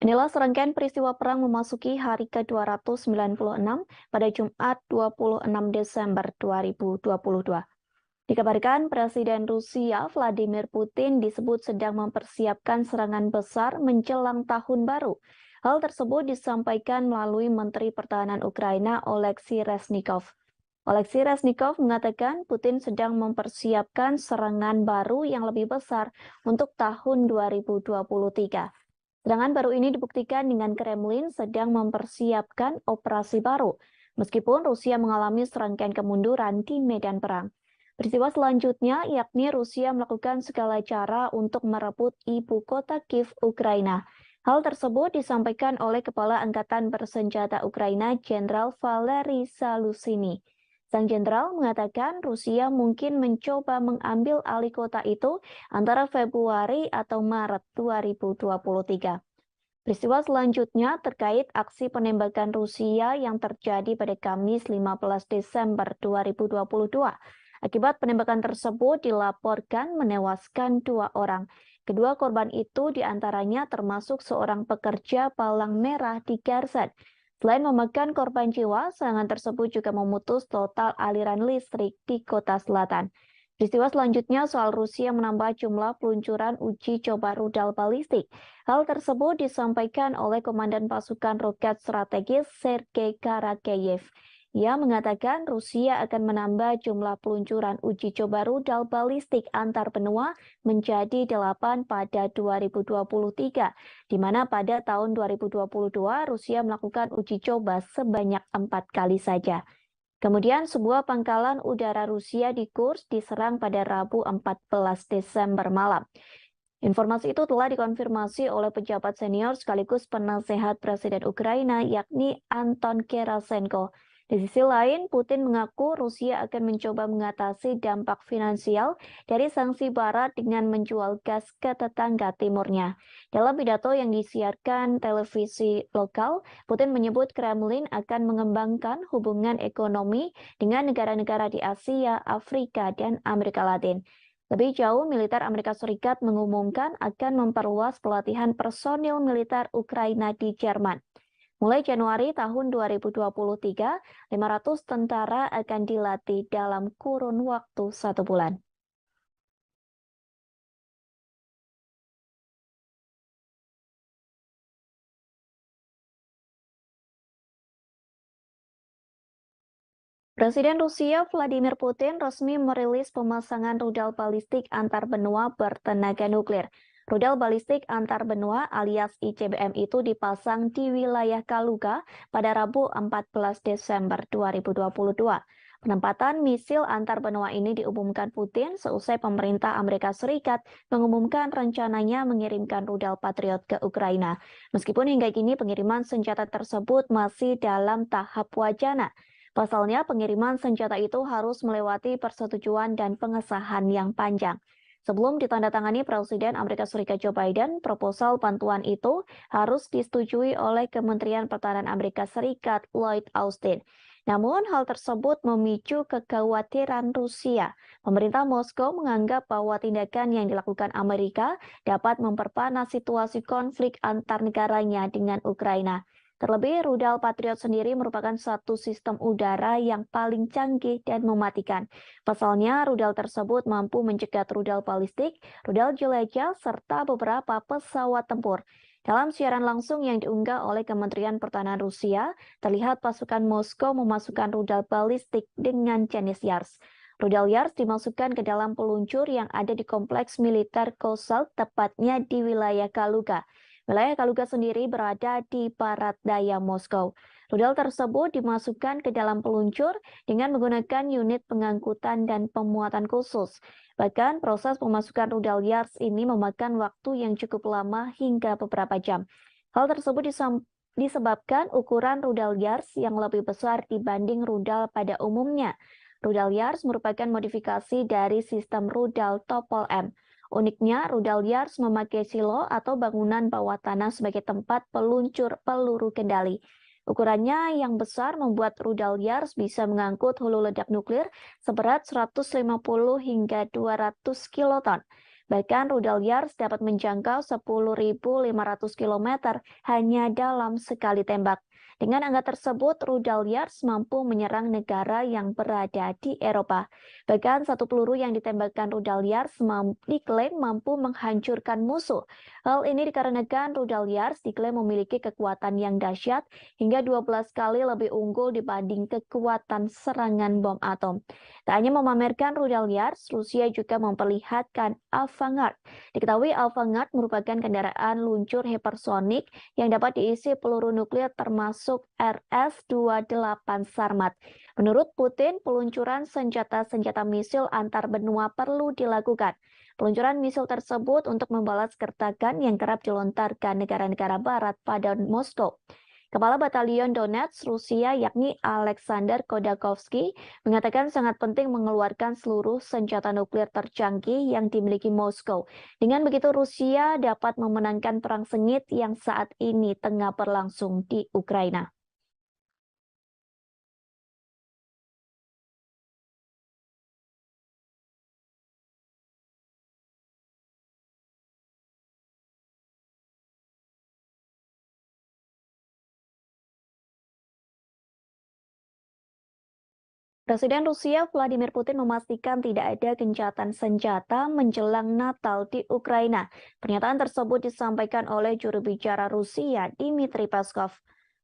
Inilah serangkaian peristiwa perang memasuki hari ke-296 pada Jumat 26 Desember 2022. Dikabarkan Presiden Rusia Vladimir Putin disebut sedang mempersiapkan serangan besar menjelang tahun baru. Hal tersebut disampaikan melalui Menteri Pertahanan Ukraina Oleksiy Reznikov. Oleksiy Reznikov mengatakan Putin sedang mempersiapkan serangan baru yang lebih besar untuk tahun 2023. Serangan baru ini dibuktikan dengan Kremlin sedang mempersiapkan operasi baru, meskipun Rusia mengalami serangkaian kemunduran di medan perang. Peristiwa selanjutnya yakni Rusia melakukan segala cara untuk merebut ibu kota Kiev, Ukraina. Hal tersebut disampaikan oleh Kepala Angkatan Bersenjata Ukraina Jenderal Valery Zaluzhny. Sang jenderal mengatakan Rusia mungkin mencoba mengambil alih kota itu antara Februari atau Maret 2023. Peristiwa selanjutnya terkait aksi penembakan Rusia yang terjadi pada Kamis 15 Desember 2022. Akibat penembakan tersebut dilaporkan menewaskan 2 orang. Kedua korban itu diantaranya termasuk seorang pekerja palang merah di Kherson. Selain memakan korban jiwa, serangan tersebut juga memutus total aliran listrik di kota selatan. Peristiwa selanjutnya soal Rusia menambah jumlah peluncuran uji coba rudal balistik. Hal tersebut disampaikan oleh Komandan Pasukan Roket Strategis Sergei Karakeyev. Ia mengatakan Rusia akan menambah jumlah peluncuran uji coba rudal balistik antar benua menjadi 8 pada 2023, di mana pada tahun 2022 Rusia melakukan uji coba sebanyak 4 kali saja. Kemudian sebuah pangkalan udara Rusia di Kursk diserang pada Rabu 14 Desember malam. Informasi itu telah dikonfirmasi oleh pejabat senior sekaligus penasehat Presiden Ukraina yakni Anton Gerasenko. Di sisi lain, Putin mengaku Rusia akan mencoba mengatasi dampak finansial dari sanksi Barat dengan menjual gas ke tetangga timurnya. Dalam pidato yang disiarkan televisi lokal, Putin menyebut Kremlin akan mengembangkan hubungan ekonomi dengan negara-negara di Asia, Afrika, dan Amerika Latin. Lebih jauh, militer Amerika Serikat mengumumkan akan memperluas pelatihan personil militer Ukraina di Jerman. Mulai Januari tahun 2023, 500 tentara akan dilatih dalam kurun waktu 1 bulan. Presiden Rusia Vladimir Putin resmi merilis pemasangan rudal balistik antar benua bertenaga nuklir. Rudal balistik antar benua alias ICBM itu dipasang di wilayah Kaluga pada Rabu 14 Desember 2022. Penempatan misil antar benua ini diumumkan Putin seusai pemerintah Amerika Serikat mengumumkan rencananya mengirimkan rudal Patriot ke Ukraina. Meskipun hingga kini pengiriman senjata tersebut masih dalam tahap wacana. Pasalnya, pengiriman senjata itu harus melewati persetujuan dan pengesahan yang panjang. Sebelum ditandatangani Presiden Amerika Serikat Joe Biden, proposal bantuan itu harus disetujui oleh Kementerian Pertahanan Amerika Serikat Lloyd Austin. Namun, hal tersebut memicu kekhawatiran Rusia. Pemerintah Moskow menganggap bahwa tindakan yang dilakukan Amerika dapat memperpanas situasi konflik antar negaranya dengan Ukraina. Terlebih, rudal Patriot sendiri merupakan satu sistem udara yang paling canggih dan mematikan. Pasalnya, rudal tersebut mampu mencegat rudal balistik, rudal jelajah, serta beberapa pesawat tempur. Dalam siaran langsung yang diunggah oleh Kementerian Pertahanan Rusia, terlihat pasukan Moskow memasukkan rudal balistik dengan jenis Yars. Rudal Yars dimasukkan ke dalam peluncur yang ada di kompleks militer Kozel, tepatnya di wilayah Kaluga. Wilayah Kaluga sendiri berada di barat daya Moskow. Rudal tersebut dimasukkan ke dalam peluncur dengan menggunakan unit pengangkutan dan pemuatan khusus. Bahkan proses pemasukan rudal Yars ini memakan waktu yang cukup lama hingga beberapa jam. Hal tersebut disebabkan ukuran rudal Yars yang lebih besar dibanding rudal pada umumnya. Rudal Yars merupakan modifikasi dari sistem rudal Topol M. Uniknya, rudal Yars memakai silo atau bangunan bawah tanah sebagai tempat peluncur peluru kendali. Ukurannya yang besar membuat rudal Yars bisa mengangkut hulu ledak nuklir seberat 150 hingga 200 kiloton. Bahkan rudal Yars dapat menjangkau 10.500 km hanya dalam sekali tembak. Dengan angka tersebut, rudal Yars mampu menyerang negara yang berada di Eropa. Bahkan satu peluru yang ditembakkan rudal Yars diklaim mampu menghancurkan musuh. Hal ini dikarenakan rudal Yars diklaim memiliki kekuatan yang dahsyat hingga 12 kali lebih unggul dibanding kekuatan serangan bom atom. Tak hanya memamerkan rudal Yars, Rusia juga memperlihatkan Avangard. Diketahui Avangard merupakan kendaraan luncur hipersonik yang dapat diisi peluru nuklir termasuk RS-28 Sarmat. Menurut Putin, peluncuran senjata-senjata misil antar benua perlu dilakukan. Peluncuran misil tersebut untuk membalas gertakan yang kerap dilontarkan negara-negara barat pada Moskow. Kepala Batalion Donetsk Rusia yakni Alexander Khodakovsky mengatakan sangat penting mengeluarkan seluruh senjata nuklir tercanggih yang dimiliki Moskow. Dengan begitu Rusia dapat memenangkan perang sengit yang saat ini tengah berlangsung di Ukraina. Presiden Rusia Vladimir Putin memastikan tidak ada gencatan senjata menjelang Natal di Ukraina. Pernyataan tersebut disampaikan oleh juru bicara Rusia, Dmitry Peskov.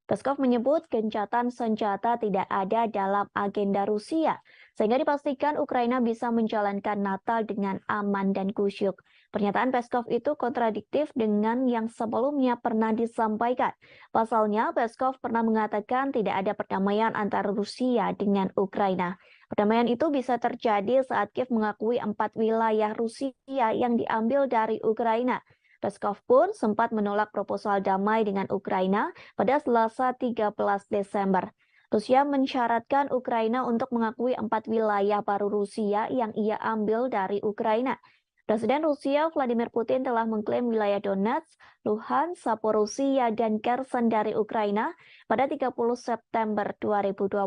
Peskov menyebut gencatan senjata tidak ada dalam agenda Rusia, sehingga dipastikan Ukraina bisa menjalankan Natal dengan aman dan kusyuk. Pernyataan Peskov itu kontradiktif dengan yang sebelumnya pernah disampaikan. Pasalnya, Peskov pernah mengatakan tidak ada perdamaian antara Rusia dengan Ukraina. Perdamaian itu bisa terjadi saat Kiev mengakui 4 wilayah Rusia yang diambil dari Ukraina. Peskov pun sempat menolak proposal damai dengan Ukraina pada Selasa 13 Desember. Rusia mensyaratkan Ukraina untuk mengakui 4 wilayah baru Rusia yang ia ambil dari Ukraina. Presiden Rusia Vladimir Putin telah mengklaim wilayah Donetsk, Luhansk, Zaporizhia, dan Kherson dari Ukraina pada 30 September 2022.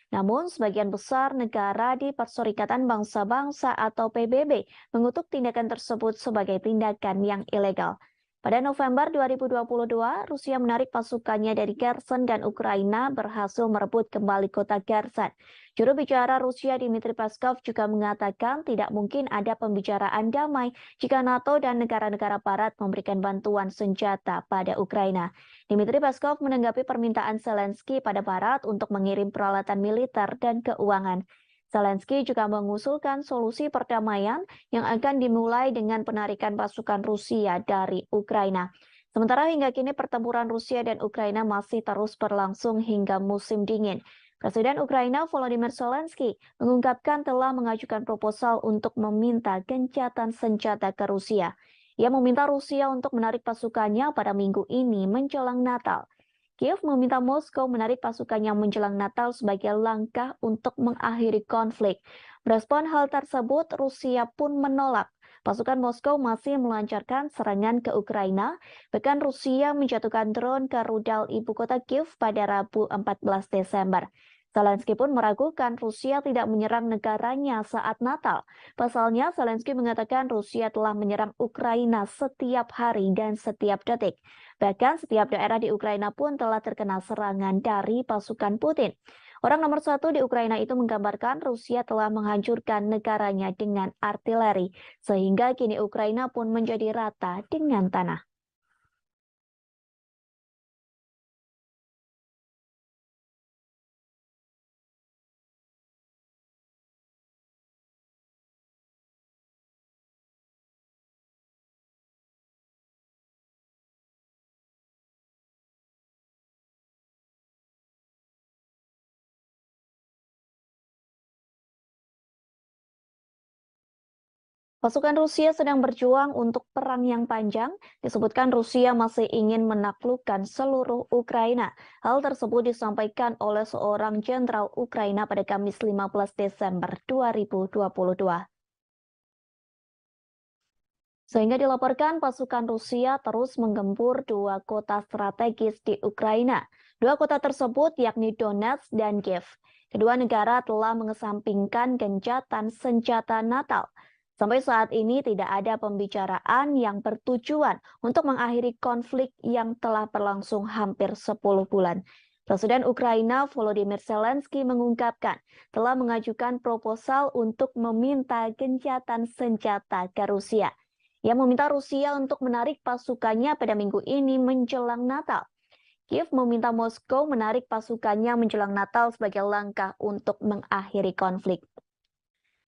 Namun, sebagian besar negara di Perserikatan Bangsa-Bangsa atau PBB mengutuk tindakan tersebut sebagai tindakan yang ilegal. Pada November 2022, Rusia menarik pasukannya dari Kherson dan Ukraina berhasil merebut kembali kota Kherson. Juru bicara Rusia Dmitry Peskov juga mengatakan tidak mungkin ada pembicaraan damai jika NATO dan negara-negara barat memberikan bantuan senjata pada Ukraina. Dmitry Peskov menanggapi permintaan Zelensky pada barat untuk mengirim peralatan militer dan keuangan. Zelensky juga mengusulkan solusi perdamaian yang akan dimulai dengan penarikan pasukan Rusia dari Ukraina. Sementara hingga kini pertempuran Rusia dan Ukraina masih terus berlangsung hingga musim dingin. Presiden Ukraina Volodymyr Zelensky mengungkapkan telah mengajukan proposal untuk meminta gencatan senjata ke Rusia. Ia meminta Rusia untuk menarik pasukannya pada minggu ini menjelang Natal. Kiev meminta Moskow menarik pasukannya menjelang Natal sebagai langkah untuk mengakhiri konflik. Merespon hal tersebut, Rusia pun menolak. Pasukan Moskow masih melancarkan serangan ke Ukraina, bahkan Rusia menjatuhkan drone ke rudal ibu kota Kiev pada Rabu 14 Desember. Zelensky pun meragukan Rusia tidak menyerang negaranya saat Natal. Pasalnya, Zelensky mengatakan Rusia telah menyerang Ukraina setiap hari dan setiap detik. Bahkan setiap daerah di Ukraina pun telah terkena serangan dari pasukan Putin. Orang nomor satu di Ukraina itu menggambarkan Rusia telah menghancurkan negaranya dengan artileri, sehingga kini Ukraina pun menjadi rata dengan tanah. Pasukan Rusia sedang berjuang untuk perang yang panjang. Disebutkan Rusia masih ingin menaklukkan seluruh Ukraina. Hal tersebut disampaikan oleh seorang jenderal Ukraina pada Kamis 15 Desember 2022. Sehingga dilaporkan pasukan Rusia terus menggempur dua kota strategis di Ukraina. Dua kota tersebut yakni Donetsk dan Kiev. Kedua negara telah mengesampingkan gencatan senjata Natal. Sampai saat ini tidak ada pembicaraan yang bertujuan untuk mengakhiri konflik yang telah berlangsung hampir 10 bulan. Presiden Ukraina Volodymyr Zelensky mengungkapkan telah mengajukan proposal untuk meminta gencatan senjata ke Rusia. Ia meminta Rusia untuk menarik pasukannya pada minggu ini menjelang Natal. Kiev meminta Moskow menarik pasukannya menjelang Natal sebagai langkah untuk mengakhiri konflik.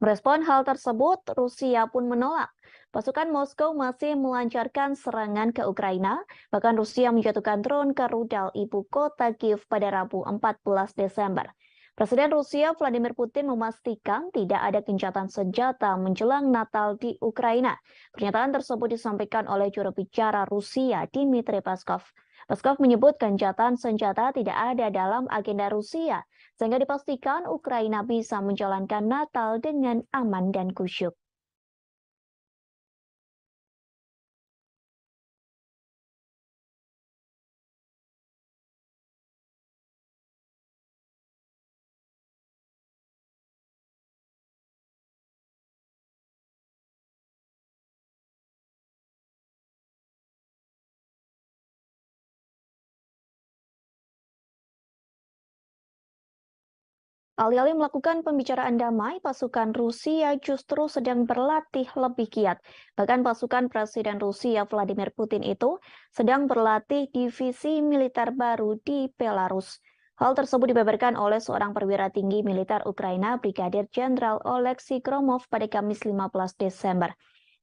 Merespon hal tersebut, Rusia pun menolak. Pasukan Moskow masih melancarkan serangan ke Ukraina, bahkan Rusia menjatuhkan drone ke rudal ibu kota Kiev pada Rabu 14 Desember. Presiden Rusia Vladimir Putin memastikan tidak ada gencatan senjata menjelang Natal di Ukraina. Pernyataan tersebut disampaikan oleh juru bicara Rusia Dmitry Peskov. Peskov menyebut gencatan senjata tidak ada dalam agenda Rusia, sehingga dipastikan Ukraina bisa menjalankan Natal dengan aman dan khusyuk. Alih-alih melakukan pembicaraan damai, pasukan Rusia justru sedang berlatih lebih giat. Bahkan pasukan Presiden Rusia Vladimir Putin itu sedang berlatih divisi militer baru di Belarus. Hal tersebut dibeberkan oleh seorang perwira tinggi militer Ukraina, Brigadir Jenderal Oleksiy Gromov pada Kamis 15 Desember.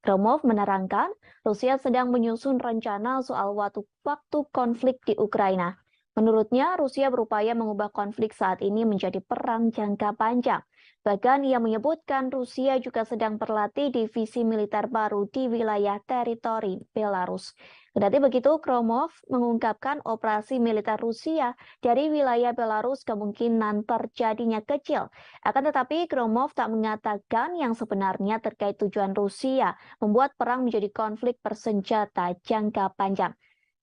Gromov menerangkan, Rusia sedang menyusun rencana soal waktu konflik di Ukraina. Menurutnya, Rusia berupaya mengubah konflik saat ini menjadi perang jangka panjang. Bahkan ia menyebutkan Rusia juga sedang berlatih divisi militer baru di wilayah teritori Belarus. Kendati begitu, Gromov mengungkapkan operasi militer Rusia dari wilayah Belarus kemungkinan terjadinya kecil. Akan tetapi, Gromov tak mengatakan yang sebenarnya terkait tujuan Rusia membuat perang menjadi konflik bersenjata jangka panjang.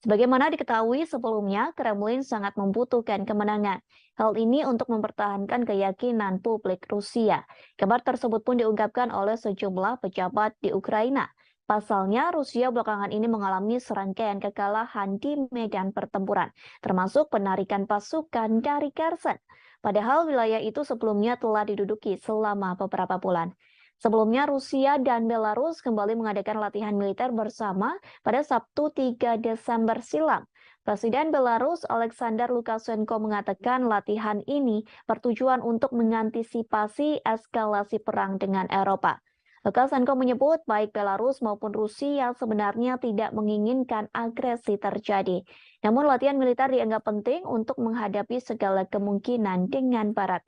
Sebagaimana diketahui sebelumnya, Kremlin sangat membutuhkan kemenangan. Hal ini untuk mempertahankan keyakinan publik Rusia. Kabar tersebut pun diungkapkan oleh sejumlah pejabat di Ukraina. Pasalnya, Rusia belakangan ini mengalami serangkaian kekalahan di medan pertempuran, termasuk penarikan pasukan dari Kherson. Padahal wilayah itu sebelumnya telah diduduki selama beberapa bulan. Sebelumnya, Rusia dan Belarus kembali mengadakan latihan militer bersama pada Sabtu 3 Desember silam. Presiden Belarus Alexander Lukashenko mengatakan latihan ini bertujuan untuk mengantisipasi eskalasi perang dengan Eropa. Lukashenko menyebut baik Belarus maupun Rusia sebenarnya tidak menginginkan agresi terjadi. Namun latihan militer dianggap penting untuk menghadapi segala kemungkinan dengan Barat.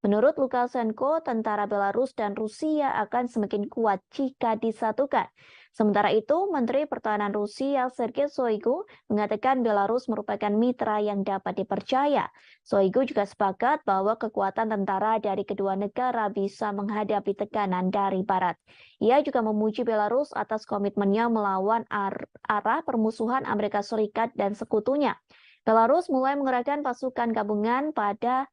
Menurut Lukashenko, tentara Belarus dan Rusia akan semakin kuat jika disatukan. Sementara itu, Menteri Pertahanan Rusia Sergei Shoigu mengatakan Belarus merupakan mitra yang dapat dipercaya. Shoigu juga sepakat bahwa kekuatan tentara dari kedua negara bisa menghadapi tekanan dari Barat. Ia juga memuji Belarus atas komitmennya melawan arah permusuhan Amerika Serikat dan sekutunya. Belarus mulai mengerahkan pasukan gabungan pada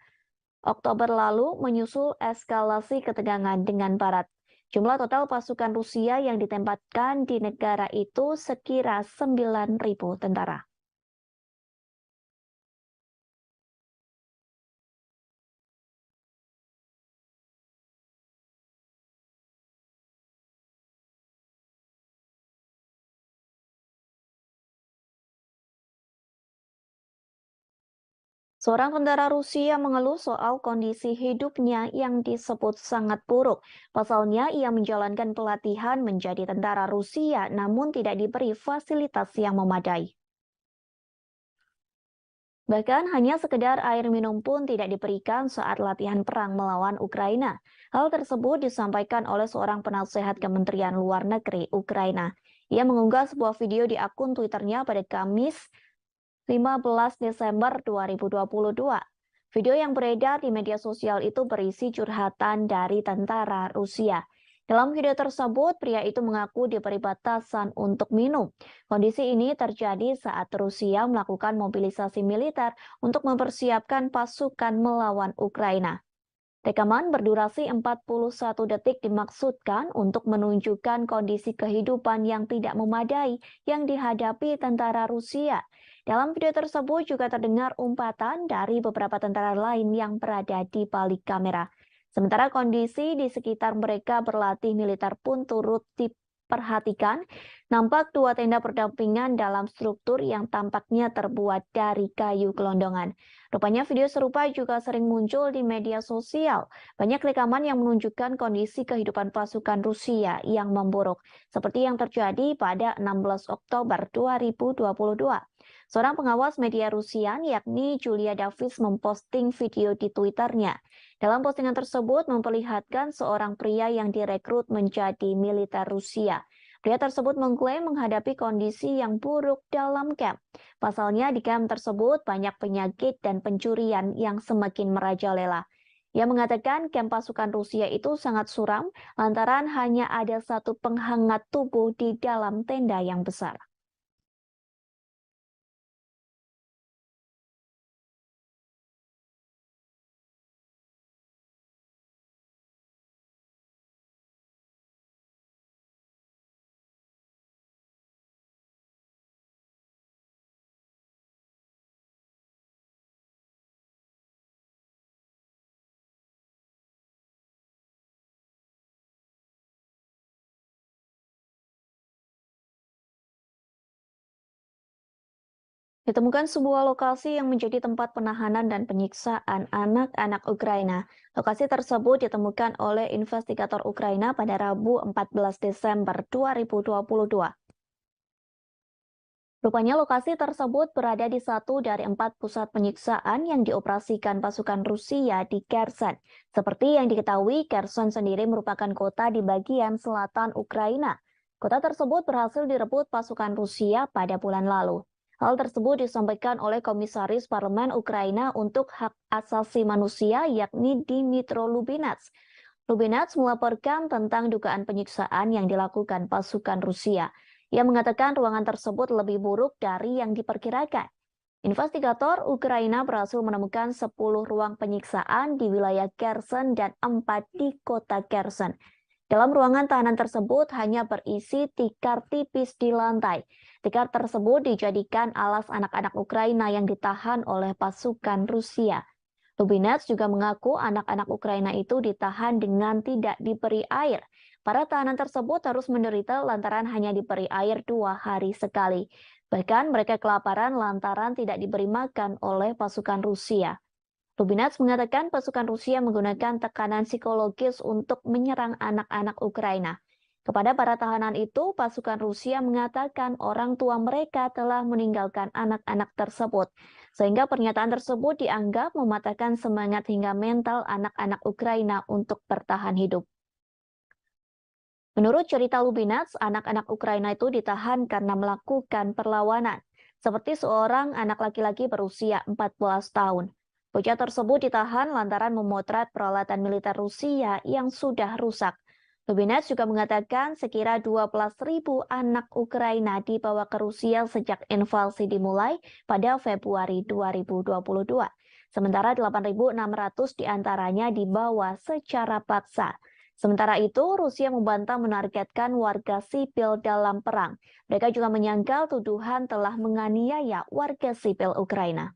Oktober lalu menyusul eskalasi ketegangan dengan Barat. Jumlah total pasukan Rusia yang ditempatkan di negara itu sekira 9.000 tentara. Seorang tentara Rusia mengeluh soal kondisi hidupnya yang disebut sangat buruk. Pasalnya, ia menjalankan pelatihan menjadi tentara Rusia namun tidak diberi fasilitas yang memadai. Bahkan hanya sekedar air minum pun tidak diberikan saat latihan perang melawan Ukraina. Hal tersebut disampaikan oleh seorang penasehat Kementerian Luar Negeri Ukraina. Ia mengunggah sebuah video di akun Twitternya pada Kamis 15 Desember 2022. Video yang beredar di media sosial itu berisi curhatan dari tentara Rusia. Dalam video tersebut, pria itu mengaku diberi batasan untuk minum. Kondisi ini terjadi saat Rusia melakukan mobilisasi militer untuk mempersiapkan pasukan melawan Ukraina. Rekaman berdurasi 41 detik dimaksudkan untuk menunjukkan kondisi kehidupan yang tidak memadai yang dihadapi tentara Rusia. Dalam video tersebut juga terdengar umpatan dari beberapa tentara lain yang berada di balik kamera. Sementara kondisi di sekitar mereka berlatih militer pun turut diperhatikan. Nampak dua tenda berdampingan dalam struktur yang tampaknya terbuat dari kayu gelondongan. Rupanya video serupa juga sering muncul di media sosial. Banyak rekaman yang menunjukkan kondisi kehidupan pasukan Rusia yang memburuk, seperti yang terjadi pada 16 Oktober 2022. Seorang pengawas media Rusia, yakni Julia Davis, memposting video di Twitternya. Dalam postingan tersebut memperlihatkan seorang pria yang direkrut menjadi militer Rusia. Pria tersebut mengklaim menghadapi kondisi yang buruk dalam kamp. Pasalnya di kamp tersebut banyak penyakit dan pencurian yang semakin merajalela. Ia mengatakan kamp pasukan Rusia itu sangat suram lantaran hanya ada satu penghangat tubuh di dalam tenda yang besar. Ditemukan sebuah lokasi yang menjadi tempat penahanan dan penyiksaan anak-anak Ukraina. Lokasi tersebut ditemukan oleh investigator Ukraina pada Rabu 14 Desember 2022. Rupanya lokasi tersebut berada di satu dari 4 pusat penyiksaan yang dioperasikan pasukan Rusia di Kherson. Seperti yang diketahui, Kherson sendiri merupakan kota di bagian selatan Ukraina. Kota tersebut berhasil direbut pasukan Rusia pada bulan lalu. Hal tersebut disampaikan oleh Komisaris Parlemen Ukraina untuk Hak Asasi Manusia, yakni Dmytro Lubinets. Lubinets melaporkan tentang dugaan penyiksaan yang dilakukan pasukan Rusia. Ia mengatakan ruangan tersebut lebih buruk dari yang diperkirakan. Investigator Ukraina berhasil menemukan 10 ruang penyiksaan di wilayah Kherson dan 4 di kota Kherson. Dalam ruangan tahanan tersebut hanya berisi tikar tipis di lantai. Tikar tersebut dijadikan alas anak-anak Ukraina yang ditahan oleh pasukan Rusia. Lubinets juga mengaku anak-anak Ukraina itu ditahan dengan tidak diberi air. Para tahanan tersebut harus menderita lantaran hanya diberi air 2 hari sekali. Bahkan mereka kelaparan lantaran tidak diberi makan oleh pasukan Rusia. Lubinets mengatakan pasukan Rusia menggunakan tekanan psikologis untuk menyerang anak-anak Ukraina. Kepada para tahanan itu, pasukan Rusia mengatakan orang tua mereka telah meninggalkan anak-anak tersebut, sehingga pernyataan tersebut dianggap mematahkan semangat hingga mental anak-anak Ukraina untuk bertahan hidup. Menurut cerita Lubinets, anak-anak Ukraina itu ditahan karena melakukan perlawanan, seperti seorang anak laki-laki berusia 14 tahun. Bocah tersebut ditahan lantaran memotret peralatan militer Rusia yang sudah rusak. Lubinets juga mengatakan sekira 12.000 anak Ukraina dibawa ke Rusia sejak invasi dimulai pada Februari 2022. Sementara 8.600 diantaranya dibawa secara paksa. Sementara itu, Rusia membantah menargetkan warga sipil dalam perang. Mereka juga menyangkal tuduhan telah menganiaya warga sipil Ukraina.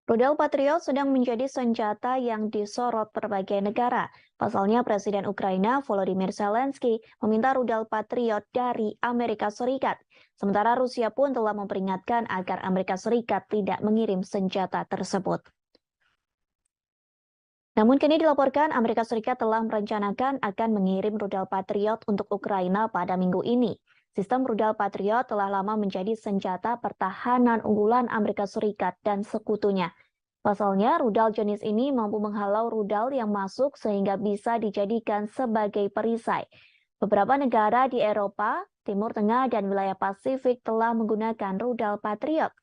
Rudal Patriot sedang menjadi senjata yang disorot berbagai negara. Pasalnya Presiden Ukraina Volodymyr Zelensky meminta rudal Patriot dari Amerika Serikat. Sementara Rusia pun telah memperingatkan agar Amerika Serikat tidak mengirim senjata tersebut. Namun kini dilaporkan Amerika Serikat telah merencanakan akan mengirim rudal Patriot untuk Ukraina pada minggu ini. Sistem rudal Patriot telah lama menjadi senjata pertahanan unggulan Amerika Serikat dan sekutunya. Pasalnya, rudal jenis ini mampu menghalau rudal yang masuk sehingga bisa dijadikan sebagai perisai. Beberapa negara di Eropa, Timur Tengah, dan wilayah Pasifik telah menggunakan rudal Patriot.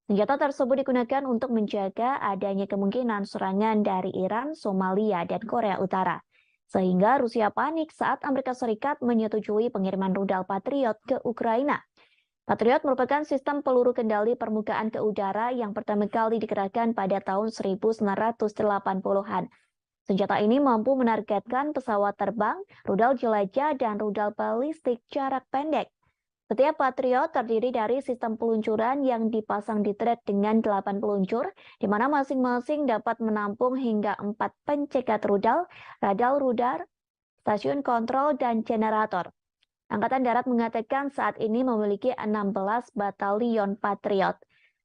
Senjata tersebut digunakan untuk menjaga adanya kemungkinan serangan dari Iran, Somalia, dan Korea Utara. sehingga Rusia panik saat Amerika Serikat menyetujui pengiriman rudal Patriot ke Ukraina. Patriot merupakan sistem peluru kendali permukaan ke udara yang pertama kali dikerahkan pada tahun 1980-an. Senjata ini mampu menargetkan pesawat terbang, rudal jelajah, dan rudal balistik jarak pendek. Setiap Patriot terdiri dari sistem peluncuran yang dipasang di trek dengan 8 peluncur, di mana masing-masing dapat menampung hingga 4 pencegat rudal, radar rudal, stasiun kontrol, dan generator. Angkatan Darat mengatakan saat ini memiliki 16 batalion Patriot.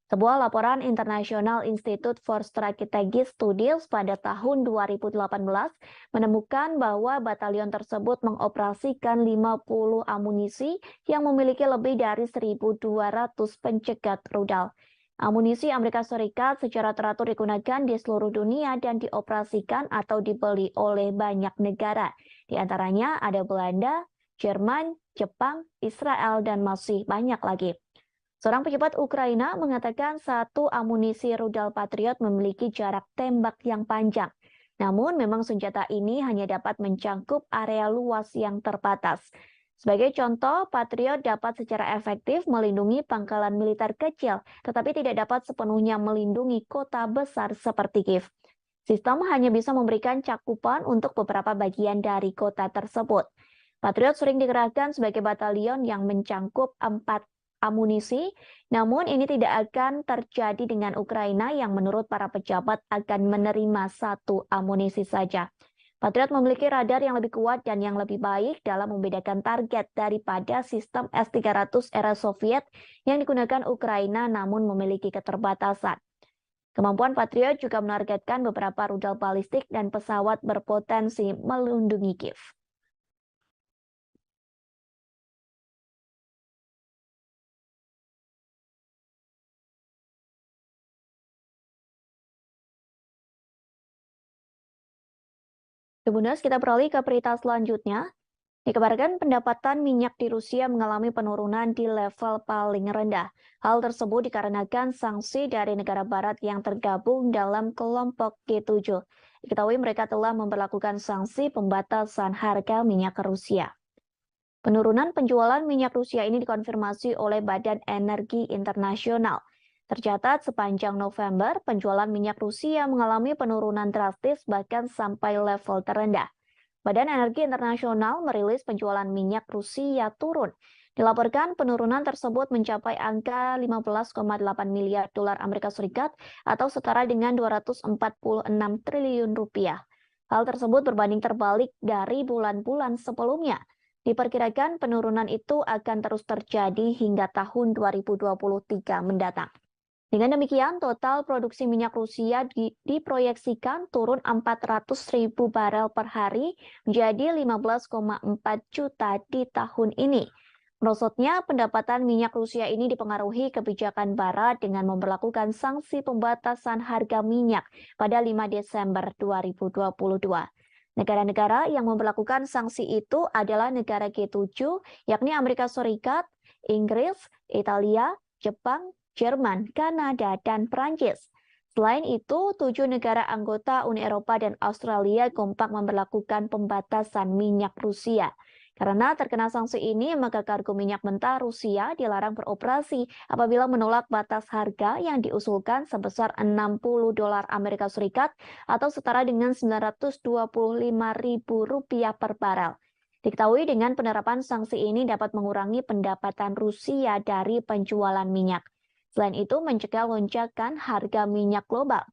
Sebuah laporan International Institute for Strategic Studies pada tahun 2018 menemukan bahwa batalion tersebut mengoperasikan 50 amunisi yang memiliki lebih dari 1.200 pencegat rudal. Amunisi Amerika Serikat secara teratur digunakan di seluruh dunia dan dioperasikan atau dibeli oleh banyak negara. Di antaranya ada Belanda, Jerman, Jepang, Israel, dan masih banyak lagi. Seorang pejabat Ukraina mengatakan satu amunisi rudal Patriot memiliki jarak tembak yang panjang. Namun memang senjata ini hanya dapat mencangkup area luas yang terbatas. Sebagai contoh, Patriot dapat secara efektif melindungi pangkalan militer kecil, tetapi tidak dapat sepenuhnya melindungi kota besar seperti Kiev. Sistem hanya bisa memberikan cakupan untuk beberapa bagian dari kota tersebut. Patriot sering dikerahkan sebagai batalion yang mencangkup 4 amunisi, namun ini tidak akan terjadi dengan Ukraina yang menurut para pejabat akan menerima satu amunisi saja. Patriot memiliki radar yang lebih kuat dan yang lebih baik dalam membedakan target daripada sistem S-300 era Soviet yang digunakan Ukraina namun memiliki keterbatasan. Kemampuan Patriot juga menargetkan beberapa rudal balistik dan pesawat berpotensi melindungi Kiev. Kemudian kita beralih ke berita selanjutnya. Dikabarkan pendapatan minyak di Rusia mengalami penurunan di level paling rendah. Hal tersebut dikarenakan sanksi dari negara barat yang tergabung dalam kelompok G7. Diketahui mereka telah memperlakukan sanksi pembatasan harga minyak ke Rusia. Penurunan penjualan minyak Rusia ini dikonfirmasi oleh Badan Energi Internasional. Tercatat sepanjang November, penjualan minyak Rusia mengalami penurunan drastis bahkan sampai level terendah. Badan Energi Internasional merilis penjualan minyak Rusia turun. Dilaporkan penurunan tersebut mencapai angka 15,8 miliar dolar Amerika Serikat atau setara dengan 246 triliun rupiah. Hal tersebut berbanding terbalik dari bulan-bulan sebelumnya. Diperkirakan penurunan itu akan terus terjadi hingga tahun 2023 mendatang. Dengan demikian, total produksi minyak Rusia diproyeksikan turun 400.000 barel per hari menjadi 15,4 juta di tahun ini. Merosotnya pendapatan minyak Rusia ini dipengaruhi kebijakan Barat dengan memperlakukan sanksi pembatasan harga minyak pada 5 Desember 2022. Negara-negara yang memperlakukan sanksi itu adalah negara G7, yakni Amerika Serikat, Inggris, Italia, Jepang, Jerman, Kanada, dan Prancis. Selain itu, 7 negara anggota Uni Eropa dan Australia kompak memperlakukan pembatasan minyak Rusia. Karena terkena sanksi ini, maka kargo minyak mentah Rusia dilarang beroperasi apabila menolak batas harga yang diusulkan sebesar 60 dolar Amerika Serikat atau setara dengan 925.000 rupiah per barel. Diketahui dengan penerapan sanksi ini dapat mengurangi pendapatan Rusia dari penjualan minyak. Selain itu, mencegah lonjakan harga minyak global.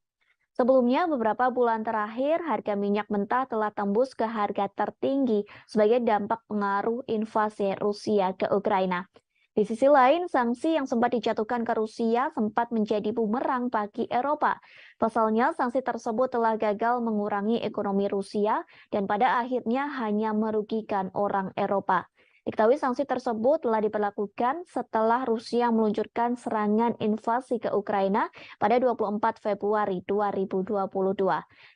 Sebelumnya, beberapa bulan terakhir, harga minyak mentah telah tembus ke harga tertinggi sebagai dampak pengaruh invasi Rusia ke Ukraina. Di sisi lain, sanksi yang sempat dijatuhkan ke Rusia sempat menjadi bumerang bagi Eropa. Pasalnya, sanksi tersebut telah gagal mengurangi ekonomi Rusia dan pada akhirnya hanya merugikan orang Eropa. Diketahui sanksi tersebut telah diberlakukan setelah Rusia meluncurkan serangan invasi ke Ukraina pada 24 Februari 2022.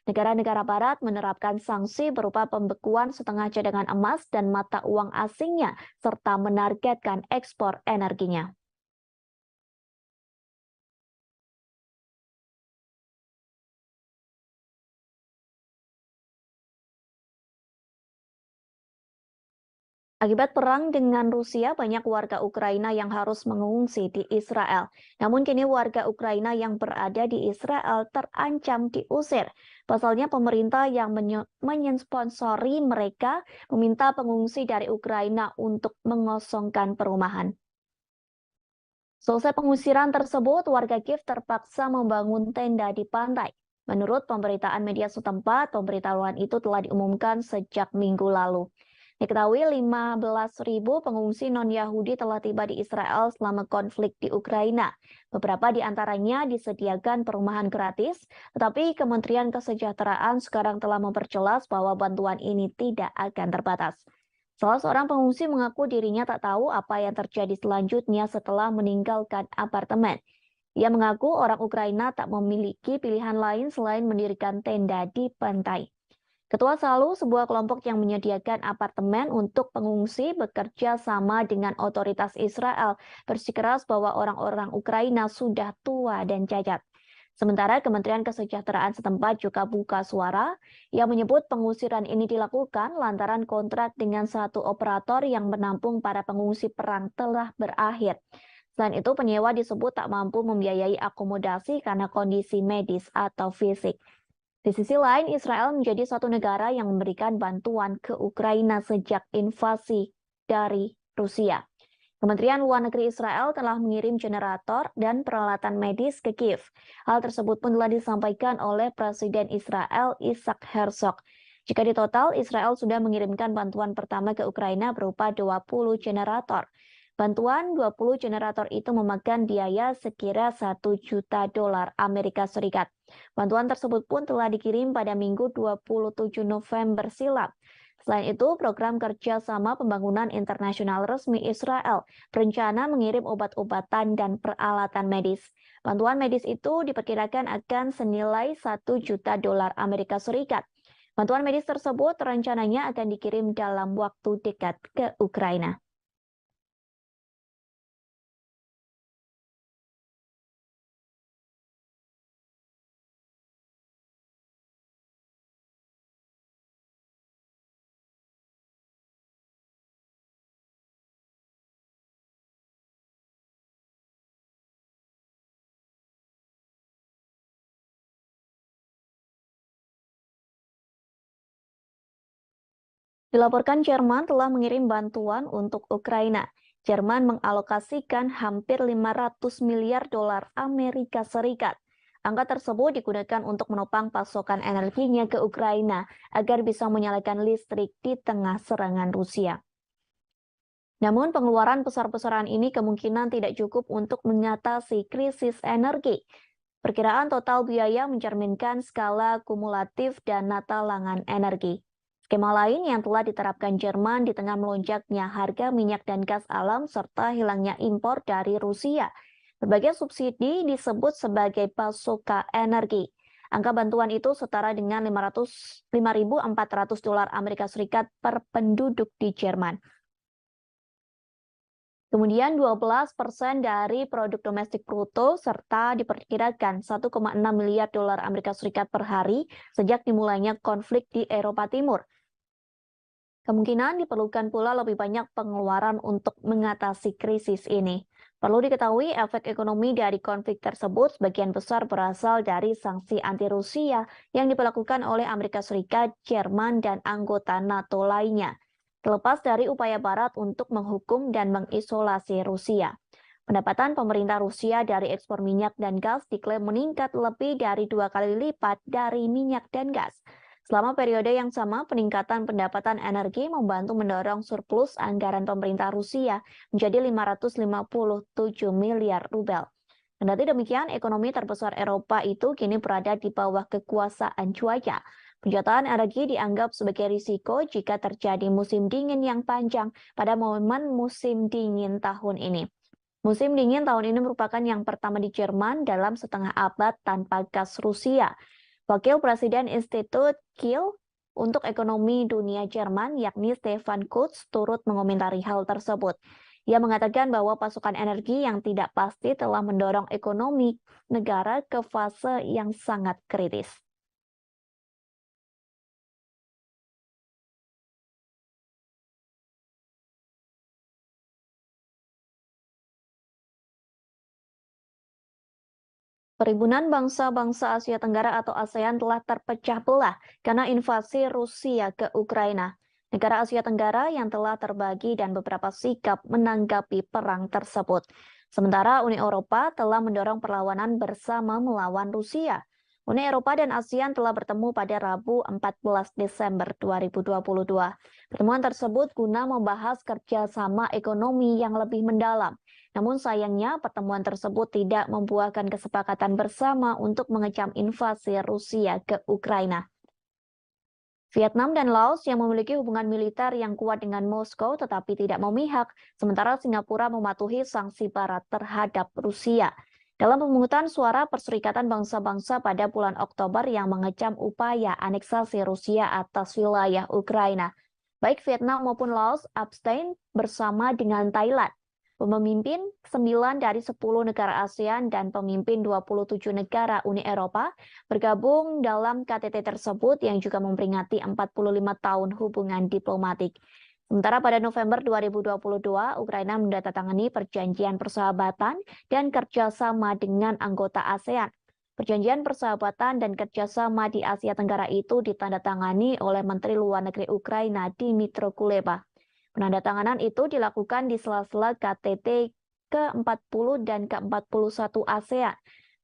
Negara-negara barat menerapkan sanksi berupa pembekuan setengah cadangan emas dan mata uang asingnya, serta menargetkan ekspor energinya. Akibat perang dengan Rusia, banyak warga Ukraina yang harus mengungsi di Israel. Namun kini warga Ukraina yang berada di Israel terancam diusir. Pasalnya pemerintah yang mensponsori mereka meminta pengungsi dari Ukraina untuk mengosongkan perumahan. Selesai pengusiran tersebut, warga Kiev terpaksa membangun tenda di pantai. Menurut pemberitaan media setempat, pemberitahuan itu telah diumumkan sejak minggu lalu. Diketahui 15.000 pengungsi non-Yahudi telah tiba di Israel selama konflik di Ukraina. Beberapa di antaranya disediakan perumahan gratis, tetapi Kementerian Kesejahteraan sekarang telah memperjelas bahwa bantuan ini tidak akan terbatas. Salah seorang pengungsi mengaku dirinya tak tahu apa yang terjadi selanjutnya setelah meninggalkan apartemen. Ia mengaku orang Ukraina tak memiliki pilihan lain selain mendirikan tenda di pantai. Ketua Salu, sebuah kelompok yang menyediakan apartemen untuk pengungsi, bekerja sama dengan otoritas Israel, bersikeras bahwa orang-orang Ukraina sudah tua dan cacat. Sementara Kementerian Kesejahteraan setempat juga buka suara yang menyebut pengusiran ini dilakukan lantaran kontrak dengan satu operator yang menampung para pengungsi perang telah berakhir. Selain itu, penyewa disebut tak mampu membiayai akomodasi karena kondisi medis atau fisik. Di sisi lain, Israel menjadi satu negara yang memberikan bantuan ke Ukraina sejak invasi dari Rusia. Kementerian Luar Negeri Israel telah mengirim generator dan peralatan medis ke Kiev. Hal tersebut pun telah disampaikan oleh Presiden Israel Isaac Herzog. Jika di total, Israel sudah mengirimkan bantuan pertama ke Ukraina berupa 20 generator. Bantuan 20 generator itu memakan biaya sekira $1 juta Amerika Serikat. Bantuan tersebut pun telah dikirim pada Minggu 27 November silam. Selain itu, program kerjasama pembangunan internasional resmi Israel berencana mengirim obat-obatan dan peralatan medis. Bantuan medis itu diperkirakan akan senilai $1 juta Amerika Serikat. Bantuan medis tersebut rencananya akan dikirim dalam waktu dekat ke Ukraina. Dilaporkan Jerman telah mengirim bantuan untuk Ukraina. Jerman mengalokasikan hampir $500 miliar Amerika Serikat. Angka tersebut digunakan untuk menopang pasokan energinya ke Ukraina agar bisa menyalakan listrik di tengah serangan Rusia. Namun pengeluaran besar-besaran ini kemungkinan tidak cukup untuk mengatasi krisis energi. Perkiraan total biaya mencerminkan skala kumulatif dana talangan energi. Skema lain yang telah diterapkan Jerman di tengah melonjaknya harga minyak dan gas alam serta hilangnya impor dari Rusia. Berbagai subsidi disebut sebagai pasoka energi. Angka bantuan itu setara dengan $5.400 Amerika Serikat per penduduk di Jerman. Kemudian 12% dari produk domestik bruto serta diperkirakan $1,6 miliar Amerika Serikat per hari sejak dimulainya konflik di Eropa Timur. Kemungkinan diperlukan pula lebih banyak pengeluaran untuk mengatasi krisis ini. Perlu diketahui efek ekonomi dari konflik tersebut sebagian besar berasal dari sanksi anti-Rusia yang diberlakukan oleh Amerika Serikat, Jerman, dan anggota NATO lainnya. Terlepas dari upaya Barat untuk menghukum dan mengisolasi Rusia. Pendapatan pemerintah Rusia dari ekspor minyak dan gas diklaim meningkat lebih dari 2 kali lipat dari minyak dan gas. Selama periode yang sama, peningkatan pendapatan energi membantu mendorong surplus anggaran pemerintah Rusia menjadi 557 miliar rubel. Kendati demikian, ekonomi terbesar Eropa itu kini berada di bawah kekuasaan cuaca. Penjualan energi dianggap sebagai risiko jika terjadi musim dingin yang panjang pada momen musim dingin tahun ini. Musim dingin tahun ini merupakan yang pertama di Jerman dalam setengah abad tanpa gas Rusia. Wakil Presiden Institut Kiel untuk Ekonomi Dunia Jerman, yakni Stefan Kutz, turut mengomentari hal tersebut. Ia mengatakan bahwa pasokan energi yang tidak pasti telah mendorong ekonomi negara ke fase yang sangat kritis. Perhimpunan Bangsa-Bangsa Asia Tenggara atau ASEAN telah terpecah belah karena invasi Rusia ke Ukraina. Negara Asia Tenggara yang telah terbagi dan beberapa sikap menanggapi perang tersebut. Sementara Uni Eropa telah mendorong perlawanan bersama melawan Rusia. Uni Eropa dan ASEAN telah bertemu pada Rabu 14 Desember 2022. Pertemuan tersebut guna membahas kerjasama ekonomi yang lebih mendalam. Namun sayangnya pertemuan tersebut tidak membuahkan kesepakatan bersama untuk mengecam invasi Rusia ke Ukraina. Vietnam dan Laos yang memiliki hubungan militer yang kuat dengan Moskow tetapi tidak memihak, sementara Singapura mematuhi sanksi Barat terhadap Rusia. Dalam pemungutan suara Perserikatan Bangsa-Bangsa pada bulan Oktober yang mengecam upaya aneksasi Rusia atas wilayah Ukraina, baik Vietnam maupun Laos abstain bersama dengan Thailand. Pemimpin 9 dari 10 negara ASEAN dan pemimpin 27 negara Uni Eropa bergabung dalam KTT tersebut yang juga memperingati 45 tahun hubungan diplomatik. Sementara pada November 2022, Ukraina menandatangani perjanjian persahabatan dan kerjasama dengan anggota ASEAN. Perjanjian persahabatan dan kerjasama di Asia Tenggara itu ditandatangani oleh Menteri Luar Negeri Ukraina Dmytro Kuleba. Penandatanganan itu dilakukan di sela-sela KTT ke-40 dan ke-41 ASEAN.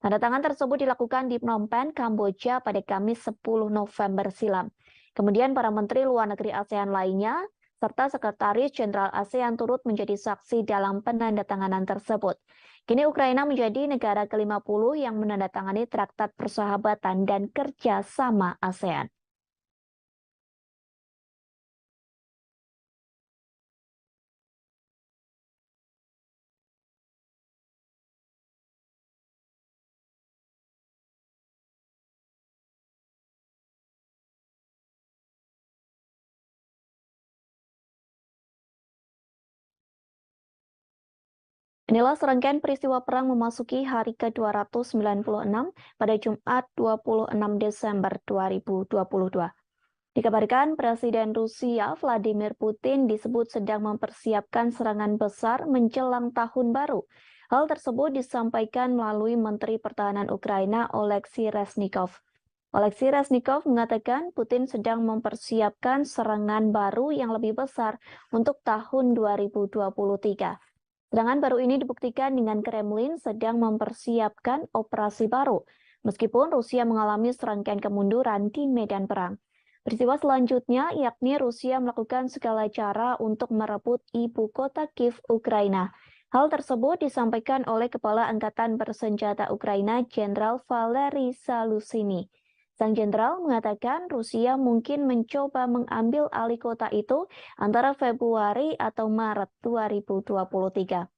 Tanda tangan tersebut dilakukan di Phnom Penh, Kamboja pada Kamis 10 November silam. Kemudian para menteri luar negeri ASEAN lainnya, serta Sekretaris Jenderal ASEAN turut menjadi saksi dalam penandatanganan tersebut. Kini Ukraina menjadi negara ke-50 yang menandatangani Traktat Persahabatan dan Kerjasama ASEAN. Inilah serangkaian peristiwa perang memasuki hari ke-296 pada Jumat 26 Desember 2022. Dikabarkan Presiden Rusia Vladimir Putin disebut sedang mempersiapkan serangan besar menjelang tahun baru. Hal tersebut disampaikan melalui Menteri Pertahanan Ukraina Oleksiy Reznikov. Oleksiy Reznikov mengatakan Putin sedang mempersiapkan serangan baru yang lebih besar untuk tahun 2023. Serangan baru ini dibuktikan dengan Kremlin sedang mempersiapkan operasi baru, meskipun Rusia mengalami serangkaian kemunduran di medan perang. Peristiwa selanjutnya yakni Rusia melakukan segala cara untuk merebut ibu kota Kiev, Ukraina. Hal tersebut disampaikan oleh Kepala Angkatan Bersenjata Ukraina Jenderal Valery Zaluzhny. Sang jenderal mengatakan Rusia mungkin mencoba mengambil alih kota itu antara Februari atau Maret 2023.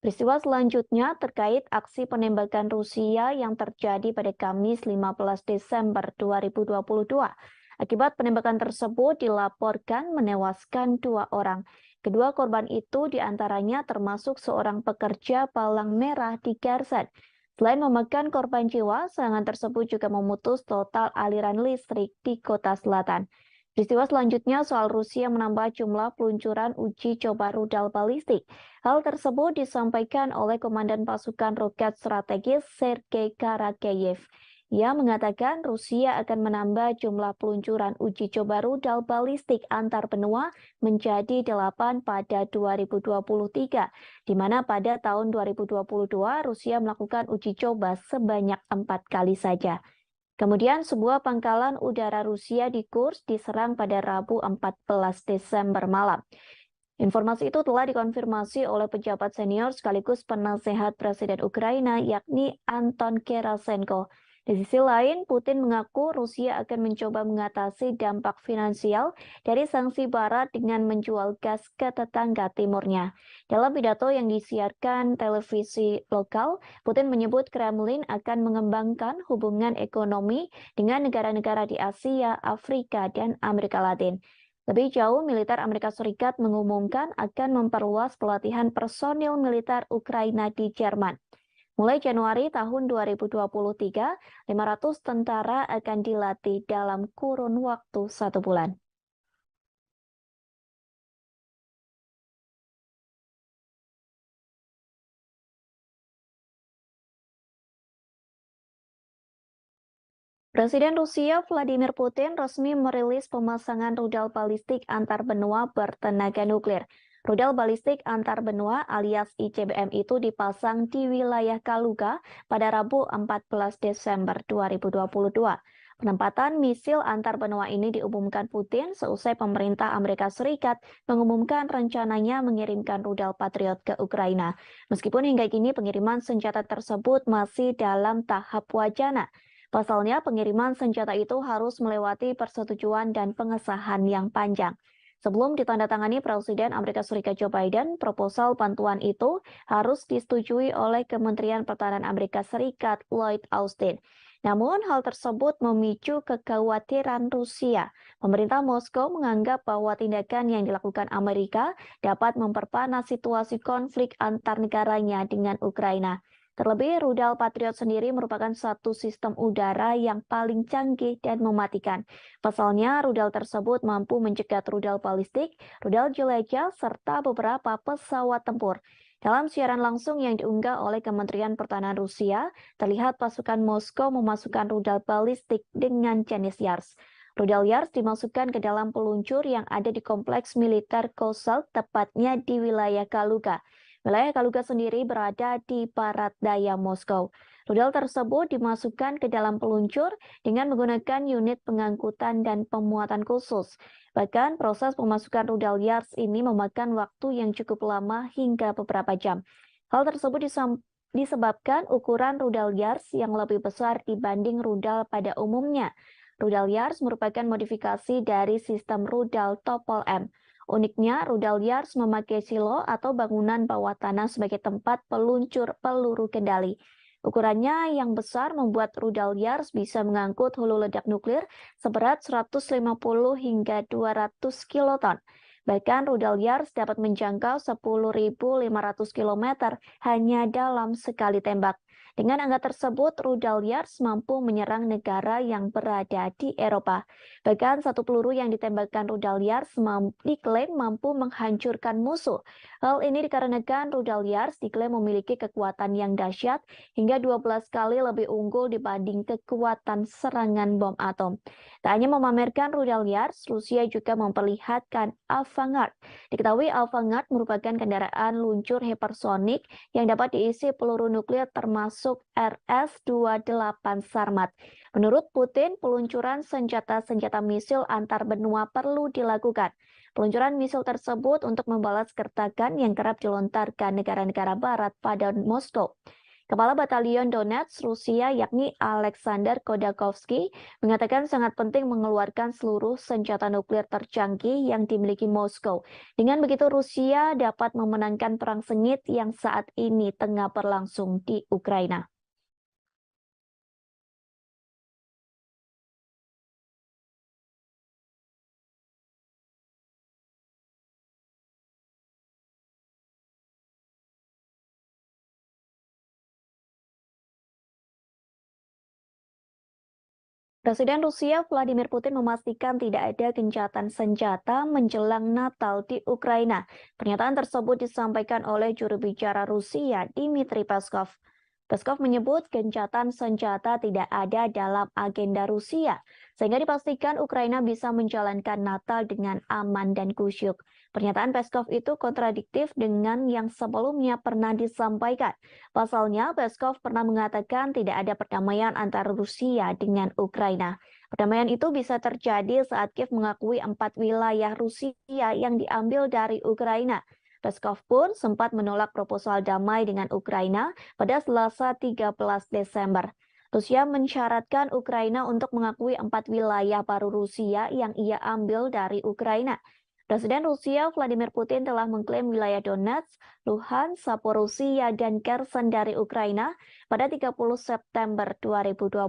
Peristiwa selanjutnya terkait aksi penembakan Rusia yang terjadi pada Kamis 15 Desember 2022. Akibat penembakan tersebut dilaporkan menewaskan 2 orang. Kedua korban itu diantaranya termasuk seorang pekerja palang merah di Kherson. Selain memakan korban jiwa, serangan tersebut juga memutus total aliran listrik di kota selatan. Peristiwa selanjutnya soal Rusia menambah jumlah peluncuran uji coba rudal balistik. Hal tersebut disampaikan oleh Komandan Pasukan Roket Strategis Sergei Karakeyev. Ia mengatakan Rusia akan menambah jumlah peluncuran uji coba rudal balistik antar benua menjadi 8 pada 2023, di mana pada tahun 2022 Rusia melakukan uji coba sebanyak 4 kali saja. Kemudian sebuah pangkalan udara Rusia di Kursk diserang pada Rabu 14 Desember malam. Informasi itu telah dikonfirmasi oleh pejabat senior sekaligus penasehat Presiden Ukraina yakni Anton Gerasenko. Di sisi lain, Putin mengaku Rusia akan mencoba mengatasi dampak finansial dari sanksi Barat dengan menjual gas ke tetangga timurnya. Dalam pidato yang disiarkan televisi lokal, Putin menyebut Kremlin akan mengembangkan hubungan ekonomi dengan negara-negara di Asia, Afrika, dan Amerika Latin. Lebih jauh, militer Amerika Serikat mengumumkan akan memperluas pelatihan personil militer Ukraina di Jerman. Mulai Januari tahun 2023, 500 tentara akan dilatih dalam kurun waktu 1 bulan. Presiden Rusia Vladimir Putin resmi merilis pemasangan rudal balistik antar benua bertenaga nuklir. Rudal balistik antar benua alias ICBM itu dipasang di wilayah Kaluga pada Rabu 14 Desember 2022. Penempatan misil antar benua ini diumumkan Putin seusai pemerintah Amerika Serikat mengumumkan rencananya mengirimkan rudal Patriot ke Ukraina. Meskipun hingga kini pengiriman senjata tersebut masih dalam tahap wacana. Pasalnya, pengiriman senjata itu harus melewati persetujuan dan pengesahan yang panjang. Sebelum ditandatangani Presiden Amerika Serikat Joe Biden, proposal bantuan itu harus disetujui oleh Kementerian Pertahanan Amerika Serikat Lloyd Austin. Namun, hal tersebut memicu kekhawatiran Rusia. Pemerintah Moskow menganggap bahwa tindakan yang dilakukan Amerika dapat memperpanas situasi konflik antar negaranya dengan Ukraina. Terlebih, rudal Patriot sendiri merupakan satu sistem udara yang paling canggih dan mematikan. Pasalnya, rudal tersebut mampu mencegat rudal balistik, rudal jelajah, serta beberapa pesawat tempur. Dalam siaran langsung yang diunggah oleh Kementerian Pertahanan Rusia, terlihat pasukan Moskow memasukkan rudal balistik dengan jenis Yars. Rudal Yars dimasukkan ke dalam peluncur yang ada di kompleks militer Kozel, tepatnya di wilayah Kaluga. Wilayah Kaluga sendiri berada di barat daya Moskow. Rudal tersebut dimasukkan ke dalam peluncur dengan menggunakan unit pengangkutan dan pemuatan khusus. Bahkan proses pemasukan rudal Yars ini memakan waktu yang cukup lama hingga beberapa jam. Hal tersebut disebabkan ukuran rudal Yars yang lebih besar dibanding rudal pada umumnya. Rudal Yars merupakan modifikasi dari sistem rudal Topol M. Uniknya, rudal Yars memakai silo atau bangunan bawah tanah sebagai tempat peluncur peluru kendali. Ukurannya yang besar membuat rudal Yars bisa mengangkut hulu ledak nuklir seberat 150 hingga 200 kiloton. Bahkan rudal Yars dapat menjangkau 10.500 km hanya dalam sekali tembak. Dengan angka tersebut, rudal Yars mampu menyerang negara yang berada di Eropa. Bahkan satu peluru yang ditembakkan rudal Yars diklaim mampu menghancurkan musuh. Hal ini dikarenakan rudal Yars diklaim memiliki kekuatan yang dahsyat hingga 12 kali lebih unggul dibanding kekuatan serangan bom atom. Tak hanya memamerkan rudal Yars, Rusia juga memperlihatkan Avangard. Diketahui Avangard merupakan kendaraan luncur hipersonik yang dapat diisi peluru nuklir termasuk RS-28 Sarmat. Menurut Putin, peluncuran senjata-senjata misil antar benua perlu dilakukan. Peluncuran misil tersebut untuk membalas gertakan yang kerap dilontarkan negara-negara barat pada Moskow. Kepala Batalion Donetsk Rusia yakni Alexander Khodakovsky mengatakan sangat penting mengeluarkan seluruh senjata nuklir tercanggih yang dimiliki Moskow. Dengan begitu Rusia dapat memenangkan perang sengit yang saat ini tengah berlangsung di Ukraina. Presiden Rusia Vladimir Putin memastikan tidak ada gencatan senjata menjelang Natal di Ukraina. Pernyataan tersebut disampaikan oleh juru bicara Rusia, Dmitry Peskov. Peskov menyebut gencatan senjata tidak ada dalam agenda Rusia, sehingga dipastikan Ukraina bisa menjalankan Natal dengan aman dan kusyuk. Pernyataan Peskov itu kontradiktif dengan yang sebelumnya pernah disampaikan. Pasalnya, Peskov pernah mengatakan tidak ada perdamaian antara Rusia dengan Ukraina. Perdamaian itu bisa terjadi saat Kiev mengakui 4 wilayah Rusia yang diambil dari Ukraina. Peskov pun sempat menolak proposal damai dengan Ukraina pada Selasa 13 Desember. Rusia mensyaratkan Ukraina untuk mengakui 4 wilayah baru Rusia yang ia ambil dari Ukraina. Presiden Rusia Vladimir Putin telah mengklaim wilayah Donetsk, Luhansk, Zaporizhia, dan Kherson dari Ukraina pada 30 September 2022.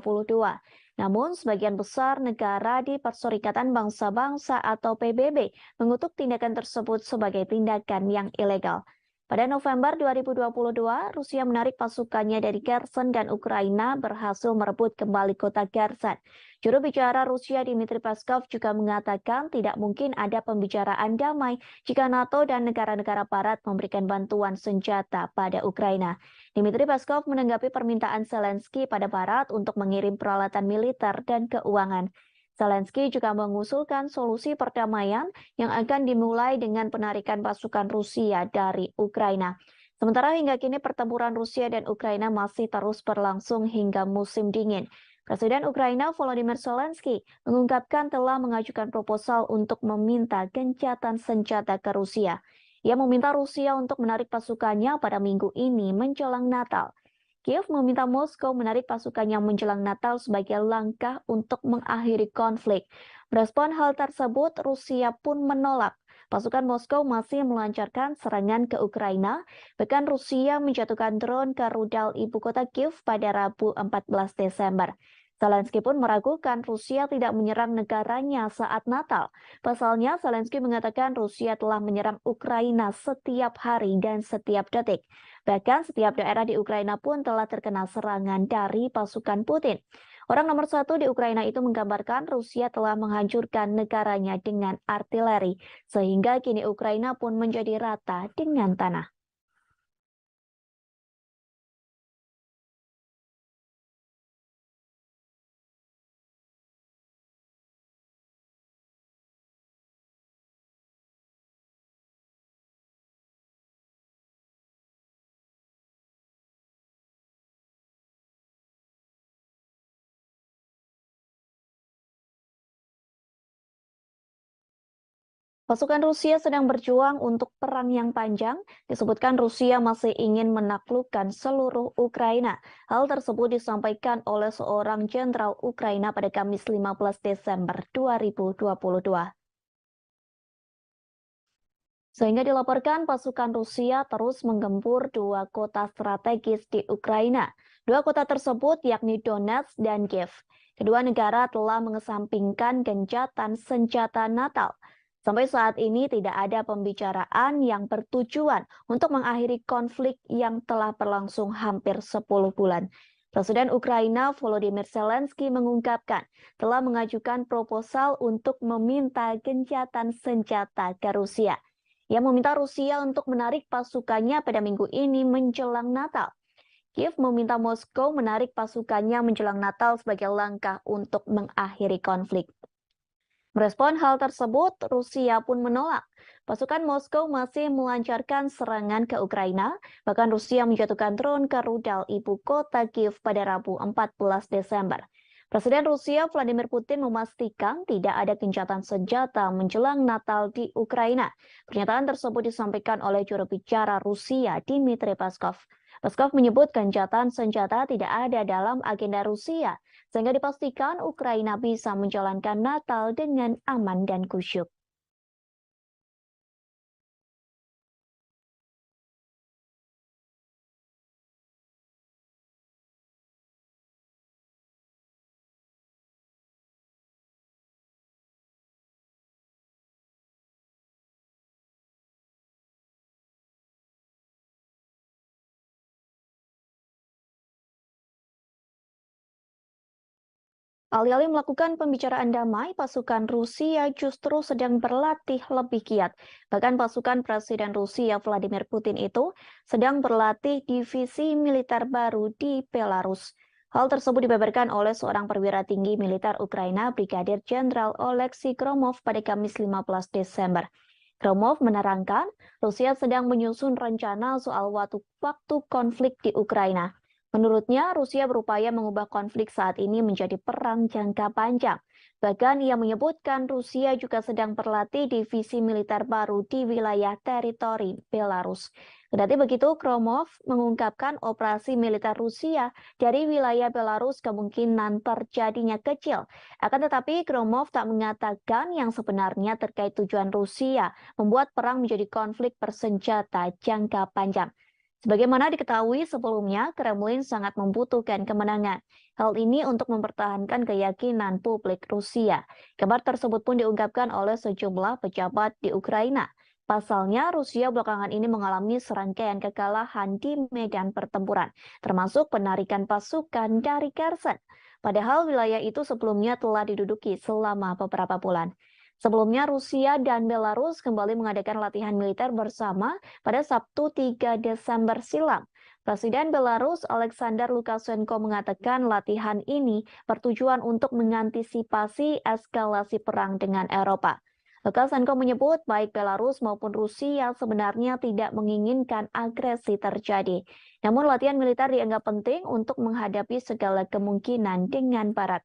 Namun, sebagian besar negara di Perserikatan Bangsa-Bangsa atau PBB mengutuk tindakan tersebut sebagai tindakan yang ilegal. Pada November 2022, Rusia menarik pasukannya dari Kherson dan Ukraina berhasil merebut kembali kota Kherson. Juru bicara Rusia Dmitry Peskov juga mengatakan tidak mungkin ada pembicaraan damai jika NATO dan negara-negara barat memberikan bantuan senjata pada Ukraina. Dmitry Peskov menanggapi permintaan Zelensky pada barat untuk mengirim peralatan militer dan keuangan. Zelensky juga mengusulkan solusi perdamaian yang akan dimulai dengan penarikan pasukan Rusia dari Ukraina. Sementara hingga kini pertempuran Rusia dan Ukraina masih terus berlangsung hingga musim dingin. Presiden Ukraina Volodymyr Zelensky mengungkapkan telah mengajukan proposal untuk meminta gencatan senjata ke Rusia. Ia meminta Rusia untuk menarik pasukannya pada minggu ini menjelang Natal. Kiev meminta Moskow menarik pasukannya menjelang Natal sebagai langkah untuk mengakhiri konflik. Merespon hal tersebut, Rusia pun menolak. Pasukan Moskow masih melancarkan serangan ke Ukraina, bahkan Rusia menjatuhkan drone ke rudal ibu kota Kiev pada Rabu 14 Desember. Zelensky pun meragukan Rusia tidak menyerang negaranya saat Natal. Pasalnya, Zelensky mengatakan Rusia telah menyerang Ukraina setiap hari dan setiap detik. Bahkan setiap daerah di Ukraina pun telah terkena serangan dari pasukan Putin. Orang nomor satu di Ukraina itu menggambarkan Rusia telah menghancurkan negaranya dengan artileri, sehingga kini Ukraina pun menjadi rata dengan tanah. Pasukan Rusia sedang berjuang untuk perang yang panjang. Disebutkan Rusia masih ingin menaklukkan seluruh Ukraina. Hal tersebut disampaikan oleh seorang jenderal Ukraina pada Kamis 15 Desember 2022. Sehingga dilaporkan pasukan Rusia terus menggempur dua kota strategis di Ukraina. Dua kota tersebut yakni Donetsk dan Kiev. Kedua negara telah mengesampingkan gencatan senjata Natal. Sampai saat ini tidak ada pembicaraan yang bertujuan untuk mengakhiri konflik yang telah berlangsung hampir 10 bulan. Presiden Ukraina Volodymyr Zelensky mengungkapkan telah mengajukan proposal untuk meminta gencatan senjata ke Rusia. Ia meminta Rusia untuk menarik pasukannya pada minggu ini menjelang Natal. Kiev meminta Moskow menarik pasukannya menjelang Natal sebagai langkah untuk mengakhiri konflik. Merespon hal tersebut, Rusia pun menolak. Pasukan Moskow masih melancarkan serangan ke Ukraina, bahkan Rusia menjatuhkan drone ke rudal ibu kota Kiev pada Rabu 14 Desember. Presiden Rusia Vladimir Putin memastikan tidak ada gencatan senjata menjelang Natal di Ukraina. Pernyataan tersebut disampaikan oleh juru bicara Rusia Dmitry Peskov. Peskov menyebut gencatan senjata tidak ada dalam agenda Rusia, sehingga dipastikan Ukraina bisa menjalankan Natal dengan aman dan khusyuk. Alih-alih melakukan pembicaraan damai, pasukan Rusia justru sedang berlatih lebih giat. Bahkan pasukan Presiden Rusia Vladimir Putin itu sedang berlatih divisi militer baru di Belarus. Hal tersebut dibeberkan oleh seorang perwira tinggi militer Ukraina, Brigadir Jenderal Oleksiy Gromov pada Kamis 15 Desember. Gromov menerangkan, Rusia sedang menyusun rencana soal waktu konflik di Ukraina. Menurutnya, Rusia berupaya mengubah konflik saat ini menjadi perang jangka panjang. Bahkan ia menyebutkan Rusia juga sedang berlatih divisi militer baru di wilayah teritori Belarus. Kendati begitu, Gromov mengungkapkan operasi militer Rusia dari wilayah Belarus kemungkinan terjadinya kecil. Akan tetapi, Gromov tak mengatakan yang sebenarnya terkait tujuan Rusia membuat perang menjadi konflik bersenjata jangka panjang. Sebagaimana diketahui sebelumnya, Kremlin sangat membutuhkan kemenangan. Hal ini untuk mempertahankan keyakinan publik Rusia. Kabar tersebut pun diungkapkan oleh sejumlah pejabat di Ukraina. Pasalnya, Rusia belakangan ini mengalami serangkaian kekalahan di medan pertempuran, termasuk penarikan pasukan dari Kherson. Padahal wilayah itu sebelumnya telah diduduki selama beberapa bulan. Sebelumnya, Rusia dan Belarus kembali mengadakan latihan militer bersama pada Sabtu 3 Desember silam. Presiden Belarus Alexander Lukashenko mengatakan latihan ini bertujuan untuk mengantisipasi eskalasi perang dengan Eropa. Lukashenko menyebut baik Belarus maupun Rusia sebenarnya tidak menginginkan agresi terjadi. Namun latihan militer dianggap penting untuk menghadapi segala kemungkinan dengan Barat.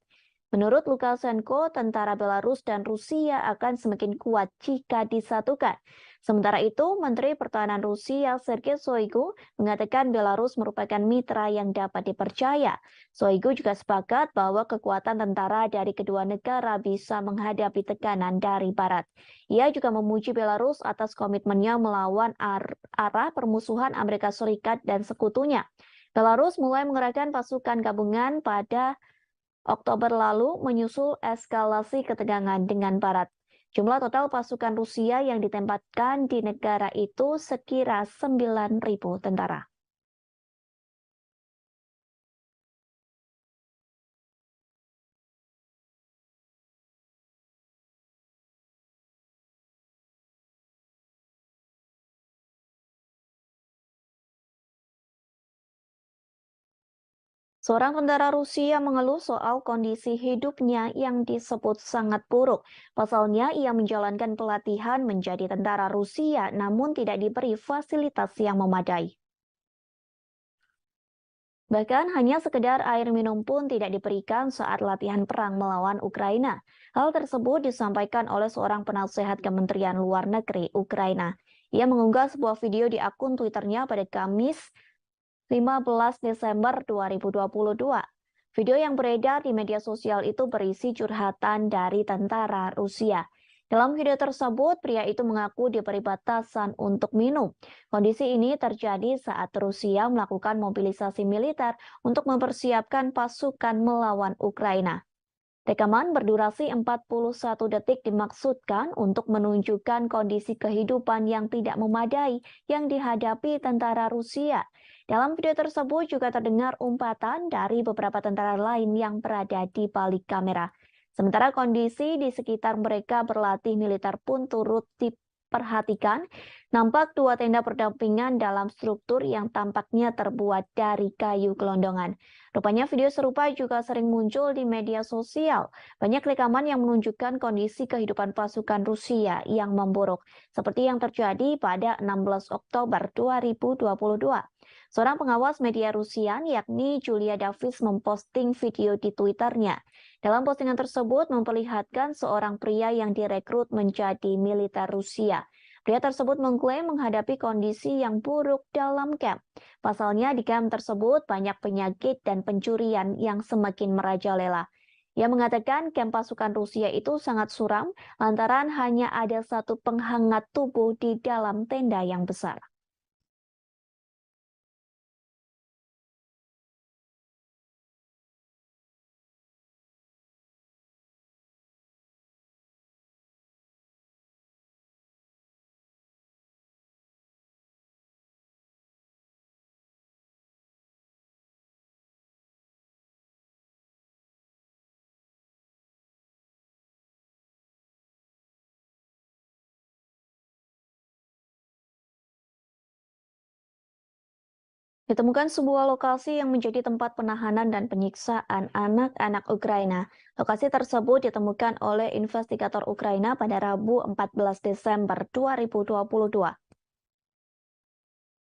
Menurut Lukashenko, tentara Belarus dan Rusia akan semakin kuat jika disatukan. Sementara itu, Menteri Pertahanan Rusia Sergei Shoigu mengatakan Belarus merupakan mitra yang dapat dipercaya. Shoigu juga sepakat bahwa kekuatan tentara dari kedua negara bisa menghadapi tekanan dari Barat. Ia juga memuji Belarus atas komitmennya melawan arah permusuhan Amerika Serikat dan sekutunya. Belarus mulai mengerahkan pasukan gabungan pada Oktober lalu menyusul eskalasi ketegangan dengan Barat. Jumlah total pasukan Rusia yang ditempatkan di negara itu sekira 9.000 tentara. Seorang tentara Rusia mengeluh soal kondisi hidupnya yang disebut sangat buruk. Pasalnya, ia menjalankan pelatihan menjadi tentara Rusia namun tidak diberi fasilitas yang memadai. Bahkan hanya sekedar air minum pun tidak diberikan saat latihan perang melawan Ukraina. Hal tersebut disampaikan oleh seorang penasehat Kementerian Luar Negeri Ukraina. Ia mengunggah sebuah video di akun Twitternya pada Kamis 15 Desember 2022. Video yang beredar di media sosial itu berisi curhatan dari tentara Rusia. Dalam video tersebut, pria itu mengaku diberi batasan untuk minum. Kondisi ini terjadi saat Rusia melakukan mobilisasi militer untuk mempersiapkan pasukan melawan Ukraina. Rekaman berdurasi 41 detik dimaksudkan untuk menunjukkan kondisi kehidupan yang tidak memadai yang dihadapi tentara Rusia. Dalam video tersebut juga terdengar umpatan dari beberapa tentara lain yang berada di balik kamera. Sementara kondisi di sekitar mereka berlatih militer pun turut diperhatikan. Nampak dua tenda berdampingan dalam struktur yang tampaknya terbuat dari kayu gelondongan. Rupanya video serupa juga sering muncul di media sosial. Banyak rekaman yang menunjukkan kondisi kehidupan pasukan Rusia yang memburuk, seperti yang terjadi pada 16 Oktober 2022. Seorang pengawas media Rusia, yakni Julia Davis, memposting video di Twitternya. Dalam postingan tersebut memperlihatkan seorang pria yang direkrut menjadi militer Rusia. Pria tersebut mengklaim menghadapi kondisi yang buruk dalam kamp. Pasalnya di kamp tersebut banyak penyakit dan pencurian yang semakin merajalela. Ia mengatakan kamp pasukan Rusia itu sangat suram lantaran hanya ada satu penghangat tubuh di dalam tenda yang besar. Ditemukan sebuah lokasi yang menjadi tempat penahanan dan penyiksaan anak-anak Ukraina. Lokasi tersebut ditemukan oleh investigator Ukraina pada Rabu 14 Desember 2022.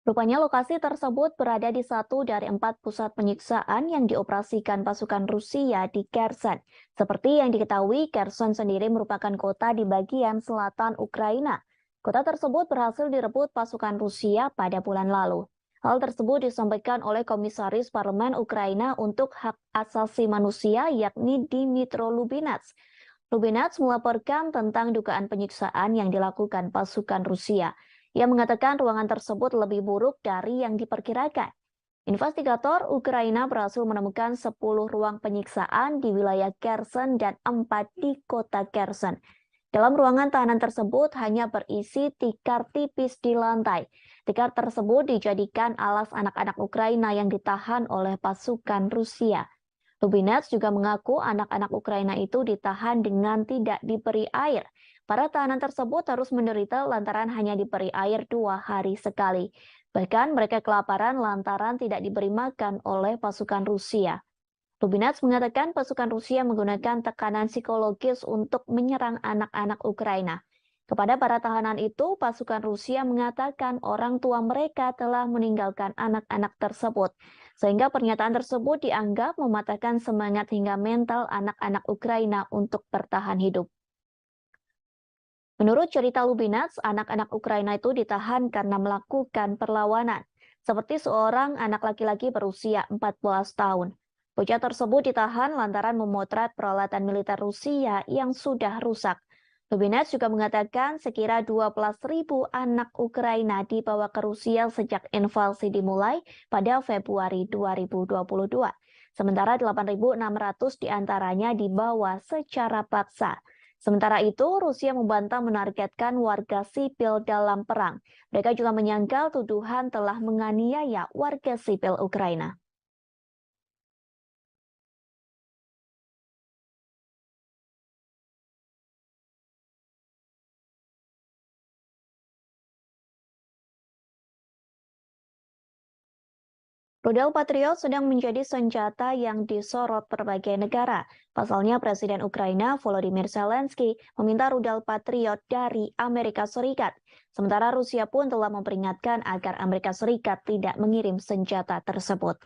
Rupanya lokasi tersebut berada di satu dari 4 pusat penyiksaan yang dioperasikan pasukan Rusia di Kherson. Seperti yang diketahui, Kherson sendiri merupakan kota di bagian selatan Ukraina. Kota tersebut berhasil direbut pasukan Rusia pada bulan lalu. Hal tersebut disampaikan oleh Komisaris Parlemen Ukraina untuk Hak Asasi Manusia, yakni Dmytro Lubinets. Lubinets melaporkan tentang dugaan penyiksaan yang dilakukan pasukan Rusia. Ia mengatakan ruangan tersebut lebih buruk dari yang diperkirakan. Investigator Ukraina berhasil menemukan 10 ruang penyiksaan di wilayah Kherson dan 4 di kota Kherson. Dalam ruangan tahanan tersebut hanya berisi tikar tipis di lantai. Tikar tersebut dijadikan alas anak-anak Ukraina yang ditahan oleh pasukan Rusia. Lubinets juga mengaku anak-anak Ukraina itu ditahan dengan tidak diberi air. Para tahanan tersebut harus menderita lantaran hanya diberi air 2 hari sekali. Bahkan mereka kelaparan lantaran tidak diberi makan oleh pasukan Rusia. Lubinets mengatakan pasukan Rusia menggunakan tekanan psikologis untuk menyerang anak-anak Ukraina. Kepada para tahanan itu, pasukan Rusia mengatakan orang tua mereka telah meninggalkan anak-anak tersebut, sehingga pernyataan tersebut dianggap mematahkan semangat hingga mental anak-anak Ukraina untuk bertahan hidup. Menurut cerita Lubinets, anak-anak Ukraina itu ditahan karena melakukan perlawanan, seperti seorang anak laki-laki berusia 14 tahun. Bocah tersebut ditahan lantaran memotret peralatan militer Rusia yang sudah rusak. Lubinets juga mengatakan sekira 12.000 anak Ukraina dibawa ke Rusia sejak invasi dimulai pada Februari 2022. Sementara 8.600 diantaranya dibawa secara paksa. Sementara itu, Rusia membantah menargetkan warga sipil dalam perang. Mereka juga menyangkal tuduhan telah menganiaya warga sipil Ukraina. Rudal Patriot sedang menjadi senjata yang disorot berbagai negara. Pasalnya, Presiden Ukraina Volodymyr Zelensky meminta rudal Patriot dari Amerika Serikat. Sementara Rusia pun telah memperingatkan agar Amerika Serikat tidak mengirim senjata tersebut.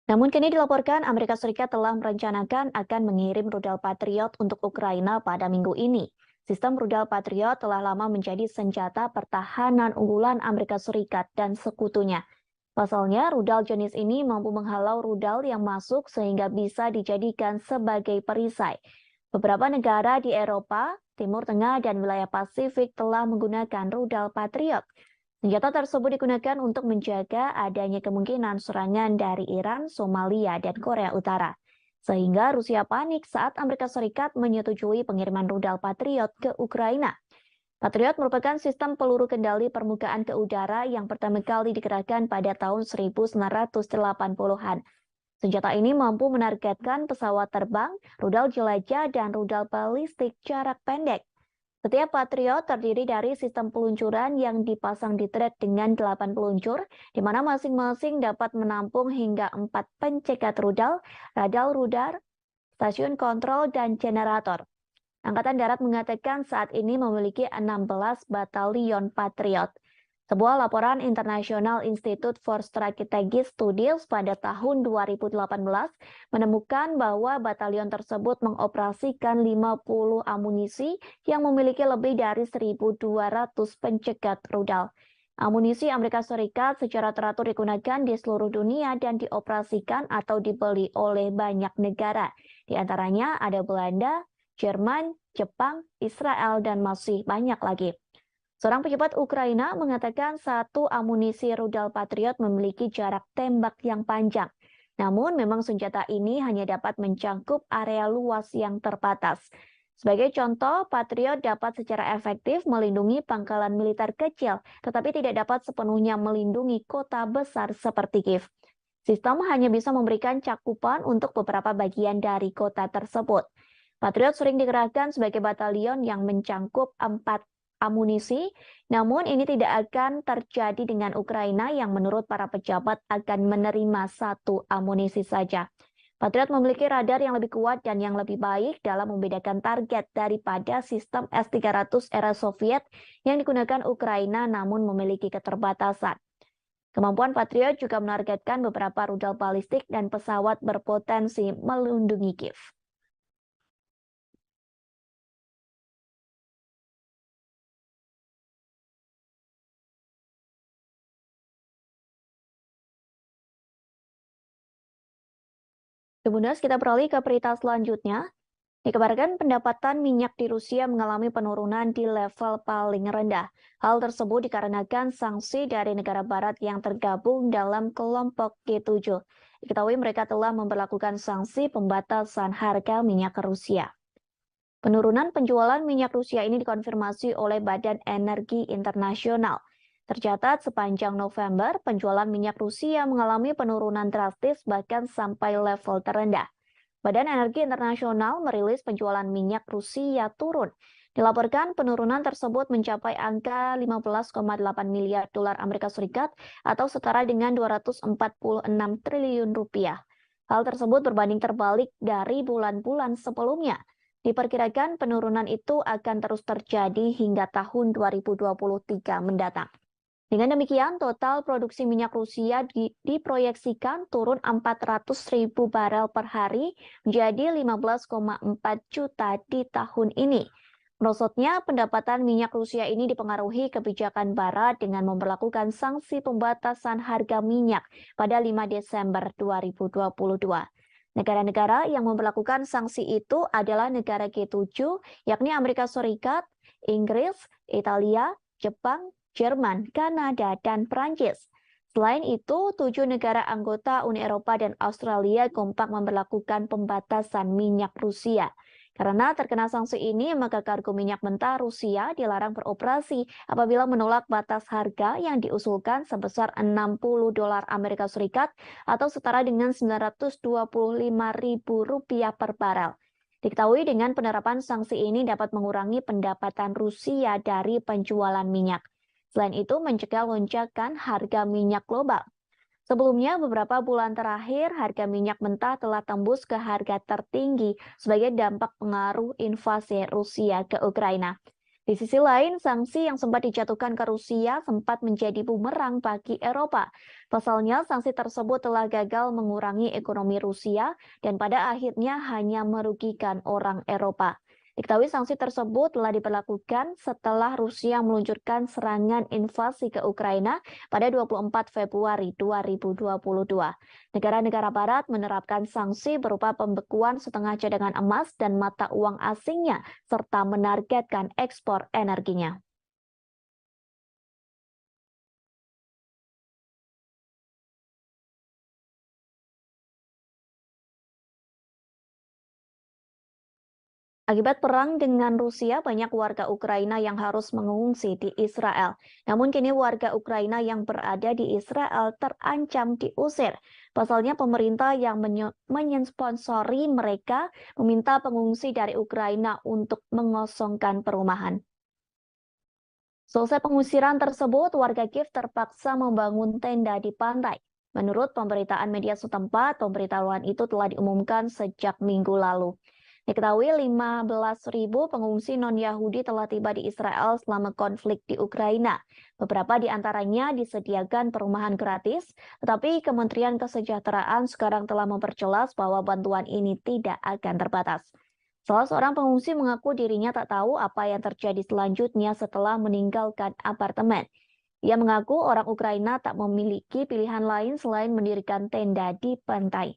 Namun kini dilaporkan Amerika Serikat telah merencanakan akan mengirim rudal Patriot untuk Ukraina pada minggu ini. Sistem rudal Patriot telah lama menjadi senjata pertahanan unggulan Amerika Serikat dan sekutunya. Pasalnya, rudal jenis ini mampu menghalau rudal yang masuk sehingga bisa dijadikan sebagai perisai. Beberapa negara di Eropa, Timur Tengah, dan wilayah Pasifik telah menggunakan rudal Patriot. Senjata tersebut digunakan untuk menjaga adanya kemungkinan serangan dari Iran, Somalia, dan Korea Utara. Sehingga Rusia panik saat Amerika Serikat menyetujui pengiriman rudal Patriot ke Ukraina. Patriot merupakan sistem peluru kendali permukaan ke udara yang pertama kali dikerahkan pada tahun 1980-an. Senjata ini mampu menargetkan pesawat terbang, rudal jelajah, dan rudal balistik jarak pendek. Setiap Patriot terdiri dari sistem peluncuran yang dipasang di trek dengan 8 peluncur, di mana masing-masing dapat menampung hingga 4 pencegat rudal, radar, stasiun kontrol, dan generator. Angkatan Darat mengatakan saat ini memiliki 16 batalion Patriot. Sebuah laporan International Institute for Strategic Studies pada tahun 2018 menemukan bahwa batalion tersebut mengoperasikan 50 amunisi yang memiliki lebih dari 1.200 pencegat rudal. Amunisi Amerika Serikat secara teratur digunakan di seluruh dunia dan dioperasikan atau dibeli oleh banyak negara. Di antaranya ada Belanda, Jerman, Jepang, Israel, dan masih banyak lagi. Seorang pejabat Ukraina mengatakan satu amunisi rudal Patriot memiliki jarak tembak yang panjang. Namun memang senjata ini hanya dapat mencangkup area luas yang terbatas. Sebagai contoh, Patriot dapat secara efektif melindungi pangkalan militer kecil, tetapi tidak dapat sepenuhnya melindungi kota besar seperti Kiev. Sistem hanya bisa memberikan cakupan untuk beberapa bagian dari kota tersebut. Patriot sering dikerahkan sebagai batalion yang mencangkup 4 amunisi, namun ini tidak akan terjadi dengan Ukraina yang menurut para pejabat akan menerima satu amunisi saja. Patriot memiliki radar yang lebih kuat dan yang lebih baik dalam membedakan target daripada sistem S-300 era Soviet yang digunakan Ukraina namun memiliki keterbatasan. Kemampuan Patriot juga menargetkan beberapa rudal balistik dan pesawat berpotensi melindungi Kiev. Kemudian kita beralih ke berita selanjutnya. Dikabarkan pendapatan minyak di Rusia mengalami penurunan di level paling rendah. Hal tersebut dikarenakan sanksi dari negara barat yang tergabung dalam kelompok G7. Diketahui mereka telah memperlakukan sanksi pembatasan harga minyak ke Rusia. Penurunan penjualan minyak Rusia ini dikonfirmasi oleh Badan Energi Internasional. Tercatat sepanjang November, penjualan minyak Rusia mengalami penurunan drastis bahkan sampai level terendah. Badan Energi Internasional merilis penjualan minyak Rusia turun. Dilaporkan penurunan tersebut mencapai angka 15,8 miliar dolar Amerika Serikat atau setara dengan 246 triliun rupiah. Hal tersebut berbanding terbalik dari bulan-bulan sebelumnya. Diperkirakan penurunan itu akan terus terjadi hingga tahun 2023 mendatang. Dengan demikian, total produksi minyak Rusia diproyeksikan turun 400.000 barel per hari menjadi 15,4 juta di tahun ini. Merosotnya pendapatan minyak Rusia ini dipengaruhi kebijakan Barat dengan memperlakukan sanksi pembatasan harga minyak pada 5 Desember 2022. Negara-negara yang memperlakukan sanksi itu adalah negara G7, yakni Amerika Serikat, Inggris, Italia, Jepang, Jerman, Kanada, dan Prancis. Selain itu, 7 negara anggota Uni Eropa dan Australia kompak memperlakukan pembatasan minyak Rusia. Karena terkena sanksi ini, maka kargo minyak mentah Rusia dilarang beroperasi apabila menolak batas harga yang diusulkan sebesar 60 dolar Amerika Serikat atau setara dengan 925.000 rupiah per barel. Diketahui dengan penerapan sanksi ini dapat mengurangi pendapatan Rusia dari penjualan minyak. Selain itu, mencegah lonjakan harga minyak global. Sebelumnya, beberapa bulan terakhir, harga minyak mentah telah tembus ke harga tertinggi sebagai dampak pengaruh invasi Rusia ke Ukraina. Di sisi lain, sanksi yang sempat dijatuhkan ke Rusia sempat menjadi bumerang bagi Eropa. Pasalnya, sanksi tersebut telah gagal mengurangi ekonomi Rusia dan pada akhirnya hanya merugikan orang Eropa. Diketahui sanksi tersebut telah diberlakukan setelah Rusia meluncurkan serangan invasi ke Ukraina pada 24 Februari 2022. Negara-negara Barat menerapkan sanksi berupa pembekuan setengah cadangan emas dan mata uang asingnya, serta menargetkan ekspor energinya. Akibat perang dengan Rusia, banyak warga Ukraina yang harus mengungsi di Israel. Namun kini warga Ukraina yang berada di Israel terancam diusir. Pasalnya pemerintah yang mensponsori mereka meminta pengungsi dari Ukraina untuk mengosongkan perumahan. Selesai pengusiran tersebut, warga Kiev terpaksa membangun tenda di pantai. Menurut pemberitaan media setempat, pemberitahuan itu telah diumumkan sejak minggu lalu. Diketahui 15.000 pengungsi non-Yahudi telah tiba di Israel selama konflik di Ukraina. Beberapa di antaranya disediakan perumahan gratis, tetapi Kementerian Kesejahteraan sekarang telah memperjelas bahwa bantuan ini tidak akan terbatas. Salah seorang pengungsi mengaku dirinya tak tahu apa yang terjadi selanjutnya setelah meninggalkan apartemen. Ia mengaku orang Ukraina tak memiliki pilihan lain selain mendirikan tenda di pantai.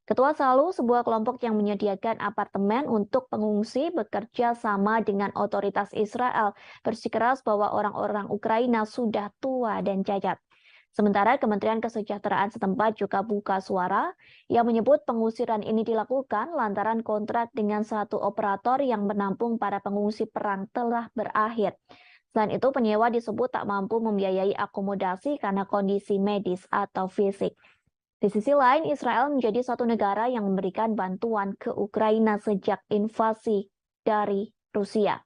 Ketua Salu, sebuah kelompok yang menyediakan apartemen untuk pengungsi, bekerja sama dengan otoritas Israel, bersikeras bahwa orang-orang Ukraina sudah tua dan cacat. Sementara Kementerian Kesejahteraan setempat juga buka suara yang menyebut pengusiran ini dilakukan lantaran kontrak dengan satu operator yang menampung para pengungsi perang telah berakhir. Selain itu, penyewa disebut tak mampu membiayai akomodasi karena kondisi medis atau fisik. Di sisi lain, Israel menjadi satu negara yang memberikan bantuan ke Ukraina sejak invasi dari Rusia.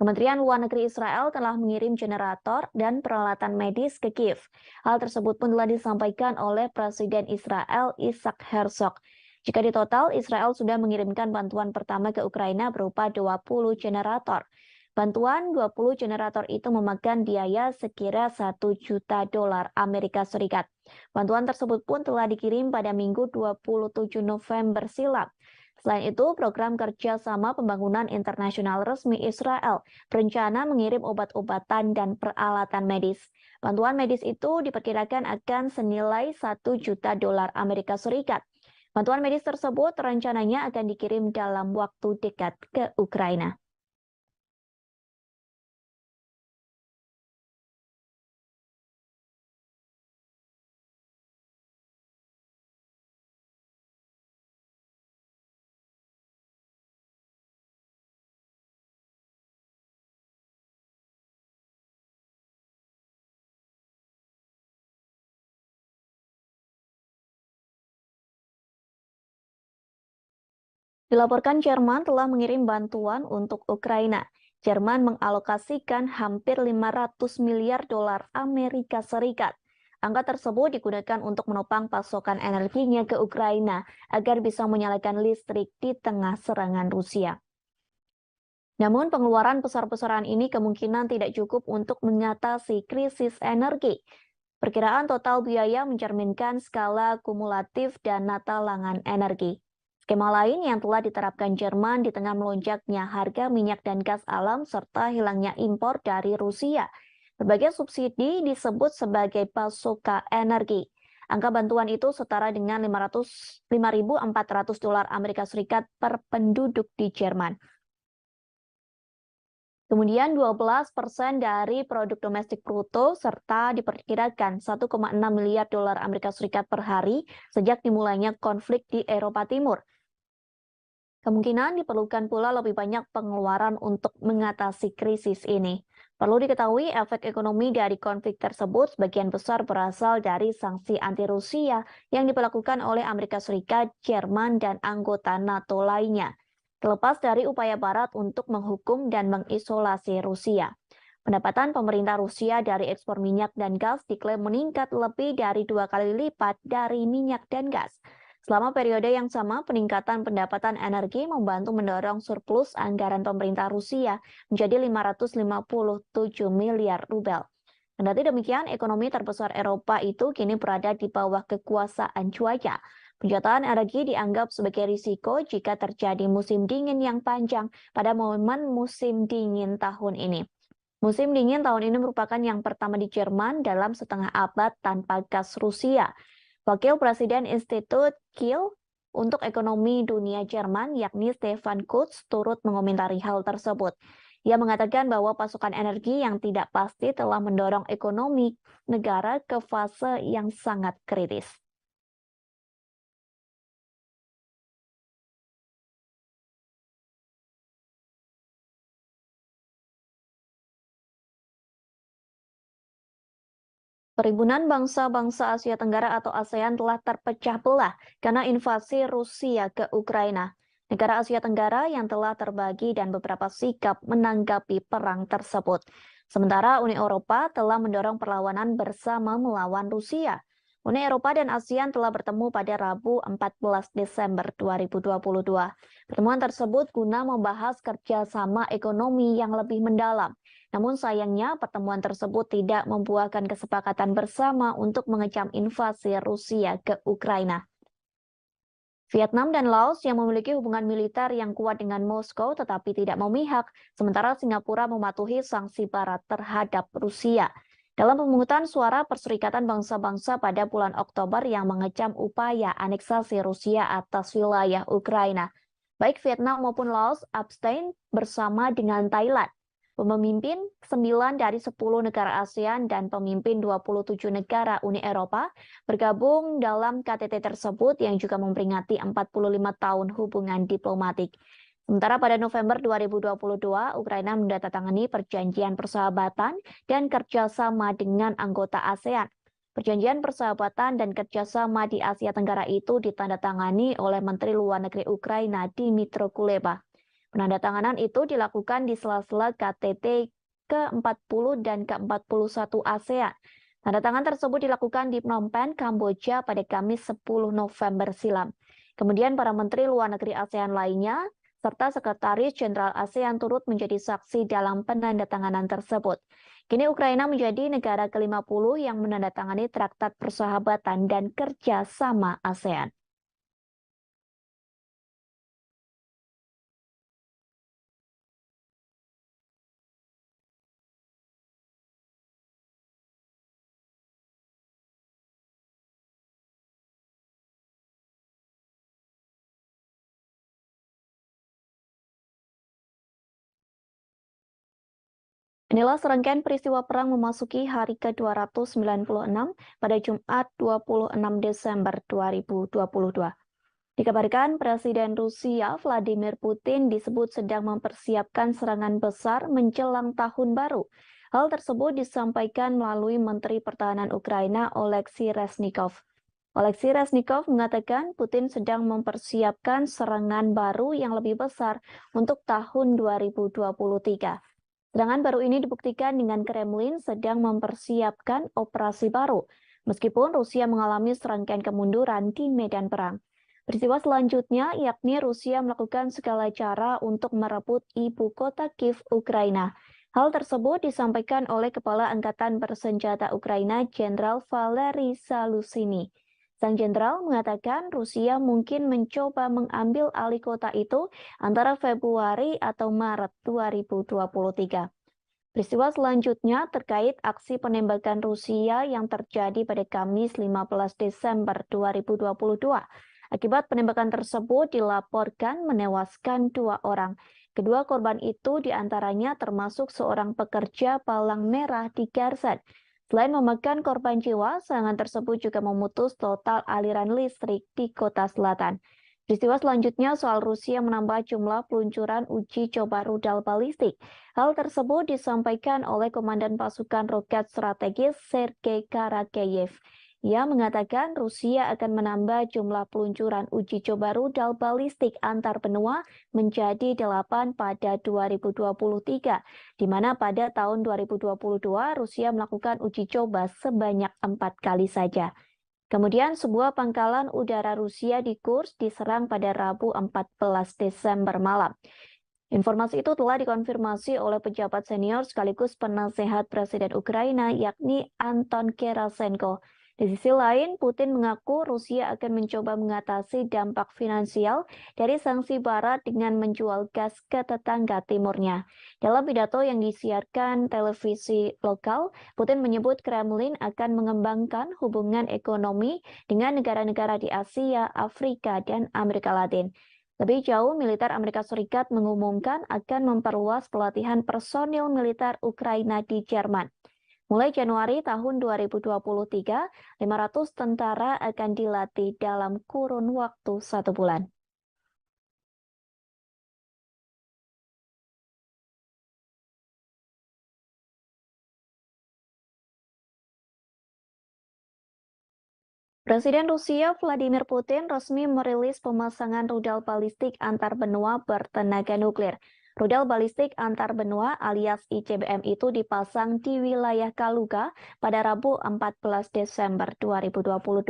Kementerian Luar Negeri Israel telah mengirim generator dan peralatan medis ke Kiev. Hal tersebut pun telah disampaikan oleh Presiden Israel Isaac Herzog. Jika di total, Israel sudah mengirimkan bantuan pertama ke Ukraina berupa 20 generator. Bantuan 20 generator itu memakan biaya sekira 1 juta dolar Amerika Serikat. Bantuan tersebut pun telah dikirim pada Minggu 27 November silam. Selain itu, program kerjasama pembangunan internasional resmi Israel berencana mengirim obat-obatan dan peralatan medis. Bantuan medis itu diperkirakan akan senilai 1 juta dolar Amerika Serikat. Bantuan medis tersebut rencananya akan dikirim dalam waktu dekat ke Ukraina. Dilaporkan Jerman telah mengirim bantuan untuk Ukraina. Jerman mengalokasikan hampir 500 miliar dolar Amerika Serikat. Angka tersebut digunakan untuk menopang pasokan energinya ke Ukraina agar bisa menyalakan listrik di tengah serangan Rusia. Namun pengeluaran besar-besaran ini kemungkinan tidak cukup untuk mengatasi krisis energi. Perkiraan total biaya mencerminkan skala kumulatif dana talangan energi. Skema lain yang telah diterapkan Jerman di tengah melonjaknya harga minyak dan gas alam serta hilangnya impor dari Rusia. Berbagai subsidi disebut sebagai pasoka energi. Angka bantuan itu setara dengan 5.400 dolar Amerika Serikat per penduduk di Jerman. Kemudian 12% dari produk domestik bruto serta diperkirakan 1,6 miliar dolar Amerika Serikat per hari sejak dimulainya konflik di Eropa Timur. Kemungkinan diperlukan pula lebih banyak pengeluaran untuk mengatasi krisis ini. Perlu diketahui efek ekonomi dari konflik tersebut sebagian besar berasal dari sanksi anti-Rusia yang diberlakukan oleh Amerika Serikat, Jerman, dan anggota NATO lainnya. Terlepas dari upaya Barat untuk menghukum dan mengisolasi Rusia. Pendapatan pemerintah Rusia dari ekspor minyak dan gas diklaim meningkat lebih dari 2 kali lipat dari minyak dan gas. Selama periode yang sama, peningkatan pendapatan energi membantu mendorong surplus anggaran pemerintah Rusia menjadi 557 miliar rubel. Kendati demikian, ekonomi terbesar Eropa itu kini berada di bawah kekuasaan cuaca. Penjualan energi dianggap sebagai risiko jika terjadi musim dingin yang panjang pada momen musim dingin tahun ini. Musim dingin tahun ini merupakan yang pertama di Jerman dalam setengah abad tanpa gas Rusia. Wakil Presiden Institut Kiel untuk Ekonomi Dunia Jerman, yakni Stefan Kutz, turut mengomentari hal tersebut. Ia mengatakan bahwa pasokan energi yang tidak pasti telah mendorong ekonomi negara ke fase yang sangat kritis. Perhimpunan Bangsa-Bangsa Asia Tenggara atau ASEAN telah terpecah belah karena invasi Rusia ke Ukraina. Negara Asia Tenggara yang telah terbagi dan beberapa sikap menanggapi perang tersebut. Sementara Uni Eropa telah mendorong perlawanan bersama melawan Rusia. Uni Eropa dan ASEAN telah bertemu pada Rabu 14 Desember 2022. Pertemuan tersebut guna membahas kerjasama ekonomi yang lebih mendalam. Namun sayangnya pertemuan tersebut tidak membuahkan kesepakatan bersama untuk mengecam invasi Rusia ke Ukraina. Vietnam dan Laos yang memiliki hubungan militer yang kuat dengan Moskow tetapi tidak memihak, sementara Singapura mematuhi sanksi Barat terhadap Rusia. Dalam pemungutan suara Perserikatan Bangsa-Bangsa pada bulan Oktober yang mengecam upaya aneksasi Rusia atas wilayah Ukraina, baik Vietnam maupun Laos abstain bersama dengan Thailand. Pemimpin 9 dari 10 negara ASEAN dan pemimpin 27 negara Uni Eropa bergabung dalam KTT tersebut yang juga memperingati 45 tahun hubungan diplomatik. Sementara pada November 2022, Ukraina menandatangani perjanjian persahabatan dan kerjasama dengan anggota ASEAN. Perjanjian persahabatan dan kerjasama di Asia Tenggara itu ditandatangani oleh Menteri Luar Negeri Ukraina Dmytro Kuleba. Penandatanganan itu dilakukan di sela-sela KTT ke-40 dan ke-41 ASEAN. Tanda tangan tersebut dilakukan di Phnom Penh, Kamboja pada Kamis 10 November silam. Kemudian para menteri luar negeri ASEAN lainnya serta Sekretaris Jenderal ASEAN turut menjadi saksi dalam penandatanganan tersebut. Kini Ukraina menjadi negara ke-50 yang menandatangani Traktat Persahabatan dan Kerjasama ASEAN. Inilah serangkaian peristiwa perang memasuki hari ke-296 pada Jumat 26 Desember 2022. Dikabarkan Presiden Rusia Vladimir Putin disebut sedang mempersiapkan serangan besar menjelang tahun baru. Hal tersebut disampaikan melalui Menteri Pertahanan Ukraina Oleksiy Reznikov. Oleksiy Reznikov mengatakan Putin sedang mempersiapkan serangan baru yang lebih besar untuk tahun 2023. Serangan baru ini dibuktikan dengan Kremlin sedang mempersiapkan operasi baru, meskipun Rusia mengalami serangkaian kemunduran di medan perang. Peristiwa selanjutnya yakni Rusia melakukan segala cara untuk merebut ibu kota Kiev, Ukraina. Hal tersebut disampaikan oleh Kepala Angkatan Bersenjata Ukraina, Jenderal Valery Zaluzhny. Sang jenderal mengatakan Rusia mungkin mencoba mengambil alih kota itu antara Februari atau Maret 2023. Peristiwa selanjutnya terkait aksi penembakan Rusia yang terjadi pada Kamis 15 Desember 2022. Akibat penembakan tersebut dilaporkan menewaskan 2 orang. Kedua korban itu diantaranya termasuk seorang pekerja palang merah di Kherson. Selain memakan korban jiwa, serangan tersebut juga memutus total aliran listrik di kota selatan. Peristiwa selanjutnya soal Rusia menambah jumlah peluncuran uji coba rudal balistik. Hal tersebut disampaikan oleh Komandan Pasukan Roket Strategis Sergei Karakeyev. Ia mengatakan Rusia akan menambah jumlah peluncuran uji coba rudal balistik antar benua menjadi 8 pada 2023, di mana pada tahun 2022 Rusia melakukan uji coba sebanyak 4 kali saja. Kemudian sebuah pangkalan udara Rusia di Kursk diserang pada Rabu 14 Desember malam. Informasi itu telah dikonfirmasi oleh pejabat senior sekaligus penasehat Presiden Ukraina yakni Anton Gerasenko. Di sisi lain, Putin mengaku Rusia akan mencoba mengatasi dampak finansial dari sanksi Barat dengan menjual gas ke tetangga timurnya. Dalam pidato yang disiarkan televisi lokal, Putin menyebut Kremlin akan mengembangkan hubungan ekonomi dengan negara-negara di Asia, Afrika, dan Amerika Latin. Lebih jauh, militer Amerika Serikat mengumumkan akan memperluas pelatihan personil militer Ukraina di Jerman. Mulai Januari tahun 2023, 500 tentara akan dilatih dalam kurun waktu 1 bulan. Presiden Rusia Vladimir Putin resmi merilis pemasangan rudal balistik antar benua bertenaga nuklir. Rudal balistik antar benua alias ICBM itu dipasang di wilayah Kaluga pada Rabu 14 Desember 2022.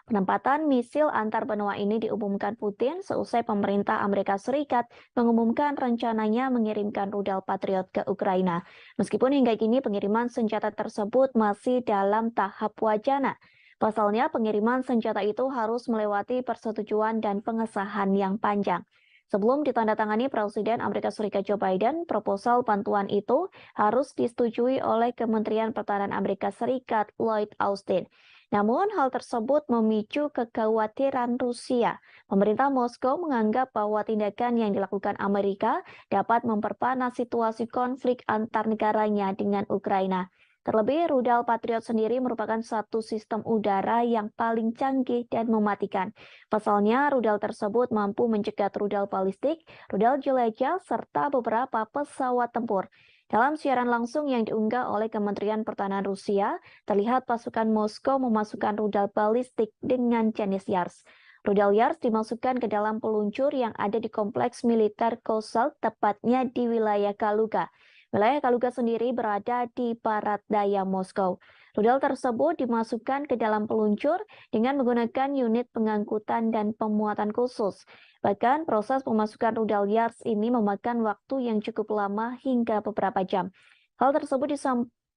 Penempatan misil antar benua ini diumumkan Putin seusai pemerintah Amerika Serikat mengumumkan rencananya mengirimkan rudal Patriot ke Ukraina. Meskipun hingga kini pengiriman senjata tersebut masih dalam tahap wacana. Pasalnya, pengiriman senjata itu harus melewati persetujuan dan pengesahan yang panjang. Sebelum ditandatangani Presiden Amerika Serikat Joe Biden, proposal bantuan itu harus disetujui oleh Kementerian Pertahanan Amerika Serikat Lloyd Austin. Namun, hal tersebut memicu kekhawatiran Rusia. Pemerintah Moskow menganggap bahwa tindakan yang dilakukan Amerika dapat memperpanas situasi konflik antar negaranya dengan Ukraina. Terlebih, rudal Patriot sendiri merupakan satu sistem udara yang paling canggih dan mematikan. Pasalnya, rudal tersebut mampu mencegat rudal balistik, rudal jelajah, serta beberapa pesawat tempur. Dalam siaran langsung yang diunggah oleh Kementerian Pertahanan Rusia, terlihat pasukan Moskow memasukkan rudal balistik dengan jenis Yars. Rudal Yars dimasukkan ke dalam peluncur yang ada di kompleks militer Kosal, tepatnya di wilayah Kaluga. Wilayah Kaluga sendiri berada di barat daya Moskow. Rudal tersebut dimasukkan ke dalam peluncur dengan menggunakan unit pengangkutan dan pemuatan khusus. Bahkan proses pemasukan rudal Yars ini memakan waktu yang cukup lama hingga beberapa jam. Hal tersebut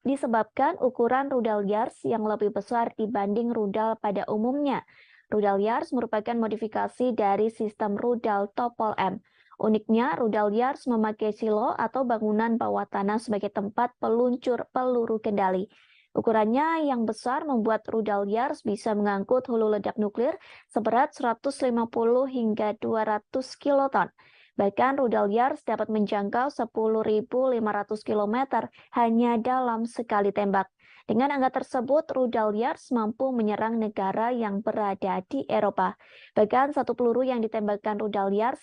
disebabkan ukuran rudal Yars yang lebih besar dibanding rudal pada umumnya. Rudal Yars merupakan modifikasi dari sistem rudal Topol M. Uniknya, rudal Yars memakai silo atau bangunan bawah tanah sebagai tempat peluncur peluru kendali. Ukurannya yang besar membuat rudal Yars bisa mengangkut hulu ledak nuklir seberat 150 hingga 200 kiloton. Bahkan rudal Yars dapat menjangkau 10.500 km hanya dalam sekali tembak. Dengan angka tersebut, rudal Yars mampu menyerang negara yang berada di Eropa. Bahkan satu peluru yang ditembakkan rudal Yars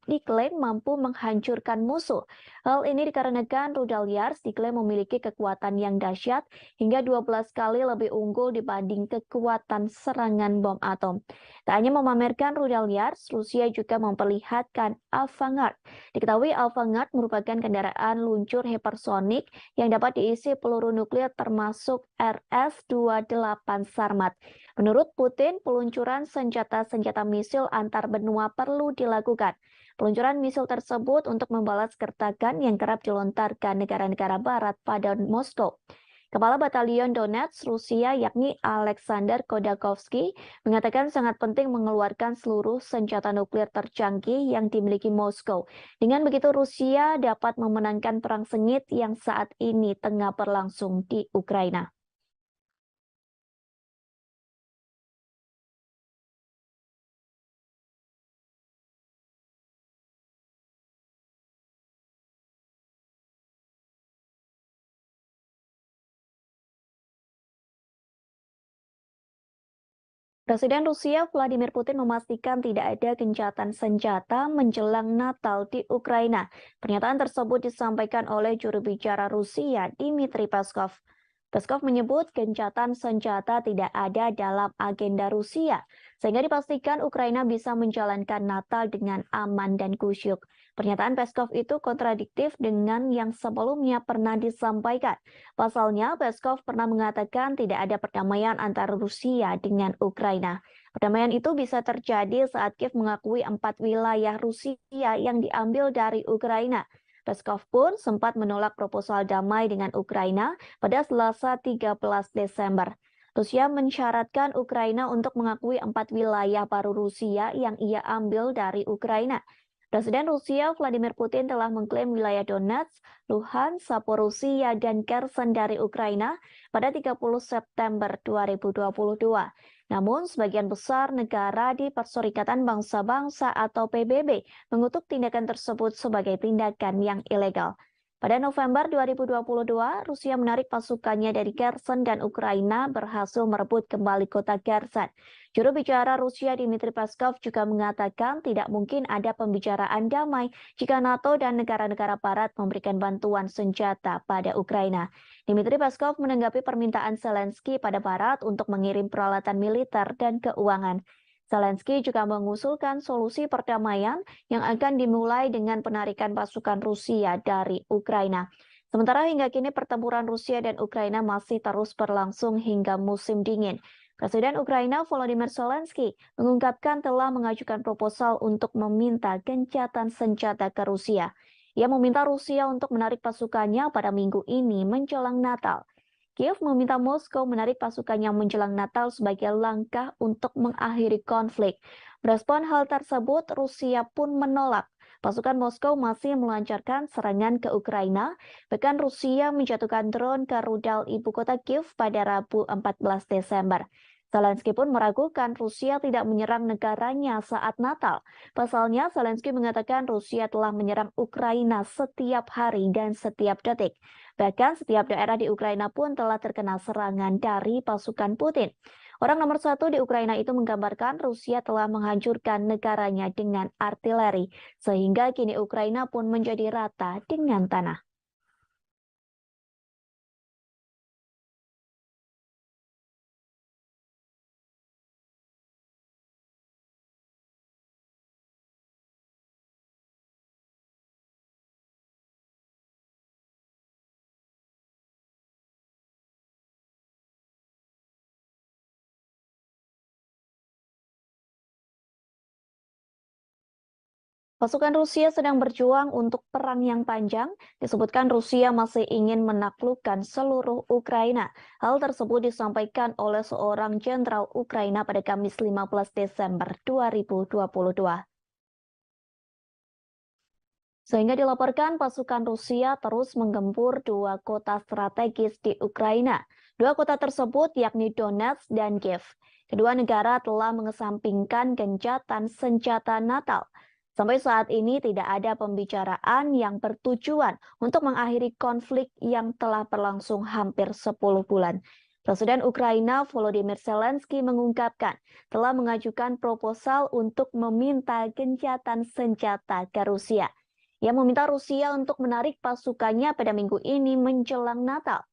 diklaim mampu menghancurkan musuh. Hal ini dikarenakan rudal Yars diklaim memiliki kekuatan yang dahsyat hingga 12 kali lebih unggul dibanding kekuatan serangan bom atom. Tak hanya memamerkan rudal Yars, Rusia juga memperlihatkan Avangard. Diketahui Avangard merupakan kendaraan luncur hipersonik yang dapat diisi peluru nuklir termasuk RS-28 Sarmat. Menurut Putin, peluncuran senjata-senjata misil antar benua perlu dilakukan. Peluncuran misil tersebut untuk membalas gertakan yang kerap dilontarkan negara-negara barat pada Moskow. Kepala Batalion Donetsk Rusia yakni Alexander Khodakovsky mengatakan sangat penting mengeluarkan seluruh senjata nuklir tercanggih yang dimiliki Moskow. Dengan begitu Rusia dapat memenangkan perang sengit yang saat ini tengah berlangsung di Ukraina. Presiden Rusia Vladimir Putin memastikan tidak ada gencatan senjata menjelang Natal di Ukraina. Pernyataan tersebut disampaikan oleh juru bicara Rusia, Dmitry Peskov. Peskov menyebut gencatan senjata tidak ada dalam agenda Rusia, sehingga dipastikan Ukraina bisa menjalankan Natal dengan aman dan kusyuk. Pernyataan Peskov itu kontradiktif dengan yang sebelumnya pernah disampaikan. Pasalnya, Peskov pernah mengatakan tidak ada perdamaian antara Rusia dengan Ukraina. Perdamaian itu bisa terjadi saat Kiev mengakui 4 wilayah Rusia yang diambil dari Ukraina. Peskov pun sempat menolak proposal damai dengan Ukraina pada Selasa 13 Desember. Rusia mensyaratkan Ukraina untuk mengakui 4 wilayah baru Rusia yang ia ambil dari Ukraina. Presiden Rusia Vladimir Putin telah mengklaim wilayah Donetsk, Luhansk, Zaporizhia, dan Kherson dari Ukraina pada 30 September 2022. Namun, sebagian besar negara di Perserikatan Bangsa-Bangsa atau PBB mengutuk tindakan tersebut sebagai tindakan yang ilegal. Pada November 2022, Rusia menarik pasukannya dari Kherson dan Ukraina berhasil merebut kembali kota Kherson. Juru bicara Rusia Dmitry Peskov juga mengatakan tidak mungkin ada pembicaraan damai jika NATO dan negara-negara barat memberikan bantuan senjata pada Ukraina. Dmitry Peskov menanggapi permintaan Zelensky pada barat untuk mengirim peralatan militer dan keuangan. Zelensky juga mengusulkan solusi perdamaian yang akan dimulai dengan penarikan pasukan Rusia dari Ukraina. Sementara hingga kini pertempuran Rusia dan Ukraina masih terus berlangsung hingga musim dingin. Presiden Ukraina Volodymyr Zelensky mengungkapkan telah mengajukan proposal untuk meminta gencatan senjata ke Rusia. Ia meminta Rusia untuk menarik pasukannya pada minggu ini menjelang Natal. Kiev meminta Moskow menarik pasukannya menjelang Natal sebagai langkah untuk mengakhiri konflik. Merespon hal tersebut, Rusia pun menolak. Pasukan Moskow masih melancarkan serangan ke Ukraina, bahkan Rusia menjatuhkan drone ke rudal ibu kota Kiev pada Rabu 14 Desember. Zelensky pun meragukan Rusia tidak menyerang negaranya saat Natal. Pasalnya, Zelensky mengatakan Rusia telah menyerang Ukraina setiap hari dan setiap detik. Bahkan setiap daerah di Ukraina pun telah terkena serangan dari pasukan Putin. Orang nomor satu di Ukraina itu menggambarkan Rusia telah menghancurkan negaranya dengan artileri, sehingga kini Ukraina pun menjadi rata dengan tanah. Pasukan Rusia sedang berjuang untuk perang yang panjang. Disebutkan Rusia masih ingin menaklukkan seluruh Ukraina. Hal tersebut disampaikan oleh seorang jenderal Ukraina pada Kamis 15 Desember 2022. Sehingga dilaporkan pasukan Rusia terus menggempur dua kota strategis di Ukraina. Dua kota tersebut yakni Donetsk dan Kiev. Kedua negara telah mengesampingkan gencatan senjata Natal. Sampai saat ini tidak ada pembicaraan yang bertujuan untuk mengakhiri konflik yang telah berlangsung hampir 10 bulan. Presiden Ukraina Volodymyr Zelensky mengungkapkan telah mengajukan proposal untuk meminta gencatan senjata ke Rusia. Ia meminta Rusia untuk menarik pasukannya pada minggu ini menjelang Natal.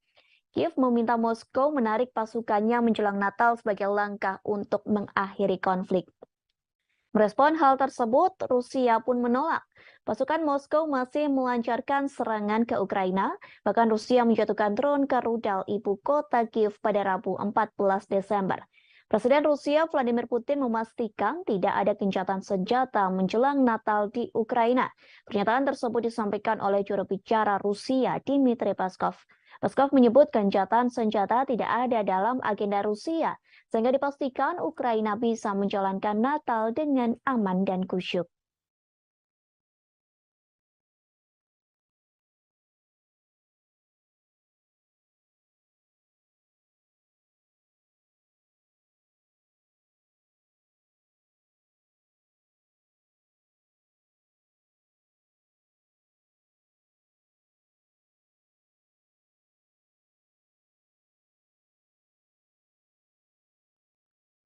Kiev meminta Moskow menarik pasukannya menjelang Natal sebagai langkah untuk mengakhiri konflik. Merespon hal tersebut, Rusia pun menolak. Pasukan Moskow masih melancarkan serangan ke Ukraina, bahkan Rusia menjatuhkan drone ke rudal ibu kota Kiev pada Rabu 14 Desember. Presiden Rusia Vladimir Putin memastikan tidak ada gencatan senjata menjelang Natal di Ukraina. Pernyataan tersebut disampaikan oleh juru bicara Rusia Dmitry Peskov. Peskov menyebut gencatan senjata tidak ada dalam agenda Rusia, sehingga dipastikan Ukraina bisa menjalankan Natal dengan aman dan khusyuk.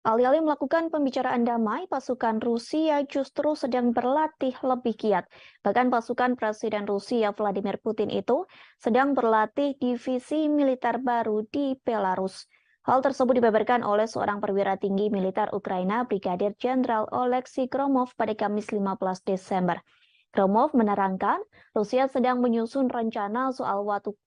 Alih-alih melakukan pembicaraan damai, pasukan Rusia justru sedang berlatih lebih giat. Bahkan pasukan Presiden Rusia Vladimir Putin itu sedang berlatih divisi militer baru di Belarus. Hal tersebut dibeberkan oleh seorang perwira tinggi militer Ukraina, Brigadir Jenderal Oleksiy Gromov pada Kamis 15 Desember. Gromov menerangkan, Rusia sedang menyusun rencana soal waktu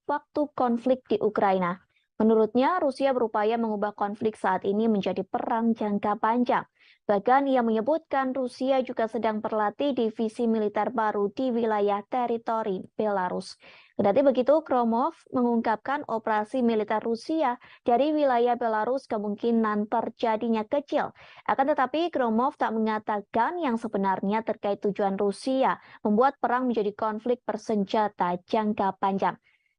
konflik di Ukraina. Menurutnya, Rusia berupaya mengubah konflik saat ini menjadi perang jangka panjang. Bahkan ia menyebutkan Rusia juga sedang berlatih divisi militer baru di wilayah teritori Belarus. Kendati begitu, Gromov mengungkapkan operasi militer Rusia dari wilayah Belarus kemungkinan terjadinya kecil. Akan tetapi, Gromov tak mengatakan yang sebenarnya terkait tujuan Rusia membuat perang menjadi konflik bersenjata jangka panjang.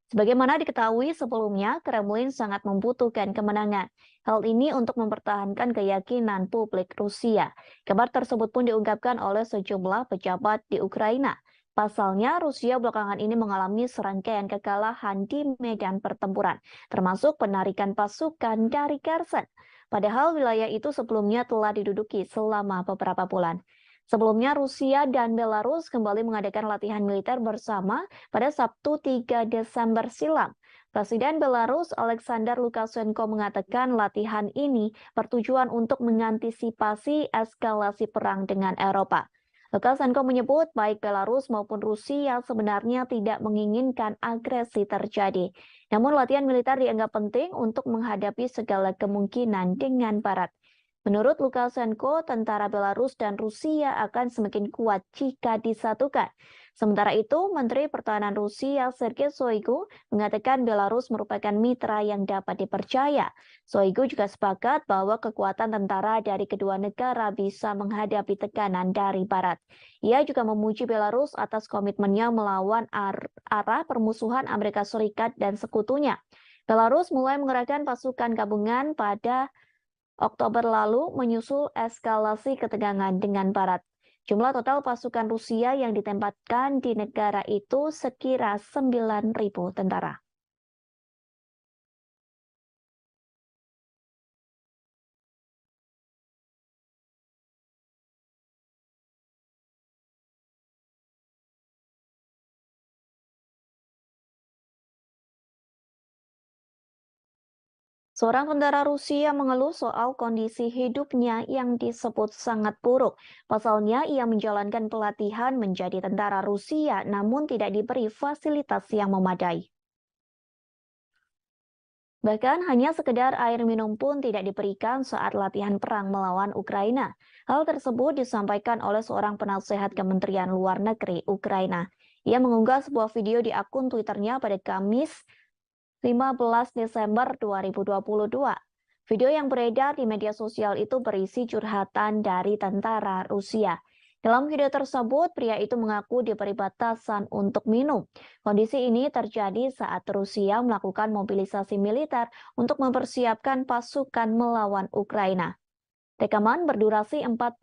Sebagaimana diketahui sebelumnya, Kremlin sangat membutuhkan kemenangan. Hal ini untuk mempertahankan keyakinan publik Rusia. Kabar tersebut pun diungkapkan oleh sejumlah pejabat di Ukraina. Pasalnya, Rusia belakangan ini mengalami serangkaian kekalahan di medan pertempuran, termasuk penarikan pasukan dari Kherson. Padahal wilayah itu sebelumnya telah diduduki selama beberapa bulan. Sebelumnya, Rusia dan Belarus kembali mengadakan latihan militer bersama pada Sabtu 3 Desember silam. Presiden Belarus Alexander Lukashenko mengatakan latihan ini bertujuan untuk mengantisipasi eskalasi perang dengan Eropa. Lukashenko menyebut baik Belarus maupun Rusia sebenarnya tidak menginginkan agresi terjadi. Namun latihan militer dianggap penting untuk menghadapi segala kemungkinan dengan Barat. Menurut Lukashenko, tentara Belarus dan Rusia akan semakin kuat jika disatukan. Sementara itu, Menteri Pertahanan Rusia Sergei Shoigu mengatakan Belarus merupakan mitra yang dapat dipercaya. Shoigu juga sepakat bahwa kekuatan tentara dari kedua negara bisa menghadapi tekanan dari Barat. Ia juga memuji Belarus atas komitmennya melawan arah permusuhan Amerika Serikat dan sekutunya. Belarus mulai mengerahkan pasukan gabungan pada Oktober lalu menyusul eskalasi ketegangan dengan Barat. Jumlah total pasukan Rusia yang ditempatkan di negara itu sekira 9.000 tentara. Seorang tentara Rusia mengeluh soal kondisi hidupnya yang disebut sangat buruk. Pasalnya, ia menjalankan pelatihan menjadi tentara Rusia namun tidak diberi fasilitas yang memadai. Bahkan hanya sekedar air minum pun tidak diberikan saat latihan perang melawan Ukraina. Hal tersebut disampaikan oleh seorang penasehat Kementerian Luar Negeri Ukraina. Ia mengunggah sebuah video di akun Twitternya pada Kamis 15 Desember 2022. Video yang beredar di media sosial itu berisi curhatan dari tentara Rusia. Dalam video tersebut, pria itu mengaku diberi batasan untuk minum. Kondisi ini terjadi saat Rusia melakukan mobilisasi militer untuk mempersiapkan pasukan melawan Ukraina. Rekaman berdurasi 41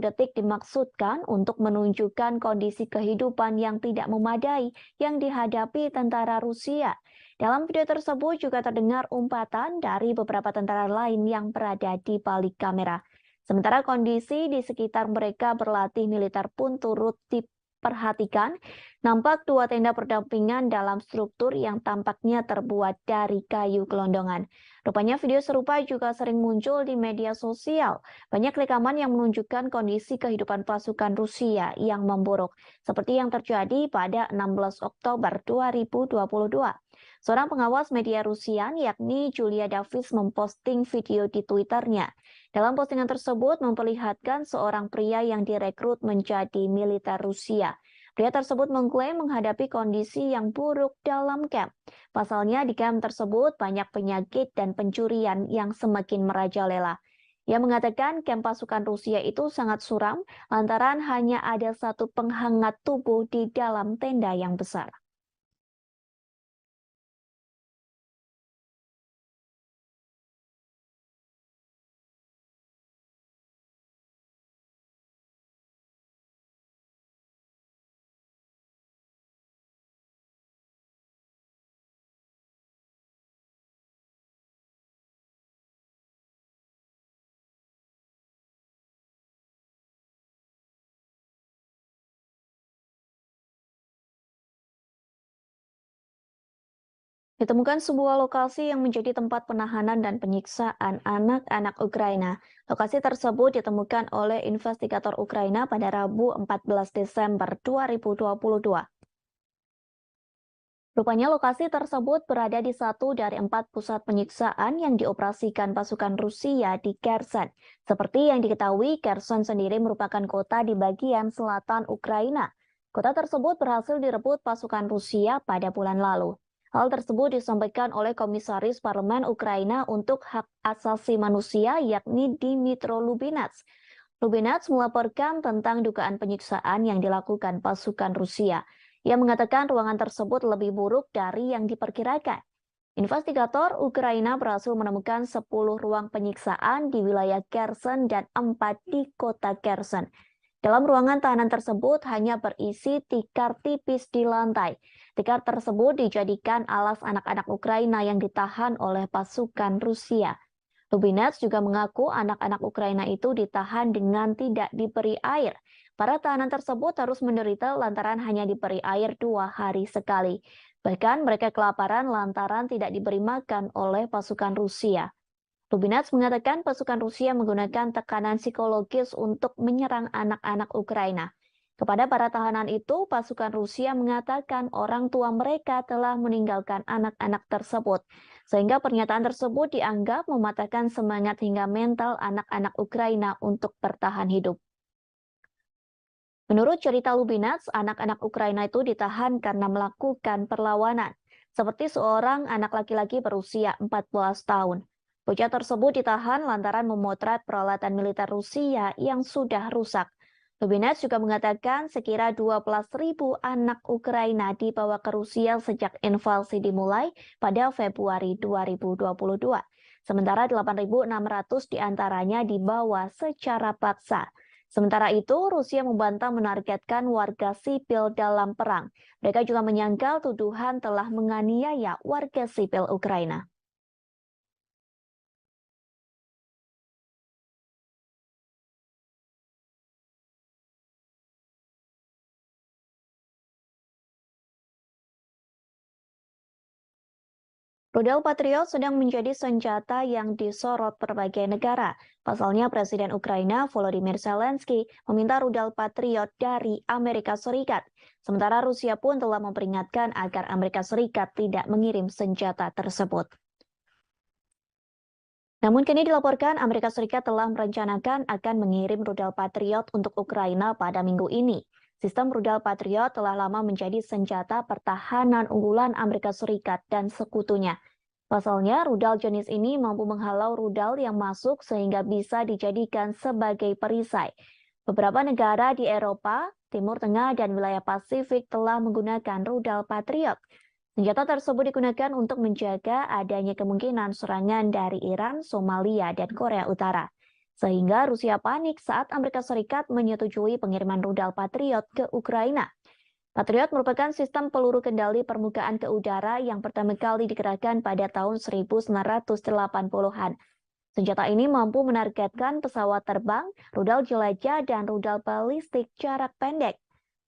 detik dimaksudkan untuk menunjukkan kondisi kehidupan yang tidak memadai yang dihadapi tentara Rusia. Dalam video tersebut juga terdengar umpatan dari beberapa tentara lain yang berada di balik kamera. Sementara kondisi di sekitar mereka berlatih militer pun turut diperhatikan. Nampak dua tenda berdampingan dalam struktur yang tampaknya terbuat dari kayu gelondongan. Rupanya video serupa juga sering muncul di media sosial. Banyak rekaman yang menunjukkan kondisi kehidupan pasukan Rusia yang memburuk, seperti yang terjadi pada 16 Oktober 2022. Seorang pengawas media Rusia, yakni Julia Davis, memposting video di Twitternya. Dalam postingan tersebut memperlihatkan seorang pria yang direkrut menjadi militer Rusia. Pria tersebut mengklaim menghadapi kondisi yang buruk dalam kamp. Pasalnya di kamp tersebut banyak penyakit dan pencurian yang semakin merajalela. Ia mengatakan kamp pasukan Rusia itu sangat suram lantaran hanya ada satu penghangat tubuh di dalam tenda yang besar. Ditemukan sebuah lokasi yang menjadi tempat penahanan dan penyiksaan anak-anak Ukraina. Lokasi tersebut ditemukan oleh investigator Ukraina pada Rabu 14 Desember 2022. Rupanya lokasi tersebut berada di satu dari 4 pusat penyiksaan yang dioperasikan pasukan Rusia di Kherson. Seperti yang diketahui, Kherson sendiri merupakan kota di bagian selatan Ukraina. Kota tersebut berhasil direbut pasukan Rusia pada bulan lalu. Hal tersebut disampaikan oleh Komisaris Parlemen Ukraina untuk Hak Asasi Manusia, yakni Dmytro Lubinets. Lubinets melaporkan tentang dugaan penyiksaan yang dilakukan pasukan Rusia. Ia mengatakan ruangan tersebut lebih buruk dari yang diperkirakan. Investigator Ukraina berhasil menemukan 10 ruang penyiksaan di wilayah Kherson dan 4 di kota Kherson. Dalam ruangan tahanan tersebut hanya berisi tikar tipis di lantai. Tikar tersebut dijadikan alas anak-anak Ukraina yang ditahan oleh pasukan Rusia. Lubinets juga mengaku anak-anak Ukraina itu ditahan dengan tidak diberi air. Para tahanan tersebut harus menderita lantaran hanya diberi air 2 hari sekali. Bahkan mereka kelaparan lantaran tidak diberi makan oleh pasukan Rusia. Lubinets mengatakan pasukan Rusia menggunakan tekanan psikologis untuk menyerang anak-anak Ukraina. Kepada para tahanan itu, pasukan Rusia mengatakan orang tua mereka telah meninggalkan anak-anak tersebut, sehingga pernyataan tersebut dianggap mematahkan semangat hingga mental anak-anak Ukraina untuk bertahan hidup. Menurut cerita Lubinets, anak-anak Ukraina itu ditahan karena melakukan perlawanan, seperti seorang anak laki-laki berusia 14 tahun. Bocah tersebut ditahan lantaran memotret peralatan militer Rusia yang sudah rusak. Lubinets juga mengatakan sekira 12.000 anak Ukraina dibawa ke Rusia sejak invasi dimulai pada Februari 2022. Sementara 8.600 diantaranya dibawa secara paksa. Sementara itu, Rusia membantah menargetkan warga sipil dalam perang. Mereka juga menyangkal tuduhan telah menganiaya warga sipil Ukraina. Rudal Patriot sedang menjadi senjata yang disorot berbagai negara. Pasalnya Presiden Ukraina Volodymyr Zelensky meminta rudal Patriot dari Amerika Serikat. Sementara Rusia pun telah memperingatkan agar Amerika Serikat tidak mengirim senjata tersebut. Namun kini dilaporkan Amerika Serikat telah merencanakan akan mengirim rudal Patriot untuk Ukraina pada minggu ini. Sistem rudal Patriot telah lama menjadi senjata pertahanan unggulan Amerika Serikat dan sekutunya. Pasalnya, rudal jenis ini mampu menghalau rudal yang masuk sehingga bisa dijadikan sebagai perisai. Beberapa negara di Eropa, Timur Tengah, dan wilayah Pasifik telah menggunakan rudal Patriot. Senjata tersebut digunakan untuk menjaga adanya kemungkinan serangan dari Iran, Somalia, dan Korea Utara. sehingga Rusia panik saat Amerika Serikat menyetujui pengiriman rudal Patriot ke Ukraina. Patriot merupakan sistem peluru kendali permukaan ke udara yang pertama kali dikerahkan pada tahun 1980-an. Senjata ini mampu menargetkan pesawat terbang, rudal jelajah, dan rudal balistik jarak pendek.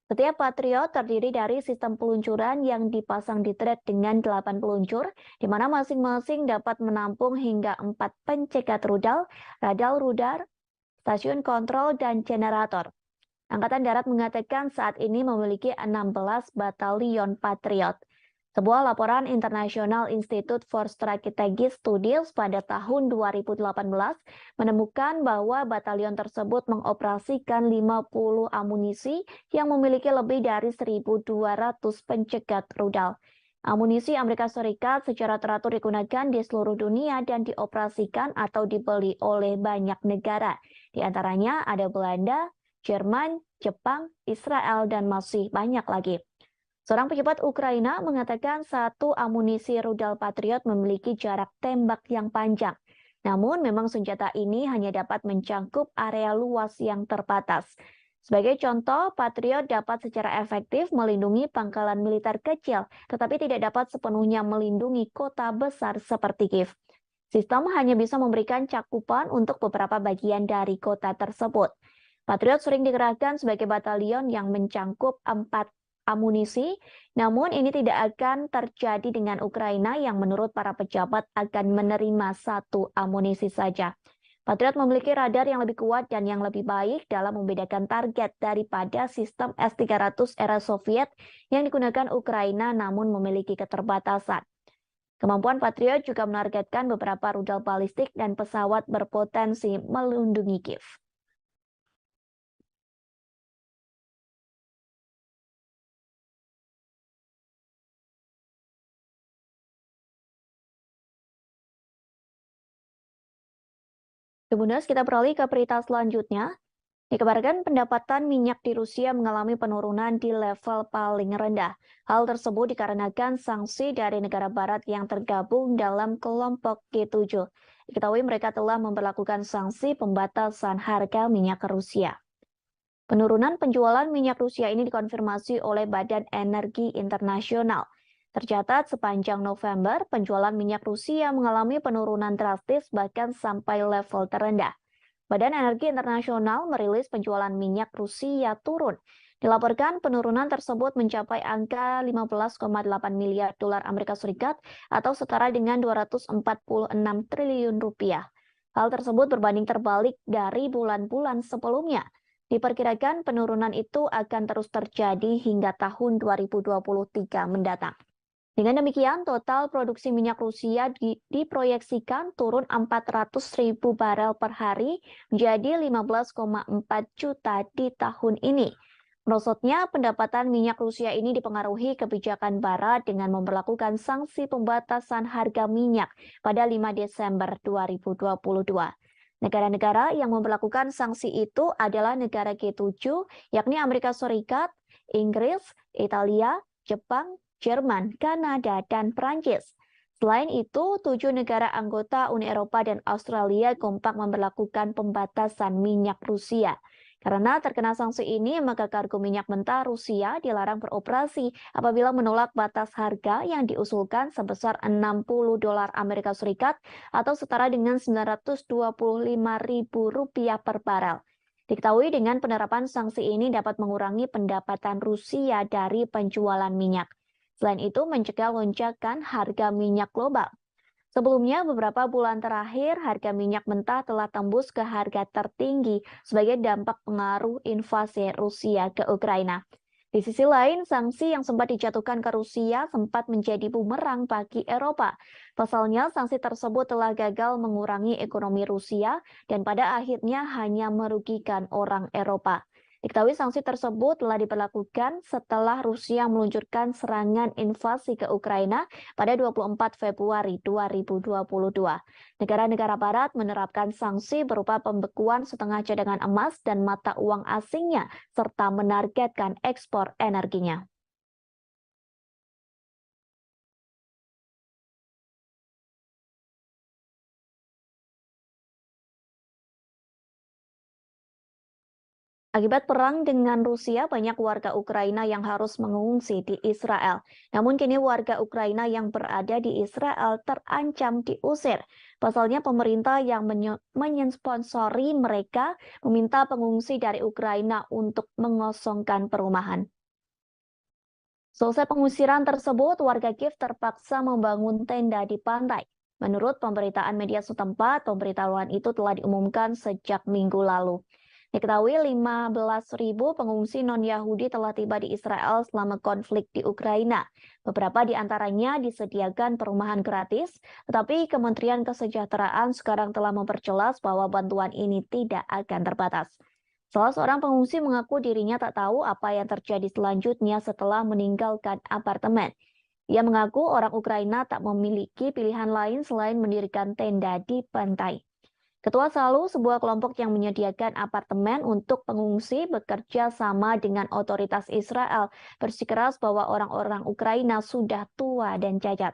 Setiap Patriot terdiri dari sistem peluncuran yang dipasang di thread dengan 8 peluncur, di mana masing-masing dapat menampung hingga 4 pencegat rudal, rudal, stasiun kontrol, dan generator. Angkatan Darat mengatakan saat ini memiliki 16 batalion Patriot. Sebuah laporan International Institute for Strategic Studies pada tahun 2018 menemukan bahwa batalion tersebut mengoperasikan 50 amunisi yang memiliki lebih dari 1.200 pencegat rudal. Amunisi Amerika Serikat secara teratur digunakan di seluruh dunia dan dioperasikan atau dibeli oleh banyak negara. Di antaranya ada Belanda, Jerman, Jepang, Israel, dan masih banyak lagi. Seorang pejabat Ukraina mengatakan satu amunisi rudal Patriot memiliki jarak tembak yang panjang. Namun memang senjata ini hanya dapat mencangkup area luas yang terbatas. Sebagai contoh, Patriot dapat secara efektif melindungi pangkalan militer kecil, tetapi tidak dapat sepenuhnya melindungi kota besar seperti Kiev. Sistem hanya bisa memberikan cakupan untuk beberapa bagian dari kota tersebut. Patriot sering dikerahkan sebagai batalion yang mencangkup 4 amunisi, namun ini tidak akan terjadi dengan Ukraina yang menurut para pejabat akan menerima satu amunisi saja. Patriot memiliki radar yang lebih kuat dan yang lebih baik dalam membedakan target daripada sistem S-300 era Soviet yang digunakan Ukraina namun memiliki keterbatasan. Kemampuan Patriot juga menargetkan beberapa rudal balistik dan pesawat berpotensi melindungi Kiev. Kemudian kita beralih ke berita selanjutnya. Dikabarkan pendapatan minyak di Rusia mengalami penurunan di level paling rendah. Hal tersebut dikarenakan sanksi dari negara barat yang tergabung dalam kelompok G7. Diketahui mereka telah memperlakukan sanksi pembatasan harga minyak ke Rusia. Penurunan penjualan minyak Rusia ini dikonfirmasi oleh Badan Energi Internasional. Tercatat sepanjang November, penjualan minyak Rusia mengalami penurunan drastis bahkan sampai level terendah. Badan Energi Internasional merilis penjualan minyak Rusia turun. Dilaporkan penurunan tersebut mencapai angka 15,8 miliar dolar Amerika Serikat atau setara dengan 246 triliun rupiah. Hal tersebut berbanding terbalik dari bulan-bulan sebelumnya. Diperkirakan penurunan itu akan terus terjadi hingga tahun 2023 mendatang. Dengan demikian, total produksi minyak Rusia diproyeksikan turun 400.000 barel per hari menjadi 15,4 juta di tahun ini. Merosotnya pendapatan minyak Rusia ini dipengaruhi kebijakan Barat dengan memperlakukan sanksi pembatasan harga minyak pada 5 Desember 2022. Negara-negara yang memperlakukan sanksi itu adalah negara G7, yakni Amerika Serikat, Inggris, Italia, Jepang, Jerman, Kanada, dan Prancis. Selain itu, 7 negara anggota Uni Eropa dan Australia kompak memperlakukan pembatasan minyak Rusia. Karena terkena sanksi ini, maka kargo minyak mentah Rusia dilarang beroperasi apabila menolak batas harga yang diusulkan sebesar 60 dolar Amerika Serikat atau setara dengan 925.000 rupiah per barel. Diketahui dengan penerapan sanksi ini dapat mengurangi pendapatan Rusia dari penjualan minyak. Selain itu, mencegah lonjakan harga minyak global. Sebelumnya, beberapa bulan terakhir, harga minyak mentah telah tembus ke harga tertinggi sebagai dampak pengaruh invasi Rusia ke Ukraina. Di sisi lain, sanksi yang sempat dijatuhkan ke Rusia sempat menjadi bumerang bagi Eropa. Pasalnya, sanksi tersebut telah gagal mengurangi ekonomi Rusia dan pada akhirnya hanya merugikan orang Eropa. Diketahui sanksi tersebut telah diberlakukan setelah Rusia meluncurkan serangan invasi ke Ukraina pada 24 Februari 2022. Negara-negara barat menerapkan sanksi berupa pembekuan setengah cadangan emas dan mata uang asingnya, serta menargetkan ekspor energinya. Akibat perang dengan Rusia, banyak warga Ukraina yang harus mengungsi di Israel. Namun kini warga Ukraina yang berada di Israel terancam diusir. Pasalnya pemerintah yang mensponsori mereka meminta pengungsi dari Ukraina untuk mengosongkan perumahan. Selesai pengusiran tersebut, warga Kiev terpaksa membangun tenda di pantai. Menurut pemberitaan media setempat, pemberitahuan itu telah diumumkan sejak minggu lalu. Diketahui 15.000 pengungsi non-Yahudi telah tiba di Israel selama konflik di Ukraina. Beberapa di antaranya disediakan perumahan gratis, tetapi Kementerian Kesejahteraan sekarang telah memperjelas bahwa bantuan ini tidak akan terbatas. Salah seorang pengungsi mengaku dirinya tak tahu apa yang terjadi selanjutnya setelah meninggalkan apartemen. Ia mengaku orang Ukraina tak memiliki pilihan lain selain mendirikan tenda di pantai. Ketua Salu, sebuah kelompok yang menyediakan apartemen untuk pengungsi, bekerja sama dengan otoritas Israel, bersikeras bahwa orang-orang Ukraina sudah tua dan cacat.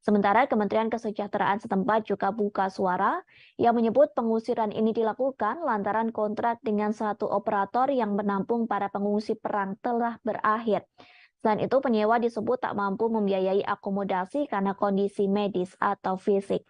Sementara Kementerian Kesejahteraan setempat juga buka suara yang menyebut pengusiran ini dilakukan lantaran kontrak dengan satu operator yang menampung para pengungsi perang telah berakhir. Selain itu, penyewa disebut tak mampu membiayai akomodasi karena kondisi medis atau fisik.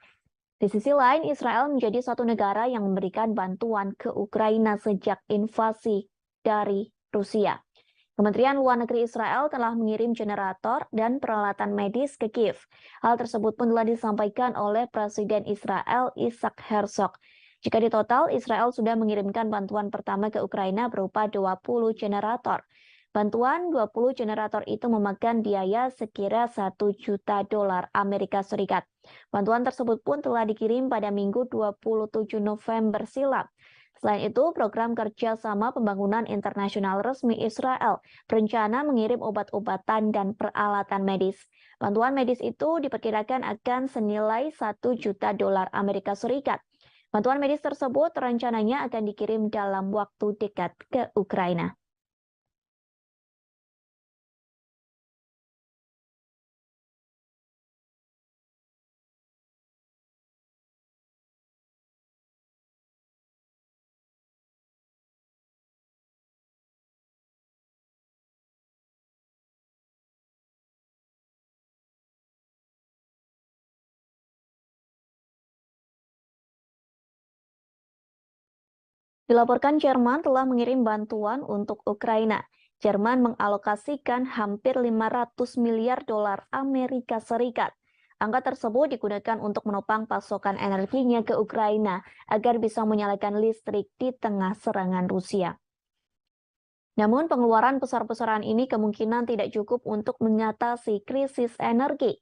Di sisi lain, Israel menjadi satu negara yang memberikan bantuan ke Ukraina sejak invasi dari Rusia. Kementerian Luar Negeri Israel telah mengirim generator dan peralatan medis ke Kiev. Hal tersebut pun telah disampaikan oleh Presiden Israel Isaac Herzog. Jika ditotal, Israel sudah mengirimkan bantuan pertama ke Ukraina berupa 20 generator. Bantuan 20 generator itu memakan biaya sekira $1 juta Amerika Serikat. Bantuan tersebut pun telah dikirim pada Minggu 27 November silam. Selain itu, program kerjasama pembangunan internasional resmi Israel berencana mengirim obat-obatan dan peralatan medis. Bantuan medis itu diperkirakan akan senilai $1 juta Amerika Serikat. Bantuan medis tersebut rencananya akan dikirim dalam waktu dekat ke Ukraina. Dilaporkan Jerman telah mengirim bantuan untuk Ukraina. Jerman mengalokasikan hampir 500 miliar dolar Amerika Serikat. Angka tersebut digunakan untuk menopang pasokan energinya ke Ukraina agar bisa menyalakan listrik di tengah serangan Rusia. Namun pengeluaran besar-besaran ini kemungkinan tidak cukup untuk mengatasi krisis energi.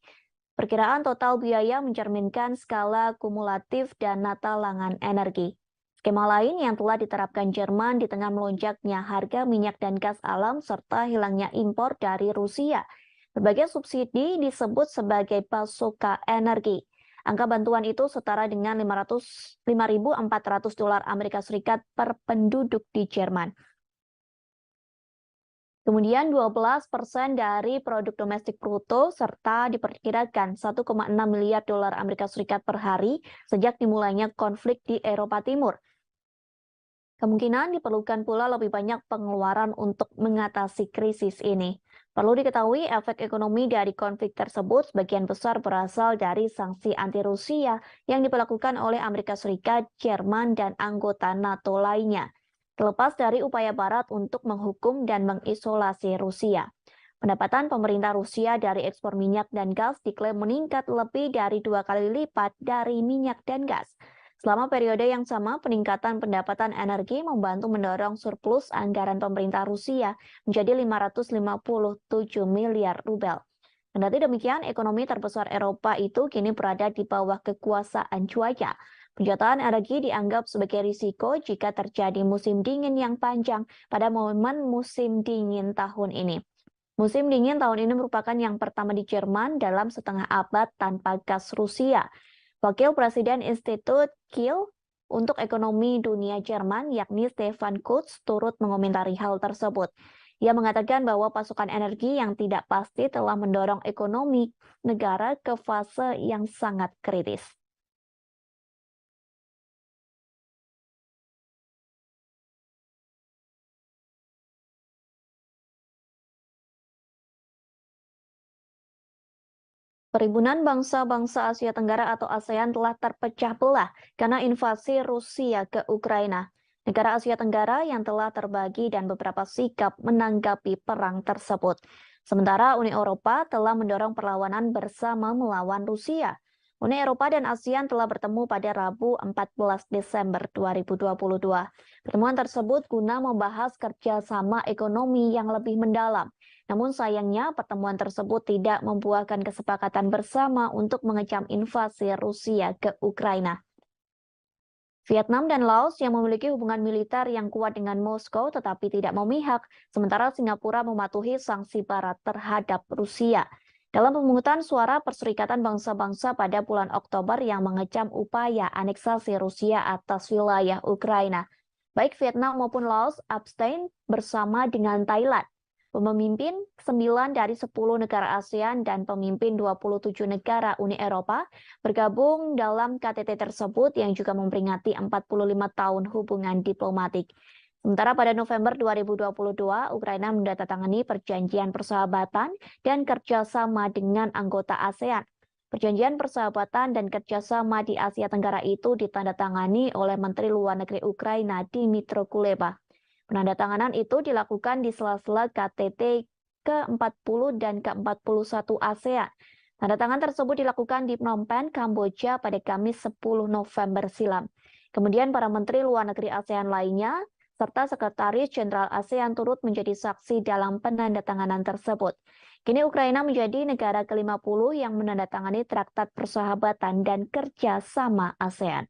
Perkiraan total biaya mencerminkan skala kumulatif dana talangan energi. Skema lain yang telah diterapkan Jerman di tengah melonjaknya harga minyak dan gas alam serta hilangnya impor dari Rusia. Berbagai subsidi disebut sebagai pasoka energi. Angka bantuan itu setara dengan $5.400 Amerika Serikat per penduduk di Jerman. Kemudian 12% dari produk domestik bruto serta diperkirakan $1,6 miliar Amerika Serikat per hari sejak dimulainya konflik di Eropa Timur. Kemungkinan diperlukan pula lebih banyak pengeluaran untuk mengatasi krisis ini. Perlu diketahui efek ekonomi dari konflik tersebut sebagian besar berasal dari sanksi anti-Rusia yang diberlakukan oleh Amerika Serikat, Jerman, dan anggota NATO lainnya. Terlepas dari upaya Barat untuk menghukum dan mengisolasi Rusia. Pendapatan pemerintah Rusia dari ekspor minyak dan gas diklaim meningkat lebih dari 2 kali lipat dari minyak dan gas. Selama periode yang sama, peningkatan pendapatan energi membantu mendorong surplus anggaran pemerintah Rusia menjadi 557 miliar rubel. Kendati demikian, ekonomi terbesar Eropa itu kini berada di bawah kekuasaan cuaca. Penjualan energi dianggap sebagai risiko jika terjadi musim dingin yang panjang pada momen musim dingin tahun ini. Musim dingin tahun ini merupakan yang pertama di Jerman dalam setengah abad tanpa gas Rusia. Wakil Presiden Institut Kiel untuk Ekonomi Dunia Jerman, yakni Stefan Kurz, turut mengomentari hal tersebut. Ia mengatakan bahwa pasokan energi yang tidak pasti telah mendorong ekonomi negara ke fase yang sangat kritis. Perhimpunan Bangsa-Bangsa Asia Tenggara atau ASEAN telah terpecah belah karena invasi Rusia ke Ukraina. Negara Asia Tenggara yang telah terbagi dan beberapa sikap menanggapi perang tersebut. Sementara Uni Eropa telah mendorong perlawanan bersama melawan Rusia. Uni Eropa dan ASEAN telah bertemu pada Rabu 14 Desember 2022. Pertemuan tersebut guna membahas kerjasama ekonomi yang lebih mendalam. Namun sayangnya pertemuan tersebut tidak membuahkan kesepakatan bersama untuk mengecam invasi Rusia ke Ukraina. Vietnam dan Laos yang memiliki hubungan militer yang kuat dengan Moskow tetapi tidak memihak, sementara Singapura mematuhi sanksi barat terhadap Rusia. Dalam pemungutan suara Perserikatan Bangsa-Bangsa pada bulan Oktober yang mengecam upaya aneksasi Rusia atas wilayah Ukraina, baik Vietnam maupun Laos abstain bersama dengan Thailand. Pemimpin 9 dari 10 negara ASEAN dan pemimpin 27 negara Uni Eropa bergabung dalam KTT tersebut yang juga memperingati 45 tahun hubungan diplomatik. Sementara pada November 2022, Ukraina menandatangani perjanjian persahabatan dan kerjasama dengan anggota ASEAN. Perjanjian persahabatan dan kerjasama di Asia Tenggara itu ditandatangani oleh Menteri Luar Negeri Ukraina Dmytro Kuleba. Penandatanganan itu dilakukan di sela-sela KTT ke-40 dan ke-41 ASEAN. Tanda tangan tersebut dilakukan di Phnom Penh, Kamboja pada Kamis 10 November silam. Kemudian para menteri luar negeri ASEAN lainnya serta Sekretaris Jenderal ASEAN turut menjadi saksi dalam penandatanganan tersebut. Kini Ukraina menjadi negara ke-50 yang menandatangani Traktat Persahabatan dan Kerjasama ASEAN.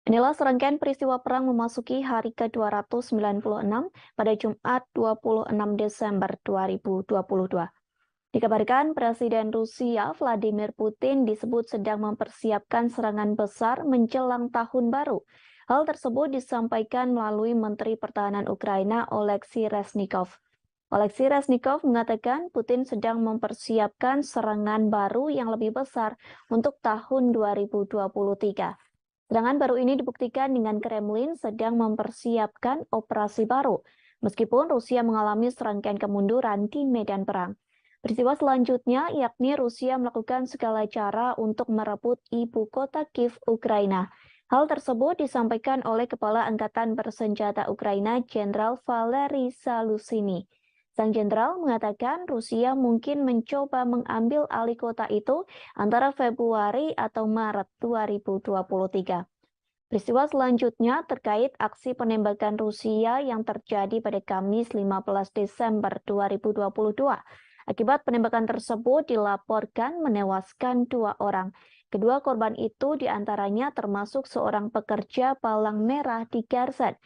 Inilah serangkaian peristiwa perang memasuki hari ke-296 pada Jumat 26 Desember 2022. Dikabarkan Presiden Rusia Vladimir Putin disebut sedang mempersiapkan serangan besar menjelang tahun baru. Hal tersebut disampaikan melalui Menteri Pertahanan Ukraina Oleksiy Reznikov. Oleksiy Reznikov mengatakan Putin sedang mempersiapkan serangan baru yang lebih besar untuk tahun 2023. Serangan baru ini dibuktikan dengan Kremlin sedang mempersiapkan operasi baru, meskipun Rusia mengalami serangkaian kemunduran di medan perang. Peristiwa selanjutnya yakni Rusia melakukan segala cara untuk merebut ibu kota Kiev, Ukraina. Hal tersebut disampaikan oleh Kepala Angkatan Bersenjata Ukraina Jenderal Valery Zaluzhny. Sang jenderal mengatakan Rusia mungkin mencoba mengambil alih kota itu antara Februari atau Maret 2023. Peristiwa selanjutnya terkait aksi penembakan Rusia yang terjadi pada Kamis 15 Desember 2022. Akibat penembakan tersebut dilaporkan menewaskan 2 orang. Kedua korban itu diantaranya termasuk seorang pekerja palang merah di Kherson.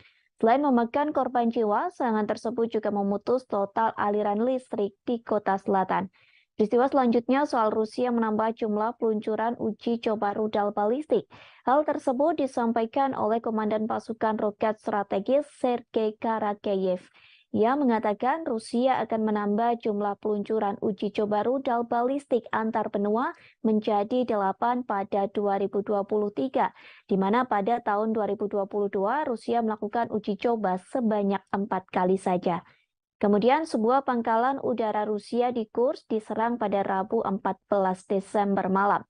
Selain memakan korban jiwa, serangan tersebut juga memutus total aliran listrik di kota selatan. Peristiwa selanjutnya soal Rusia menambah jumlah peluncuran uji coba rudal balistik. Hal tersebut disampaikan oleh Komandan Pasukan Roket Strategis Sergei Karakeyev. Ia mengatakan Rusia akan menambah jumlah peluncuran uji coba rudal balistik antar benua menjadi 8 pada 2023, di mana pada tahun 2022 Rusia melakukan uji coba sebanyak 4 kali saja. Kemudian sebuah pangkalan udara Rusia di Kursk diserang pada Rabu 14 Desember malam.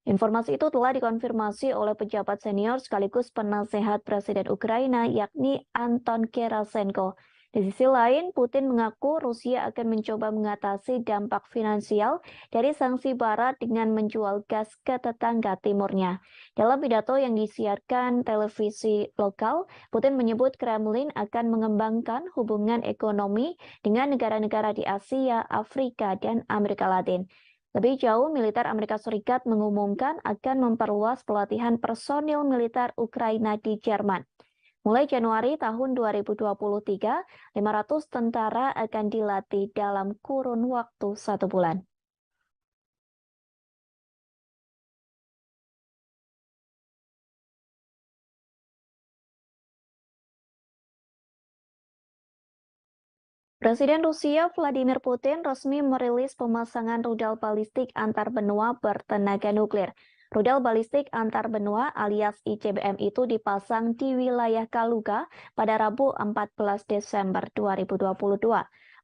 Informasi itu telah dikonfirmasi oleh pejabat senior sekaligus penasehat Presiden Ukraina yakni Anton Gerasenko. Di sisi lain, Putin mengaku Rusia akan mencoba mengatasi dampak finansial dari sanksi barat dengan menjual gas ke tetangga timurnya. Dalam pidato yang disiarkan televisi lokal, Putin menyebut Kremlin akan mengembangkan hubungan ekonomi dengan negara-negara di Asia, Afrika, dan Amerika Latin. Lebih jauh, militer Amerika Serikat mengumumkan akan memperluas pelatihan personil militer Ukraina di Jerman. Mulai Januari tahun 2023, 500 tentara akan dilatih dalam kurun waktu 1 bulan. Presiden Rusia Vladimir Putin resmi merilis pemasangan rudal balistik antar benua bertenaga nuklir. Rudal balistik antar benua alias ICBM itu dipasang di wilayah Kaluga pada Rabu 14 Desember 2022.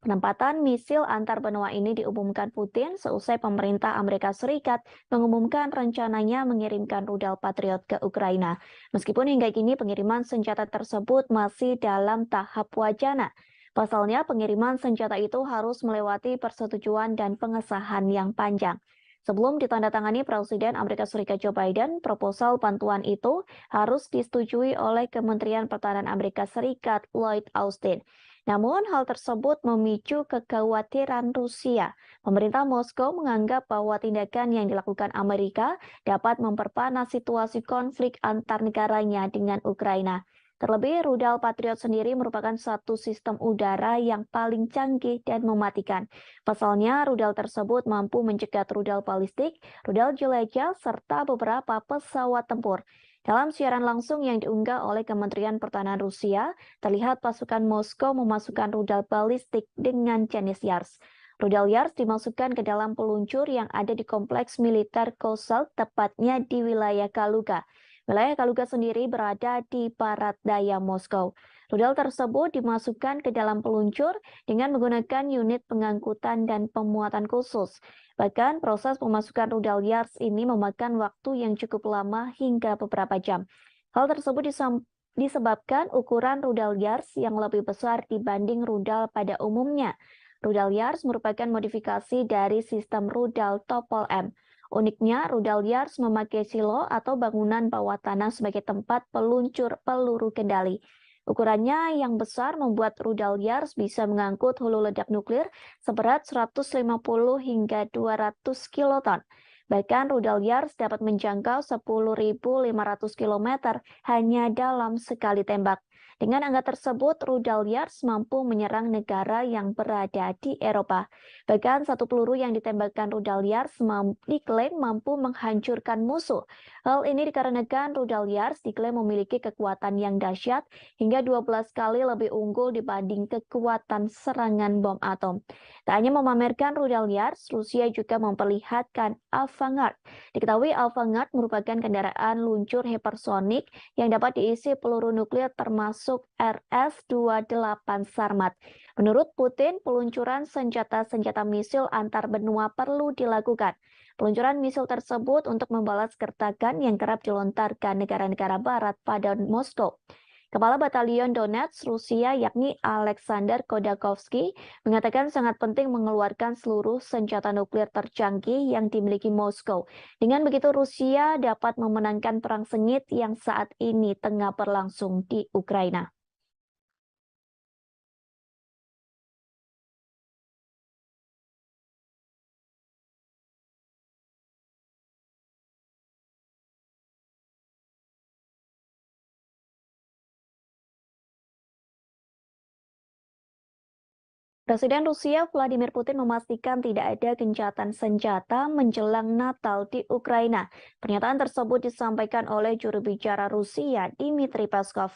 Penempatan misil antar benua ini diumumkan Putin seusai pemerintah Amerika Serikat mengumumkan rencananya mengirimkan rudal Patriot ke Ukraina. Meskipun hingga kini pengiriman senjata tersebut masih dalam tahap wacana. Pasalnya, pengiriman senjata itu harus melewati persetujuan dan pengesahan yang panjang. Sebelum ditandatangani Presiden Amerika Serikat Joe Biden, proposal bantuan itu harus disetujui oleh Kementerian Pertahanan Amerika Serikat Lloyd Austin. Namun, hal tersebut memicu kekhawatiran Rusia. Pemerintah Moskow menganggap bahwa tindakan yang dilakukan Amerika dapat memperpanas situasi konflik antar negaranya dengan Ukraina. Terlebih, rudal Patriot sendiri merupakan satu sistem udara yang paling canggih dan mematikan. Pasalnya, rudal tersebut mampu mencegat rudal balistik, rudal jelajah, serta beberapa pesawat tempur. Dalam siaran langsung yang diunggah oleh Kementerian Pertahanan Rusia, terlihat pasukan Moskow memasukkan rudal balistik dengan jenis Yars. Rudal Yars dimasukkan ke dalam peluncur yang ada di kompleks militer Kosal, tepatnya di wilayah Kaluga. Wilayah Kaluga sendiri berada di barat daya Moskow. Rudal tersebut dimasukkan ke dalam peluncur dengan menggunakan unit pengangkutan dan pemuatan khusus. Bahkan proses pemasukan rudal Yars ini memakan waktu yang cukup lama hingga beberapa jam. Hal tersebut disebabkan ukuran rudal Yars yang lebih besar dibanding rudal pada umumnya. Rudal Yars merupakan modifikasi dari sistem rudal Topol M. Uniknya, rudal Yars memakai silo atau bangunan bawah tanah sebagai tempat peluncur peluru kendali. Ukurannya yang besar membuat rudal Yars bisa mengangkut hulu ledak nuklir seberat 150 hingga 200 kiloton. Bahkan rudal Yars dapat menjangkau 10.500 km hanya dalam sekali tembak. Dengan angka tersebut, rudal Yars mampu menyerang negara yang berada di Eropa. Bahkan satu peluru yang ditembakkan rudal Yars diklaim mampu menghancurkan musuh. Hal ini dikarenakan rudal Yars diklaim memiliki kekuatan yang dahsyat hingga 12 kali lebih unggul dibanding kekuatan serangan bom atom. Tak hanya memamerkan rudal Yars, Rusia juga memperlihatkan Avangard. Diketahui Avangard merupakan kendaraan luncur hipersonik yang dapat diisi peluru nuklir termasuk RS-28 Sarmat. Menurut Putin, peluncuran senjata-senjata misil antar benua perlu dilakukan. Peluncuran misil tersebut untuk membalas gertakan yang kerap dilontarkan negara-negara barat pada Moskow. Kepala Batalion Donetsk Rusia yakni Alexander Khodakovsky mengatakan sangat penting mengeluarkan seluruh senjata nuklir tercanggih yang dimiliki Moskow. Dengan begitu Rusia dapat memenangkan perang sengit yang saat ini tengah berlangsung di Ukraina. Presiden Rusia Vladimir Putin memastikan tidak ada gencatan senjata menjelang Natal di Ukraina. Pernyataan tersebut disampaikan oleh juru bicara Rusia, Dmitry Peskov.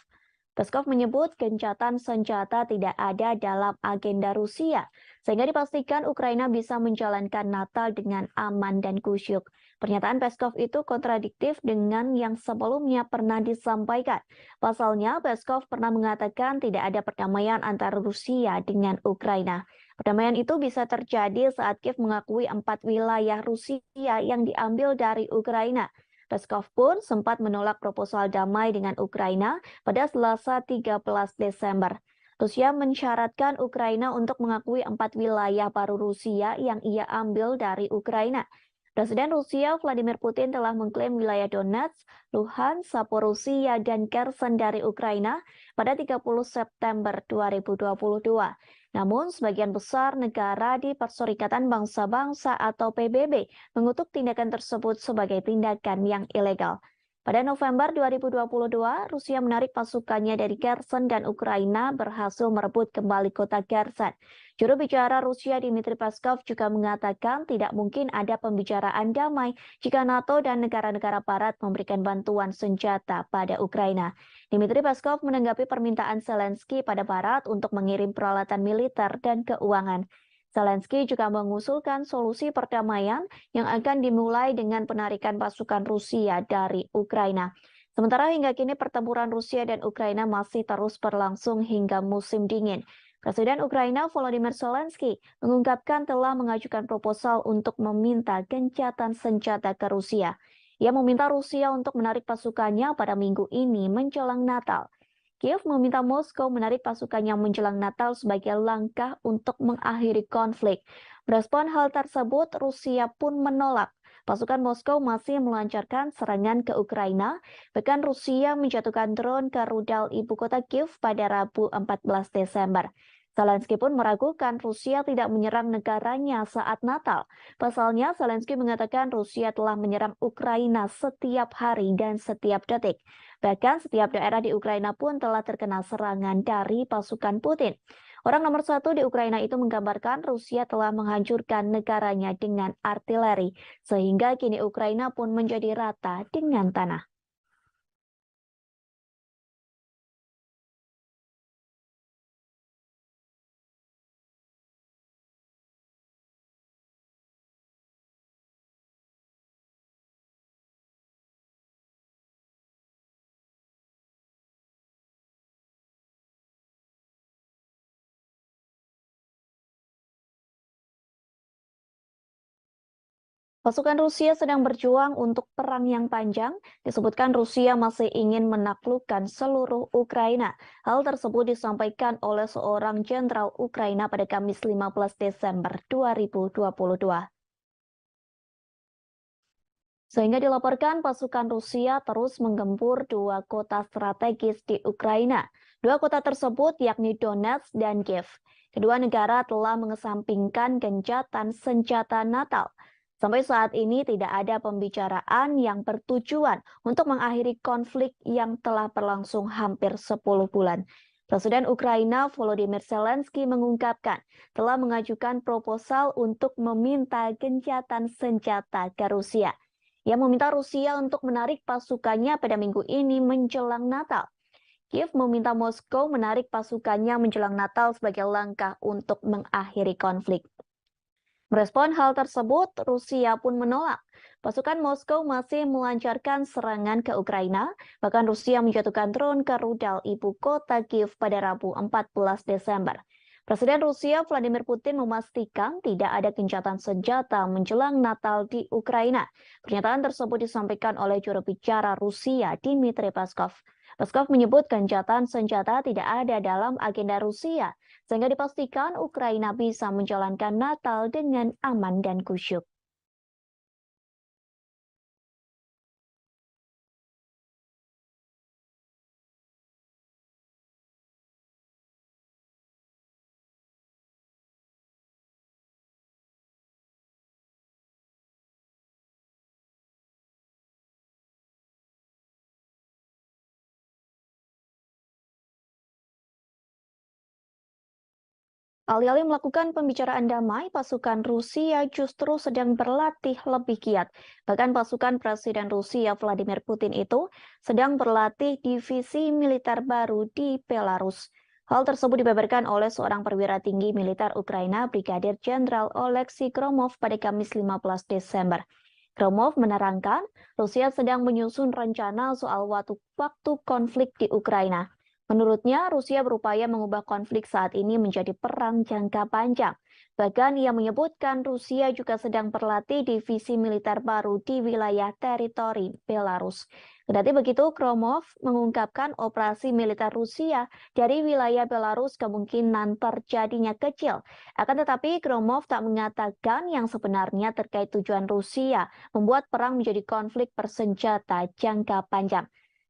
Peskov menyebut gencatan senjata tidak ada dalam agenda Rusia, sehingga dipastikan Ukraina bisa menjalankan Natal dengan aman dan kusyuk. Pernyataan Peskov itu kontradiktif dengan yang sebelumnya pernah disampaikan. Pasalnya, Peskov pernah mengatakan tidak ada perdamaian antara Rusia dengan Ukraina. Perdamaian itu bisa terjadi saat Kiev mengakui 4 wilayah Rusia yang diambil dari Ukraina. Peskov pun sempat menolak proposal damai dengan Ukraina pada Selasa 13 Desember. Rusia mensyaratkan Ukraina untuk mengakui 4 wilayah baru Rusia yang ia ambil dari Ukraina. Presiden Rusia Vladimir Putin telah mengklaim wilayah Donetsk, Luhansk, Zaporizhia, dan Kherson dari Ukraina pada 30 September 2022. Namun, sebagian besar negara di Perserikatan Bangsa-Bangsa atau PBB mengutuk tindakan tersebut sebagai tindakan yang ilegal. Pada November 2022, Rusia menarik pasukannya dari Kherson dan Ukraina berhasil merebut kembali kota Kherson. Juru bicara Rusia Dmitry Peskov juga mengatakan tidak mungkin ada pembicaraan damai jika NATO dan negara-negara barat memberikan bantuan senjata pada Ukraina. Dmitry Peskov menanggapi permintaan Zelensky pada barat untuk mengirim peralatan militer dan keuangan. Zelensky juga mengusulkan solusi perdamaian yang akan dimulai dengan penarikan pasukan Rusia dari Ukraina. Sementara hingga kini pertempuran Rusia dan Ukraina masih terus berlangsung hingga musim dingin. Presiden Ukraina Volodymyr Zelensky mengungkapkan telah mengajukan proposal untuk meminta gencatan senjata ke Rusia. Ia meminta Rusia untuk menarik pasukannya pada minggu ini menjelang Natal. Kiev meminta Moskow menarik pasukannya menjelang Natal sebagai langkah untuk mengakhiri konflik. Merespon hal tersebut, Rusia pun menolak. Pasukan Moskow masih melancarkan serangan ke Ukraina, bahkan Rusia menjatuhkan drone ke rudal ibu kota Kiev pada Rabu 14 Desember. Zelensky pun meragukan Rusia tidak menyerang negaranya saat Natal. Pasalnya, Zelensky mengatakan Rusia telah menyerang Ukraina setiap hari dan setiap detik. Bahkan setiap daerah di Ukraina pun telah terkena serangan dari pasukan Putin. Orang nomor satu di Ukraina itu menggambarkan Rusia telah menghancurkan negaranya dengan artileri, sehingga kini Ukraina pun menjadi rata dengan tanah. Pasukan Rusia sedang berjuang untuk perang yang panjang. Disebutkan Rusia masih ingin menaklukkan seluruh Ukraina. Hal tersebut disampaikan oleh seorang jenderal Ukraina pada Kamis 15 Desember 2022. Sehingga dilaporkan pasukan Rusia terus menggempur dua kota strategis di Ukraina. Dua kota tersebut yakni Donetsk dan Kiev. Kedua negara telah mengesampingkan gencatan senjata Natal. Sampai saat ini tidak ada pembicaraan yang bertujuan untuk mengakhiri konflik yang telah berlangsung hampir 10 bulan. Presiden Ukraina Volodymyr Zelensky mengungkapkan telah mengajukan proposal untuk meminta gencatan senjata ke Rusia. Ia meminta Rusia untuk menarik pasukannya pada minggu ini menjelang Natal. Kiev meminta Moskow menarik pasukannya menjelang Natal sebagai langkah untuk mengakhiri konflik. Merespon hal tersebut, Rusia pun menolak. Pasukan Moskow masih melancarkan serangan ke Ukraina, bahkan Rusia menjatuhkan drone ke rudal ibu kota Kiev pada Rabu 14 Desember. Presiden Rusia Vladimir Putin memastikan tidak ada gencatan senjata menjelang Natal di Ukraina. Pernyataan tersebut disampaikan oleh juru bicara Rusia Dmitry Peskov. Peskov menyebut gencatan senjata tidak ada dalam agenda Rusia, sehingga dipastikan Ukraina bisa menjalankan Natal dengan aman dan khusyuk. Alih-alih melakukan pembicaraan damai, pasukan Rusia justru sedang berlatih lebih giat. Bahkan pasukan Presiden Rusia Vladimir Putin itu sedang berlatih divisi militer baru di Belarus. Hal tersebut dibeberkan oleh seorang perwira tinggi militer Ukraina, Brigadir Jenderal Oleksiy Gromov pada Kamis 15 Desember. Gromov menerangkan, Rusia sedang menyusun rencana soal waktu konflik di Ukraina. Menurutnya, Rusia berupaya mengubah konflik saat ini menjadi perang jangka panjang. Bahkan ia menyebutkan Rusia juga sedang berlatih divisi militer baru di wilayah teritori Belarus. Kendati begitu, Gromov mengungkapkan operasi militer Rusia dari wilayah Belarus kemungkinan terjadinya kecil. Akan tetapi, Gromov tak mengatakan yang sebenarnya terkait tujuan Rusia membuat perang menjadi konflik bersenjata jangka panjang.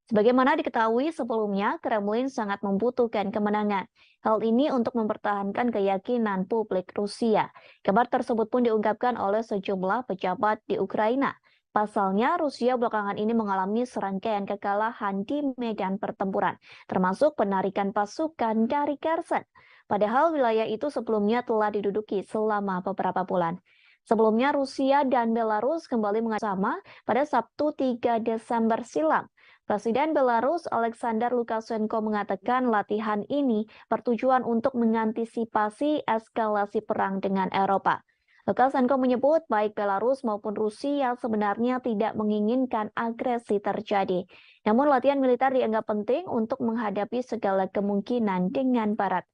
Sebagaimana diketahui sebelumnya, Kremlin sangat membutuhkan kemenangan. Hal ini untuk mempertahankan keyakinan publik Rusia. Kabar tersebut pun diungkapkan oleh sejumlah pejabat di Ukraina. Pasalnya, Rusia belakangan ini mengalami serangkaian kekalahan di medan pertempuran, termasuk penarikan pasukan dari Kherson. Padahal wilayah itu sebelumnya telah diduduki selama beberapa bulan. Sebelumnya, Rusia dan Belarus kembali sama pada Sabtu 3 Desember silam. Presiden Belarus Alexander Lukashenko mengatakan latihan ini bertujuan untuk mengantisipasi eskalasi perang dengan Eropa. Lukashenko menyebut baik Belarus maupun Rusia sebenarnya tidak menginginkan agresi terjadi. Namun latihan militer dianggap penting untuk menghadapi segala kemungkinan dengan Barat.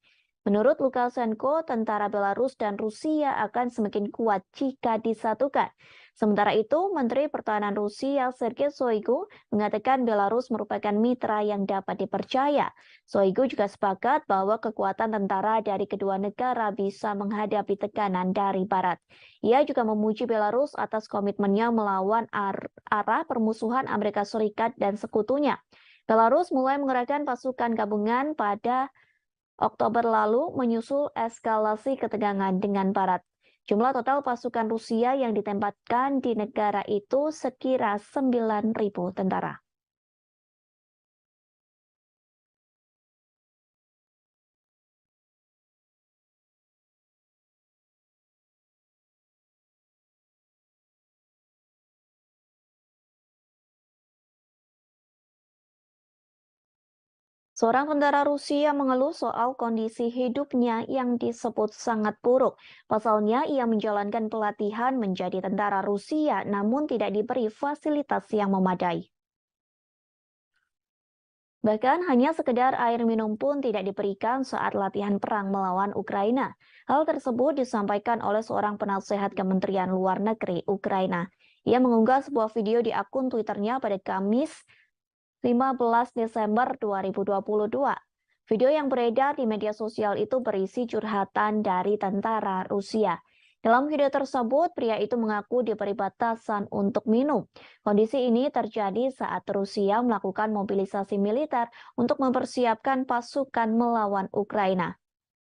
Menurut Lukashenko, tentara Belarus dan Rusia akan semakin kuat jika disatukan. Sementara itu, Menteri Pertahanan Rusia Sergei Shoigu mengatakan Belarus merupakan mitra yang dapat dipercaya. Shoigu juga sepakat bahwa kekuatan tentara dari kedua negara bisa menghadapi tekanan dari Barat. Ia juga memuji Belarus atas komitmennya melawan arah permusuhan Amerika Serikat dan sekutunya. Belarus mulai mengerahkan pasukan gabungan pada Oktober lalu menyusul eskalasi ketegangan dengan Barat. Jumlah total pasukan Rusia yang ditempatkan di negara itu sekira 9.000 tentara. Seorang tentara Rusia mengeluh soal kondisi hidupnya yang disebut sangat buruk. Pasalnya, ia menjalankan pelatihan menjadi tentara Rusia namun tidak diberi fasilitas yang memadai. Bahkan hanya sekedar air minum pun tidak diberikan saat latihan perang melawan Ukraina. Hal tersebut disampaikan oleh seorang penasehat Kementerian Luar Negeri Ukraina. Ia mengunggah sebuah video di akun Twitternya pada Kamis 15 Desember 2022. Video yang beredar di media sosial itu berisi curhatan dari tentara Rusia. Dalam video tersebut, pria itu mengaku diberi batasan untuk minum. Kondisi ini terjadi saat Rusia melakukan mobilisasi militer untuk mempersiapkan pasukan melawan Ukraina.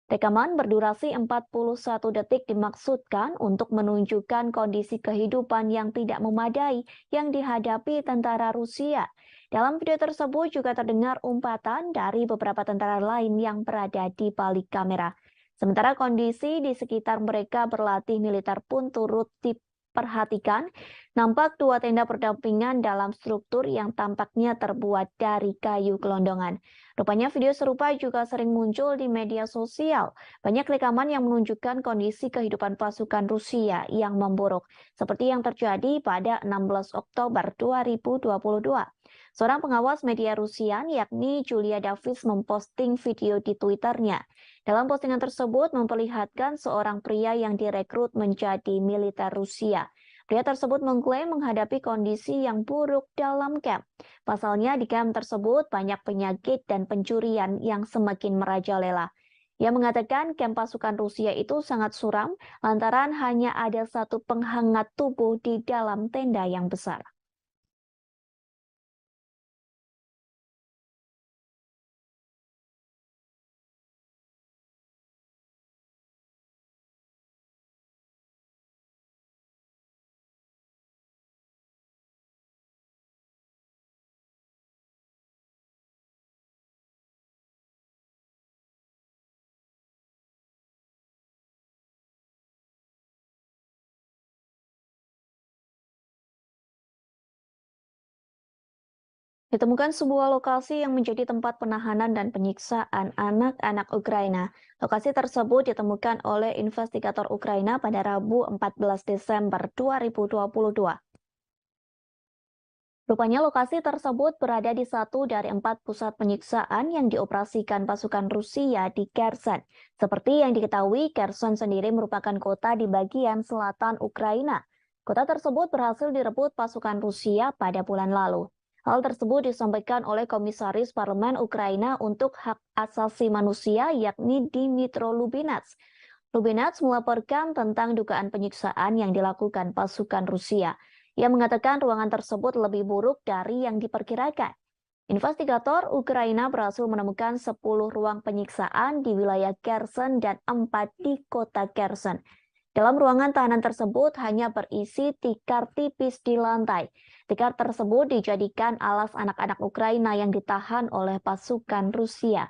Rekaman berdurasi 41 detik dimaksudkan untuk menunjukkan kondisi kehidupan yang tidak memadai yang dihadapi tentara Rusia. Dalam video tersebut juga terdengar umpatan dari beberapa tentara lain yang berada di balik kamera. Sementara kondisi di sekitar mereka berlatih militer pun turut diperhatikan. Nampak dua tenda berdampingan dalam struktur yang tampaknya terbuat dari kayu gelondongan. Rupanya video serupa juga sering muncul di media sosial. Banyak rekaman yang menunjukkan kondisi kehidupan pasukan Rusia yang memburuk, seperti yang terjadi pada 16 Oktober 2022. Seorang pengawas media Rusia, yakni Julia Davis, memposting video di Twitternya. Dalam postingan tersebut memperlihatkan seorang pria yang direkrut menjadi militer Rusia. Pria tersebut mengklaim menghadapi kondisi yang buruk dalam kamp. Pasalnya di kamp tersebut banyak penyakit dan pencurian yang semakin merajalela. Ia mengatakan kamp pasukan Rusia itu sangat suram lantaran hanya ada satu penghangat tubuh di dalam tenda yang besar. Ditemukan sebuah lokasi yang menjadi tempat penahanan dan penyiksaan anak-anak Ukraina. Lokasi tersebut ditemukan oleh investigator Ukraina pada Rabu 14 Desember 2022. Rupanya lokasi tersebut berada di satu dari 4 pusat penyiksaan yang dioperasikan pasukan Rusia di Kherson. Seperti yang diketahui, Kherson sendiri merupakan kota di bagian selatan Ukraina. Kota tersebut berhasil direbut pasukan Rusia pada bulan lalu. Hal tersebut disampaikan oleh Komisaris Parlemen Ukraina untuk Hak Asasi Manusia, yakni Dmytro Lubinets. Lubinets melaporkan tentang dugaan penyiksaan yang dilakukan pasukan Rusia. Ia mengatakan ruangan tersebut lebih buruk dari yang diperkirakan. Investigator Ukraina berhasil menemukan 10 ruang penyiksaan di wilayah Kherson dan 4 di kota Kherson. Dalam ruangan tahanan tersebut hanya berisi tikar tipis di lantai. Tikar tersebut dijadikan alas anak-anak Ukraina yang ditahan oleh pasukan Rusia.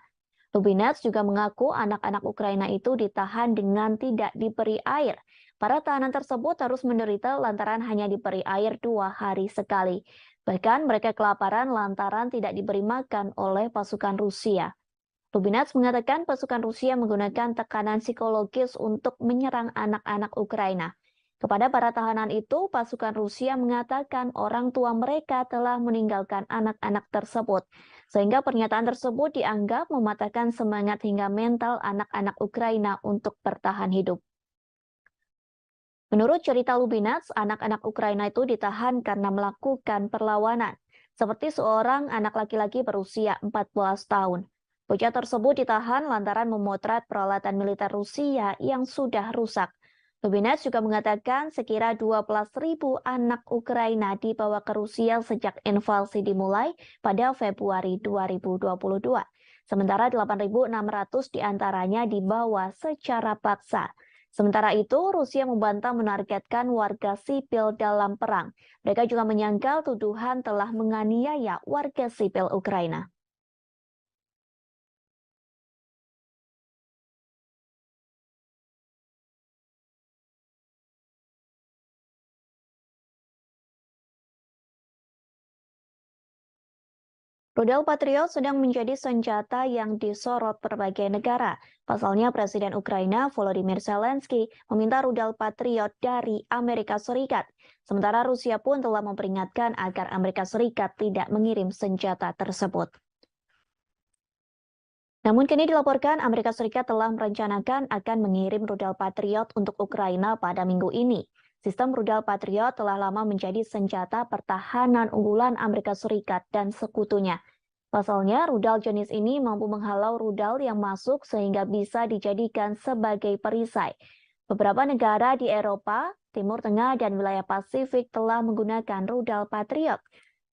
Lubinets juga mengaku anak-anak Ukraina itu ditahan dengan tidak diberi air. Para tahanan tersebut harus menderita lantaran hanya diberi air 2 hari sekali. Bahkan mereka kelaparan lantaran tidak diberi makan oleh pasukan Rusia. Lubinets mengatakan pasukan Rusia menggunakan tekanan psikologis untuk menyerang anak-anak Ukraina. Kepada para tahanan itu, pasukan Rusia mengatakan orang tua mereka telah meninggalkan anak-anak tersebut, sehingga pernyataan tersebut dianggap mematahkan semangat hingga mental anak-anak Ukraina untuk bertahan hidup. Menurut cerita Lubinets, anak-anak Ukraina itu ditahan karena melakukan perlawanan, seperti seorang anak laki-laki berusia 14 tahun. Bocah tersebut ditahan lantaran memotret peralatan militer Rusia yang sudah rusak. Lubinets juga mengatakan sekira 12.000 anak Ukraina dibawa ke Rusia sejak invasi dimulai pada Februari 2022. Sementara 8.600 diantaranya dibawa secara paksa. Sementara itu, Rusia membantah menargetkan warga sipil dalam perang. Mereka juga menyangkal tuduhan telah menganiaya warga sipil Ukraina. Rudal Patriot sedang menjadi senjata yang disorot berbagai negara. Pasalnya, Presiden Ukraina Volodymyr Zelensky meminta rudal Patriot dari Amerika Serikat. Sementara Rusia pun telah memperingatkan agar Amerika Serikat tidak mengirim senjata tersebut. Namun kini dilaporkan Amerika Serikat telah merencanakan akan mengirim rudal Patriot untuk Ukraina pada minggu ini. Sistem rudal Patriot telah lama menjadi senjata pertahanan unggulan Amerika Serikat dan sekutunya. Pasalnya, rudal jenis ini mampu menghalau rudal yang masuk sehingga bisa dijadikan sebagai perisai. Beberapa negara di Eropa, Timur Tengah, dan wilayah Pasifik telah menggunakan rudal Patriot.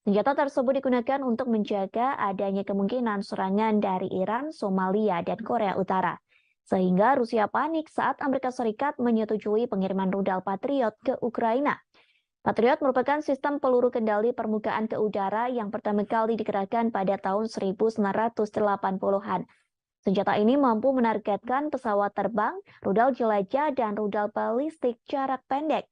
Senjata tersebut digunakan untuk menjaga adanya kemungkinan serangan dari Iran, Somalia, dan Korea Utara. Sehingga Rusia panik saat Amerika Serikat menyetujui pengiriman rudal Patriot ke Ukraina. Patriot merupakan sistem peluru kendali permukaan ke udara yang pertama kali dikerahkan pada tahun 1980-an. Senjata ini mampu menargetkan pesawat terbang, rudal jelajah, dan rudal balistik jarak pendek.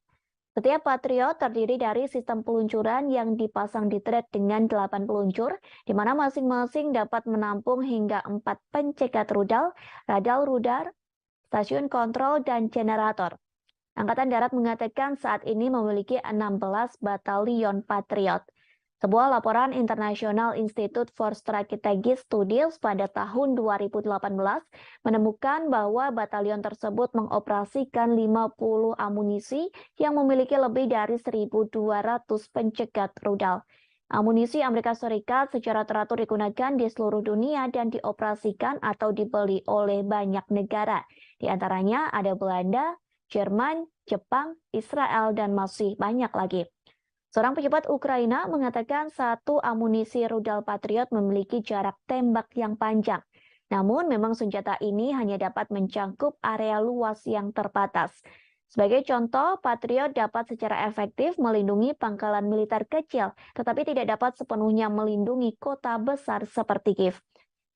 Setiap Patriot terdiri dari sistem peluncuran yang dipasang di thread dengan 8 peluncur, di mana masing-masing dapat menampung hingga 4 pencegat rudal, radar, stasiun kontrol, dan generator. Angkatan Darat mengatakan saat ini memiliki 16 batalion Patriot. Sebuah laporan International Institute for Strategic Studies pada tahun 2018 menemukan bahwa batalion tersebut mengoperasikan 50 amunisi yang memiliki lebih dari 1.200 pencegat rudal. Amunisi Amerika Serikat secara teratur digunakan di seluruh dunia dan dioperasikan atau dibeli oleh banyak negara. Di antaranya ada Belanda, Jerman, Jepang, Israel, dan masih banyak lagi. Seorang pejabat Ukraina mengatakan satu amunisi rudal Patriot memiliki jarak tembak yang panjang. Namun memang senjata ini hanya dapat mencangkup area luas yang terbatas. Sebagai contoh, Patriot dapat secara efektif melindungi pangkalan militer kecil, tetapi tidak dapat sepenuhnya melindungi kota besar seperti Kiev.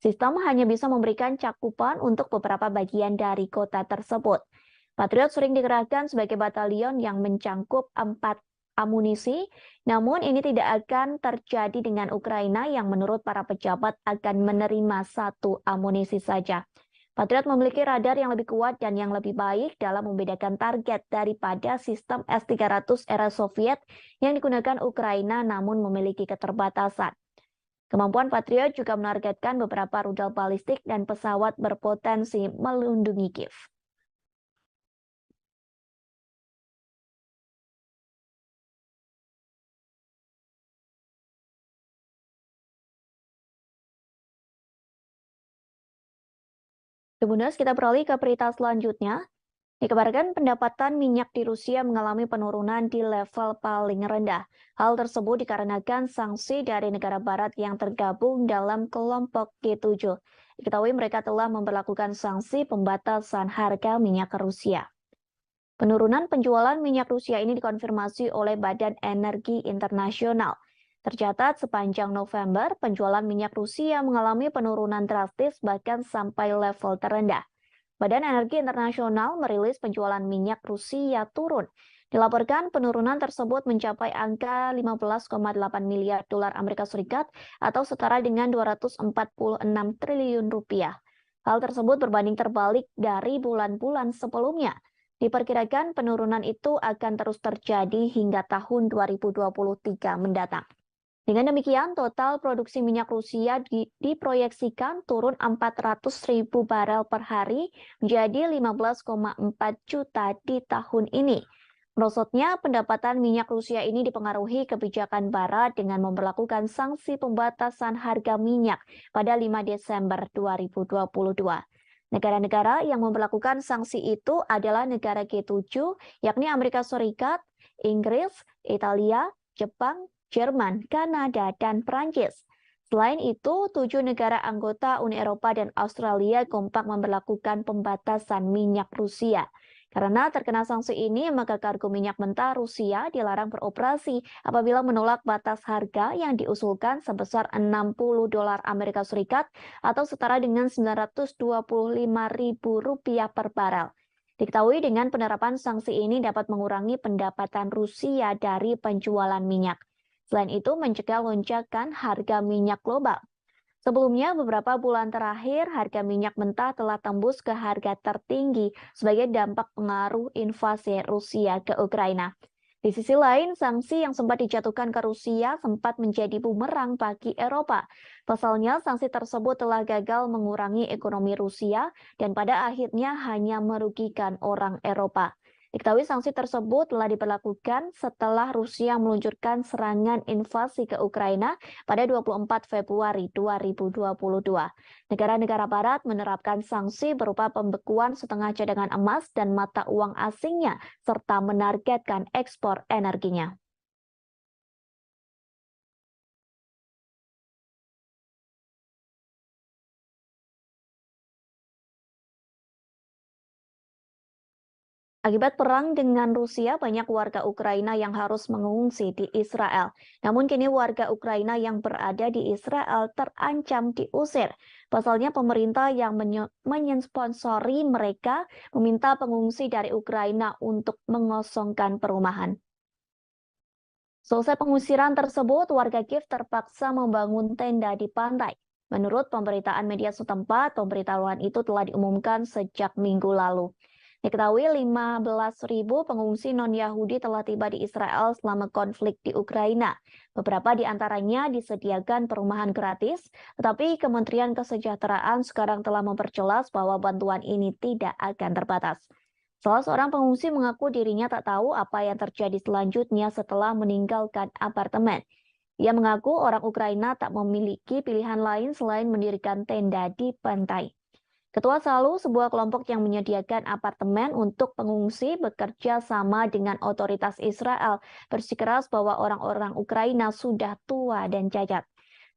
Sistem hanya bisa memberikan cakupan untuk beberapa bagian dari kota tersebut. Patriot sering dikerahkan sebagai batalion yang mencangkup 4 amunisi, namun ini tidak akan terjadi dengan Ukraina yang menurut para pejabat akan menerima 1 amunisi saja. Patriot memiliki radar yang lebih kuat dan yang lebih baik dalam membedakan target daripada sistem S-300 era Soviet yang digunakan Ukraina namun memiliki keterbatasan. Kemampuan Patriot juga menargetkan beberapa rudal balistik dan pesawat berpotensi melindungi Kiev. Kemudian kita beralih ke berita selanjutnya. Dikabarkan pendapatan minyak di Rusia mengalami penurunan di level paling rendah. Hal tersebut dikarenakan sanksi dari negara barat yang tergabung dalam kelompok G7. Diketahui mereka telah memperlakukan sanksi pembatasan harga minyak ke Rusia. Penurunan penjualan minyak Rusia ini dikonfirmasi oleh Badan Energi Internasional. Tercatat sepanjang November, penjualan minyak Rusia mengalami penurunan drastis bahkan sampai level terendah. Badan Energi Internasional merilis penjualan minyak Rusia turun. Dilaporkan penurunan tersebut mencapai angka 15,8 miliar dolar Amerika Serikat atau setara dengan 246 triliun rupiah. Hal tersebut berbanding terbalik dari bulan-bulan sebelumnya. Diperkirakan penurunan itu akan terus terjadi hingga tahun 2023 mendatang. Dengan demikian, total produksi minyak Rusia diproyeksikan turun 400.000 barel per hari menjadi 15,4 juta di tahun ini. Merosotnya pendapatan minyak Rusia ini dipengaruhi kebijakan Barat dengan memperlakukan sanksi pembatasan harga minyak pada 5 Desember 2022. Negara-negara yang memperlakukan sanksi itu adalah negara G7, yakni Amerika Serikat, Inggris, Italia, Jepang, Jerman, Kanada, dan Prancis. Selain itu, 7 negara anggota Uni Eropa dan Australia kompak memperlakukan pembatasan minyak Rusia. Karena terkena sanksi ini, maka kargo minyak mentah Rusia dilarang beroperasi apabila menolak batas harga yang diusulkan sebesar 60 dolar Amerika Serikat atau setara dengan 925 ribu rupiah per barel. Diketahui dengan penerapan sanksi ini dapat mengurangi pendapatan Rusia dari penjualan minyak. Selain itu, mencegah lonjakan harga minyak global. Sebelumnya, beberapa bulan terakhir, harga minyak mentah telah tembus ke harga tertinggi sebagai dampak pengaruh invasi Rusia ke Ukraina. Di sisi lain, sanksi yang sempat dijatuhkan ke Rusia sempat menjadi bumerang bagi Eropa. Pasalnya, sanksi tersebut telah gagal mengurangi ekonomi Rusia dan pada akhirnya hanya merugikan orang Eropa. Diketahui sanksi tersebut telah diberlakukan setelah Rusia meluncurkan serangan invasi ke Ukraina pada 24 Februari 2022. Negara-negara Barat menerapkan sanksi berupa pembekuan setengah cadangan emas dan mata uang asingnya, serta menargetkan ekspor energinya. Akibat perang dengan Rusia, banyak warga Ukraina yang harus mengungsi di Israel. Namun kini warga Ukraina yang berada di Israel terancam diusir. Pasalnya pemerintah yang mensponsori mereka meminta pengungsi dari Ukraina untuk mengosongkan perumahan. Selesai pengusiran tersebut, warga Kiev terpaksa membangun tenda di pantai. Menurut pemberitaan media setempat, pemberitahuan itu telah diumumkan sejak minggu lalu. Diketahui 15.000 pengungsi non-Yahudi telah tiba di Israel selama konflik di Ukraina. Beberapa di antaranya disediakan perumahan gratis, tetapi Kementerian Kesejahteraan sekarang telah memperjelas bahwa bantuan ini tidak akan terbatas. Salah seorang pengungsi mengaku dirinya tak tahu apa yang terjadi selanjutnya setelah meninggalkan apartemen. Ia mengaku orang Ukraina tak memiliki pilihan lain selain mendirikan tenda di pantai. Ketua Salu, sebuah kelompok yang menyediakan apartemen untuk pengungsi, bekerja sama dengan otoritas Israel, bersikeras bahwa orang-orang Ukraina sudah tua dan cacat.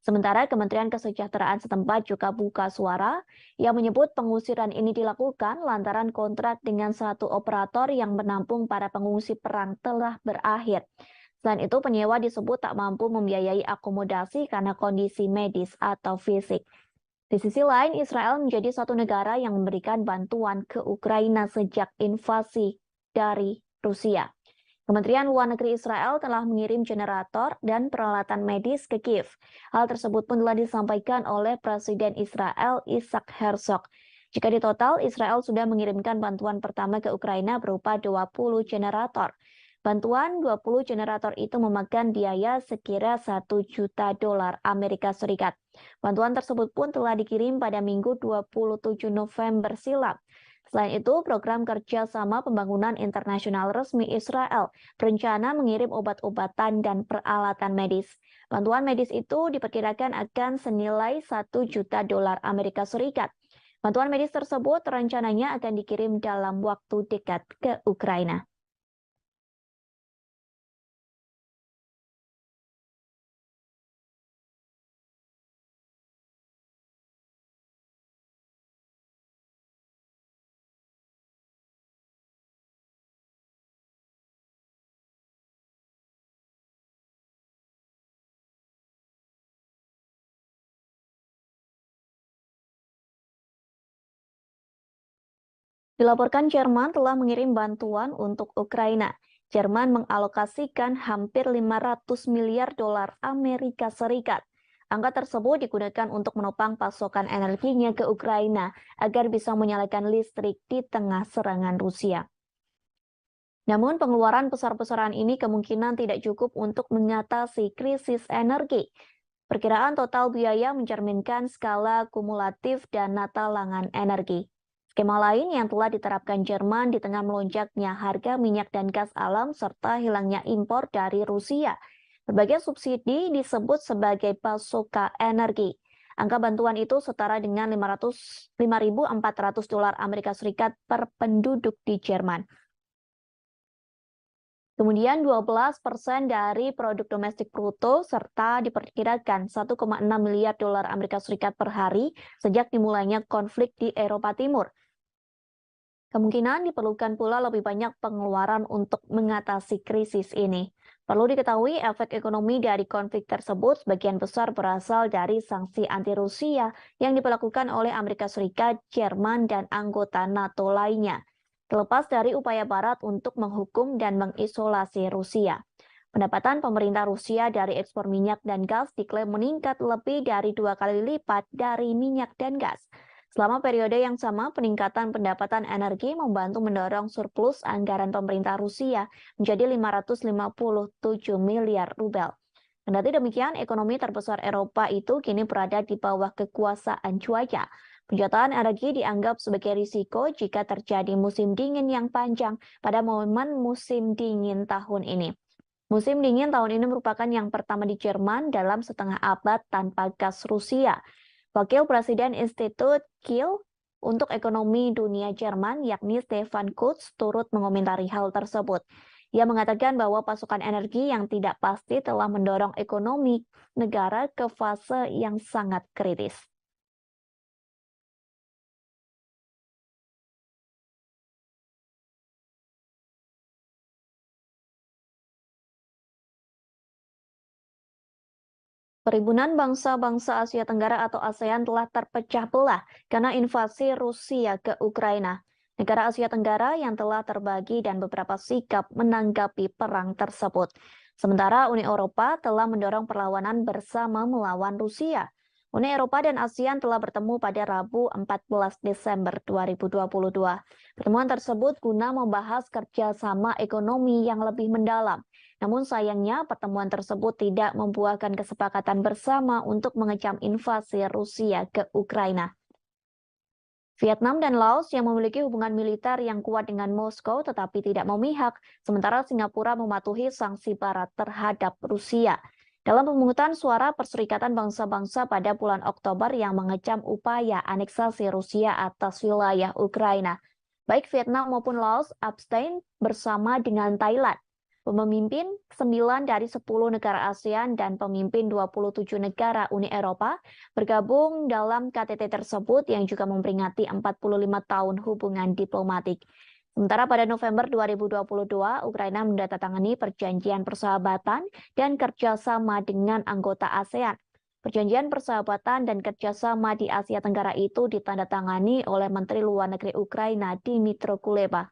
Sementara Kementerian Kesejahteraan setempat juga buka suara yang menyebut pengusiran ini dilakukan lantaran kontrak dengan satu operator yang menampung para pengungsi perang telah berakhir. Selain itu, penyewa disebut tak mampu membiayai akomodasi karena kondisi medis atau fisik. Di sisi lain, Israel menjadi satu negara yang memberikan bantuan ke Ukraina sejak invasi dari Rusia. Kementerian Luar Negeri Israel telah mengirim generator dan peralatan medis ke Kiev. Hal tersebut pun telah disampaikan oleh Presiden Israel Isaac Herzog. Jika di total, Israel sudah mengirimkan bantuan pertama ke Ukraina berupa 20 generator. Bantuan 20 generator itu memakan biaya sekira 1 juta dolar Amerika Serikat. Bantuan tersebut pun telah dikirim pada Minggu 27 November silam. Selain itu, program kerjasama pembangunan internasional resmi Israel berencana mengirim obat-obatan dan peralatan medis. Bantuan medis itu diperkirakan akan senilai 1 juta dolar Amerika Serikat. Bantuan medis tersebut rencananya akan dikirim dalam waktu dekat ke Ukraina. Dilaporkan Jerman telah mengirim bantuan untuk Ukraina. Jerman mengalokasikan hampir 500 miliar dolar Amerika Serikat. Angka tersebut digunakan untuk menopang pasokan energinya ke Ukraina agar bisa menyalakan listrik di tengah serangan Rusia. Namun pengeluaran besar-besaran ini kemungkinan tidak cukup untuk mengatasi krisis energi. Perkiraan total biaya mencerminkan skala kumulatif dana talangan energi. Skema lain yang telah diterapkan Jerman di tengah melonjaknya harga minyak dan gas alam serta hilangnya impor dari Rusia. Berbagai subsidi disebut sebagai pasoka energi. Angka bantuan itu setara dengan 5.400 dolar Amerika Serikat per penduduk di Jerman. Kemudian 12% dari produk domestik bruto serta diperkirakan 1,6 miliar dolar Amerika Serikat per hari sejak dimulainya konflik di Eropa Timur. Kemungkinan diperlukan pula lebih banyak pengeluaran untuk mengatasi krisis ini. Perlu diketahui efek ekonomi dari konflik tersebut sebagian besar berasal dari sanksi anti-Rusia yang diberlakukan oleh Amerika Serikat, Jerman, dan anggota NATO lainnya. Terlepas dari upaya Barat untuk menghukum dan mengisolasi Rusia. Pendapatan pemerintah Rusia dari ekspor minyak dan gas diklaim meningkat lebih dari 2 kali lipat dari minyak dan gas. Selama periode yang sama, peningkatan pendapatan energi membantu mendorong surplus anggaran pemerintah Rusia menjadi 557 miliar rubel. Kendati demikian, ekonomi terbesar Eropa itu kini berada di bawah kekuasaan cuaca. Penjualan energi dianggap sebagai risiko jika terjadi musim dingin yang panjang pada momen musim dingin tahun ini. Musim dingin tahun ini merupakan yang pertama di Jerman dalam setengah abad tanpa gas Rusia. Wakil Presiden Institut Kiel untuk Ekonomi Dunia Jerman, yakni Stefan Kurz, turut mengomentari hal tersebut. Ia mengatakan bahwa pasokan energi yang tidak pasti telah mendorong ekonomi negara ke fase yang sangat kritis. Perhimpunan Bangsa-Bangsa Asia Tenggara atau ASEAN telah terpecah belah karena invasi Rusia ke Ukraina. Negara Asia Tenggara yang telah terbagi dan beberapa sikap menanggapi perang tersebut. Sementara Uni Eropa telah mendorong perlawanan bersama melawan Rusia. Uni Eropa dan ASEAN telah bertemu pada Rabu 14 Desember 2022. Pertemuan tersebut guna membahas kerjasama ekonomi yang lebih mendalam. Namun sayangnya pertemuan tersebut tidak membuahkan kesepakatan bersama untuk mengecam invasi Rusia ke Ukraina. Vietnam dan Laos yang memiliki hubungan militer yang kuat dengan Moskow tetapi tidak memihak, sementara Singapura mematuhi sanksi Barat terhadap Rusia. Dalam pemungutan suara Perserikatan Bangsa-Bangsa pada bulan Oktober yang mengecam upaya aneksasi Rusia atas wilayah Ukraina, baik Vietnam maupun Laos abstain bersama dengan Thailand. Pemimpin 9 dari 10 negara ASEAN dan pemimpin 27 negara Uni Eropa bergabung dalam KTT tersebut yang juga memperingati 45 tahun hubungan diplomatik. Sementara pada November 2022, Ukraina menandatangani perjanjian persahabatan dan kerjasama dengan anggota ASEAN. Perjanjian persahabatan dan kerjasama di Asia Tenggara itu ditandatangani oleh Menteri Luar Negeri Ukraina Dmytro Kuleba.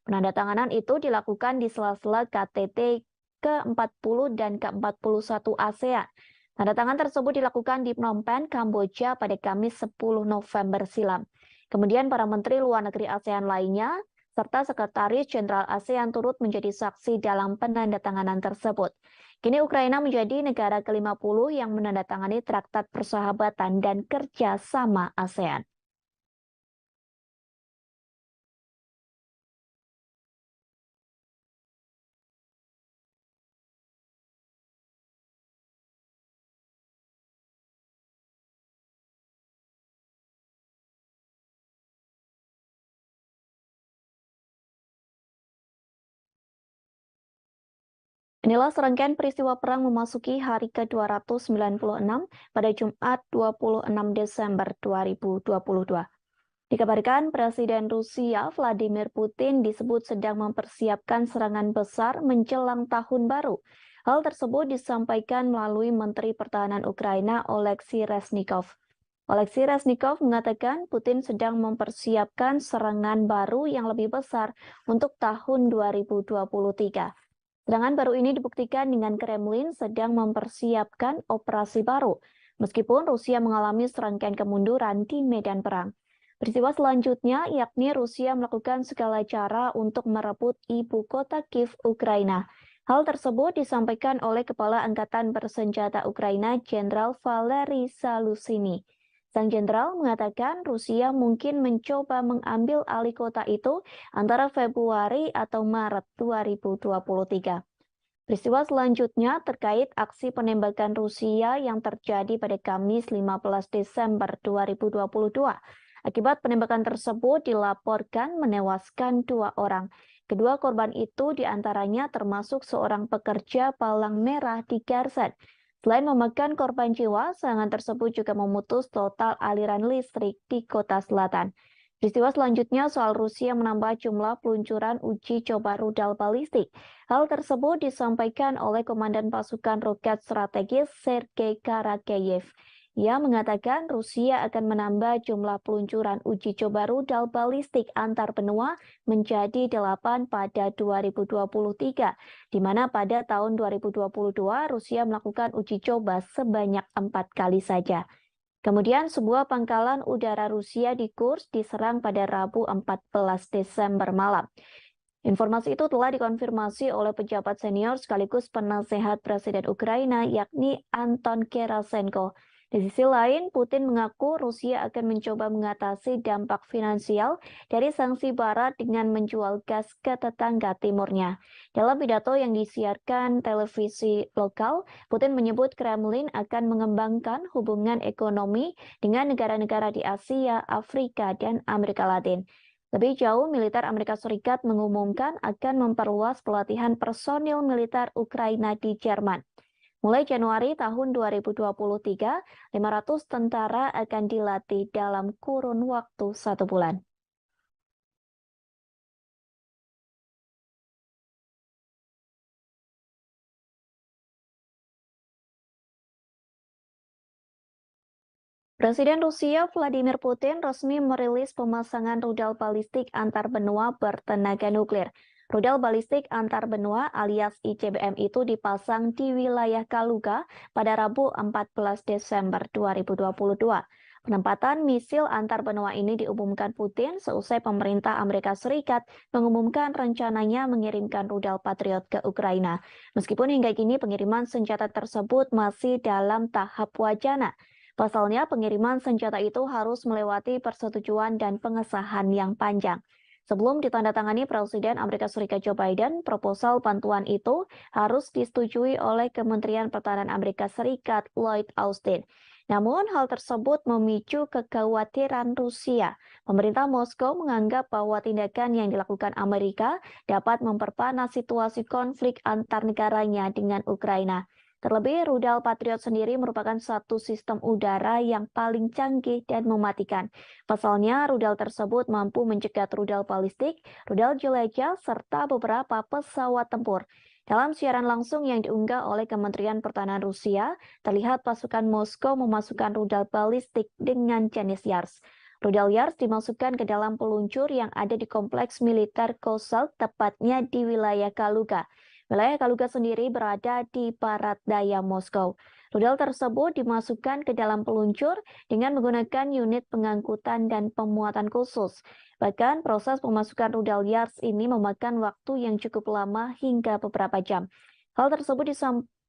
Penandatanganan itu dilakukan di sela-sela KTT ke-40 dan ke-41 ASEAN. Tanda tangan tersebut dilakukan di Phnom Penh, Kamboja pada Kamis 10 November silam. Kemudian para menteri luar negeri ASEAN lainnya, serta Sekretaris Jenderal ASEAN turut menjadi saksi dalam penandatanganan tersebut. Kini Ukraina menjadi negara ke-50 yang menandatangani Traktat Persahabatan dan Kerjasama ASEAN. Inilah serangkaian peristiwa perang memasuki hari ke-296 pada Jumat 26 Desember 2022. Dikabarkan Presiden Rusia Vladimir Putin disebut sedang mempersiapkan serangan besar menjelang tahun baru. Hal tersebut disampaikan melalui Menteri Pertahanan Ukraina Oleksiy Reznikov. Oleksiy Reznikov mengatakan Putin sedang mempersiapkan serangan baru yang lebih besar untuk tahun 2023. Serangan baru ini dibuktikan dengan Kremlin sedang mempersiapkan operasi baru, meskipun Rusia mengalami serangkaian kemunduran di medan perang. Peristiwa selanjutnya yakni Rusia melakukan segala cara untuk merebut ibu kota Kiev, Ukraina. Hal tersebut disampaikan oleh Kepala Angkatan Bersenjata Ukraina, Jenderal Valery Zaluzhny. Sang jenderal mengatakan Rusia mungkin mencoba mengambil alih kota itu antara Februari atau Maret 2023. Peristiwa selanjutnya terkait aksi penembakan Rusia yang terjadi pada Kamis 15 Desember 2022. Akibat penembakan tersebut dilaporkan menewaskan 2 orang. Kedua korban itu diantaranya termasuk seorang pekerja palang merah di Kherson. Selain memakan korban jiwa, serangan tersebut juga memutus total aliran listrik di kota selatan. Peristiwa selanjutnya soal Rusia menambah jumlah peluncuran uji coba rudal balistik. Hal tersebut disampaikan oleh Komandan Pasukan Roket Strategis Sergei Karakeyev. Ia mengatakan Rusia akan menambah jumlah peluncuran uji coba rudal balistik antar benua menjadi 8 pada 2023, di mana pada tahun 2022 Rusia melakukan uji coba sebanyak 4 kali saja. Kemudian sebuah pangkalan udara Rusia di Kursk diserang pada Rabu 14 Desember malam. Informasi itu telah dikonfirmasi oleh pejabat senior sekaligus penasehat Presiden Ukraina yakni Anton Gerasenko. Di sisi lain, Putin mengaku Rusia akan mencoba mengatasi dampak finansial dari sanksi Barat dengan menjual gas ke tetangga timurnya. Dalam pidato yang disiarkan televisi lokal, Putin menyebut Kremlin akan mengembangkan hubungan ekonomi dengan negara-negara di Asia, Afrika, dan Amerika Latin. Lebih jauh, militer Amerika Serikat mengumumkan akan memperluas pelatihan personil militer Ukraina di Jerman. Mulai Januari tahun 2023, 500 tentara akan dilatih dalam kurun waktu 1 bulan. Presiden Rusia Vladimir Putin resmi merilis pemasangan rudal balistik antar benua bertenaga nuklir. Rudal balistik antar benua alias ICBM itu dipasang di wilayah Kaluga pada Rabu 14 Desember 2022. Penempatan misil antar benua ini diumumkan Putin seusai pemerintah Amerika Serikat mengumumkan rencananya mengirimkan rudal Patriot ke Ukraina. Meskipun hingga kini pengiriman senjata tersebut masih dalam tahap wacana. Pasalnya, pengiriman senjata itu harus melewati persetujuan dan pengesahan yang panjang. Sebelum ditandatangani Presiden Amerika Serikat Joe Biden, proposal bantuan itu harus disetujui oleh Kementerian Pertahanan Amerika Serikat Lloyd Austin. Namun, hal tersebut memicu kekhawatiran Rusia. Pemerintah Moskow menganggap bahwa tindakan yang dilakukan Amerika dapat memperpanas situasi konflik antar negaranya dengan Ukraina. Terlebih, rudal Patriot sendiri merupakan satu sistem udara yang paling canggih dan mematikan. Pasalnya, rudal tersebut mampu mencegat rudal balistik, rudal jelajah, serta beberapa pesawat tempur. Dalam siaran langsung yang diunggah oleh Kementerian Pertahanan Rusia, terlihat pasukan Moskow memasukkan rudal balistik dengan jenis Yars. Rudal Yars dimasukkan ke dalam peluncur yang ada di kompleks militer Kozel, tepatnya di wilayah Kaluga. Wilayah Kaluga sendiri berada di barat daya Moskow. Rudal tersebut dimasukkan ke dalam peluncur dengan menggunakan unit pengangkutan dan pemuatan khusus. Bahkan proses pemasukan rudal Yars ini memakan waktu yang cukup lama hingga beberapa jam. Hal tersebut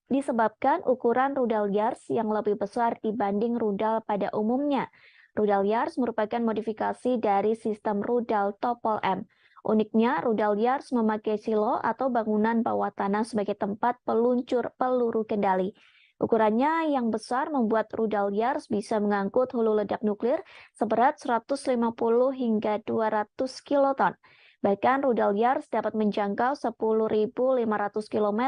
disebabkan ukuran rudal Yars yang lebih besar dibanding rudal pada umumnya. Rudal Yars merupakan modifikasi dari sistem rudal Topol M. Uniknya, rudal Yars memakai silo atau bangunan bawah tanah sebagai tempat peluncur peluru kendali. Ukurannya yang besar membuat rudal Yars bisa mengangkut hulu ledak nuklir seberat 150 hingga 200 kiloton. Bahkan rudal Yars dapat menjangkau 10.500 km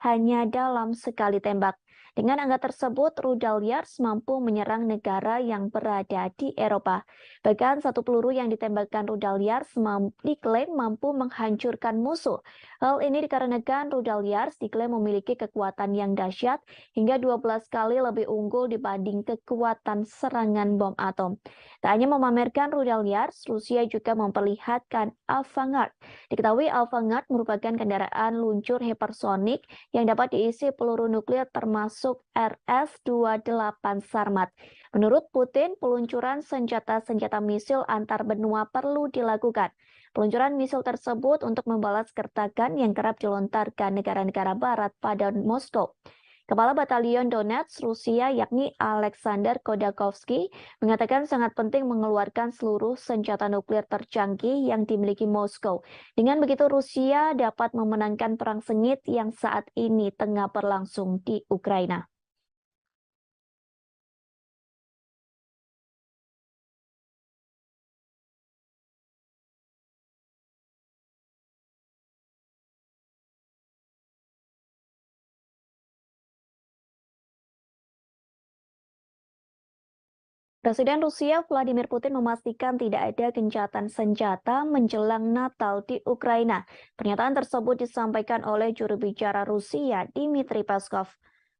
hanya dalam sekali tembak. Dengan angka tersebut, rudal Yars mampu menyerang negara yang berada di Eropa. Bahkan satu peluru yang ditembakkan rudal Yars diklaim mampu menghancurkan musuh. Hal ini dikarenakan rudal Yars diklaim memiliki kekuatan yang dahsyat hingga 12 kali lebih unggul dibanding kekuatan serangan bom atom. Tak hanya memamerkan rudal Yars, Rusia juga memperlihatkan Avangard. Diketahui Avangard merupakan kendaraan luncur hipersonik yang dapat diisi peluru nuklir termasuk RS-28 Sarmat. Menurut Putin, peluncuran senjata-senjata misil antar benua perlu dilakukan. Peluncuran misil tersebut untuk membalas gertakan yang kerap dilontarkan negara-negara barat pada Moskow. Kepala Batalion Donetsk Rusia yakni Alexander Khodakovsky mengatakan sangat penting mengeluarkan seluruh senjata nuklir tercanggih yang dimiliki Moskow. Dengan begitu Rusia dapat memenangkan perang sengit yang saat ini tengah berlangsung di Ukraina. Presiden Rusia Vladimir Putin memastikan tidak ada gencatan senjata menjelang Natal di Ukraina. Pernyataan tersebut disampaikan oleh juru bicara Rusia, Dmitry Peskov.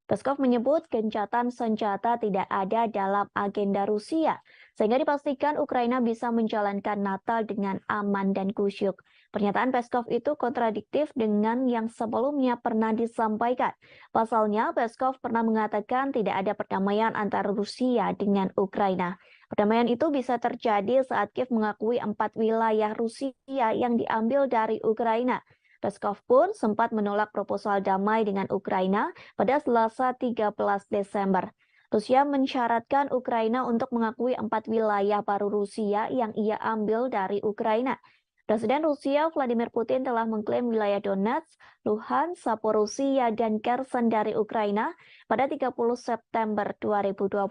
Peskov menyebut gencatan senjata tidak ada dalam agenda Rusia, sehingga dipastikan Ukraina bisa menjalankan Natal dengan aman dan kusyuk. Pernyataan Peskov itu kontradiktif dengan yang sebelumnya pernah disampaikan. Pasalnya, Peskov pernah mengatakan tidak ada perdamaian antara Rusia dengan Ukraina. Perdamaian itu bisa terjadi saat Kiev mengakui 4 wilayah Rusia yang diambil dari Ukraina. Peskov pun sempat menolak proposal damai dengan Ukraina pada Selasa 13 Desember. Rusia mensyaratkan Ukraina untuk mengakui 4 wilayah baru Rusia yang ia ambil dari Ukraina. Presiden Rusia Vladimir Putin telah mengklaim wilayah Donetsk, Luhansk, Zaporizhia, dan Kherson dari Ukraina pada 30 September 2022.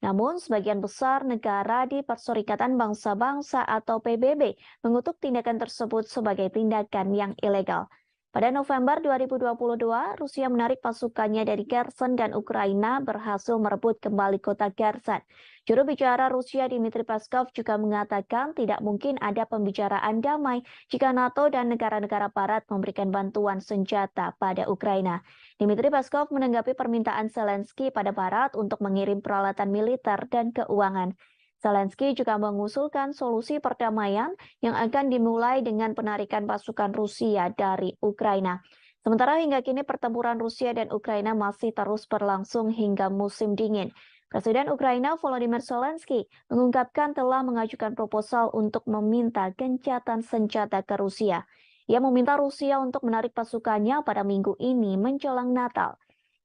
Namun, sebagian besar negara di Perserikatan Bangsa-Bangsa atau PBB mengutuk tindakan tersebut sebagai tindakan yang ilegal. Pada November 2022, Rusia menarik pasukannya dari Kherson dan Ukraina berhasil merebut kembali kota Kherson. Juru bicara Rusia Dmitry Peskov juga mengatakan tidak mungkin ada pembicaraan damai jika NATO dan negara-negara barat memberikan bantuan senjata pada Ukraina. Dmitry Peskov menanggapi permintaan Zelensky pada barat untuk mengirim peralatan militer dan keuangan. Zelensky juga mengusulkan solusi perdamaian yang akan dimulai dengan penarikan pasukan Rusia dari Ukraina. Sementara hingga kini pertempuran Rusia dan Ukraina masih terus berlangsung hingga musim dingin. Presiden Ukraina Volodymyr Zelensky mengungkapkan telah mengajukan proposal untuk meminta gencatan senjata ke Rusia. Ia meminta Rusia untuk menarik pasukannya pada minggu ini menjelang Natal.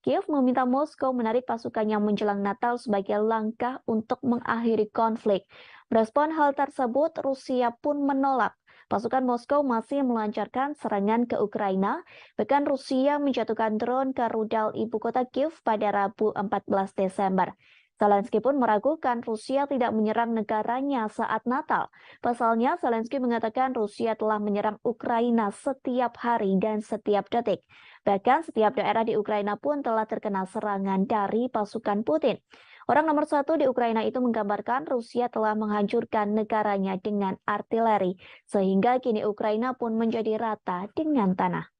Kiev meminta Moskow menarik pasukannya menjelang Natal sebagai langkah untuk mengakhiri konflik. Merespon hal tersebut, Rusia pun menolak. Pasukan Moskow masih melancarkan serangan ke Ukraina, bahkan Rusia menjatuhkan drone ke rudal ibu kota Kiev pada Rabu 14 Desember. Zelensky pun meragukan Rusia tidak menyerang negaranya saat Natal. Pasalnya, Zelensky mengatakan Rusia telah menyerang Ukraina setiap hari dan setiap detik. Bahkan setiap daerah di Ukraina pun telah terkena serangan dari pasukan Putin. Orang nomor satu di Ukraina itu menggambarkan Rusia telah menghancurkan negaranya dengan artileri, sehingga kini Ukraina pun menjadi rata dengan tanah.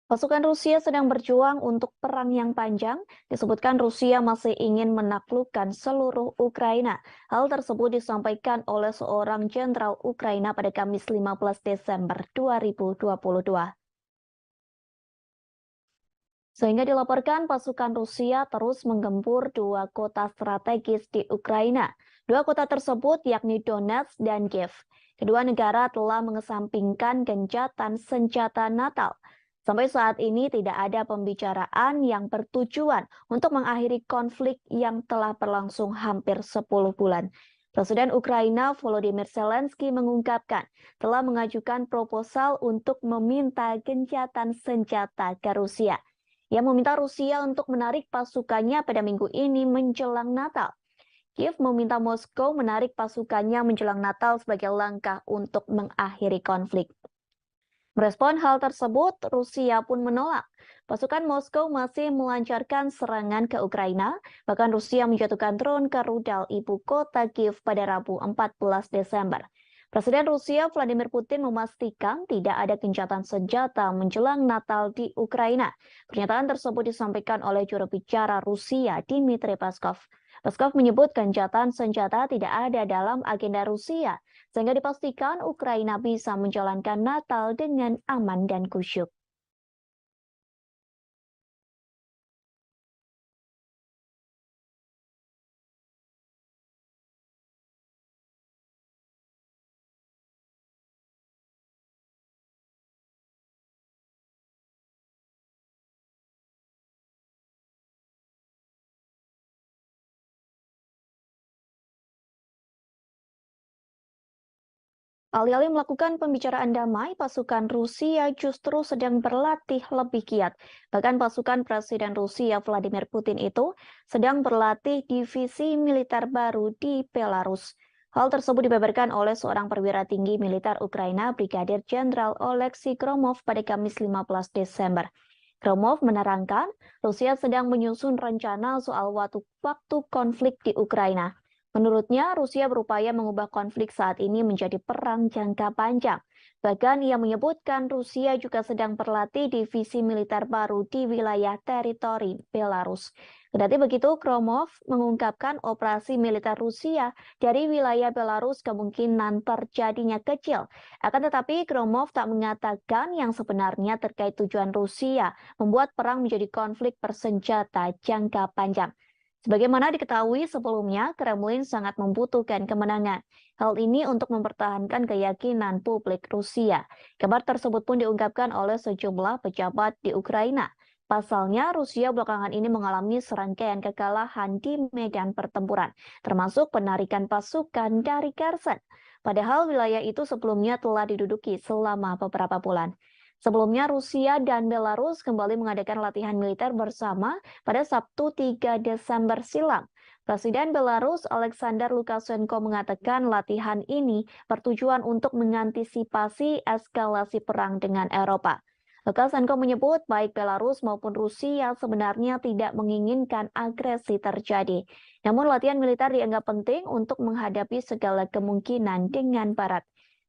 Pasukan Rusia sedang berjuang untuk perang yang panjang. Disebutkan Rusia masih ingin menaklukkan seluruh Ukraina. Hal tersebut disampaikan oleh seorang jenderal Ukraina pada Kamis 15 Desember 2022. Sehingga dilaporkan pasukan Rusia terus menggempur dua kota strategis di Ukraina. Dua kota tersebut yakni Donetsk dan Kiev. Kedua negara telah mengesampingkan gencatan senjata Natal. Sampai saat ini tidak ada pembicaraan yang bertujuan untuk mengakhiri konflik yang telah berlangsung hampir 10 bulan. Presiden Ukraina Volodymyr Zelensky mengungkapkan telah mengajukan proposal untuk meminta gencatan senjata ke Rusia. Ia meminta Rusia untuk menarik pasukannya pada minggu ini menjelang Natal. Kiev meminta Moskow menarik pasukannya menjelang Natal sebagai langkah untuk mengakhiri konflik. Merespon hal tersebut, Rusia pun menolak. Pasukan Moskow masih melancarkan serangan ke Ukraina, bahkan Rusia menjatuhkan drone ke rudal ibu kota Kiev pada Rabu 14 Desember. Presiden Rusia Vladimir Putin memastikan tidak ada gencatan senjata menjelang Natal di Ukraina. Pernyataan tersebut disampaikan oleh juru bicara Rusia, Dmitry Peskov. Peskov menyebut gencatan senjata tidak ada dalam agenda Rusia, sehingga dipastikan Ukraina bisa menjalankan Natal dengan aman dan khusyuk. Alih-alih melakukan pembicaraan damai, pasukan Rusia justru sedang berlatih lebih giat. Bahkan pasukan Presiden Rusia Vladimir Putin itu sedang berlatih divisi militer baru di Belarus. Hal tersebut dibeberkan oleh seorang perwira tinggi militer Ukraina, Brigadir Jenderal Oleksiy Gromov pada Kamis 15 Desember. Gromov menerangkan, Rusia sedang menyusun rencana soal waktu konflik di Ukraina. Menurutnya, Rusia berupaya mengubah konflik saat ini menjadi perang jangka panjang. Bahkan ia menyebutkan Rusia juga sedang berlatih divisi militer baru di wilayah teritori Belarus. Kendati begitu, Gromov mengungkapkan operasi militer Rusia dari wilayah Belarus kemungkinan terjadinya kecil. Akan tetapi, Gromov tak mengatakan yang sebenarnya terkait tujuan Rusia membuat perang menjadi konflik bersenjata jangka panjang. Sebagaimana diketahui sebelumnya, Kremlin sangat membutuhkan kemenangan. Hal ini untuk mempertahankan keyakinan publik Rusia. Kabar tersebut pun diungkapkan oleh sejumlah pejabat di Ukraina. Pasalnya, Rusia belakangan ini mengalami serangkaian kekalahan di medan pertempuran, termasuk penarikan pasukan dari Kherson. Padahal wilayah itu sebelumnya telah diduduki selama beberapa bulan. Sebelumnya, Rusia dan Belarus kembali mengadakan latihan militer bersama pada Sabtu 3 Desember silam. Presiden Belarus Alexander Lukashenko mengatakan latihan ini bertujuan untuk mengantisipasi eskalasi perang dengan Eropa. Lukashenko menyebut baik Belarus maupun Rusia sebenarnya tidak menginginkan agresi terjadi. Namun latihan militer dianggap penting untuk menghadapi segala kemungkinan dengan Barat.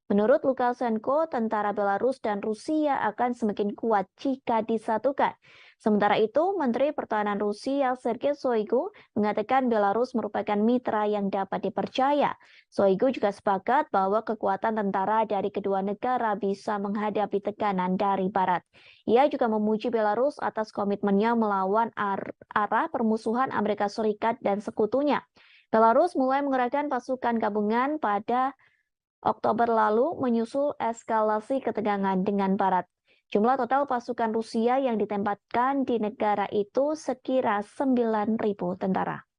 Menurut Lukashenko, tentara Belarus dan Rusia akan semakin kuat jika disatukan. Sementara itu, Menteri Pertahanan Rusia Sergei Shoigu mengatakan Belarus merupakan mitra yang dapat dipercaya. Shoigu juga sepakat bahwa kekuatan tentara dari kedua negara bisa menghadapi tekanan dari Barat. Ia juga memuji Belarus atas komitmennya melawan arah permusuhan Amerika Serikat dan sekutunya. Belarus mulai mengerahkan pasukan gabungan pada Oktober lalu menyusul eskalasi ketegangan dengan Barat. Jumlah total pasukan Rusia yang ditempatkan di negara itu sekira 9.000 tentara.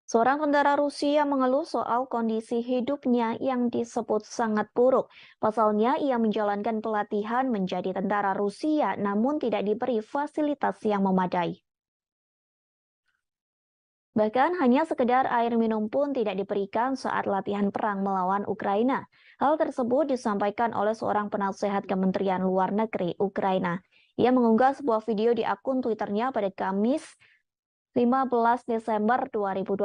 Seorang tentara Rusia mengeluh soal kondisi hidupnya yang disebut sangat buruk. Pasalnya, ia menjalankan pelatihan menjadi tentara Rusia namun tidak diberi fasilitas yang memadai. Bahkan hanya sekedar air minum pun tidak diberikan saat latihan perang melawan Ukraina. Hal tersebut disampaikan oleh seorang penasehat Kementerian Luar Negeri Ukraina. Ia mengunggah sebuah video di akun Twitternya pada Kamis 15 Desember 2022.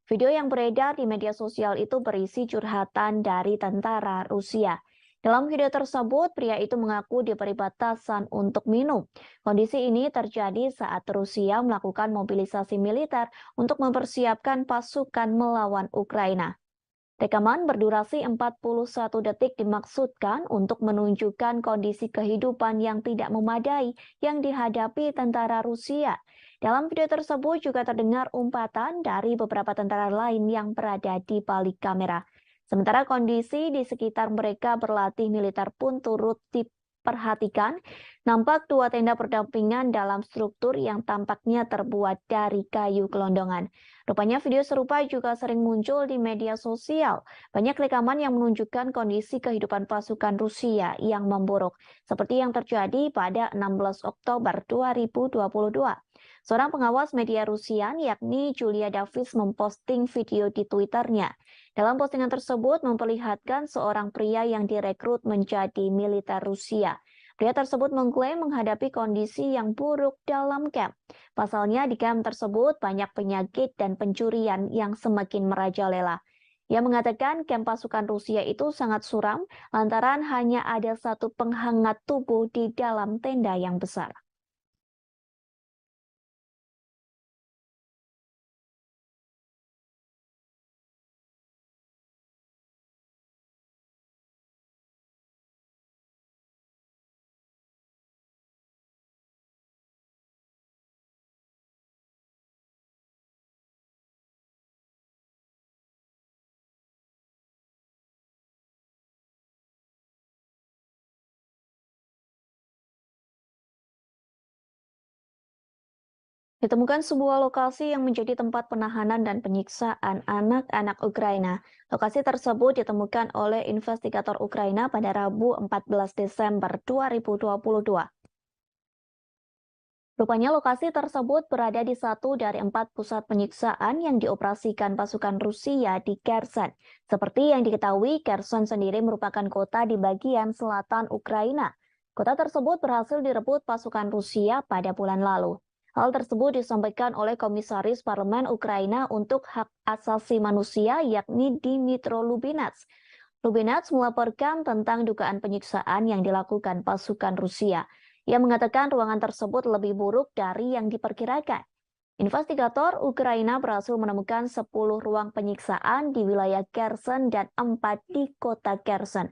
Video yang beredar di media sosial itu berisi curhatan dari tentara Rusia. Dalam video tersebut, pria itu mengaku diberi batasan untuk minum. Kondisi ini terjadi saat Rusia melakukan mobilisasi militer untuk mempersiapkan pasukan melawan Ukraina. Rekaman berdurasi 41 detik dimaksudkan untuk menunjukkan kondisi kehidupan yang tidak memadai yang dihadapi tentara Rusia. Dalam video tersebut juga terdengar umpatan dari beberapa tentara lain yang berada di balik kamera. Sementara kondisi di sekitar mereka berlatih militer pun turut diperhatikan. Nampak dua tenda berdampingan dalam struktur yang tampaknya terbuat dari kayu gelondongan. Rupanya video serupa juga sering muncul di media sosial. Banyak rekaman yang menunjukkan kondisi kehidupan pasukan Rusia yang memburuk, seperti yang terjadi pada 16 Oktober 2022. Seorang pengawas media Rusia, yakni Julia Davis, memposting video di Twitternya. Dalam postingan tersebut memperlihatkan seorang pria yang direkrut menjadi militer Rusia. Pria tersebut mengklaim menghadapi kondisi yang buruk dalam kamp. Pasalnya di kamp tersebut banyak penyakit dan pencurian yang semakin merajalela. Ia mengatakan kamp pasukan Rusia itu sangat suram lantaran hanya ada satu penghangat tubuh di dalam tenda yang besar. Ditemukan sebuah lokasi yang menjadi tempat penahanan dan penyiksaan anak-anak Ukraina. Lokasi tersebut ditemukan oleh investigator Ukraina pada Rabu 14 Desember 2022. Rupanya lokasi tersebut berada di satu dari 4 pusat penyiksaan yang dioperasikan pasukan Rusia di Kherson. Seperti yang diketahui, Kherson sendiri merupakan kota di bagian selatan Ukraina. Kota tersebut berhasil direbut pasukan Rusia pada bulan lalu. Hal tersebut disampaikan oleh Komisaris Parlemen Ukraina untuk Hak Asasi Manusia, yakni Dmytro Lubinets. Lubinets melaporkan tentang dugaan penyiksaan yang dilakukan pasukan Rusia. Ia mengatakan ruangan tersebut lebih buruk dari yang diperkirakan. Investigator Ukraina berhasil menemukan 10 ruang penyiksaan di wilayah Kherson dan 4 di kota Kherson.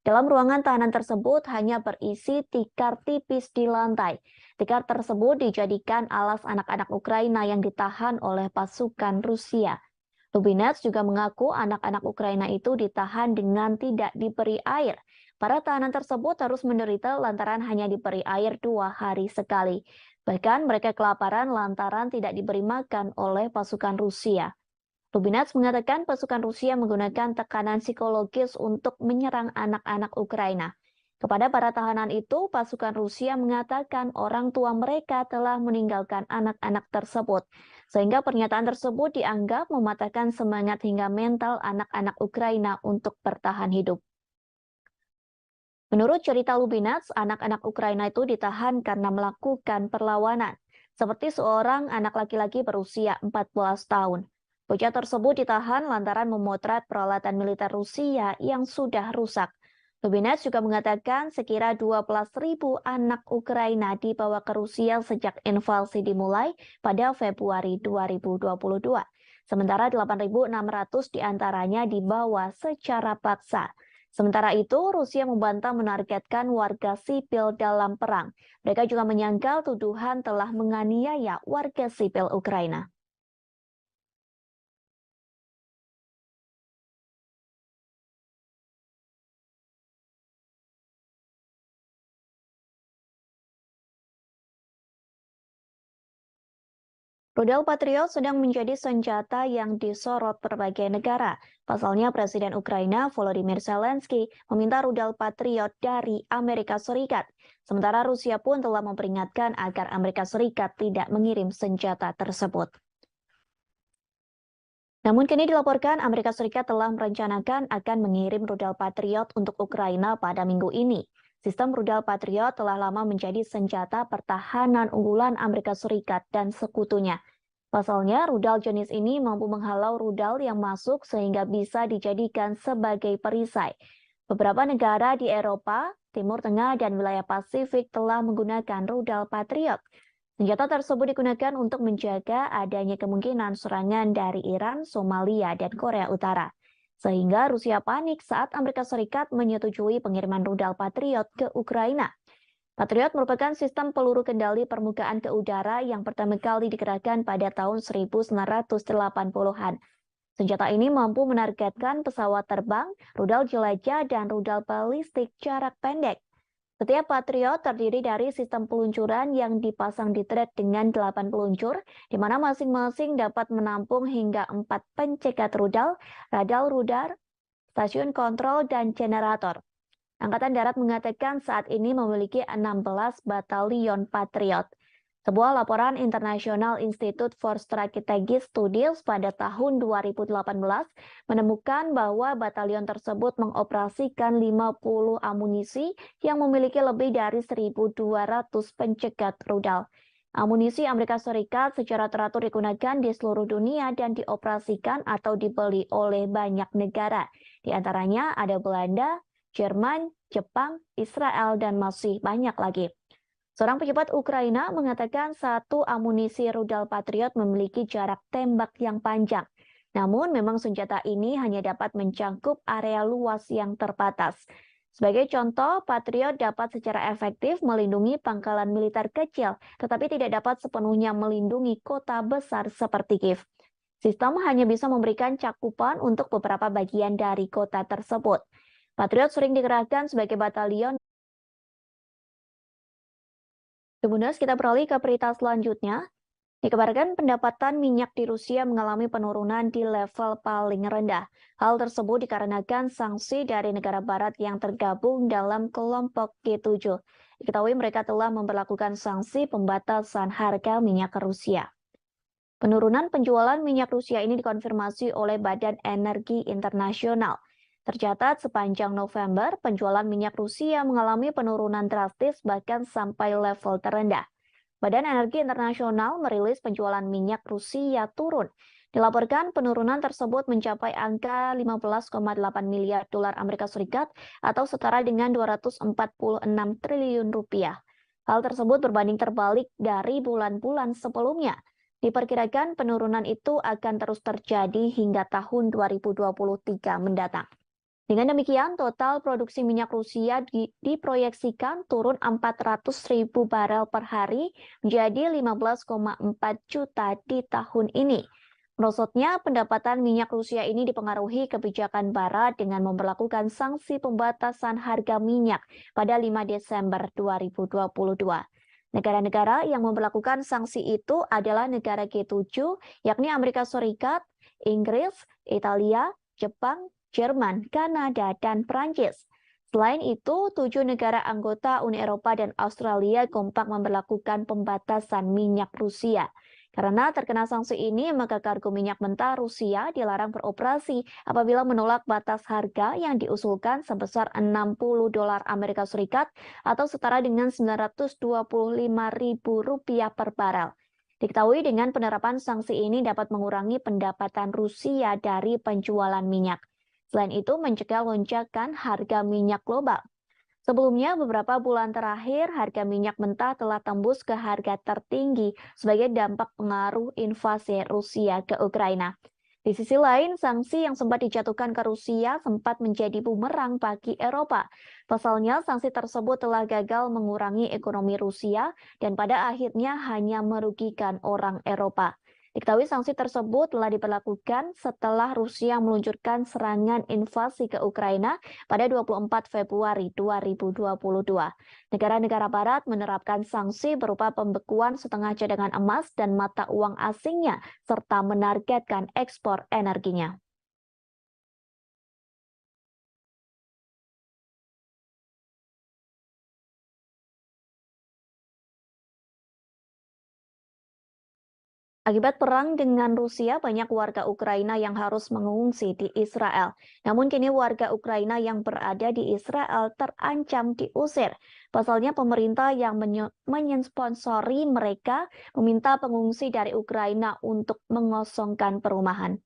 Dalam ruangan tahanan tersebut hanya berisi tikar tipis di lantai. Tikar tersebut dijadikan alas anak-anak Ukraina yang ditahan oleh pasukan Rusia. Lubinets juga mengaku anak-anak Ukraina itu ditahan dengan tidak diberi air. Para tahanan tersebut harus menderita lantaran hanya diberi air 2 hari sekali. Bahkan mereka kelaparan lantaran tidak diberi makan oleh pasukan Rusia. Lubinets mengatakan pasukan Rusia menggunakan tekanan psikologis untuk menyerang anak-anak Ukraina. Kepada para tahanan itu, pasukan Rusia mengatakan orang tua mereka telah meninggalkan anak-anak tersebut, sehingga pernyataan tersebut dianggap mematahkan semangat hingga mental anak-anak Ukraina untuk bertahan hidup. Menurut cerita Lubinets, anak-anak Ukraina itu ditahan karena melakukan perlawanan, seperti seorang anak laki-laki berusia 14 tahun. Bocah tersebut ditahan lantaran memotret peralatan militer Rusia yang sudah rusak. Lubinets juga mengatakan sekira 12.000 anak Ukraina dibawa ke Rusia sejak invasi dimulai pada Februari 2022. Sementara 8.600 diantaranya dibawa secara paksa. Sementara itu, Rusia membantah menargetkan warga sipil dalam perang. Mereka juga menyangkal tuduhan telah menganiaya warga sipil Ukraina. Rudal Patriot sedang menjadi senjata yang disorot berbagai negara. Pasalnya Presiden Ukraina Volodymyr Zelensky meminta rudal Patriot dari Amerika Serikat. Sementara Rusia pun telah memperingatkan agar Amerika Serikat tidak mengirim senjata tersebut. Namun kini dilaporkan Amerika Serikat telah merencanakan akan mengirim rudal Patriot untuk Ukraina pada minggu ini. Sistem rudal Patriot telah lama menjadi senjata pertahanan unggulan Amerika Serikat dan sekutunya. Pasalnya, rudal jenis ini mampu menghalau rudal yang masuk sehingga bisa dijadikan sebagai perisai. Beberapa negara di Eropa, Timur Tengah, dan wilayah Pasifik telah menggunakan rudal Patriot. Senjata tersebut digunakan untuk menjaga adanya kemungkinan serangan dari Iran, Somalia, dan Korea Utara. sehingga Rusia panik saat Amerika Serikat menyetujui pengiriman rudal Patriot ke Ukraina. Patriot merupakan sistem peluru kendali permukaan ke udara yang pertama kali dikerahkan pada tahun 1980-an. Senjata ini mampu menargetkan pesawat terbang, rudal jelajah, dan rudal balistik jarak pendek. Setiap Patriot terdiri dari sistem peluncuran yang dipasang di trek dengan 8 peluncur, di mana masing-masing dapat menampung hingga 4 pencegat rudal, radar, stasiun kontrol, dan generator. Angkatan Darat mengatakan saat ini memiliki 16 batalion Patriot. Sebuah laporan International Institute for Strategic Studies pada tahun 2018 menemukan bahwa batalion tersebut mengoperasikan 50 amunisi yang memiliki lebih dari 1.200 pencegat rudal. Amunisi Amerika Serikat secara teratur digunakan di seluruh dunia dan dioperasikan atau dibeli oleh banyak negara. Di antaranya ada Belanda, Jerman, Jepang, Israel, dan masih banyak lagi. Seorang pejabat Ukraina mengatakan satu amunisi rudal Patriot memiliki jarak tembak yang panjang. Namun memang senjata ini hanya dapat mencangkup area luas yang terbatas. Sebagai contoh, Patriot dapat secara efektif melindungi pangkalan militer kecil, tetapi tidak dapat sepenuhnya melindungi kota besar seperti Kiev. Sistem hanya bisa memberikan cakupan untuk beberapa bagian dari kota tersebut. Patriot sering dikerahkan sebagai batalion. Kemudian kita beralih ke berita selanjutnya. Dikabarkan pendapatan minyak di Rusia mengalami penurunan di level paling rendah. Hal tersebut dikarenakan sanksi dari negara barat yang tergabung dalam kelompok G7. Diketahui mereka telah memberlakukan sanksi pembatasan harga minyak ke Rusia. Penurunan penjualan minyak Rusia ini dikonfirmasi oleh Badan Energi Internasional. Tercatat sepanjang November, penjualan minyak Rusia mengalami penurunan drastis bahkan sampai level terendah. Badan Energi Internasional merilis penjualan minyak Rusia turun. Dilaporkan penurunan tersebut mencapai angka 15,8 miliar dolar Amerika Serikat atau setara dengan 246 triliun rupiah. Hal tersebut berbanding terbalik dari bulan-bulan sebelumnya. Diperkirakan penurunan itu akan terus terjadi hingga tahun 2023 mendatang. Dengan demikian, total produksi minyak Rusia diproyeksikan turun 400.000 barel per hari menjadi 15,4 juta di tahun ini. Merosotnya pendapatan minyak Rusia ini dipengaruhi kebijakan Barat dengan memberlakukan sanksi pembatasan harga minyak pada 5 Desember 2022. Negara-negara yang memberlakukan sanksi itu adalah negara G7, yakni Amerika Serikat, Inggris, Italia, Jepang, Jerman, Kanada, dan Prancis. Selain itu, 7 negara anggota Uni Eropa dan Australia kompak memberlakukan pembatasan minyak Rusia. Karena terkena sanksi ini, maka kargo minyak mentah Rusia dilarang beroperasi apabila menolak batas harga yang diusulkan sebesar 60 dolar Amerika Serikat atau setara dengan 925.000 rupiah per barel. Diketahui dengan penerapan sanksi ini dapat mengurangi pendapatan Rusia dari penjualan minyak. Selain itu, mencegah lonjakan harga minyak global. Sebelumnya, beberapa bulan terakhir, harga minyak mentah telah tembus ke harga tertinggi sebagai dampak pengaruh invasi Rusia ke Ukraina. Di sisi lain, sanksi yang sempat dijatuhkan ke Rusia sempat menjadi bumerang bagi Eropa. Pasalnya, sanksi tersebut telah gagal mengurangi ekonomi Rusia dan pada akhirnya hanya merugikan orang Eropa. Diketahui sanksi tersebut telah diberlakukan setelah Rusia meluncurkan serangan invasi ke Ukraina pada 24 Februari 2022. Negara-negara Barat menerapkan sanksi berupa pembekuan setengah cadangan emas dan mata uang asingnya, serta menargetkan ekspor energinya. Akibat perang dengan Rusia, banyak warga Ukraina yang harus mengungsi di Israel. Namun kini warga Ukraina yang berada di Israel terancam diusir. Pasalnya pemerintah yang mensponsori mereka meminta pengungsi dari Ukraina untuk mengosongkan perumahan.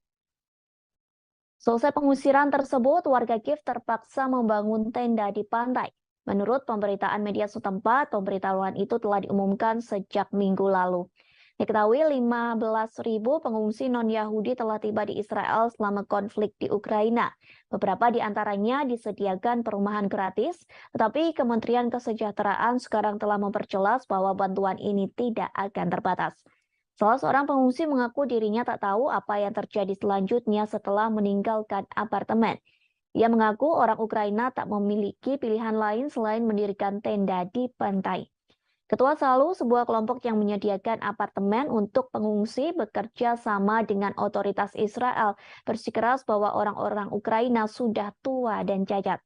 Selesai pengusiran tersebut, warga Kiev terpaksa membangun tenda di pantai. Menurut pemberitaan media setempat, pemberitahuan itu telah diumumkan sejak minggu lalu. Diketahui 15.000 pengungsi non-Yahudi telah tiba di Israel selama konflik di Ukraina. Beberapa di antaranya disediakan perumahan gratis, tetapi Kementerian Kesejahteraan sekarang telah memperjelas bahwa bantuan ini tidak akan terbatas. Salah seorang pengungsi mengaku dirinya tak tahu apa yang terjadi selanjutnya setelah meninggalkan apartemen. Ia mengaku orang Ukraina tak memiliki pilihan lain selain mendirikan tenda di pantai. Ketua Salu, sebuah kelompok yang menyediakan apartemen untuk pengungsi, bekerja sama dengan otoritas Israel, bersikeras bahwa orang-orang Ukraina sudah tua dan cacat.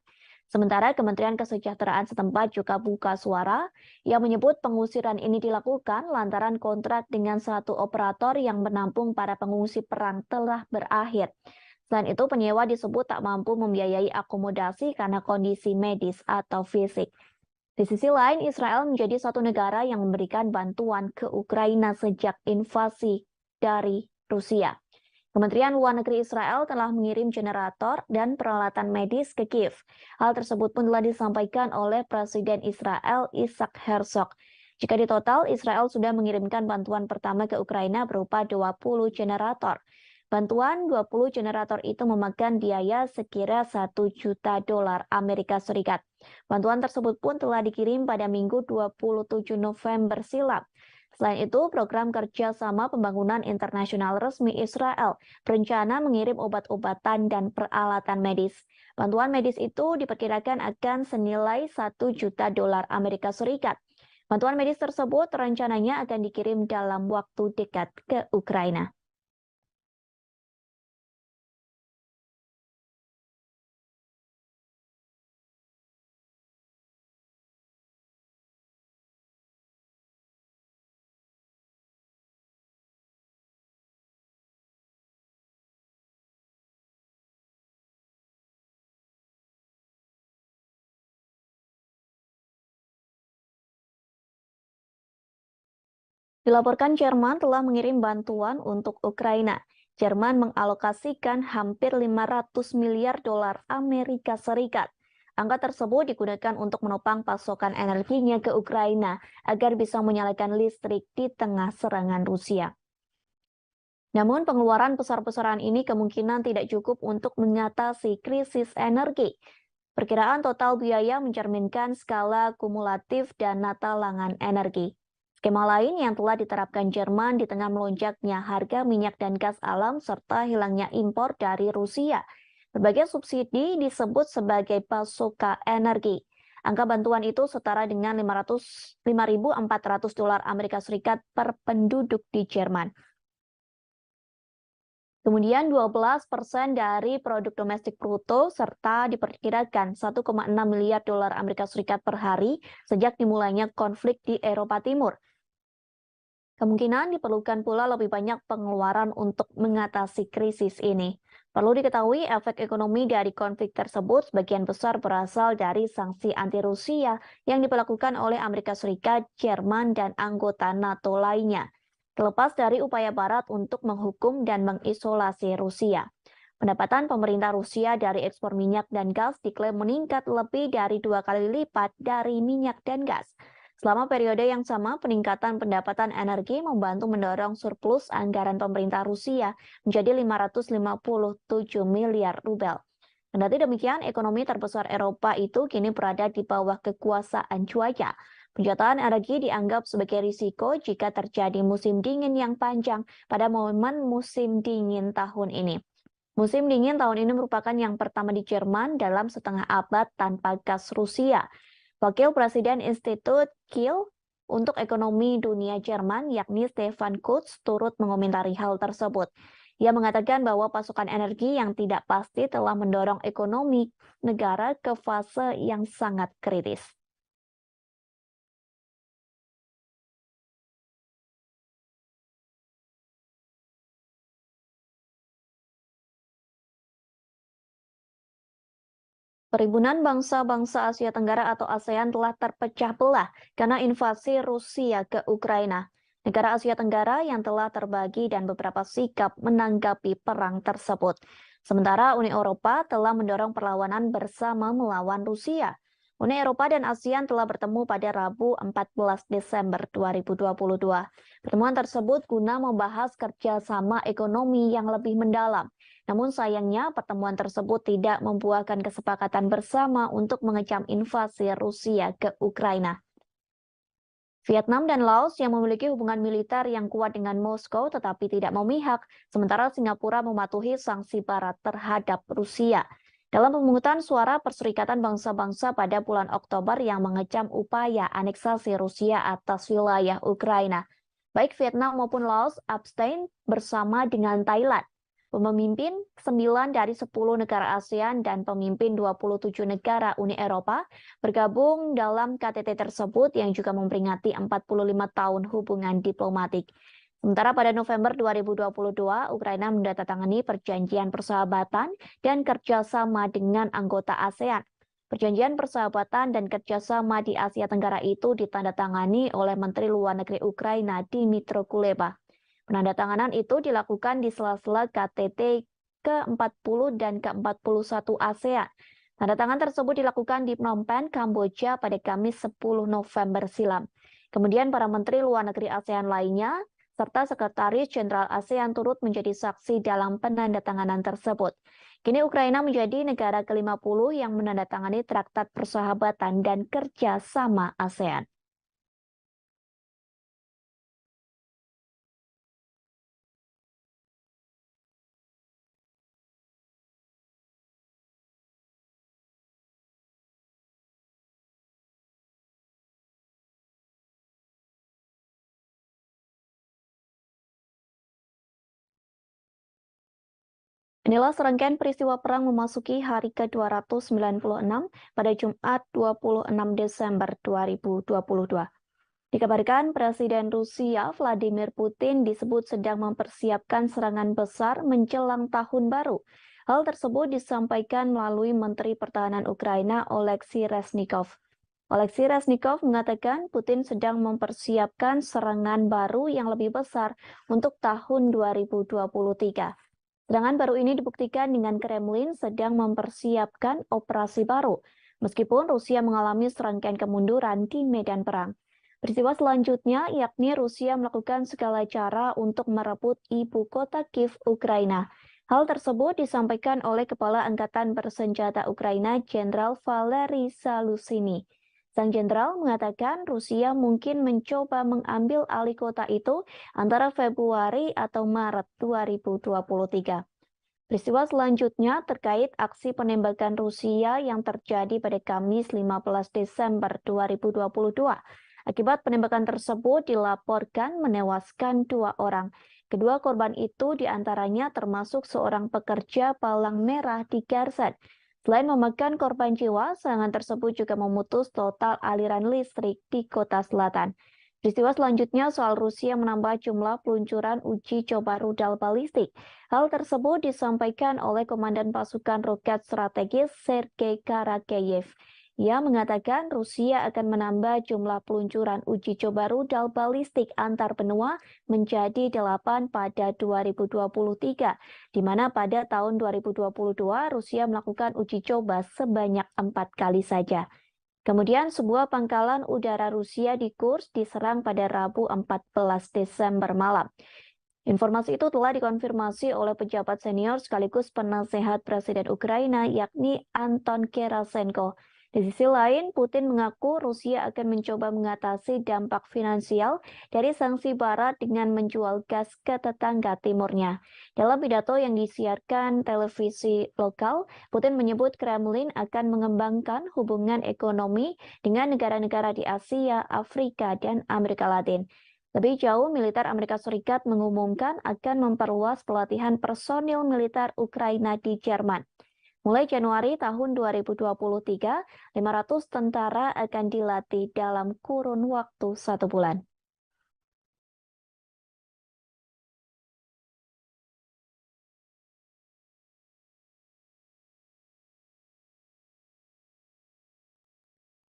Sementara Kementerian Kesejahteraan setempat juga buka suara yang menyebut pengusiran ini dilakukan lantaran kontrak dengan satu operator yang menampung para pengungsi perang telah berakhir. Selain itu, penyewa disebut tak mampu membiayai akomodasi karena kondisi medis atau fisik. Di sisi lain, Israel menjadi satu negara yang memberikan bantuan ke Ukraina sejak invasi dari Rusia. Kementerian Luar Negeri Israel telah mengirim generator dan peralatan medis ke Kiev. Hal tersebut pun telah disampaikan oleh Presiden Israel Isaac Herzog. Jika di total, Israel sudah mengirimkan bantuan pertama ke Ukraina berupa 20 generator. Bantuan 20 generator itu memakan biaya sekira $1 juta Amerika Serikat. Bantuan tersebut pun telah dikirim pada Minggu 27 November silam. Selain itu, program kerjasama pembangunan internasional resmi Israel berencana mengirim obat-obatan dan peralatan medis. Bantuan medis itu diperkirakan akan senilai $1 juta Amerika Serikat. Bantuan medis tersebut rencananya akan dikirim dalam waktu dekat ke Ukraina. Dilaporkan Jerman telah mengirim bantuan untuk Ukraina. Jerman mengalokasikan hampir $500 miliar Amerika Serikat. Angka tersebut digunakan untuk menopang pasokan energinya ke Ukraina agar bisa menyalakan listrik di tengah serangan Rusia. Namun pengeluaran besar-besaran ini kemungkinan tidak cukup untuk mengatasi krisis energi. Perkiraan total biaya mencerminkan skala kumulatif dana talangan energi. Skema lain yang telah diterapkan Jerman di tengah melonjaknya harga minyak dan gas alam serta hilangnya impor dari Rusia. Berbagai subsidi disebut sebagai pasokan energi. Angka bantuan itu setara dengan $5.400 Amerika Serikat per penduduk di Jerman. Kemudian 12% dari produk domestik bruto serta diperkirakan $1,6 miliar Amerika Serikat per hari sejak dimulainya konflik di Eropa Timur. Kemungkinan diperlukan pula lebih banyak pengeluaran untuk mengatasi krisis ini. Perlu diketahui efek ekonomi dari konflik tersebut sebagian besar berasal dari sanksi anti-Rusia yang diberlakukan oleh Amerika Serikat, Jerman, dan anggota NATO lainnya. Terlepas dari upaya Barat untuk menghukum dan mengisolasi Rusia. Pendapatan pemerintah Rusia dari ekspor minyak dan gas diklaim meningkat lebih dari 2 kali lipat dari minyak dan gas. Selama periode yang sama, peningkatan pendapatan energi membantu mendorong surplus anggaran pemerintah Rusia menjadi 557 miliar rubel. Kendati demikian, ekonomi terbesar Eropa itu kini berada di bawah kekuasaan cuaca. Penjualan energi dianggap sebagai risiko jika terjadi musim dingin yang panjang pada momen musim dingin tahun ini. Musim dingin tahun ini merupakan yang pertama di Jerman dalam setengah abad tanpa gas Rusia. Wakil Presiden Institut Kiel untuk Ekonomi Dunia Jerman, yakni Stefan Kutz, turut mengomentari hal tersebut. Ia mengatakan bahwa pasokan energi yang tidak pasti telah mendorong ekonomi negara ke fase yang sangat kritis. Perhimpunan Bangsa-Bangsa Asia Tenggara atau ASEAN telah terpecah belah karena invasi Rusia ke Ukraina. Negara Asia Tenggara yang telah terbagi dan beberapa sikap menanggapi perang tersebut. Sementara Uni Eropa telah mendorong perlawanan bersama melawan Rusia. Uni Eropa dan ASEAN telah bertemu pada Rabu 14 Desember 2022. Pertemuan tersebut guna membahas kerjasama ekonomi yang lebih mendalam. Namun sayangnya pertemuan tersebut tidak membuahkan kesepakatan bersama untuk mengecam invasi Rusia ke Ukraina. Vietnam dan Laos yang memiliki hubungan militer yang kuat dengan Moskow tetapi tidak memihak, sementara Singapura mematuhi sanksi Barat terhadap Rusia. Dalam pemungutan suara Perserikatan Bangsa-Bangsa pada bulan Oktober yang mengecam upaya aneksasi Rusia atas wilayah Ukraina, baik Vietnam maupun Laos abstain bersama dengan Thailand. Pemimpin 9 dari 10 negara ASEAN dan pemimpin 27 negara Uni Eropa bergabung dalam KTT tersebut yang juga memperingati 45 tahun hubungan diplomatik. Sementara pada November 2022, Ukraina menandatangani perjanjian persahabatan dan kerjasama dengan anggota ASEAN. Perjanjian persahabatan dan kerjasama di Asia Tenggara itu ditandatangani oleh Menteri Luar Negeri Ukraina Dmytro Kuleba. Penandatanganan itu dilakukan di sela-sela KTT ke-40 dan ke-41 ASEAN. Tanda tangan tersebut dilakukan di Phnom Penh, Kamboja pada Kamis 10 November silam. Kemudian para menteri luar negeri ASEAN lainnya, serta Sekretaris Jenderal ASEAN turut menjadi saksi dalam penandatanganan tersebut. Kini Ukraina menjadi negara ke-50 yang menandatangani Traktat Persahabatan dan Kerjasama ASEAN. Inilah serangkaian peristiwa perang memasuki hari ke-296 pada Jumat 26 Desember 2022. Dikabarkan Presiden Rusia Vladimir Putin disebut sedang mempersiapkan serangan besar menjelang tahun baru. Hal tersebut disampaikan melalui Menteri Pertahanan Ukraina Oleksiy Reznikov. Oleksiy Reznikov mengatakan Putin sedang mempersiapkan serangan baru yang lebih besar untuk tahun 2023. Serangan baru ini dibuktikan dengan Kremlin sedang mempersiapkan operasi baru, meskipun Rusia mengalami serangkaian kemunduran di medan perang. Peristiwa selanjutnya yakni Rusia melakukan segala cara untuk merebut ibu kota Kiev, Ukraina. Hal tersebut disampaikan oleh Kepala Angkatan Bersenjata Ukraina Jenderal Valery Zaluzhny. Sang jenderal mengatakan Rusia mungkin mencoba mengambil alih kota itu antara Februari atau Maret 2023. Peristiwa selanjutnya terkait aksi penembakan Rusia yang terjadi pada Kamis 15 Desember 2022. Akibat penembakan tersebut dilaporkan menewaskan 2 orang. Kedua korban itu diantaranya termasuk seorang pekerja palang merah di Kherson. Selain memakan korban jiwa, serangan tersebut juga memutus total aliran listrik di kota selatan. Peristiwa selanjutnya soal Rusia menambah jumlah peluncuran uji coba rudal balistik. Hal tersebut disampaikan oleh Komandan Pasukan Roket Strategis Sergei Karakeyev. Ia mengatakan Rusia akan menambah jumlah peluncuran uji coba rudal balistik antar benua menjadi 8 pada 2023, di mana pada tahun 2022 Rusia melakukan uji coba sebanyak 4 kali saja. Kemudian sebuah pangkalan udara Rusia di Kursk diserang pada Rabu 14 Desember malam. Informasi itu telah dikonfirmasi oleh pejabat senior sekaligus penasehat Presiden Ukraina yakni Anton Gerasenko. Di sisi lain, Putin mengaku Rusia akan mencoba mengatasi dampak finansial dari sanksi Barat dengan menjual gas ke tetangga timurnya. Dalam pidato yang disiarkan televisi lokal, Putin menyebut Kremlin akan mengembangkan hubungan ekonomi dengan negara-negara di Asia, Afrika, dan Amerika Latin. Lebih jauh, militer Amerika Serikat mengumumkan akan memperluas pelatihan personil militer Ukraina di Jerman. Mulai Januari tahun 2023, 500 tentara akan dilatih dalam kurun waktu 1 bulan.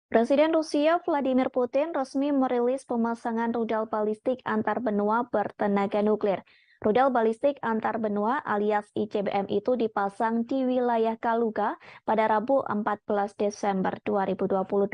Presiden Rusia Vladimir Putin resmi merilis pemasangan rudal balistik antar benua bertenaga nuklir. Rudal balistik antar benua alias ICBM itu dipasang di wilayah Kaluga pada Rabu 14 Desember 2022.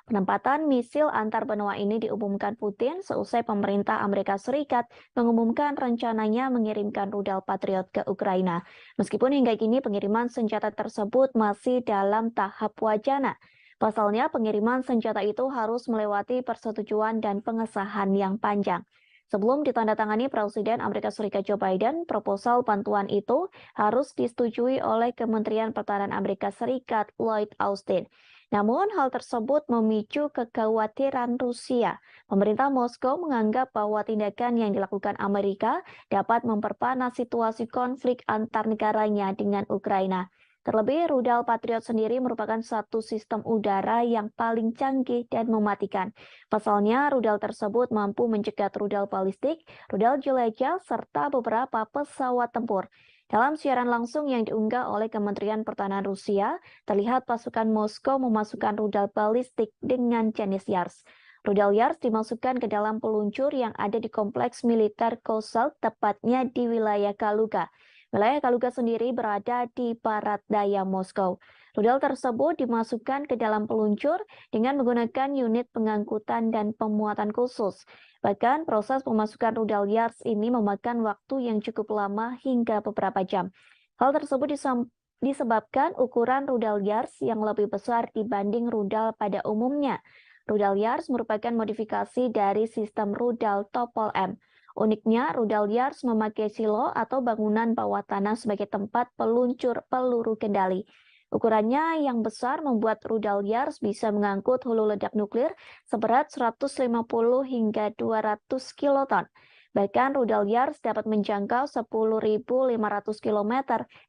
Penempatan misil antar benua ini diumumkan Putin seusai pemerintah Amerika Serikat mengumumkan rencananya mengirimkan rudal Patriot ke Ukraina. Meskipun hingga kini pengiriman senjata tersebut masih dalam tahap wacana. Pasalnya, pengiriman senjata itu harus melewati persetujuan dan pengesahan yang panjang. Sebelum ditandatangani Presiden Amerika Serikat Joe Biden, proposal bantuan itu harus disetujui oleh Kementerian Pertahanan Amerika Serikat Lloyd Austin. Namun, hal tersebut memicu kekhawatiran Rusia. Pemerintah Moskow menganggap bahwa tindakan yang dilakukan Amerika dapat memperpanas situasi konflik antar negaranya dengan Ukraina. Terlebih, rudal Patriot sendiri merupakan satu sistem udara yang paling canggih dan mematikan. Pasalnya, rudal tersebut mampu mencegat rudal balistik, rudal jelajah, serta beberapa pesawat tempur. Dalam siaran langsung yang diunggah oleh Kementerian Pertahanan Rusia, terlihat pasukan Moskow memasukkan rudal balistik dengan jenis Yars. Rudal Yars dimasukkan ke dalam peluncur yang ada di kompleks militer Kozel, tepatnya di wilayah Kaluga. Wilayah Kaluga sendiri berada di barat daya Moskow. Rudal tersebut dimasukkan ke dalam peluncur dengan menggunakan unit pengangkutan dan pemuatan khusus. Bahkan proses pemasukan rudal Yars ini memakan waktu yang cukup lama hingga beberapa jam. Hal tersebut disebabkan ukuran rudal Yars yang lebih besar dibanding rudal pada umumnya. Rudal Yars merupakan modifikasi dari sistem rudal Topol M. Uniknya, rudal Yars memakai silo atau bangunan bawah tanah sebagai tempat peluncur peluru kendali. Ukurannya yang besar membuat rudal Yars bisa mengangkut hulu ledak nuklir seberat 150 hingga 200 kiloton. Bahkan rudal Yars dapat menjangkau 10.500 km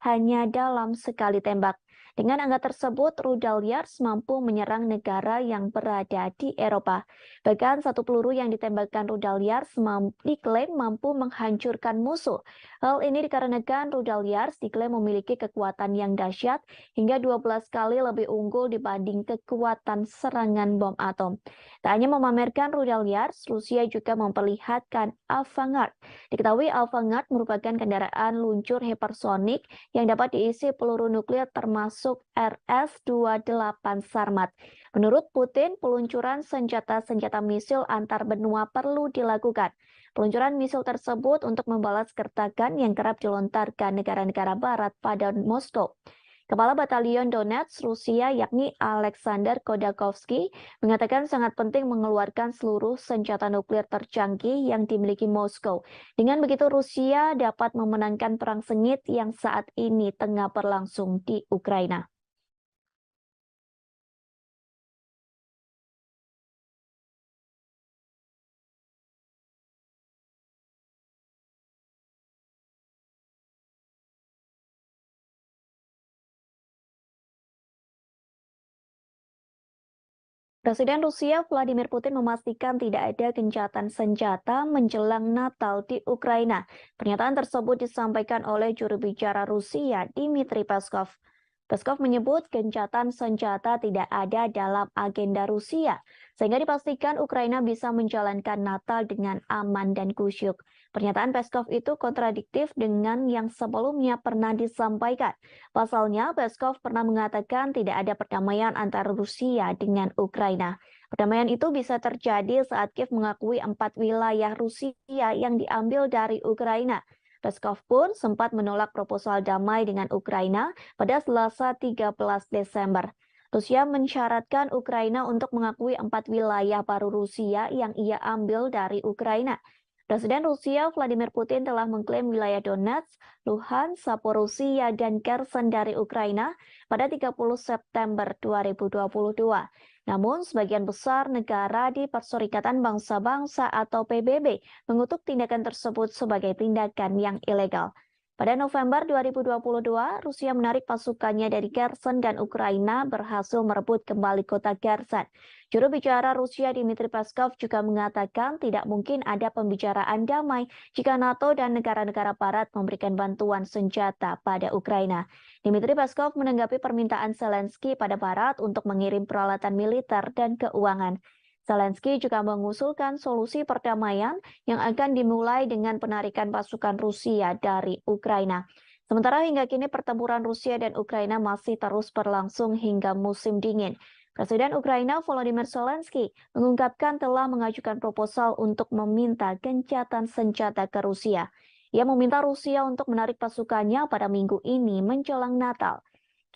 hanya dalam sekali tembak. Dengan angka tersebut, rudal Yars mampu menyerang negara yang berada di Eropa. Bahkan satu peluru yang ditembakkan rudal Yars diklaim mampu menghancurkan musuh. Hal ini dikarenakan rudal Yars diklaim memiliki kekuatan yang dahsyat hingga 12 kali lebih unggul dibanding kekuatan serangan bom atom. Tak hanya memamerkan rudal Yars, Rusia juga memperlihatkan Avangard. Diketahui Avangard merupakan kendaraan luncur hipersonik yang dapat diisi peluru nuklir termasuk RS-28 Sarmat. Menurut Putin, peluncuran senjata-senjata misil antar benua perlu dilakukan. Peluncuran misil tersebut untuk membalas gertakan yang kerap dilontarkan negara-negara barat pada Moskow. Kepala Batalion Donetsk Rusia yakni Alexander Khodakovsky mengatakan sangat penting mengeluarkan seluruh senjata nuklir tercanggih yang dimiliki Moskow. Dengan begitu Rusia dapat memenangkan perang sengit yang saat ini tengah berlangsung di Ukraina. Presiden Rusia Vladimir Putin memastikan tidak ada gencatan senjata menjelang Natal di Ukraina. Pernyataan tersebut disampaikan oleh juru bicara Rusia, Dmitry Peskov. Peskov menyebut gencatan senjata tidak ada dalam agenda Rusia, sehingga dipastikan Ukraina bisa menjalankan Natal dengan aman dan kusyuk. Pernyataan Peskov itu kontradiktif dengan yang sebelumnya pernah disampaikan. Pasalnya, Peskov pernah mengatakan tidak ada perdamaian antara Rusia dengan Ukraina. Perdamaian itu bisa terjadi saat Kiev mengakui 4 wilayah Rusia yang diambil dari Ukraina. Peskov pun sempat menolak proposal damai dengan Ukraina pada Selasa 13 Desember. Rusia mensyaratkan Ukraina untuk mengakui 4 wilayah baru Rusia yang ia ambil dari Ukraina. Presiden Rusia Vladimir Putin telah mengklaim wilayah Donetsk, Luhansk, Zaporizhia, dan Kherson dari Ukraina pada 30 September 2022. Namun, sebagian besar negara di Perserikatan Bangsa-Bangsa atau PBB mengutuk tindakan tersebut sebagai tindakan yang ilegal. Pada November 2022, Rusia menarik pasukannya dari Kherson dan Ukraina berhasil merebut kembali kota Kherson. Juru bicara Rusia Dmitry Peskov juga mengatakan tidak mungkin ada pembicaraan damai jika NATO dan negara-negara barat memberikan bantuan senjata pada Ukraina. Dmitry Peskov menanggapi permintaan Zelensky pada barat untuk mengirim peralatan militer dan keuangan. Zelensky juga mengusulkan solusi perdamaian yang akan dimulai dengan penarikan pasukan Rusia dari Ukraina. Sementara hingga kini pertempuran Rusia dan Ukraina masih terus berlangsung hingga musim dingin. Presiden Ukraina Volodymyr Zelensky mengungkapkan telah mengajukan proposal untuk meminta gencatan senjata ke Rusia. Ia meminta Rusia untuk menarik pasukannya pada minggu ini menjelang Natal.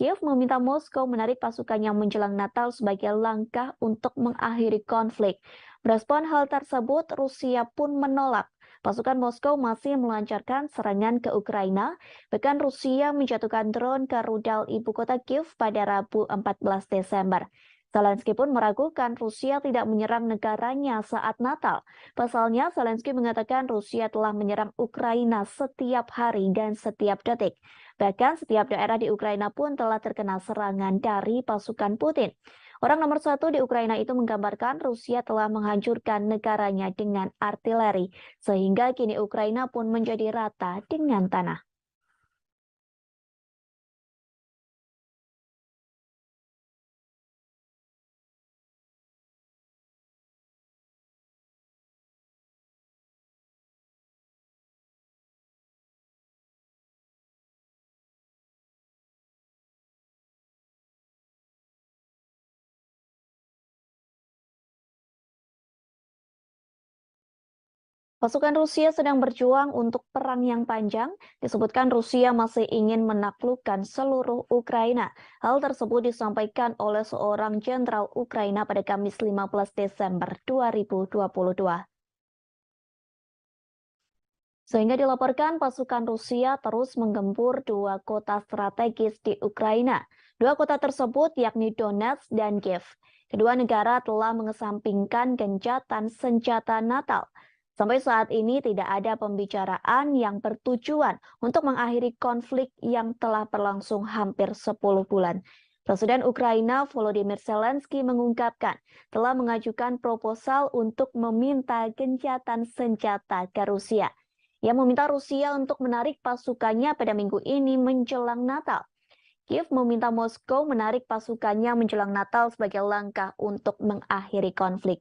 Kiev meminta Moskow menarik pasukannya menjelang Natal sebagai langkah untuk mengakhiri konflik. Merespon hal tersebut, Rusia pun menolak. Pasukan Moskow masih melancarkan serangan ke Ukraina, bahkan Rusia menjatuhkan drone ke rudal ibu kota Kiev pada Rabu 14 Desember. Zelensky pun meragukan Rusia tidak menyerang negaranya saat Natal. Pasalnya, Zelensky mengatakan Rusia telah menyerang Ukraina setiap hari dan setiap detik. Bahkan setiap daerah di Ukraina pun telah terkena serangan dari pasukan Putin. Orang nomor satu di Ukraina itu menggambarkan Rusia telah menghancurkan negaranya dengan artileri, sehingga kini Ukraina pun menjadi rata dengan tanah. Pasukan Rusia sedang berjuang untuk perang yang panjang. Disebutkan Rusia masih ingin menaklukkan seluruh Ukraina. Hal tersebut disampaikan oleh seorang jenderal Ukraina pada Kamis 15 Desember 2022. Sehingga dilaporkan pasukan Rusia terus menggempur dua kota strategis di Ukraina. Dua kota tersebut yakni Donetsk dan Kiev. Kedua negara telah mengesampingkan gencatan senjata Natal. Sampai saat ini tidak ada pembicaraan yang bertujuan untuk mengakhiri konflik yang telah berlangsung hampir 10 bulan. Presiden Ukraina Volodymyr Zelensky mengungkapkan telah mengajukan proposal untuk meminta gencatan senjata ke Rusia. Ia meminta Rusia untuk menarik pasukannya pada minggu ini menjelang Natal. Kiev meminta Moskow menarik pasukannya menjelang Natal sebagai langkah untuk mengakhiri konflik.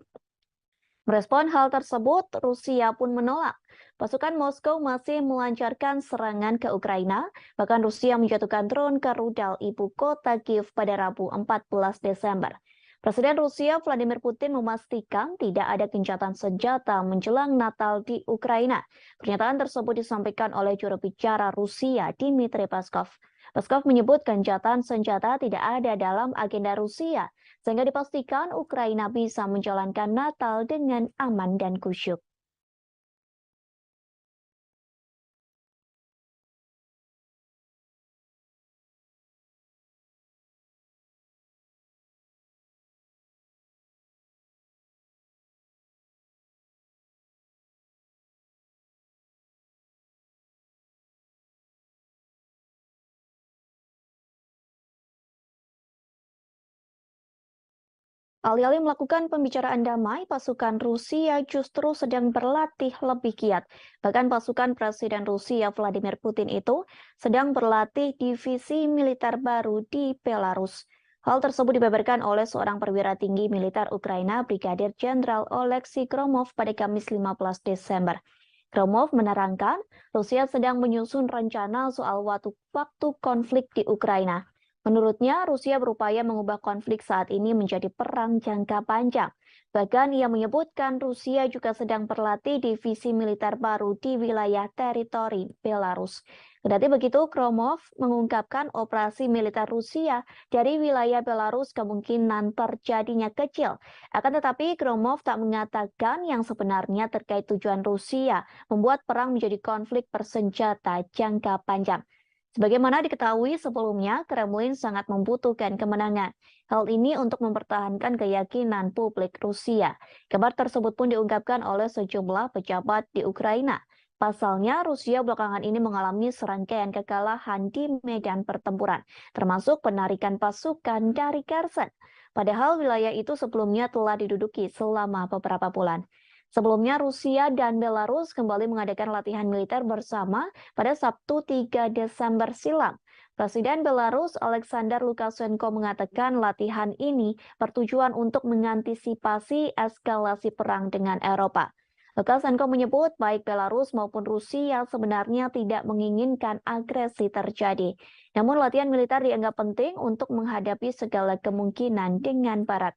Merespon hal tersebut, Rusia pun menolak. Pasukan Moskow masih melancarkan serangan ke Ukraina, bahkan Rusia menjatuhkan drone ke rudal ibu kota Kiev pada Rabu 14 Desember. Presiden Rusia Vladimir Putin memastikan tidak ada gencatan senjata menjelang Natal di Ukraina. Pernyataan tersebut disampaikan oleh juru bicara Rusia Dmitry Peskov. Peskov menyebut gencatan senjata tidak ada dalam agenda Rusia, sehingga dipastikan Ukraina bisa menjalankan Natal dengan aman dan khusyuk. Alih-alih melakukan pembicaraan damai, pasukan Rusia justru sedang berlatih lebih giat. Bahkan pasukan Presiden Rusia Vladimir Putin itu sedang berlatih divisi militer baru di Belarus. Hal tersebut dibeberkan oleh seorang perwira tinggi militer Ukraina, Brigadir Jenderal Oleksiy Gromov pada Kamis 15 Desember. Gromov menerangkan, Rusia sedang menyusun rencana soal waktu konflik di Ukraina. Menurutnya, Rusia berupaya mengubah konflik saat ini menjadi perang jangka panjang. Bahkan ia menyebutkan Rusia juga sedang berlatih divisi militer baru di wilayah teritori Belarus. Kendati begitu, Gromov mengungkapkan operasi militer Rusia dari wilayah Belarus kemungkinan terjadinya kecil. Akan tetapi, Gromov tak mengatakan yang sebenarnya terkait tujuan Rusia membuat perang menjadi konflik bersenjata jangka panjang. Sebagaimana diketahui sebelumnya, Kremlin sangat membutuhkan kemenangan. Hal ini untuk mempertahankan keyakinan publik Rusia. Kabar tersebut pun diungkapkan oleh sejumlah pejabat di Ukraina. Pasalnya, Rusia belakangan ini mengalami serangkaian kekalahan di medan pertempuran, termasuk penarikan pasukan dari Kherson. Padahal wilayah itu sebelumnya telah diduduki selama beberapa bulan. Sebelumnya, Rusia dan Belarus kembali mengadakan latihan militer bersama pada Sabtu 3 Desember silam. Presiden Belarus Alexander Lukashenko mengatakan latihan ini bertujuan untuk mengantisipasi eskalasi perang dengan Eropa. Lukashenko menyebut baik Belarus maupun Rusia sebenarnya tidak menginginkan agresi terjadi. Namun latihan militer dianggap penting untuk menghadapi segala kemungkinan dengan Barat.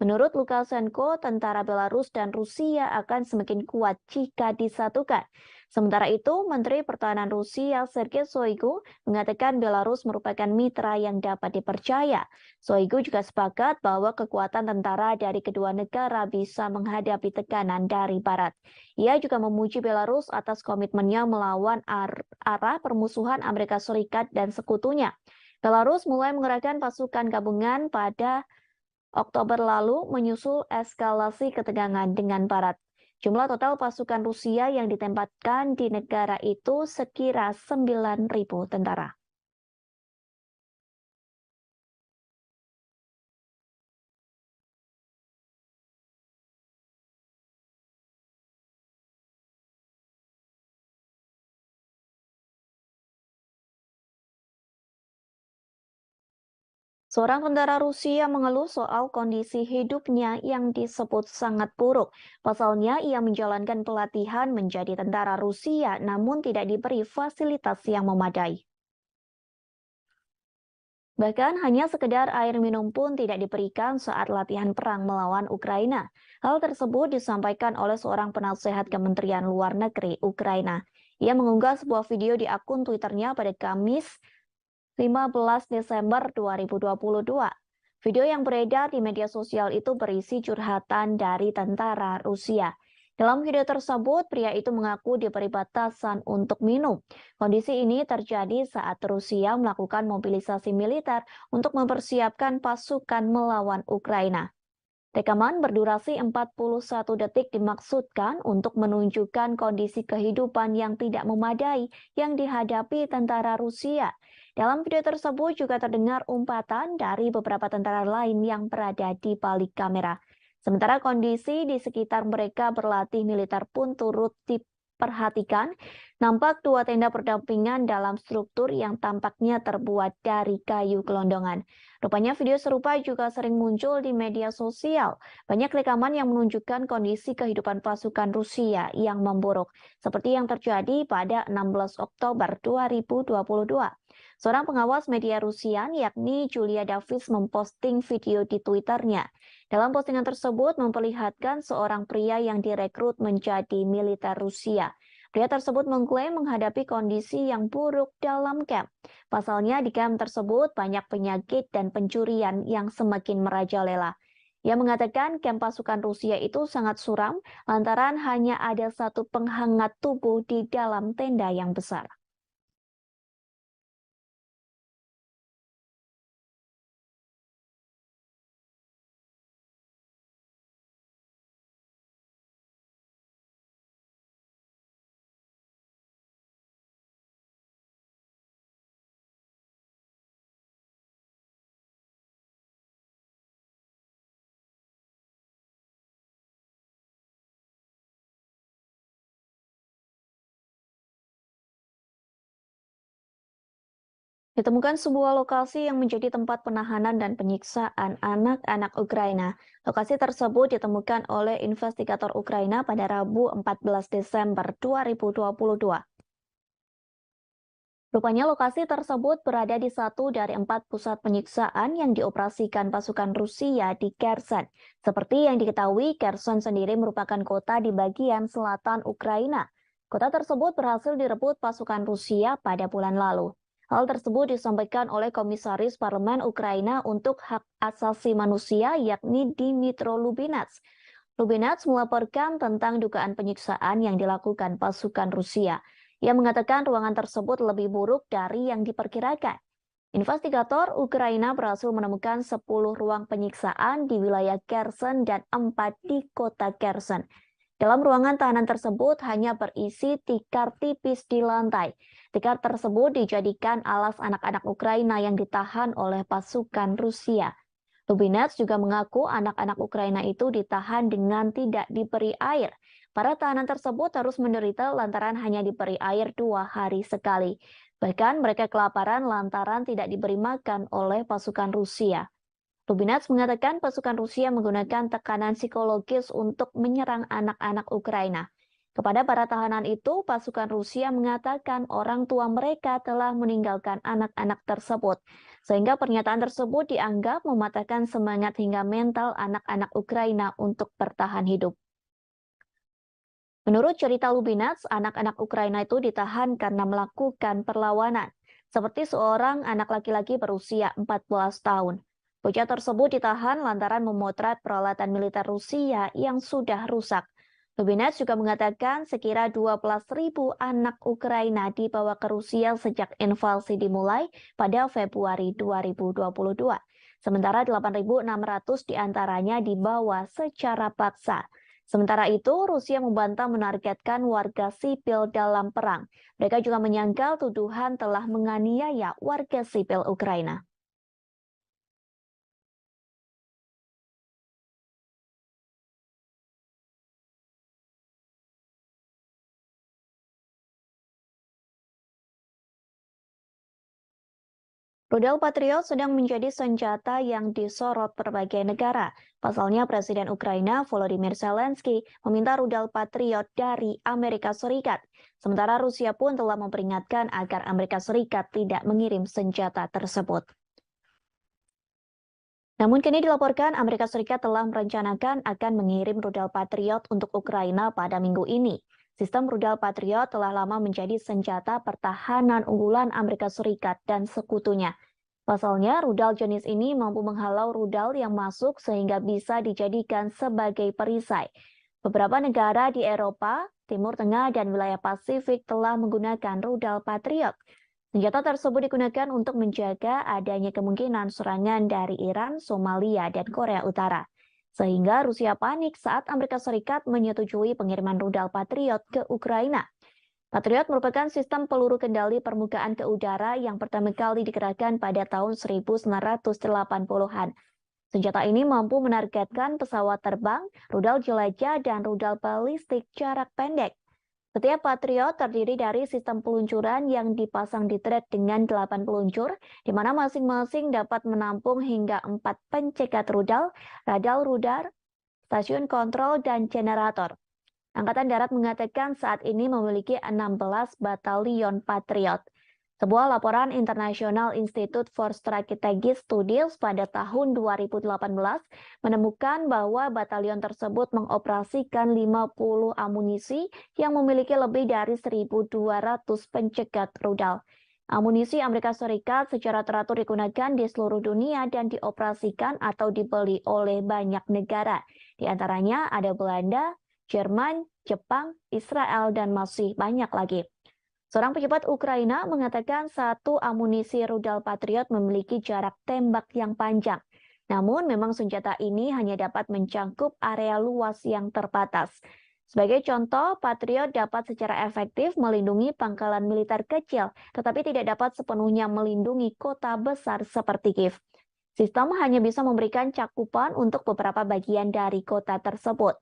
Menurut Lukashenko, tentara Belarus dan Rusia akan semakin kuat jika disatukan. Sementara itu, Menteri Pertahanan Rusia Sergei Shoigu mengatakan Belarus merupakan mitra yang dapat dipercaya. Shoigu juga sepakat bahwa kekuatan tentara dari kedua negara bisa menghadapi tekanan dari Barat. Ia juga memuji Belarus atas komitmennya melawan arah permusuhan Amerika Serikat dan sekutunya. Belarus mulai mengerahkan pasukan gabungan pada Oktober lalu menyusul eskalasi ketegangan dengan Barat. Jumlah total pasukan Rusia yang ditempatkan di negara itu sekira 9.000 tentara. Seorang tentara Rusia mengeluh soal kondisi hidupnya yang disebut sangat buruk. Pasalnya, ia menjalankan pelatihan menjadi tentara Rusia namun tidak diberi fasilitas yang memadai. Bahkan hanya sekedar air minum pun tidak diberikan saat latihan perang melawan Ukraina. Hal tersebut disampaikan oleh seorang penasehat Kementerian Luar Negeri Ukraina. Ia mengunggah sebuah video di akun Twitternya pada Kamis 15 Desember 2022. Video yang beredar di media sosial itu berisi curhatan dari tentara Rusia. Dalam video tersebut, pria itu mengaku diberi batasan untuk minum. Kondisi ini terjadi saat Rusia melakukan mobilisasi militer untuk mempersiapkan pasukan melawan Ukraina. Rekaman berdurasi 41 detik dimaksudkan untuk menunjukkan kondisi kehidupan yang tidak memadai yang dihadapi tentara Rusia. Dalam video tersebut juga terdengar umpatan dari beberapa tentara lain yang berada di balik kamera. Sementara kondisi di sekitar mereka berlatih militer pun turut diperhatikan. Nampak dua tenda berdampingan dalam struktur yang tampaknya terbuat dari kayu gelondongan. Rupanya video serupa juga sering muncul di media sosial. Banyak rekaman yang menunjukkan kondisi kehidupan pasukan Rusia yang memburuk, seperti yang terjadi pada 16 Oktober 2022. Seorang pengawas media Rusia, yakni Julia Davis, memposting video di Twitternya. Dalam postingan tersebut memperlihatkan seorang pria yang direkrut menjadi militer Rusia. Pria tersebut mengklaim menghadapi kondisi yang buruk dalam kamp. Pasalnya di kamp tersebut banyak penyakit dan pencurian yang semakin merajalela. Ia mengatakan kamp pasukan Rusia itu sangat suram lantaran hanya ada satu penghangat tubuh di dalam tenda yang besar. Ditemukan sebuah lokasi yang menjadi tempat penahanan dan penyiksaan anak-anak Ukraina. Lokasi tersebut ditemukan oleh investigator Ukraina pada Rabu 14 Desember 2022. Rupanya lokasi tersebut berada di satu dari 4 pusat penyiksaan yang dioperasikan pasukan Rusia di Kherson. Seperti yang diketahui, Kherson sendiri merupakan kota di bagian selatan Ukraina. Kota tersebut berhasil direbut pasukan Rusia pada bulan lalu. Hal tersebut disampaikan oleh Komisaris Parlemen Ukraina untuk Hak Asasi Manusia, yakni Dmytro Lubinets. Lubinets melaporkan tentang dugaan penyiksaan yang dilakukan pasukan Rusia. Ia mengatakan ruangan tersebut lebih buruk dari yang diperkirakan. Investigator Ukraina berhasil menemukan 10 ruang penyiksaan di wilayah Kherson dan 4 di kota Kherson. Dalam ruangan tahanan tersebut hanya berisi tikar tipis di lantai. Tikar tersebut dijadikan alas anak-anak Ukraina yang ditahan oleh pasukan Rusia. Lubinets juga mengaku anak-anak Ukraina itu ditahan dengan tidak diberi air. Para tahanan tersebut harus menderita lantaran hanya diberi air 2 hari sekali. Bahkan mereka kelaparan lantaran tidak diberi makan oleh pasukan Rusia. Lubinets mengatakan pasukan Rusia menggunakan tekanan psikologis untuk menyerang anak-anak Ukraina. Kepada para tahanan itu, pasukan Rusia mengatakan orang tua mereka telah meninggalkan anak-anak tersebut, sehingga pernyataan tersebut dianggap mematahkan semangat hingga mental anak-anak Ukraina untuk bertahan hidup. Menurut cerita Lubinets, anak-anak Ukraina itu ditahan karena melakukan perlawanan, seperti seorang anak laki-laki berusia 14 tahun. Bocah tersebut ditahan lantaran memotret peralatan militer Rusia yang sudah rusak. Lubinets juga mengatakan sekira 12.000 anak Ukraina dibawa ke Rusia sejak invasi dimulai pada Februari 2022. Sementara 8.600 diantaranya dibawa secara paksa. Sementara itu, Rusia membantah menargetkan warga sipil dalam perang. Mereka juga menyangkal tuduhan telah menganiaya warga sipil Ukraina. Rudal Patriot sedang menjadi senjata yang disorot berbagai negara. Pasalnya, Presiden Ukraina Volodymyr Zelensky meminta rudal Patriot dari Amerika Serikat. Sementara Rusia pun telah memperingatkan agar Amerika Serikat tidak mengirim senjata tersebut. Namun kini dilaporkan Amerika Serikat telah merencanakan akan mengirim rudal Patriot untuk Ukraina pada minggu ini. Sistem rudal Patriot telah lama menjadi senjata pertahanan unggulan Amerika Serikat dan sekutunya. Pasalnya, rudal jenis ini mampu menghalau rudal yang masuk sehingga bisa dijadikan sebagai perisai. Beberapa negara di Eropa, Timur Tengah, dan wilayah Pasifik telah menggunakan rudal Patriot. Senjata tersebut digunakan untuk menjaga adanya kemungkinan serangan dari Iran, Somalia, dan Korea Utara. Sehingga Rusia panik saat Amerika Serikat menyetujui pengiriman rudal Patriot ke Ukraina. Patriot merupakan sistem peluru kendali permukaan ke udara yang pertama kali dikerahkan pada tahun 1980-an. Senjata ini mampu menargetkan pesawat terbang, rudal jelajah, dan rudal balistik jarak pendek. Setiap Patriot terdiri dari sistem peluncuran yang dipasang di trek dengan 8 peluncur, di mana masing-masing dapat menampung hingga 4 pencegat rudal, radar, stasiun kontrol, dan generator. Angkatan Darat mengatakan saat ini memiliki 16 batalion Patriot. Sebuah laporan International Institute for Strategic Studies pada tahun 2018 menemukan bahwa batalion tersebut mengoperasikan 50 amunisi yang memiliki lebih dari 1.200 pencegat rudal. Amunisi Amerika Serikat secara teratur digunakan di seluruh dunia dan dioperasikan atau dibeli oleh banyak negara. Di antaranya ada Belanda, Jerman, Jepang, Israel, dan masih banyak lagi. Seorang pejabat Ukraina mengatakan satu amunisi rudal Patriot memiliki jarak tembak yang panjang. Namun memang senjata ini hanya dapat mencangkup area luas yang terbatas. Sebagai contoh, Patriot dapat secara efektif melindungi pangkalan militer kecil, tetapi tidak dapat sepenuhnya melindungi kota besar seperti Kiev. Sistem hanya bisa memberikan cakupan untuk beberapa bagian dari kota tersebut.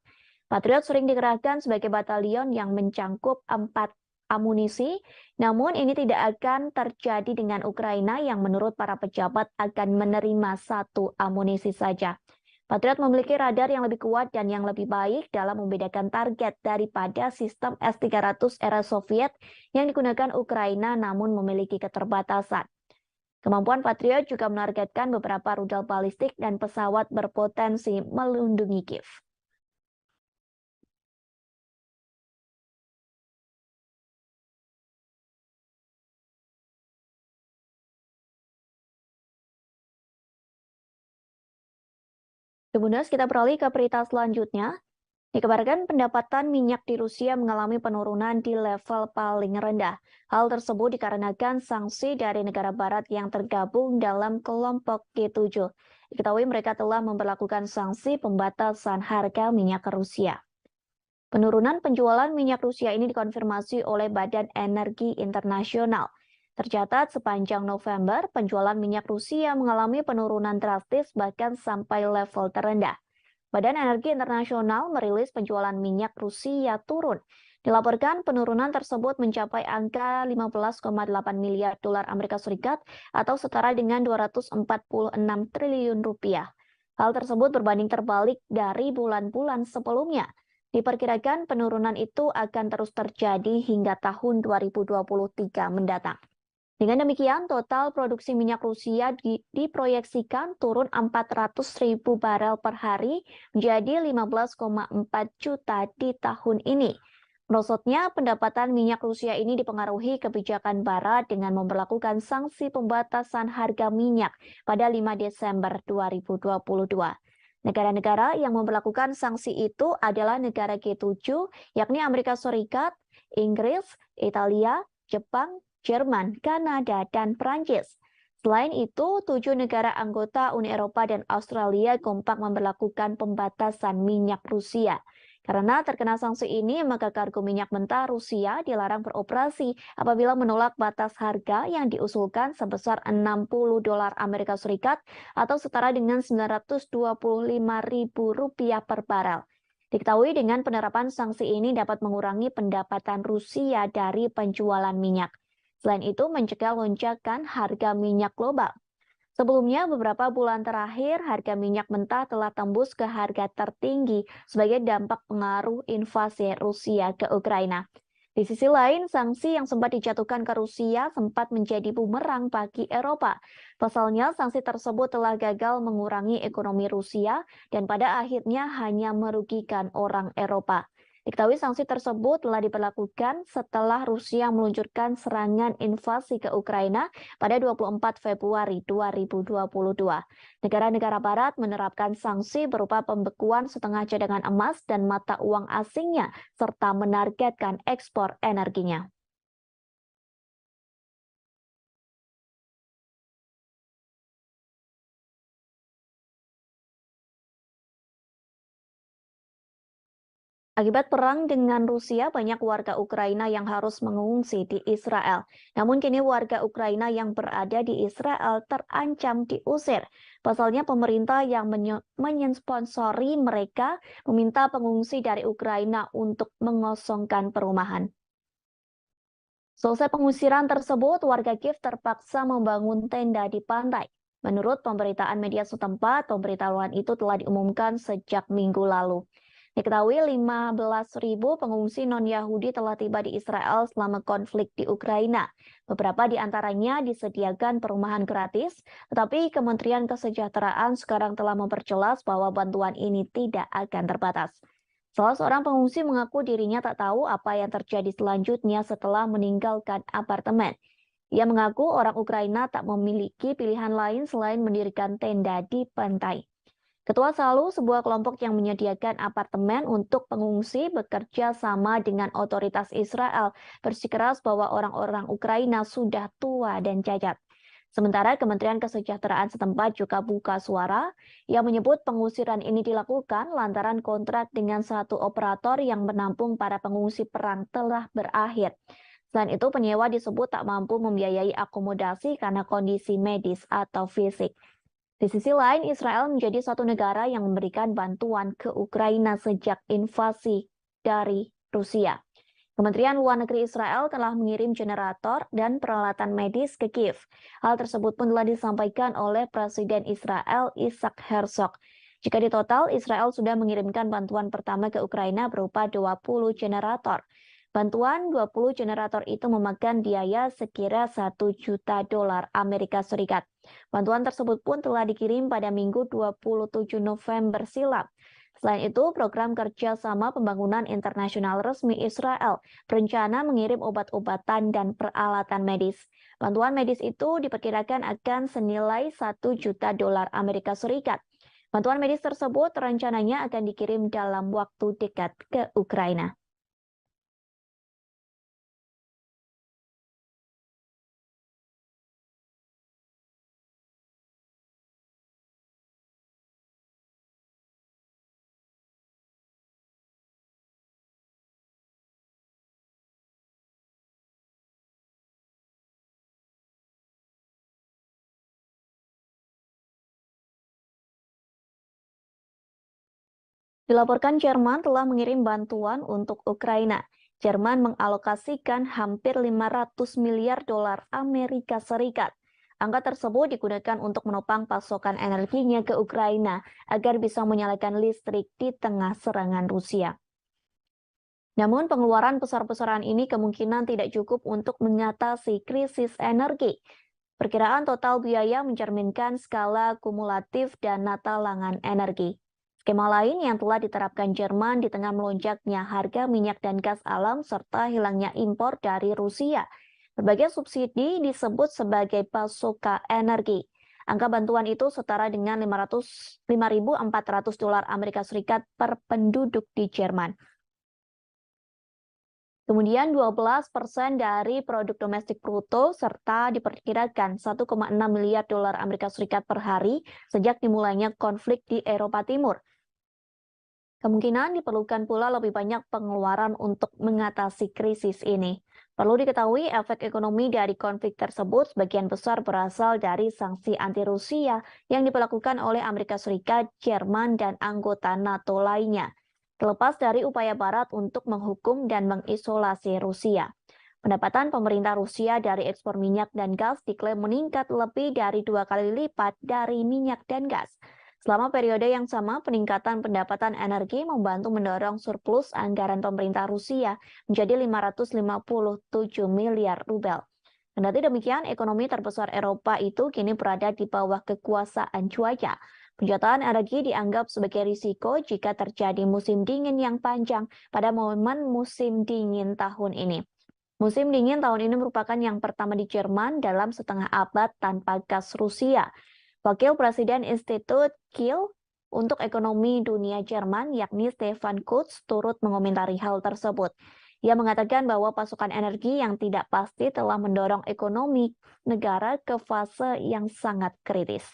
Patriot sering dikerahkan sebagai batalion yang mencangkup 4 amunisi, namun ini tidak akan terjadi dengan Ukraina yang menurut para pejabat akan menerima 1 amunisi saja. Patriot memiliki radar yang lebih kuat dan yang lebih baik dalam membedakan target daripada sistem S-300 era Soviet yang digunakan Ukraina namun memiliki keterbatasan. Kemampuan Patriot juga menargetkan beberapa rudal balistik dan pesawat berpotensi melindungi Kiev. Kemudian kita beralih ke berita selanjutnya. Dikabarkan pendapatan minyak di Rusia mengalami penurunan di level paling rendah. Hal tersebut dikarenakan sanksi dari negara barat yang tergabung dalam kelompok G7. Diketahui mereka telah memperlakukan sanksi pembatasan harga minyak ke Rusia. Penurunan penjualan minyak Rusia ini dikonfirmasi oleh Badan Energi Internasional. Tercatat sepanjang November, penjualan minyak Rusia mengalami penurunan drastis bahkan sampai level terendah. Badan Energi Internasional merilis penjualan minyak Rusia turun. Dilaporkan penurunan tersebut mencapai angka 15,8 miliar dolar Amerika Serikat atau setara dengan 246 triliun rupiah. Hal tersebut berbanding terbalik dari bulan-bulan sebelumnya. Diperkirakan penurunan itu akan terus terjadi hingga tahun 2023 mendatang. Dengan demikian, total produksi minyak Rusia diproyeksikan turun 400.000 barel per hari menjadi 15,4 juta di tahun ini. Merosotnya pendapatan minyak Rusia ini dipengaruhi kebijakan Barat dengan memperlakukan sanksi pembatasan harga minyak pada 5 Desember 2022. Negara-negara yang memperlakukan sanksi itu adalah negara G7, yakni Amerika Serikat, Inggris, Italia, Jepang, Jerman, Kanada, dan Prancis. Selain itu, 7 negara anggota Uni Eropa dan Australia kompak memperlakukan pembatasan minyak Rusia. Karena terkena sanksi ini, maka kargo minyak mentah Rusia dilarang beroperasi apabila menolak batas harga yang diusulkan sebesar 60 dolar Amerika Serikat atau setara dengan 925 ribu rupiah per barel. Diketahui dengan penerapan sanksi ini dapat mengurangi pendapatan Rusia dari penjualan minyak. Selain itu, mencegah lonjakan harga minyak global. Sebelumnya, beberapa bulan terakhir, harga minyak mentah telah tembus ke harga tertinggi sebagai dampak pengaruh invasi Rusia ke Ukraina. Di sisi lain, sanksi yang sempat dijatuhkan ke Rusia sempat menjadi bumerang bagi Eropa. Pasalnya, sanksi tersebut telah gagal mengurangi ekonomi Rusia dan pada akhirnya hanya merugikan orang Eropa. Diketahui sanksi tersebut telah diberlakukan setelah Rusia meluncurkan serangan invasi ke Ukraina pada 24 Februari 2022. Negara-negara Barat menerapkan sanksi berupa pembekuan setengah cadangan emas dan mata uang asingnya, serta menargetkan ekspor energinya. Akibat perang dengan Rusia, banyak warga Ukraina yang harus mengungsi di Israel. Namun kini warga Ukraina yang berada di Israel terancam diusir. Pasalnya pemerintah yang mensponsori mereka meminta pengungsi dari Ukraina untuk mengosongkan perumahan. Selesai pengusiran tersebut, warga Kiev terpaksa membangun tenda di pantai. Menurut pemberitaan media setempat, pemberitahuan itu telah diumumkan sejak minggu lalu. Diketahui 15.000 pengungsi non-Yahudi telah tiba di Israel selama konflik di Ukraina. Beberapa di antaranya disediakan perumahan gratis, tetapi Kementerian Kesejahteraan sekarang telah memperjelas bahwa bantuan ini tidak akan terbatas. Salah seorang pengungsi mengaku dirinya tak tahu apa yang terjadi selanjutnya setelah meninggalkan apartemen. Ia mengaku orang Ukraina tak memiliki pilihan lain selain mendirikan tenda di pantai. Ketua Salu, sebuah kelompok yang menyediakan apartemen untuk pengungsi, bekerja sama dengan otoritas Israel, bersikeras bahwa orang-orang Ukraina sudah tua dan cacat. Sementara Kementerian Kesejahteraan setempat juga buka suara yang menyebut pengusiran ini dilakukan lantaran kontrak dengan satu operator yang menampung para pengungsi perang telah berakhir. Selain itu, penyewa disebut tak mampu membiayai akomodasi karena kondisi medis atau fisik. Di sisi lain, Israel menjadi satu negara yang memberikan bantuan ke Ukraina sejak invasi dari Rusia. Kementerian Luar Negeri Israel telah mengirim generator dan peralatan medis ke Kiev. Hal tersebut pun telah disampaikan oleh Presiden Israel Isaac Herzog. Jika di total, Israel sudah mengirimkan bantuan pertama ke Ukraina berupa 20 generator. Bantuan 20 generator itu memakan biaya sekira 1 juta dolar Amerika Serikat. Bantuan tersebut pun telah dikirim pada Minggu 27 November silam. Selain itu, program kerjasama pembangunan internasional resmi Israel berencana mengirim obat-obatan dan peralatan medis. Bantuan medis itu diperkirakan akan senilai 1 juta dolar Amerika Serikat. Bantuan medis tersebut rencananya akan dikirim dalam waktu dekat ke Ukraina. Dilaporkan Jerman telah mengirim bantuan untuk Ukraina. Jerman mengalokasikan hampir 500 miliar dolar Amerika Serikat. Angka tersebut digunakan untuk menopang pasokan energinya ke Ukraina agar bisa menyalakan listrik di tengah serangan Rusia. Namun pengeluaran besar-besaran ini kemungkinan tidak cukup untuk mengatasi krisis energi. Perkiraan total biaya mencerminkan skala kumulatif dana talangan energi. Skema lain yang telah diterapkan Jerman di tengah melonjaknya harga minyak dan gas alam serta hilangnya impor dari Rusia. Berbagai subsidi disebut sebagai pasoka energi. Angka bantuan itu setara dengan 5.400 dolar Amerika Serikat per penduduk di Jerman. Kemudian 12% dari produk domestik bruto serta diperkirakan 1,6 miliar dolar Amerika Serikat per hari sejak dimulainya konflik di Eropa Timur. Kemungkinan diperlukan pula lebih banyak pengeluaran untuk mengatasi krisis ini. Perlu diketahui efek ekonomi dari konflik tersebut sebagian besar berasal dari sanksi anti-Rusia yang diberlakukan oleh Amerika Serikat, Jerman, dan anggota NATO lainnya. Terlepas dari upaya Barat untuk menghukum dan mengisolasi Rusia. Pendapatan pemerintah Rusia dari ekspor minyak dan gas diklaim meningkat lebih dari 2 kali lipat dari minyak dan gas. Selama periode yang sama, peningkatan pendapatan energi membantu mendorong surplus anggaran pemerintah Rusia menjadi 557 miliar rubel. Kendati demikian, ekonomi terbesar Eropa itu kini berada di bawah kekuasaan cuaca. Penjualan energi dianggap sebagai risiko jika terjadi musim dingin yang panjang pada momen musim dingin tahun ini. Musim dingin tahun ini merupakan yang pertama di Jerman dalam setengah abad tanpa gas Rusia. Wakil Presiden Institut Kiel untuk Ekonomi Dunia Jerman, yakni Stefan Kutz, turut mengomentari hal tersebut. Ia mengatakan bahwa pasokan energi yang tidak pasti telah mendorong ekonomi negara ke fase yang sangat kritis.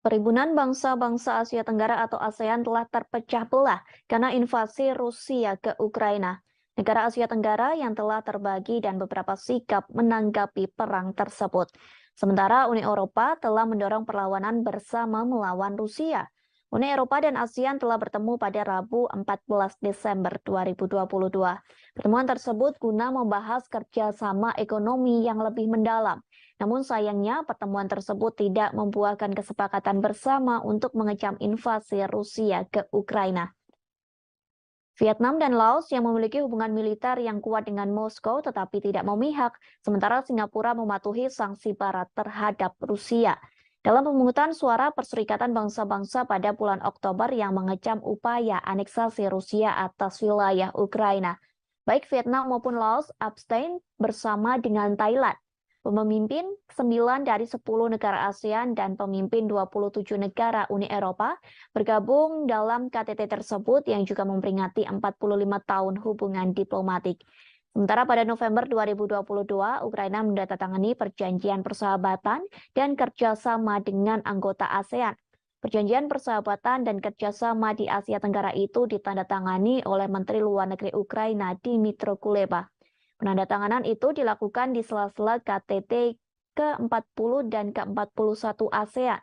Perhimpunan Bangsa-Bangsa Asia Tenggara atau ASEAN telah terpecah belah karena invasi Rusia ke Ukraina. Negara Asia Tenggara yang telah terbagi dan beberapa sikap menanggapi perang tersebut. Sementara Uni Eropa telah mendorong perlawanan bersama melawan Rusia. Uni Eropa dan ASEAN telah bertemu pada Rabu 14 Desember 2022. Pertemuan tersebut guna membahas kerjasama ekonomi yang lebih mendalam. Namun sayangnya pertemuan tersebut tidak membuahkan kesepakatan bersama untuk mengecam invasi Rusia ke Ukraina. Vietnam dan Laos yang memiliki hubungan militer yang kuat dengan Moskow tetapi tidak memihak, sementara Singapura mematuhi sanksi Barat terhadap Rusia. Dalam pemungutan suara Perserikatan Bangsa-Bangsa pada bulan Oktober yang mengecam upaya aneksasi Rusia atas wilayah Ukraina, baik Vietnam maupun Laos abstain bersama dengan Thailand. Pemimpin 9 dari 10 negara ASEAN dan pemimpin 27 negara Uni Eropa bergabung dalam KTT tersebut yang juga memperingati 45 tahun hubungan diplomatik. Sementara pada November 2022, Ukraina menandatangani perjanjian persahabatan dan kerjasama dengan anggota ASEAN. Perjanjian persahabatan dan kerjasama di Asia Tenggara itu ditandatangani oleh Menteri Luar Negeri Ukraina Dmytro Kuleba. Penandatanganan itu dilakukan di sela-sela KTT ke-40 dan ke-41 ASEAN.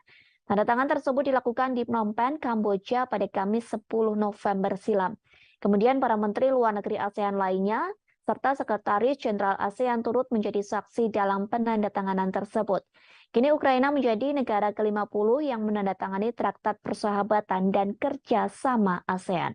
Tanda tangan tersebut dilakukan di Phnom Penh, Kamboja pada Kamis 10 November silam. Kemudian para menteri luar negeri ASEAN lainnya serta Sekretaris Jenderal ASEAN turut menjadi saksi dalam penandatanganan tersebut. Kini Ukraina menjadi negara ke-50 yang menandatangani Traktat Persahabatan dan Kerjasama ASEAN.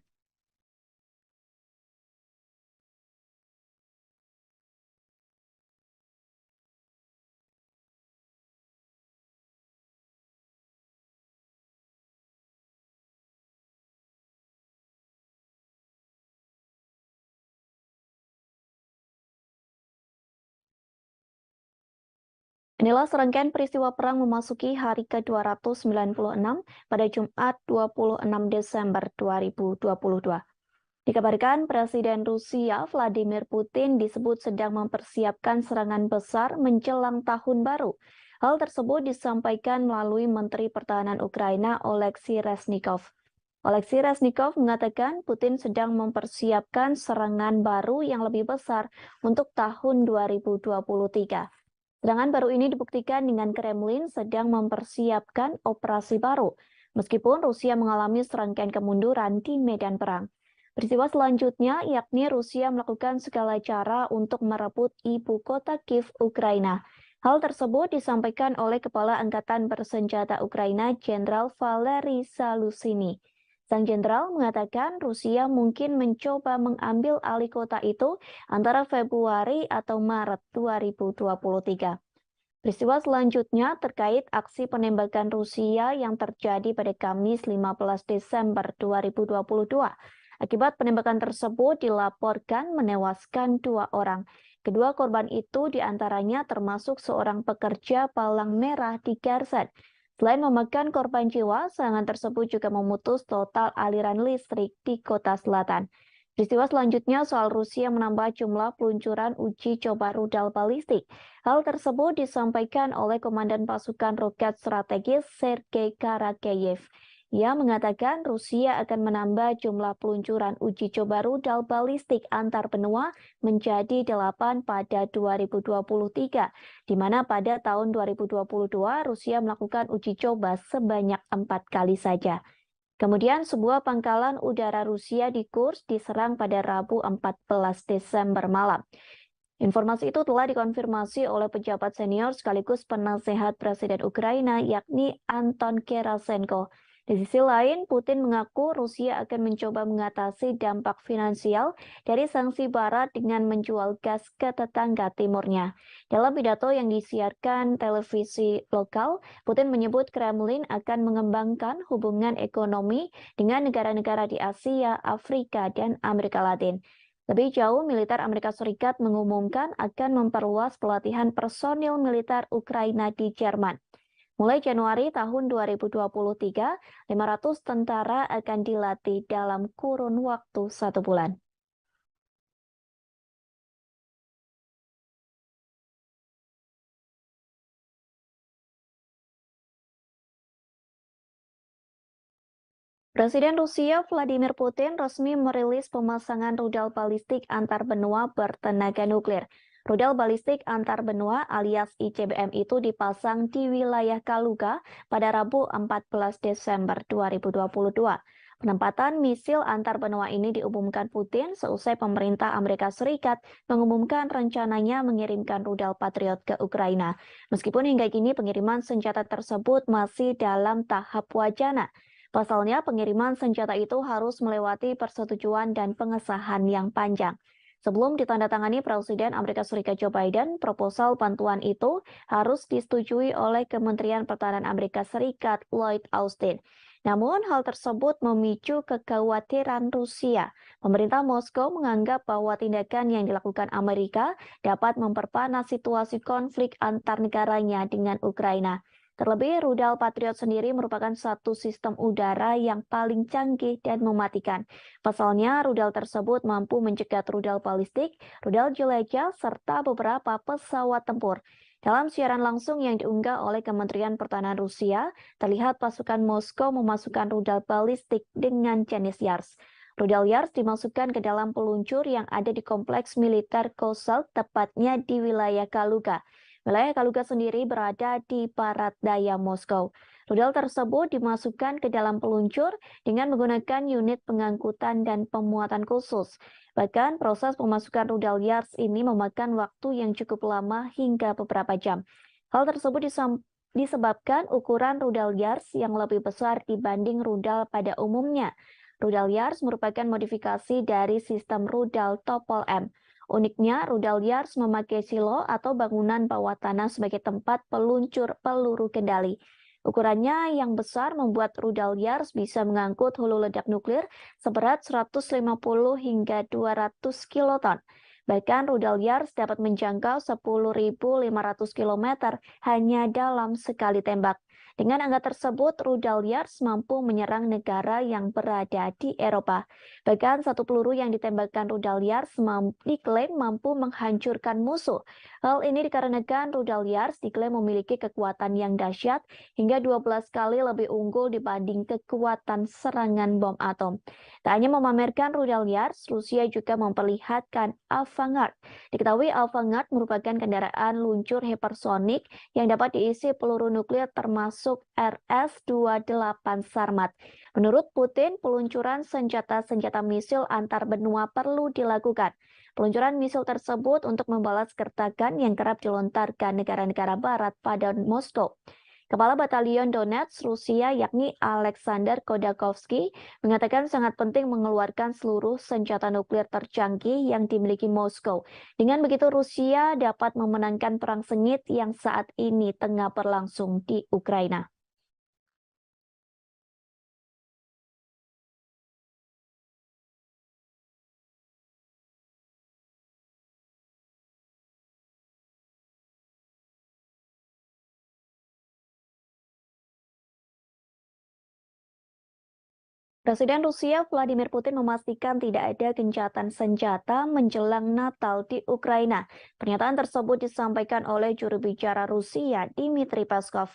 Inilah serangkaian peristiwa perang memasuki hari ke-296 pada Jumat 26 Desember 2022. Dikabarkan Presiden Rusia Vladimir Putin disebut sedang mempersiapkan serangan besar menjelang tahun baru. Hal tersebut disampaikan melalui Menteri Pertahanan Ukraina Oleksiy Reznikov. Oleksiy Reznikov mengatakan Putin sedang mempersiapkan serangan baru yang lebih besar untuk tahun 2023. Serangan baru ini dibuktikan dengan Kremlin sedang mempersiapkan operasi baru, meskipun Rusia mengalami serangkaian kemunduran di medan perang. Peristiwa selanjutnya yakni Rusia melakukan segala cara untuk merebut ibu kota Kiev, Ukraina. Hal tersebut disampaikan oleh Kepala Angkatan Bersenjata Ukraina, Jenderal Valery Zaluzhny. Sang jenderal mengatakan Rusia mungkin mencoba mengambil alih kota itu antara Februari atau Maret 2023. Peristiwa selanjutnya terkait aksi penembakan Rusia yang terjadi pada Kamis 15 Desember 2022. Akibat penembakan tersebut dilaporkan menewaskan 2 orang. Kedua korban itu diantaranya termasuk seorang pekerja palang merah di Kherson. Selain memakan korban jiwa, serangan tersebut juga memutus total aliran listrik di kota selatan. Peristiwa selanjutnya soal Rusia menambah jumlah peluncuran uji coba rudal balistik. Hal tersebut disampaikan oleh Komandan Pasukan Roket Strategis Sergei Karakeyev. Ia mengatakan Rusia akan menambah jumlah peluncuran uji coba rudal balistik antar benua menjadi 8 pada 2023, di mana pada tahun 2022 Rusia melakukan uji coba sebanyak 4 kali saja. Kemudian sebuah pangkalan udara Rusia di Kursk diserang pada Rabu 14 Desember malam. Informasi itu telah dikonfirmasi oleh pejabat senior sekaligus penasehat Presiden Ukraina yakni Anton Gerasenko. Di sisi lain, Putin mengaku Rusia akan mencoba mengatasi dampak finansial dari sanksi Barat dengan menjual gas ke tetangga timurnya. Dalam pidato yang disiarkan televisi lokal, Putin menyebut Kremlin akan mengembangkan hubungan ekonomi dengan negara-negara di Asia, Afrika, dan Amerika Latin. Lebih jauh, militer Amerika Serikat mengumumkan akan memperluas pelatihan personil militer Ukraina di Jerman. Mulai Januari tahun 2023, 500 tentara akan dilatih dalam kurun waktu 1 bulan. Presiden Rusia Vladimir Putin resmi merilis pemasangan rudal balistik antar benua bertenaga nuklir. Rudal balistik antar benua alias ICBM itu dipasang di wilayah Kaluga pada Rabu 14 Desember 2022. Penempatan misil antar benua ini diumumkan Putin seusai pemerintah Amerika Serikat mengumumkan rencananya mengirimkan rudal Patriot ke Ukraina. Meskipun hingga kini pengiriman senjata tersebut masih dalam tahap wacana. Pasalnya, pengiriman senjata itu harus melewati persetujuan dan pengesahan yang panjang. Sebelum ditandatangani Presiden Amerika Serikat Joe Biden, proposal bantuan itu harus disetujui oleh Kementerian Pertahanan Amerika Serikat Lloyd Austin. Namun, hal tersebut memicu kekhawatiran Rusia. Pemerintah Moskow menganggap bahwa tindakan yang dilakukan Amerika dapat memperpanas situasi konflik antar negaranya dengan Ukraina. Terlebih, rudal Patriot sendiri merupakan satu sistem udara yang paling canggih dan mematikan. Pasalnya, rudal tersebut mampu mencegat rudal balistik, rudal jelajah, serta beberapa pesawat tempur. Dalam siaran langsung yang diunggah oleh Kementerian Pertahanan Rusia, terlihat pasukan Moskow memasukkan rudal balistik dengan jenis Yars. Rudal Yars dimasukkan ke dalam peluncur yang ada di kompleks militer Kosel, tepatnya di wilayah Kaluga. Wilayah Kaluga sendiri berada di barat daya Moskow. Rudal tersebut dimasukkan ke dalam peluncur dengan menggunakan unit pengangkutan dan pemuatan khusus. Bahkan proses pemasukan rudal Yars ini memakan waktu yang cukup lama hingga beberapa jam. Hal tersebut disebabkan ukuran rudal Yars yang lebih besar dibanding rudal pada umumnya. Rudal Yars merupakan modifikasi dari sistem rudal Topol M. Uniknya, rudal Yars memakai silo atau bangunan bawah tanah sebagai tempat peluncur peluru kendali. Ukurannya yang besar membuat rudal Yars bisa mengangkut hulu ledak nuklir seberat 150 hingga 200 kiloton. Bahkan rudal Yars dapat menjangkau 10.500 km hanya dalam sekali tembak. Dengan angka tersebut, rudal Yars mampu menyerang negara yang berada di Eropa. Bahkan satu peluru yang ditembakkan rudal Yars diklaim mampu menghancurkan musuh. Hal ini dikarenakan rudal Yars diklaim memiliki kekuatan yang dahsyat hingga 12 kali lebih unggul dibanding kekuatan serangan bom atom. Tak hanya memamerkan rudal Yars, Rusia juga memperlihatkan Avangard. Diketahui Avangard merupakan kendaraan luncur hipersonik yang dapat diisi peluru nuklir termasuk RS-28 Sarmat. Menurut Putin, peluncuran senjata-senjata misil antar benua perlu dilakukan. Peluncuran misil tersebut untuk membalas gertakan yang kerap dilontarkan negara-negara barat pada Moskow. Kepala Batalion Donetsk Rusia yakni Alexander Kodakovsky mengatakan sangat penting mengeluarkan seluruh senjata nuklir tercanggih yang dimiliki Moskow. Dengan begitu Rusia dapat memenangkan perang sengit yang saat ini tengah berlangsung di Ukraina. Presiden Rusia Vladimir Putin memastikan tidak ada gencatan senjata menjelang Natal di Ukraina. Pernyataan tersebut disampaikan oleh juru bicara Rusia, Dmitry Peskov.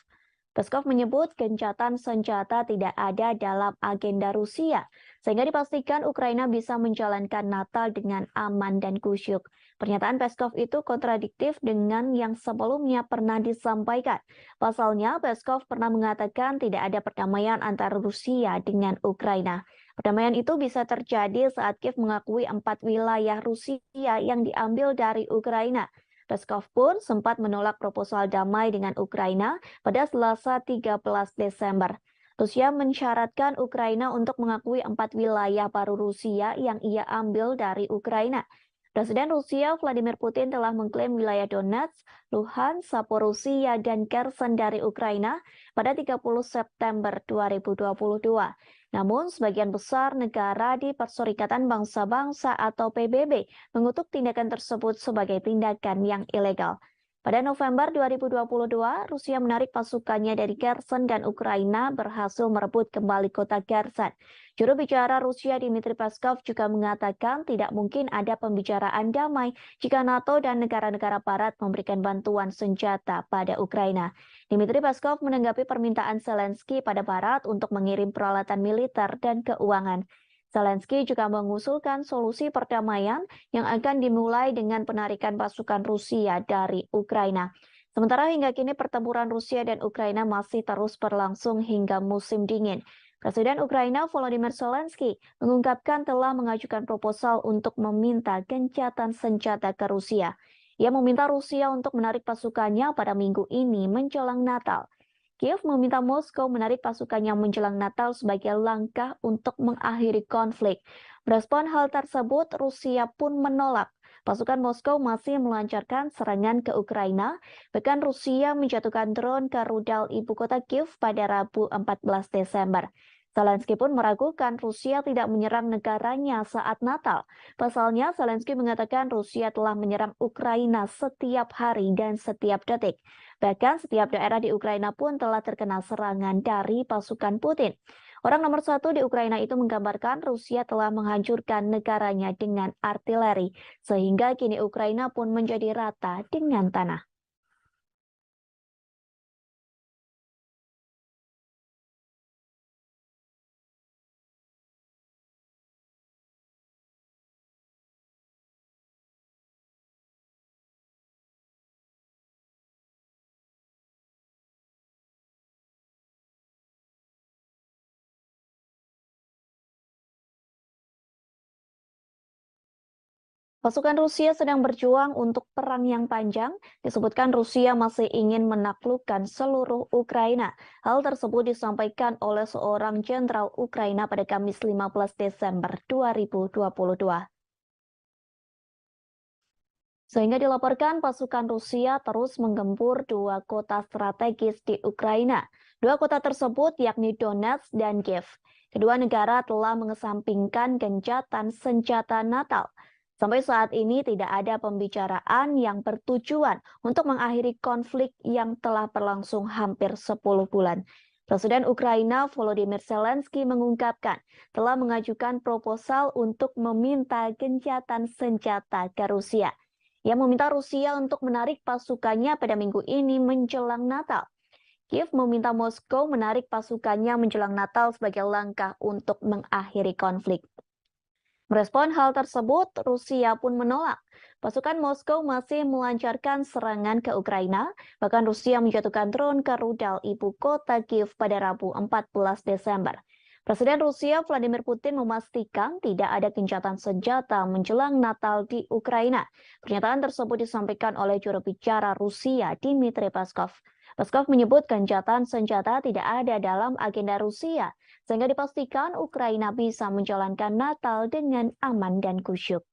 Peskov menyebut gencatan senjata tidak ada dalam agenda Rusia, sehingga dipastikan Ukraina bisa menjalankan Natal dengan aman dan kusyuk. Pernyataan Peskov itu kontradiktif dengan yang sebelumnya pernah disampaikan. Pasalnya, Peskov pernah mengatakan tidak ada perdamaian antara Rusia dengan Ukraina. Perdamaian itu bisa terjadi saat Kiev mengakui 4 wilayah Rusia yang diambil dari Ukraina. Peskov pun sempat menolak proposal damai dengan Ukraina pada Selasa 13 Desember. Rusia mensyaratkan Ukraina untuk mengakui 4 wilayah baru Rusia yang ia ambil dari Ukraina. Presiden Rusia Vladimir Putin telah mengklaim wilayah Donetsk, Luhansk, Zaporizhia, dan Kherson dari Ukraina pada 30 September 2022. Namun, sebagian besar negara di Perserikatan Bangsa-Bangsa atau PBB mengutuk tindakan tersebut sebagai tindakan yang ilegal. Pada November 2022, Rusia menarik pasukannya dari Kherson dan Ukraina berhasil merebut kembali kota Kherson. Juru bicara Rusia Dmitry Peskov juga mengatakan tidak mungkin ada pembicaraan damai jika NATO dan negara-negara barat memberikan bantuan senjata pada Ukraina. Dmitry Peskov menanggapi permintaan Zelensky pada barat untuk mengirim peralatan militer dan keuangan. Zelensky juga mengusulkan solusi perdamaian yang akan dimulai dengan penarikan pasukan Rusia dari Ukraina. Sementara hingga kini pertempuran Rusia dan Ukraina masih terus berlangsung hingga musim dingin. Presiden Ukraina Volodymyr Zelensky mengungkapkan telah mengajukan proposal untuk meminta gencatan senjata ke Rusia. Ia meminta Rusia untuk menarik pasukannya pada minggu ini menjelang Natal. Kiev meminta Moskow menarik pasukannya menjelang Natal sebagai langkah untuk mengakhiri konflik. Merespon hal tersebut, Rusia pun menolak. Pasukan Moskow masih melancarkan serangan ke Ukraina, bahkan Rusia menjatuhkan drone ke rudal ibu kota Kiev pada Rabu 14 Desember. Zelensky pun meragukan Rusia tidak menyerang negaranya saat Natal. Pasalnya, Zelensky mengatakan Rusia telah menyerang Ukraina setiap hari dan setiap detik. Bahkan setiap daerah di Ukraina pun telah terkena serangan dari pasukan Putin. Orang nomor satu di Ukraina itu menggambarkan Rusia telah menghancurkan negaranya dengan artileri, sehingga kini Ukraina pun menjadi rata dengan tanah. Pasukan Rusia sedang berjuang untuk perang yang panjang. Disebutkan Rusia masih ingin menaklukkan seluruh Ukraina. Hal tersebut disampaikan oleh seorang jenderal Ukraina pada Kamis 15 Desember 2022. Sehingga dilaporkan pasukan Rusia terus menggempur 2 kota strategis di Ukraina. 2 kota tersebut yakni Donetsk dan Kiev. Kedua negara telah mengesampingkan gencatan senjata Natal. Sampai saat ini tidak ada pembicaraan yang bertujuan untuk mengakhiri konflik yang telah berlangsung hampir 10 bulan. Presiden Ukraina Volodymyr Zelensky mengungkapkan telah mengajukan proposal untuk meminta gencatan senjata ke Rusia. Ia meminta Rusia untuk menarik pasukannya pada minggu ini menjelang Natal. Kiev meminta Moskow menarik pasukannya menjelang Natal sebagai langkah untuk mengakhiri konflik. Merespon hal tersebut, Rusia pun menolak. Pasukan Moskow masih melancarkan serangan ke Ukraina, bahkan Rusia menjatuhkan drone ke rudal ibu kota Kiev pada Rabu 14 Desember. Presiden Rusia Vladimir Putin memastikan tidak ada gencatan senjata menjelang Natal di Ukraina. Pernyataan tersebut disampaikan oleh juru bicara Rusia Dmitry Peskov. Peskov menyebut gencatan senjata tidak ada dalam agenda Rusia, sehingga dipastikan Ukraina bisa menjalankan Natal dengan aman dan khusyuk.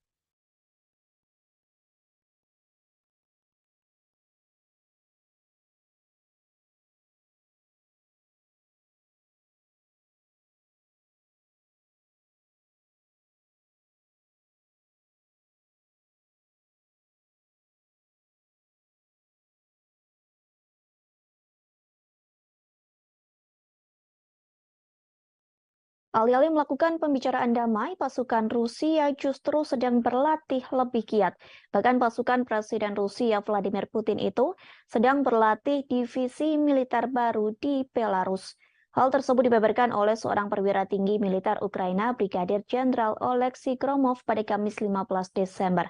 Alih-alih melakukan pembicaraan damai, pasukan Rusia justru sedang berlatih lebih giat. Bahkan pasukan Presiden Rusia Vladimir Putin itu sedang berlatih divisi militer baru di Belarus. Hal tersebut dibeberkan oleh seorang perwira tinggi militer Ukraina, Brigadir Jenderal Oleksiy Gromov pada Kamis 15 Desember.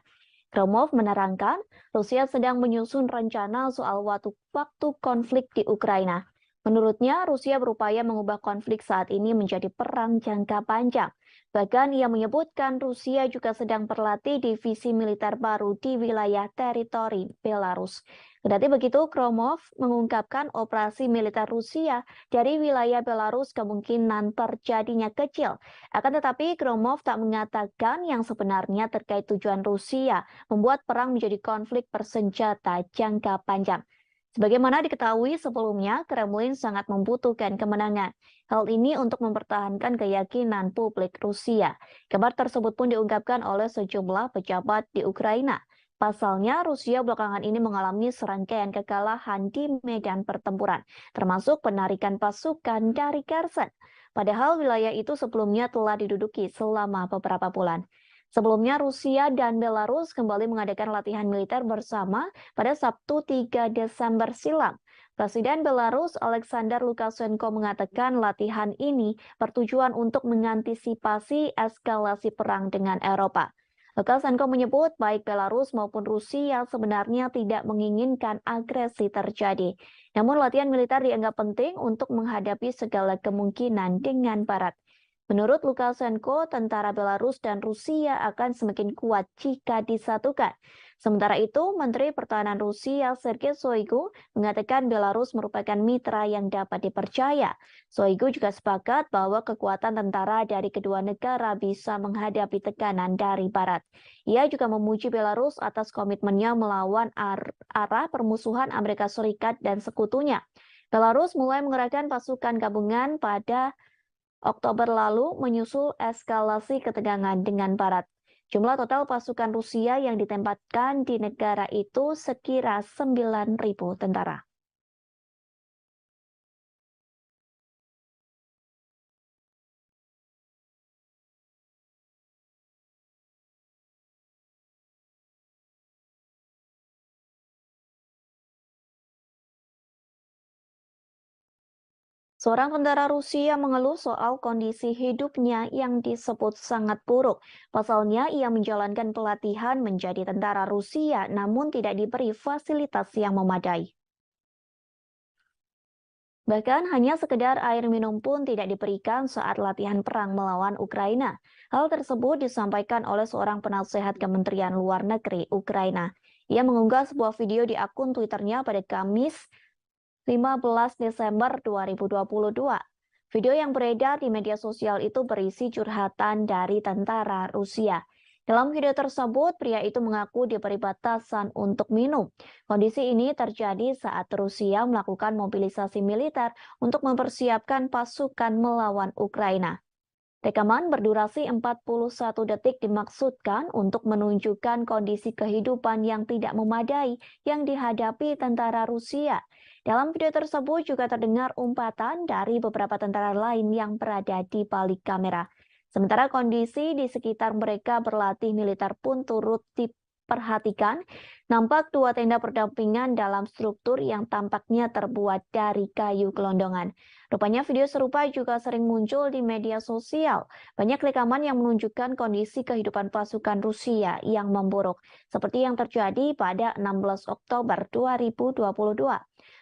Gromov menerangkan, Rusia sedang menyusun rencana soal waktu konflik di Ukraina. Menurutnya, Rusia berupaya mengubah konflik saat ini menjadi perang jangka panjang. Bahkan ia menyebutkan Rusia juga sedang berlatih divisi militer baru di wilayah teritori Belarus. Kendati begitu, Gromov mengungkapkan operasi militer Rusia dari wilayah Belarus kemungkinan terjadinya kecil. Akan tetapi, Gromov tak mengatakan yang sebenarnya terkait tujuan Rusia membuat perang menjadi konflik bersenjata jangka panjang. Sebagaimana diketahui sebelumnya, Kremlin sangat membutuhkan kemenangan. Hal ini untuk mempertahankan keyakinan publik Rusia. Kabar tersebut pun diungkapkan oleh sejumlah pejabat di Ukraina. Pasalnya, Rusia belakangan ini mengalami serangkaian kekalahan di medan pertempuran, termasuk penarikan pasukan dari Kherson. Padahal wilayah itu sebelumnya telah diduduki selama beberapa bulan. Sebelumnya, Rusia dan Belarus kembali mengadakan latihan militer bersama pada Sabtu 3 Desember silam. Presiden Belarus Alexander Lukashenko mengatakan latihan ini bertujuan untuk mengantisipasi eskalasi perang dengan Eropa. Lukashenko menyebut baik Belarus maupun Rusia sebenarnya tidak menginginkan agresi terjadi. Namun latihan militer dianggap penting untuk menghadapi segala kemungkinan dengan Barat. Menurut Lukashenko, tentara Belarus dan Rusia akan semakin kuat jika disatukan. Sementara itu, Menteri Pertahanan Rusia Sergei Shoigu mengatakan Belarus merupakan mitra yang dapat dipercaya. Shoigu juga sepakat bahwa kekuatan tentara dari kedua negara bisa menghadapi tekanan dari Barat. Ia juga memuji Belarus atas komitmennya melawan arah permusuhan Amerika Serikat dan sekutunya. Belarus mulai mengerahkan pasukan gabungan pada Oktober lalu menyusul eskalasi ketegangan dengan Barat. Jumlah total pasukan Rusia yang ditempatkan di negara itu sekira 9.000 tentara. Seorang tentara Rusia mengeluh soal kondisi hidupnya yang disebut sangat buruk. Pasalnya, ia menjalankan pelatihan menjadi tentara Rusia namun tidak diberi fasilitas yang memadai. Bahkan hanya sekedar air minum pun tidak diberikan saat latihan perang melawan Ukraina. Hal tersebut disampaikan oleh seorang penasehat Kementerian Luar Negeri Ukraina. Ia mengunggah sebuah video di akun Twitternya pada Kamis 15 Desember 2022. Video yang beredar di media sosial itu berisi curhatan dari tentara Rusia. Dalam video tersebut, pria itu mengaku diberi batasan untuk minum. Kondisi ini terjadi saat Rusia melakukan mobilisasi militer untuk mempersiapkan pasukan melawan Ukraina. Rekaman berdurasi 41 detik dimaksudkan untuk menunjukkan kondisi kehidupan yang tidak memadai yang dihadapi tentara Rusia. Dalam video tersebut juga terdengar umpatan dari beberapa tentara lain yang berada di balik kamera. Sementara kondisi di sekitar mereka berlatih militer pun turut diperhatikan. Nampak dua tenda berdampingan dalam struktur yang tampaknya terbuat dari kayu gelondongan. Rupanya video serupa juga sering muncul di media sosial. Banyak rekaman yang menunjukkan kondisi kehidupan pasukan Rusia yang memburuk, seperti yang terjadi pada 16 Oktober 2022.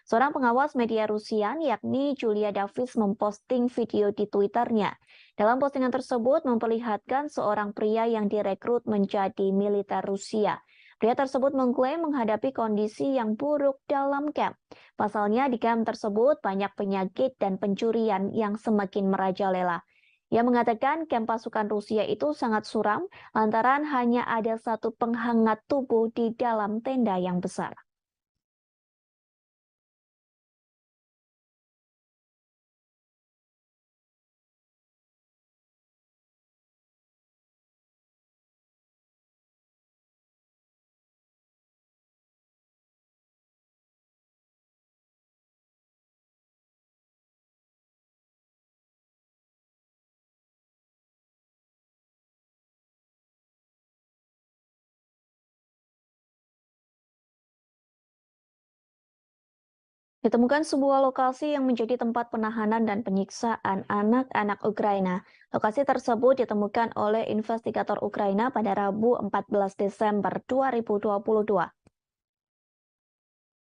Seorang pengawas media Rusia, yakni Julia Davis, memposting video di Twitternya. Dalam postingan tersebut memperlihatkan seorang pria yang direkrut menjadi militer Rusia. Pria tersebut mengklaim menghadapi kondisi yang buruk dalam kamp. Pasalnya di kamp tersebut banyak penyakit dan pencurian yang semakin merajalela. Ia mengatakan kamp pasukan Rusia itu sangat suram lantaran hanya ada satu penghangat tubuh di dalam tenda yang besar. Ditemukan sebuah lokasi yang menjadi tempat penahanan dan penyiksaan anak-anak Ukraina. Lokasi tersebut ditemukan oleh investigator Ukraina pada Rabu 14 Desember 2022.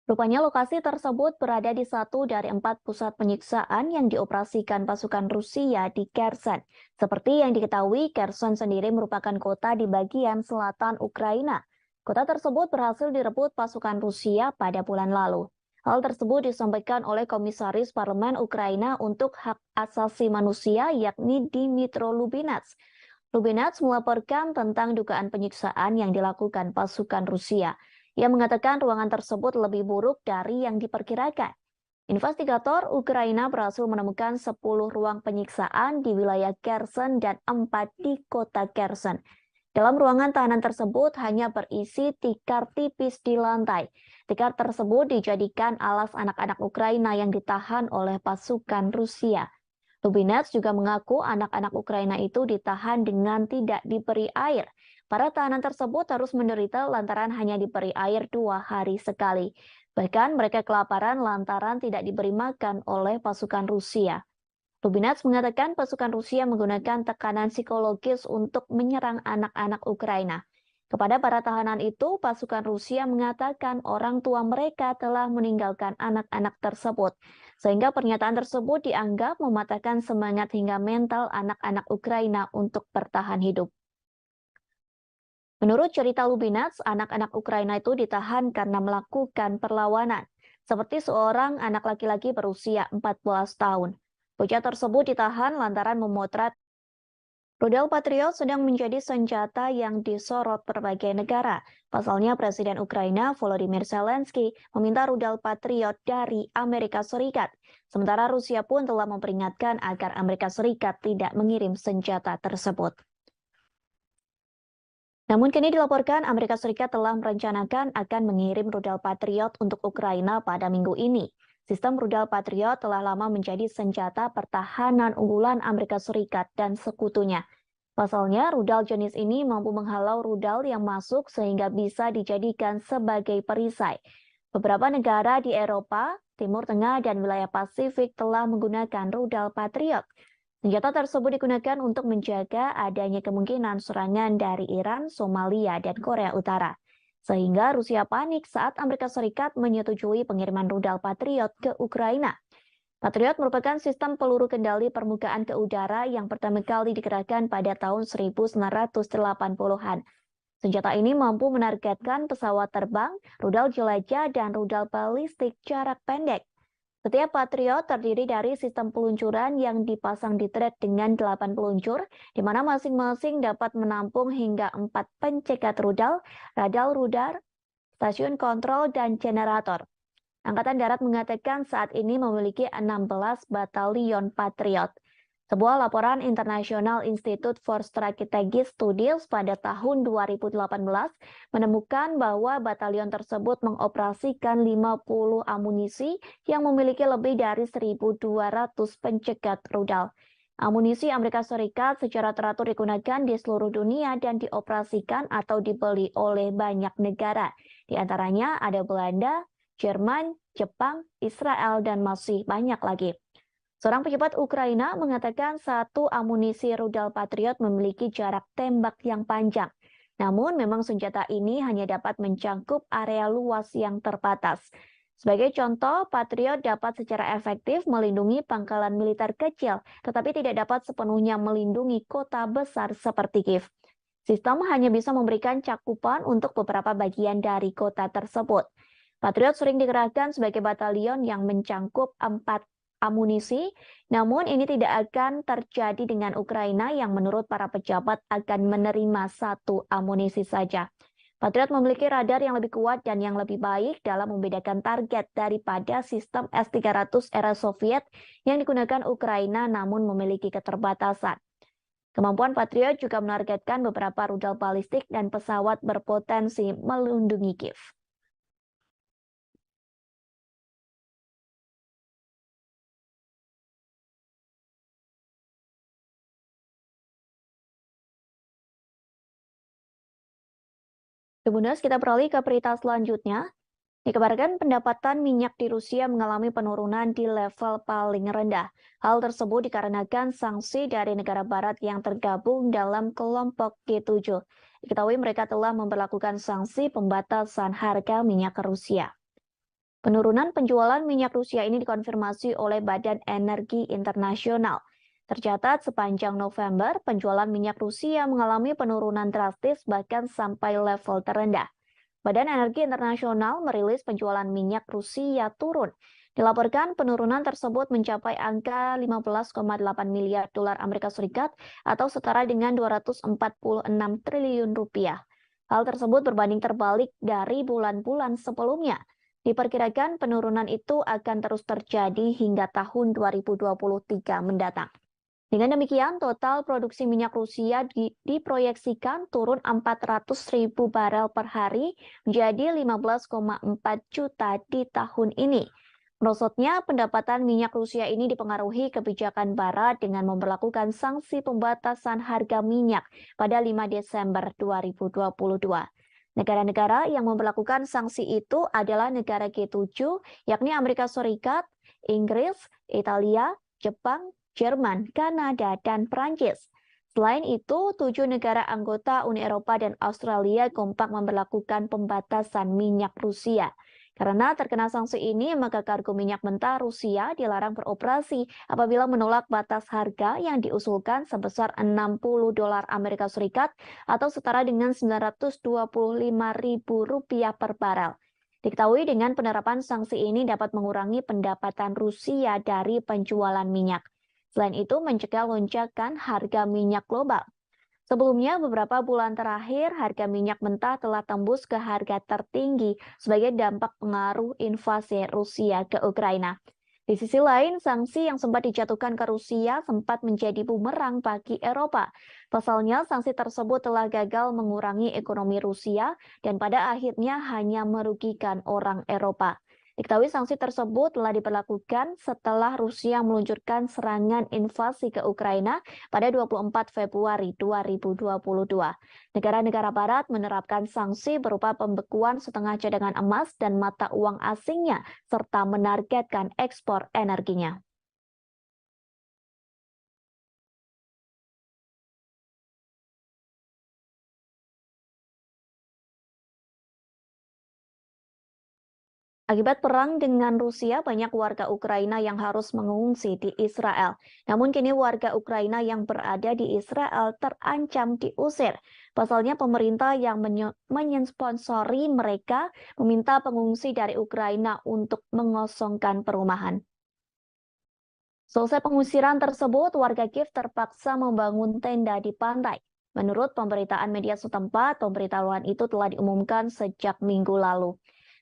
Rupanya lokasi tersebut berada di satu dari 4 pusat penyiksaan yang dioperasikan pasukan Rusia di Kherson. Seperti yang diketahui, Kherson sendiri merupakan kota di bagian selatan Ukraina. Kota tersebut berhasil direbut pasukan Rusia pada bulan lalu. Hal tersebut disampaikan oleh Komisaris Parlemen Ukraina untuk Hak Asasi Manusia, yakni Dmytro Lubinets. Lubinets melaporkan tentang dugaan penyiksaan yang dilakukan pasukan Rusia. Ia mengatakan ruangan tersebut lebih buruk dari yang diperkirakan. Investigator Ukraina berhasil menemukan 10 ruang penyiksaan di wilayah Kherson dan 4 di kota Kherson. Dalam ruangan tahanan tersebut hanya berisi tikar tipis di lantai. Tikar tersebut dijadikan alas anak-anak Ukraina yang ditahan oleh pasukan Rusia. Lubinets juga mengaku anak-anak Ukraina itu ditahan dengan tidak diberi air. Para tahanan tersebut harus menderita lantaran hanya diberi air 2 hari sekali. Bahkan mereka kelaparan lantaran tidak diberi makan oleh pasukan Rusia. Lubinets mengatakan pasukan Rusia menggunakan tekanan psikologis untuk menyerang anak-anak Ukraina. Kepada para tahanan itu, pasukan Rusia mengatakan orang tua mereka telah meninggalkan anak-anak tersebut. Sehingga pernyataan tersebut dianggap mematahkan semangat hingga mental anak-anak Ukraina untuk bertahan hidup. Menurut cerita Lubinets, anak-anak Ukraina itu ditahan karena melakukan perlawanan, seperti seorang anak laki-laki berusia 14 tahun. Bocah tersebut ditahan lantaran memotret rudal Patriot sedang menjadi senjata yang disorot berbagai negara. Pasalnya Presiden Ukraina Volodymyr Zelensky meminta rudal Patriot dari Amerika Serikat. Sementara Rusia pun telah memperingatkan agar Amerika Serikat tidak mengirim senjata tersebut. Namun kini dilaporkan Amerika Serikat telah merencanakan akan mengirim rudal Patriot untuk Ukraina pada minggu ini. Sistem rudal Patriot telah lama menjadi senjata pertahanan unggulan Amerika Serikat dan sekutunya. Pasalnya, rudal jenis ini mampu menghalau rudal yang masuk sehingga bisa dijadikan sebagai perisai. Beberapa negara di Eropa, Timur Tengah, dan wilayah Pasifik telah menggunakan rudal Patriot. Senjata tersebut digunakan untuk menjaga adanya kemungkinan serangan dari Iran, Somalia, dan Korea Utara. Sehingga Rusia panik saat Amerika Serikat menyetujui pengiriman rudal Patriot ke Ukraina. Patriot merupakan sistem peluru kendali permukaan ke udara yang pertama kali dikerahkan pada tahun 1980-an. Senjata ini mampu menargetkan pesawat terbang, rudal jelajah, dan rudal balistik jarak pendek. Setiap Patriot terdiri dari sistem peluncuran yang dipasang di trek dengan 8 peluncur, di mana masing-masing dapat menampung hingga 4 pencegat rudal, radar, stasiun kontrol, dan generator. Angkatan Darat mengatakan saat ini memiliki 16 batalion Patriot. Sebuah laporan International Institute for Strategic Studies pada tahun 2018 menemukan bahwa batalion tersebut mengoperasikan 50 amunisi yang memiliki lebih dari 1.200 pencegat rudal. Amunisi Amerika Serikat secara teratur digunakan di seluruh dunia dan dioperasikan atau dibeli oleh banyak negara. Di antaranya ada Belanda, Jerman, Jepang, Israel, dan masih banyak lagi. Seorang pejabat Ukraina mengatakan satu amunisi rudal Patriot memiliki jarak tembak yang panjang. Namun memang senjata ini hanya dapat mencangkup area luas yang terbatas. Sebagai contoh, Patriot dapat secara efektif melindungi pangkalan militer kecil, tetapi tidak dapat sepenuhnya melindungi kota besar seperti Kiev. Sistem hanya bisa memberikan cakupan untuk beberapa bagian dari kota tersebut. Patriot sering dikerahkan sebagai batalion yang mencangkup 4 amunisi, namun ini tidak akan terjadi dengan Ukraina yang menurut para pejabat akan menerima satu amunisi saja. Patriot memiliki radar yang lebih kuat dan yang lebih baik dalam membedakan target daripada sistem S-300 era Soviet yang digunakan Ukraina namun memiliki keterbatasan. Kemampuan Patriot juga menargetkan beberapa rudal balistik dan pesawat berpotensi melindungi Kiev. Kemudian kita beralih ke berita selanjutnya. Dikabarkan pendapatan minyak di Rusia mengalami penurunan di level paling rendah. Hal tersebut dikarenakan sanksi dari negara barat yang tergabung dalam kelompok G7. Diketahui mereka telah memberlakukan sanksi pembatasan harga minyak ke Rusia. Penurunan penjualan minyak Rusia ini dikonfirmasi oleh Badan Energi Internasional. Tercatat sepanjang November, penjualan minyak Rusia mengalami penurunan drastis bahkan sampai level terendah. Badan Energi Internasional merilis penjualan minyak Rusia turun. Dilaporkan penurunan tersebut mencapai angka 15,8 miliar dolar Amerika Serikat atau setara dengan 246 triliun rupiah. Hal tersebut berbanding terbalik dari bulan-bulan sebelumnya. Diperkirakan penurunan itu akan terus terjadi hingga tahun 2023 mendatang. Dengan demikian, total produksi minyak Rusia diproyeksikan turun 400.000 barel per hari menjadi 15,4 juta di tahun ini. Merosotnya pendapatan minyak Rusia ini dipengaruhi kebijakan Barat dengan memberlakukan sanksi pembatasan harga minyak pada 5 Desember 2022. Negara-negara yang memberlakukan sanksi itu adalah negara G7, yakni Amerika Serikat, Inggris, Italia, Jepang, Jerman, Kanada, dan Prancis. Selain itu, 7 negara anggota Uni Eropa dan Australia kompak memberlakukan pembatasan minyak Rusia. Karena terkena sanksi ini, maka kargo minyak mentah Rusia dilarang beroperasi apabila menolak batas harga yang diusulkan sebesar 60 dolar Amerika Serikat atau setara dengan 925.000 rupiah per barel. Diketahui dengan penerapan sanksi ini dapat mengurangi pendapatan Rusia dari penjualan minyak. Selain itu, mencegah lonjakan harga minyak global. Sebelumnya, beberapa bulan terakhir, harga minyak mentah telah tembus ke harga tertinggi sebagai dampak pengaruh invasi Rusia ke Ukraina. Di sisi lain, sanksi yang sempat dijatuhkan ke Rusia sempat menjadi bumerang bagi Eropa. Pasalnya, sanksi tersebut telah gagal mengurangi ekonomi Rusia dan pada akhirnya hanya merugikan orang Eropa. Diketahui sanksi tersebut telah diberlakukan setelah Rusia meluncurkan serangan invasi ke Ukraina pada 24 Februari 2022. Negara-negara barat menerapkan sanksi berupa pembekuan setengah cadangan emas dan mata uang asingnya, serta menargetkan ekspor energinya. Akibat perang dengan Rusia, banyak warga Ukraina yang harus mengungsi di Israel. Namun kini warga Ukraina yang berada di Israel terancam diusir. Pasalnya pemerintah yang mensponsori mereka meminta pengungsi dari Ukraina untuk mengosongkan perumahan. Selesai pengusiran tersebut, warga Kiev terpaksa membangun tenda di pantai. Menurut pemberitaan media setempat, pemberitahuan itu telah diumumkan sejak minggu lalu.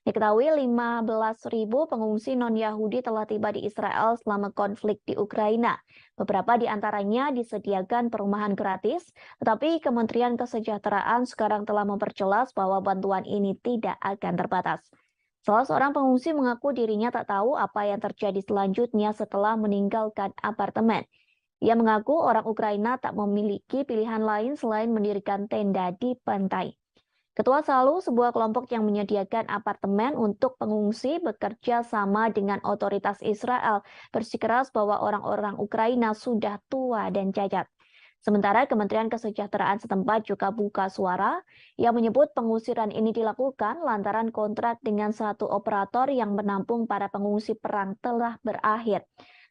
Diketahui 15.000 pengungsi non-Yahudi telah tiba di Israel selama konflik di Ukraina. Beberapa di antaranya disediakan perumahan gratis, tetapi Kementerian Kesejahteraan sekarang telah memperjelas bahwa bantuan ini tidak akan terbatas. Salah seorang pengungsi mengaku dirinya tak tahu apa yang terjadi selanjutnya setelah meninggalkan apartemen. Ia mengaku orang Ukraina tak memiliki pilihan lain selain mendirikan tenda di pantai. Ketua Salu, sebuah kelompok yang menyediakan apartemen untuk pengungsi, bekerja sama dengan otoritas Israel, bersikeras bahwa orang-orang Ukraina sudah tua dan cacat. Sementara Kementerian Kesejahteraan setempat juga buka suara, yang menyebut pengusiran ini dilakukan lantaran kontrak dengan satu operator yang menampung para pengungsi perang telah berakhir.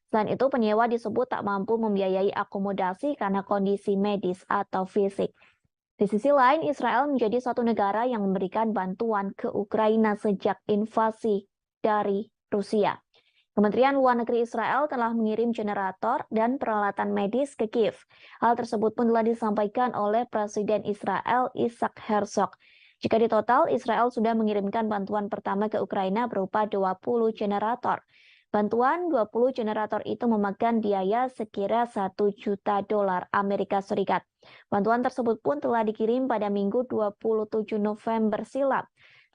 Selain itu, penyewa disebut tak mampu membiayai akomodasi karena kondisi medis atau fisik. Di sisi lain, Israel menjadi satu negara yang memberikan bantuan ke Ukraina sejak invasi dari Rusia. Kementerian Luar Negeri Israel telah mengirim generator dan peralatan medis ke Kiev. Hal tersebut pun telah disampaikan oleh Presiden Israel Isaac Herzog. Jika di total, Israel sudah mengirimkan bantuan pertama ke Ukraina berupa 20 generator. Bantuan 20 generator itu memakan biaya sekira $1 juta Amerika Serikat. Bantuan tersebut pun telah dikirim pada Minggu 27 November silam.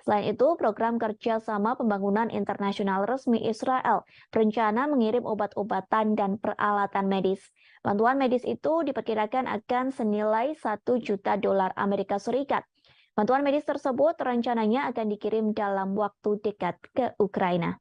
Selain itu, program kerjasama pembangunan internasional resmi Israel berencana mengirim obat-obatan dan peralatan medis. Bantuan medis itu diperkirakan akan senilai $1 juta Amerika Serikat. Bantuan medis tersebut rencananya akan dikirim dalam waktu dekat ke Ukraina.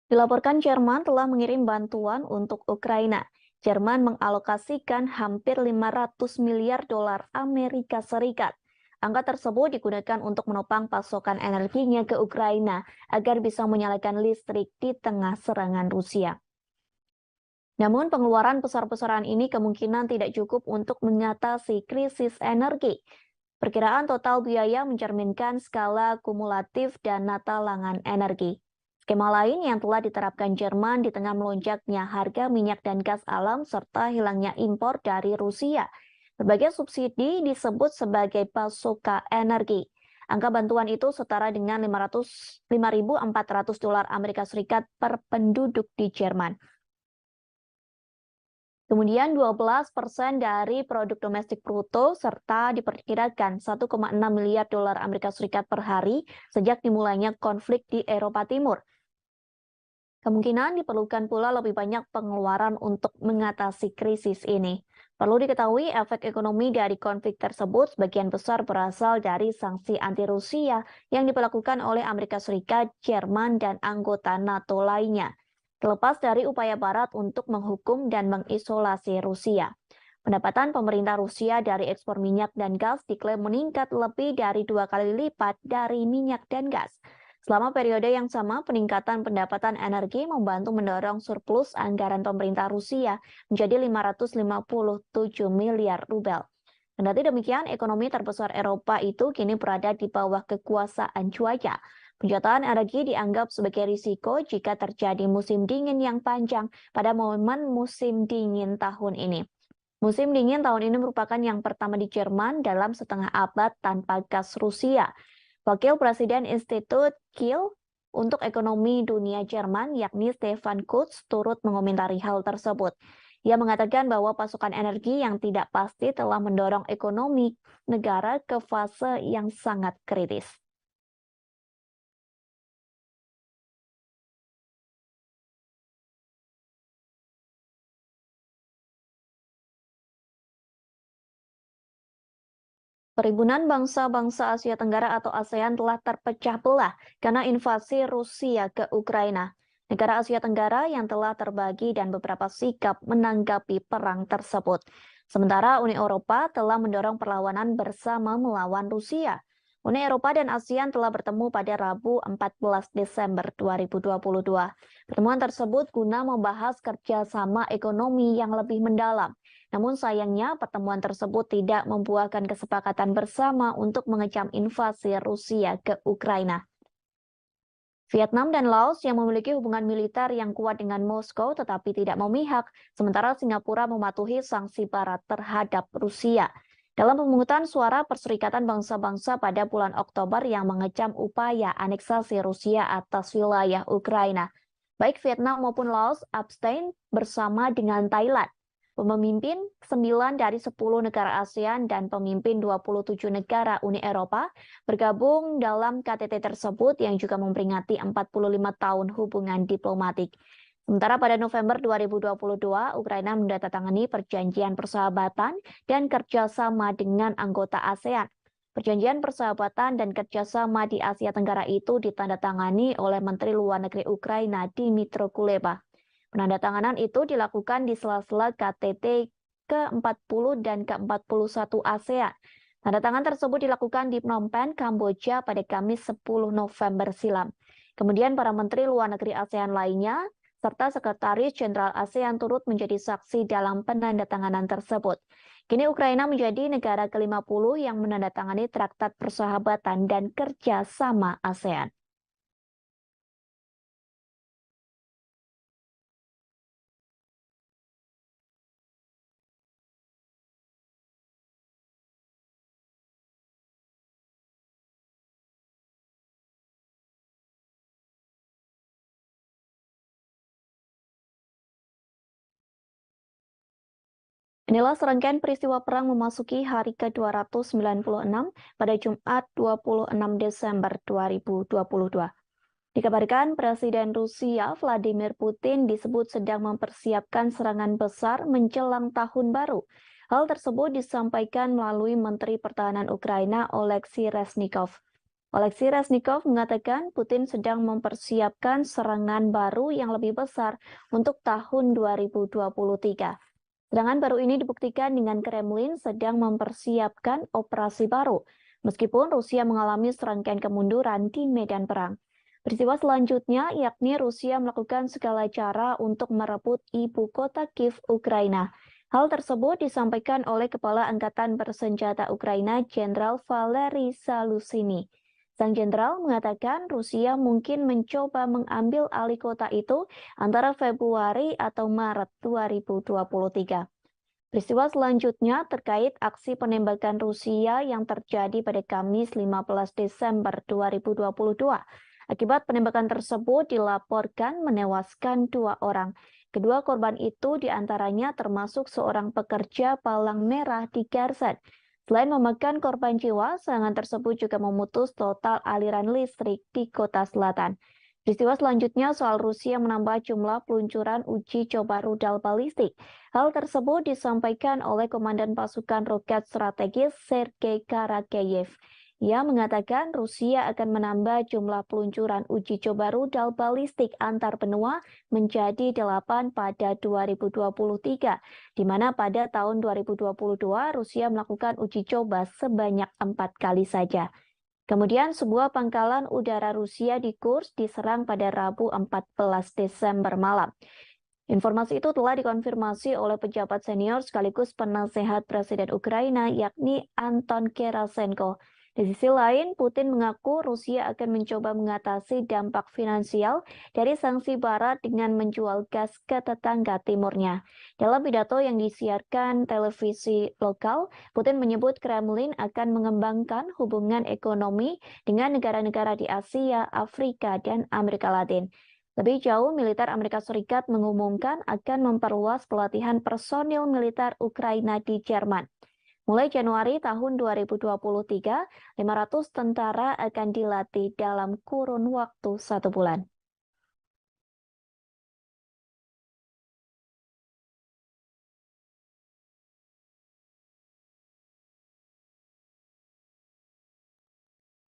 Dilaporkan Jerman telah mengirim bantuan untuk Ukraina. Jerman mengalokasikan hampir 500 miliar dolar Amerika Serikat. Angka tersebut digunakan untuk menopang pasokan energinya ke Ukraina agar bisa menyalakan listrik di tengah serangan Rusia. Namun pengeluaran besar-besaran ini kemungkinan tidak cukup untuk mengatasi krisis energi. Perkiraan total biaya mencerminkan skala kumulatif dana talangan energi. Skema lain yang telah diterapkan Jerman di tengah melonjaknya harga minyak dan gas alam serta hilangnya impor dari Rusia. Berbagai subsidi disebut sebagai pasokan energi. Angka bantuan itu setara dengan $5.400 Amerika Serikat per penduduk di Jerman. Kemudian 12% dari produk domestik bruto serta diperkirakan $1,6 miliar Amerika Serikat per hari sejak dimulainya konflik di Eropa Timur. Kemungkinan diperlukan pula lebih banyak pengeluaran untuk mengatasi krisis ini. Perlu diketahui efek ekonomi dari konflik tersebut sebagian besar berasal dari sanksi anti-Rusia yang diberlakukan oleh Amerika Serikat, Jerman, dan anggota NATO lainnya. Terlepas dari upaya Barat untuk menghukum dan mengisolasi Rusia. Pendapatan pemerintah Rusia dari ekspor minyak dan gas diklaim meningkat lebih dari 2 kali lipat dari minyak dan gas. Selama periode yang sama, peningkatan pendapatan energi membantu mendorong surplus anggaran pemerintah Rusia menjadi 557 miliar rubel. Kendati demikian, ekonomi terbesar Eropa itu kini berada di bawah kekuasaan cuaca. Penjualan energi dianggap sebagai risiko jika terjadi musim dingin yang panjang pada momen musim dingin tahun ini. Musim dingin tahun ini merupakan yang pertama di Jerman dalam setengah abad tanpa gas Rusia. Wakil Presiden Institut Kiel untuk Ekonomi Dunia Jerman, yakni Stefan Kutz, turut mengomentari hal tersebut. Ia mengatakan bahwa pasokan energi yang tidak pasti telah mendorong ekonomi negara ke fase yang sangat kritis. Perhimpunan Bangsa-Bangsa Asia Tenggara atau ASEAN telah terpecah belah karena invasi Rusia ke Ukraina. Negara Asia Tenggara yang telah terbagi dan beberapa sikap menanggapi perang tersebut. Sementara Uni Eropa telah mendorong perlawanan bersama melawan Rusia. Uni Eropa dan ASEAN telah bertemu pada Rabu 14 Desember 2022. Pertemuan tersebut guna membahas kerjasama ekonomi yang lebih mendalam. Namun sayangnya pertemuan tersebut tidak membuahkan kesepakatan bersama untuk mengecam invasi Rusia ke Ukraina. Vietnam dan Laos yang memiliki hubungan militer yang kuat dengan Moskow tetapi tidak memihak, sementara Singapura mematuhi sanksi Barat terhadap Rusia. Dalam pemungutan suara Perserikatan Bangsa-Bangsa pada bulan Oktober yang mengecam upaya aneksasi Rusia atas wilayah Ukraina, baik Vietnam maupun Laos abstain bersama dengan Thailand. Pemimpin 9 dari 10 negara ASEAN dan pemimpin 27 negara Uni Eropa bergabung dalam KTT tersebut yang juga memperingati 45 tahun hubungan diplomatik. Sementara pada November 2022, Ukraina menandatangani perjanjian persahabatan dan kerjasama dengan anggota ASEAN. Perjanjian persahabatan dan kerjasama di Asia Tenggara itu ditandatangani oleh Menteri Luar Negeri Ukraina Dmytro Kuleba. Penandatanganan itu dilakukan di sela-sela KTT ke-40 dan ke-41 ASEAN. Tanda tangan tersebut dilakukan di Phnom Penh, Kamboja pada Kamis 10 November silam. Kemudian para menteri luar negeri ASEAN lainnya serta Sekretaris Jenderal ASEAN turut menjadi saksi dalam penandatanganan tersebut. Kini Ukraina menjadi negara ke-50 yang menandatangani Traktat Persahabatan dan Kerjasama ASEAN. Inilah serangkaian peristiwa perang memasuki hari ke-296 pada Jumat 26 Desember 2022. Dikabarkan Presiden Rusia Vladimir Putin disebut sedang mempersiapkan serangan besar menjelang tahun baru. Hal tersebut disampaikan melalui Menteri Pertahanan Ukraina Oleksiy Reznikov. Oleksiy Reznikov mengatakan Putin sedang mempersiapkan serangan baru yang lebih besar untuk tahun 2023. Serangan baru ini dibuktikan dengan Kremlin sedang mempersiapkan operasi baru, meskipun Rusia mengalami serangkaian kemunduran di medan perang. Peristiwa selanjutnya yakni Rusia melakukan segala cara untuk merebut ibu kota Kiev, Ukraina. Hal tersebut disampaikan oleh Kepala Angkatan Bersenjata Ukraina Jenderal Valery Zaluzhny. Sang jenderal mengatakan Rusia mungkin mencoba mengambil alih kota itu antara Februari atau Maret 2023. Peristiwa selanjutnya terkait aksi penembakan Rusia yang terjadi pada Kamis 15 Desember 2022. Akibat penembakan tersebut dilaporkan menewaskan 2 orang. Kedua korban itu diantaranya termasuk seorang pekerja palang merah di Kherson. Selain memakan korban jiwa, serangan tersebut juga memutus total aliran listrik di kota selatan. Peristiwa selanjutnya soal Rusia menambah jumlah peluncuran uji coba rudal balistik. Hal tersebut disampaikan oleh Komandan Pasukan Roket Strategis Sergei Karakeyev. Ia mengatakan Rusia akan menambah jumlah peluncuran uji coba rudal balistik antar benua menjadi 8 pada 2023, di mana pada tahun 2022 Rusia melakukan uji coba sebanyak 4 kali saja. Kemudian sebuah pangkalan udara Rusia di Kursk diserang pada Rabu 14 Desember malam. Informasi itu telah dikonfirmasi oleh pejabat senior sekaligus penasehat Presiden Ukraina yakni Anton Gerasenko. Di sisi lain, Putin mengaku Rusia akan mencoba mengatasi dampak finansial dari sanksi Barat dengan menjual gas ke tetangga timurnya. Dalam pidato yang disiarkan televisi lokal, Putin menyebut Kremlin akan mengembangkan hubungan ekonomi dengan negara-negara di Asia, Afrika, dan Amerika Latin. Lebih jauh, militer Amerika Serikat mengumumkan akan memperluas pelatihan personil militer Ukraina di Jerman. Mulai Januari tahun 2023, 500 tentara akan dilatih dalam kurun waktu 1 bulan.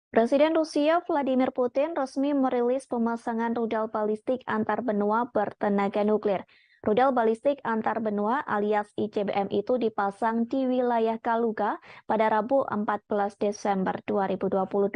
Presiden Rusia Vladimir Putin resmi merilis pemasangan rudal balistik antar benua bertenaga nuklir. Rudal balistik antar benua alias ICBM itu dipasang di wilayah Kaluga pada Rabu 14 Desember 2022.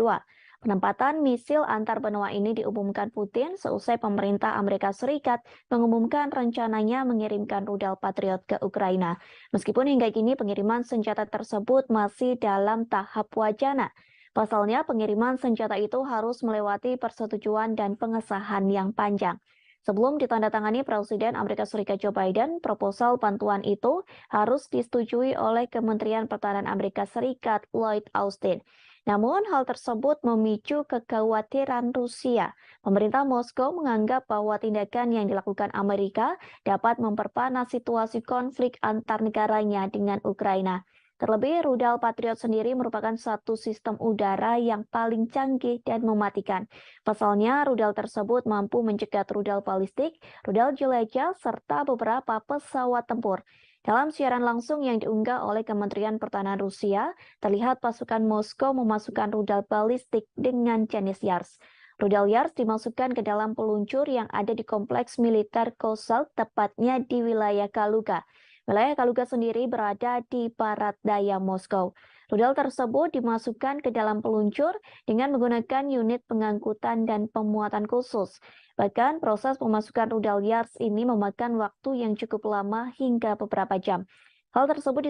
Penempatan misil antar benua ini diumumkan Putin seusai pemerintah Amerika Serikat mengumumkan rencananya mengirimkan rudal Patriot ke Ukraina. Meskipun hingga kini pengiriman senjata tersebut masih dalam tahap wacana. Pasalnya, pengiriman senjata itu harus melewati persetujuan dan pengesahan yang panjang. Sebelum ditandatangani Presiden Amerika Serikat Joe Biden, proposal bantuan itu harus disetujui oleh Kementerian Pertahanan Amerika Serikat Lloyd Austin. Namun, hal tersebut memicu kekhawatiran Rusia. Pemerintah Moskow menganggap bahwa tindakan yang dilakukan Amerika dapat memperpanas situasi konflik antar negaranya dengan Ukraina. Terlebih, rudal Patriot sendiri merupakan satu sistem udara yang paling canggih dan mematikan. Pasalnya, rudal tersebut mampu mencegat rudal balistik, rudal jelajah, serta beberapa pesawat tempur. Dalam siaran langsung yang diunggah oleh Kementerian Pertahanan Rusia, terlihat pasukan Moskow memasukkan rudal balistik dengan jenis Yars. Rudal Yars dimasukkan ke dalam peluncur yang ada di kompleks militer Kosal, tepatnya di wilayah Kaluga. Wilayah Kaluga sendiri berada di barat daya Moskow. Rudal tersebut dimasukkan ke dalam peluncur dengan menggunakan unit pengangkutan dan pemuatan khusus. Bahkan proses pemasukan rudal Yars ini memakan waktu yang cukup lama hingga beberapa jam. Hal tersebut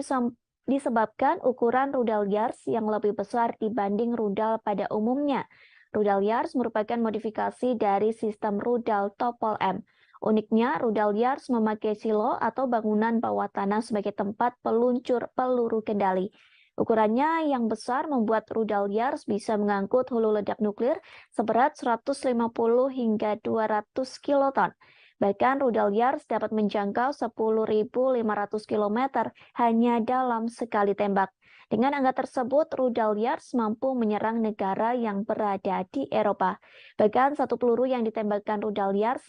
disebabkan ukuran rudal Yars yang lebih besar dibanding rudal pada umumnya. Rudal Yars merupakan modifikasi dari sistem rudal Topol M. Uniknya, rudal Yars memakai silo atau bangunan bawah tanah sebagai tempat peluncur peluru kendali. Ukurannya yang besar membuat rudal Yars bisa mengangkut hulu ledak nuklir seberat 150 hingga 200 kiloton. Bahkan rudal Yars dapat menjangkau 10.500 km hanya dalam sekali tembak. Dengan angka tersebut, rudal Yars mampu menyerang negara yang berada di Eropa. Bahkan satu peluru yang ditembakkan rudal Yars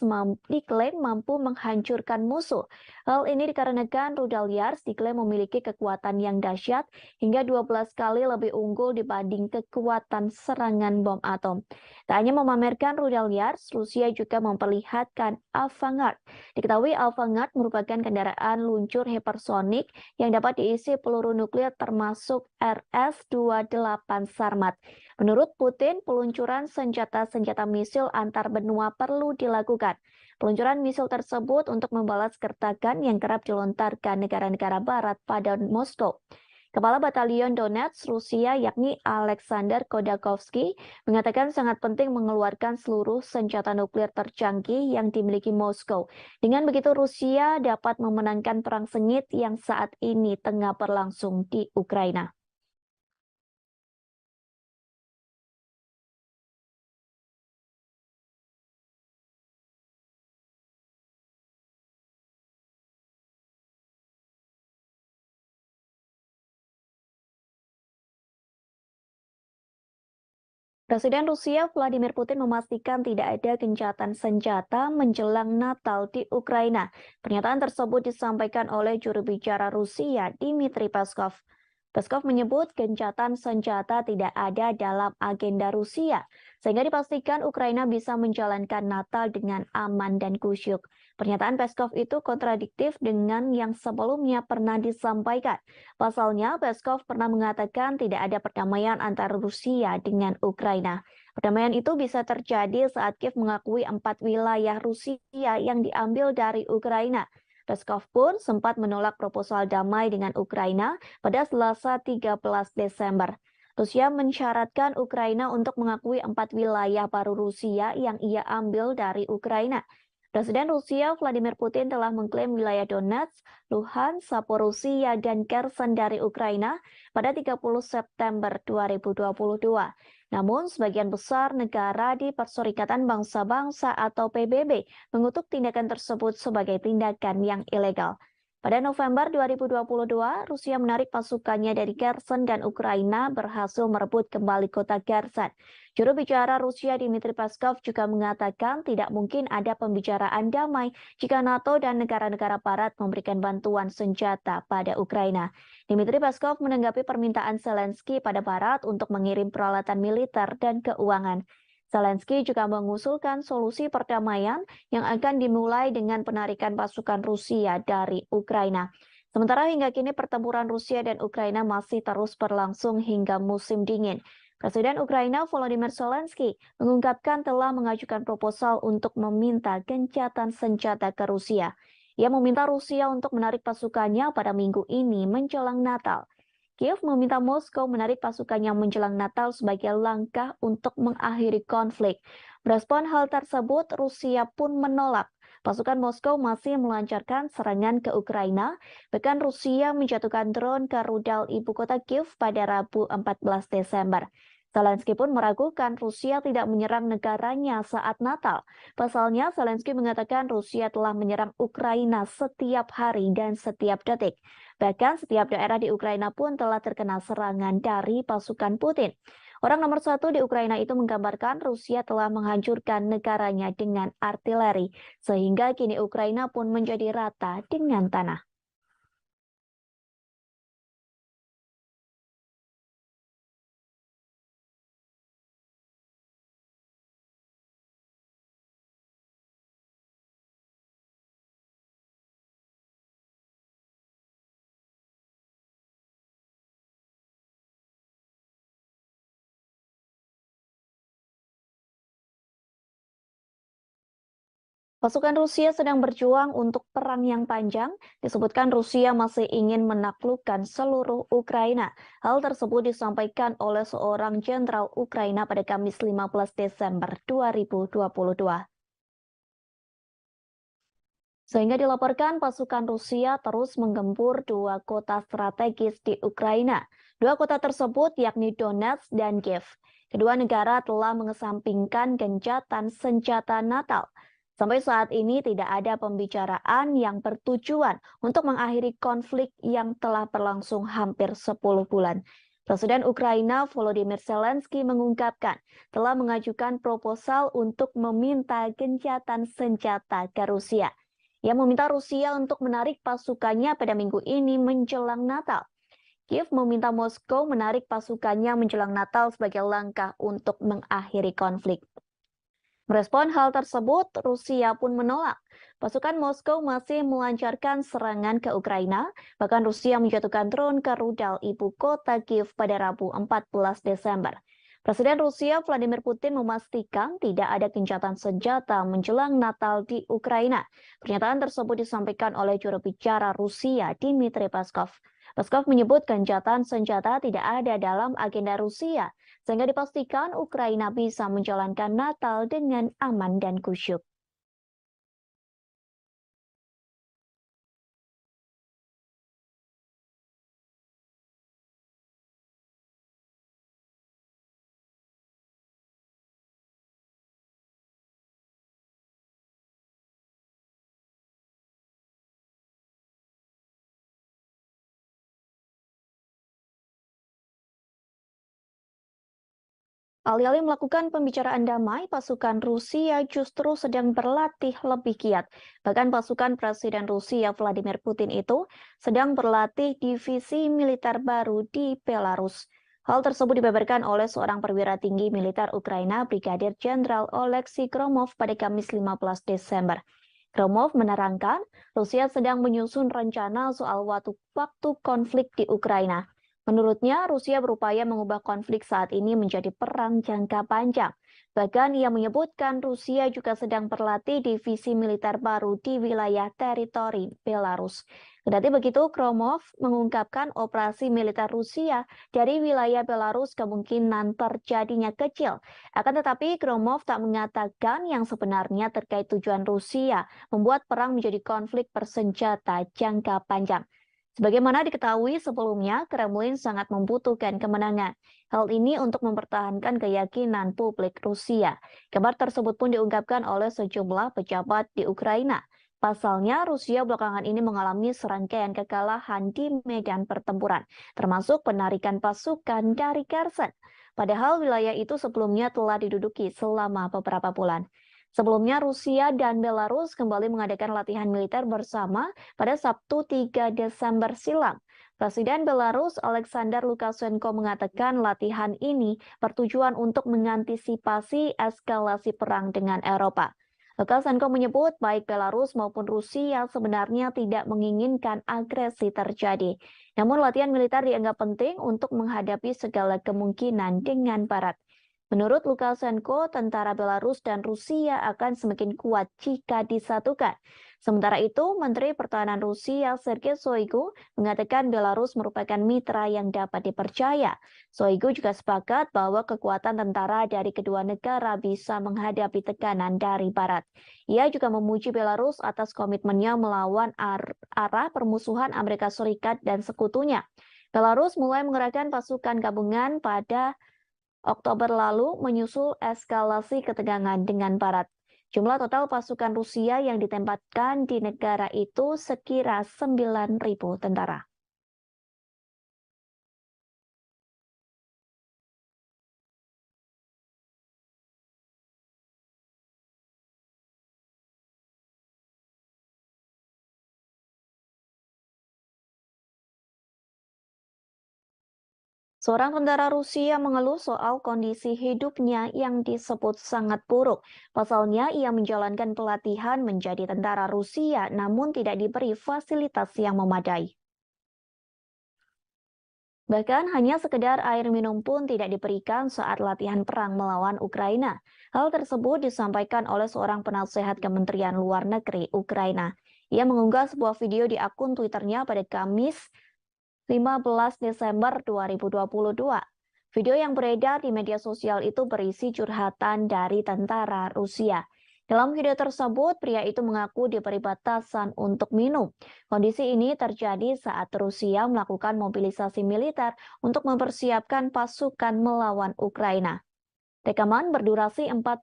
diklaim mampu menghancurkan musuh. Hal ini dikarenakan rudal Yars diklaim memiliki kekuatan yang dahsyat hingga 12 kali lebih unggul dibanding kekuatan serangan bom atom. Tak hanya memamerkan rudal Yars, Rusia juga memperlihatkan Avangard. Diketahui Avangard merupakan kendaraan luncur hipersonik yang dapat diisi peluru nuklir termasuk RS-28 Sarmat. Menurut Putin, peluncuran senjata-senjata misil antar benua perlu dilakukan. Peluncuran misil tersebut untuk membalas gertakan yang kerap dilontarkan negara-negara barat pada Moskow. Kepala Batalion Donetsk Rusia yakni Alexander Khodakovsky mengatakan sangat penting mengeluarkan seluruh senjata nuklir tercanggih yang dimiliki Moskow. Dengan begitu Rusia dapat memenangkan perang sengit yang saat ini tengah berlangsung di Ukraina. Presiden Rusia Vladimir Putin memastikan tidak ada gencatan senjata menjelang Natal di Ukraina. Pernyataan tersebut disampaikan oleh juru bicara Rusia, Dmitry Peskov. Peskov menyebut gencatan senjata tidak ada dalam agenda Rusia, sehingga dipastikan Ukraina bisa menjalankan Natal dengan aman dan kusyuk. Pernyataan Peskov itu kontradiktif dengan yang sebelumnya pernah disampaikan. Pasalnya, Peskov pernah mengatakan tidak ada perdamaian antara Rusia dengan Ukraina. Perdamaian itu bisa terjadi saat Kiev mengakui 4 wilayah Rusia yang diambil dari Ukraina. Peskov pun sempat menolak proposal damai dengan Ukraina pada Selasa 13 Desember. Rusia mensyaratkan Ukraina untuk mengakui 4 wilayah baru Rusia yang ia ambil dari Ukraina. Presiden Rusia Vladimir Putin telah mengklaim wilayah Donetsk, Luhansk, Zaporizhia, dan Kherson dari Ukraina pada 30 September 2022. Namun, sebagian besar negara di Perserikatan Bangsa-Bangsa atau PBB mengutuk tindakan tersebut sebagai tindakan yang ilegal. Pada November 2022, Rusia menarik pasukannya dari Kherson dan Ukraina berhasil merebut kembali kota Kherson. Juru bicara Rusia Dmitry Peskov juga mengatakan tidak mungkin ada pembicaraan damai jika NATO dan negara-negara barat memberikan bantuan senjata pada Ukraina. Dmitry Peskov menanggapi permintaan Zelensky pada barat untuk mengirim peralatan militer dan keuangan. Zelensky juga mengusulkan solusi perdamaian yang akan dimulai dengan penarikan pasukan Rusia dari Ukraina. Sementara hingga kini pertempuran Rusia dan Ukraina masih terus berlangsung hingga musim dingin. Presiden Ukraina Volodymyr Zelensky mengungkapkan telah mengajukan proposal untuk meminta gencatan senjata ke Rusia. Ia meminta Rusia untuk menarik pasukannya pada minggu ini menjelang Natal. Kiev meminta Moskow menarik pasukannya menjelang Natal sebagai langkah untuk mengakhiri konflik. Merespon hal tersebut, Rusia pun menolak. Pasukan Moskow masih melancarkan serangan ke Ukraina, bahkan Rusia menjatuhkan drone ke rudal ibu kota Kiev pada Rabu 14 Desember. Zelensky pun meragukan Rusia tidak menyerang negaranya saat Natal. Pasalnya, Zelensky mengatakan Rusia telah menyerang Ukraina setiap hari dan setiap detik. Bahkan setiap daerah di Ukraina pun telah terkena serangan dari pasukan Putin. Orang nomor satu di Ukraina itu menggambarkan Rusia telah menghancurkan negaranya dengan artileri, sehingga kini Ukraina pun menjadi rata dengan tanah. Pasukan Rusia sedang berjuang untuk perang yang panjang. Disebutkan Rusia masih ingin menaklukkan seluruh Ukraina. Hal tersebut disampaikan oleh seorang jenderal Ukraina pada Kamis 15 Desember 2022. Sehingga dilaporkan pasukan Rusia terus menggempur dua kota strategis di Ukraina. Dua kota tersebut yakni Donetsk dan Kiev. Kedua negara telah mengesampingkan gencatan senjata Natal. Sampai saat ini tidak ada pembicaraan yang bertujuan untuk mengakhiri konflik yang telah berlangsung hampir 10 bulan. Presiden Ukraina Volodymyr Zelensky mengungkapkan telah mengajukan proposal untuk meminta gencatan senjata ke Rusia. Ia meminta Rusia untuk menarik pasukannya pada minggu ini menjelang Natal. Kiev meminta Moskow menarik pasukannya menjelang Natal sebagai langkah untuk mengakhiri konflik. Merespon hal tersebut, Rusia pun menolak. Pasukan Moskow masih melancarkan serangan ke Ukraina, bahkan Rusia menjatuhkan drone ke rudal ibu kota Kiev pada Rabu 14 Desember. Presiden Rusia Vladimir Putin memastikan tidak ada gencatan senjata menjelang Natal di Ukraina. Pernyataan tersebut disampaikan oleh juru bicara Rusia, Dmitry Peskov. Peskov menyebut gencatan senjata tidak ada dalam agenda Rusia, sehingga dipastikan Ukraina bisa menjalankan Natal dengan aman dan khusyuk. Alih-alih melakukan pembicaraan damai, pasukan Rusia justru sedang berlatih lebih giat. Bahkan pasukan Presiden Rusia Vladimir Putin itu sedang berlatih divisi militer baru di Belarus. Hal tersebut dibeberkan oleh seorang perwira tinggi militer Ukraina, Brigadir Jenderal Oleksiy Gromov pada Kamis 15 Desember. Gromov menerangkan, Rusia sedang menyusun rencana soal waktu konflik di Ukraina. Menurutnya, Rusia berupaya mengubah konflik saat ini menjadi perang jangka panjang. Bahkan ia menyebutkan Rusia juga sedang berlatih divisi militer baru di wilayah teritori Belarus. Kendati begitu, Gromov mengungkapkan operasi militer Rusia dari wilayah Belarus kemungkinan terjadinya kecil. Akan tetapi, Gromov tak mengatakan yang sebenarnya terkait tujuan Rusia membuat perang menjadi konflik bersenjata jangka panjang. Sebagaimana diketahui sebelumnya, Kremlin sangat membutuhkan kemenangan. Hal ini untuk mempertahankan keyakinan publik Rusia. Kabar tersebut pun diungkapkan oleh sejumlah pejabat di Ukraina. Pasalnya, Rusia belakangan ini mengalami serangkaian kekalahan di medan pertempuran, termasuk penarikan pasukan dari Kherson. Padahal wilayah itu sebelumnya telah diduduki selama beberapa bulan. Sebelumnya, Rusia dan Belarus kembali mengadakan latihan militer bersama pada Sabtu 3 Desember silam. Presiden Belarus Alexander Lukashenko mengatakan latihan ini bertujuan untuk mengantisipasi eskalasi perang dengan Eropa. Lukashenko menyebut baik Belarus maupun Rusia sebenarnya tidak menginginkan agresi terjadi. Namun latihan militer dianggap penting untuk menghadapi segala kemungkinan dengan Barat. Menurut Lukashenko, tentara Belarus dan Rusia akan semakin kuat jika disatukan. Sementara itu, Menteri Pertahanan Rusia Sergei Shoigu mengatakan Belarus merupakan mitra yang dapat dipercaya. Shoigu juga sepakat bahwa kekuatan tentara dari kedua negara bisa menghadapi tekanan dari Barat. Ia juga memuji Belarus atas komitmennya melawan arah permusuhan Amerika Serikat dan sekutunya. Belarus mulai mengerahkan pasukan gabungan pada Oktober lalu menyusul eskalasi ketegangan dengan Barat. Jumlah total pasukan Rusia yang ditempatkan di negara itu sekira 9.000 tentara. Seorang tentara Rusia mengeluh soal kondisi hidupnya yang disebut sangat buruk. Pasalnya, ia menjalankan pelatihan menjadi tentara Rusia namun tidak diberi fasilitas yang memadai. Bahkan hanya sekedar air minum pun tidak diberikan saat latihan perang melawan Ukraina. Hal tersebut disampaikan oleh seorang penasehat Kementerian Luar Negeri Ukraina. Ia mengunggah sebuah video di akun Twitternya pada Kamis 15 Desember 2022. Video yang beredar di media sosial itu berisi curhatan dari tentara Rusia. Dalam video tersebut, pria itu mengaku diberi batasan untuk minum. Kondisi ini terjadi saat Rusia melakukan mobilisasi militer untuk mempersiapkan pasukan melawan Ukraina. Rekaman berdurasi 41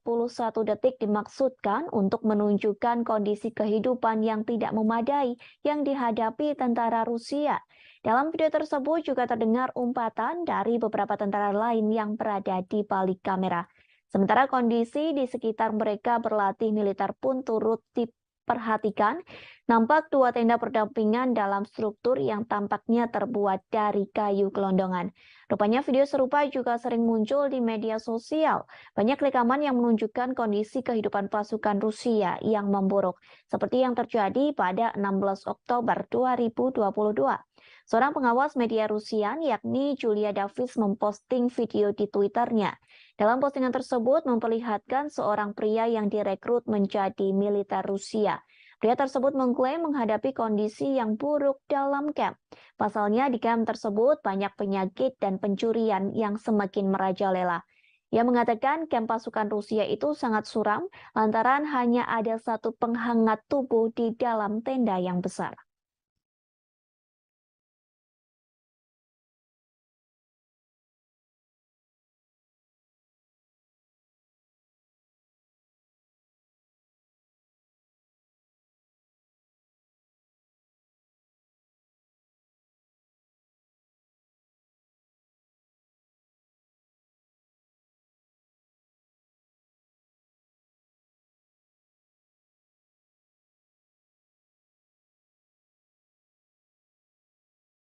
detik dimaksudkan untuk menunjukkan kondisi kehidupan yang tidak memadai yang dihadapi tentara Rusia. Dalam video tersebut juga terdengar umpatan dari beberapa tentara lain yang berada di balik kamera. Sementara kondisi di sekitar mereka berlatih militer pun turut diperhatikan. Nampak dua tenda berdampingan dalam struktur yang tampaknya terbuat dari kayu gelondongan. Rupanya video serupa juga sering muncul di media sosial. Banyak rekaman yang menunjukkan kondisi kehidupan pasukan Rusia yang memburuk, seperti yang terjadi pada 16 Oktober 2022. Seorang pengawas media Rusia, yakni Julia Davis, memposting video di Twitternya. Dalam postingan tersebut memperlihatkan seorang pria yang direkrut menjadi militer Rusia. Pria tersebut mengklaim menghadapi kondisi yang buruk dalam kamp. Pasalnya di kamp tersebut banyak penyakit dan pencurian yang semakin merajalela. Ia mengatakan kamp pasukan Rusia itu sangat suram lantaran hanya ada satu penghangat tubuh di dalam tenda yang besar.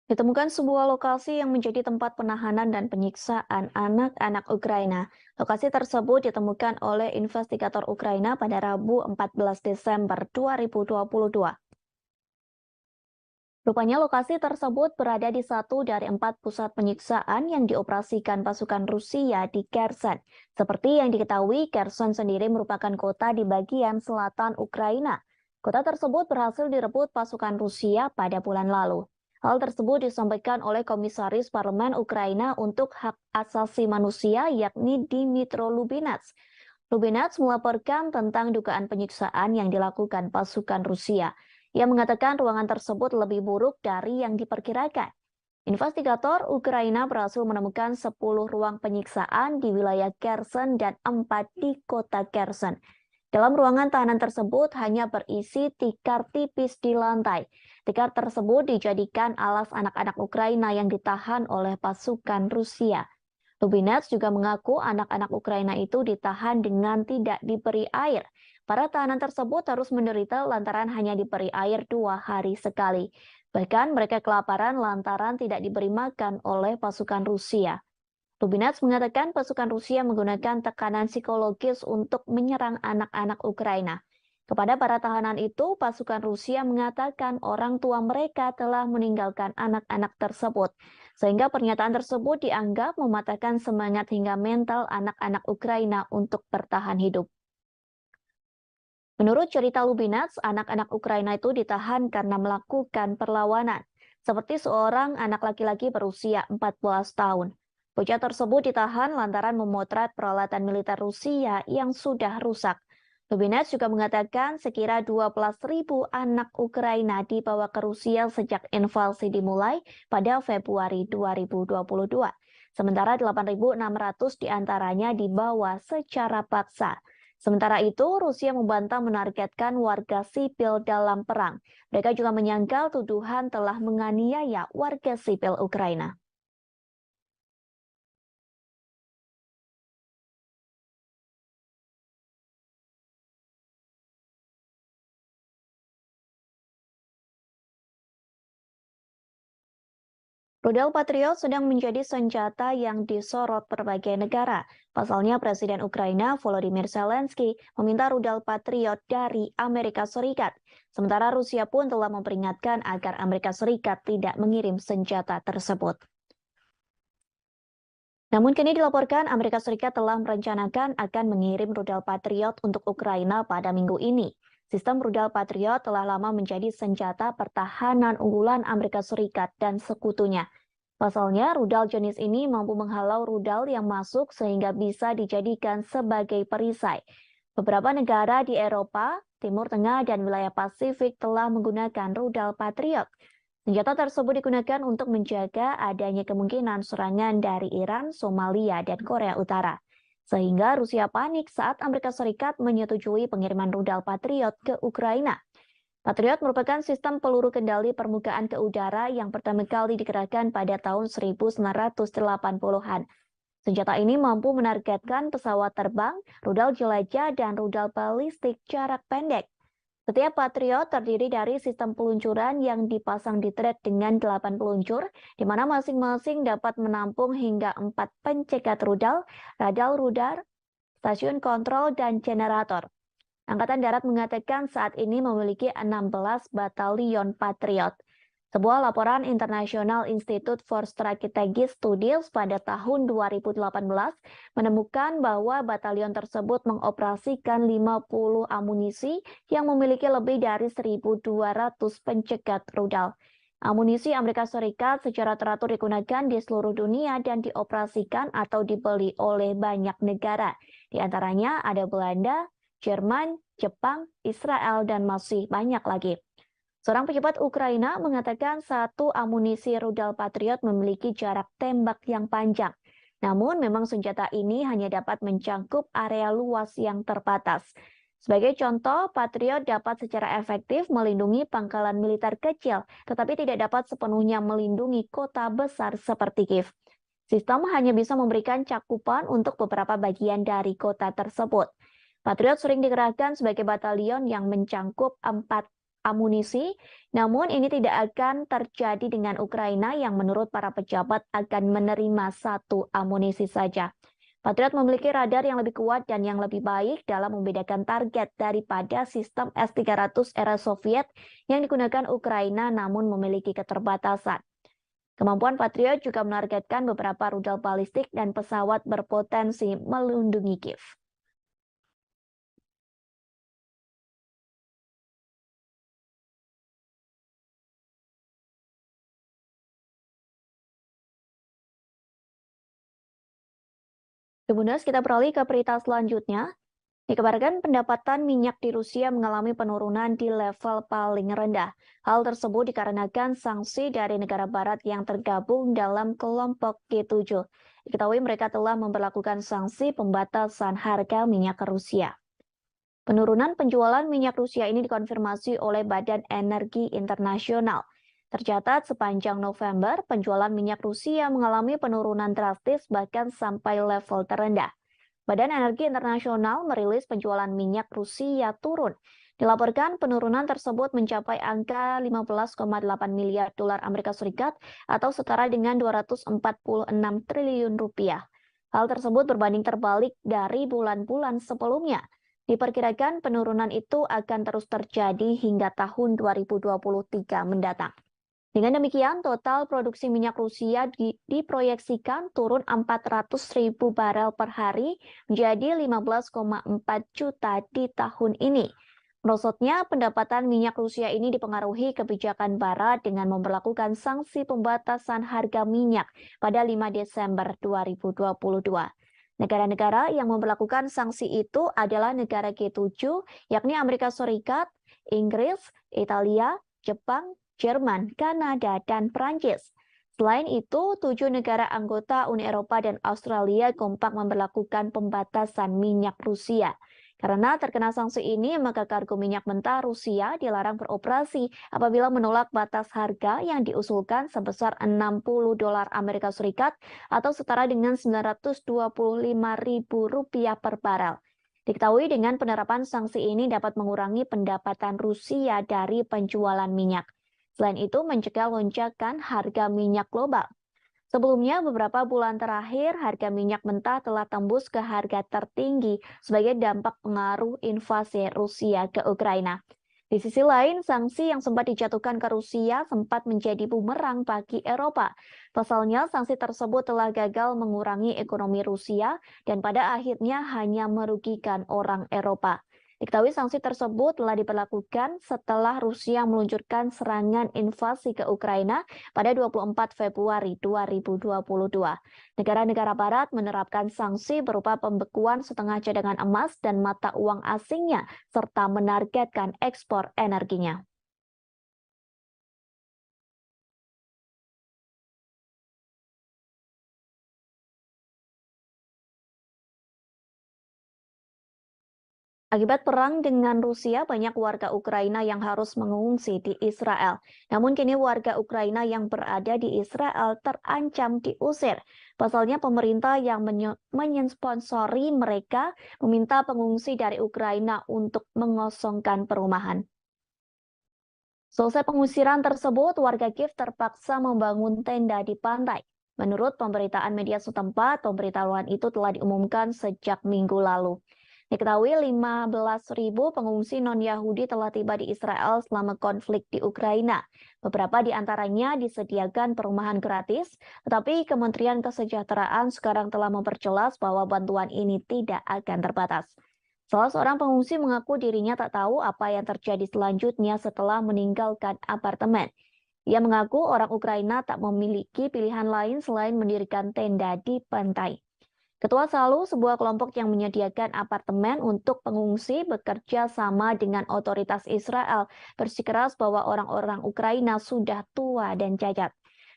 Ditemukan sebuah lokasi yang menjadi tempat penahanan dan penyiksaan anak-anak Ukraina. Lokasi tersebut ditemukan oleh investigator Ukraina pada Rabu 14 Desember 2022. Rupanya lokasi tersebut berada di satu dari 4 pusat penyiksaan yang dioperasikan pasukan Rusia di Kherson. Seperti yang diketahui, Kherson sendiri merupakan kota di bagian selatan Ukraina. Kota tersebut berhasil direbut pasukan Rusia pada bulan lalu. Hal tersebut disampaikan oleh Komisaris Parlemen Ukraina untuk Hak Asasi Manusia, yakni Dmytro Lubinets. Lubinets melaporkan tentang dugaan penyiksaan yang dilakukan pasukan Rusia. Ia mengatakan ruangan tersebut lebih buruk dari yang diperkirakan. Investigator Ukraina berhasil menemukan 10 ruang penyiksaan di wilayah Kherson dan 4 di kota Kherson. Dalam ruangan tahanan tersebut hanya berisi tikar tipis di lantai. Tikar tersebut dijadikan alas anak-anak Ukraina yang ditahan oleh pasukan Rusia. Lubinets juga mengaku anak-anak Ukraina itu ditahan dengan tidak diberi air. Para tahanan tersebut harus menderita lantaran hanya diberi air 2 hari sekali. Bahkan mereka kelaparan lantaran tidak diberi makan oleh pasukan Rusia. Lubinets mengatakan pasukan Rusia menggunakan tekanan psikologis untuk menyerang anak-anak Ukraina. Kepada para tahanan itu, pasukan Rusia mengatakan orang tua mereka telah meninggalkan anak-anak tersebut, sehingga pernyataan tersebut dianggap mematahkan semangat hingga mental anak-anak Ukraina untuk bertahan hidup. Menurut cerita Lubinets, anak-anak Ukraina itu ditahan karena melakukan perlawanan, seperti seorang anak laki-laki berusia 14 tahun. Bocah tersebut ditahan lantaran memotret peralatan militer Rusia yang sudah rusak. Lubinets juga mengatakan sekira 12.000 anak Ukraina dibawa ke Rusia sejak invasi dimulai pada Februari 2022. Sementara 8.600 diantaranya dibawa secara paksa. Sementara itu, Rusia membantah menargetkan warga sipil dalam perang. Mereka juga menyangkal tuduhan telah menganiaya warga sipil Ukraina. Rudal Patriot sedang menjadi senjata yang disorot berbagai negara. Pasalnya, Presiden Ukraina Volodymyr Zelensky meminta rudal Patriot dari Amerika Serikat. Sementara Rusia pun telah memperingatkan agar Amerika Serikat tidak mengirim senjata tersebut. Namun kini dilaporkan Amerika Serikat telah merencanakan akan mengirim rudal Patriot untuk Ukraina pada minggu ini. Sistem rudal Patriot telah lama menjadi senjata pertahanan unggulan Amerika Serikat dan sekutunya. Pasalnya, rudal jenis ini mampu menghalau rudal yang masuk sehingga bisa dijadikan sebagai perisai. Beberapa negara di Eropa, Timur Tengah, dan wilayah Pasifik telah menggunakan rudal Patriot. Senjata tersebut digunakan untuk menjaga adanya kemungkinan serangan dari Iran, Somalia, dan Korea Utara. Sehingga Rusia panik saat Amerika Serikat menyetujui pengiriman rudal Patriot ke Ukraina. Patriot merupakan sistem peluru kendali permukaan ke udara yang pertama kali dikerahkan pada tahun 1980-an. Senjata ini mampu menargetkan pesawat terbang, rudal jelajah, dan rudal balistik jarak pendek. Setiap Patriot terdiri dari sistem peluncuran yang dipasang di trek dengan 8 peluncur, di mana masing-masing dapat menampung hingga 4 pencegat rudal, radar, stasiun kontrol, dan generator. Angkatan Darat mengatakan saat ini memiliki 16 batalion Patriot. Sebuah laporan International Institute for Strategic Studies pada tahun 2018 menemukan bahwa batalion tersebut mengoperasikan 50 amunisi yang memiliki lebih dari 1.200 pencegat rudal. Amunisi Amerika Serikat secara teratur digunakan di seluruh dunia dan dioperasikan atau dibeli oleh banyak negara. Di antaranya ada Belanda, Jerman, Jepang, Israel, dan masih banyak lagi. Seorang pejabat Ukraina mengatakan satu amunisi rudal Patriot memiliki jarak tembak yang panjang. Namun memang senjata ini hanya dapat mencangkup area luas yang terbatas. Sebagai contoh, Patriot dapat secara efektif melindungi pangkalan militer kecil, tetapi tidak dapat sepenuhnya melindungi kota besar seperti Kiev. Sistem hanya bisa memberikan cakupan untuk beberapa bagian dari kota tersebut. Patriot sering dikerahkan sebagai batalion yang mencangkup 4 amunisi, namun ini tidak akan terjadi dengan Ukraina yang menurut para pejabat akan menerima 1 amunisi saja. Patriot memiliki radar yang lebih kuat dan yang lebih baik dalam membedakan target daripada sistem S-300 era Soviet yang digunakan Ukraina namun memiliki keterbatasan. Kemampuan Patriot juga menargetkan beberapa rudal balistik dan pesawat berpotensi melindungi Kiev. Kemudian kita beralih ke berita selanjutnya. Dikabarkan pendapatan minyak di Rusia mengalami penurunan di level paling rendah. Hal tersebut dikarenakan sanksi dari negara barat yang tergabung dalam kelompok G7. Diketahui mereka telah memperlakukan sanksi pembatasan harga minyak ke Rusia. Penurunan penjualan minyak Rusia ini dikonfirmasi oleh Badan Energi Internasional. Tercatat sepanjang November, penjualan minyak Rusia mengalami penurunan drastis bahkan sampai level terendah. Badan Energi Internasional merilis penjualan minyak Rusia turun Dilaporkan penurunan tersebut mencapai angka 15,8 miliar dolar Amerika Serikat atau setara dengan 246 triliun rupiah. Hal tersebut berbanding terbalik dari bulan-bulan sebelumnya. Diperkirakan penurunan itu akan terus terjadi hingga tahun 2023 mendatang. Dengan demikian, total produksi minyak Rusia diproyeksikan turun 400.000 barel per hari menjadi 15,4 juta di tahun ini. Merosotnya pendapatan minyak Rusia ini dipengaruhi kebijakan Barat dengan memperlakukan sanksi pembatasan harga minyak pada 5 Desember 2022. Negara-negara yang memperlakukan sanksi itu adalah negara G7, yakni Amerika Serikat, Inggris, Italia, Jepang, Jerman, Kanada, dan Prancis. Selain itu, 7 negara anggota Uni Eropa dan Australia kompak memperlakukan pembatasan minyak Rusia. Karena terkena sanksi ini, maka kargo minyak mentah Rusia dilarang beroperasi apabila menolak batas harga yang diusulkan sebesar 60 dolar Amerika Serikat atau setara dengan 925 ribu rupiah per barel. Diketahui dengan penerapan sanksi ini dapat mengurangi pendapatan Rusia dari penjualan minyak. Selain itu, mencegah lonjakan harga minyak global. Sebelumnya, beberapa bulan terakhir, harga minyak mentah telah tembus ke harga tertinggi sebagai dampak pengaruh invasi Rusia ke Ukraina. Di sisi lain, sanksi yang sempat dijatuhkan ke Rusia sempat menjadi bumerang bagi Eropa. Pasalnya, sanksi tersebut telah gagal mengurangi ekonomi Rusia dan pada akhirnya hanya merugikan orang Eropa. Diketahui sanksi tersebut telah diberlakukan setelah Rusia meluncurkan serangan invasi ke Ukraina pada 24 Februari 2022. Negara-negara Barat menerapkan sanksi berupa pembekuan setengah cadangan emas dan mata uang asingnya, serta menargetkan ekspor energinya. Akibat perang dengan Rusia, banyak warga Ukraina yang harus mengungsi di Israel. Namun kini warga Ukraina yang berada di Israel terancam diusir. Pasalnya pemerintah yang mensponsori mereka meminta pengungsi dari Ukraina untuk mengosongkan perumahan. Selesai pengusiran tersebut, warga Kiev terpaksa membangun tenda di pantai. Menurut pemberitaan media setempat, pemberitahuan itu telah diumumkan sejak minggu lalu. Diketahui 15.000 pengungsi non-Yahudi telah tiba di Israel selama konflik di Ukraina. Beberapa di antaranya disediakan perumahan gratis, tetapi Kementerian Kesejahteraan sekarang telah memperjelas bahwa bantuan ini tidak akan terbatas. Salah seorang pengungsi mengaku dirinya tak tahu apa yang terjadi selanjutnya setelah meninggalkan apartemen. Ia mengaku orang Ukraina tak memiliki pilihan lain selain mendirikan tenda di pantai. Ketua Salu, sebuah kelompok yang menyediakan apartemen untuk pengungsi, bekerja sama dengan otoritas Israel, bersikeras bahwa orang-orang Ukraina sudah tua dan cacat.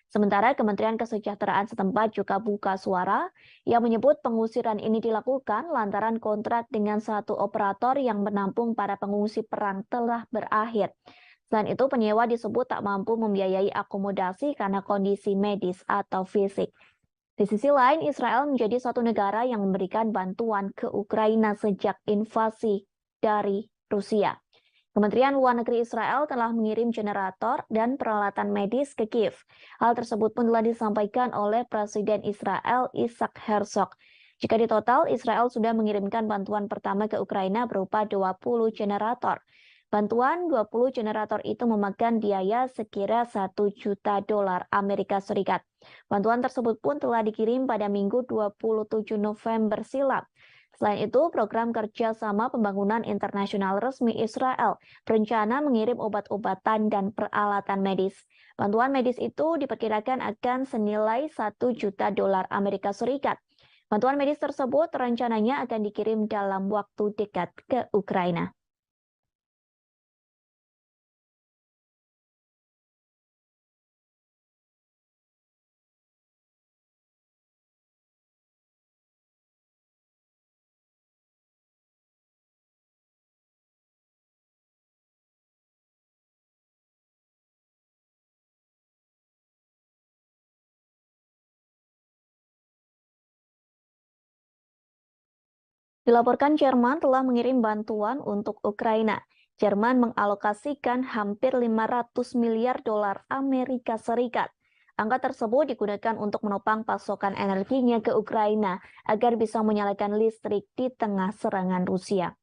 Sementara Kementerian Kesejahteraan setempat juga buka suara yang menyebut pengusiran ini dilakukan lantaran kontrak dengan satu operator yang menampung para pengungsi perang telah berakhir. Selain itu, penyewa disebut tak mampu membiayai akomodasi karena kondisi medis atau fisik. Di sisi lain, Israel menjadi satu negara yang memberikan bantuan ke Ukraina sejak invasi dari Rusia. Kementerian Luar Negeri Israel telah mengirim generator dan peralatan medis ke Kiev. Hal tersebut pun telah disampaikan oleh Presiden Israel Isaac Herzog. Jika ditotal, Israel sudah mengirimkan bantuan pertama ke Ukraina berupa 20 generator. Bantuan 20 generator itu memakan biaya sekira 1 juta dolar Amerika Serikat. Bantuan tersebut pun telah dikirim pada Minggu 27 November silam. Selain itu, program kerjasama pembangunan internasional resmi Israel berencana mengirim obat-obatan dan peralatan medis. Bantuan medis itu diperkirakan akan senilai 1 juta dolar Amerika Serikat. Bantuan medis tersebut rencananya akan dikirim dalam waktu dekat ke Ukraina. Dilaporkan Jerman telah mengirim bantuan untuk Ukraina. Jerman mengalokasikan hampir 500 miliar dolar Amerika Serikat. Angka tersebut digunakan untuk menopang pasokan energinya ke Ukraina agar bisa menyalakan listrik di tengah serangan Rusia.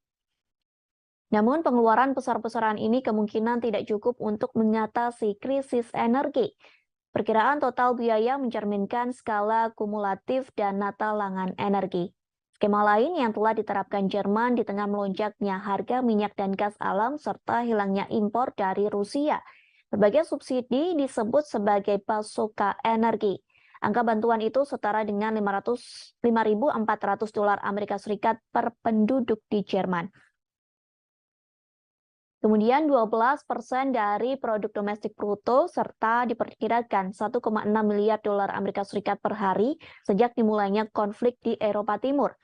Namun pengeluaran besar-besaran ini kemungkinan tidak cukup untuk mengatasi krisis energi. Perkiraan total biaya mencerminkan skala kumulatif dana talangan energi. Skema lain yang telah diterapkan Jerman di tengah melonjaknya harga minyak dan gas alam serta hilangnya impor dari Rusia. Berbagai subsidi disebut sebagai pasokan energi. Angka bantuan itu setara dengan 5.400 dolar Amerika Serikat per penduduk di Jerman. Kemudian 12% dari produk domestik bruto serta diperkirakan 1,6 miliar dolar Amerika Serikat per hari sejak dimulainya konflik di Eropa Timur.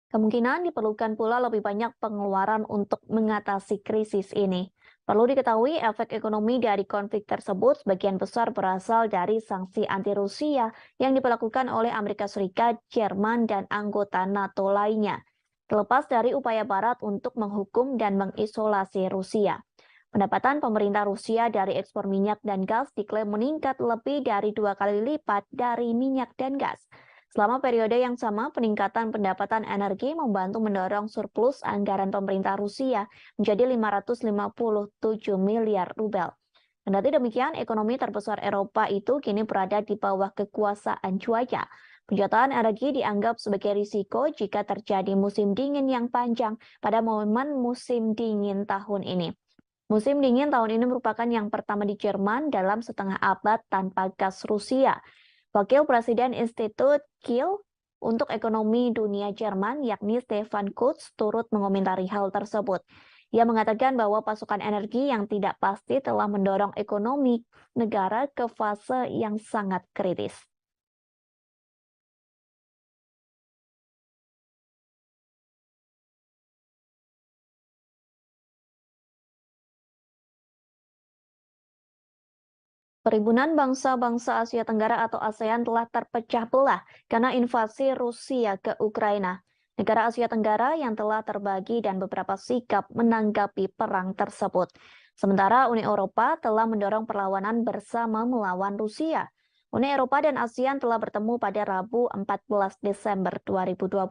Kemungkinan diperlukan pula lebih banyak pengeluaran untuk mengatasi krisis ini. Perlu diketahui efek ekonomi dari konflik tersebut sebagian besar berasal dari sanksi anti-Rusia yang diberlakukan oleh Amerika Serikat, Jerman, dan anggota NATO lainnya. Terlepas dari upaya Barat untuk menghukum dan mengisolasi Rusia. Pendapatan pemerintah Rusia dari ekspor minyak dan gas diklaim meningkat lebih dari 2 kali lipat dari minyak dan gas. Selama periode yang sama, peningkatan pendapatan energi membantu mendorong surplus anggaran pemerintah Rusia menjadi 557 miliar rubel. Kendati demikian, ekonomi terbesar Eropa itu kini berada di bawah kekuasaan cuaca. Penjualan energi dianggap sebagai risiko jika terjadi musim dingin yang panjang pada momen musim dingin tahun ini. Musim dingin tahun ini merupakan yang pertama di Jerman dalam setengah abad tanpa gas Rusia. Wakil Presiden Institut Kiel untuk Ekonomi Dunia Jerman, yakni Stefan Kurz, turut mengomentari hal tersebut. Ia mengatakan bahwa pasokan energi yang tidak pasti telah mendorong ekonomi negara ke fase yang sangat kritis. Perhimpunan Bangsa-Bangsa Asia Tenggara atau ASEAN telah terpecah belah karena invasi Rusia ke Ukraina. Negara Asia Tenggara yang telah terbagi dan beberapa sikap menanggapi perang tersebut. Sementara Uni Eropa telah mendorong perlawanan bersama melawan Rusia. Uni Eropa dan ASEAN telah bertemu pada Rabu 14 Desember 2022.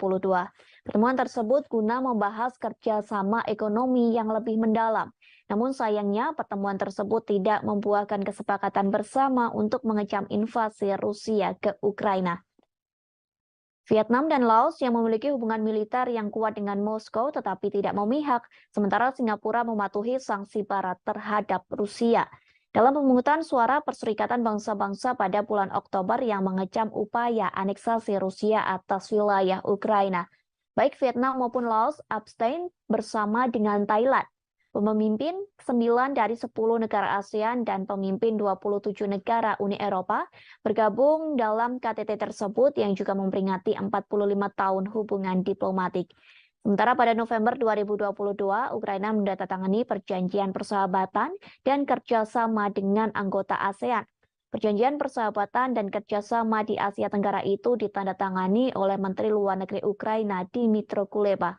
Pertemuan tersebut guna membahas kerjasama ekonomi yang lebih mendalam. Namun sayangnya pertemuan tersebut tidak membuahkan kesepakatan bersama untuk mengecam invasi Rusia ke Ukraina. Vietnam dan Laos yang memiliki hubungan militer yang kuat dengan Moskow tetapi tidak memihak, sementara Singapura mematuhi sanksi Barat terhadap Rusia. Dalam pemungutan suara Perserikatan Bangsa-Bangsa pada bulan Oktober yang mengecam upaya aneksasi Rusia atas wilayah Ukraina, baik Vietnam maupun Laos abstain bersama dengan Thailand. Pemimpin 9 dari 10 negara ASEAN dan pemimpin 27 negara Uni Eropa bergabung dalam KTT tersebut yang juga memperingati 45 tahun hubungan diplomatik. Sementara pada November 2022, Ukraina menandatangani perjanjian persahabatan dan kerjasama dengan anggota ASEAN. Perjanjian persahabatan dan kerjasama di Asia Tenggara itu ditandatangani oleh Menteri Luar Negeri Ukraina Dmytro Kuleba.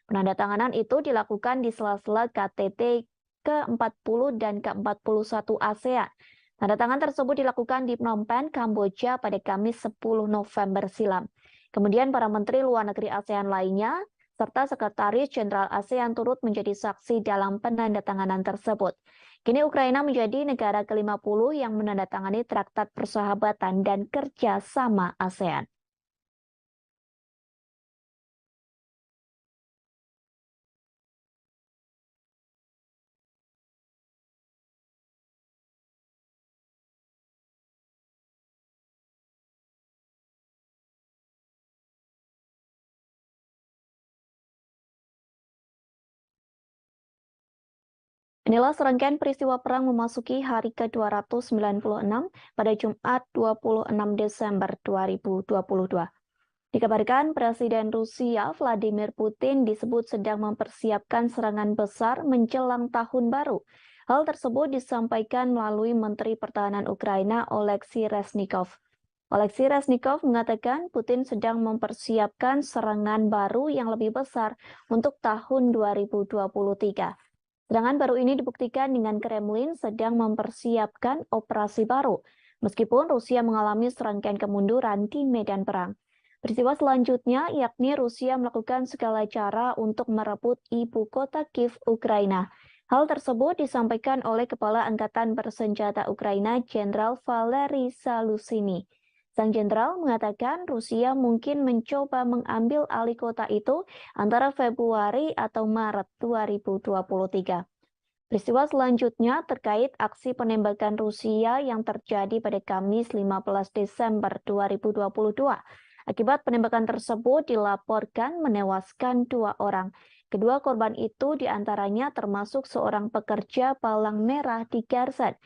Penandatanganan itu dilakukan di sela-sela KTT ke-40 dan ke-41 ASEAN. Tanda tangan tersebut dilakukan di Phnom Penh, Kamboja pada Kamis 10 November silam. Kemudian para menteri luar negeri ASEAN lainnya serta Sekretaris Jenderal ASEAN turut menjadi saksi dalam penandatanganan tersebut. Kini Ukraina menjadi negara ke-50 yang menandatangani Traktat Persahabatan dan Kerjasama ASEAN. Inilah serangkaian peristiwa perang memasuki hari ke-296 pada Jumat 26 Desember 2022. Dikabarkan Presiden Rusia Vladimir Putin disebut sedang mempersiapkan serangan besar menjelang tahun baru. Hal tersebut disampaikan melalui Menteri Pertahanan Ukraina Oleksiy Reznikov. Oleksiy Reznikov mengatakan Putin sedang mempersiapkan serangan baru yang lebih besar untuk tahun 2023. Serangan baru ini dibuktikan dengan Kremlin sedang mempersiapkan operasi baru, meskipun Rusia mengalami serangkaian kemunduran di medan perang. Peristiwa selanjutnya yakni Rusia melakukan segala cara untuk merebut ibu kota Kiev, Ukraina. Hal tersebut disampaikan oleh Kepala Angkatan Bersenjata Ukraina, Jenderal Valery Zaluzhny. Sang jenderal mengatakan Rusia mungkin mencoba mengambil alih kota itu antara Februari atau Maret 2023. Peristiwa selanjutnya terkait aksi penembakan Rusia yang terjadi pada Kamis 15 Desember 2022. Akibat penembakan tersebut dilaporkan menewaskan 2 orang. Kedua korban itu diantaranya termasuk seorang pekerja palang merah di Kherson.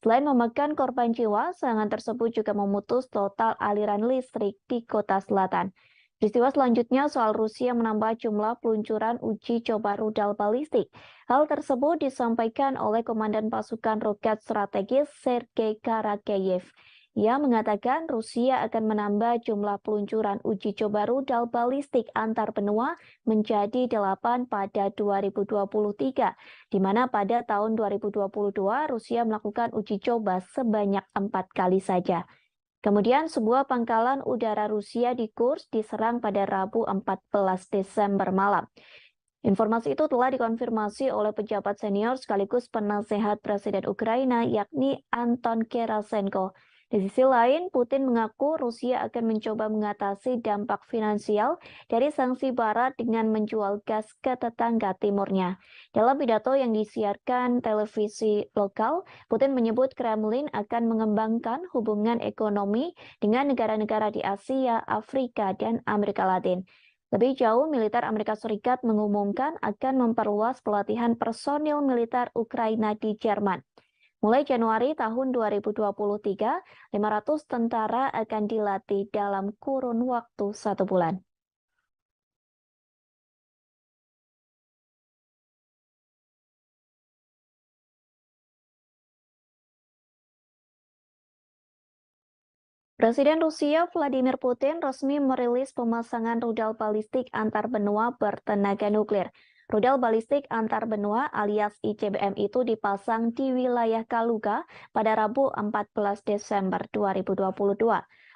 Selain memakan korban jiwa, serangan tersebut juga memutus total aliran listrik di kota selatan. Peristiwa selanjutnya soal Rusia menambah jumlah peluncuran uji coba rudal balistik. Hal tersebut disampaikan oleh Komandan Pasukan Roket Strategis Sergei Karakeyev. Ia mengatakan Rusia akan menambah jumlah peluncuran uji coba rudal balistik antar benua menjadi 8 pada 2023, di mana pada tahun 2022 Rusia melakukan uji coba sebanyak 4 kali saja. Kemudian sebuah pangkalan udara Rusia di Kursk diserang pada Rabu 14 Desember malam. Informasi itu telah dikonfirmasi oleh pejabat senior sekaligus penasehat Presiden Ukraina yakni Anton Gerasenko. Di sisi lain, Putin mengaku Rusia akan mencoba mengatasi dampak finansial dari sanksi barat dengan menjual gas ke tetangga timurnya. Dalam pidato yang disiarkan televisi lokal, Putin menyebut Kremlin akan mengembangkan hubungan ekonomi dengan negara-negara di Asia, Afrika, dan Amerika Latin. Lebih jauh, militer Amerika Serikat mengumumkan akan memperluas pelatihan personil militer Ukraina di Jerman. Mulai Januari tahun 2023, 500 tentara akan dilatih dalam kurun waktu 1 bulan. Presiden Rusia Vladimir Putin resmi merilis pemasangan rudal balistik antar benua bertenaga nuklir. Rudal balistik antar benua alias ICBM itu dipasang di wilayah Kaluga pada Rabu 14 Desember 2022.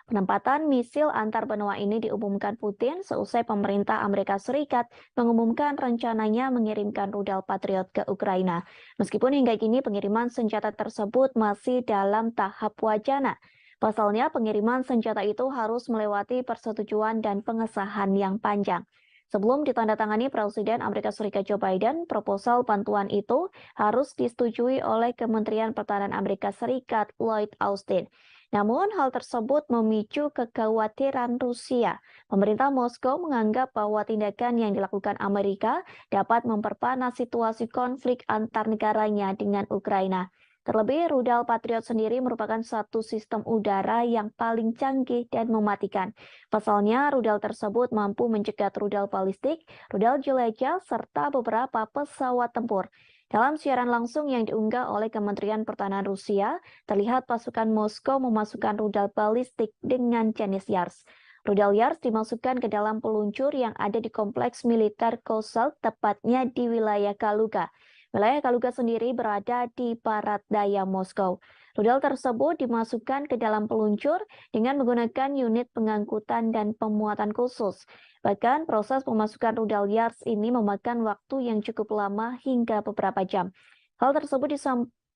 Penempatan misil antar benua ini diumumkan Putin seusai pemerintah Amerika Serikat mengumumkan rencananya mengirimkan rudal Patriot ke Ukraina. Meskipun hingga kini pengiriman senjata tersebut masih dalam tahap wacana. Pasalnya, pengiriman senjata itu harus melewati persetujuan dan pengesahan yang panjang. Sebelum ditandatangani Presiden Amerika Serikat Joe Biden, proposal bantuan itu harus disetujui oleh Kementerian Pertahanan Amerika Serikat Lloyd Austin. Namun, hal tersebut memicu kekhawatiran Rusia. Pemerintah Moskow menganggap bahwa tindakan yang dilakukan Amerika dapat memperpanas situasi konflik antar negaranya dengan Ukraina. Terlebih, rudal Patriot sendiri merupakan satu sistem udara yang paling canggih dan mematikan. Pasalnya, rudal tersebut mampu mencegat rudal balistik, rudal jelajah, serta beberapa pesawat tempur. Dalam siaran langsung yang diunggah oleh Kementerian Pertahanan Rusia, terlihat pasukan Moskow memasukkan rudal balistik dengan jenis Yars. Rudal Yars dimasukkan ke dalam peluncur yang ada di kompleks militer Kozal, tepatnya di wilayah Kaluga. Wilayah Kaluga sendiri berada di barat daya Moskow. Rudal tersebut dimasukkan ke dalam peluncur dengan menggunakan unit pengangkutan dan pemuatan khusus. Bahkan proses pemasukan rudal Yars ini memakan waktu yang cukup lama hingga beberapa jam. Hal tersebut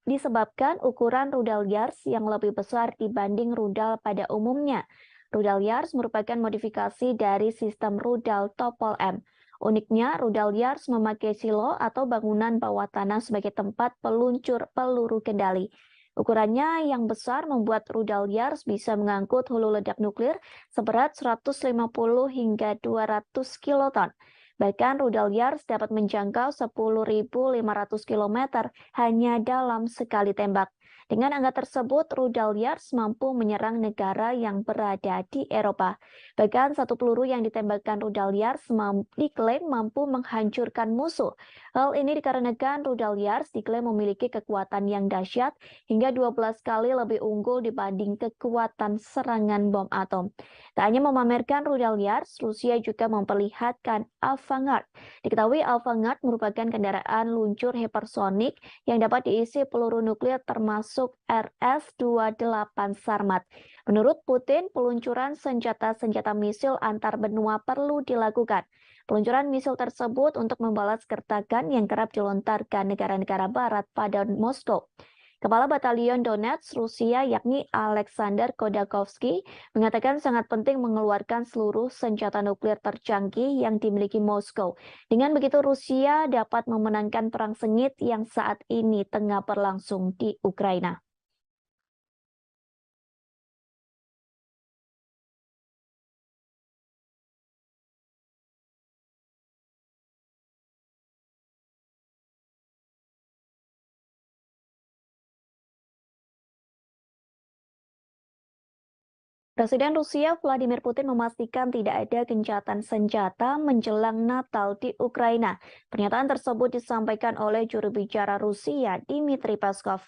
disebabkan ukuran rudal Yars yang lebih besar dibanding rudal pada umumnya. Rudal Yars merupakan modifikasi dari sistem rudal Topol M. Uniknya, rudal Yars memakai silo atau bangunan bawah tanah sebagai tempat peluncur peluru kendali. Ukurannya yang besar membuat rudal Yars bisa mengangkut hulu ledak nuklir seberat 150 hingga 200 kiloton. Bahkan rudal Yars dapat menjangkau 10.500 km hanya dalam sekali tembak. Dengan angka tersebut, rudal Yars mampu menyerang negara yang berada di Eropa. Bahkan satu peluru yang ditembakkan rudal Yars diklaim mampu menghancurkan musuh. Hal ini dikarenakan rudal Yars diklaim memiliki kekuatan yang dahsyat hingga 12 kali lebih unggul dibanding kekuatan serangan bom atom. Tak hanya memamerkan rudal Yars, Rusia juga memperlihatkan Avangard. Diketahui Avangard merupakan kendaraan luncur hipersonik yang dapat diisi peluru nuklir termasuk RS-28 Sarmat. Menurut Putin, peluncuran senjata-senjata misil antar benua perlu dilakukan. Peluncuran misil tersebut untuk membalas gertakan yang kerap dilontarkan negara-negara barat pada Moskow. Kepala Batalion Donetsk, Rusia, yakni Alexander Khodakovsky, mengatakan sangat penting mengeluarkan seluruh senjata nuklir tercanggih yang dimiliki Moskow. Dengan begitu, Rusia dapat memenangkan perang sengit yang saat ini tengah berlangsung di Ukraina. Presiden Rusia Vladimir Putin memastikan tidak ada gencatan senjata menjelang Natal di Ukraina. Pernyataan tersebut disampaikan oleh juru bicara Rusia, Dmitry Peskov.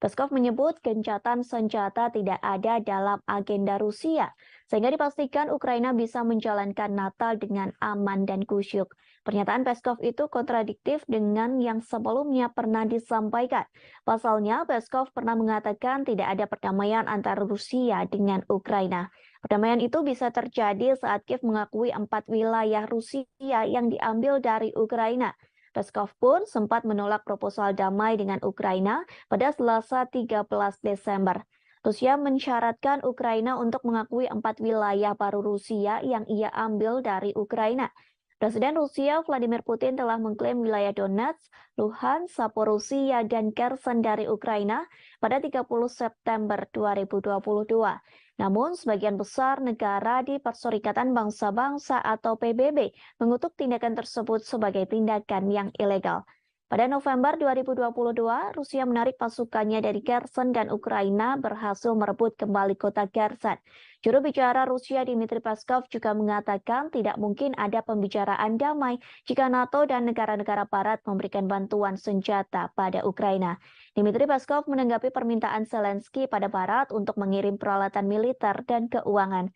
Peskov menyebut gencatan senjata tidak ada dalam agenda Rusia, sehingga dipastikan Ukraina bisa menjalankan Natal dengan aman dan kusyuk. Pernyataan Peskov itu kontradiktif dengan yang sebelumnya pernah disampaikan. Pasalnya, Peskov pernah mengatakan tidak ada perdamaian antara Rusia dengan Ukraina. Perdamaian itu bisa terjadi saat Kiev mengakui 4 wilayah Rusia yang diambil dari Ukraina. Peskov pun sempat menolak proposal damai dengan Ukraina pada Selasa 13 Desember. Rusia mensyaratkan Ukraina untuk mengakui 4 wilayah baru Rusia yang ia ambil dari Ukraina. Presiden Rusia Vladimir Putin telah mengklaim wilayah Donetsk, Luhansk, Zaporizhia, dan Kherson dari Ukraina pada 30 September 2022. Namun, sebagian besar negara di Perserikatan Bangsa-Bangsa atau PBB mengutuk tindakan tersebut sebagai tindakan yang ilegal. Pada November 2022, Rusia menarik pasukannya dari Kherson dan Ukraina berhasil merebut kembali kota Kherson. Juru bicara Rusia Dmitry Peskov juga mengatakan tidak mungkin ada pembicaraan damai jika NATO dan negara-negara barat memberikan bantuan senjata pada Ukraina. Dmitry Peskov menanggapi permintaan Zelensky pada barat untuk mengirim peralatan militer dan keuangan.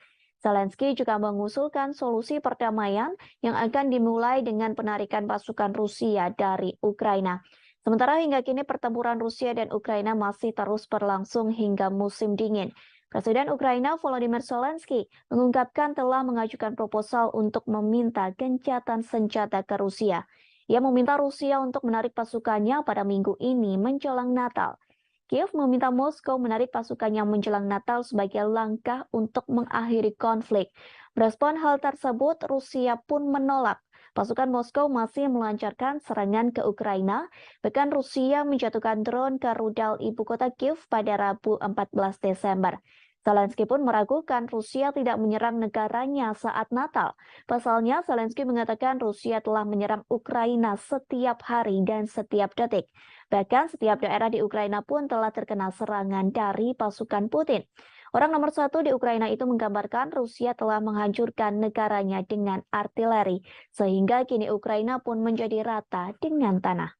Zelensky juga mengusulkan solusi perdamaian yang akan dimulai dengan penarikan pasukan Rusia dari Ukraina. Sementara hingga kini pertempuran Rusia dan Ukraina masih terus berlangsung hingga musim dingin. Presiden Ukraina Volodymyr Zelensky mengungkapkan telah mengajukan proposal untuk meminta gencatan senjata ke Rusia. Ia meminta Rusia untuk menarik pasukannya pada minggu ini menjelang Natal. Kiev meminta Moskow menarik pasukannya menjelang Natal sebagai langkah untuk mengakhiri konflik. Merespon hal tersebut, Rusia pun menolak. Pasukan Moskow masih melancarkan serangan ke Ukraina, bahkan Rusia menjatuhkan drone ke rudal ibu kota Kiev pada Rabu 14 Desember. Zelensky pun meragukan Rusia tidak menyerang negaranya saat Natal. Pasalnya, Zelensky mengatakan Rusia telah menyerang Ukraina setiap hari dan setiap detik. Bahkan setiap daerah di Ukraina pun telah terkena serangan dari pasukan Putin. Orang nomor satu di Ukraina itu menggambarkan Rusia telah menghancurkan negaranya dengan artileri, sehingga kini Ukraina pun menjadi rata dengan tanah.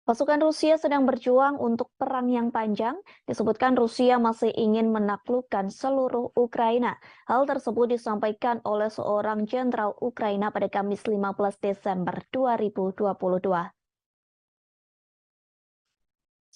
Pasukan Rusia sedang berjuang untuk perang yang panjang. Disebutkan Rusia masih ingin menaklukkan seluruh Ukraina. Hal tersebut disampaikan oleh seorang jenderal Ukraina pada Kamis 15 Desember 2022.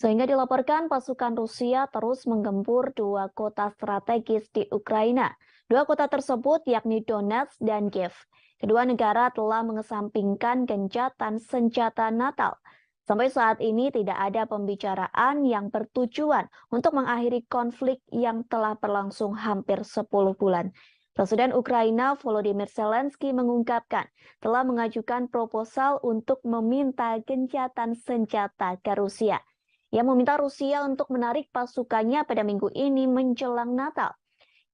Sehingga dilaporkan pasukan Rusia terus menggempur dua kota strategis di Ukraina. Dua kota tersebut yakni Donetsk dan Kiev. Kedua negara telah mengesampingkan gencatan senjata Natal. Sampai saat ini tidak ada pembicaraan yang bertujuan untuk mengakhiri konflik yang telah berlangsung hampir 10 bulan. Presiden Ukraina Volodymyr Zelensky mengungkapkan telah mengajukan proposal untuk meminta gencatan senjata ke Rusia. Ia meminta Rusia untuk menarik pasukannya pada minggu ini menjelang Natal.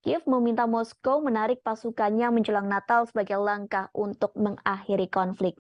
Kiev meminta Moskow menarik pasukannya menjelang Natal sebagai langkah untuk mengakhiri konflik.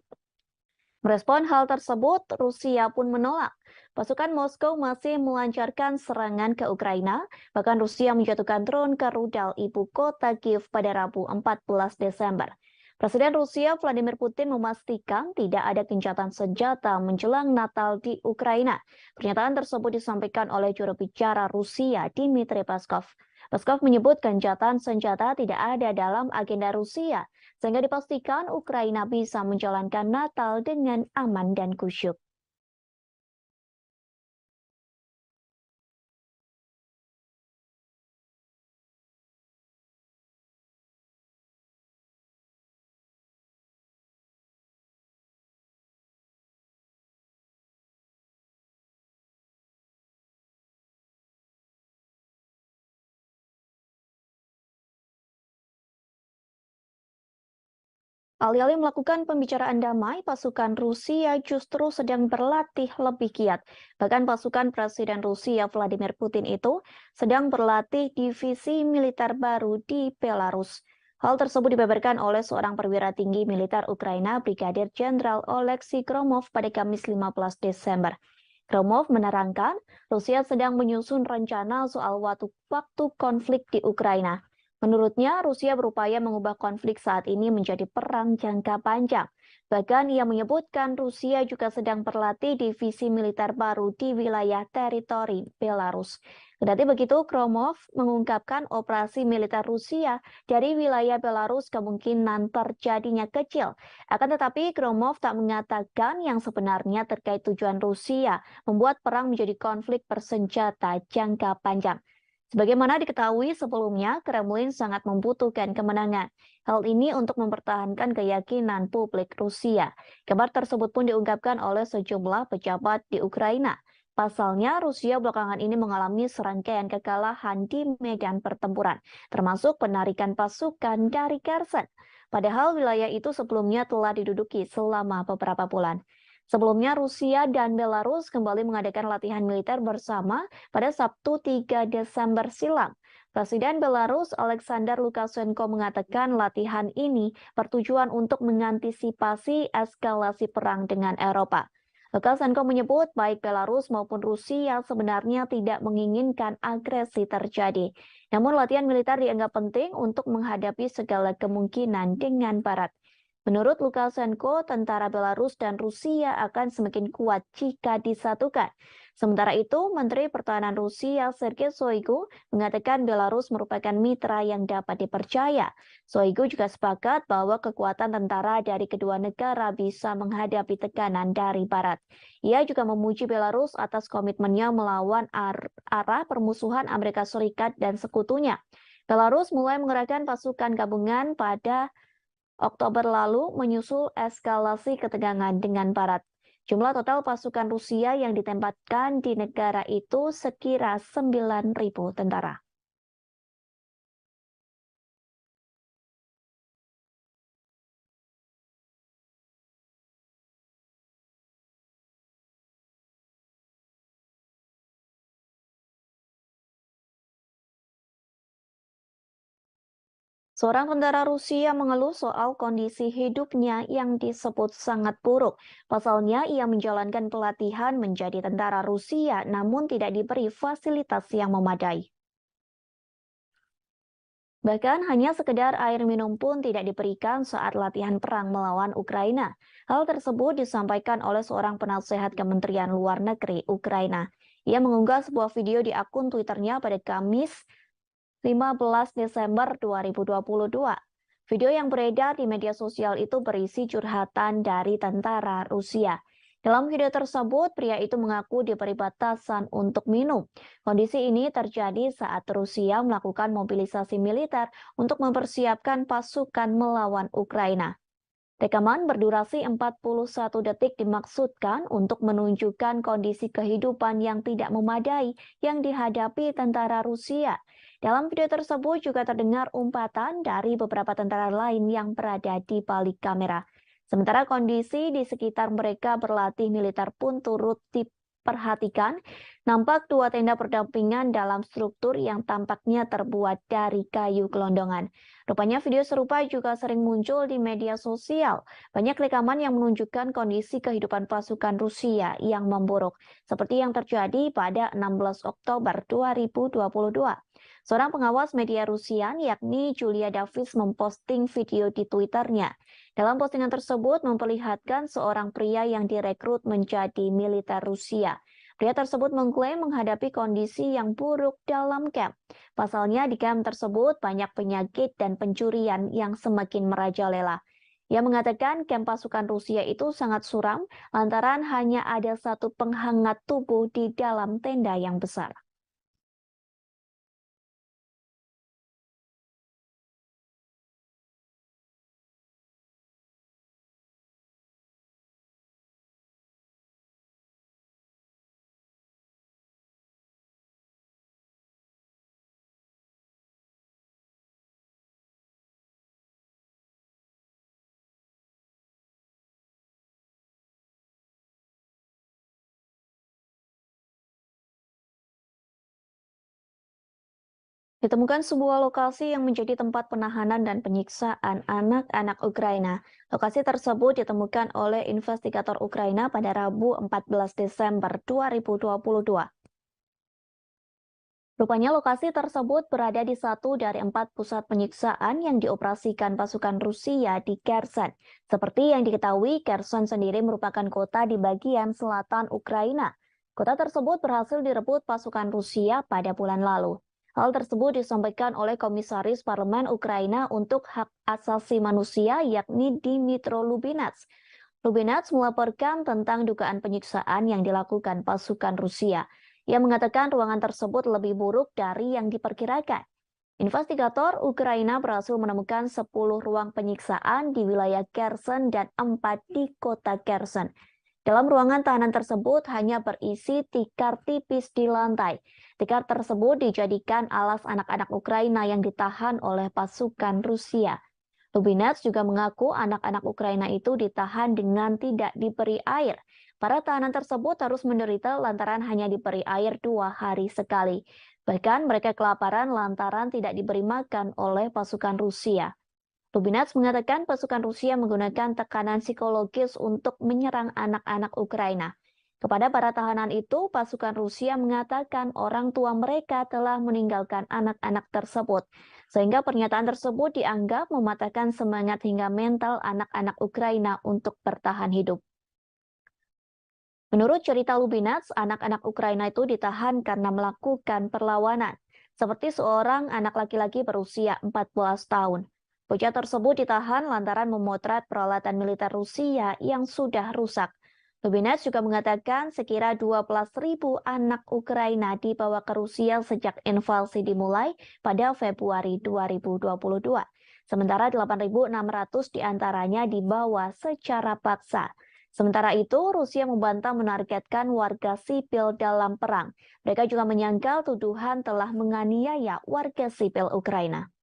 Merespon hal tersebut, Rusia pun menolak. pasukan Moskow masih melancarkan serangan ke Ukraina, bahkan Rusia menjatuhkan drone ke rudal ibu kota Kiev pada Rabu 14 Desember. Presiden Rusia Vladimir Putin memastikan tidak ada gencatan senjata menjelang Natal di Ukraina. Pernyataan tersebut disampaikan oleh juru bicara Rusia, Dmitry Peskov. Peskov menyebut gencatan senjata tidak ada dalam agenda Rusia, sehingga dipastikan Ukraina bisa menjalankan Natal dengan aman dan khusyuk. Alih-alih melakukan pembicaraan damai, pasukan Rusia justru sedang berlatih lebih giat. Bahkan pasukan Presiden Rusia Vladimir Putin itu sedang berlatih divisi militer baru di Belarus. Hal tersebut dibeberkan oleh seorang perwira tinggi militer Ukraina, Brigadir Jenderal Oleksiy Gromov pada Kamis 15 Desember. Gromov menerangkan, Rusia sedang menyusun rencana soal waktu konflik di Ukraina. Menurutnya, Rusia berupaya mengubah konflik saat ini menjadi perang jangka panjang. Bahkan ia menyebutkan Rusia juga sedang berlatih divisi militer baru di wilayah teritori Belarus. Kendati begitu, Gromov mengungkapkan operasi militer Rusia dari wilayah Belarus kemungkinan terjadinya kecil. Akan tetapi, Gromov tak mengatakan yang sebenarnya terkait tujuan Rusia membuat perang menjadi konflik bersenjata jangka panjang. Sebagaimana diketahui sebelumnya, Kremlin sangat membutuhkan kemenangan. Hal ini untuk mempertahankan keyakinan publik Rusia. Kabar tersebut pun diungkapkan oleh sejumlah pejabat di Ukraina. Pasalnya, Rusia belakangan ini mengalami serangkaian kekalahan di medan pertempuran, termasuk penarikan pasukan dari Kherson. Padahal wilayah itu sebelumnya telah diduduki selama beberapa bulan. Sebelumnya, Rusia dan Belarus kembali mengadakan latihan militer bersama pada Sabtu 3 Desember silam. Presiden Belarus Alexander Lukashenko mengatakan latihan ini bertujuan untuk mengantisipasi eskalasi perang dengan Eropa. Lukashenko menyebut baik Belarus maupun Rusia sebenarnya tidak menginginkan agresi terjadi. Namun latihan militer dianggap penting untuk menghadapi segala kemungkinan dengan Barat. Menurut Lukashenko, tentara Belarus dan Rusia akan semakin kuat jika disatukan. Sementara itu, Menteri Pertahanan Rusia Sergei Shoigu mengatakan Belarus merupakan mitra yang dapat dipercaya. Shoigu juga sepakat bahwa kekuatan tentara dari kedua negara bisa menghadapi tekanan dari Barat. Ia juga memuji Belarus atas komitmennya melawan arah permusuhan Amerika Serikat dan sekutunya. Belarus mulai mengerahkan pasukan gabungan pada Oktober lalu menyusul eskalasi ketegangan dengan Barat. Jumlah total pasukan Rusia yang ditempatkan di negara itu sekira 9.000 tentara. Seorang tentara Rusia mengeluh soal kondisi hidupnya yang disebut sangat buruk. Pasalnya, ia menjalankan pelatihan menjadi tentara Rusia namun tidak diberi fasilitas yang memadai. Bahkan hanya sekedar air minum pun tidak diberikan saat latihan perang melawan Ukraina. Hal tersebut disampaikan oleh seorang penasehat Kementerian Luar Negeri Ukraina. Ia mengunggah sebuah video di akun Twitternya pada Kamis 15 Desember 2022. Video yang beredar di media sosial itu berisi curhatan dari tentara Rusia. Dalam video tersebut, pria itu mengaku diberi batasan untuk minum. Kondisi ini terjadi saat Rusia melakukan mobilisasi militer untuk mempersiapkan pasukan melawan Ukraina. Rekaman berdurasi 41 detik dimaksudkan untuk menunjukkan kondisi kehidupan yang tidak memadai yang dihadapi tentara Rusia. Dalam video tersebut juga terdengar umpatan dari beberapa tentara lain yang berada di balik kamera. Sementara kondisi di sekitar mereka berlatih militer pun turut diperhatikan Nampak dua tenda berdampingan dalam struktur yang tampaknya terbuat dari kayu gelondongan. Rupanya video serupa juga sering muncul di media sosial. Banyak rekaman yang menunjukkan kondisi kehidupan pasukan Rusia yang memburuk, seperti yang terjadi pada 16 Oktober 2022. Seorang pengawas media Rusia, yakni Julia Davis, memposting video di Twitternya. Dalam postingan tersebut memperlihatkan seorang pria yang direkrut menjadi militer Rusia. Pria tersebut mengklaim menghadapi kondisi yang buruk dalam kamp. Pasalnya di kamp tersebut banyak penyakit dan pencurian yang semakin merajalela. Ia mengatakan kamp pasukan Rusia itu sangat suram lantaran hanya ada satu penghangat tubuh di dalam tenda yang besar. Ditemukan sebuah lokasi yang menjadi tempat penahanan dan penyiksaan anak-anak Ukraina. Lokasi tersebut ditemukan oleh investigator Ukraina pada Rabu 14 Desember 2022. Rupanya lokasi tersebut berada di satu dari 4 pusat penyiksaan yang dioperasikan pasukan Rusia di Kherson. Seperti yang diketahui, Kherson sendiri merupakan kota di bagian selatan Ukraina. Kota tersebut berhasil direbut pasukan Rusia pada bulan lalu. Hal tersebut disampaikan oleh Komisaris Parlemen Ukraina untuk Hak Asasi Manusia, yakni Dmytro Lubinets. Lubinets melaporkan tentang dugaan penyiksaan yang dilakukan pasukan Rusia. Ia mengatakan ruangan tersebut lebih buruk dari yang diperkirakan. Investigator Ukraina berhasil menemukan 10 ruang penyiksaan di wilayah Kherson dan 4 di kota Kherson. Dalam ruangan tahanan tersebut hanya berisi tikar tipis di lantai. Tikar tersebut dijadikan alas anak-anak Ukraina yang ditahan oleh pasukan Rusia. Lubinets juga mengaku anak-anak Ukraina itu ditahan dengan tidak diberi air. Para tahanan tersebut harus menderita lantaran hanya diberi air 2 hari sekali. Bahkan mereka kelaparan lantaran tidak diberi makan oleh pasukan Rusia. Lubinets mengatakan pasukan Rusia menggunakan tekanan psikologis untuk menyerang anak-anak Ukraina. Kepada para tahanan itu, pasukan Rusia mengatakan orang tua mereka telah meninggalkan anak-anak tersebut, sehingga pernyataan tersebut dianggap mematahkan semangat hingga mental anak-anak Ukraina untuk bertahan hidup. Menurut cerita Lubinets, anak-anak Ukraina itu ditahan karena melakukan perlawanan, seperti seorang anak laki-laki berusia 14 tahun. Bocah tersebut ditahan lantaran memotret peralatan militer Rusia yang sudah rusak. Lubinets juga mengatakan sekira 12.000 anak Ukraina dibawa ke Rusia sejak invasi dimulai pada Februari 2022. Sementara 8.600 diantaranya dibawa secara paksa. Sementara itu, Rusia membantah menargetkan warga sipil dalam perang. Mereka juga menyangkal tuduhan telah menganiaya warga sipil Ukraina.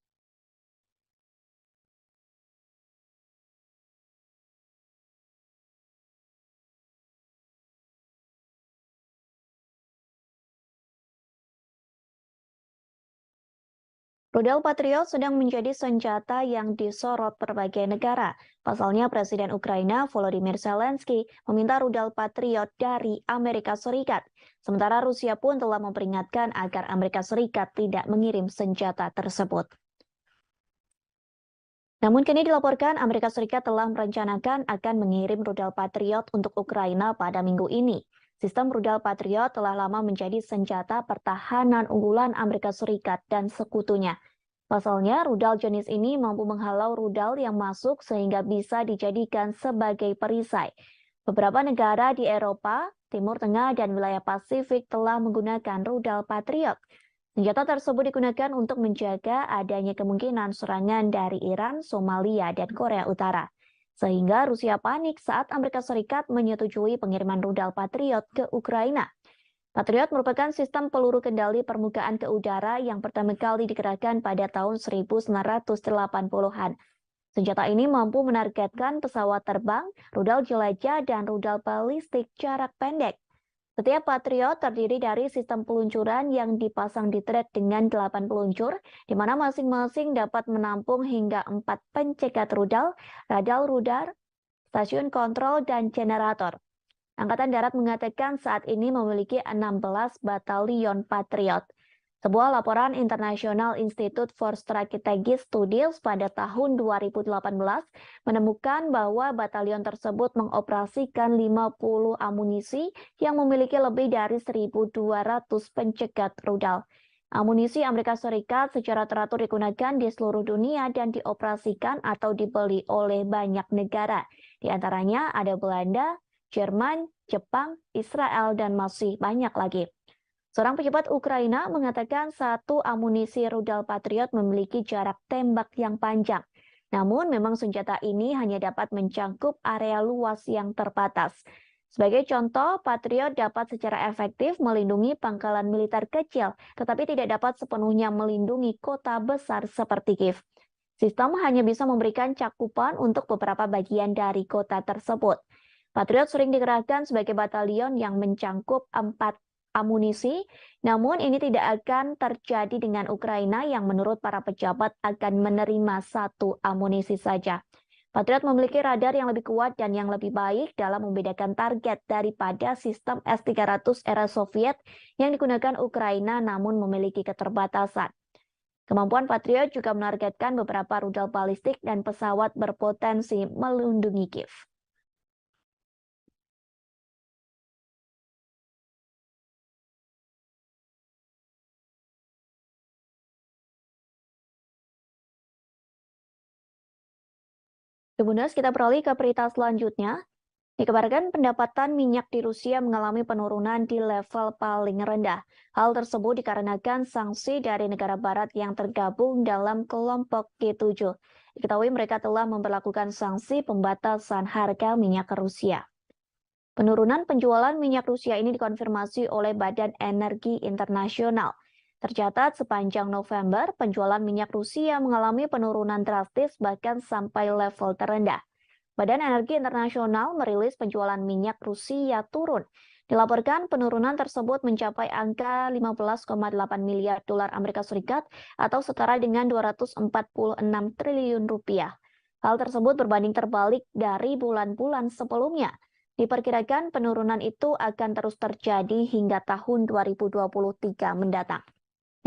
Rudal Patriot sedang menjadi senjata yang disorot berbagai negara. Pasalnya Presiden Ukraina Volodymyr Zelensky meminta rudal Patriot dari Amerika Serikat. Sementara Rusia pun telah memperingatkan agar Amerika Serikat tidak mengirim senjata tersebut. Namun kini dilaporkan Amerika Serikat telah merencanakan akan mengirim rudal Patriot untuk Ukraina pada minggu ini. Sistem rudal Patriot telah lama menjadi senjata pertahanan unggulan Amerika Serikat dan sekutunya. Pasalnya, rudal jenis ini mampu menghalau rudal yang masuk sehingga bisa dijadikan sebagai perisai. Beberapa negara di Eropa, Timur Tengah, dan wilayah Pasifik telah menggunakan rudal Patriot. Senjata tersebut digunakan untuk menjaga adanya kemungkinan serangan dari Iran, Somalia, dan Korea Utara. Sehingga Rusia panik saat Amerika Serikat menyetujui pengiriman rudal Patriot ke Ukraina. Patriot merupakan sistem peluru kendali permukaan ke udara yang pertama kali dikerahkan pada tahun 1980-an. Senjata ini mampu menargetkan pesawat terbang, rudal jelajah, dan rudal balistik jarak pendek. Setiap Patriot terdiri dari sistem peluncuran yang dipasang di trek dengan 8 peluncur, di mana masing-masing dapat menampung hingga 4 pencegat rudal, radar, stasiun kontrol, dan generator. Angkatan Darat mengatakan saat ini memiliki 16 batalion Patriot. Sebuah laporan International Institute for Strategic Studies pada tahun 2018 menemukan bahwa batalion tersebut mengoperasikan 50 amunisi yang memiliki lebih dari 1.200 pencegat rudal. Amunisi Amerika Serikat secara teratur digunakan di seluruh dunia dan dioperasikan atau dibeli oleh banyak negara. Di antaranya ada Belanda, Jerman, Jepang, Israel, dan masih banyak lagi. Seorang pejabat Ukraina mengatakan satu amunisi rudal Patriot memiliki jarak tembak yang panjang. Namun memang senjata ini hanya dapat mencangkup area luas yang terbatas. Sebagai contoh, Patriot dapat secara efektif melindungi pangkalan militer kecil, tetapi tidak dapat sepenuhnya melindungi kota besar seperti Kiev. Sistem hanya bisa memberikan cakupan untuk beberapa bagian dari kota tersebut. Patriot sering dikerahkan sebagai batalion yang mencangkup 4 amunisi, namun ini tidak akan terjadi dengan Ukraina yang menurut para pejabat akan menerima satu amunisi saja. Patriot memiliki radar yang lebih kuat dan yang lebih baik dalam membedakan target daripada sistem S-300 era Soviet yang digunakan Ukraina namun memiliki keterbatasan. Kemampuan Patriot juga menargetkan beberapa rudal balistik dan pesawat berpotensi melindungi Kiev. Kemudian kita beralih ke berita selanjutnya. Dikabarkan pendapatan minyak di Rusia mengalami penurunan di level paling rendah. Hal tersebut dikarenakan sanksi dari negara barat yang tergabung dalam kelompok G7. Diketahui mereka telah memperlakukan sanksi pembatasan harga minyak ke Rusia. Penurunan penjualan minyak Rusia ini dikonfirmasi oleh Badan Energi Internasional. Tercatat sepanjang November, penjualan minyak Rusia mengalami penurunan drastis bahkan sampai level terendah. Badan Energi Internasional merilis penjualan minyak Rusia turun. Dilaporkan penurunan tersebut mencapai angka 15,8 miliar dolar Amerika Serikat atau setara dengan 246 triliun rupiah. Hal tersebut berbanding terbalik dari bulan-bulan sebelumnya. Diperkirakan penurunan itu akan terus terjadi hingga tahun 2023 mendatang.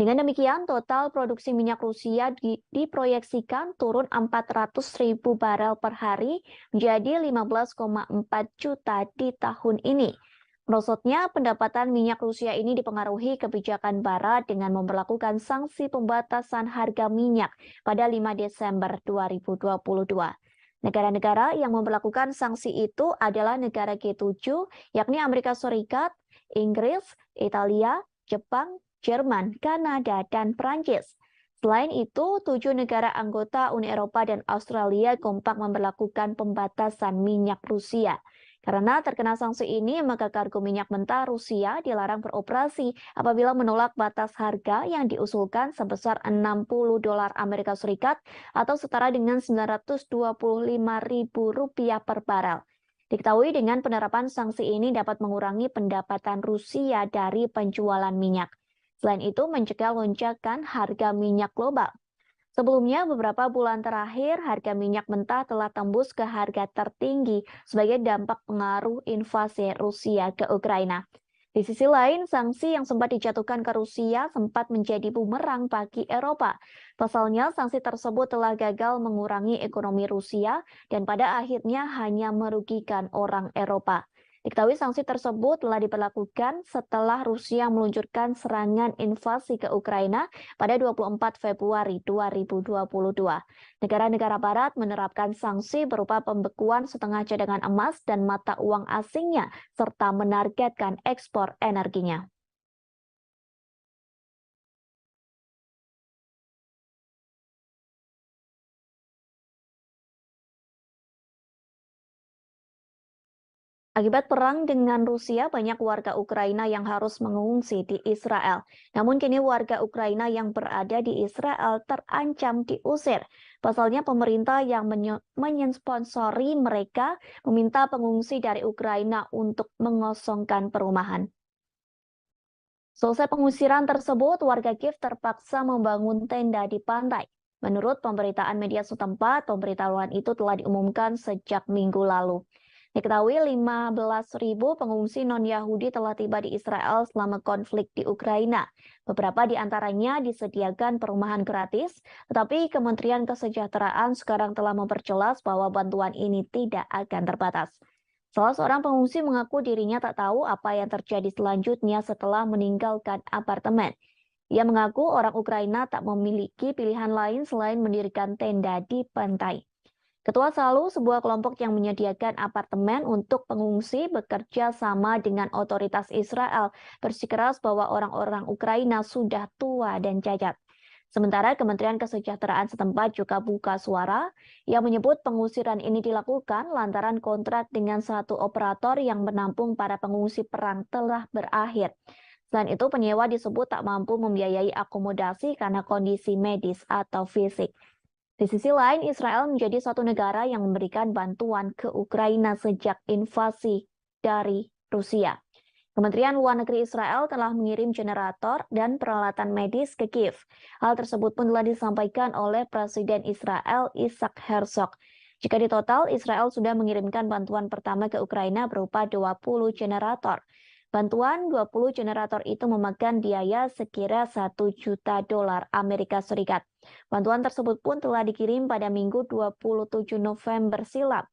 Dengan demikian, total produksi minyak Rusia diproyeksikan turun 400.000 barel per hari menjadi 15,4 juta di tahun ini. Merosotnya pendapatan minyak Rusia ini dipengaruhi kebijakan Barat dengan memperlakukan sanksi pembatasan harga minyak pada 5 Desember 2022. Negara-negara yang memperlakukan sanksi itu adalah negara G7, yakni Amerika Serikat, Inggris, Italia, Jepang, Jerman, Kanada, dan Prancis. Selain itu, 7 negara anggota Uni Eropa dan Australia kompak memperlakukan pembatasan minyak Rusia. Karena terkena sanksi ini, maka kargo minyak mentah Rusia dilarang beroperasi apabila menolak batas harga yang diusulkan sebesar 60 dolar Amerika Serikat atau setara dengan 925.000 rupiah per barel. Diketahui dengan penerapan sanksi ini dapat mengurangi pendapatan Rusia dari penjualan minyak. Selain itu, mencegah lonjakan harga minyak global. Sebelumnya, beberapa bulan terakhir, harga minyak mentah telah tembus ke harga tertinggi sebagai dampak pengaruh invasi Rusia ke Ukraina. Di sisi lain, sanksi yang sempat dijatuhkan ke Rusia sempat menjadi bumerang bagi Eropa. Pasalnya, sanksi tersebut telah gagal mengurangi ekonomi Rusia dan pada akhirnya hanya merugikan orang Eropa. Diketahui sanksi tersebut telah diberlakukan setelah Rusia meluncurkan serangan invasi ke Ukraina pada 24 Februari 2022. Negara-negara Barat menerapkan sanksi berupa pembekuan setengah cadangan emas dan mata uang asingnya, serta menargetkan ekspor energinya. Akibat perang dengan Rusia, banyak warga Ukraina yang harus mengungsi di Israel. Namun kini warga Ukraina yang berada di Israel terancam diusir. Pasalnya pemerintah yang mensponsori mereka meminta pengungsi dari Ukraina untuk mengosongkan perumahan. Selesai pengusiran tersebut, warga Kiev terpaksa membangun tenda di pantai. Menurut pemberitaan media setempat, pemberitahuan itu telah diumumkan sejak minggu lalu. Diketahui 15.000 pengungsi non-Yahudi telah tiba di Israel selama konflik di Ukraina. Beberapa di antaranya disediakan perumahan gratis, tetapi Kementerian Kesejahteraan sekarang telah memperjelas bahwa bantuan ini tidak akan terbatas. Salah seorang pengungsi mengaku dirinya tak tahu apa yang terjadi selanjutnya setelah meninggalkan apartemen. Ia mengaku orang Ukraina tak memiliki pilihan lain selain mendirikan tenda di pantai. Ketua Salu, sebuah kelompok yang menyediakan apartemen untuk pengungsi, bekerja sama dengan otoritas Israel, bersikeras bahwa orang-orang Ukraina sudah tua dan cacat. Sementara Kementerian Kesejahteraan setempat juga buka suara yang menyebut pengusiran ini dilakukan lantaran kontrak dengan satu operator yang menampung para pengungsi perang telah berakhir. Selain itu, penyewa disebut tak mampu membiayai akomodasi karena kondisi medis atau fisik. Di sisi lain, Israel menjadi satu negara yang memberikan bantuan ke Ukraina sejak invasi dari Rusia. Kementerian Luar Negeri Israel telah mengirim generator dan peralatan medis ke Kiev. Hal tersebut pun telah disampaikan oleh Presiden Israel Isaac Herzog. Jika ditotal, Israel sudah mengirimkan bantuan pertama ke Ukraina berupa 20 generator. Bantuan 20 generator itu memakan biaya sekira $1 juta Amerika Serikat. Bantuan tersebut pun telah dikirim pada Minggu 27 November silam.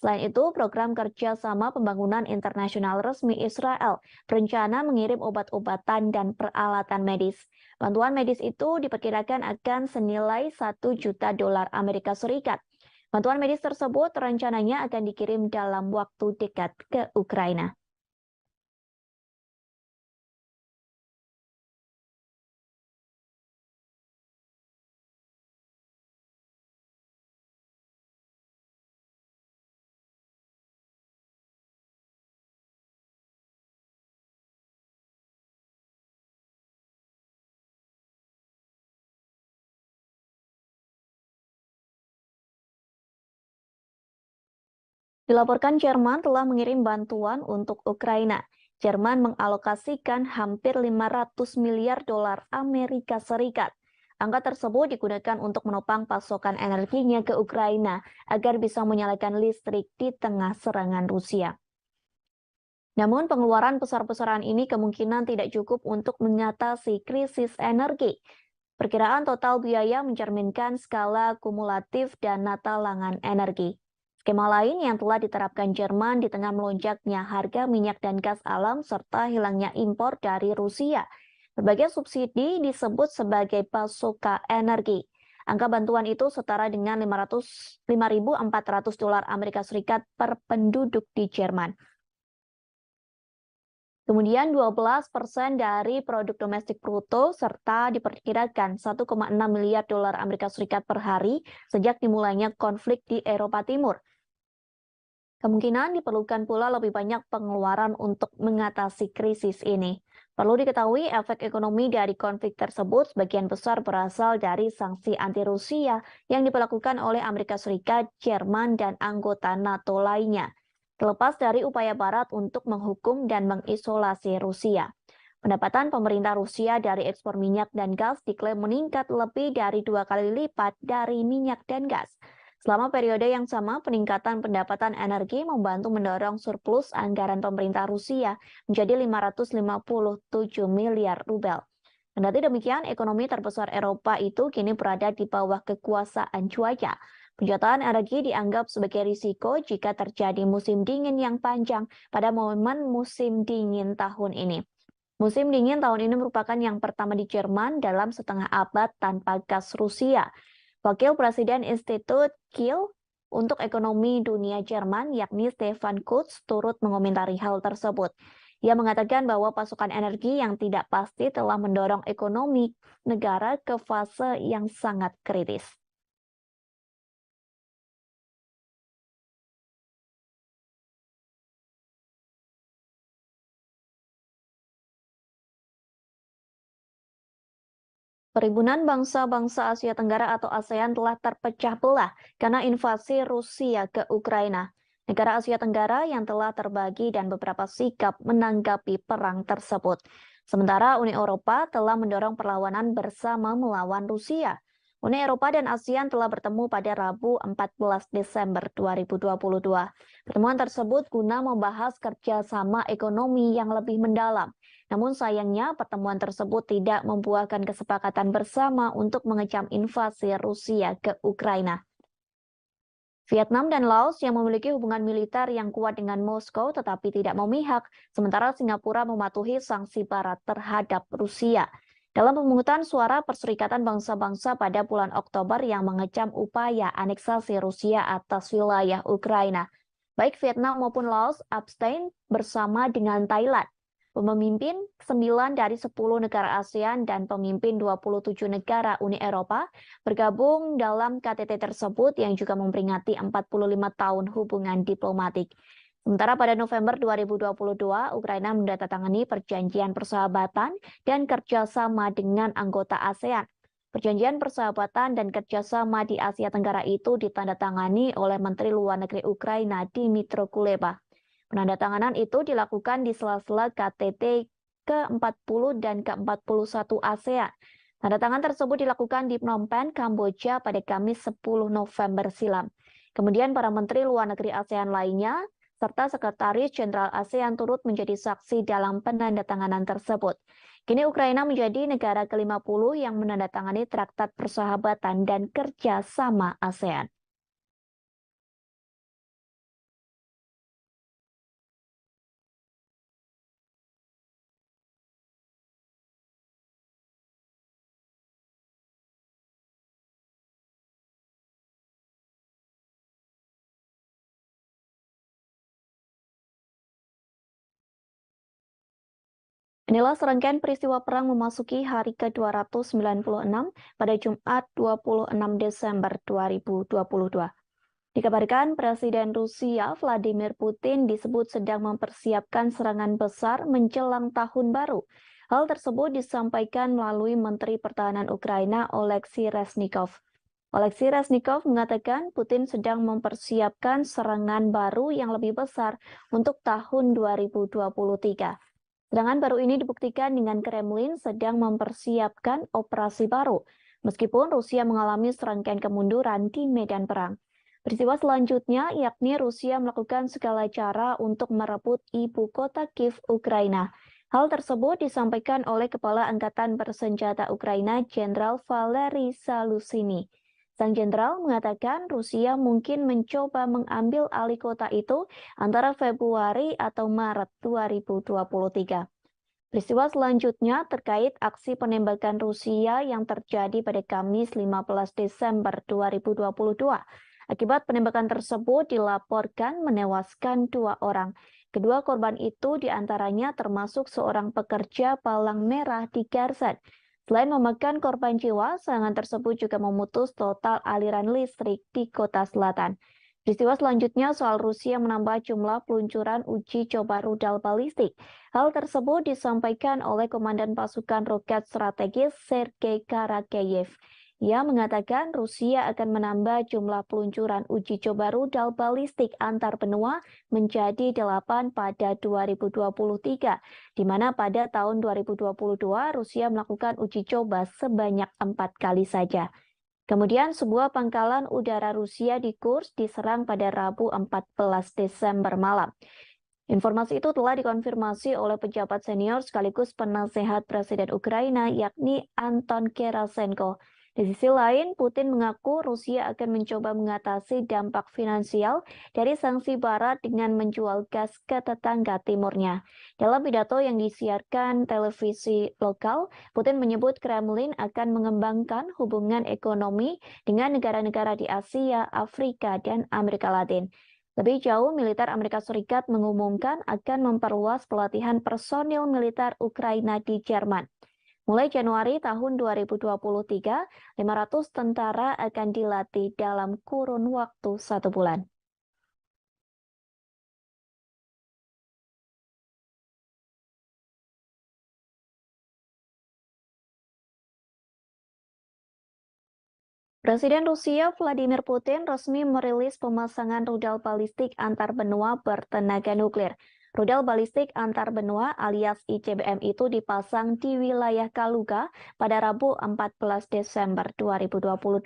Selain itu, program kerjasama pembangunan internasional resmi Israel berencana mengirim obat-obatan dan peralatan medis. Bantuan medis itu diperkirakan akan senilai $1 juta Amerika Serikat. Bantuan medis tersebut rencananya akan dikirim dalam waktu dekat ke Ukraina. Dilaporkan Jerman telah mengirim bantuan untuk Ukraina. Jerman mengalokasikan hampir 500 miliar dolar Amerika Serikat. Angka tersebut digunakan untuk menopang pasokan energinya ke Ukraina agar bisa menyalakan listrik di tengah serangan Rusia. Namun pengeluaran besar-besaran ini kemungkinan tidak cukup untuk mengatasi krisis energi. Perkiraan total biaya mencerminkan skala kumulatif dana talangan energi. Skema lain yang telah diterapkan Jerman di tengah melonjaknya harga minyak dan gas alam serta hilangnya impor dari Rusia. Berbagai subsidi disebut sebagai pasokan energi. Angka bantuan itu setara dengan $5.400 Amerika Serikat per penduduk di Jerman. Kemudian 12% dari produk domestik bruto serta diperkirakan $1,6 miliar Amerika Serikat per hari sejak dimulainya konflik di Eropa Timur. Kemungkinan diperlukan pula lebih banyak pengeluaran untuk mengatasi krisis ini. Perlu diketahui efek ekonomi dari konflik tersebut sebagian besar berasal dari sanksi anti-Rusia yang diberlakukan oleh Amerika Serikat, Jerman, dan anggota NATO lainnya. Terlepas dari upaya Barat untuk menghukum dan mengisolasi Rusia. Pendapatan pemerintah Rusia dari ekspor minyak dan gas diklaim meningkat lebih dari 2 kali lipat dari minyak dan gas. Selama periode yang sama, peningkatan pendapatan energi membantu mendorong surplus anggaran pemerintah Rusia menjadi 557 miliar rubel. Kendati demikian, ekonomi terbesar Eropa itu kini berada di bawah kekuasaan cuaca. Penjualan energi dianggap sebagai risiko jika terjadi musim dingin yang panjang pada momen musim dingin tahun ini. Musim dingin tahun ini merupakan yang pertama di Jerman dalam setengah abad tanpa gas Rusia. Wakil Presiden Institut Kiel untuk Ekonomi Dunia Jerman, yakni Stefan Kutz, turut mengomentari hal tersebut. Ia mengatakan bahwa pasokan energi yang tidak pasti telah mendorong ekonomi negara ke fase yang sangat kritis. Perhimpunan Bangsa-Bangsa Asia Tenggara atau ASEAN telah terpecah belah karena invasi Rusia ke Ukraina. Negara Asia Tenggara yang telah terbagi dan beberapa sikap menanggapi perang tersebut. Sementara Uni Eropa telah mendorong perlawanan bersama melawan Rusia. Uni Eropa dan ASEAN telah bertemu pada Rabu 14 Desember 2022. Pertemuan tersebut guna membahas kerjasama ekonomi yang lebih mendalam. Namun sayangnya pertemuan tersebut tidak membuahkan kesepakatan bersama untuk mengecam invasi Rusia ke Ukraina. Vietnam dan Laos yang memiliki hubungan militer yang kuat dengan Moskow tetapi tidak memihak, sementara Singapura mematuhi sanksi Barat terhadap Rusia. Dalam pemungutan suara Perserikatan Bangsa-Bangsa pada bulan Oktober yang mengecam upaya aneksasi Rusia atas wilayah Ukraina, baik Vietnam maupun Laos abstain bersama dengan Thailand. Pemimpin 9 dari 10 negara ASEAN dan pemimpin 27 negara Uni Eropa bergabung dalam KTT tersebut yang juga memperingati 45 tahun hubungan diplomatik. Sementara pada November 2022, Ukraina menandatangani perjanjian persahabatan dan kerjasama dengan anggota ASEAN. Perjanjian persahabatan dan kerjasama di Asia Tenggara itu ditandatangani oleh Menteri Luar Negeri Ukraina Dmytro Kuleba. Penandatanganan itu dilakukan di sela-sela KTT ke-40 dan ke-41 ASEAN. Tanda tangan tersebut dilakukan di Phnom Penh, Kamboja pada Kamis 10 November silam. Kemudian para menteri luar negeri ASEAN lainnya serta Sekretaris Jenderal ASEAN turut menjadi saksi dalam penandatanganan tersebut. Kini Ukraina menjadi negara ke-50 yang menandatangani Traktat Persahabatan dan Kerjasama ASEAN. Inilah serangkaian peristiwa perang memasuki hari ke-296 pada Jumat 26 Desember 2022. Dikabarkan Presiden Rusia Vladimir Putin disebut sedang mempersiapkan serangan besar menjelang tahun baru. Hal tersebut disampaikan melalui Menteri Pertahanan Ukraina Oleksiy Reznikov. Oleksiy Reznikov mengatakan Putin sedang mempersiapkan serangan baru yang lebih besar untuk tahun 2023. Serangan baru ini dibuktikan dengan Kremlin sedang mempersiapkan operasi baru, meskipun Rusia mengalami serangkaian kemunduran di medan perang. Peristiwa selanjutnya yakni Rusia melakukan segala cara untuk merebut ibu kota Kiev, Ukraina. Hal tersebut disampaikan oleh Kepala Angkatan Bersenjata Ukraina Jenderal Valery Zaluzhny. Sang jenderal mengatakan Rusia mungkin mencoba mengambil alih kota itu antara Februari atau Maret 2023. Peristiwa selanjutnya terkait aksi penembakan Rusia yang terjadi pada Kamis 15 Desember 2022. Akibat penembakan tersebut dilaporkan menewaskan 2 orang. Kedua korban itu diantaranya termasuk seorang pekerja palang merah di Kherson. Selain memakan korban jiwa, serangan tersebut juga memutus total aliran listrik di kota selatan. Peristiwa selanjutnya soal Rusia menambah jumlah peluncuran uji coba rudal balistik. Hal tersebut disampaikan oleh Komandan Pasukan Roket Strategis Sergei Karakeyev. Ia mengatakan Rusia akan menambah jumlah peluncuran uji coba rudal balistik antar benua menjadi 8 pada 2023, di mana pada tahun 2022 Rusia melakukan uji coba sebanyak 4 kali saja. Kemudian sebuah pangkalan udara Rusia di Kursk diserang pada Rabu 14 Desember malam. Informasi itu telah dikonfirmasi oleh pejabat senior sekaligus penasehat Presiden Ukraina yakni Anton Gerasenko. Di sisi lain, Putin mengaku Rusia akan mencoba mengatasi dampak finansial dari sanksi Barat dengan menjual gas ke tetangga timurnya. Dalam pidato yang disiarkan televisi lokal, Putin menyebut Kremlin akan mengembangkan hubungan ekonomi dengan negara-negara di Asia, Afrika, dan Amerika Latin. Lebih jauh, militer Amerika Serikat mengumumkan akan memperluas pelatihan personil militer Ukraina di Jerman. Mulai Januari tahun 2023, 500 tentara akan dilatih dalam kurun waktu 1 bulan. Presiden Rusia Vladimir Putin resmi merilis pemasangan rudal balistik antar benua bertenaga nuklir. Rudal balistik antar benua alias ICBM itu dipasang di wilayah Kaluga pada Rabu 14 Desember 2022.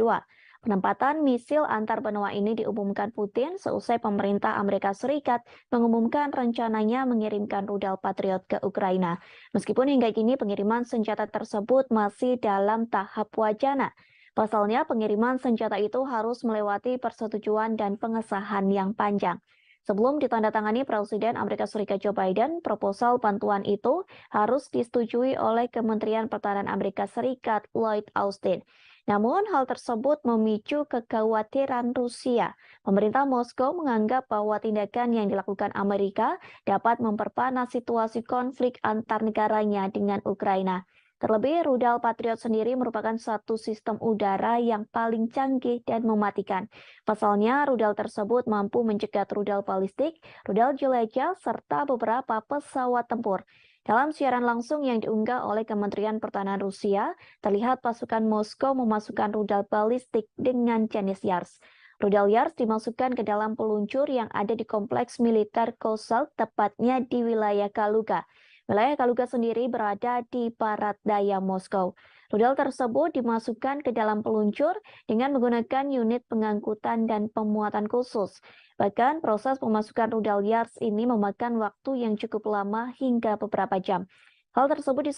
Penempatan misil antar benua ini diumumkan Putin seusai pemerintah Amerika Serikat mengumumkan rencananya mengirimkan rudal Patriot ke Ukraina. Meskipun hingga kini pengiriman senjata tersebut masih dalam tahap wacana. Pasalnya, pengiriman senjata itu harus melewati persetujuan dan pengesahan yang panjang. Sebelum ditandatangani Presiden Amerika Serikat Joe Biden, proposal bantuan itu harus disetujui oleh Kementerian Pertahanan Amerika Serikat Lloyd Austin. Namun, hal tersebut memicu kekhawatiran Rusia. Pemerintah Moskow menganggap bahwa tindakan yang dilakukan Amerika dapat memperpanas situasi konflik antar negaranya dengan Ukraina. Terlebih, rudal Patriot sendiri merupakan satu sistem udara yang paling canggih dan mematikan. Pasalnya, rudal tersebut mampu mencegat rudal balistik, rudal jelajah, serta beberapa pesawat tempur. Dalam siaran langsung yang diunggah oleh Kementerian Pertahanan Rusia, terlihat pasukan Moskow memasukkan rudal balistik dengan jenis Yars. Rudal Yars dimasukkan ke dalam peluncur yang ada di kompleks militer Kosal, tepatnya di wilayah Kaluga. Wilayah Kaluga sendiri berada di barat daya Moskow. Rudal tersebut dimasukkan ke dalam peluncur dengan menggunakan unit pengangkutan dan pemuatan khusus. Bahkan proses pemasukan rudal Yars ini memakan waktu yang cukup lama hingga beberapa jam. Hal tersebut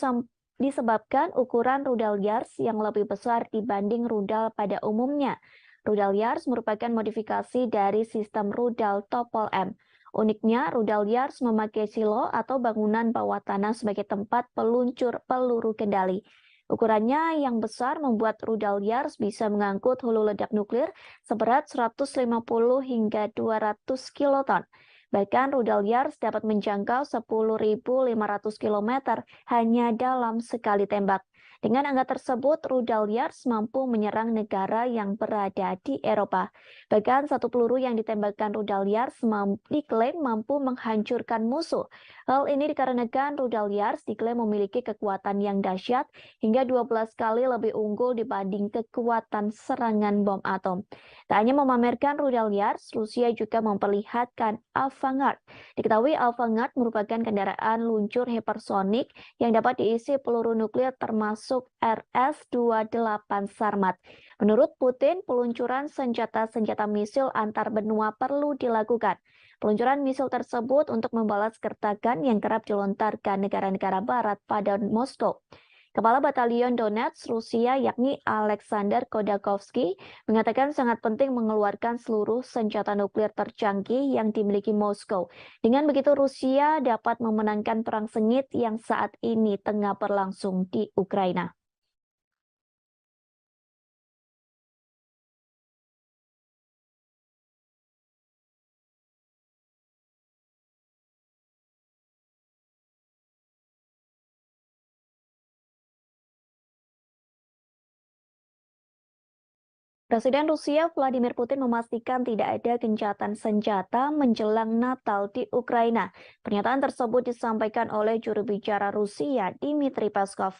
disebabkan ukuran rudal Yars yang lebih besar dibanding rudal pada umumnya. Rudal Yars merupakan modifikasi dari sistem rudal Topol M. Uniknya, rudal Yars memakai silo atau bangunan bawah tanah sebagai tempat peluncur peluru kendali. Ukurannya yang besar membuat rudal Yars bisa mengangkut hulu ledak nuklir seberat 150 hingga 200 kiloton. Bahkan rudal Yars dapat menjangkau 10.500 km hanya dalam sekali tembak. Dengan angka tersebut, rudal Yars mampu menyerang negara yang berada di Eropa. Bahkan satu peluru yang ditembakkan rudal Yars diklaim mampu menghancurkan musuh. Hal ini dikarenakan rudal Yars diklaim memiliki kekuatan yang dahsyat hingga 12 kali lebih unggul dibanding kekuatan serangan bom atom. Tak hanya memamerkan rudal Yars, Rusia juga memperlihatkan Avangard. Diketahui Avangard merupakan kendaraan luncur hipersonik yang dapat diisi peluru nuklir termasuk RS-28 Sarmat. Menurut Putin, peluncuran senjata-senjata misil antar benua perlu dilakukan. Peluncuran misil tersebut untuk membalas gertakan yang kerap dilontarkan negara-negara barat pada Moskow. Kepala Batalion Donetsk Rusia yakni Alexander Khodakovsky mengatakan sangat penting mengeluarkan seluruh senjata nuklir tercanggih yang dimiliki Moskow. Dengan begitu Rusia dapat memenangkan perang sengit yang saat ini tengah berlangsung di Ukraina. Presiden Rusia Vladimir Putin memastikan tidak ada gencatan senjata menjelang Natal di Ukraina. Pernyataan tersebut disampaikan oleh juru bicara Rusia, Dmitry Peskov.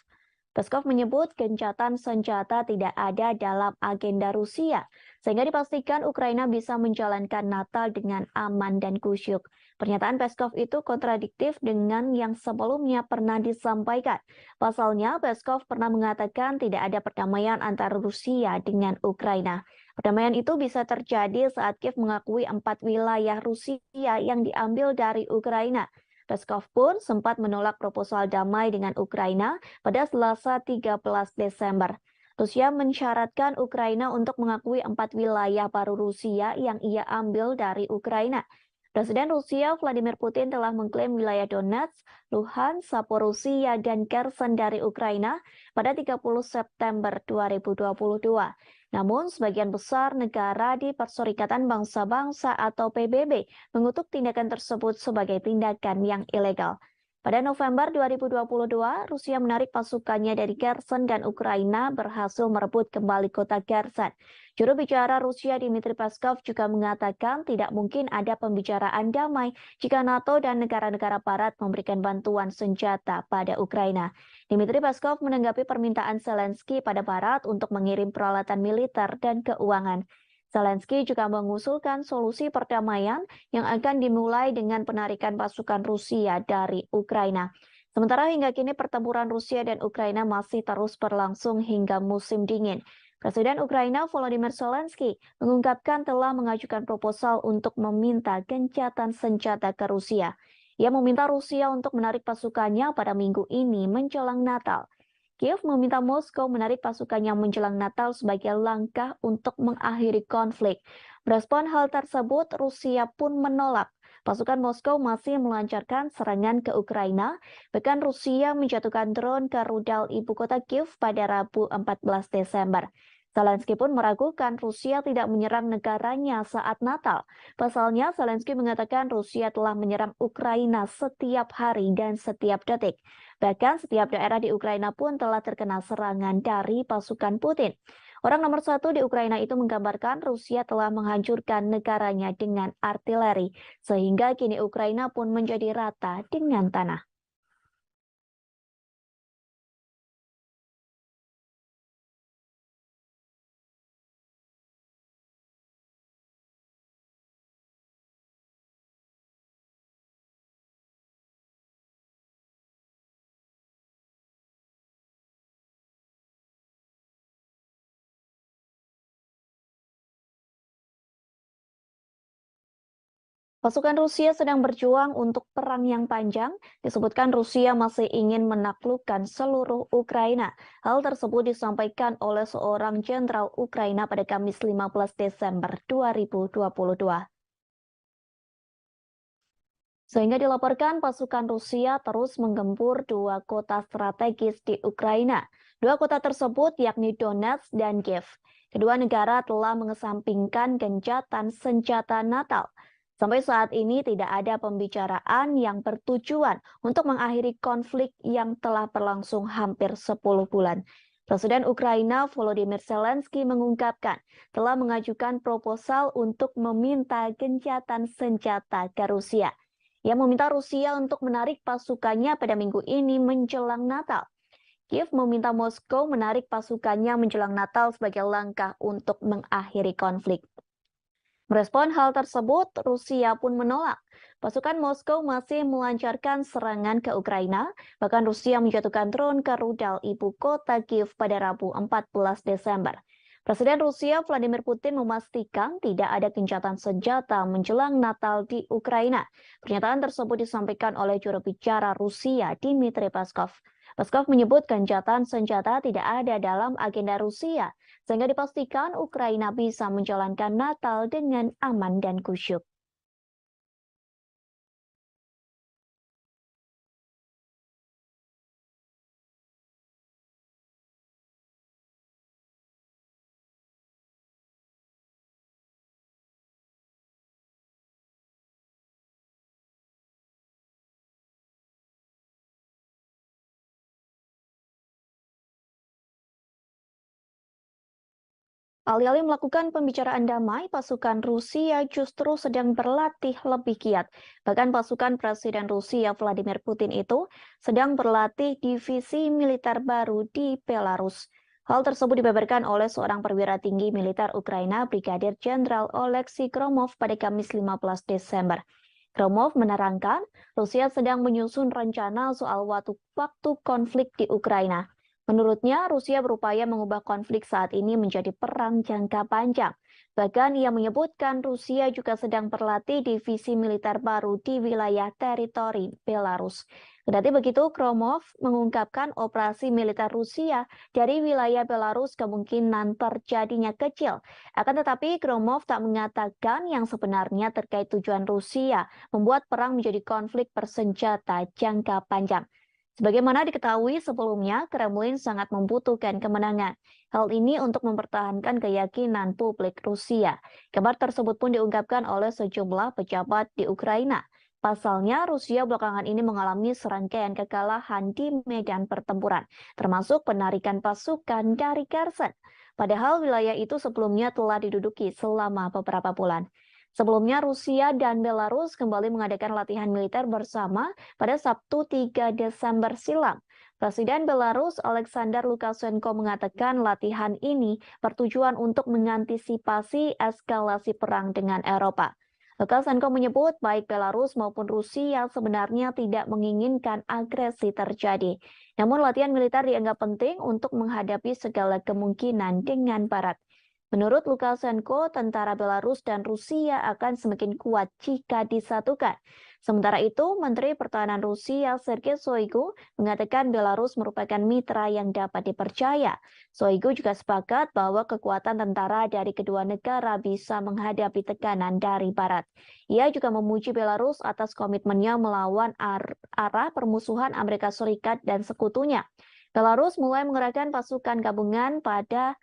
Peskov menyebut gencatan senjata tidak ada dalam agenda Rusia, sehingga dipastikan Ukraina bisa menjalankan Natal dengan aman dan kusyuk. Pernyataan Peskov itu kontradiktif dengan yang sebelumnya pernah disampaikan. Pasalnya, Peskov pernah mengatakan tidak ada perdamaian antara Rusia dengan Ukraina. Perdamaian itu bisa terjadi saat Kiev mengakui 4 wilayah Rusia yang diambil dari Ukraina. Peskov pun sempat menolak proposal damai dengan Ukraina pada Selasa 13 Desember. Rusia mensyaratkan Ukraina untuk mengakui 4 wilayah baru Rusia yang ia ambil dari Ukraina. Presiden Rusia Vladimir Putin telah mengklaim wilayah Donetsk, Luhansk, Zaporizhia, dan Kherson dari Ukraina pada 30 September 2022. Namun, sebagian besar negara di Perserikatan Bangsa-Bangsa atau PBB mengutuk tindakan tersebut sebagai tindakan yang ilegal. Pada November 2022, Rusia menarik pasukannya dari Kherson dan Ukraina berhasil merebut kembali kota Kherson. Juru bicara Rusia Dmitry Peskov juga mengatakan tidak mungkin ada pembicaraan damai jika NATO dan negara-negara barat memberikan bantuan senjata pada Ukraina. Dmitry Peskov menanggapi permintaan Zelensky pada barat untuk mengirim peralatan militer dan keuangan. Zelensky juga mengusulkan solusi perdamaian yang akan dimulai dengan penarikan pasukan Rusia dari Ukraina. Sementara hingga kini pertempuran Rusia dan Ukraina masih terus berlangsung hingga musim dingin. Presiden Ukraina Volodymyr Zelensky mengungkapkan telah mengajukan proposal untuk meminta gencatan senjata ke Rusia. Ia meminta Rusia untuk menarik pasukannya pada minggu ini menjelang Natal. Kiev meminta Moskow menarik pasukannya menjelang Natal sebagai langkah untuk mengakhiri konflik. Merespon hal tersebut, Rusia pun menolak. Pasukan Moskow masih melancarkan serangan ke Ukraina, bahkan Rusia menjatuhkan drone ke rudal ibu kota Kiev pada Rabu 14 Desember. Zelensky pun meragukan Rusia tidak menyerang negaranya saat Natal. Pasalnya, Zelensky mengatakan Rusia telah menyerang Ukraina setiap hari dan setiap detik. Bahkan setiap daerah di Ukraina pun telah terkena serangan dari pasukan Putin. Orang nomor satu di Ukraina itu menggambarkan Rusia telah menghancurkan negaranya dengan artileri, sehingga kini Ukraina pun menjadi rata dengan tanah. Pasukan Rusia sedang berjuang untuk perang yang panjang. Disebutkan Rusia masih ingin menaklukkan seluruh Ukraina. Hal tersebut disampaikan oleh seorang jenderal Ukraina pada Kamis 15 Desember 2022. Sehingga dilaporkan pasukan Rusia terus menggempur dua kota strategis di Ukraina. Dua kota tersebut yakni Donetsk dan Kiev. Kedua negara telah mengesampingkan gencatan senjata Natal. Sampai saat ini tidak ada pembicaraan yang bertujuan untuk mengakhiri konflik yang telah berlangsung hampir 10 bulan. Presiden Ukraina Volodymyr Zelensky mengungkapkan telah mengajukan proposal untuk meminta gencatan senjata ke Rusia. Ia meminta Rusia untuk menarik pasukannya pada minggu ini menjelang Natal. Kiev meminta Moskow menarik pasukannya menjelang Natal sebagai langkah untuk mengakhiri konflik. Merespon hal tersebut, Rusia pun menolak. Pasukan Moskow masih melancarkan serangan ke Ukraina, bahkan Rusia menjatuhkan drone ke rudal ibu kota Kiev pada Rabu 14 Desember. Presiden Rusia Vladimir Putin memastikan tidak ada gencatan senjata menjelang Natal di Ukraina. Pernyataan tersebut disampaikan oleh juru bicara Rusia Dmitry Peskov. Peskov menyebut gencatan senjata tidak ada dalam agenda Rusia, sehingga dipastikan Ukraina bisa menjalankan Natal dengan aman dan khusyuk. Alih-alih melakukan pembicaraan damai, pasukan Rusia justru sedang berlatih lebih giat. Bahkan pasukan Presiden Rusia Vladimir Putin itu sedang berlatih divisi militer baru di Belarus. Hal tersebut dibeberkan oleh seorang perwira tinggi militer Ukraina, Brigadir Jenderal Oleksiy Gromov pada Kamis 15 Desember. Gromov menerangkan, Rusia sedang menyusun rencana soal waktu konflik di Ukraina. Menurutnya, Rusia berupaya mengubah konflik saat ini menjadi perang jangka panjang. Bahkan ia menyebutkan Rusia juga sedang berlatih divisi militer baru di wilayah teritori Belarus. Kendati begitu, Gromov mengungkapkan operasi militer Rusia dari wilayah Belarus kemungkinan terjadinya kecil. Akan tetapi, Gromov tak mengatakan yang sebenarnya terkait tujuan Rusia membuat perang menjadi konflik bersenjata jangka panjang. Sebagaimana diketahui sebelumnya, Kremlin sangat membutuhkan kemenangan. Hal ini untuk mempertahankan keyakinan publik Rusia. Kabar tersebut pun diungkapkan oleh sejumlah pejabat di Ukraina. Pasalnya, Rusia belakangan ini mengalami serangkaian kekalahan di medan pertempuran, termasuk penarikan pasukan dari Kherson. Padahal wilayah itu sebelumnya telah diduduki selama beberapa bulan. Sebelumnya, Rusia dan Belarus kembali mengadakan latihan militer bersama pada Sabtu 3 Desember silam. Presiden Belarus Alexander Lukashenko mengatakan latihan ini bertujuan untuk mengantisipasi eskalasi perang dengan Eropa. Lukashenko menyebut baik Belarus maupun Rusia sebenarnya tidak menginginkan agresi terjadi. Namun latihan militer dianggap penting untuk menghadapi segala kemungkinan dengan Barat. Menurut Lukashenko, tentara Belarus dan Rusia akan semakin kuat jika disatukan. Sementara itu, Menteri Pertahanan Rusia Sergei Shoigu mengatakan Belarus merupakan mitra yang dapat dipercaya. Shoigu juga sepakat bahwa kekuatan tentara dari kedua negara bisa menghadapi tekanan dari Barat. Ia juga memuji Belarus atas komitmennya melawan arah permusuhan Amerika Serikat dan sekutunya. Belarus mulai mengerahkan pasukan gabungan pada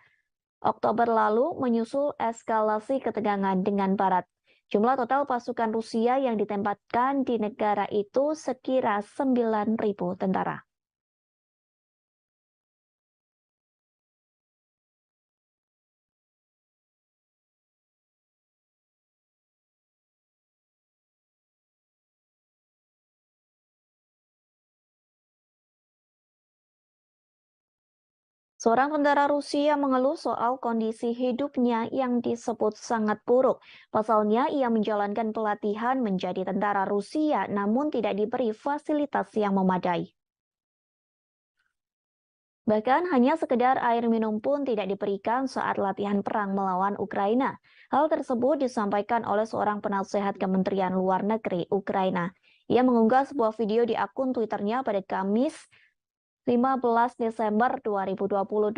Oktober lalu menyusul eskalasi ketegangan dengan Barat. Jumlah total pasukan Rusia yang ditempatkan di negara itu sekira 9.000 tentara. Seorang tentara Rusia mengeluh soal kondisi hidupnya yang disebut sangat buruk. Pasalnya, ia menjalankan pelatihan menjadi tentara Rusia namun tidak diberi fasilitas yang memadai. Bahkan hanya sekedar air minum pun tidak diberikan saat latihan perang melawan Ukraina. Hal tersebut disampaikan oleh seorang penasehat Kementerian Luar Negeri Ukraina. Ia mengunggah sebuah video di akun Twitternya pada Kamis 15 Desember 2022.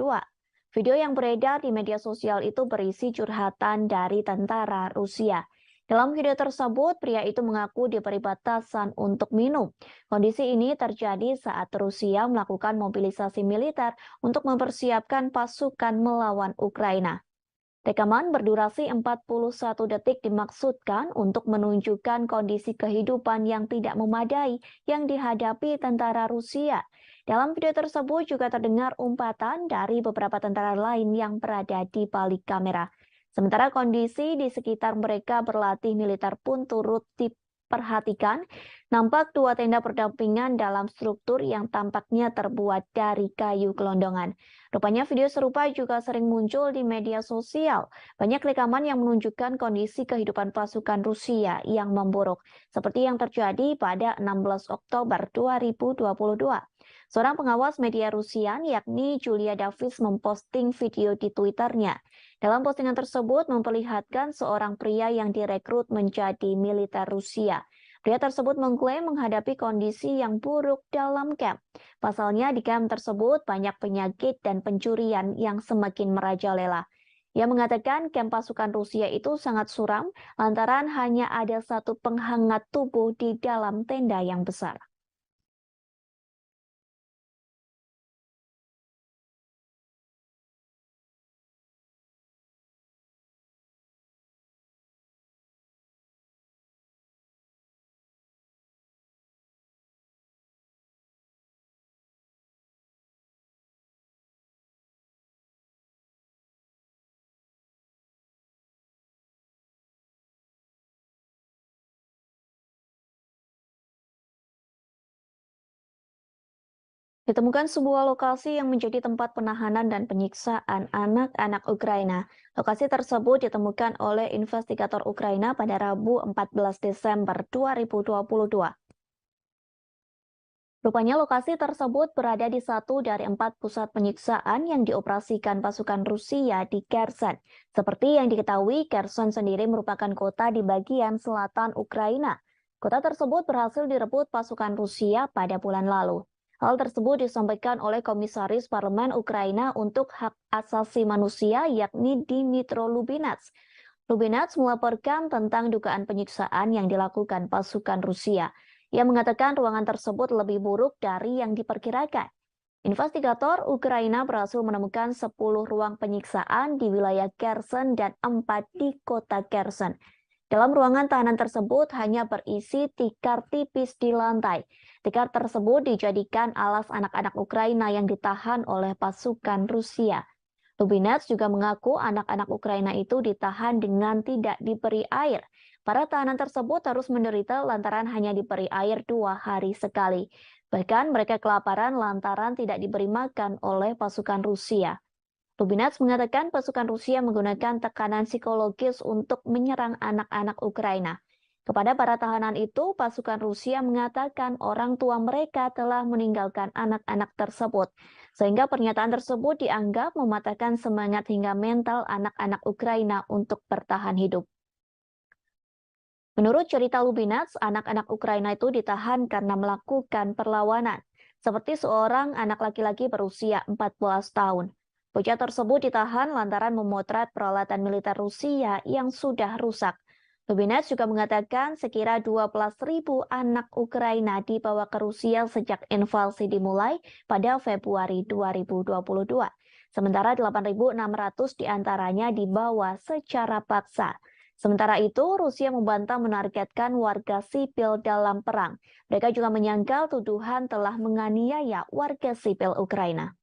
Video yang beredar di media sosial itu berisi curhatan dari tentara Rusia. Dalam video tersebut, pria itu mengaku diberi batasan untuk minum. Kondisi ini terjadi saat Rusia melakukan mobilisasi militer untuk mempersiapkan pasukan melawan Ukraina. Rekaman berdurasi 41 detik dimaksudkan untuk menunjukkan kondisi kehidupan yang tidak memadai yang dihadapi tentara Rusia. Dalam video tersebut juga terdengar umpatan dari beberapa tentara lain yang berada di balik kamera. Sementara kondisi di sekitar mereka berlatih militer pun turut diperhatikan. Nampak dua tenda berdampingan dalam struktur yang tampaknya terbuat dari kayu gelondongan. Rupanya video serupa juga sering muncul di media sosial. Banyak rekaman yang menunjukkan kondisi kehidupan pasukan Rusia yang memburuk, seperti yang terjadi pada 16 Oktober 2022. Seorang pengawas media Rusia, yakni Julia Davis, memposting video di Twitternya. Dalam postingan tersebut memperlihatkan seorang pria yang direkrut menjadi militer Rusia. Pria tersebut mengklaim menghadapi kondisi yang buruk dalam kamp. Pasalnya di kamp tersebut banyak penyakit dan pencurian yang semakin merajalela. Ia mengatakan kamp pasukan Rusia itu sangat suram lantaran hanya ada satu penghangat tubuh di dalam tenda yang besar. Ditemukan sebuah lokasi yang menjadi tempat penahanan dan penyiksaan anak-anak Ukraina. Lokasi tersebut ditemukan oleh investigator Ukraina pada Rabu 14 Desember 2022. Rupanya lokasi tersebut berada di satu dari 4 pusat penyiksaan yang dioperasikan pasukan Rusia di Kherson. Seperti yang diketahui, Kherson sendiri merupakan kota di bagian selatan Ukraina. Kota tersebut berhasil direbut pasukan Rusia pada bulan lalu. Hal tersebut disampaikan oleh Komisaris Parlemen Ukraina untuk Hak Asasi Manusia, yakni Dmytro Lubinets. Lubinets melaporkan tentang dugaan penyiksaan yang dilakukan pasukan Rusia. Ia mengatakan ruangan tersebut lebih buruk dari yang diperkirakan. Investigator Ukraina berhasil menemukan 10 ruang penyiksaan di wilayah Kherson dan 4 di kota Kherson. Dalam ruangan tahanan tersebut hanya berisi tikar tipis di lantai. Tikar tersebut dijadikan alas anak-anak Ukraina yang ditahan oleh pasukan Rusia. Lubinets juga mengaku anak-anak Ukraina itu ditahan dengan tidak diberi air. Para tahanan tersebut harus menderita lantaran hanya diberi air 2 hari sekali. Bahkan mereka kelaparan lantaran tidak diberi makan oleh pasukan Rusia. Lubinets mengatakan pasukan Rusia menggunakan tekanan psikologis untuk menyerang anak-anak Ukraina. Kepada para tahanan itu, pasukan Rusia mengatakan orang tua mereka telah meninggalkan anak-anak tersebut, sehingga pernyataan tersebut dianggap mematahkan semangat hingga mental anak-anak Ukraina untuk bertahan hidup. Menurut cerita Lubinets, anak-anak Ukraina itu ditahan karena melakukan perlawanan, seperti seorang anak laki-laki berusia 14 tahun. Bocah tersebut ditahan lantaran memotret peralatan militer Rusia yang sudah rusak. Lubinets juga mengatakan sekira 12.000 anak Ukraina dibawa ke Rusia sejak invasi dimulai pada Februari 2022. Sementara 8.600 diantaranya dibawa secara paksa. Sementara itu, Rusia membantah menargetkan warga sipil dalam perang. Mereka juga menyangkal tuduhan telah menganiaya warga sipil Ukraina.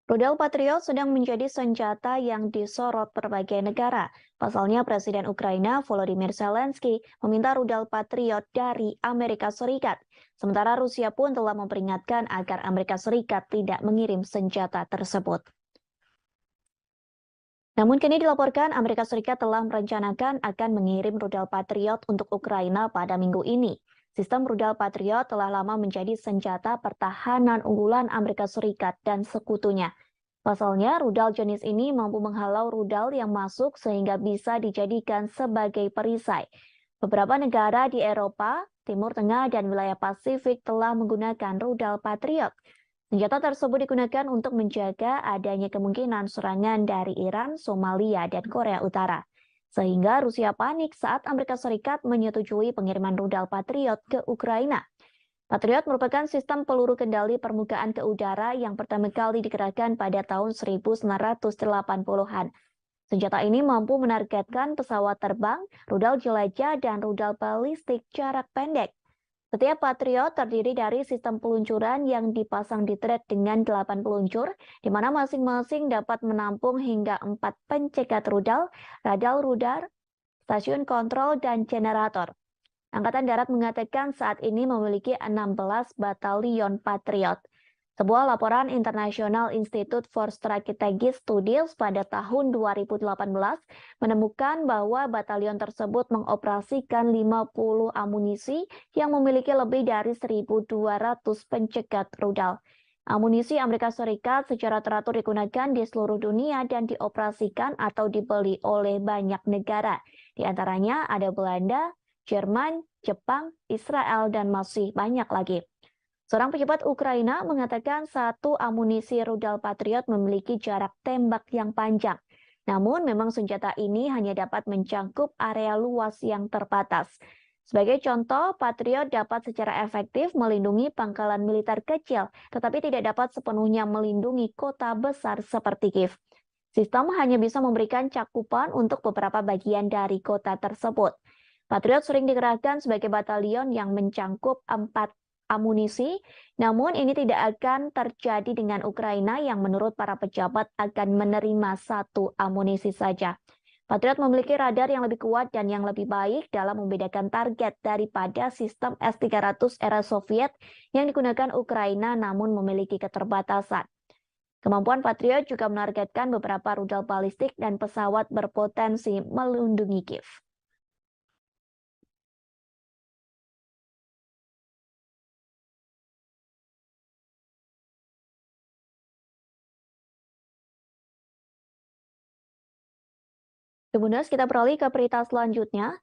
Rudal Patriot sedang menjadi senjata yang disorot berbagai negara. Pasalnya, Presiden Ukraina Volodymyr Zelensky meminta rudal Patriot dari Amerika Serikat. Sementara Rusia pun telah memperingatkan agar Amerika Serikat tidak mengirim senjata tersebut. Namun kini dilaporkan Amerika Serikat telah merencanakan akan mengirim rudal Patriot untuk Ukraina pada minggu ini. Sistem rudal Patriot telah lama menjadi senjata pertahanan unggulan Amerika Serikat dan sekutunya. Pasalnya, rudal jenis ini mampu menghalau rudal yang masuk sehingga bisa dijadikan sebagai perisai. Beberapa negara di Eropa, Timur Tengah, dan wilayah Pasifik telah menggunakan rudal Patriot. Senjata tersebut digunakan untuk menjaga adanya kemungkinan serangan dari Iran, Somalia, dan Korea Utara. Sehingga Rusia panik saat Amerika Serikat menyetujui pengiriman rudal Patriot ke Ukraina. Patriot merupakan sistem peluru kendali permukaan ke udara yang pertama kali dikerahkan pada tahun 1980-an. Senjata ini mampu menargetkan pesawat terbang, rudal jelajah, dan rudal balistik jarak pendek. Setiap Patriot terdiri dari sistem peluncuran yang dipasang di tret dengan 8 peluncur, di mana masing-masing dapat menampung hingga 4 pencegat rudal, rudal, stasiun kontrol, dan generator. Angkatan Darat mengatakan saat ini memiliki 16 batalion Patriot. Sebuah laporan International Institute for Strategic Studies pada tahun 2018 menemukan bahwa batalion tersebut mengoperasikan 50 amunisi yang memiliki lebih dari 1.200 pencegat rudal. Amunisi Amerika Serikat secara teratur digunakan di seluruh dunia dan dioperasikan atau dibeli oleh banyak negara. Di antaranya ada Belanda, Jerman, Jepang, Israel, dan masih banyak lagi. Seorang pejabat Ukraina mengatakan satu amunisi rudal Patriot memiliki jarak tembak yang panjang. Namun memang senjata ini hanya dapat mencangkup area luas yang terbatas. Sebagai contoh, Patriot dapat secara efektif melindungi pangkalan militer kecil, tetapi tidak dapat sepenuhnya melindungi kota besar seperti Kiev. Sistem hanya bisa memberikan cakupan untuk beberapa bagian dari kota tersebut. Patriot sering dikerahkan sebagai batalion yang mencangkup 4 amunisi, namun ini tidak akan terjadi dengan Ukraina yang menurut para pejabat akan menerima 1 amunisi saja. Patriot memiliki radar yang lebih kuat dan yang lebih baik dalam membedakan target daripada sistem S-300 era Soviet yang digunakan Ukraina namun memiliki keterbatasan. Kemampuan Patriot juga menargetkan beberapa rudal balistik dan pesawat berpotensi melindungi Kiev. Kemudian kita beralih ke berita selanjutnya.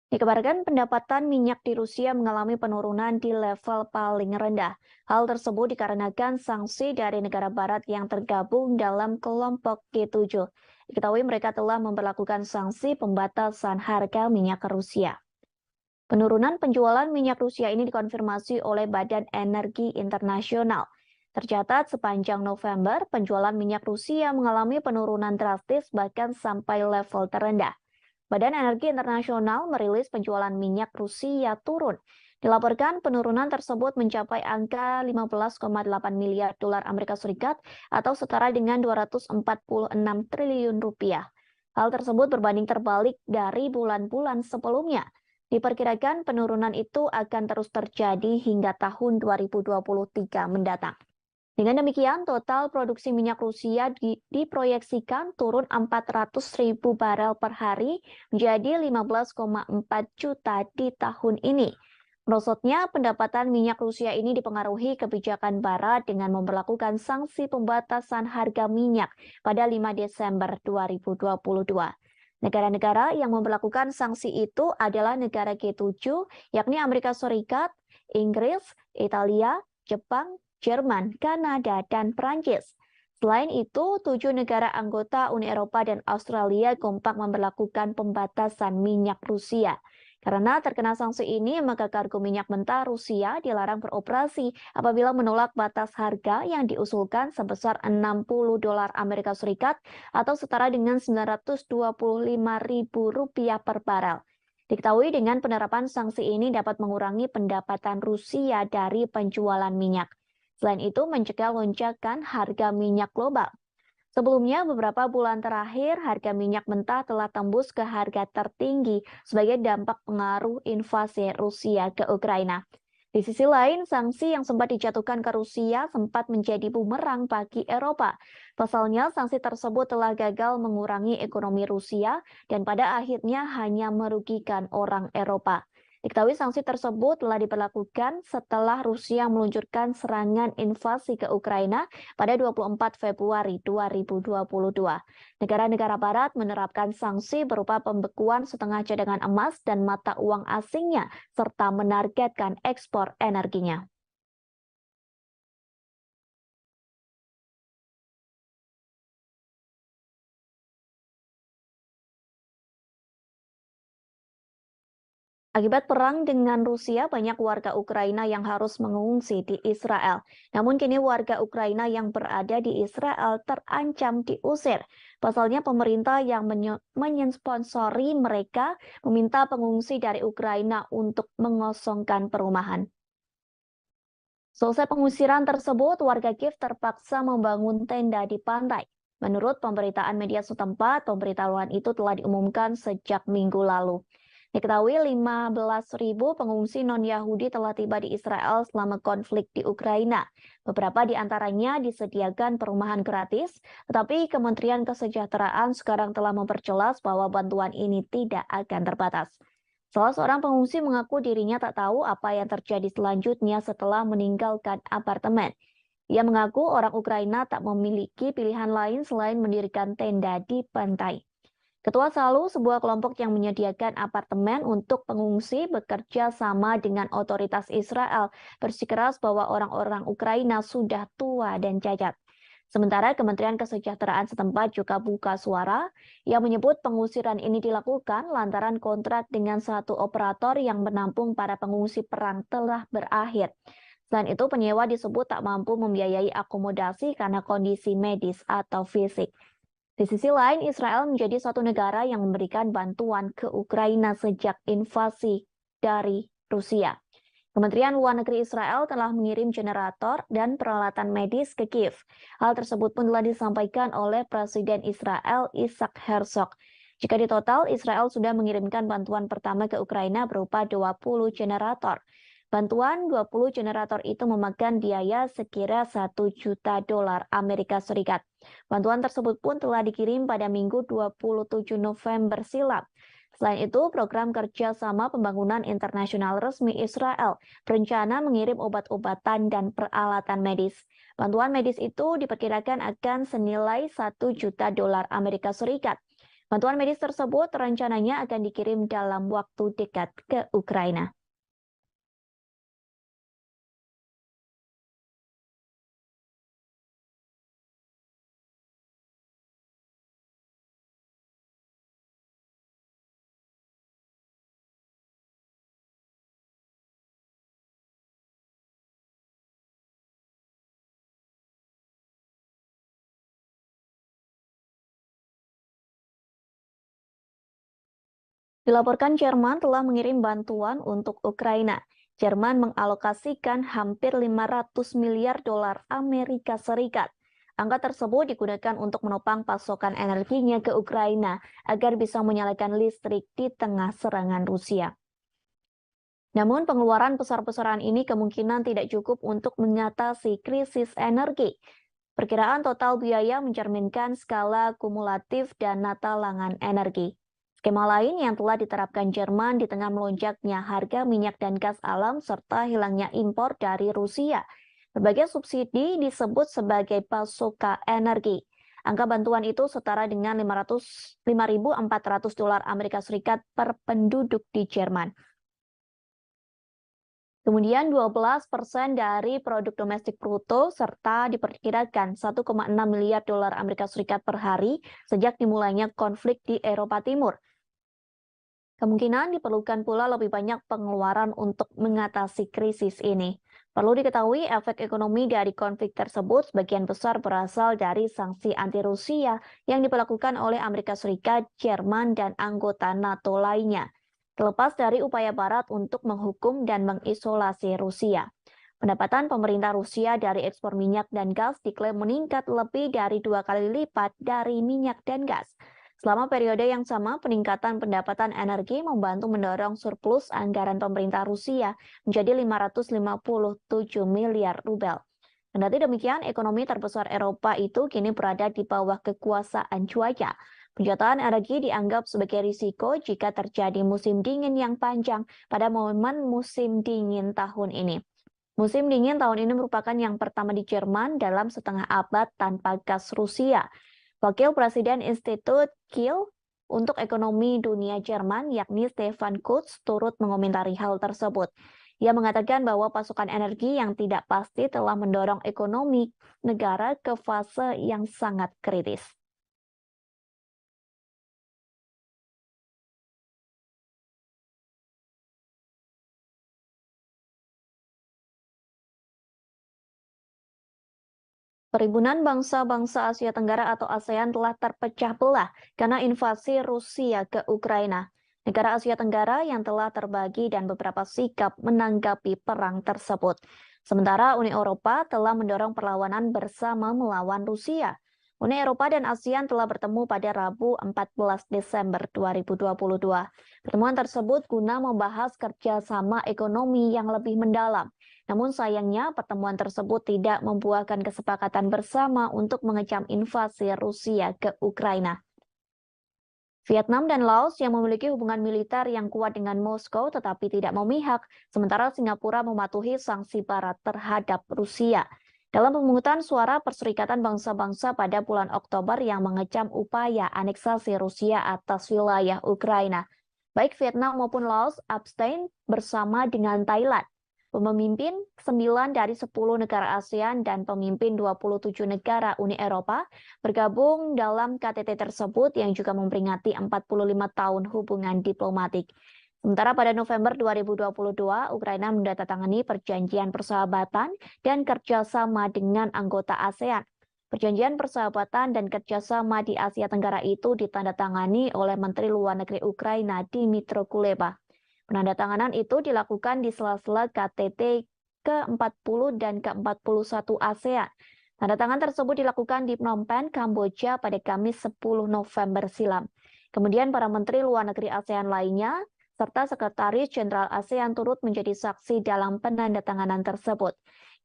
Dikabarkan pendapatan minyak di Rusia mengalami penurunan di level paling rendah. Hal tersebut dikarenakan sanksi dari negara barat yang tergabung dalam kelompok G7. Diketahui mereka telah memperlakukan sanksi pembatasan harga minyak ke Rusia. Penurunan penjualan minyak Rusia ini dikonfirmasi oleh Badan Energi Internasional. Tercatat sepanjang November, penjualan minyak Rusia mengalami penurunan drastis bahkan sampai level terendah. Badan Energi Internasional merilis penjualan minyak Rusia turun. Dilaporkan penurunan tersebut mencapai angka 15,8 miliar dolar Amerika Serikat atau setara dengan 246 triliun rupiah. Hal tersebut berbanding terbalik dari bulan-bulan sebelumnya. Diperkirakan penurunan itu akan terus terjadi hingga tahun 2023 mendatang. Dengan demikian, total produksi minyak Rusia diproyeksikan turun 400.000 barel per hari menjadi 15,4 juta di tahun ini. Merosotnya pendapatan minyak Rusia ini dipengaruhi kebijakan Barat dengan memperlakukan sanksi pembatasan harga minyak pada 5 Desember 2022. Negara-negara yang memperlakukan sanksi itu adalah negara G7, yakni Amerika Serikat, Inggris, Italia, Jepang, Jerman, Kanada, dan Prancis. Selain itu, 7 negara anggota Uni Eropa dan Australia kompak memperlakukan pembatasan minyak Rusia. Karena terkena sanksi ini, maka kargo minyak mentah Rusia dilarang beroperasi apabila menolak batas harga yang diusulkan sebesar 60 dolar Amerika Serikat atau setara dengan 925.000 rupiah per barel. Diketahui dengan penerapan sanksi ini dapat mengurangi pendapatan Rusia dari penjualan minyak. Selain itu, mencegah lonjakan harga minyak global. Sebelumnya, beberapa bulan terakhir, harga minyak mentah telah tembus ke harga tertinggi sebagai dampak pengaruh invasi Rusia ke Ukraina. Di sisi lain, sanksi yang sempat dijatuhkan ke Rusia sempat menjadi bumerang bagi Eropa. Pasalnya, sanksi tersebut telah gagal mengurangi ekonomi Rusia dan pada akhirnya hanya merugikan orang Eropa. Diketahui sanksi tersebut telah diberlakukan setelah Rusia meluncurkan serangan invasi ke Ukraina pada 24 Februari 2022. Negara-negara Barat menerapkan sanksi berupa pembekuan setengah cadangan emas dan mata uang asingnya, serta menargetkan ekspor energinya. Akibat perang dengan Rusia, banyak warga Ukraina yang harus mengungsi di Israel. Namun kini warga Ukraina yang berada di Israel terancam diusir. Pasalnya pemerintah yang menyponsori mereka meminta pengungsi dari Ukraina untuk mengosongkan perumahan. Selesai pengusiran tersebut, warga Kiev terpaksa membangun tenda di pantai. Menurut pemberitaan media setempat, pemberitahuan itu telah diumumkan sejak minggu lalu. Diketahui 15.000 pengungsi non-Yahudi telah tiba di Israel selama konflik di Ukraina. Beberapa di antaranya disediakan perumahan gratis, tetapi Kementerian Kesejahteraan sekarang telah memperjelas bahwa bantuan ini tidak akan terbatas. Salah seorang pengungsi mengaku dirinya tak tahu apa yang terjadi selanjutnya setelah meninggalkan apartemen. Ia mengaku orang Ukraina tak memiliki pilihan lain selain mendirikan tenda di pantai. Ketua Salu, sebuah kelompok yang menyediakan apartemen untuk pengungsi, bekerja sama dengan otoritas Israel, bersikeras bahwa orang-orang Ukraina sudah tua dan cacat. Sementara Kementerian Kesejahteraan setempat juga buka suara yang menyebut pengusiran ini dilakukan lantaran kontrak dengan satu operator yang menampung para pengungsi perang telah berakhir. Selain itu, penyewa disebut tak mampu membiayai akomodasi karena kondisi medis atau fisik. Di sisi lain, Israel menjadi satu negara yang memberikan bantuan ke Ukraina sejak invasi dari Rusia. Kementerian Luar Negeri Israel telah mengirim generator dan peralatan medis ke Kiev. Hal tersebut pun telah disampaikan oleh Presiden Israel Isaac Herzog. Jika di total, Israel sudah mengirimkan bantuan pertama ke Ukraina berupa 20 generator. Bantuan 20 generator itu memakan biaya sekira 1 juta dolar Amerika Serikat. Bantuan tersebut pun telah dikirim pada Minggu 27 November silam. Selain itu, program kerjasama pembangunan internasional resmi Israel berencana mengirim obat-obatan dan peralatan medis. Bantuan medis itu diperkirakan akan senilai 1 juta dolar Amerika Serikat. Bantuan medis tersebut rencananya akan dikirim dalam waktu dekat ke Ukraina. Dilaporkan Jerman telah mengirim bantuan untuk Ukraina. Jerman mengalokasikan hampir 500 miliar dolar Amerika Serikat. Angka tersebut digunakan untuk menopang pasokan energinya ke Ukraina agar bisa menyalakan listrik di tengah serangan Rusia. Namun pengeluaran besar-besaran ini kemungkinan tidak cukup untuk mengatasi krisis energi. Perkiraan total biaya mencerminkan skala kumulatif dana talangan energi. Skema lain yang telah diterapkan Jerman di tengah melonjaknya harga minyak dan gas alam serta hilangnya impor dari Rusia. Berbagai subsidi disebut sebagai pasokan energi. Angka bantuan itu setara dengan 5.400 dolar Amerika Serikat per penduduk di Jerman. Kemudian 12% dari produk domestik bruto serta diperkirakan 1,6 miliar dolar Amerika Serikat per hari sejak dimulainya konflik di Eropa Timur. Kemungkinan diperlukan pula lebih banyak pengeluaran untuk mengatasi krisis ini. Perlu diketahui efek ekonomi dari konflik tersebut sebagian besar berasal dari sanksi anti-Rusia yang diberlakukan oleh Amerika Serikat, Jerman, dan anggota NATO lainnya. Terlepas dari upaya Barat untuk menghukum dan mengisolasi Rusia. Pendapatan pemerintah Rusia dari ekspor minyak dan gas diklaim meningkat lebih dari 2 kali lipat dari minyak dan gas. Selama periode yang sama, peningkatan pendapatan energi membantu mendorong surplus anggaran pemerintah Rusia menjadi 557 miliar rubel. Kendati demikian, ekonomi terbesar Eropa itu kini berada di bawah kekuasaan cuaca. Penjualan energi dianggap sebagai risiko jika terjadi musim dingin yang panjang pada momen musim dingin tahun ini. Musim dingin tahun ini merupakan yang pertama di Jerman dalam setengah abad tanpa gas Rusia. Wakil Presiden Institut Kiel untuk Ekonomi Dunia Jerman, yakni Stefan Kurz, turut mengomentari hal tersebut. Ia mengatakan bahwa pasokan energi yang tidak pasti telah mendorong ekonomi negara ke fase yang sangat kritis. Perhimpunan Bangsa-Bangsa Asia Tenggara atau ASEAN telah terpecah belah karena invasi Rusia ke Ukraina. Negara Asia Tenggara yang telah terbagi dan beberapa sikap menanggapi perang tersebut. Sementara Uni Eropa telah mendorong perlawanan bersama melawan Rusia. Uni Eropa dan ASEAN telah bertemu pada Rabu 14 Desember 2022. Pertemuan tersebut guna membahas kerjasama ekonomi yang lebih mendalam. Namun sayangnya pertemuan tersebut tidak membuahkan kesepakatan bersama untuk mengecam invasi Rusia ke Ukraina. Vietnam dan Laos yang memiliki hubungan militer yang kuat dengan Moskow tetapi tidak memihak, sementara Singapura mematuhi sanksi Barat terhadap Rusia. Dalam pemungutan suara Perserikatan Bangsa-Bangsa pada bulan Oktober yang mengecam upaya aneksasi Rusia atas wilayah Ukraina, baik Vietnam maupun Laos abstain bersama dengan Thailand. Pemimpin 9 dari 10 negara ASEAN dan pemimpin 27 negara Uni Eropa bergabung dalam KTT tersebut yang juga memperingati 45 tahun hubungan diplomatik. Sementara pada November 2022, Ukraina menandatangani perjanjian persahabatan dan kerjasama dengan anggota ASEAN. Perjanjian persahabatan dan kerjasama di Asia Tenggara itu ditandatangani oleh Menteri Luar Negeri Ukraina Dmytro Kuleba. Penandatanganan itu dilakukan di sela-sela KTT ke-40 dan ke-41 ASEAN. Tanda tangan tersebut dilakukan di Phnom Penh, Kamboja pada Kamis 10 November silam. Kemudian para Menteri Luar Negeri ASEAN lainnya serta Sekretaris Jenderal ASEAN turut menjadi saksi dalam penandatanganan tersebut.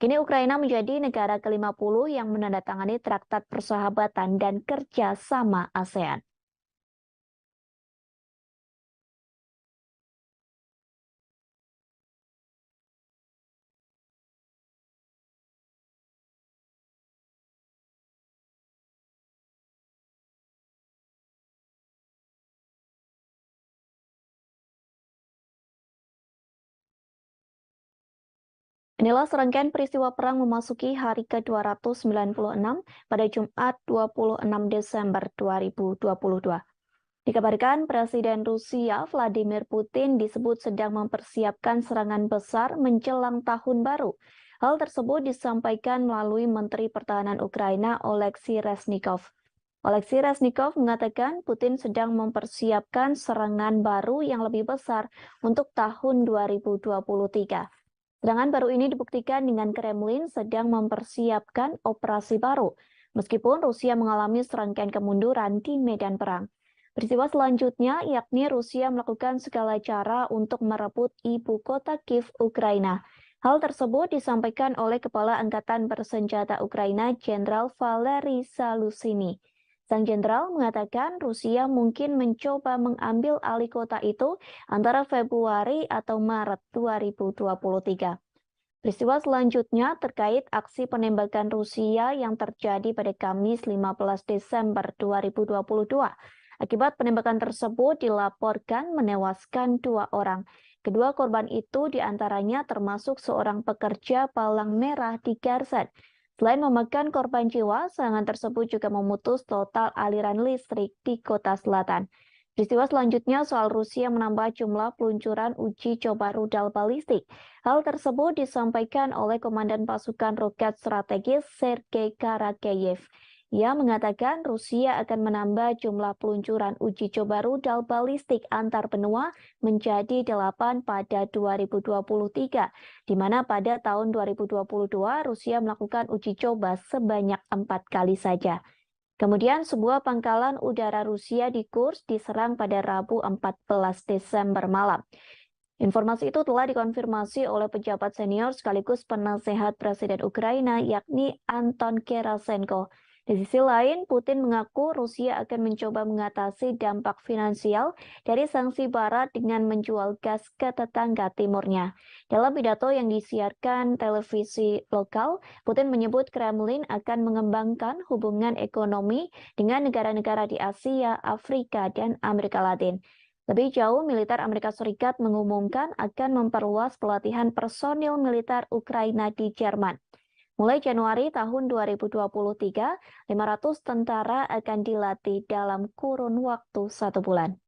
Kini Ukraina menjadi negara ke-50 yang menandatangani Traktat Persahabatan dan Kerjasama ASEAN. Inilah serangkaian peristiwa perang memasuki hari ke-296 pada Jumat 26 Desember 2022. Dikabarkan Presiden Rusia Vladimir Putin disebut sedang mempersiapkan serangan besar menjelang tahun baru. Hal tersebut disampaikan melalui Menteri Pertahanan Ukraina Oleksiy Reznikov. Oleksiy Reznikov mengatakan Putin sedang mempersiapkan serangan baru yang lebih besar untuk tahun 2023. Serangan baru ini dibuktikan dengan Kremlin sedang mempersiapkan operasi baru, meskipun Rusia mengalami serangkaian kemunduran di medan perang. Peristiwa selanjutnya yakni Rusia melakukan segala cara untuk merebut ibu kota Kiev, Ukraina. Hal tersebut disampaikan oleh Kepala Angkatan Bersenjata Ukraina, Jenderal Valery Zaluzhny. Sang jenderal mengatakan Rusia mungkin mencoba mengambil alih kota itu antara Februari atau Maret 2023. Peristiwa selanjutnya terkait aksi penembakan Rusia yang terjadi pada Kamis 15 Desember 2022. Akibat penembakan tersebut dilaporkan menewaskan 2 orang. Kedua korban itu diantaranya termasuk seorang pekerja palang merah di Kherson. Selain memakan korban jiwa, serangan tersebut juga memutus total aliran listrik di kota selatan. Peristiwa selanjutnya soal Rusia menambah jumlah peluncuran uji coba rudal balistik. Hal tersebut disampaikan oleh Komandan Pasukan Roket Strategis Sergei Karakeyev. Ia mengatakan Rusia akan menambah jumlah peluncuran uji coba rudal balistik antar benua menjadi 8 pada 2023, di mana pada tahun 2022 Rusia melakukan uji coba sebanyak 4 kali saja. Kemudian sebuah pangkalan udara Rusia di Kursk diserang pada Rabu 14 Desember malam. Informasi itu telah dikonfirmasi oleh pejabat senior sekaligus penasehat Presiden Ukraina yakni Anton Gerasenko. Di sisi lain, Putin mengaku Rusia akan mencoba mengatasi dampak finansial dari sanksi Barat dengan menjual gas ke tetangga timurnya. Dalam pidato yang disiarkan televisi lokal, Putin menyebut Kremlin akan mengembangkan hubungan ekonomi dengan negara-negara di Asia, Afrika, dan Amerika Latin. Lebih jauh, militer Amerika Serikat mengumumkan akan memperluas pelatihan personil militer Ukraina di Jerman. Mulai Januari tahun 2023, 500 tentara akan dilatih dalam kurun waktu 1 bulan.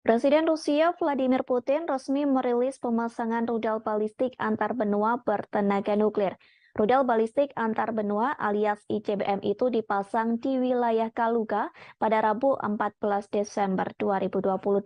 Presiden Rusia Vladimir Putin resmi merilis pemasangan rudal balistik antar benua bertenaga nuklir. Rudal balistik antar benua alias ICBM itu dipasang di wilayah Kaluga pada Rabu 14 Desember 2022.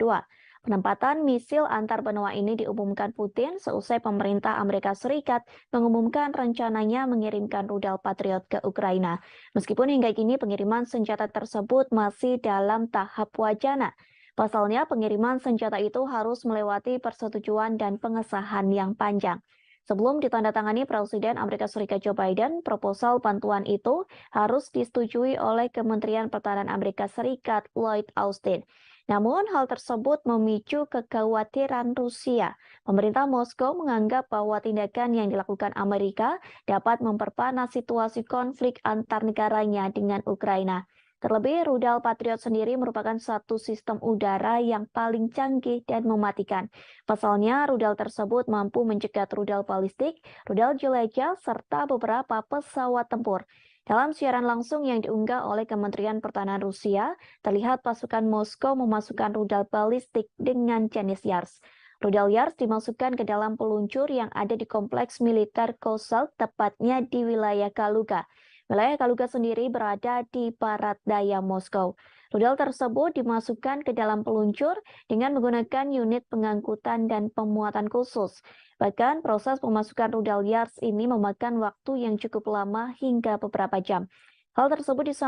Penempatan misil antar benua ini diumumkan Putin seusai pemerintah Amerika Serikat mengumumkan rencananya mengirimkan rudal Patriot ke Ukraina. Meskipun hingga kini pengiriman senjata tersebut masih dalam tahap wacana. Pasalnya, pengiriman senjata itu harus melewati persetujuan dan pengesahan yang panjang. Sebelum ditandatangani Presiden Amerika Serikat Joe Biden, proposal bantuan itu harus disetujui oleh Kementerian Pertahanan Amerika Serikat Lloyd Austin. Namun, hal tersebut memicu kekhawatiran Rusia. Pemerintah Moskow menganggap bahwa tindakan yang dilakukan Amerika dapat memperpanas situasi konflik antar negaranya dengan Ukraina. Terlebih, rudal Patriot sendiri merupakan satu sistem udara yang paling canggih dan mematikan. Pasalnya, rudal tersebut mampu mencegat rudal balistik, rudal jelajah, serta beberapa pesawat tempur. Dalam siaran langsung yang diunggah oleh Kementerian Pertahanan Rusia, terlihat pasukan Moskow memasukkan rudal balistik dengan jenis Yars. Rudal Yars dimasukkan ke dalam peluncur yang ada di kompleks militer Kozel, tepatnya di wilayah Kaluga. Wilayah Kaluga sendiri berada di barat daya Moskow. Rudal tersebut dimasukkan ke dalam peluncur dengan menggunakan unit pengangkutan dan pemuatan khusus. Bahkan proses pemasukan rudal Yars ini memakan waktu yang cukup lama hingga beberapa jam. Hal tersebut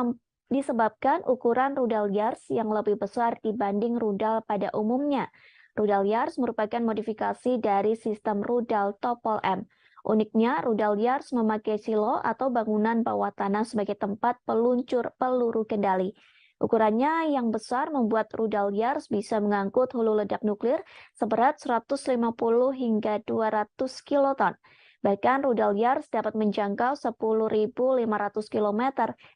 disebabkan ukuran rudal Yars yang lebih besar dibanding rudal pada umumnya. Rudal Yars merupakan modifikasi dari sistem rudal Topol M. Uniknya, rudal Yars memakai silo atau bangunan bawah tanah sebagai tempat peluncur peluru kendali. Ukurannya yang besar membuat rudal Yars bisa mengangkut hulu ledak nuklir seberat 150 hingga 200 kiloton. Bahkan rudal Yars dapat menjangkau 10.500 km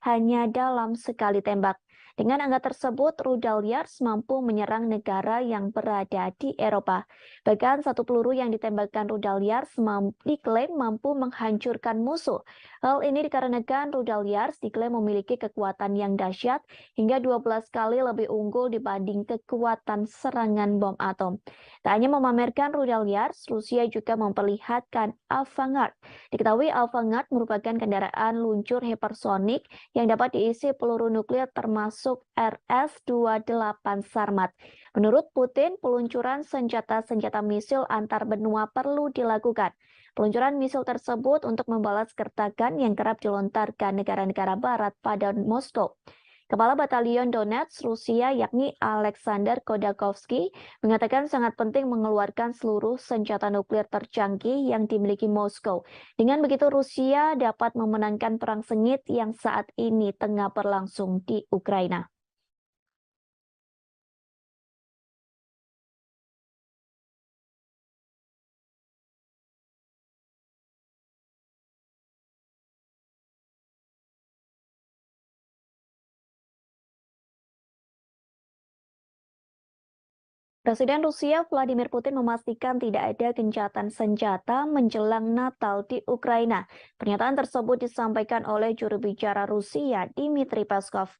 hanya dalam sekali tembak. Dengan angka tersebut, rudal Yars mampu menyerang negara yang berada di Eropa. Bahkan satu peluru yang ditembakkan rudal Yars diklaim mampu menghancurkan musuh. Hal ini dikarenakan rudal Yars diklaim memiliki kekuatan yang dahsyat hingga 12 kali lebih unggul dibanding kekuatan serangan bom atom. Tak hanya memamerkan rudal Yars, Rusia juga memperlihatkan Avangard. Diketahui Avangard merupakan kendaraan luncur hipersonik yang dapat diisi peluru nuklir termasuk RS-28 Sarmat. Menurut Putin, peluncuran senjata-senjata misil antar benua perlu dilakukan. Peluncuran misil tersebut untuk membalas gertakan yang kerap dilontarkan negara-negara barat pada Moskow. Kepala Batalion Donetsk, Rusia, yakni Alexander Kodakovsky, mengatakan sangat penting mengeluarkan seluruh senjata nuklir tercanggih yang dimiliki Moskow. Dengan begitu, Rusia dapat memenangkan perang sengit yang saat ini tengah berlangsung di Ukraina. Presiden Rusia Vladimir Putin memastikan tidak ada gencatan senjata menjelang Natal di Ukraina. Pernyataan tersebut disampaikan oleh juru bicara Rusia, Dmitry Peskov.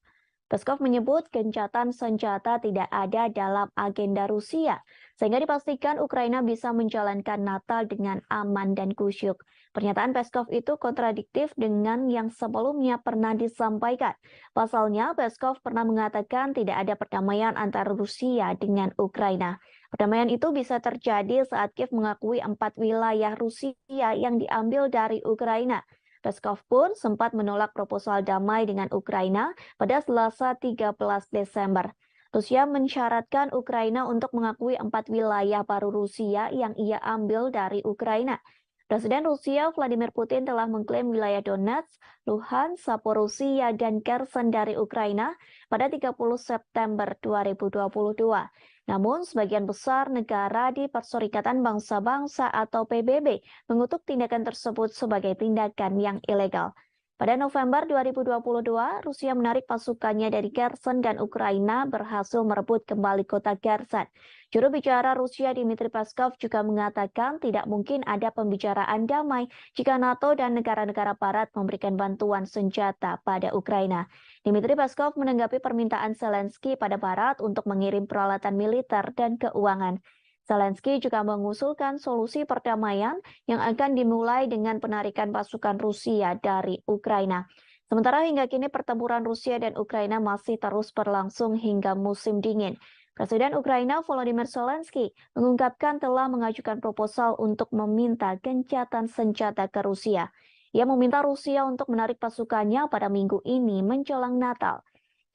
Peskov menyebut gencatan senjata tidak ada dalam agenda Rusia, sehingga dipastikan Ukraina bisa menjalankan Natal dengan aman dan kusyuk. Pernyataan Peskov itu kontradiktif dengan yang sebelumnya pernah disampaikan. Pasalnya, Peskov pernah mengatakan tidak ada perdamaian antara Rusia dengan Ukraina. Perdamaian itu bisa terjadi saat Kiev mengakui 4 wilayah Rusia yang diambil dari Ukraina. Peskov pun sempat menolak proposal damai dengan Ukraina pada Selasa 13 Desember. Rusia mensyaratkan Ukraina untuk mengakui 4 wilayah baru Rusia yang ia ambil dari Ukraina. Presiden Rusia Vladimir Putin telah mengklaim wilayah Donetsk, Luhansk, Zaporizhia, dan Kherson dari Ukraina pada 30 September 2022. Namun, sebagian besar negara di Perserikatan Bangsa-Bangsa atau PBB mengutuk tindakan tersebut sebagai tindakan yang ilegal. Pada November 2022, Rusia menarik pasukannya dari Kherson dan Ukraina berhasil merebut kembali kota Kherson. Juru bicara Rusia Dmitry Peskov juga mengatakan tidak mungkin ada pembicaraan damai jika NATO dan negara-negara barat memberikan bantuan senjata pada Ukraina. Dmitry Peskov menanggapi permintaan Zelensky pada barat untuk mengirim peralatan militer dan keuangan. Zelensky juga mengusulkan solusi perdamaian yang akan dimulai dengan penarikan pasukan Rusia dari Ukraina. Sementara hingga kini pertempuran Rusia dan Ukraina masih terus berlangsung hingga musim dingin. Presiden Ukraina Volodymyr Zelensky mengungkapkan telah mengajukan proposal untuk meminta gencatan senjata ke Rusia. Ia meminta Rusia untuk menarik pasukannya pada minggu ini menjelang Natal.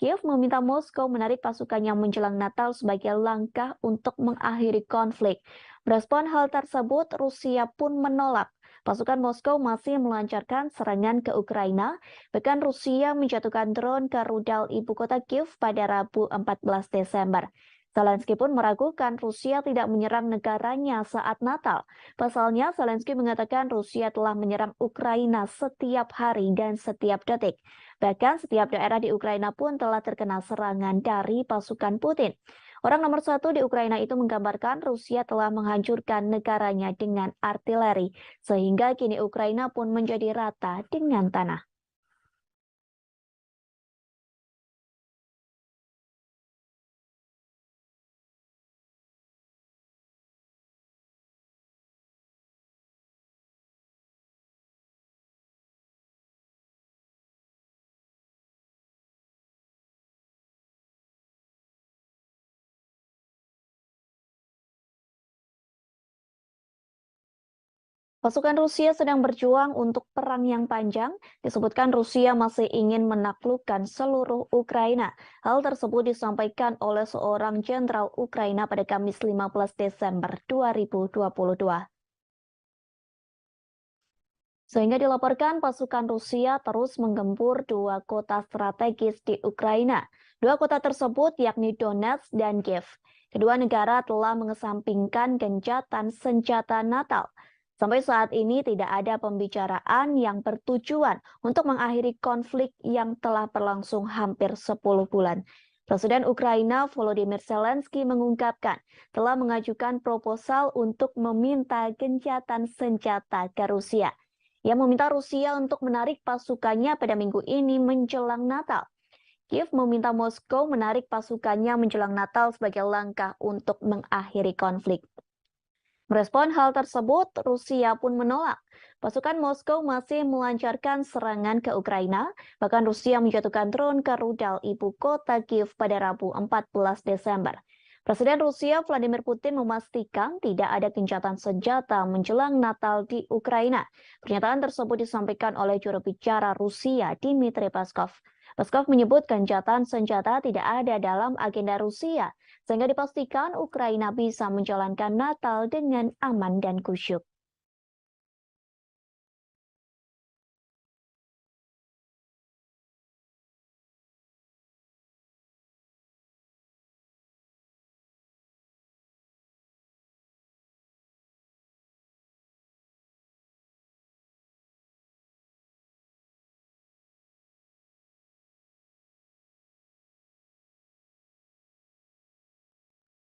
Kiev meminta Moskow menarik pasukannya menjelang Natal sebagai langkah untuk mengakhiri konflik. Merespon hal tersebut, Rusia pun menolak. Pasukan Moskow masih melancarkan serangan ke Ukraina, bahkan Rusia menjatuhkan drone ke rudal ibu kota Kiev pada Rabu 14 Desember. Zelensky pun meragukan Rusia tidak menyerang negaranya saat Natal. Pasalnya, Zelensky mengatakan Rusia telah menyerang Ukraina setiap hari dan setiap detik. Bahkan setiap daerah di Ukraina pun telah terkena serangan dari pasukan Putin. Orang nomor satu di Ukraina itu menggambarkan Rusia telah menghancurkan negaranya dengan artileri, sehingga kini Ukraina pun menjadi rata dengan tanah. Pasukan Rusia sedang berjuang untuk perang yang panjang. Disebutkan Rusia masih ingin menaklukkan seluruh Ukraina. Hal tersebut disampaikan oleh seorang jenderal Ukraina pada Kamis 15 Desember 2022. Sehingga dilaporkan pasukan Rusia terus menggempur 2 kota strategis di Ukraina. 2 kota tersebut yakni Donetsk dan Kiev. Kedua negara telah mengesampingkan gencatan senjata Natal. Sampai saat ini tidak ada pembicaraan yang bertujuan untuk mengakhiri konflik yang telah berlangsung hampir 10 bulan. Presiden Ukraina Volodymyr Zelensky mengungkapkan telah mengajukan proposal untuk meminta gencatan senjata ke Rusia. Ia meminta Rusia untuk menarik pasukannya pada minggu ini menjelang Natal. Kiev meminta Moskow menarik pasukannya menjelang Natal sebagai langkah untuk mengakhiri konflik. Merespon hal tersebut, Rusia pun menolak. Pasukan Moskow masih melancarkan serangan ke Ukraina, bahkan Rusia menjatuhkan drone ke rudal ibu kota Kiev pada Rabu 14 Desember. Presiden Rusia Vladimir Putin memastikan tidak ada gencatan senjata menjelang Natal di Ukraina. Pernyataan tersebut disampaikan oleh juru bicara Rusia, Dmitry Peskov. Peskov menyebut gencatan senjata tidak ada dalam agenda Rusia, sehingga dipastikan Ukraina bisa menjalankan Natal dengan aman dan khusyuk.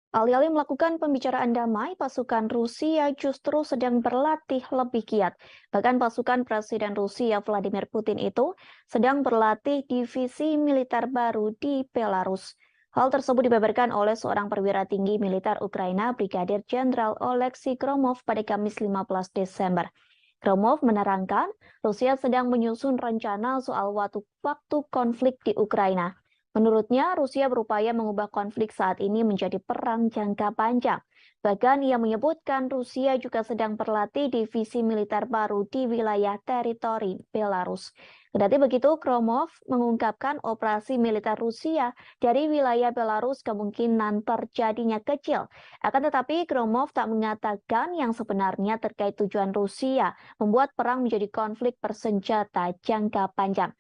Alih-alih melakukan pembicaraan damai, pasukan Rusia justru sedang berlatih lebih giat. Bahkan pasukan Presiden Rusia Vladimir Putin itu sedang berlatih divisi militer baru di Belarus. Hal tersebut dibeberkan oleh seorang perwira tinggi militer Ukraina, Brigadir Jenderal Oleksiy Gromov pada Kamis 15 Desember. Gromov menerangkan, Rusia sedang menyusun rencana soal waktu konflik di Ukraina. Menurutnya, Rusia berupaya mengubah konflik saat ini menjadi perang jangka panjang. Bahkan ia menyebutkan Rusia juga sedang berlatih divisi militer baru di wilayah teritori Belarus. Kendati begitu, Gromov mengungkapkan operasi militer Rusia dari wilayah Belarus kemungkinan terjadinya kecil. Akan tetapi, Gromov tak mengatakan yang sebenarnya terkait tujuan Rusia membuat perang menjadi konflik bersenjata jangka panjang.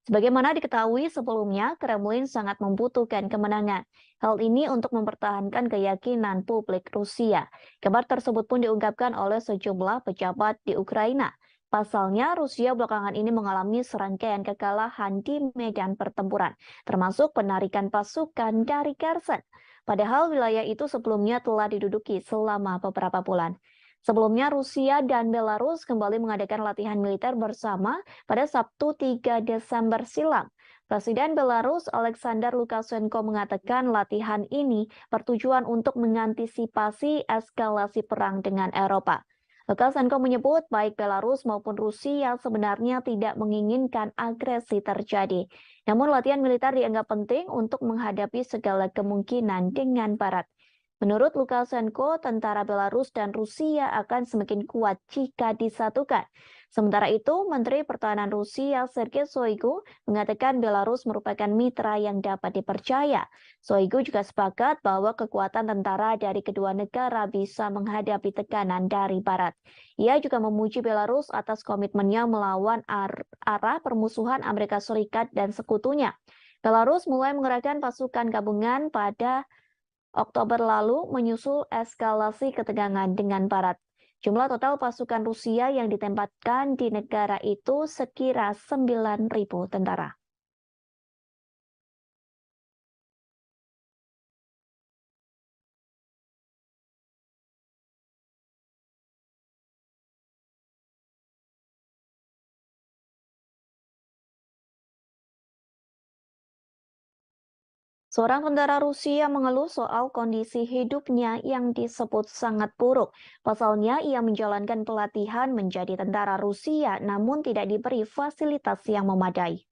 Sebagaimana diketahui sebelumnya, Kremlin sangat membutuhkan kemenangan. Hal ini untuk mempertahankan keyakinan publik Rusia. Kabar tersebut pun diungkapkan oleh sejumlah pejabat di Ukraina. Pasalnya, Rusia belakangan ini mengalami serangkaian kekalahan di medan pertempuran, termasuk penarikan pasukan dari Kherson. Padahal wilayah itu sebelumnya telah diduduki selama beberapa bulan. Sebelumnya, Rusia dan Belarus kembali mengadakan latihan militer bersama pada Sabtu 3 Desember silam. Presiden Belarus Alexander Lukashenko mengatakan latihan ini bertujuan untuk mengantisipasi eskalasi perang dengan Eropa. Lukashenko menyebut baik Belarus maupun Rusia sebenarnya tidak menginginkan agresi terjadi. Namun latihan militer dianggap penting untuk menghadapi segala kemungkinan dengan Barat. Menurut Lukashenko, tentara Belarus dan Rusia akan semakin kuat jika disatukan. Sementara itu, Menteri Pertahanan Rusia Sergei Shoigu mengatakan Belarus merupakan mitra yang dapat dipercaya. Shoigu juga sepakat bahwa kekuatan tentara dari kedua negara bisa menghadapi tekanan dari Barat. Ia juga memuji Belarus atas komitmennya melawan arah permusuhan Amerika Serikat dan sekutunya. Belarus mulai mengerahkan pasukan gabungan pada Oktober lalu menyusul eskalasi ketegangan dengan Barat. Jumlah total pasukan Rusia yang ditempatkan di negara itu sekira 9.000 tentara. Seorang tentara Rusia mengeluh soal kondisi hidupnya yang disebut sangat buruk. Pasalnya, ia menjalankan pelatihan menjadi tentara Rusia namun tidak diberi fasilitas yang memadai.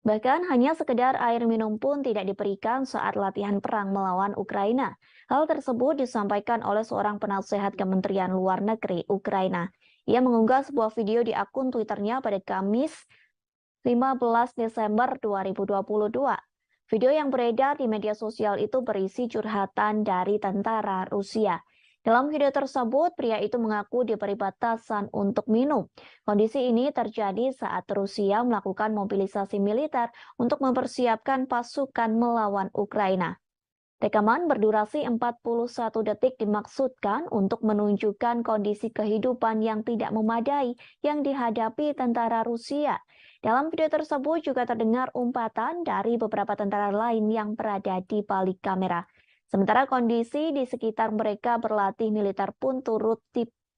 Bahkan hanya sekedar air minum pun tidak diberikan saat latihan perang melawan Ukraina. Hal tersebut disampaikan oleh seorang penasehat Kementerian Luar Negeri Ukraina. Ia mengunggah sebuah video di akun Twitternya pada Kamis 15 Desember 2022. Video yang beredar di media sosial itu berisi curhatan dari tentara Rusia. Dalam video tersebut, pria itu mengaku diberi batasan untuk minum. Kondisi ini terjadi saat Rusia melakukan mobilisasi militer untuk mempersiapkan pasukan melawan Ukraina. Rekaman berdurasi 41 detik dimaksudkan untuk menunjukkan kondisi kehidupan yang tidak memadai yang dihadapi tentara Rusia. Dalam video tersebut juga terdengar umpatan dari beberapa tentara lain yang berada di balik kamera. Sementara kondisi di sekitar mereka berlatih militer pun turut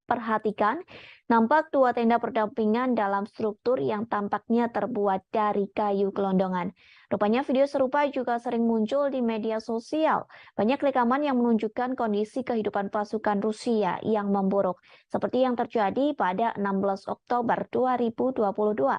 diperhatikan, nampak dua tenda berdampingan dalam struktur yang tampaknya terbuat dari kayu gelondongan. Rupanya video serupa juga sering muncul di media sosial. Banyak rekaman yang menunjukkan kondisi kehidupan pasukan Rusia yang memburuk, seperti yang terjadi pada 16 Oktober 2022.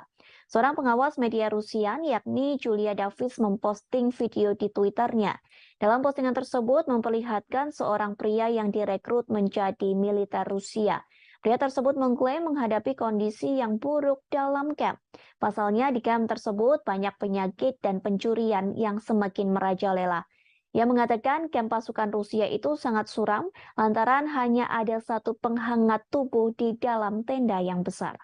Seorang pengawas media Rusia, yakni Julia Davis, memposting video di Twitternya. Dalam postingan tersebut memperlihatkan seorang pria yang direkrut menjadi militer Rusia. Pria tersebut mengklaim menghadapi kondisi yang buruk dalam kamp. Pasalnya di kamp tersebut banyak penyakit dan pencurian yang semakin merajalela. Ia mengatakan kamp pasukan Rusia itu sangat suram lantaran hanya ada satu penghangat tubuh di dalam tenda yang besar.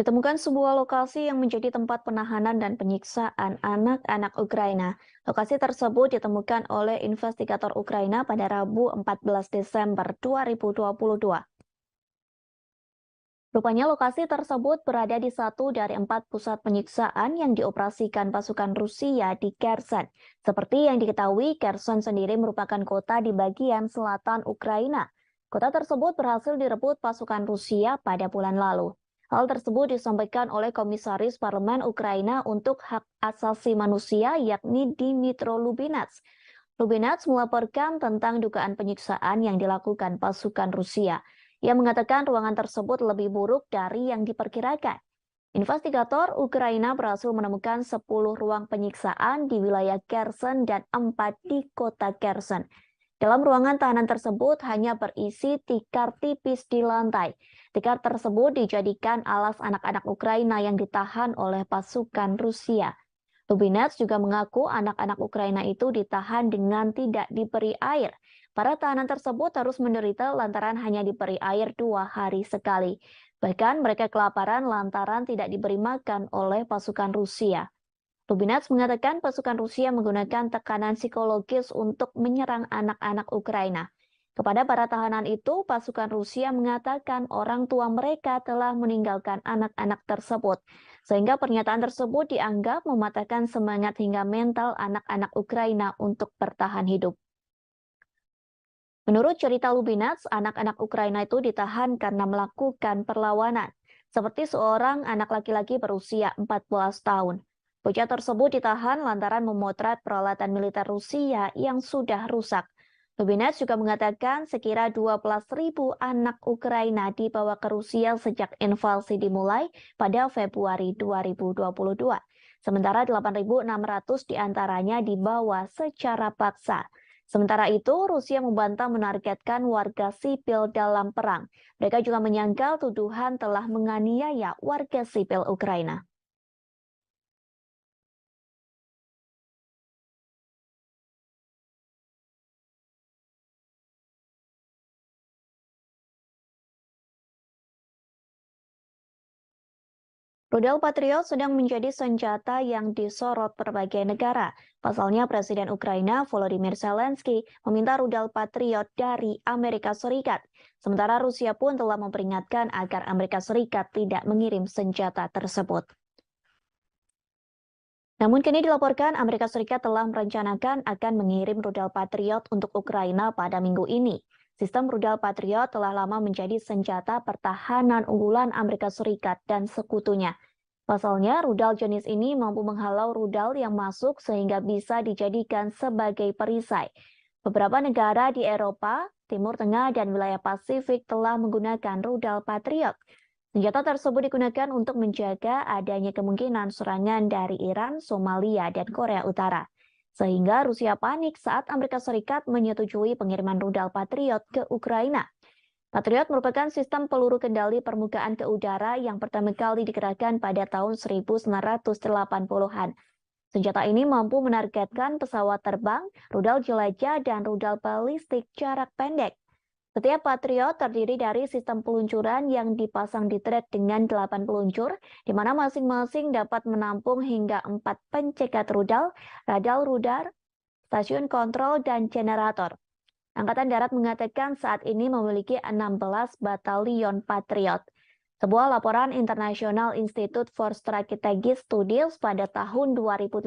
Ditemukan sebuah lokasi yang menjadi tempat penahanan dan penyiksaan anak-anak Ukraina. Lokasi tersebut ditemukan oleh investigator Ukraina pada Rabu 14 Desember 2022. Rupanya lokasi tersebut berada di satu dari 4 pusat penyiksaan yang dioperasikan pasukan Rusia di Kherson. Seperti yang diketahui, Kherson sendiri merupakan kota di bagian selatan Ukraina. Kota tersebut berhasil direbut pasukan Rusia pada bulan lalu. Hal tersebut disampaikan oleh Komisaris Parlemen Ukraina untuk Hak Asasi Manusia, yakni Dmytro Lubinets. Lubinets melaporkan tentang dugaan penyiksaan yang dilakukan pasukan Rusia. Ia mengatakan ruangan tersebut lebih buruk dari yang diperkirakan. Investigator Ukraina berhasil menemukan 10 ruang penyiksaan di wilayah Kherson dan 4 di kota Kherson. Dalam ruangan tahanan tersebut hanya berisi tikar tipis di lantai. Tikar tersebut dijadikan alas anak-anak Ukraina yang ditahan oleh pasukan Rusia. Lubinets juga mengaku anak-anak Ukraina itu ditahan dengan tidak diberi air. Para tahanan tersebut harus menderita lantaran hanya diberi air 2 hari sekali. Bahkan mereka kelaparan lantaran tidak diberi makan oleh pasukan Rusia. Lubinets mengatakan pasukan Rusia menggunakan tekanan psikologis untuk menyerang anak-anak Ukraina. Kepada para tahanan itu, pasukan Rusia mengatakan orang tua mereka telah meninggalkan anak-anak tersebut, sehingga pernyataan tersebut dianggap mematahkan semangat hingga mental anak-anak Ukraina untuk bertahan hidup. Menurut cerita Lubinets, anak-anak Ukraina itu ditahan karena melakukan perlawanan, seperti seorang anak laki-laki berusia 14 tahun. Bocah tersebut ditahan lantaran memotret peralatan militer Rusia yang sudah rusak. Lubinets juga mengatakan sekira 12.000 anak Ukraina dibawa ke Rusia sejak invasi dimulai pada Februari 2022. Sementara 8.600 diantaranya dibawa secara paksa. Sementara itu, Rusia membantah menargetkan warga sipil dalam perang. Mereka juga menyangkal tuduhan telah menganiaya warga sipil Ukraina. Rudal Patriot sedang menjadi senjata yang disorot berbagai negara. Pasalnya Presiden Ukraina Volodymyr Zelensky meminta rudal Patriot dari Amerika Serikat. Sementara Rusia pun telah memperingatkan agar Amerika Serikat tidak mengirim senjata tersebut. Namun kini dilaporkan Amerika Serikat telah merencanakan akan mengirim rudal Patriot untuk Ukraina pada minggu ini. Sistem rudal Patriot telah lama menjadi senjata pertahanan unggulan Amerika Serikat dan sekutunya. Pasalnya, rudal jenis ini mampu menghalau rudal yang masuk sehingga bisa dijadikan sebagai perisai. Beberapa negara di Eropa, Timur Tengah, dan wilayah Pasifik telah menggunakan rudal Patriot. Senjata tersebut digunakan untuk menjaga adanya kemungkinan serangan dari Iran, Somalia, dan Korea Utara. Sehingga Rusia panik saat Amerika Serikat menyetujui pengiriman rudal Patriot ke Ukraina. Patriot merupakan sistem peluru kendali permukaan ke udara yang pertama kali dikerahkan pada tahun 1980-an. Senjata ini mampu menargetkan pesawat terbang, rudal jelajah, dan rudal balistik jarak pendek. Setiap Patriot terdiri dari sistem peluncuran yang dipasang di trek dengan 8 peluncur, di mana masing-masing dapat menampung hingga 4 pencegat rudal, radar, stasiun kontrol, dan generator. Angkatan Darat mengatakan saat ini memiliki 16 batalion Patriot. Sebuah laporan International Institute for Strategic Studies pada tahun 2018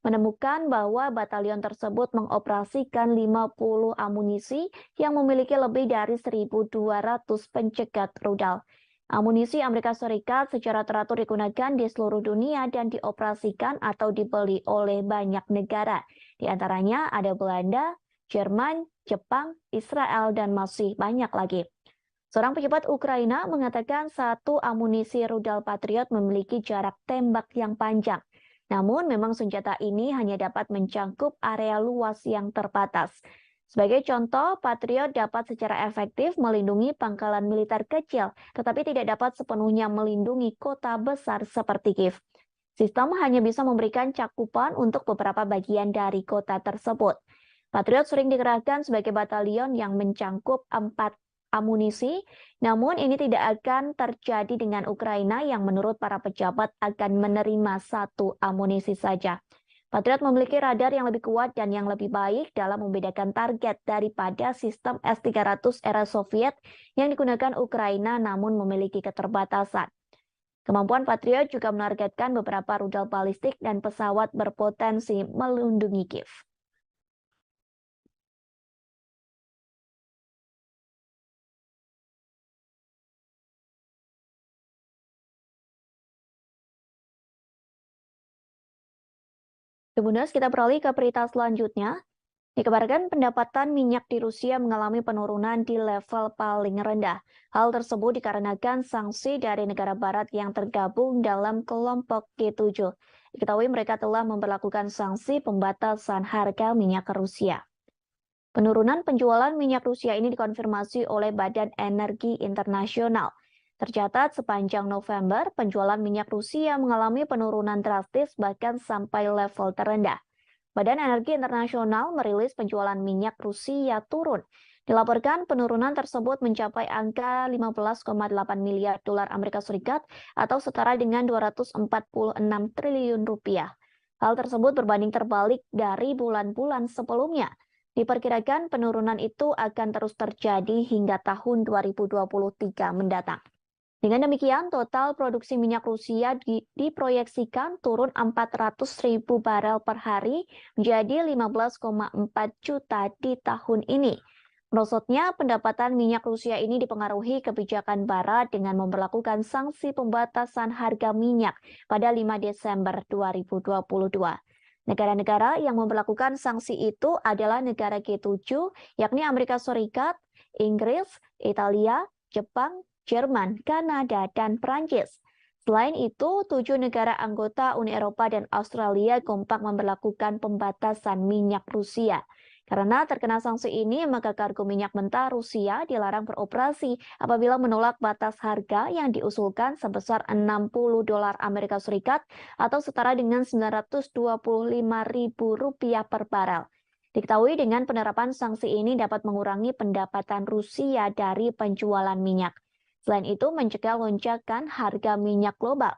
menemukan bahwa batalion tersebut mengoperasikan 50 amunisi yang memiliki lebih dari 1.200 pencegat rudal. Amunisi Amerika Serikat secara teratur digunakan di seluruh dunia dan dioperasikan atau dibeli oleh banyak negara. Di antaranya ada Belanda, Jerman, Jepang, Israel, dan masih banyak lagi. Seorang pejabat Ukraina mengatakan satu amunisi rudal Patriot memiliki jarak tembak yang panjang. Namun memang senjata ini hanya dapat mencangkup area luas yang terbatas. Sebagai contoh, Patriot dapat secara efektif melindungi pangkalan militer kecil, tetapi tidak dapat sepenuhnya melindungi kota besar seperti Kiev. Sistem hanya bisa memberikan cakupan untuk beberapa bagian dari kota tersebut. Patriot sering dikerahkan sebagai batalion yang mencangkup 4 amunisi, namun ini tidak akan terjadi dengan Ukraina yang menurut para pejabat akan menerima satu amunisi saja. Patriot memiliki radar yang lebih kuat dan yang lebih baik dalam membedakan target daripada sistem S-300 era Soviet yang digunakan Ukraina namun memiliki keterbatasan. Kemampuan Patriot juga menargetkan beberapa rudal balistik dan pesawat berpotensi melindungi Kiev. Kemudian kita beralih ke berita selanjutnya. Dikabarkan pendapatan minyak di Rusia mengalami penurunan di level paling rendah. Hal tersebut dikarenakan sanksi dari negara barat yang tergabung dalam kelompok G7. Diketahui mereka telah memperlakukan sanksi pembatasan harga minyak ke Rusia. Penurunan penjualan minyak Rusia ini dikonfirmasi oleh Badan Energi Internasional. Tercatat sepanjang November, penjualan minyak Rusia mengalami penurunan drastis bahkan sampai level terendah. Badan Energi Internasional merilis penjualan minyak Rusia turun. Dilaporkan penurunan tersebut mencapai angka 15,8 miliar dolar Amerika Serikat atau setara dengan 246 triliun rupiah. Hal tersebut berbanding terbalik dari bulan-bulan sebelumnya. Diperkirakan penurunan itu akan terus terjadi hingga tahun 2023 mendatang. Dengan demikian, total produksi minyak Rusia diproyeksikan turun 400.000 barel per hari menjadi 15,4 juta di tahun ini. Merosotnya pendapatan minyak Rusia ini dipengaruhi kebijakan Barat dengan memperlakukan sanksi pembatasan harga minyak pada 5 Desember 2022. Negara-negara yang memperlakukan sanksi itu adalah negara G7, yakni Amerika Serikat, Inggris, Italia, Jepang, Jerman, Kanada, dan Prancis. Selain itu, 7 negara anggota Uni Eropa dan Australia kompak memperlakukan pembatasan minyak Rusia. Karena terkena sanksi ini, maka kargo minyak mentah Rusia dilarang beroperasi apabila menolak batas harga yang diusulkan sebesar 60 dolar Amerika Serikat atau setara dengan 925.000 rupiah per barel. Diketahui dengan penerapan sanksi ini dapat mengurangi pendapatan Rusia dari penjualan minyak. Selain itu, mencegah lonjakan harga minyak global.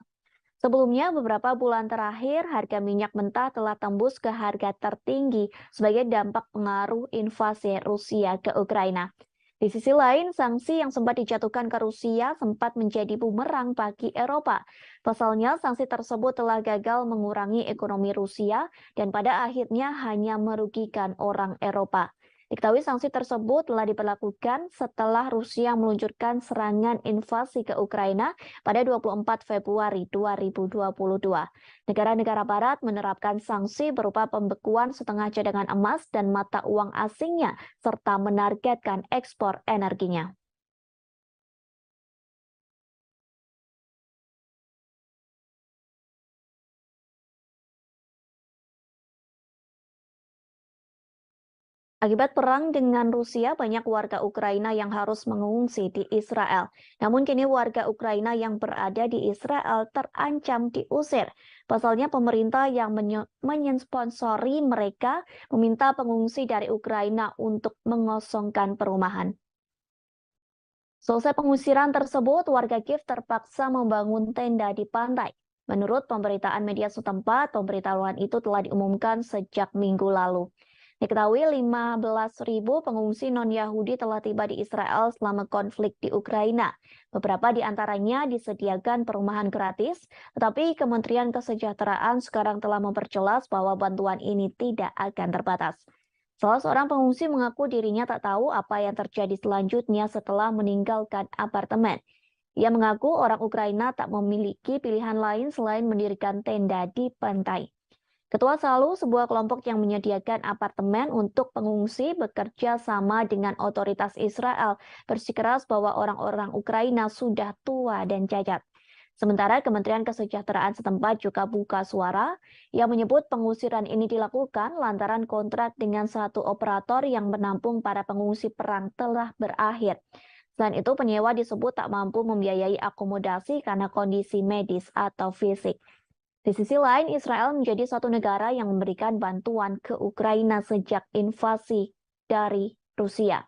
Sebelumnya, beberapa bulan terakhir, harga minyak mentah telah tembus ke harga tertinggi sebagai dampak pengaruh invasi Rusia ke Ukraina. Di sisi lain, sanksi yang sempat dijatuhkan ke Rusia sempat menjadi bumerang bagi Eropa. Pasalnya, sanksi tersebut telah gagal mengurangi ekonomi Rusia dan pada akhirnya hanya merugikan orang Eropa. Diketahui sanksi tersebut telah diberlakukan setelah Rusia meluncurkan serangan invasi ke Ukraina pada 24 Februari 2022. Negara-negara Barat menerapkan sanksi berupa pembekuan setengah cadangan emas dan mata uang asingnya, serta menargetkan ekspor energinya. Akibat perang dengan Rusia, banyak warga Ukraina yang harus mengungsi di Israel. Namun kini warga Ukraina yang berada di Israel terancam diusir. Pasalnya pemerintah yang mensponsori mereka meminta pengungsi dari Ukraina untuk mengosongkan perumahan. Selesai pengusiran tersebut, warga Kiev terpaksa membangun tenda di pantai. Menurut pemberitaan media setempat, pemberitahuan itu telah diumumkan sejak minggu lalu. Diketahui 15.000 pengungsi non-Yahudi telah tiba di Israel selama konflik di Ukraina. Beberapa di antaranya disediakan perumahan gratis, tetapi Kementerian Kesejahteraan sekarang telah memperjelas bahwa bantuan ini tidak akan terbatas. Salah seorang pengungsi mengaku dirinya tak tahu apa yang terjadi selanjutnya setelah meninggalkan apartemen. Ia mengaku orang Ukraina tak memiliki pilihan lain selain mendirikan tenda di pantai. Ketua Salu, sebuah kelompok yang menyediakan apartemen untuk pengungsi, bekerja sama dengan otoritas Israel, bersikeras bahwa orang-orang Ukraina sudah tua dan cacat. Sementara Kementerian Kesejahteraan setempat juga buka suara yang menyebut pengusiran ini dilakukan lantaran kontrak dengan satu operator yang menampung para pengungsi perang telah berakhir. Selain itu, penyewa disebut tak mampu membiayai akomodasi karena kondisi medis atau fisik. Di sisi lain, Israel menjadi satu negara yang memberikan bantuan ke Ukraina sejak invasi dari Rusia.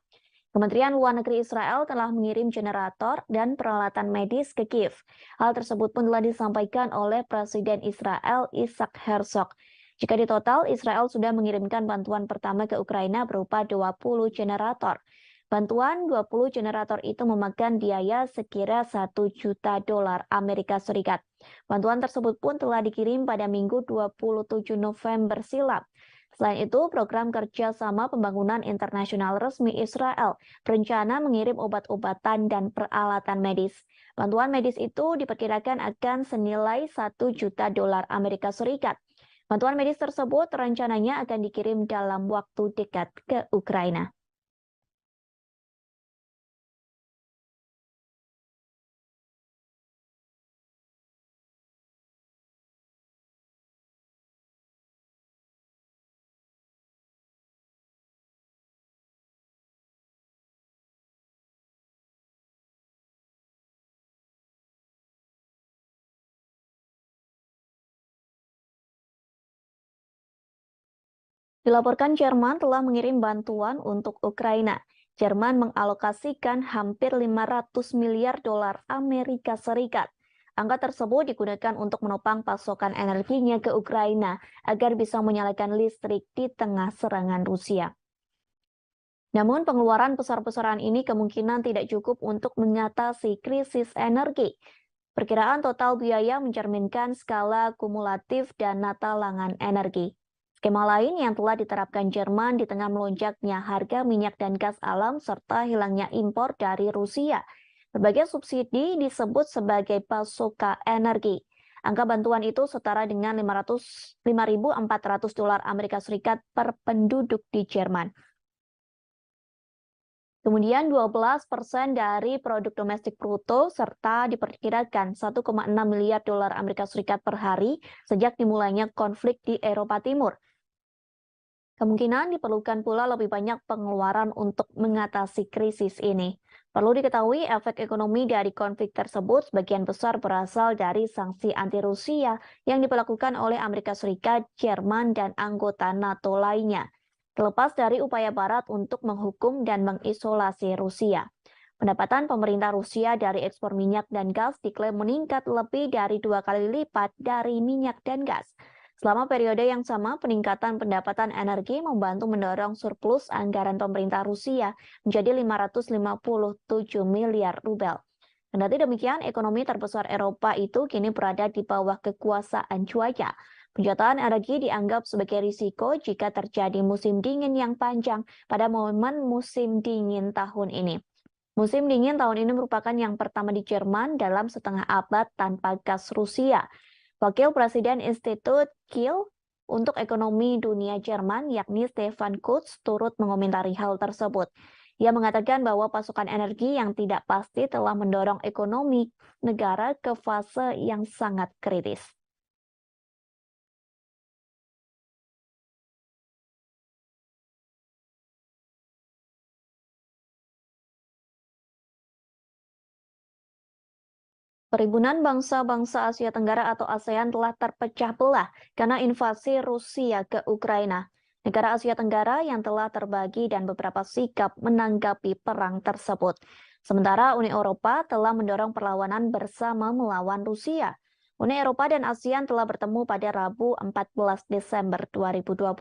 Kementerian Luar Negeri Israel telah mengirim generator dan peralatan medis ke Kiev. Hal tersebut pun telah disampaikan oleh Presiden Israel Isaac Herzog. Jika di total, Israel sudah mengirimkan bantuan pertama ke Ukraina berupa 20 generator. Bantuan 20 generator itu memakan biaya sekira $1 juta Amerika Serikat. Bantuan tersebut pun telah dikirim pada Minggu 27 November silam. Selain itu, program kerjasama pembangunan internasional resmi Israel berencana mengirim obat-obatan dan peralatan medis. Bantuan medis itu diperkirakan akan senilai $1 juta Amerika Serikat. Bantuan medis tersebut rencananya akan dikirim dalam waktu dekat ke Ukraina. Dilaporkan Jerman telah mengirim bantuan untuk Ukraina. Jerman mengalokasikan hampir $500 miliar Amerika Serikat. Angka tersebut digunakan untuk menopang pasokan energinya ke Ukraina agar bisa menyalakan listrik di tengah serangan Rusia. Namun pengeluaran besar-besaran ini kemungkinan tidak cukup untuk mengatasi krisis energi. Perkiraan total biaya mencerminkan skala kumulatif dana talangan energi. Skema lain yang telah diterapkan Jerman di tengah melonjaknya harga minyak dan gas alam serta hilangnya impor dari Rusia. Berbagai subsidi disebut sebagai pasoka energi. Angka bantuan itu setara dengan $5.400 Amerika Serikat per penduduk di Jerman. Kemudian 12% dari produk domestik bruto serta diperkirakan $1,6 miliar Amerika Serikat per hari sejak dimulainya konflik di Eropa Timur. Kemungkinan diperlukan pula lebih banyak pengeluaran untuk mengatasi krisis ini. Perlu diketahui efek ekonomi dari konflik tersebut sebagian besar berasal dari sanksi anti-Rusia yang diberlakukan oleh Amerika Serikat, Jerman, dan anggota NATO lainnya. Terlepas dari upaya Barat untuk menghukum dan mengisolasi Rusia. Pendapatan pemerintah Rusia dari ekspor minyak dan gas diklaim meningkat lebih dari 2 kali lipat dari minyak dan gas. Selama periode yang sama, peningkatan pendapatan energi membantu mendorong surplus anggaran pemerintah Rusia menjadi 557 miliar rubel. Kendati demikian, ekonomi terbesar Eropa itu kini berada di bawah kekuasaan cuaca. Penjualan energi dianggap sebagai risiko jika terjadi musim dingin yang panjang pada momen musim dingin tahun ini. Musim dingin tahun ini merupakan yang pertama di Jerman dalam setengah abad tanpa gas Rusia. Wakil Presiden Institut Kiel untuk Ekonomi Dunia Jerman, yakni Stefan Kutz, turut mengomentari hal tersebut. Ia mengatakan bahwa pasokan energi yang tidak pasti telah mendorong ekonomi negara ke fase yang sangat kritis. Perhimpunan Bangsa-Bangsa Asia Tenggara atau ASEAN telah terpecah belah karena invasi Rusia ke Ukraina. negara Asia Tenggara yang telah terbagi dan beberapa sikap menanggapi perang tersebut. Sementara Uni Eropa telah mendorong perlawanan bersama melawan Rusia. Uni Eropa dan ASEAN telah bertemu pada Rabu 14 Desember 2022.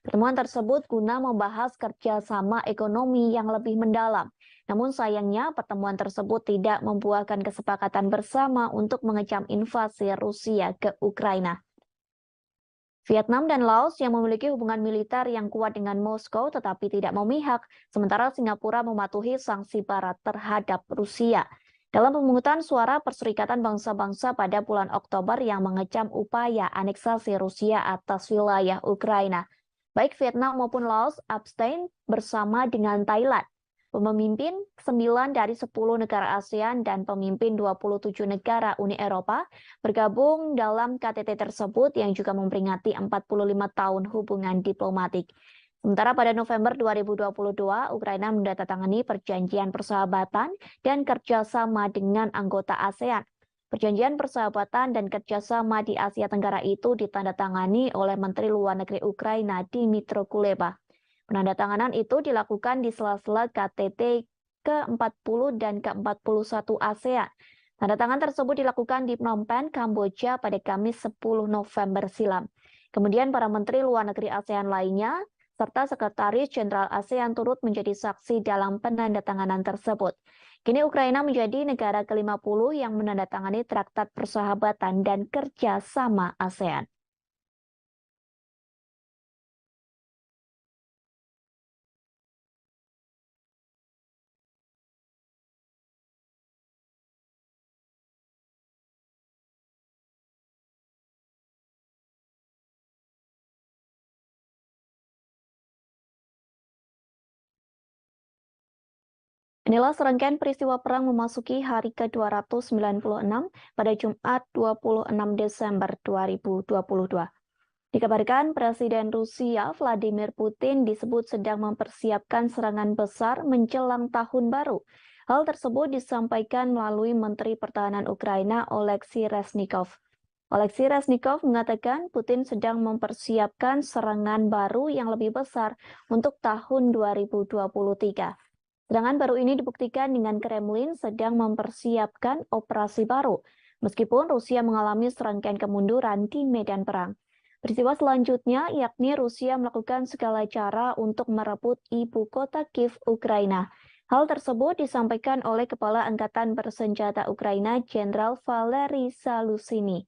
Pertemuan tersebut guna membahas kerjasama ekonomi yang lebih mendalam. Namun sayangnya pertemuan tersebut tidak membuahkan kesepakatan bersama untuk mengecam invasi Rusia ke Ukraina. Vietnam dan Laos yang memiliki hubungan militer yang kuat dengan Moskow tetapi tidak memihak, sementara Singapura mematuhi sanksi Barat terhadap Rusia. Dalam pemungutan suara Perserikatan Bangsa-Bangsa pada bulan Oktober yang mengecam upaya aneksasi Rusia atas wilayah Ukraina, baik Vietnam maupun Laos abstain bersama dengan Thailand. Pemimpin 9 dari 10 negara ASEAN dan pemimpin 27 negara Uni Eropa bergabung dalam KTT tersebut yang juga memperingati 45 tahun hubungan diplomatik. Sementara pada November 2022, Ukraina menandatangani perjanjian persahabatan dan kerjasama dengan anggota ASEAN. Perjanjian persahabatan dan kerjasama di Asia Tenggara itu ditandatangani oleh Menteri Luar Negeri Ukraina Dmytro Kuleba. Penandatanganan itu dilakukan di sela-sela KTT ke-40 dan ke-41 ASEAN. Tanda tangan tersebut dilakukan di Phnom Penh, Kamboja pada Kamis 10 November silam. Kemudian para menteri luar negeri ASEAN lainnya, serta Sekretaris Jenderal ASEAN turut menjadi saksi dalam penandatanganan tersebut. Kini Ukraina menjadi negara ke-50 yang menandatangani Traktat Persahabatan dan Kerjasama ASEAN. Inilah serangkaian peristiwa perang memasuki hari ke-296 pada Jumat 26 Desember 2022. Dikabarkan Presiden Rusia Vladimir Putin disebut sedang mempersiapkan serangan besar menjelang tahun baru. Hal tersebut disampaikan melalui Menteri Pertahanan Ukraina Oleksiy Reznikov. Oleksiy Reznikov mengatakan Putin sedang mempersiapkan serangan baru yang lebih besar untuk tahun 2023. Serangan baru ini dibuktikan dengan Kremlin sedang mempersiapkan operasi baru, meskipun Rusia mengalami serangkaian kemunduran di medan perang. Peristiwa selanjutnya yakni Rusia melakukan segala cara untuk merebut ibu kota Kiev, Ukraina. Hal tersebut disampaikan oleh Kepala Angkatan Bersenjata Ukraina Jenderal Valery Zaluzhny.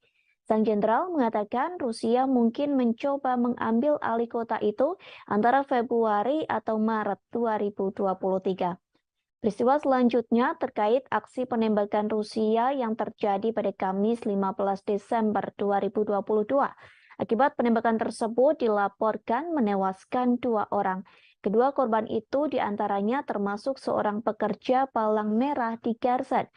Sang jenderal mengatakan Rusia mungkin mencoba mengambil alih kota itu antara Februari atau Maret 2023. Peristiwa selanjutnya terkait aksi penembakan Rusia yang terjadi pada Kamis 15 Desember 2022. Akibat penembakan tersebut dilaporkan menewaskan 2 orang. Kedua korban itu diantaranya termasuk seorang pekerja palang merah di Kherson.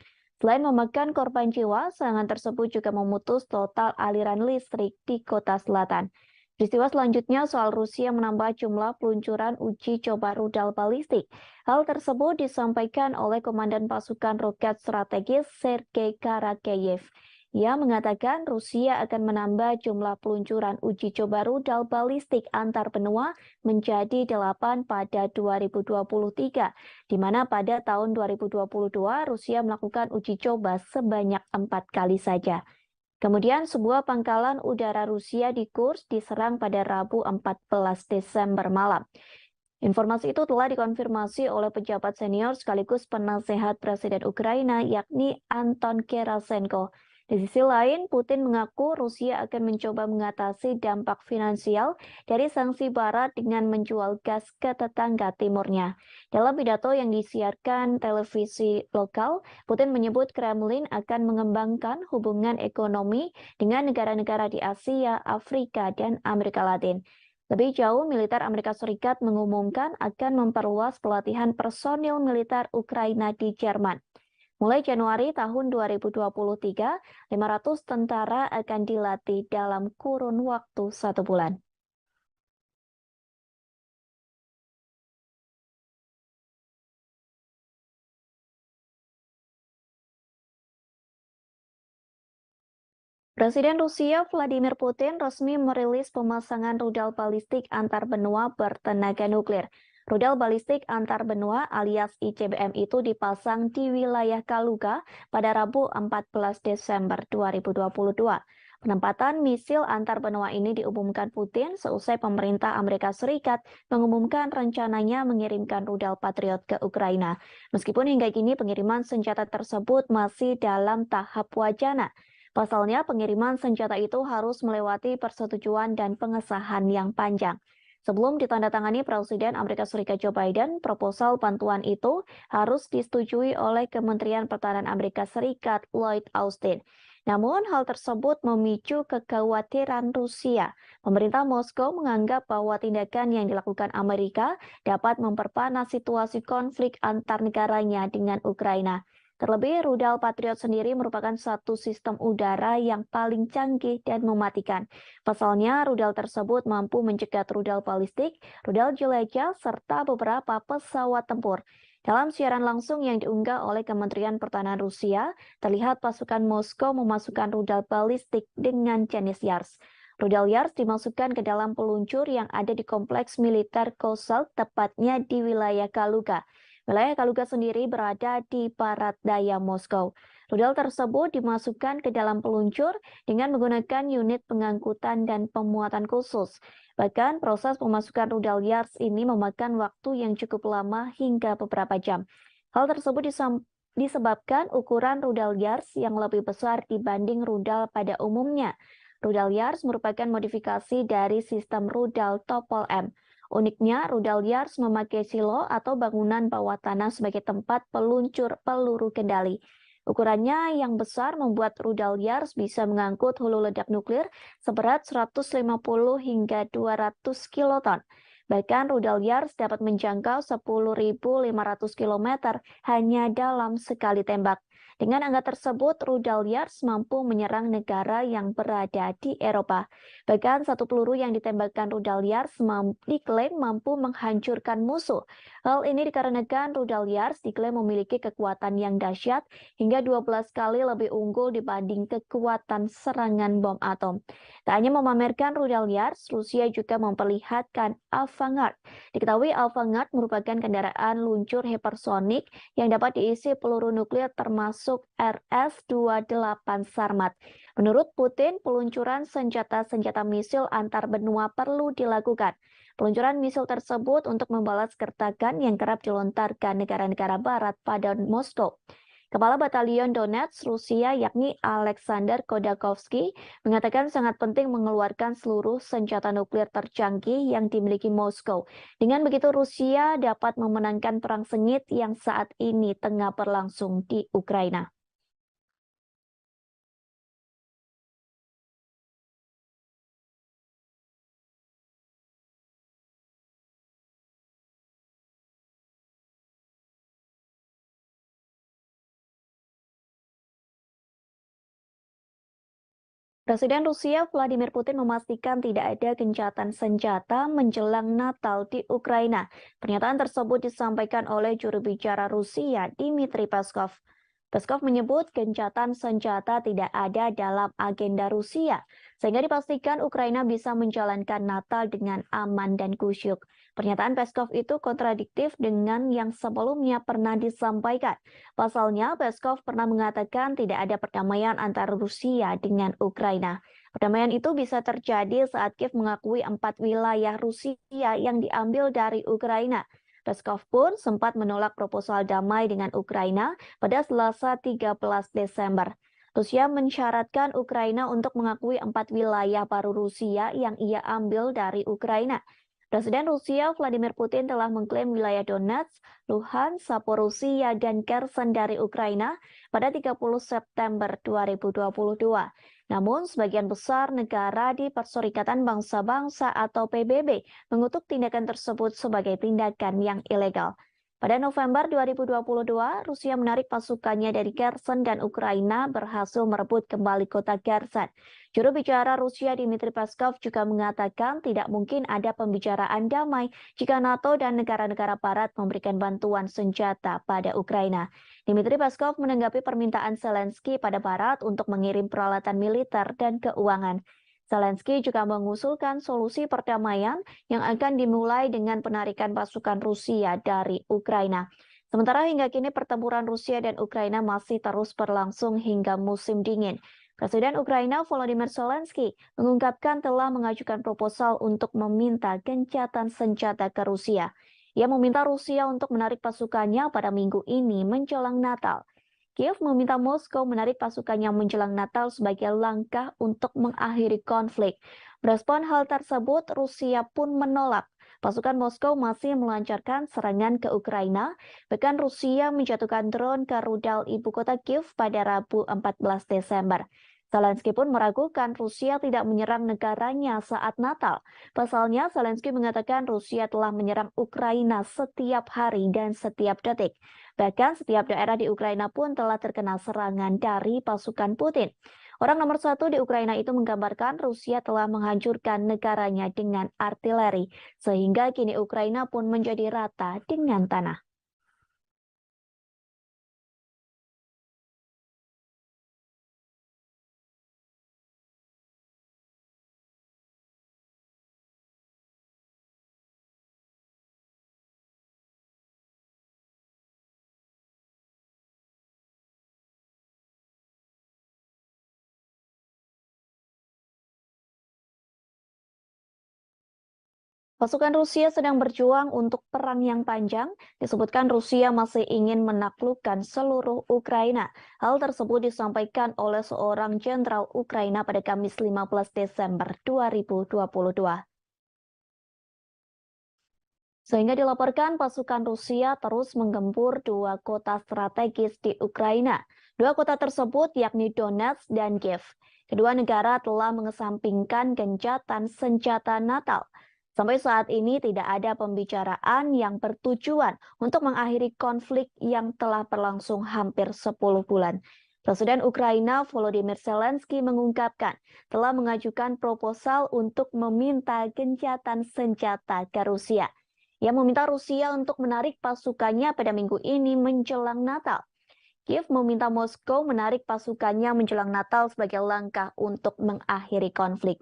Selain memakan korban jiwa, serangan tersebut juga memutus total aliran listrik di kota selatan. Peristiwa selanjutnya soal Rusia menambah jumlah peluncuran uji coba rudal balistik. Hal tersebut disampaikan oleh Komandan Pasukan Roket Strategis Sergei Karakeyev. Ia mengatakan Rusia akan menambah jumlah peluncuran uji coba rudal balistik antar benua menjadi 8 pada 2023, di mana pada tahun 2022 Rusia melakukan uji coba sebanyak 4 kali saja. Kemudian sebuah pangkalan udara Rusia di Kursk diserang pada Rabu 14 Desember malam. Informasi itu telah dikonfirmasi oleh pejabat senior sekaligus penasehat Presiden Ukraina yakni Anton Gerasenko. Di sisi lain, Putin mengaku Rusia akan mencoba mengatasi dampak finansial dari sanksi Barat dengan menjual gas ke tetangga timurnya. Dalam pidato yang disiarkan televisi lokal, Putin menyebut Kremlin akan mengembangkan hubungan ekonomi dengan negara-negara di Asia, Afrika, dan Amerika Latin. Lebih jauh, militer Amerika Serikat mengumumkan akan memperluas pelatihan personil militer Ukraina di Jerman. Mulai Januari tahun 2023, 500 tentara akan dilatih dalam kurun waktu 1 bulan. Presiden Rusia Vladimir Putin resmi merilis pemasangan rudal balistik antar benua bertenaga nuklir. Rudal balistik antar benua alias ICBM itu dipasang di wilayah Kaluga pada Rabu 14 Desember 2022. Penempatan misil antar benua ini diumumkan Putin seusai pemerintah Amerika Serikat mengumumkan rencananya mengirimkan rudal Patriot ke Ukraina. Meskipun hingga kini pengiriman senjata tersebut masih dalam tahap wacana. Pasalnya, pengiriman senjata itu harus melewati persetujuan dan pengesahan yang panjang. Sebelum ditandatangani Presiden Amerika Serikat Joe Biden, proposal bantuan itu harus disetujui oleh Kementerian Pertahanan Amerika Serikat Lloyd Austin. Namun, hal tersebut memicu kekhawatiran Rusia. Pemerintah Moskow menganggap bahwa tindakan yang dilakukan Amerika dapat memperpanas situasi konflik antar negaranya dengan Ukraina. Terlebih, rudal Patriot sendiri merupakan satu sistem udara yang paling canggih dan mematikan. Pasalnya, rudal tersebut mampu mencegat rudal balistik, rudal jelajah, serta beberapa pesawat tempur. Dalam siaran langsung yang diunggah oleh Kementerian Pertahanan Rusia, terlihat pasukan Moskow memasukkan rudal balistik dengan jenis Yars. Rudal Yars dimasukkan ke dalam peluncur yang ada di kompleks militer Kosal, tepatnya di wilayah Kaluga. Wilayah Kaluga sendiri berada di barat daya Moskow. Rudal tersebut dimasukkan ke dalam peluncur dengan menggunakan unit pengangkutan dan pemuatan khusus. Bahkan proses pemasukan rudal Yars ini memakan waktu yang cukup lama hingga beberapa jam. Hal tersebut disebabkan ukuran rudal Yars yang lebih besar dibanding rudal pada umumnya. Rudal Yars merupakan modifikasi dari sistem rudal Topol M. Uniknya, rudal Yars memakai silo atau bangunan bawah tanah sebagai tempat peluncur peluru kendali. Ukurannya yang besar membuat rudal Yars bisa mengangkut hulu ledak nuklir seberat 150 hingga 200 kiloton. Bahkan rudal Yars dapat menjangkau 10.500 km hanya dalam sekali tembak. Dengan angka tersebut, rudal Yars mampu menyerang negara yang berada di Eropa. Bahkan satu peluru yang ditembakkan rudal Yars diklaim mampu menghancurkan musuh. Hal ini dikarenakan rudal Yars diklaim memiliki kekuatan yang dahsyat hingga 12 kali lebih unggul dibanding kekuatan serangan bom atom. Tak hanya memamerkan rudal Yars, Rusia juga memperlihatkan Avangard. Diketahui Avangard merupakan kendaraan luncur hipersonik yang dapat diisi peluru nuklir termasuk RS-28 Sarmat. Menurut Putin, peluncuran senjata-senjata misil antar benua perlu dilakukan. Peluncuran misil tersebut untuk membalas gertakan yang kerap dilontarkan negara-negara barat pada Moskow. Kepala Batalion Donetsk Rusia yakni Alexander Kodakovsky mengatakan sangat penting mengeluarkan seluruh senjata nuklir tercanggih yang dimiliki Moskow. Dengan begitu Rusia dapat memenangkan perang sengit yang saat ini tengah berlangsung di Ukraina. Presiden Rusia Vladimir Putin memastikan tidak ada gencatan senjata menjelang Natal di Ukraina. Pernyataan tersebut disampaikan oleh juru bicara Rusia, Dmitry Peskov. Peskov menyebut gencatan senjata tidak ada dalam agenda Rusia, sehingga dipastikan Ukraina bisa menjalankan Natal dengan aman dan kusyuk. Pernyataan Peskov itu kontradiktif dengan yang sebelumnya pernah disampaikan. Pasalnya, Peskov pernah mengatakan tidak ada perdamaian antara Rusia dengan Ukraina. Perdamaian itu bisa terjadi saat Kiev mengakui 4 wilayah Rusia yang diambil dari Ukraina. Peskov pun sempat menolak proposal damai dengan Ukraina pada Selasa 13 Desember. Rusia mensyaratkan Ukraina untuk mengakui 4 wilayah baru Rusia yang ia ambil dari Ukraina. Presiden Rusia Vladimir Putin telah mengklaim wilayah Donetsk, Luhansk, Zaporizhia, dan Kherson dari Ukraina pada 30 September 2022. Namun, sebagian besar negara di Perserikatan Bangsa-Bangsa atau PBB mengutuk tindakan tersebut sebagai tindakan yang ilegal. Pada November 2022, Rusia menarik pasukannya dari Kherson dan Ukraina berhasil merebut kembali kota Kherson. Juru bicara Rusia Dmitry Peskov juga mengatakan tidak mungkin ada pembicaraan damai jika NATO dan negara-negara Barat memberikan bantuan senjata pada Ukraina. Dmitry Peskov menanggapi permintaan Zelensky pada Barat untuk mengirim peralatan militer dan keuangan. Zelensky juga mengusulkan solusi perdamaian yang akan dimulai dengan penarikan pasukan Rusia dari Ukraina. Sementara hingga kini pertempuran Rusia dan Ukraina masih terus berlangsung hingga musim dingin. Presiden Ukraina Volodymyr Zelensky mengungkapkan telah mengajukan proposal untuk meminta gencatan senjata ke Rusia. Ia meminta Rusia untuk menarik pasukannya pada minggu ini menjelang Natal. Kiev meminta Moskow menarik pasukannya menjelang Natal sebagai langkah untuk mengakhiri konflik. Merespon hal tersebut, Rusia pun menolak. Pasukan Moskow masih melancarkan serangan ke Ukraina, bahkan Rusia menjatuhkan drone ke rudal ibu kota Kiev pada Rabu 14 Desember. Zelensky pun meragukan Rusia tidak menyerang negaranya saat Natal. Pasalnya, Zelensky mengatakan Rusia telah menyerang Ukraina setiap hari dan setiap detik. Bahkan setiap daerah di Ukraina pun telah terkena serangan dari pasukan Putin. Orang nomor satu di Ukraina itu menggambarkan Rusia telah menghancurkan negaranya dengan artileri, sehingga kini Ukraina pun menjadi rata dengan tanah. Pasukan Rusia sedang berjuang untuk perang yang panjang. Disebutkan Rusia masih ingin menaklukkan seluruh Ukraina. Hal tersebut disampaikan oleh seorang jenderal Ukraina pada Kamis 15 Desember 2022. Sehingga dilaporkan pasukan Rusia terus menggempur dua kota strategis di Ukraina. Dua kota tersebut yakni Donetsk dan Kiev. Kedua negara telah mengesampingkan gencatan senjata Natal. Sampai saat ini tidak ada pembicaraan yang bertujuan untuk mengakhiri konflik yang telah berlangsung hampir 10 bulan. Presiden Ukraina Volodymyr Zelensky mengungkapkan telah mengajukan proposal untuk meminta gencatan senjata ke Rusia. Ia meminta Rusia untuk menarik pasukannya pada minggu ini menjelang Natal. Kiev meminta Moskow menarik pasukannya menjelang Natal sebagai langkah untuk mengakhiri konflik.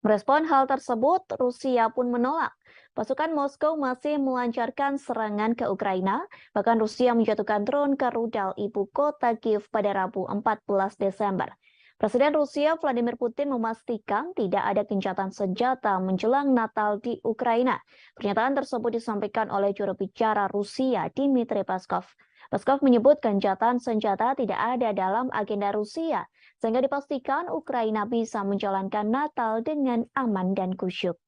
Merespon hal tersebut, Rusia pun menolak. Pasukan Moskow masih melancarkan serangan ke Ukraina, bahkan Rusia menjatuhkan drone ke rudal ibu kota Kiev pada Rabu 14 Desember. Presiden Rusia Vladimir Putin memastikan tidak ada gencatan senjata menjelang Natal di Ukraina. Pernyataan tersebut disampaikan oleh juru bicara Rusia Dmitry Peskov. Peskov menyebut gencatan senjata tidak ada dalam agenda Rusia, sehingga dipastikan Ukraina bisa menjalankan Natal dengan aman dan khusyuk.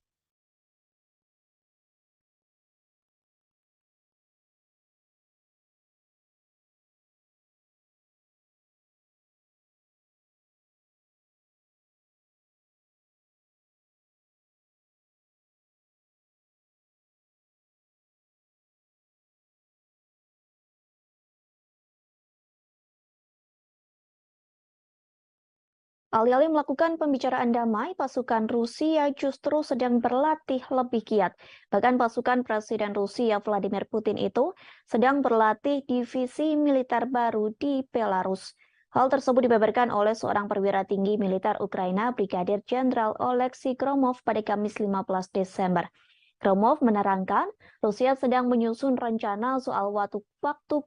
Alih-alih melakukan pembicaraan damai, pasukan Rusia justru sedang berlatih lebih giat. Bahkan pasukan Presiden Rusia Vladimir Putin itu sedang berlatih divisi militer baru di Belarus. Hal tersebut dibeberkan oleh seorang perwira tinggi militer Ukraina, Brigadir Jenderal Oleksiy Gromov pada Kamis 15 Desember. Gromov menerangkan, Rusia sedang menyusun rencana soal waktu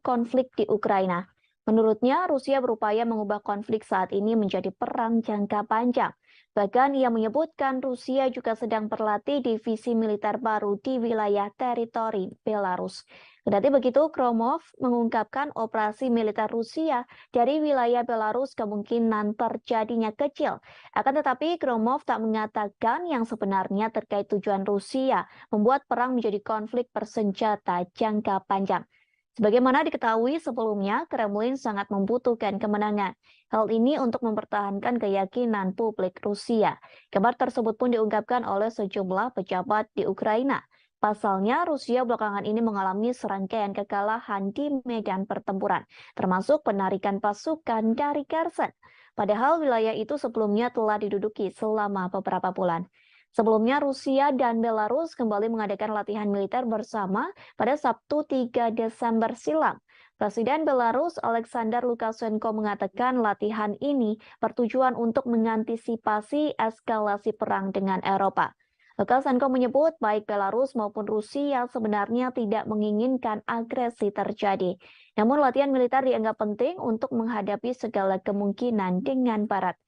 konflik di Ukraina. Menurutnya, Rusia berupaya mengubah konflik saat ini menjadi perang jangka panjang. Bahkan ia menyebutkan Rusia juga sedang berlatih divisi militer baru di wilayah teritori Belarus. Kendati begitu, Gromov mengungkapkan operasi militer Rusia dari wilayah Belarus kemungkinan terjadinya kecil. Akan tetapi, Gromov tak mengatakan yang sebenarnya terkait tujuan Rusia membuat perang menjadi konflik bersenjata jangka panjang. Sebagaimana diketahui sebelumnya, Kremlin sangat membutuhkan kemenangan. Hal ini untuk mempertahankan keyakinan publik Rusia. Kabar tersebut pun diungkapkan oleh sejumlah pejabat di Ukraina. Pasalnya, Rusia belakangan ini mengalami serangkaian kekalahan di medan pertempuran, termasuk penarikan pasukan dari Kherson. Padahal wilayah itu sebelumnya telah diduduki selama beberapa bulan. Sebelumnya, Rusia dan Belarus kembali mengadakan latihan militer bersama pada Sabtu 3 Desember silam. Presiden Belarus Alexander Lukashenko mengatakan latihan ini bertujuan untuk mengantisipasi eskalasi perang dengan Eropa. Lukashenko menyebut baik Belarus maupun Rusia sebenarnya tidak menginginkan agresi terjadi. Namun latihan militer dianggap penting untuk menghadapi segala kemungkinan dengan Barat.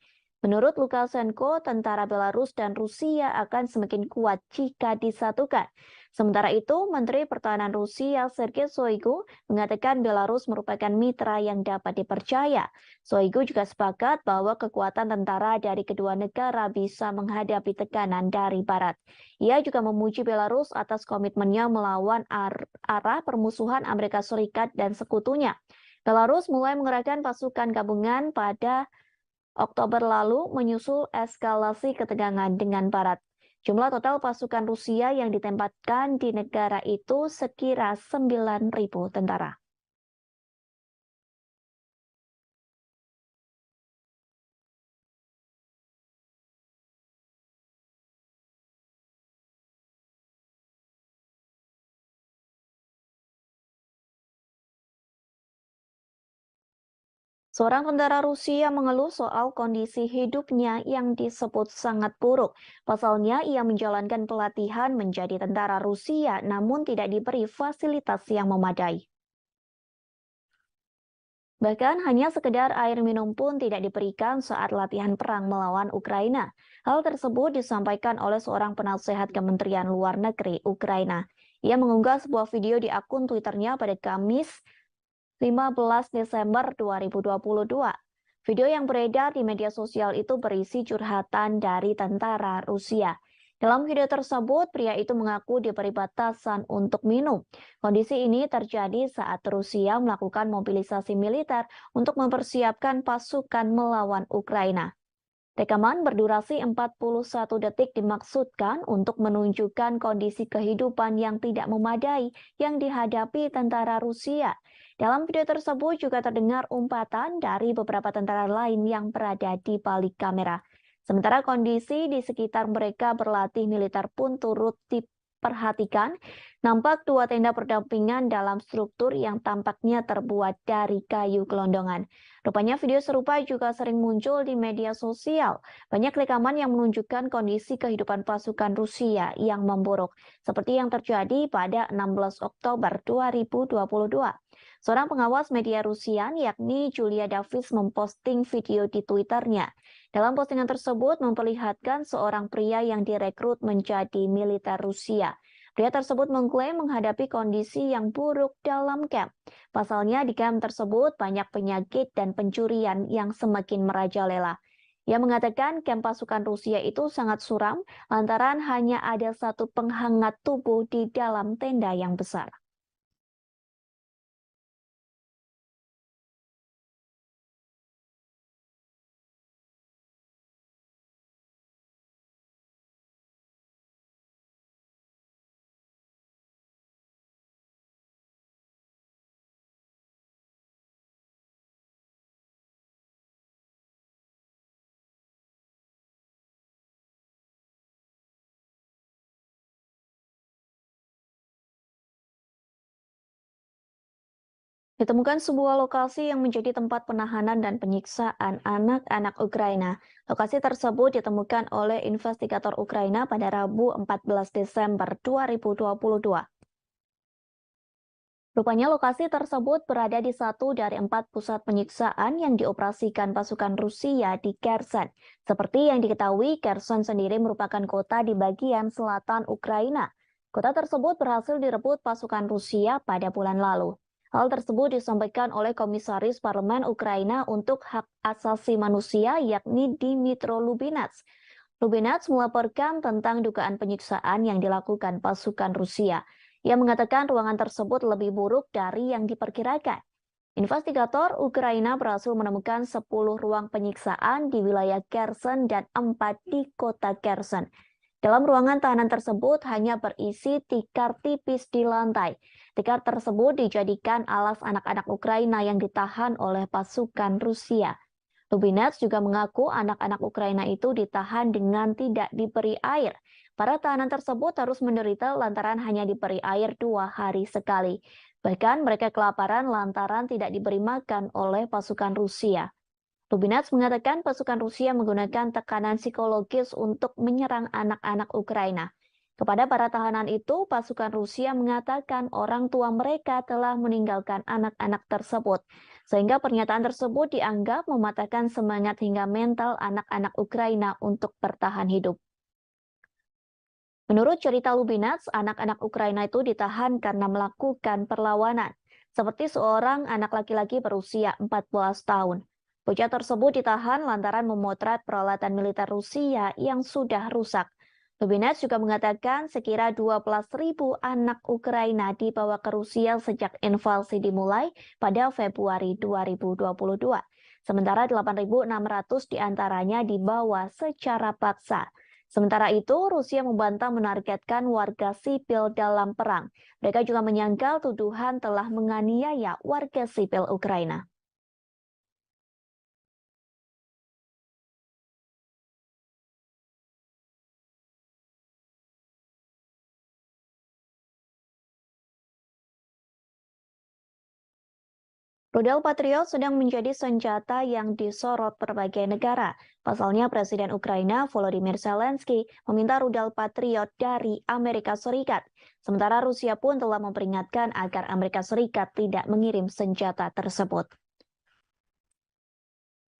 Menurut Lukashenko, tentara Belarus dan Rusia akan semakin kuat jika disatukan. Sementara itu, Menteri Pertahanan Rusia Sergei Shoigu mengatakan Belarus merupakan mitra yang dapat dipercaya. Shoigu juga sepakat bahwa kekuatan tentara dari kedua negara bisa menghadapi tekanan dari Barat. Ia juga memuji Belarus atas komitmennya melawan arah permusuhan Amerika Serikat dan sekutunya. Belarus mulai mengerahkan pasukan gabungan pada Oktober lalu menyusul eskalasi ketegangan dengan Barat. Jumlah total pasukan Rusia yang ditempatkan di negara itu sekira 9.000 tentara. Seorang tentara Rusia mengeluh soal kondisi hidupnya yang disebut sangat buruk. Pasalnya, ia menjalankan pelatihan menjadi tentara Rusia namun tidak diberi fasilitas yang memadai. Bahkan hanya sekedar air minum pun tidak diberikan saat latihan perang melawan Ukraina. Hal tersebut disampaikan oleh seorang penasehat Kementerian Luar Negeri Ukraina. Ia mengunggah sebuah video di akun Twitternya pada Kamis 15 Desember 2022. Video yang beredar di media sosial itu berisi curhatan dari tentara Rusia. Dalam video tersebut, pria itu mengaku diberi batasan untuk minum. Kondisi ini terjadi saat Rusia melakukan mobilisasi militer untuk mempersiapkan pasukan melawan Ukraina. Rekaman berdurasi 41 detik dimaksudkan untuk menunjukkan kondisi kehidupan yang tidak memadai yang dihadapi tentara Rusia. Dalam video tersebut juga terdengar umpatan dari beberapa tentara lain yang berada di balik kamera. Sementara kondisi di sekitar mereka berlatih militer pun turut diperhatikan. Nampak dua tenda berdampingan dalam struktur yang tampaknya terbuat dari kayu gelondongan. Rupanya video serupa juga sering muncul di media sosial. Banyak rekaman yang menunjukkan kondisi kehidupan pasukan Rusia yang memburuk, seperti yang terjadi pada 16 Oktober 2022. Seorang pengawas media Rusia, yakni Julia Davis, memposting video di Twitternya. Dalam postingan tersebut memperlihatkan seorang pria yang direkrut menjadi militer Rusia. Pria tersebut mengklaim menghadapi kondisi yang buruk dalam kamp. Pasalnya di kamp tersebut banyak penyakit dan pencurian yang semakin merajalela. Ia mengatakan kamp pasukan Rusia itu sangat suram lantaran hanya ada satu penghangat tubuh di dalam tenda yang besar. Ditemukan sebuah lokasi yang menjadi tempat penahanan dan penyiksaan anak-anak Ukraina. Lokasi tersebut ditemukan oleh investigator Ukraina pada Rabu 14 Desember 2022. Rupanya lokasi tersebut berada di satu dari 4 pusat penyiksaan yang dioperasikan pasukan Rusia di Kherson. Seperti yang diketahui, Kherson sendiri merupakan kota di bagian selatan Ukraina. Kota tersebut berhasil direbut pasukan Rusia pada bulan lalu. Hal tersebut disampaikan oleh Komisaris Parlemen Ukraina untuk Hak Asasi Manusia, yakni Dmytro Lubinets. Lubinets melaporkan tentang dugaan penyiksaan yang dilakukan pasukan Rusia. Ia mengatakan ruangan tersebut lebih buruk dari yang diperkirakan. Investigator Ukraina berhasil menemukan 10 ruang penyiksaan di wilayah Kherson dan 4 di kota Kherson. Dalam ruangan tahanan tersebut hanya berisi tikar tipis di lantai. Tikar tersebut dijadikan alas anak-anak Ukraina yang ditahan oleh pasukan Rusia. Lubinets juga mengaku anak-anak Ukraina itu ditahan dengan tidak diberi air. Para tahanan tersebut harus menderita lantaran hanya diberi air 2 hari sekali. Bahkan mereka kelaparan lantaran tidak diberi makan oleh pasukan Rusia. Lubinets mengatakan pasukan Rusia menggunakan tekanan psikologis untuk menyerang anak-anak Ukraina. Kepada para tahanan itu, pasukan Rusia mengatakan orang tua mereka telah meninggalkan anak-anak tersebut, sehingga pernyataan tersebut dianggap mematahkan semangat hingga mental anak-anak Ukraina untuk bertahan hidup. Menurut cerita Lubinets, anak-anak Ukraina itu ditahan karena melakukan perlawanan, seperti seorang anak laki-laki berusia 14 tahun. Bocah tersebut ditahan lantaran memotret peralatan militer Rusia yang sudah rusak. Lubinets juga mengatakan sekira 12.000 anak Ukraina dibawa ke Rusia sejak invasi dimulai pada Februari 2022. Sementara 8.600 diantaranya dibawa secara paksa. Sementara itu, Rusia membantah menargetkan warga sipil dalam perang. Mereka juga menyangkal tuduhan telah menganiaya warga sipil Ukraina. Rudal Patriot sedang menjadi senjata yang disorot berbagai negara. Pasalnya, Presiden Ukraina Volodymyr Zelensky meminta rudal Patriot dari Amerika Serikat. Sementara Rusia pun telah memperingatkan agar Amerika Serikat tidak mengirim senjata tersebut.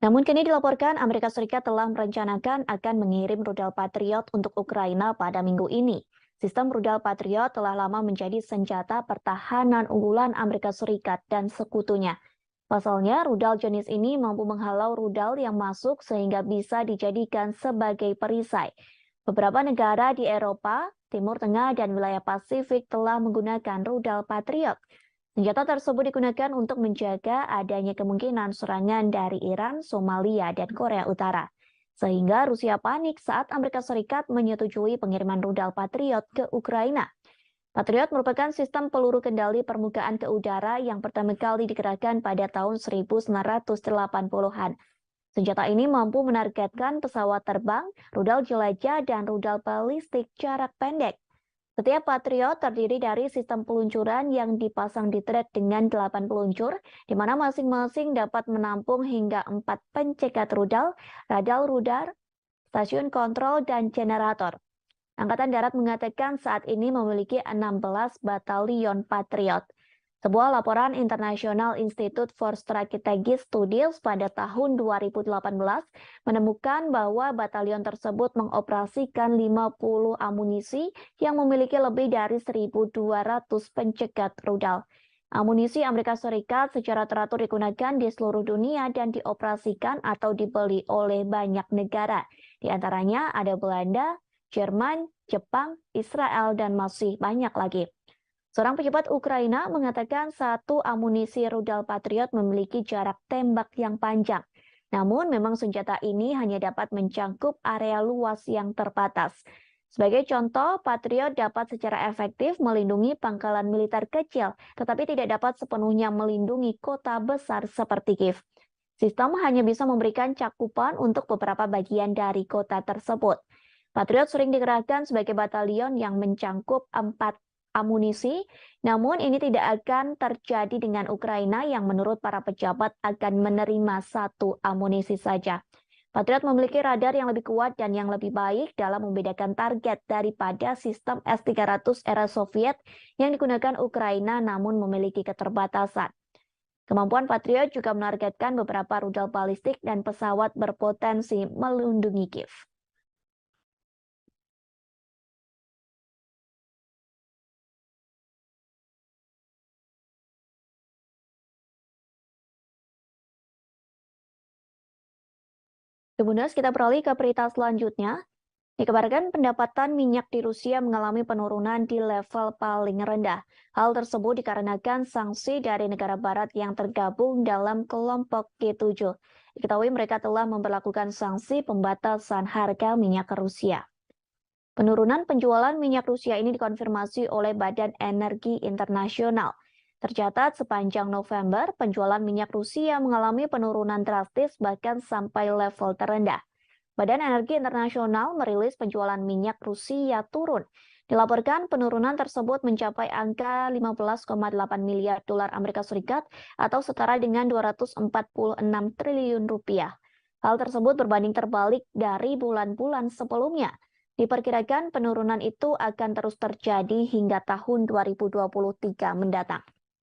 Namun kini dilaporkan Amerika Serikat telah merencanakan akan mengirim rudal Patriot untuk Ukraina pada minggu ini. Sistem rudal Patriot telah lama menjadi senjata pertahanan unggulan Amerika Serikat dan sekutunya. Pasalnya, rudal jenis ini mampu menghalau rudal yang masuk sehingga bisa dijadikan sebagai perisai. Beberapa negara di Eropa, Timur Tengah, dan wilayah Pasifik telah menggunakan rudal Patriot. Senjata tersebut digunakan untuk menjaga adanya kemungkinan serangan dari Iran, Somalia, dan Korea Utara. Sehingga Rusia panik saat Amerika Serikat menyetujui pengiriman rudal Patriot ke Ukraina. Patriot merupakan sistem peluru kendali permukaan ke udara yang pertama kali dikerahkan pada tahun 1980-an. Senjata ini mampu menargetkan pesawat terbang, rudal jelajah, dan rudal balistik jarak pendek. Setiap Patriot terdiri dari sistem peluncuran yang dipasang di trek dengan 8 peluncur, di mana masing-masing dapat menampung hingga 4 pencegat rudal, radar, stasiun kontrol, dan generator. Angkatan Darat mengatakan saat ini memiliki 16 batalion Patriot. Sebuah laporan International Institute for Strategic Studies pada tahun 2018 menemukan bahwa batalion tersebut mengoperasikan 50 amunisi yang memiliki lebih dari 1.200 pencegat rudal. Amunisi Amerika Serikat secara teratur digunakan di seluruh dunia dan dioperasikan atau dibeli oleh banyak negara. Di antaranya ada Belanda, Jerman, Jepang, Israel, dan masih banyak lagi. Seorang pejabat Ukraina mengatakan satu amunisi rudal Patriot memiliki jarak tembak yang panjang. Namun memang senjata ini hanya dapat mencangkup area luas yang terbatas. Sebagai contoh, Patriot dapat secara efektif melindungi pangkalan militer kecil, tetapi tidak dapat sepenuhnya melindungi kota besar seperti Kiev. Sistem hanya bisa memberikan cakupan untuk beberapa bagian dari kota tersebut. Patriot sering dikerahkan sebagai batalion yang mencangkup 4 amunisi, namun ini tidak akan terjadi dengan Ukraina yang menurut para pejabat akan menerima 1 amunisi saja. Patriot memiliki radar yang lebih kuat dan yang lebih baik dalam membedakan target daripada sistem S-300 era Soviet yang digunakan Ukraina namun memiliki keterbatasan. Kemampuan Patriot juga menargetkan beberapa rudal balistik dan pesawat berpotensi melindungi Kiev. Kemudian kita beralih ke berita selanjutnya. Dikabarkan pendapatan minyak di Rusia mengalami penurunan di level paling rendah. Hal tersebut dikarenakan sanksi dari negara barat yang tergabung dalam kelompok G7. Diketahui mereka telah memperlakukan sanksi pembatasan harga minyak ke Rusia. Penurunan penjualan minyak Rusia ini dikonfirmasi oleh Badan Energi Internasional. Tercatat sepanjang November, penjualan minyak Rusia mengalami penurunan drastis bahkan sampai level terendah. Badan Energi Internasional merilis penjualan minyak Rusia turun. Dilaporkan penurunan tersebut mencapai angka 15,8 miliar dolar Amerika Serikat atau setara dengan 246 triliun rupiah. Hal tersebut berbanding terbalik dari bulan-bulan sebelumnya. Diperkirakan penurunan itu akan terus terjadi hingga tahun 2023 mendatang.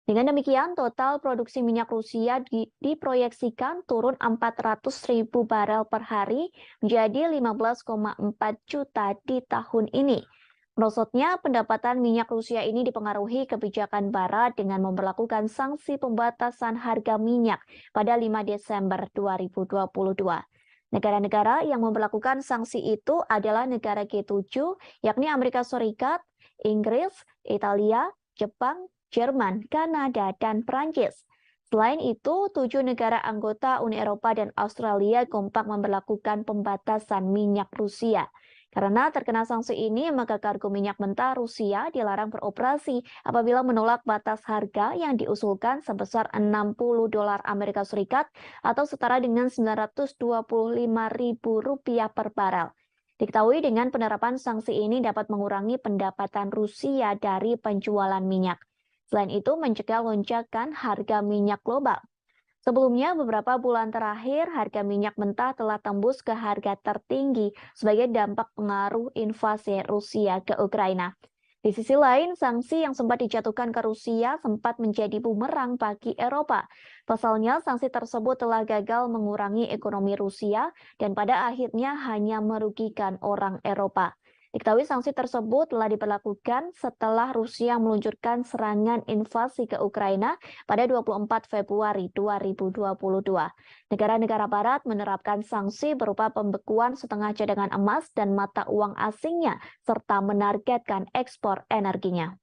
Dengan demikian, total produksi minyak Rusia diproyeksikan turun 400.000 barel per hari menjadi 15,4 juta di tahun ini. Merosotnya pendapatan minyak Rusia ini dipengaruhi kebijakan Barat dengan memperlakukan sanksi pembatasan harga minyak pada 5 Desember 2022. Negara-negara yang memperlakukan sanksi itu adalah negara G7, yakni Amerika Serikat, Inggris, Italia, Jepang, Jerman, Kanada, dan Prancis. Selain itu, 7 negara anggota Uni Eropa dan Australia kompak memperlakukan pembatasan minyak Rusia. Karena terkena sanksi ini, maka kargo minyak mentah Rusia dilarang beroperasi apabila menolak batas harga yang diusulkan sebesar 60 dolar Amerika Serikat atau setara dengan 925 ribu rupiah per barel. Diketahui dengan penerapan sanksi ini dapat mengurangi pendapatan Rusia dari penjualan minyak. Selain itu, mencegah lonjakan harga minyak global. Sebelumnya, beberapa bulan terakhir, harga minyak mentah telah tembus ke harga tertinggi sebagai dampak pengaruh invasi Rusia ke Ukraina. Di sisi lain, sanksi yang sempat dijatuhkan ke Rusia sempat menjadi bumerang bagi Eropa. Pasalnya, sanksi tersebut telah gagal mengurangi ekonomi Rusia dan pada akhirnya hanya merugikan orang Eropa. Diketahui sanksi tersebut telah diberlakukan setelah Rusia meluncurkan serangan invasi ke Ukraina pada 24 Februari 2022. Negara-negara Barat menerapkan sanksi berupa pembekuan setengah cadangan emas dan mata uang asingnya, serta menargetkan ekspor energinya.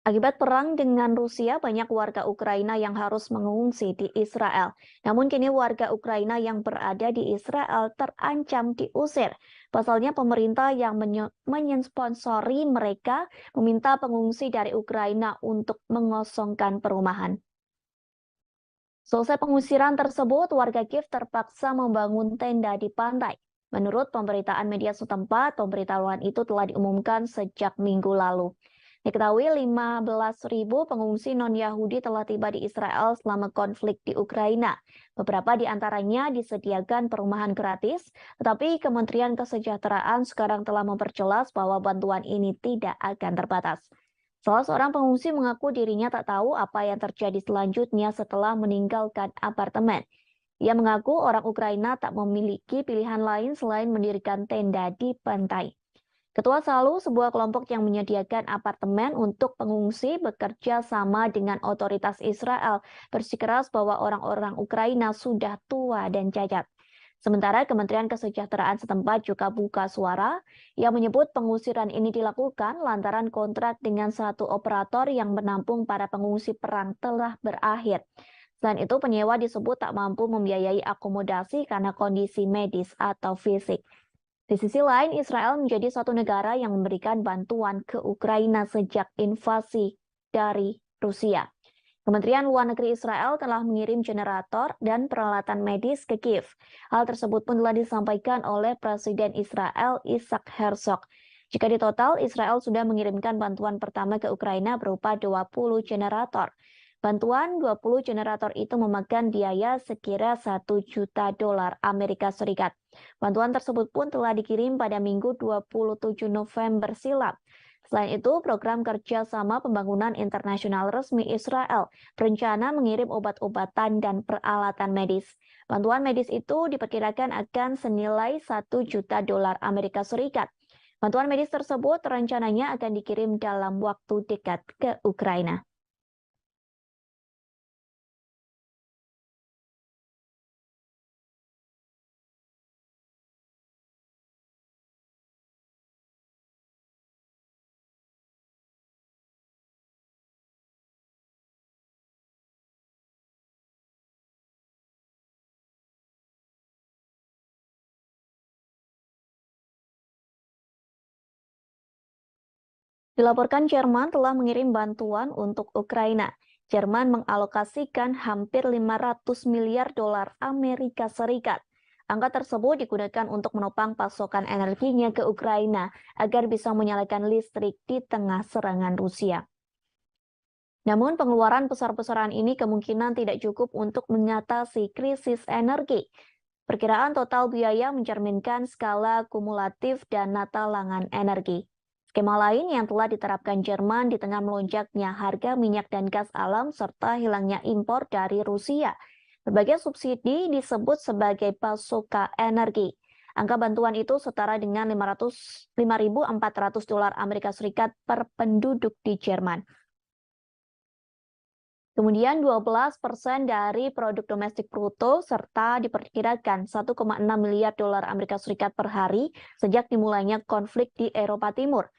Akibat perang dengan Rusia, banyak warga Ukraina yang harus mengungsi di Israel. Namun kini warga Ukraina yang berada di Israel terancam diusir. Pasalnya pemerintah yang mensponsori mereka meminta pengungsi dari Ukraina untuk mengosongkan perumahan. Selesai pengusiran tersebut, warga Kiev terpaksa membangun tenda di pantai. Menurut pemberitaan media setempat, pemberitahuan itu telah diumumkan sejak minggu lalu. Diketahui 15.000 pengungsi non-Yahudi telah tiba di Israel selama konflik di Ukraina. Beberapa di antaranya disediakan perumahan gratis, tetapi Kementerian Kesejahteraan sekarang telah memperjelas bahwa bantuan ini tidak akan terbatas. Salah seorang pengungsi mengaku dirinya tak tahu apa yang terjadi selanjutnya setelah meninggalkan apartemen. Ia mengaku orang Ukraina tak memiliki pilihan lain selain mendirikan tenda di pantai. Ketua Salu, sebuah kelompok yang menyediakan apartemen untuk pengungsi, bekerja sama dengan otoritas Israel, bersikeras bahwa orang-orang Ukraina sudah tua dan cacat. Sementara Kementerian Kesejahteraan setempat juga buka suara yang menyebut pengusiran ini dilakukan lantaran kontrak dengan satu operator yang menampung para pengungsi perang telah berakhir. Selain itu, penyewa disebut tak mampu membiayai akomodasi karena kondisi medis atau fisik. Di sisi lain, Israel menjadi satu negara yang memberikan bantuan ke Ukraina sejak invasi dari Rusia. Kementerian Luar Negeri Israel telah mengirim generator dan peralatan medis ke Kiev. Hal tersebut pun telah disampaikan oleh Presiden Israel Isaac Herzog. Jika ditotal, Israel sudah mengirimkan bantuan pertama ke Ukraina berupa 20 generator. Bantuan 20 generator itu memakan biaya sekira 1 juta dolar Amerika Serikat. Bantuan tersebut pun telah dikirim pada Minggu 27 November silam. Selain itu, program kerjasama pembangunan internasional resmi Israel berencana mengirim obat-obatan dan peralatan medis. Bantuan medis itu diperkirakan akan senilai 1 juta dolar Amerika Serikat. Bantuan medis tersebut rencananya akan dikirim dalam waktu dekat ke Ukraina. Dilaporkan Jerman telah mengirim bantuan untuk Ukraina. Jerman mengalokasikan hampir 500 miliar dolar Amerika Serikat. Angka tersebut digunakan untuk menopang pasokan energinya ke Ukraina agar bisa menyalakan listrik di tengah serangan Rusia. Namun pengeluaran besar-besaran ini kemungkinan tidak cukup untuk mengatasi krisis energi. Perkiraan total biaya mencerminkan skala kumulatif dana talangan energi. Skema lain yang telah diterapkan Jerman di tengah melonjaknya harga minyak dan gas alam serta hilangnya impor dari Rusia. Berbagai subsidi disebut sebagai pasokan energi. Angka bantuan itu setara dengan 5.400 dolar Amerika Serikat per penduduk di Jerman. Kemudian 12% dari produk domestik bruto serta diperkirakan 1,6 miliar dolar Amerika Serikat per hari sejak dimulainya konflik di Eropa Timur.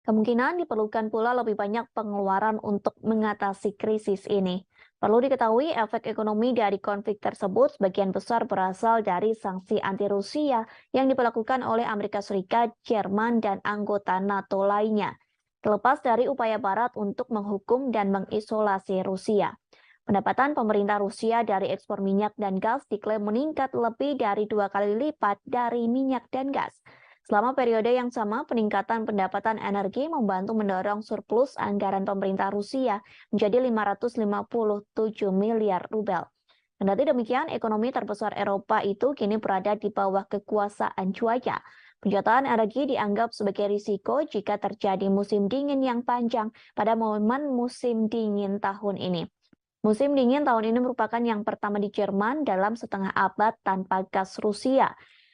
Kemungkinan diperlukan pula lebih banyak pengeluaran untuk mengatasi krisis ini. Perlu diketahui efek ekonomi dari konflik tersebut sebagian besar berasal dari sanksi anti-Rusia yang diberlakukan oleh Amerika Serikat, Jerman, dan anggota NATO lainnya. Terlepas dari upaya Barat untuk menghukum dan mengisolasi Rusia. Pendapatan pemerintah Rusia dari ekspor minyak dan gas diklaim meningkat lebih dari 2 kali lipat dari minyak dan gas. Selama periode yang sama, peningkatan pendapatan energi membantu mendorong surplus anggaran pemerintah Rusia menjadi 557 miliar rubel. Kendati demikian, ekonomi terbesar Eropa itu kini berada di bawah kekuasaan cuaca. Penjualan energi dianggap sebagai risiko jika terjadi musim dingin yang panjang pada momen musim dingin tahun ini. Musim dingin tahun ini merupakan yang pertama di Jerman dalam setengah abad tanpa gas Rusia.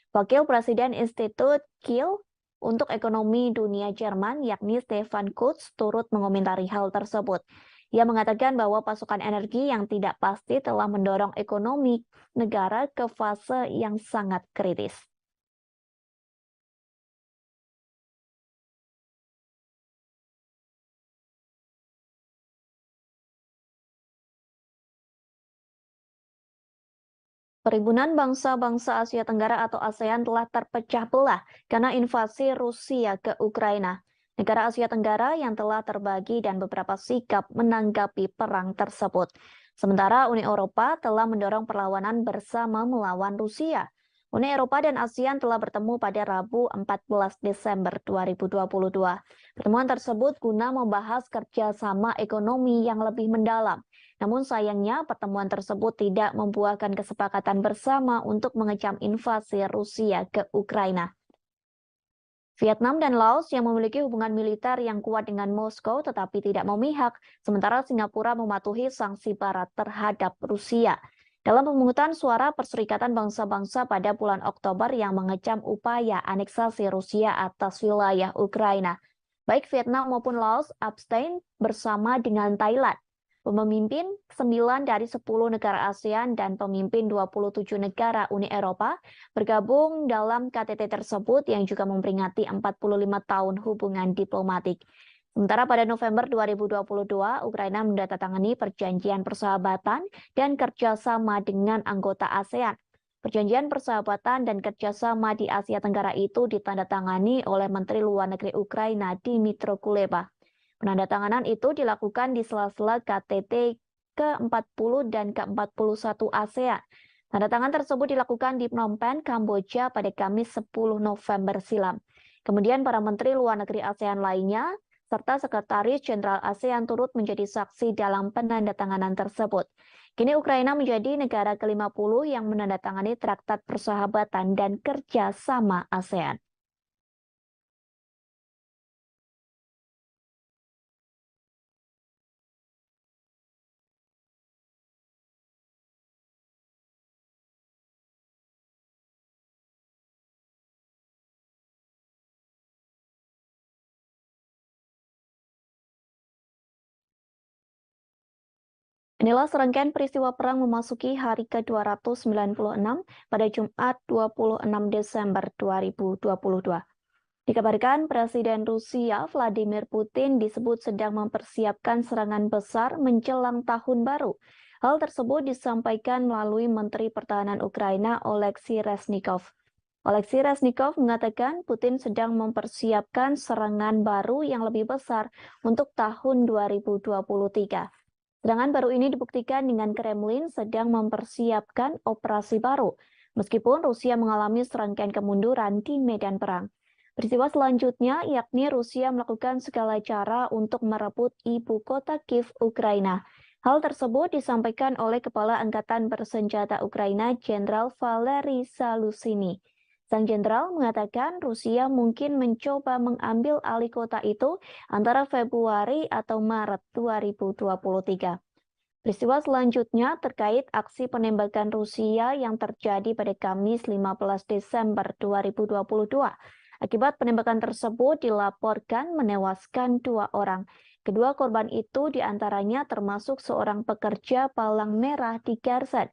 Wakil Presiden Institut Kiel untuk Ekonomi Dunia Jerman, yakni Stefan Kutz, turut mengomentari hal tersebut. Ia mengatakan bahwa pasokan energi yang tidak pasti telah mendorong ekonomi negara ke fase yang sangat kritis. Perhimpunan Bangsa-Bangsa Asia Tenggara atau ASEAN telah terpecah belah karena invasi Rusia ke Ukraina. Negara Asia Tenggara yang telah terbagi dan beberapa sikap menanggapi perang tersebut. Sementara Uni Eropa telah mendorong perlawanan bersama melawan Rusia. Uni Eropa dan ASEAN telah bertemu pada Rabu 14 Desember 2022. Pertemuan tersebut guna membahas kerjasama ekonomi yang lebih mendalam. Namun sayangnya pertemuan tersebut tidak membuahkan kesepakatan bersama untuk mengecam invasi Rusia ke Ukraina. Vietnam dan Laos yang memiliki hubungan militer yang kuat dengan Moskow tetapi tidak memihak, sementara Singapura mematuhi sanksi Barat terhadap Rusia. Dalam pemungutan suara Perserikatan Bangsa-Bangsa pada bulan Oktober yang mengecam upaya aneksasi Rusia atas wilayah Ukraina, baik Vietnam maupun Laos abstain bersama dengan Thailand. Pemimpin 9 dari 10 negara ASEAN dan pemimpin 27 negara Uni Eropa bergabung dalam KTT tersebut yang juga memperingati 45 tahun hubungan diplomatik. Sementara pada November 2022, Ukraina menandatangani perjanjian persahabatan dan kerjasama dengan anggota ASEAN. Perjanjian persahabatan dan kerjasama di Asia Tenggara itu ditandatangani oleh Menteri Luar Negeri Ukraina Dmytro Kuleba. Penandatanganan itu dilakukan di sela-sela KTT ke-40 dan ke-41 ASEAN. Tanda tangan tersebut dilakukan di Phnom Penh, Kamboja pada Kamis 10 November silam. Kemudian para menteri luar negeri ASEAN lainnya serta Sekretaris Jenderal ASEAN turut menjadi saksi dalam penandatanganan tersebut. Kini Ukraina menjadi negara ke-50 yang menandatangani Traktat Persahabatan dan Kerjasama ASEAN. Inilah serangkaian peristiwa perang memasuki hari ke-296 pada Jumat 26 Desember 2022. Dikabarkan Presiden Rusia Vladimir Putin disebut sedang mempersiapkan serangan besar menjelang tahun baru. Hal tersebut disampaikan melalui Menteri Pertahanan Ukraina Oleksiy Reznikov. Oleksiy Reznikov mengatakan Putin sedang mempersiapkan serangan baru yang lebih besar untuk tahun 2023. Serangan baru ini dibuktikan dengan Kremlin sedang mempersiapkan operasi baru, meskipun Rusia mengalami serangkaian kemunduran di medan perang. Peristiwa selanjutnya yakni Rusia melakukan segala cara untuk merebut ibu kota Kiev, Ukraina. Hal tersebut disampaikan oleh Kepala Angkatan Bersenjata Ukraina, Jenderal Valery Zaluzhny. Sang jenderal mengatakan Rusia mungkin mencoba mengambil alih kota itu antara Februari atau Maret 2023. Peristiwa selanjutnya terkait aksi penembakan Rusia yang terjadi pada Kamis 15 Desember 2022. Akibat penembakan tersebut dilaporkan menewaskan 2 orang. Kedua korban itu diantaranya termasuk seorang pekerja palang merah di Kherson.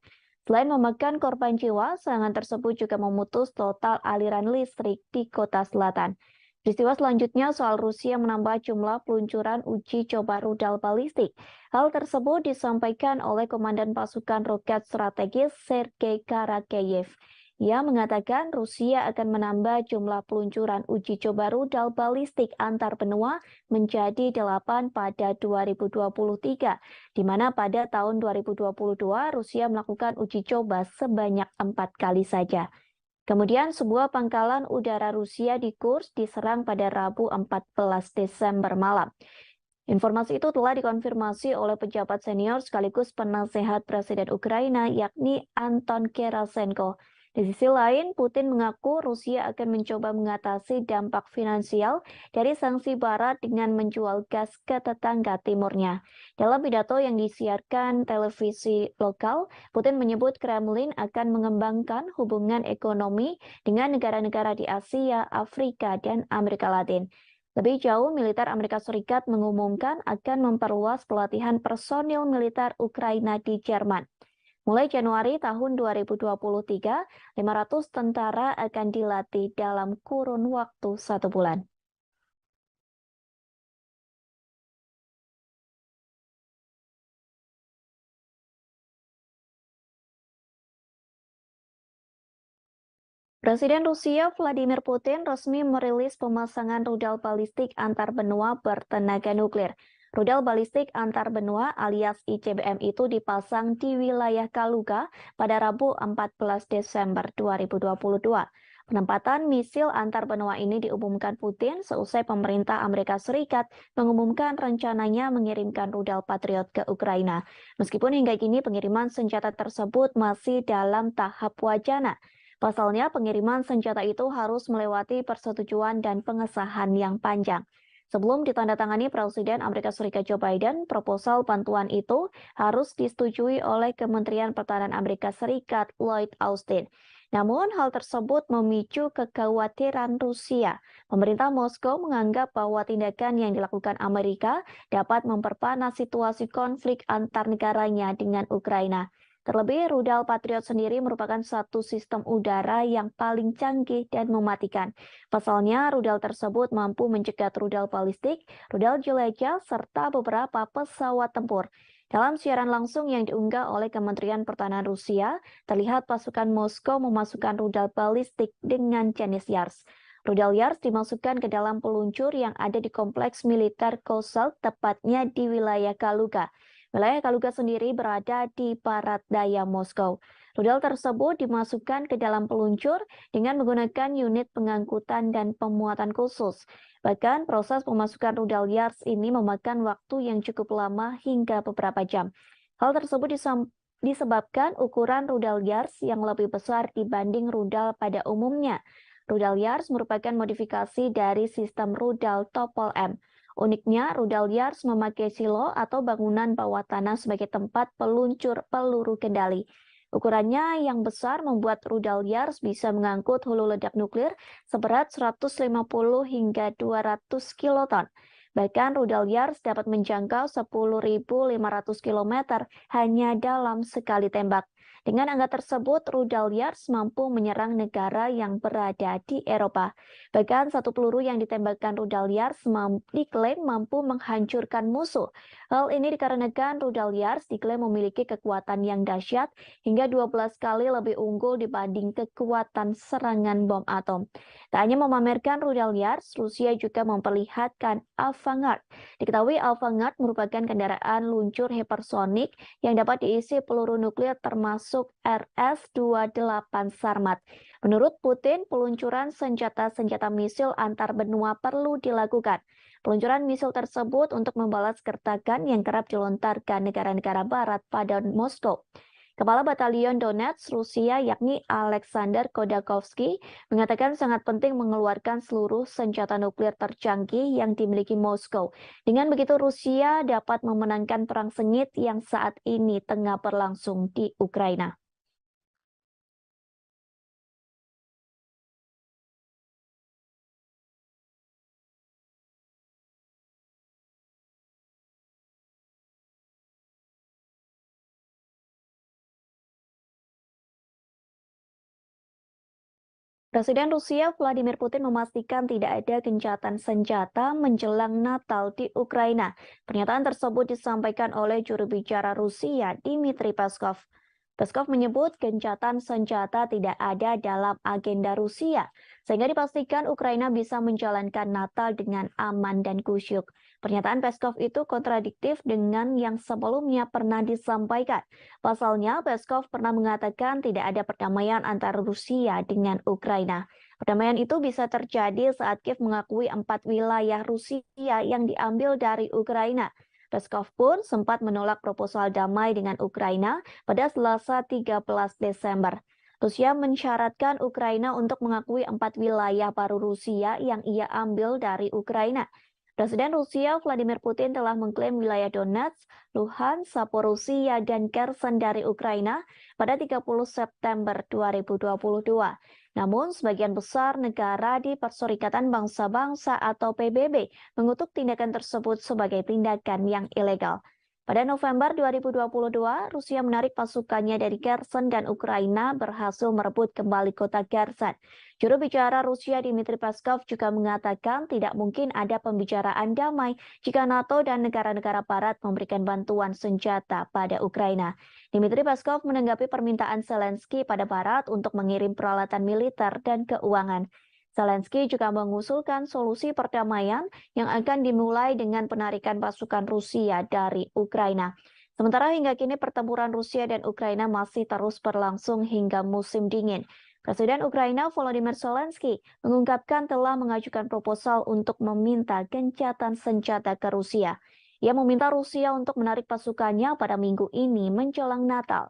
Selain memakan korban jiwa, serangan tersebut juga memutus total aliran listrik di kota selatan. Peristiwa selanjutnya soal Rusia menambah jumlah peluncuran uji coba rudal balistik. Hal tersebut disampaikan oleh Komandan Pasukan Roket Strategis Sergei Karakeyev. Ia mengatakan Rusia akan menambah jumlah peluncuran uji coba rudal balistik antar benua menjadi 8 pada 2023, di mana pada tahun 2022 Rusia melakukan uji coba sebanyak 4 kali saja. Kemudian sebuah pangkalan udara Rusia di Kursk diserang pada Rabu 14 Desember malam. Informasi itu telah dikonfirmasi oleh pejabat senior sekaligus penasehat Presiden Ukraina yakni Anton Gerasenko. Di sisi lain, Putin mengaku Rusia akan mencoba mengatasi dampak finansial dari sanksi Barat dengan menjual gas ke tetangga timurnya. Dalam pidato yang disiarkan televisi lokal, Putin menyebut Kremlin akan mengembangkan hubungan ekonomi dengan negara-negara di Asia, Afrika, dan Amerika Latin. Lebih jauh, militer Amerika Serikat mengumumkan akan memperluas pelatihan personil militer Ukraina di Jerman. Mulai Januari tahun 2023, 500 tentara akan dilatih dalam kurun waktu 1 bulan. Presiden Rusia Vladimir Putin resmi merilis pemasangan rudal balistik antar benua bertenaga nuklir. Rudal balistik antar benua alias ICBM itu dipasang di wilayah Kaluga pada Rabu 14 Desember 2022. Penempatan misil antar benua ini diumumkan Putin seusai pemerintah Amerika Serikat mengumumkan rencananya mengirimkan rudal Patriot ke Ukraina. Meskipun hingga kini pengiriman senjata tersebut masih dalam tahap wacana. Pasalnya, pengiriman senjata itu harus melewati persetujuan dan pengesahan yang panjang. Sebelum ditandatangani Presiden Amerika Serikat Joe Biden, proposal bantuan itu harus disetujui oleh Kementerian Pertahanan Amerika Serikat Lloyd Austin. Namun, hal tersebut memicu kekhawatiran Rusia. Pemerintah Moskow menganggap bahwa tindakan yang dilakukan Amerika dapat memperpanas situasi konflik antar negaranya dengan Ukraina. Terlebih, rudal Patriot sendiri merupakan satu sistem udara yang paling canggih dan mematikan. Pasalnya, rudal tersebut mampu mencegat rudal balistik, rudal jelajah, serta beberapa pesawat tempur. Dalam siaran langsung yang diunggah oleh Kementerian Pertahanan Rusia, terlihat pasukan Moskow memasukkan rudal balistik dengan jenis Yars. Rudal Yars dimasukkan ke dalam peluncur yang ada di kompleks militer Kozel, tepatnya di wilayah Kaluga. Wilayah Kaluga sendiri berada di barat daya Moskow. Rudal tersebut dimasukkan ke dalam peluncur dengan menggunakan unit pengangkutan dan pemuatan khusus. Bahkan proses pemasukan rudal Yars ini memakan waktu yang cukup lama hingga beberapa jam. Hal tersebut disebabkan ukuran rudal Yars yang lebih besar dibanding rudal pada umumnya. Rudal Yars merupakan modifikasi dari sistem rudal Topol M. Uniknya, rudal Yars memakai silo atau bangunan bawah tanah sebagai tempat peluncur peluru kendali. Ukurannya yang besar membuat rudal Yars bisa mengangkut hulu ledak nuklir seberat 150 hingga 200 kiloton. Bahkan rudal Yars dapat menjangkau 10.500 km hanya dalam sekali tembak. Dengan angka tersebut, rudal Yars mampu menyerang negara yang berada di Eropa. Bahkan satu peluru yang ditembakkan rudal Yars diklaim mampu menghancurkan musuh. Hal ini dikarenakan rudal Yars diklaim memiliki kekuatan yang dahsyat hingga 12 kali lebih unggul dibanding kekuatan serangan bom atom. Tak hanya memamerkan rudal Yars, Rusia juga memperlihatkan Avangard. Diketahui Avangard merupakan kendaraan luncur hipersonik yang dapat diisi peluru nuklir termasuk RS-28 Sarmat. Menurut Putin, peluncuran senjata-senjata misil antar benua perlu dilakukan. Peluncuran misil tersebut untuk membalas gertakan yang kerap dilontarkan negara-negara barat pada Moskow. Kepala Batalion Donetsk Rusia yakni Alexander Kodakovsky mengatakan sangat penting mengeluarkan seluruh senjata nuklir tercanggih yang dimiliki Moskow. Dengan begitu Rusia dapat memenangkan perang sengit yang saat ini tengah berlangsung di Ukraina. Presiden Rusia Vladimir Putin memastikan tidak ada gencatan senjata menjelang Natal di Ukraina. Pernyataan tersebut disampaikan oleh juru bicara Rusia, Dmitry Peskov. Peskov menyebut gencatan senjata tidak ada dalam agenda Rusia, sehingga dipastikan Ukraina bisa menjalankan Natal dengan aman dan kusyuk. Pernyataan Peskov itu kontradiktif dengan yang sebelumnya pernah disampaikan. Pasalnya, Peskov pernah mengatakan tidak ada perdamaian antara Rusia dengan Ukraina. Perdamaian itu bisa terjadi saat Kiev mengakui 4 wilayah Rusia yang diambil dari Ukraina. Peskov pun sempat menolak proposal damai dengan Ukraina pada Selasa 13 Desember. Rusia mensyaratkan Ukraina untuk mengakui 4 wilayah baru Rusia yang ia ambil dari Ukraina. Presiden Rusia Vladimir Putin telah mengklaim wilayah Donetsk, Luhansk, Zaporizhia, dan Kherson dari Ukraina pada 30 September 2022. Namun, sebagian besar negara di Perserikatan Bangsa-Bangsa atau PBB mengutuk tindakan tersebut sebagai tindakan yang ilegal. Pada November 2022, Rusia menarik pasukannya dari Kherson dan Ukraina berhasil merebut kembali kota Kherson. Juru bicara Rusia Dmitry Peskov juga mengatakan tidak mungkin ada pembicaraan damai jika NATO dan negara-negara barat memberikan bantuan senjata pada Ukraina. Dmitry Peskov menanggapi permintaan Zelensky pada barat untuk mengirim peralatan militer dan keuangan. Zelensky juga mengusulkan solusi perdamaian yang akan dimulai dengan penarikan pasukan Rusia dari Ukraina. Sementara hingga kini pertempuran Rusia dan Ukraina masih terus berlangsung hingga musim dingin. Presiden Ukraina Volodymyr Zelensky mengungkapkan telah mengajukan proposal untuk meminta gencatan senjata ke Rusia. Ia meminta Rusia untuk menarik pasukannya pada minggu ini menjelang Natal.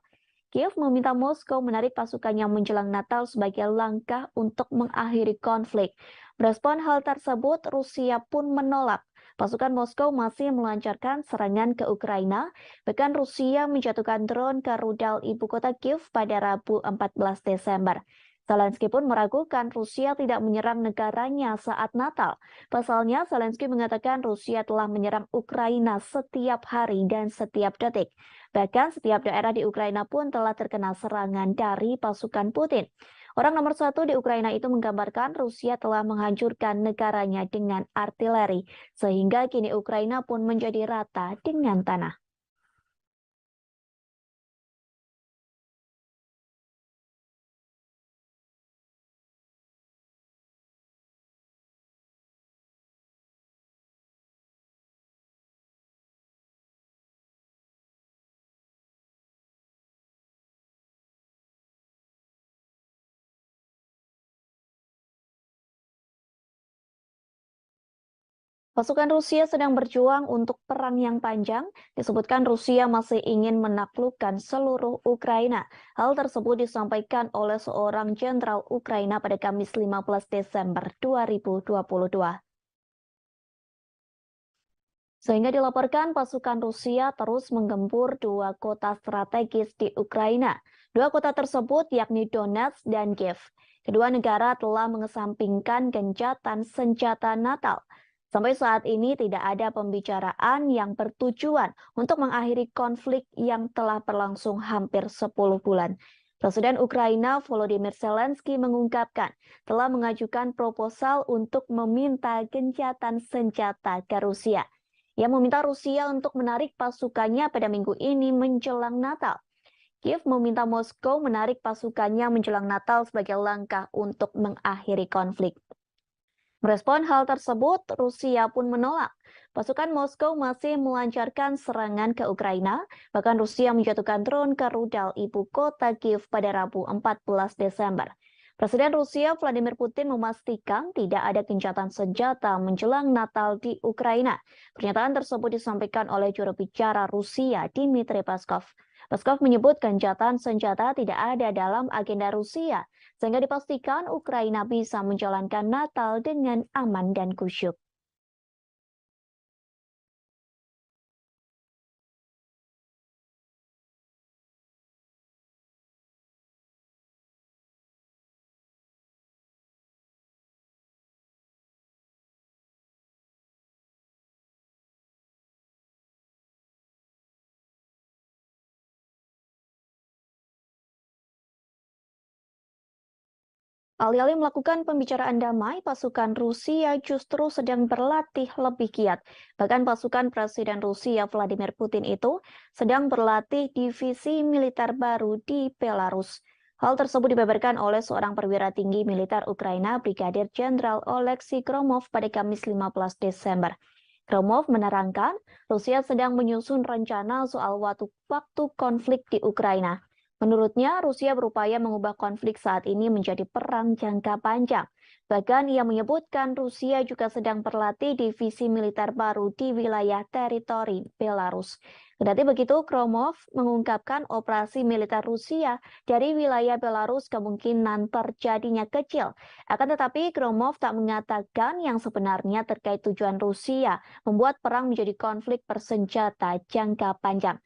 Kiev meminta Moskow menarik pasukannya menjelang Natal sebagai langkah untuk mengakhiri konflik. Merespon hal tersebut, Rusia pun menolak. Pasukan Moskow masih melancarkan serangan ke Ukraina, bahkan Rusia menjatuhkan drone ke rudal ibu kota Kiev pada Rabu 14 Desember. Zelensky pun meragukan Rusia tidak menyerang negaranya saat Natal. Pasalnya, Zelensky mengatakan Rusia telah menyerang Ukraina setiap hari dan setiap detik. Bahkan setiap daerah di Ukraina pun telah terkena serangan dari pasukan Putin. Orang nomor satu di Ukraina itu menggambarkan Rusia telah menghancurkan negaranya dengan artileri, sehingga kini Ukraina pun menjadi rata dengan tanah. Pasukan Rusia sedang berjuang untuk perang yang panjang. Disebutkan Rusia masih ingin menaklukkan seluruh Ukraina. Hal tersebut disampaikan oleh seorang jenderal Ukraina pada Kamis 15 Desember 2022. Sehingga dilaporkan pasukan Rusia terus menggempur dua kota strategis di Ukraina. Dua kota tersebut yakni Donetsk dan Kiev. Kedua negara telah mengesampingkan gencatan senjata Natal. Sampai saat ini tidak ada pembicaraan yang bertujuan untuk mengakhiri konflik yang telah berlangsung hampir 10 bulan. Presiden Ukraina Volodymyr Zelensky mengungkapkan telah mengajukan proposal untuk meminta gencatan senjata ke Rusia. Ia meminta Rusia untuk menarik pasukannya pada minggu ini menjelang Natal. Kiev meminta Moskow menarik pasukannya menjelang Natal sebagai langkah untuk mengakhiri konflik. Merespon hal tersebut, Rusia pun menolak. Pasukan Moskow masih melancarkan serangan ke Ukraina, bahkan Rusia menjatuhkan drone ke rudal ibu kota Kiev pada Rabu 14 Desember. Presiden Rusia Vladimir Putin memastikan tidak ada gencatan senjata menjelang Natal di Ukraina. Pernyataan tersebut disampaikan oleh juru bicara Rusia Dmitry Peskov. Peskov menyebut gencatan senjata tidak ada dalam agenda Rusia, sehingga dipastikan Ukraina bisa menjalankan Natal dengan aman dan khusyuk. Alih-alih melakukan pembicaraan damai, pasukan Rusia justru sedang berlatih lebih giat. Bahkan pasukan Presiden Rusia Vladimir Putin itu sedang berlatih divisi militer baru di Belarus. Hal tersebut dibeberkan oleh seorang perwira tinggi militer Ukraina, Brigadir Jenderal Oleksiy Gromov pada Kamis 15 Desember. Gromov menerangkan, Rusia sedang menyusun rencana soal waktu konflik di Ukraina. Menurutnya, Rusia berupaya mengubah konflik saat ini menjadi perang jangka panjang. Bahkan ia menyebutkan Rusia juga sedang berlatih divisi militer baru di wilayah teritori Belarus. Kendati begitu, Gromov mengungkapkan operasi militer Rusia dari wilayah Belarus kemungkinan terjadinya kecil. Akan tetapi, Gromov tak mengatakan yang sebenarnya terkait tujuan Rusia membuat perang menjadi konflik bersenjata jangka panjang.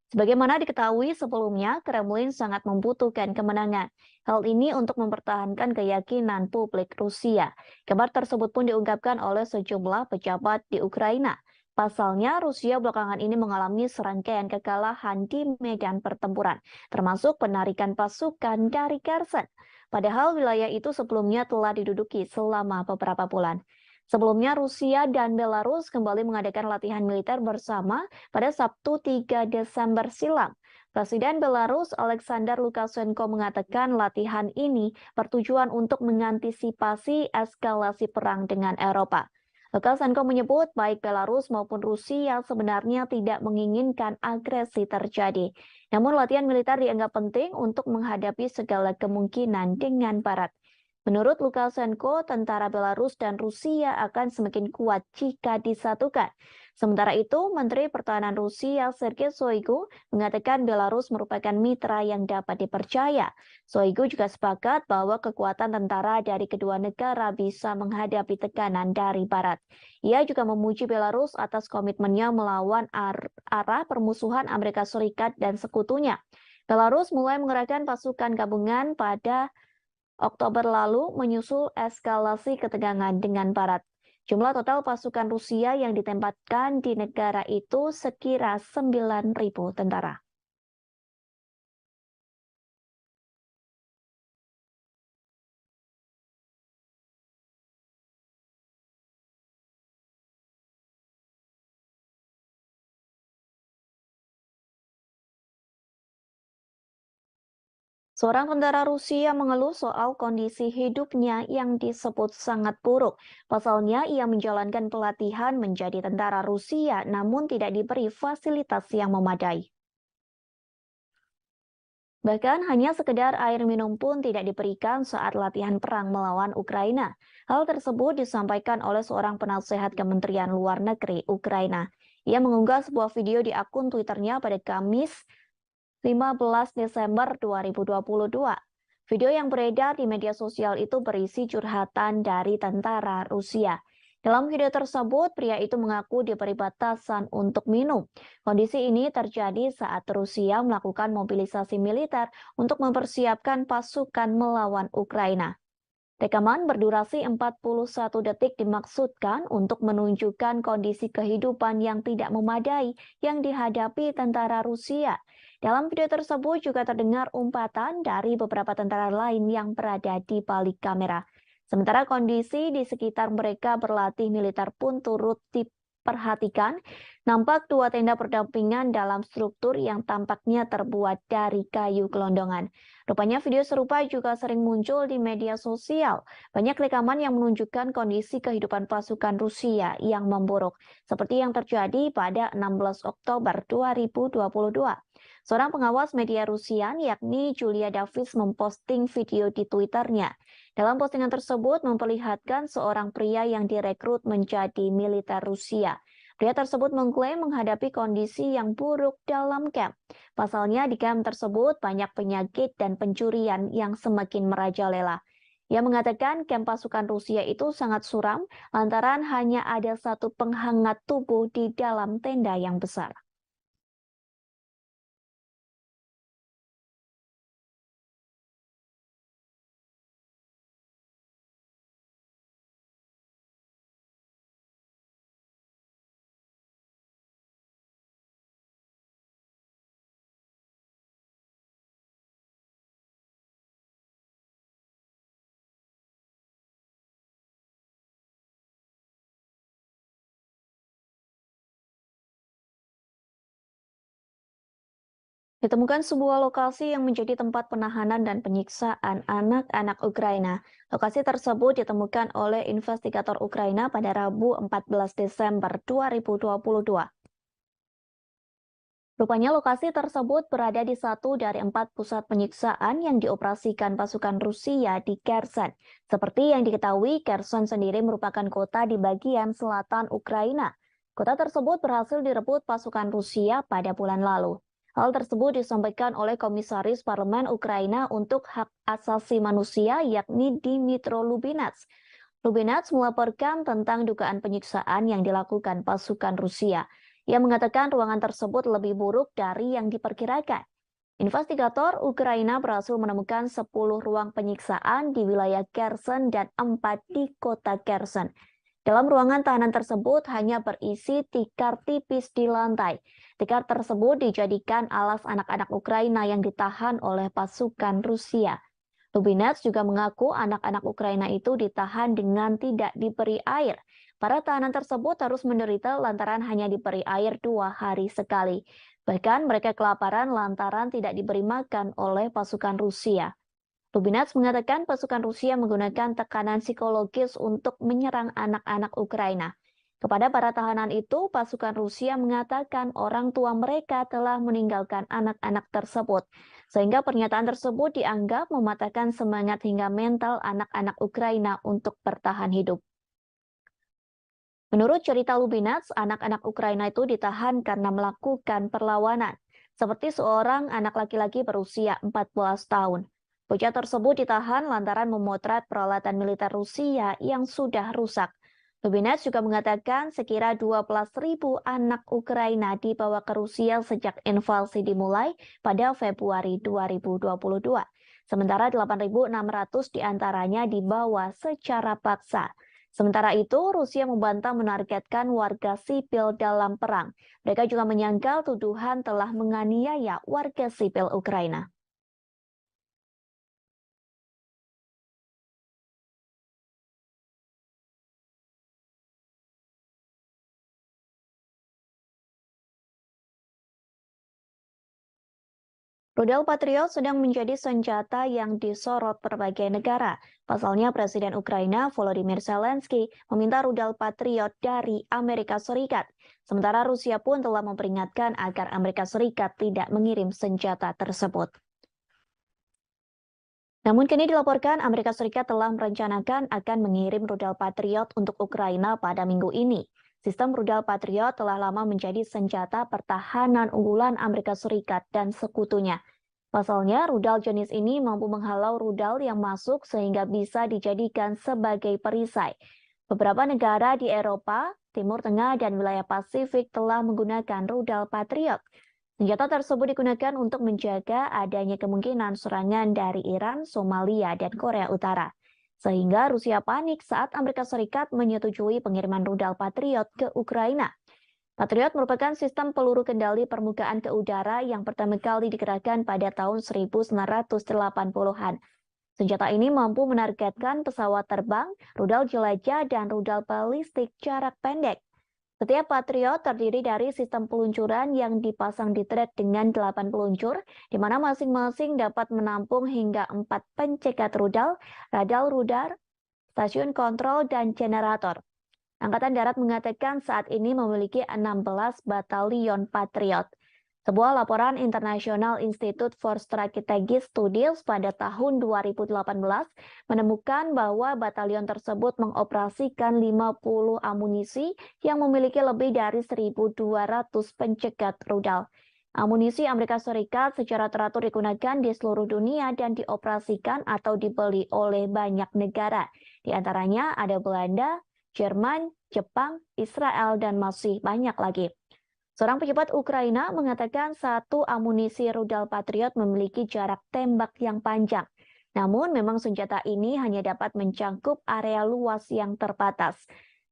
Sebagaimana diketahui sebelumnya, Kremlin sangat membutuhkan kemenangan. Hal ini untuk mempertahankan keyakinan publik Rusia. Kabar tersebut pun diungkapkan oleh sejumlah pejabat di Ukraina. Pasalnya, Rusia belakangan ini mengalami serangkaian kekalahan di medan pertempuran, termasuk penarikan pasukan dari Kherson. Padahal wilayah itu sebelumnya telah diduduki selama beberapa bulan. Sebelumnya, Rusia dan Belarus kembali mengadakan latihan militer bersama pada Sabtu 3 Desember silam. Presiden Belarus Alexander Lukashenko mengatakan latihan ini bertujuan untuk mengantisipasi eskalasi perang dengan Eropa. Lukashenko menyebut baik Belarus maupun Rusia sebenarnya tidak menginginkan agresi terjadi. Namun latihan militer dianggap penting untuk menghadapi segala kemungkinan dengan Barat. Menurut Lukashenko, tentara Belarus dan Rusia akan semakin kuat jika disatukan. Sementara itu, Menteri Pertahanan Rusia Sergei Shoigu mengatakan Belarus merupakan mitra yang dapat dipercaya. Shoigu juga sepakat bahwa kekuatan tentara dari kedua negara bisa menghadapi tekanan dari Barat. Ia juga memuji Belarus atas komitmennya melawan arah permusuhan Amerika Serikat dan sekutunya. Belarus mulai mengerahkan pasukan gabungan pada Oktober lalu menyusul eskalasi ketegangan dengan Barat. Jumlah total pasukan Rusia yang ditempatkan di negara itu sekira 9.000 tentara. Seorang tentara Rusia mengeluh soal kondisi hidupnya yang disebut sangat buruk. Pasalnya, ia menjalankan pelatihan menjadi tentara Rusia namun tidak diberi fasilitas yang memadai. Bahkan hanya sekedar air minum pun tidak diberikan saat latihan perang melawan Ukraina. Hal tersebut disampaikan oleh seorang penasehat Kementerian Luar Negeri Ukraina. Ia mengunggah sebuah video di akun Twitternya pada Kamis 15 Desember 2022. Video yang beredar di media sosial itu berisi curhatan dari tentara Rusia. Dalam video tersebut, pria itu mengaku diberi batasan untuk minum. Kondisi ini terjadi saat Rusia melakukan mobilisasi militer untuk mempersiapkan pasukan melawan Ukraina. Rekaman berdurasi 41 detik dimaksudkan untuk menunjukkan kondisi kehidupan yang tidak memadai yang dihadapi tentara Rusia. Dalam video tersebut juga terdengar umpatan dari beberapa tentara lain yang berada di balik kamera. Sementara kondisi di sekitar mereka berlatih militer pun turut diperhatikan. Nampak dua tenda berdampingan dalam struktur yang tampaknya terbuat dari kayu gelondongan. Rupanya video serupa juga sering muncul di media sosial. Banyak rekaman yang menunjukkan kondisi kehidupan pasukan Rusia yang memburuk, seperti yang terjadi pada 16 Oktober 2022. Seorang pengawas media Rusia, yakni Julia Davis, memposting video di Twitternya. Dalam postingan tersebut memperlihatkan seorang pria yang direkrut menjadi militer Rusia. Pria tersebut mengklaim menghadapi kondisi yang buruk dalam kamp. Pasalnya di kamp tersebut banyak penyakit dan pencurian yang semakin merajalela. Ia mengatakan kamp pasukan Rusia itu sangat suram lantaran hanya ada satu penghangat tubuh di dalam tenda yang besar. Ditemukan sebuah lokasi yang menjadi tempat penahanan dan penyiksaan anak-anak Ukraina. Lokasi tersebut ditemukan oleh investigator Ukraina pada Rabu 14 Desember 2022. Rupanya lokasi tersebut berada di satu dari 4 pusat penyiksaan yang dioperasikan pasukan Rusia di Kherson. Seperti yang diketahui, Kherson sendiri merupakan kota di bagian selatan Ukraina. Kota tersebut berhasil direbut pasukan Rusia pada bulan lalu. Hal tersebut disampaikan oleh Komisaris Parlemen Ukraina untuk Hak Asasi Manusia, yakni Dmytro Lubinets. Lubinets melaporkan tentang dugaan penyiksaan yang dilakukan pasukan Rusia. Ia mengatakan ruangan tersebut lebih buruk dari yang diperkirakan. Investigator Ukraina berhasil menemukan 10 ruang penyiksaan di wilayah Kherson dan 4 di kota Kherson. Dalam ruangan tahanan tersebut hanya berisi tikar tipis di lantai. Tikar tersebut dijadikan alas anak-anak Ukraina yang ditahan oleh pasukan Rusia. Lubinets juga mengaku anak-anak Ukraina itu ditahan dengan tidak diberi air. Para tahanan tersebut harus menderita lantaran hanya diberi air 2 hari sekali. Bahkan mereka kelaparan lantaran tidak diberi makan oleh pasukan Rusia. Lubinets mengatakan pasukan Rusia menggunakan tekanan psikologis untuk menyerang anak-anak Ukraina. Kepada para tahanan itu, pasukan Rusia mengatakan orang tua mereka telah meninggalkan anak-anak tersebut, sehingga pernyataan tersebut dianggap mematahkan semangat hingga mental anak-anak Ukraina untuk bertahan hidup. Menurut cerita Lubinets, anak-anak Ukraina itu ditahan karena melakukan perlawanan, seperti seorang anak laki-laki berusia 14 tahun. Bocah tersebut ditahan lantaran memotret peralatan militer Rusia yang sudah rusak. Lubinets juga mengatakan sekira 12.000 anak Ukraina dibawa ke Rusia sejak invasi dimulai pada Februari 2022. Sementara 8.600 diantaranya dibawa secara paksa. Sementara itu, Rusia membantah menargetkan warga sipil dalam perang. Mereka juga menyangkal tuduhan telah menganiaya warga sipil Ukraina. Rudal Patriot sedang menjadi senjata yang disorot berbagai negara. Pasalnya Presiden Ukraina Volodymyr Zelensky meminta rudal Patriot dari Amerika Serikat. Sementara Rusia pun telah memperingatkan agar Amerika Serikat tidak mengirim senjata tersebut. Namun kini dilaporkan Amerika Serikat telah merencanakan akan mengirim rudal Patriot untuk Ukraina pada minggu ini. Sistem rudal Patriot telah lama menjadi senjata pertahanan unggulan Amerika Serikat dan sekutunya. Pasalnya, rudal jenis ini mampu menghalau rudal yang masuk sehingga bisa dijadikan sebagai perisai. Beberapa negara di Eropa, Timur Tengah, dan wilayah Pasifik telah menggunakan rudal Patriot. Senjata tersebut digunakan untuk menjaga adanya kemungkinan serangan dari Iran, Somalia, dan Korea Utara. sehingga Rusia panik saat Amerika Serikat menyetujui pengiriman rudal Patriot ke Ukraina. Patriot merupakan sistem peluru kendali permukaan ke udara yang pertama kali dikerahkan pada tahun 1980-an. Senjata ini mampu menargetkan pesawat terbang, rudal jelajah, dan rudal balistik jarak pendek. Setiap Patriot terdiri dari sistem peluncuran yang dipasang di trek dengan 8 peluncur, di mana masing-masing dapat menampung hingga 4 pencegat rudal, rudal, stasiun kontrol, dan generator. Angkatan Darat mengatakan saat ini memiliki 16 batalion Patriot. Sebuah laporan International Institute for Strategic Studies pada tahun 2018 menemukan bahwa batalion tersebut mengoperasikan 50 amunisi yang memiliki lebih dari 1.200 pencegat rudal. Amunisi Amerika Serikat secara teratur digunakan di seluruh dunia dan dioperasikan atau dibeli oleh banyak negara. Di antaranya ada Belanda, Jerman, Jepang, Israel, dan masih banyak lagi. Seorang pejabat Ukraina mengatakan satu amunisi rudal Patriot memiliki jarak tembak yang panjang. Namun memang senjata ini hanya dapat mencangkup area luas yang terbatas.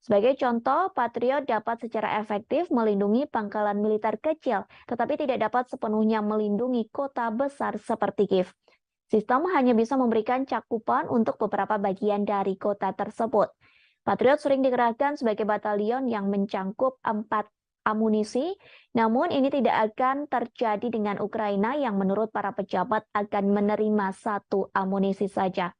Sebagai contoh, Patriot dapat secara efektif melindungi pangkalan militer kecil, tetapi tidak dapat sepenuhnya melindungi kota besar seperti Kiev. Sistem hanya bisa memberikan cakupan untuk beberapa bagian dari kota tersebut. Patriot sering dikerahkan sebagai batalion yang mencangkup 4 amunisi, namun ini tidak akan terjadi dengan Ukraina yang menurut para pejabat akan menerima satu amunisi saja.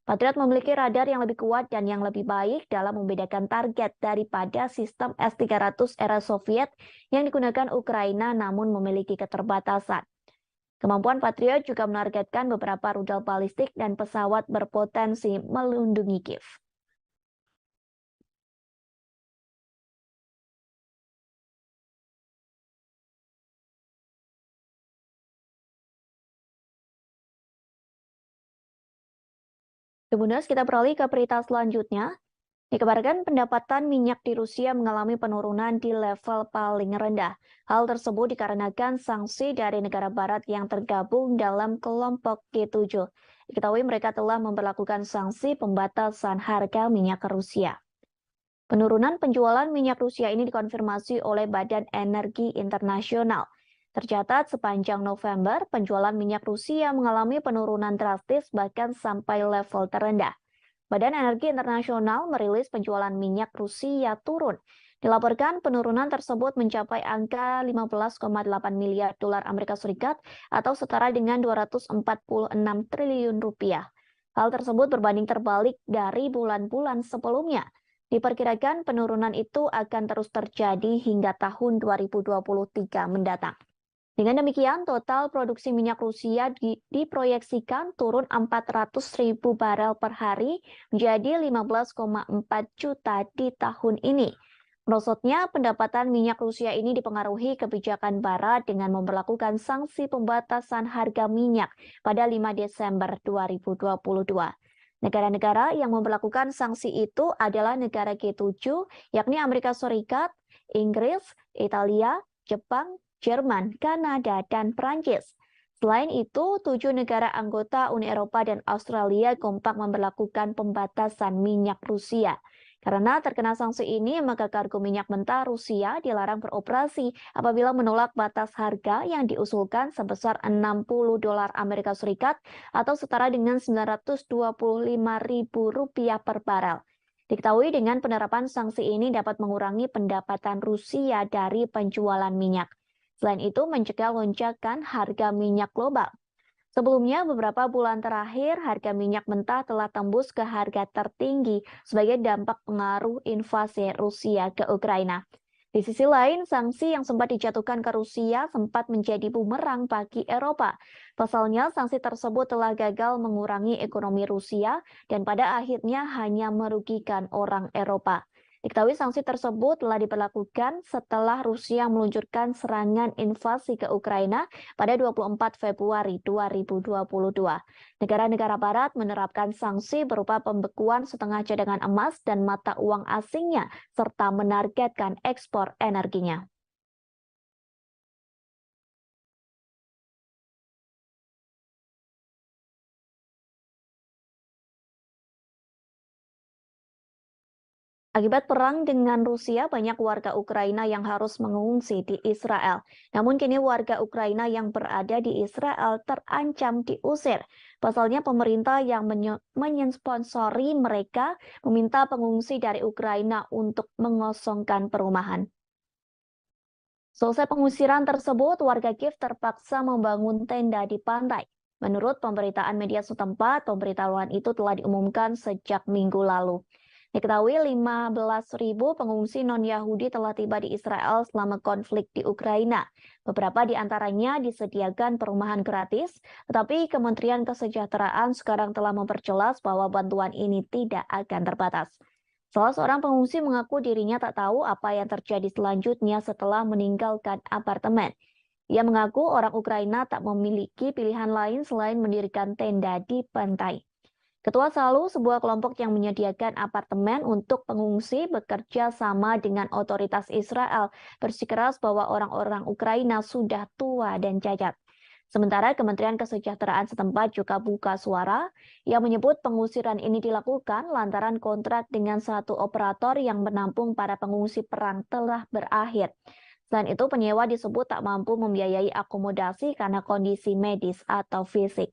Patriot memiliki radar yang lebih kuat dan yang lebih baik dalam membedakan target daripada sistem S-300 era Soviet yang digunakan Ukraina namun memiliki keterbatasan. Kemampuan Patriot juga menargetkan beberapa rudal balistik dan pesawat berpotensi melindungi Kiev. Kemudian kita beralih ke berita selanjutnya. Dikabarkan pendapatan minyak di Rusia mengalami penurunan di level paling rendah. Hal tersebut dikarenakan sanksi dari negara barat yang tergabung dalam kelompok G7. Diketahui mereka telah memperlakukan sanksi pembatasan harga minyak ke Rusia. Penurunan penjualan minyak Rusia ini dikonfirmasi oleh Badan Energi Internasional. Tercatat sepanjang November, penjualan minyak Rusia mengalami penurunan drastis bahkan sampai level terendah. Badan Energi Internasional merilis penjualan minyak Rusia turun. Dilaporkan penurunan tersebut mencapai angka 15,8 miliar dolar Amerika Serikat atau setara dengan 246 triliun rupiah. Hal tersebut berbanding terbalik dari bulan-bulan sebelumnya. Diperkirakan penurunan itu akan terus terjadi hingga tahun 2023 mendatang. Dengan demikian, total produksi minyak Rusia diproyeksikan turun 400.000 barel per hari menjadi 15,4 juta di tahun ini. Merosotnya pendapatan minyak Rusia ini dipengaruhi kebijakan Barat dengan memperlakukan sanksi pembatasan harga minyak pada 5 Desember 2022. Negara-negara yang memperlakukan sanksi itu adalah negara G7, yakni Amerika Serikat, Inggris, Italia, Jepang, Jerman, Kanada, dan Prancis. Selain itu, 7 negara anggota Uni Eropa dan Australia kompak memperlakukan pembatasan minyak Rusia. Karena terkena sanksi ini, maka kargo minyak mentah Rusia dilarang beroperasi apabila menolak batas harga yang diusulkan sebesar 60 dolar Amerika Serikat atau setara dengan 925.000 rupiah per barel. Diketahui dengan penerapan sanksi ini dapat mengurangi pendapatan Rusia dari penjualan minyak. Selain itu, mencegah lonjakan harga minyak global. Sebelumnya, beberapa bulan terakhir, harga minyak mentah telah tembus ke harga tertinggi sebagai dampak pengaruh invasi Rusia ke Ukraina. Di sisi lain, sanksi yang sempat dijatuhkan ke Rusia sempat menjadi bumerang bagi Eropa. Pasalnya, sanksi tersebut telah gagal mengurangi ekonomi Rusia dan pada akhirnya hanya merugikan orang Eropa. Diketahui sanksi tersebut telah diberlakukan setelah Rusia meluncurkan serangan invasi ke Ukraina pada 24 Februari 2022. Negara-negara barat menerapkan sanksi berupa pembekuan setengah cadangan emas dan mata uang asingnya, serta menargetkan ekspor energinya. Akibat perang dengan Rusia, banyak warga Ukraina yang harus mengungsi di Israel. Namun kini warga Ukraina yang berada di Israel terancam diusir. Pasalnya pemerintah yang mensponsori mereka meminta pengungsi dari Ukraina untuk mengosongkan perumahan. Selesai pengusiran tersebut, warga Kiev terpaksa membangun tenda di pantai. Menurut pemberitaan media setempat, pemberitahuan itu telah diumumkan sejak minggu lalu. Diketahui 15.000 pengungsi non-Yahudi telah tiba di Israel selama konflik di Ukraina. Beberapa di antaranya disediakan perumahan gratis, tetapi Kementerian Kesejahteraan sekarang telah memperjelas bahwa bantuan ini tidak akan terbatas. Salah seorang pengungsi mengaku dirinya tak tahu apa yang terjadi selanjutnya setelah meninggalkan apartemen. Ia mengaku orang Ukraina tak memiliki pilihan lain selain mendirikan tenda di pantai. Ketua Salu, sebuah kelompok yang menyediakan apartemen untuk pengungsi, bekerja sama dengan otoritas Israel, bersikeras bahwa orang-orang Ukraina sudah tua dan cacat. Sementara Kementerian Kesejahteraan setempat juga buka suara yang menyebut pengusiran ini dilakukan lantaran kontrak dengan satu operator yang menampung para pengungsi perang telah berakhir. Selain itu, penyewa disebut tak mampu membiayai akomodasi karena kondisi medis atau fisik.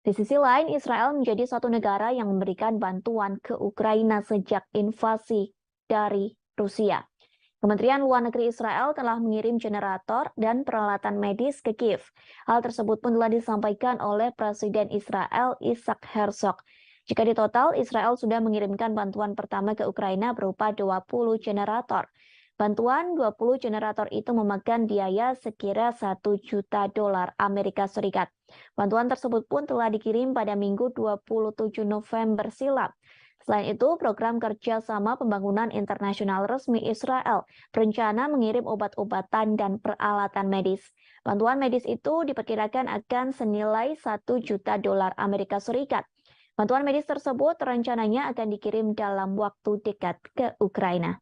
Di sisi lain, Israel menjadi satu negara yang memberikan bantuan ke Ukraina sejak invasi dari Rusia. Kementerian Luar Negeri Israel telah mengirim generator dan peralatan medis ke Kiev. Hal tersebut pun telah disampaikan oleh Presiden Israel Isaac Herzog. Jika ditotal, Israel sudah mengirimkan bantuan pertama ke Ukraina berupa 20 generator. Bantuan 20 generator itu memakan biaya sekira $1 juta Amerika Serikat. Bantuan tersebut pun telah dikirim pada Minggu 27 November silam. Selain itu, program kerjasama pembangunan internasional resmi Israel berencana mengirim obat-obatan dan peralatan medis. Bantuan medis itu diperkirakan akan senilai $1 juta Amerika Serikat. Bantuan medis tersebut rencananya akan dikirim dalam waktu dekat ke Ukraina.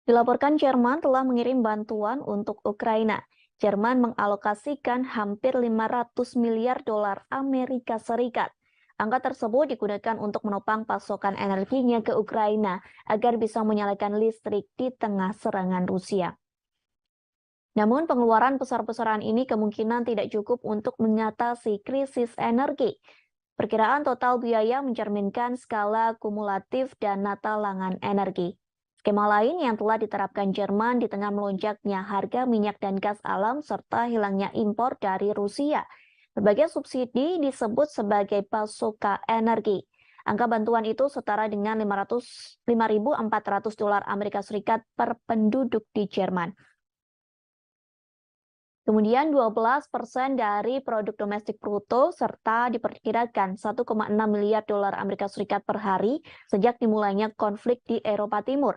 Dilaporkan Jerman telah mengirim bantuan untuk Ukraina. Jerman mengalokasikan hampir 500 miliar dolar Amerika Serikat. Angka tersebut digunakan untuk menopang pasokan energinya ke Ukraina agar bisa menyalakan listrik di tengah serangan Rusia. Namun pengeluaran besar-besaran ini kemungkinan tidak cukup untuk mengatasi krisis energi. Perkiraan total biaya mencerminkan skala kumulatif dana talangan energi. Skema lain yang telah diterapkan Jerman di tengah melonjaknya harga minyak dan gas alam serta hilangnya impor dari Rusia. Berbagai subsidi disebut sebagai pasokan energi. Angka bantuan itu setara dengan 5.400 dolar Amerika Serikat per penduduk di Jerman. Kemudian 12% dari produk domestik bruto serta diperkirakan 1,6 miliar dolar Amerika Serikat per hari sejak dimulainya konflik di Eropa Timur.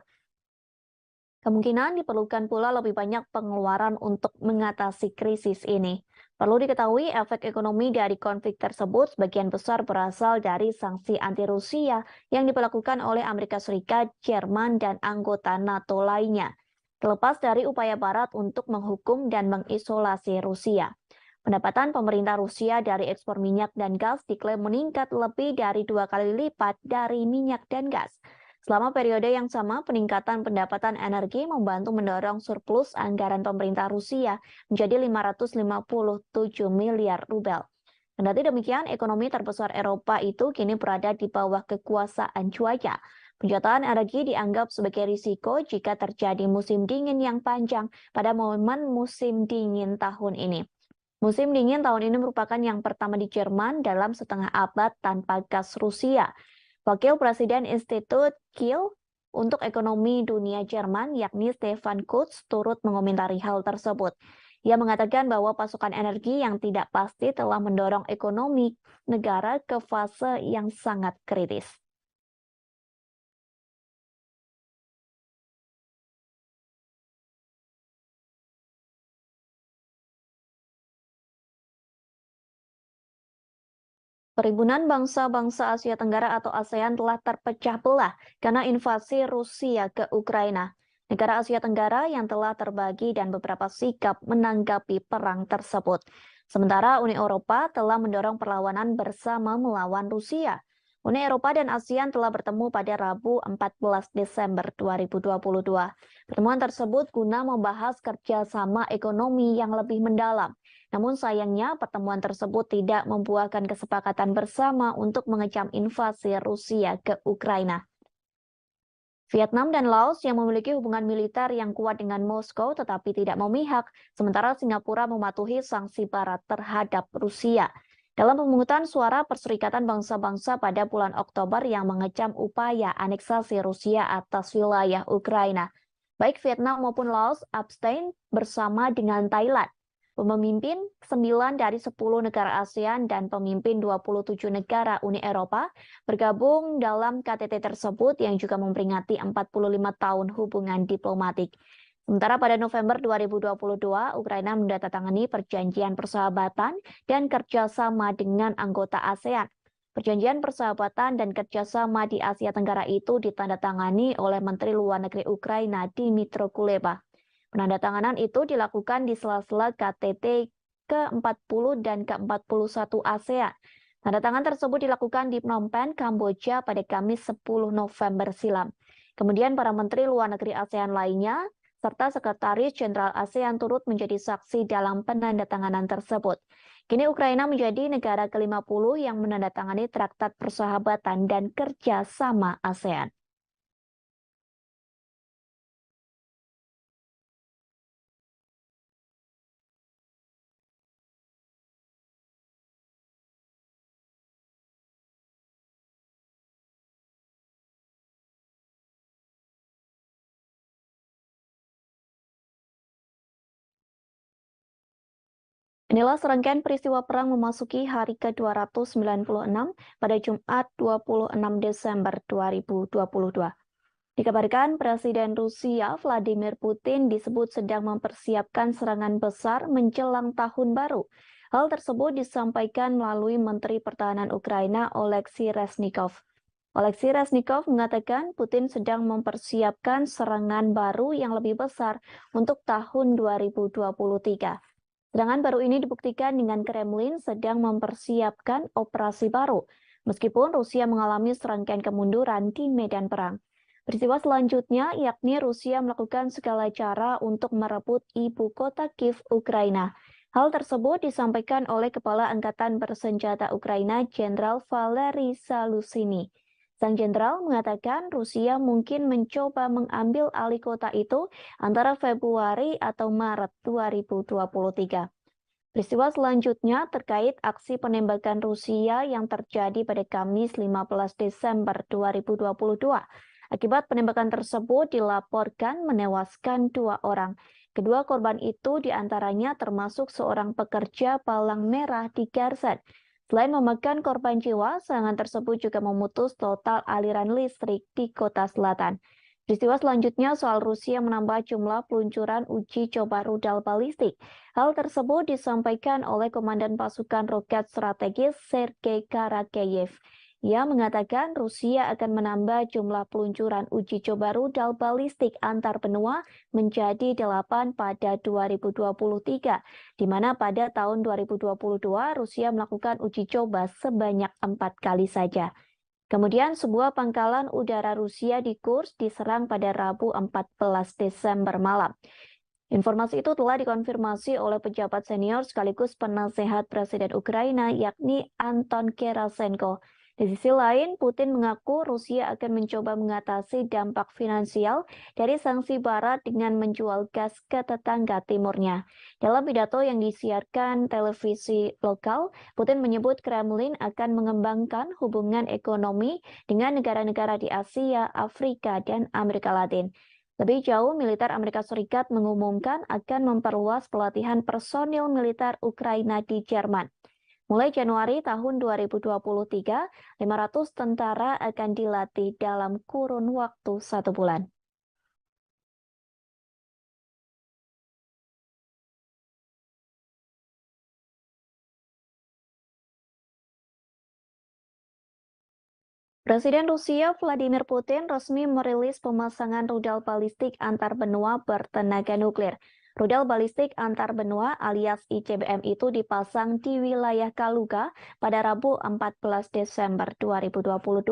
Kemungkinan diperlukan pula lebih banyak pengeluaran untuk mengatasi krisis ini. Perlu diketahui efek ekonomi dari konflik tersebut sebagian besar berasal dari sanksi anti-Rusia yang diberlakukan oleh Amerika Serikat, Jerman, dan anggota NATO lainnya. Terlepas dari upaya Barat untuk menghukum dan mengisolasi Rusia. Pendapatan pemerintah Rusia dari ekspor minyak dan gas diklaim meningkat lebih dari 2 kali lipat dari minyak dan gas. Selama periode yang sama, peningkatan pendapatan energi membantu mendorong surplus anggaran pemerintah Rusia menjadi 557 miliar rubel. Kendati demikian, ekonomi terbesar Eropa itu kini berada di bawah kekuasaan cuaca. Penjualan energi dianggap sebagai risiko jika terjadi musim dingin yang panjang pada momen musim dingin tahun ini. Musim dingin tahun ini merupakan yang pertama di Jerman dalam setengah abad tanpa gas Rusia. Wakil Presiden Institut Kiel untuk Ekonomi Dunia Jerman, yakni Stefan Kutz, turut mengomentari hal tersebut. Ia mengatakan bahwa pasokan energi yang tidak pasti telah mendorong ekonomi negara ke fase yang sangat kritis. Perhimpunan Bangsa-Bangsa Asia Tenggara atau ASEAN telah terpecah belah karena invasi Rusia ke Ukraina. Negara Asia Tenggara yang telah terbagi dan beberapa sikap menanggapi perang tersebut. Sementara Uni Eropa telah mendorong perlawanan bersama melawan Rusia. Uni Eropa dan ASEAN telah bertemu pada Rabu 14 Desember 2022. Pertemuan tersebut guna membahas kerjasama ekonomi yang lebih mendalam. Namun sayangnya pertemuan tersebut tidak membuahkan kesepakatan bersama untuk mengecam invasi Rusia ke Ukraina. Vietnam dan Laos yang memiliki hubungan militer yang kuat dengan Moskow tetapi tidak memihak, sementara Singapura mematuhi sanksi Barat terhadap Rusia. Dalam pemungutan suara Perserikatan Bangsa-Bangsa pada bulan Oktober yang mengecam upaya aneksasi Rusia atas wilayah Ukraina, baik Vietnam maupun Laos abstain bersama dengan Thailand. Pemimpin 9 dari 10 negara ASEAN dan pemimpin 27 negara Uni Eropa bergabung dalam KTT tersebut yang juga memperingati 45 tahun hubungan diplomatik. Sementara pada November 2022, Ukraina menandatangani perjanjian persahabatan dan kerjasama dengan anggota ASEAN. Perjanjian persahabatan dan kerjasama di Asia Tenggara itu ditandatangani oleh Menteri Luar Negeri Ukraina Dmytro Kuleba. Penandatanganan itu dilakukan di sela-sela KTT ke-40 dan ke-41 ASEAN. Tanda tangan tersebut dilakukan di Phnom Penh, Kamboja pada Kamis 10 November silam. Kemudian para menteri luar negeri ASEAN lainnya, serta Sekretaris Jenderal ASEAN turut menjadi saksi dalam penandatanganan tersebut. Kini Ukraina menjadi negara ke-50 yang menandatangani Traktat Persahabatan dan Kerjasama ASEAN. Inilah serangkaian peristiwa perang memasuki hari ke-296 pada Jumat 26 Desember 2022. Dikabarkan Presiden Rusia Vladimir Putin disebut sedang mempersiapkan serangan besar menjelang tahun baru. Hal tersebut disampaikan melalui Menteri Pertahanan Ukraina Oleksiy Reznikov. Oleksiy Reznikov mengatakan Putin sedang mempersiapkan serangan baru yang lebih besar untuk tahun 2023. Serangan baru ini dibuktikan dengan Kremlin sedang mempersiapkan operasi baru, meskipun Rusia mengalami serangkaian kemunduran di medan perang. Peristiwa selanjutnya yakni Rusia melakukan segala cara untuk merebut ibu kota Kiev, Ukraina. Hal tersebut disampaikan oleh Kepala Angkatan Bersenjata Ukraina Jenderal Valery Zaluzhny. Sang jenderal mengatakan Rusia mungkin mencoba mengambil alih kota itu antara Februari atau Maret 2023. Peristiwa selanjutnya terkait aksi penembakan Rusia yang terjadi pada Kamis 15 Desember 2022. Akibat penembakan tersebut dilaporkan menewaskan 2 orang. Kedua korban itu diantaranya termasuk seorang pekerja palang merah di Kherson. Selain memakan korban jiwa, serangan tersebut juga memutus total aliran listrik di kota selatan. Peristiwa selanjutnya soal Rusia menambah jumlah peluncuran uji coba rudal balistik. Hal tersebut disampaikan oleh Komandan Pasukan Roket Strategis Sergei Karakeyev. Ia mengatakan Rusia akan menambah jumlah peluncuran uji coba rudal balistik antar benua menjadi 8 pada 2023, di mana pada tahun 2022 Rusia melakukan uji coba sebanyak 4 kali saja. Kemudian sebuah pangkalan udara Rusia di Kursk diserang pada Rabu 14 Desember malam. Informasi itu telah dikonfirmasi oleh pejabat senior sekaligus penasehat Presiden Ukraina yakni Anton Gerasenko. Di sisi lain, Putin mengaku Rusia akan mencoba mengatasi dampak finansial dari sanksi Barat dengan menjual gas ke tetangga timurnya. Dalam pidato yang disiarkan televisi lokal, Putin menyebut Kremlin akan mengembangkan hubungan ekonomi dengan negara-negara di Asia, Afrika, dan Amerika Latin. Lebih jauh, militer Amerika Serikat mengumumkan akan memperluas pelatihan personil militer Ukraina di Jerman. Mulai Januari tahun 2023, 500 tentara akan dilatih dalam kurun waktu 1 bulan. Presiden Rusia Vladimir Putin resmi merilis pemasangan rudal balistik antar benua bertenaga nuklir. Rudal balistik antar benua alias ICBM itu dipasang di wilayah Kaluga pada Rabu 14 Desember 2022.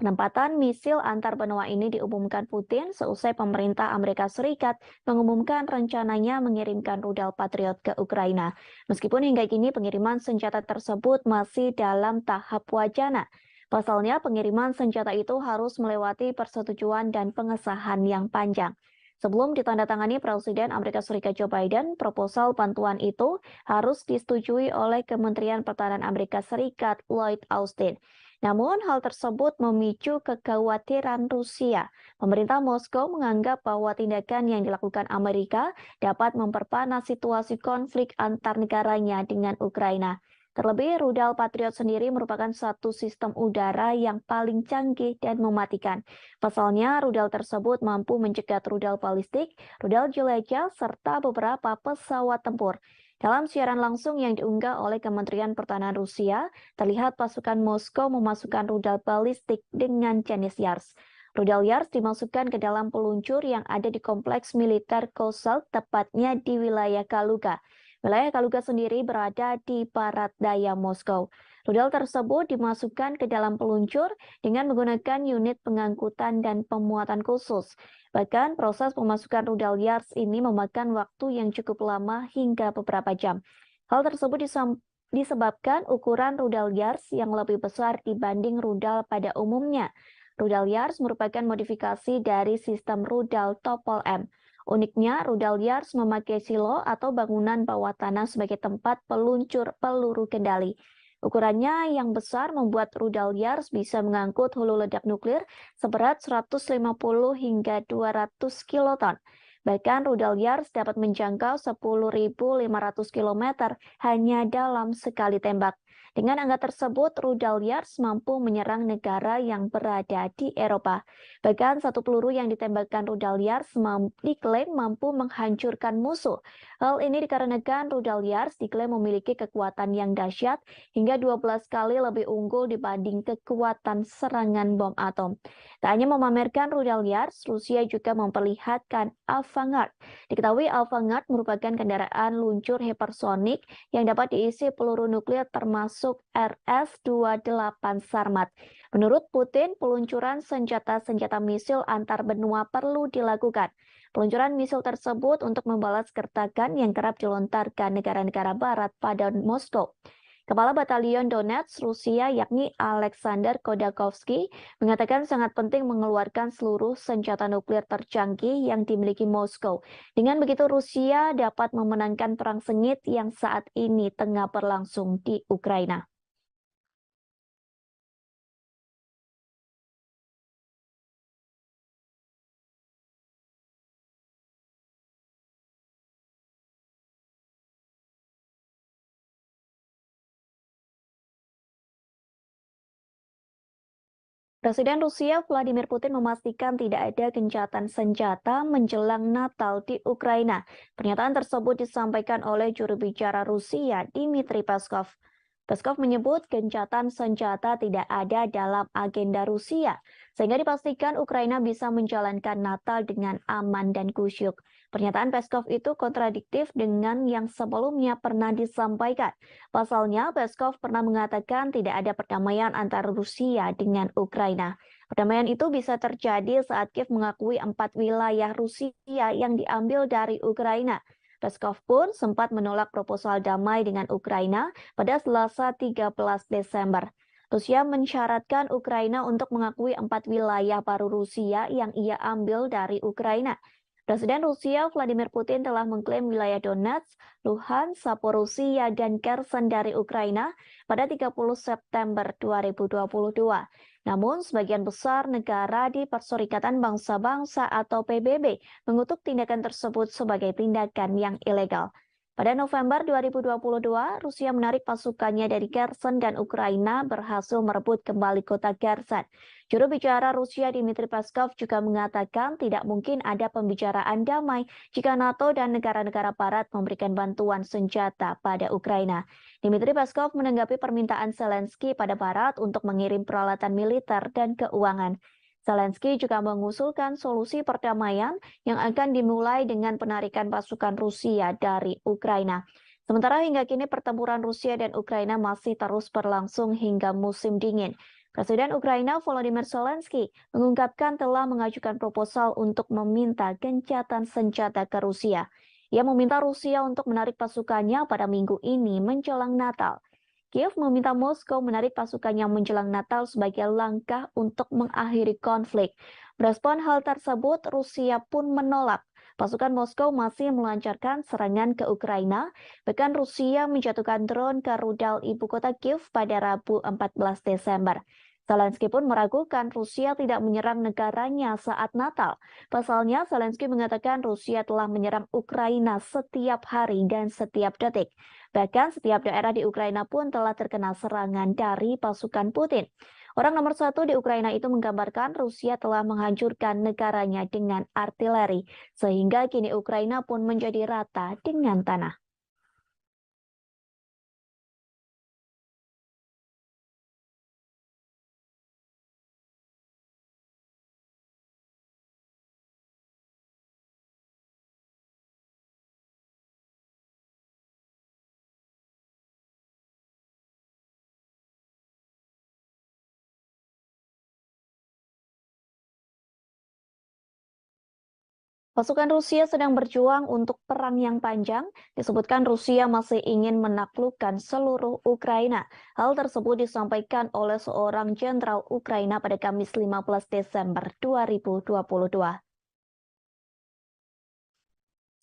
Penempatan misil antar benua ini diumumkan Putin seusai pemerintah Amerika Serikat mengumumkan rencananya mengirimkan rudal Patriot ke Ukraina. Meskipun hingga kini pengiriman senjata tersebut masih dalam tahap wacana. Pasalnya, pengiriman senjata itu harus melewati persetujuan dan pengesahan yang panjang. Sebelum ditandatangani Presiden Amerika Serikat Joe Biden, proposal bantuan itu harus disetujui oleh Kementerian Pertahanan Amerika Serikat Lloyd Austin. Namun, hal tersebut memicu kekhawatiran Rusia. Pemerintah Moskow menganggap bahwa tindakan yang dilakukan Amerika dapat memperpanas situasi konflik antar negaranya dengan Ukraina. Terlebih, rudal Patriot sendiri merupakan satu sistem udara yang paling canggih dan mematikan. Pasalnya, rudal tersebut mampu mencegat rudal balistik, rudal jelajah, serta beberapa pesawat tempur. Dalam siaran langsung yang diunggah oleh Kementerian Pertahanan Rusia, terlihat pasukan Moskow memasukkan rudal balistik dengan jenis Yars. Rudal Yars dimasukkan ke dalam peluncur yang ada di kompleks militer Kosel, tepatnya di wilayah Kaluga. Wilayah Kaluga sendiri berada di barat daya Moskow. Rudal tersebut dimasukkan ke dalam peluncur dengan menggunakan unit pengangkutan dan pemuatan khusus. Bahkan proses pemasukan rudal Yars ini memakan waktu yang cukup lama hingga beberapa jam. Hal tersebut disebabkan ukuran rudal Yars yang lebih besar dibanding rudal pada umumnya. Rudal Yars merupakan modifikasi dari sistem rudal Topol M. Uniknya, rudal Yars memakai silo atau bangunan bawah tanah sebagai tempat peluncur peluru kendali. Ukurannya yang besar membuat rudal Yars bisa mengangkut hulu ledak nuklir seberat 150 hingga 200 kiloton. Bahkan rudal Yars dapat menjangkau 10.500 km hanya dalam sekali tembak. Dengan angka tersebut, rudal Yars mampu menyerang negara yang berada di Eropa. Bahkan satu peluru yang ditembakkan rudal Yars diklaim mampu menghancurkan musuh. Hal ini dikarenakan rudal Yars diklaim memiliki kekuatan yang dahsyat hingga 12 kali lebih unggul dibanding kekuatan serangan bom atom. Tak hanya memamerkan rudal Yars, Rusia juga memperlihatkan Avangard. Diketahui Avangard merupakan kendaraan luncur hipersonik yang dapat diisi peluru nuklir termasuk RS-28 Sarmat. Menurut Putin, peluncuran senjata-senjata misil antar benua perlu dilakukan. Peluncuran misil tersebut untuk membalas gertakan yang kerap dilontarkan negara-negara barat pada Moskow. Kepala Batalion Donetsk Rusia yakni Alexander Khodakovsky mengatakan sangat penting mengeluarkan seluruh senjata nuklir tercanggih yang dimiliki Moskow. Dengan begitu Rusia dapat memenangkan perang sengit yang saat ini tengah berlangsung di Ukraina. Presiden Rusia Vladimir Putin memastikan tidak ada gencatan senjata menjelang Natal di Ukraina. Pernyataan tersebut disampaikan oleh juru bicara Rusia, Dmitry Peskov. Peskov menyebut gencatan senjata tidak ada dalam agenda Rusia, sehingga dipastikan Ukraina bisa menjalankan Natal dengan aman dan kusyuk. Pernyataan Peskov itu kontradiktif dengan yang sebelumnya pernah disampaikan. Pasalnya, Peskov pernah mengatakan tidak ada perdamaian antara Rusia dengan Ukraina. Perdamaian itu bisa terjadi saat Kiev mengakui 4 wilayah Rusia yang diambil dari Ukraina. Peskov pun sempat menolak proposal damai dengan Ukraina pada Selasa 13 Desember. Rusia mensyaratkan Ukraina untuk mengakui 4 wilayah baru Rusia yang ia ambil dari Ukraina. Presiden Rusia Vladimir Putin telah mengklaim wilayah Donetsk, Luhansk, Zaporizhia, dan Kherson dari Ukraina pada 30 September 2022. Namun, sebagian besar negara di Perserikatan Bangsa-Bangsa atau PBB mengutuk tindakan tersebut sebagai tindakan yang ilegal. Pada November 2022, Rusia menarik pasukannya dari Kherson dan Ukraina berhasil merebut kembali kota Kherson. Juru bicara Rusia Dmitry Peskov juga mengatakan tidak mungkin ada pembicaraan damai jika NATO dan negara-negara barat memberikan bantuan senjata pada Ukraina. Dmitry Peskov menanggapi permintaan Zelensky pada barat untuk mengirim peralatan militer dan keuangan. Zelensky juga mengusulkan solusi perdamaian yang akan dimulai dengan penarikan pasukan Rusia dari Ukraina. Sementara hingga kini pertempuran Rusia dan Ukraina masih terus berlangsung hingga musim dingin. Presiden Ukraina Volodymyr Zelensky mengungkapkan telah mengajukan proposal untuk meminta gencatan senjata ke Rusia. Ia meminta Rusia untuk menarik pasukannya pada minggu ini menjelang Natal. Kiev meminta Moskow menarik pasukannya menjelang Natal sebagai langkah untuk mengakhiri konflik. Merespon hal tersebut, Rusia pun menolak. Pasukan Moskow masih melancarkan serangan ke Ukraina, bahkan Rusia menjatuhkan drone ke rudal ibu kota Kiev pada Rabu 14 Desember. Zelensky pun meragukan Rusia tidak menyerang negaranya saat Natal. Pasalnya, Zelensky mengatakan Rusia telah menyerang Ukraina setiap hari dan setiap detik. Bahkan setiap daerah di Ukraina pun telah terkena serangan dari pasukan Putin. Orang nomor satu di Ukraina itu menggambarkan Rusia telah menghancurkan negaranya dengan artileri, sehingga kini Ukraina pun menjadi rata dengan tanah. Pasukan Rusia sedang berjuang untuk perang yang panjang. Disebutkan Rusia masih ingin menaklukkan seluruh Ukraina. Hal tersebut disampaikan oleh seorang jenderal Ukraina pada Kamis 15 Desember 2022.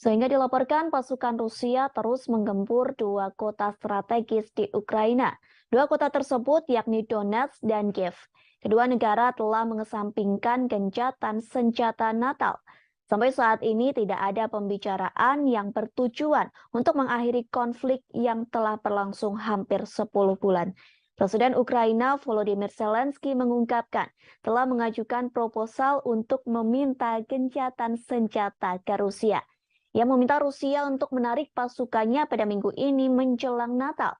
Sehingga dilaporkan pasukan Rusia terus menggempur dua kota strategis di Ukraina. Dua kota tersebut yakni Donetsk dan Kiev. Kedua negara telah mengesampingkan gencatan senjata Natal. Sampai saat ini tidak ada pembicaraan yang bertujuan untuk mengakhiri konflik yang telah berlangsung hampir 10 bulan. Presiden Ukraina Volodymyr Zelensky mengungkapkan telah mengajukan proposal untuk meminta gencatan senjata ke Rusia. Ia meminta Rusia untuk menarik pasukannya pada minggu ini menjelang Natal.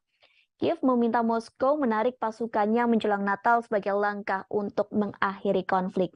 Kiev meminta Moskow menarik pasukannya menjelang Natal sebagai langkah untuk mengakhiri konflik.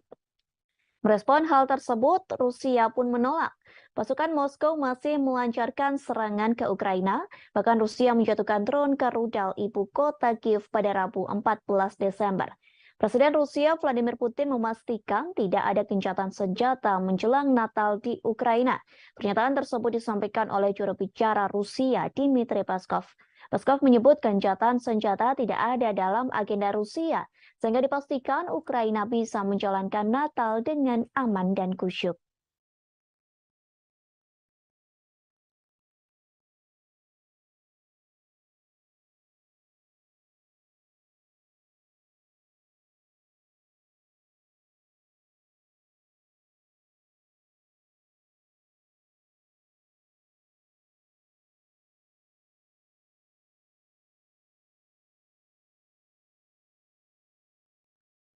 Merespon hal tersebut, Rusia pun menolak. Pasukan Moskow masih melancarkan serangan ke Ukraina, bahkan Rusia menjatuhkan drone ke rudal ibu kota Kiev pada Rabu 14 Desember. Presiden Rusia Vladimir Putin memastikan tidak ada gencatan senjata menjelang Natal di Ukraina. Pernyataan tersebut disampaikan oleh juru bicara Rusia Dmitry Peskov. Peskov menyebut gencatan senjata tidak ada dalam agenda Rusia, sehingga dipastikan Ukraina bisa menjalankan Natal dengan aman dan khusyuk.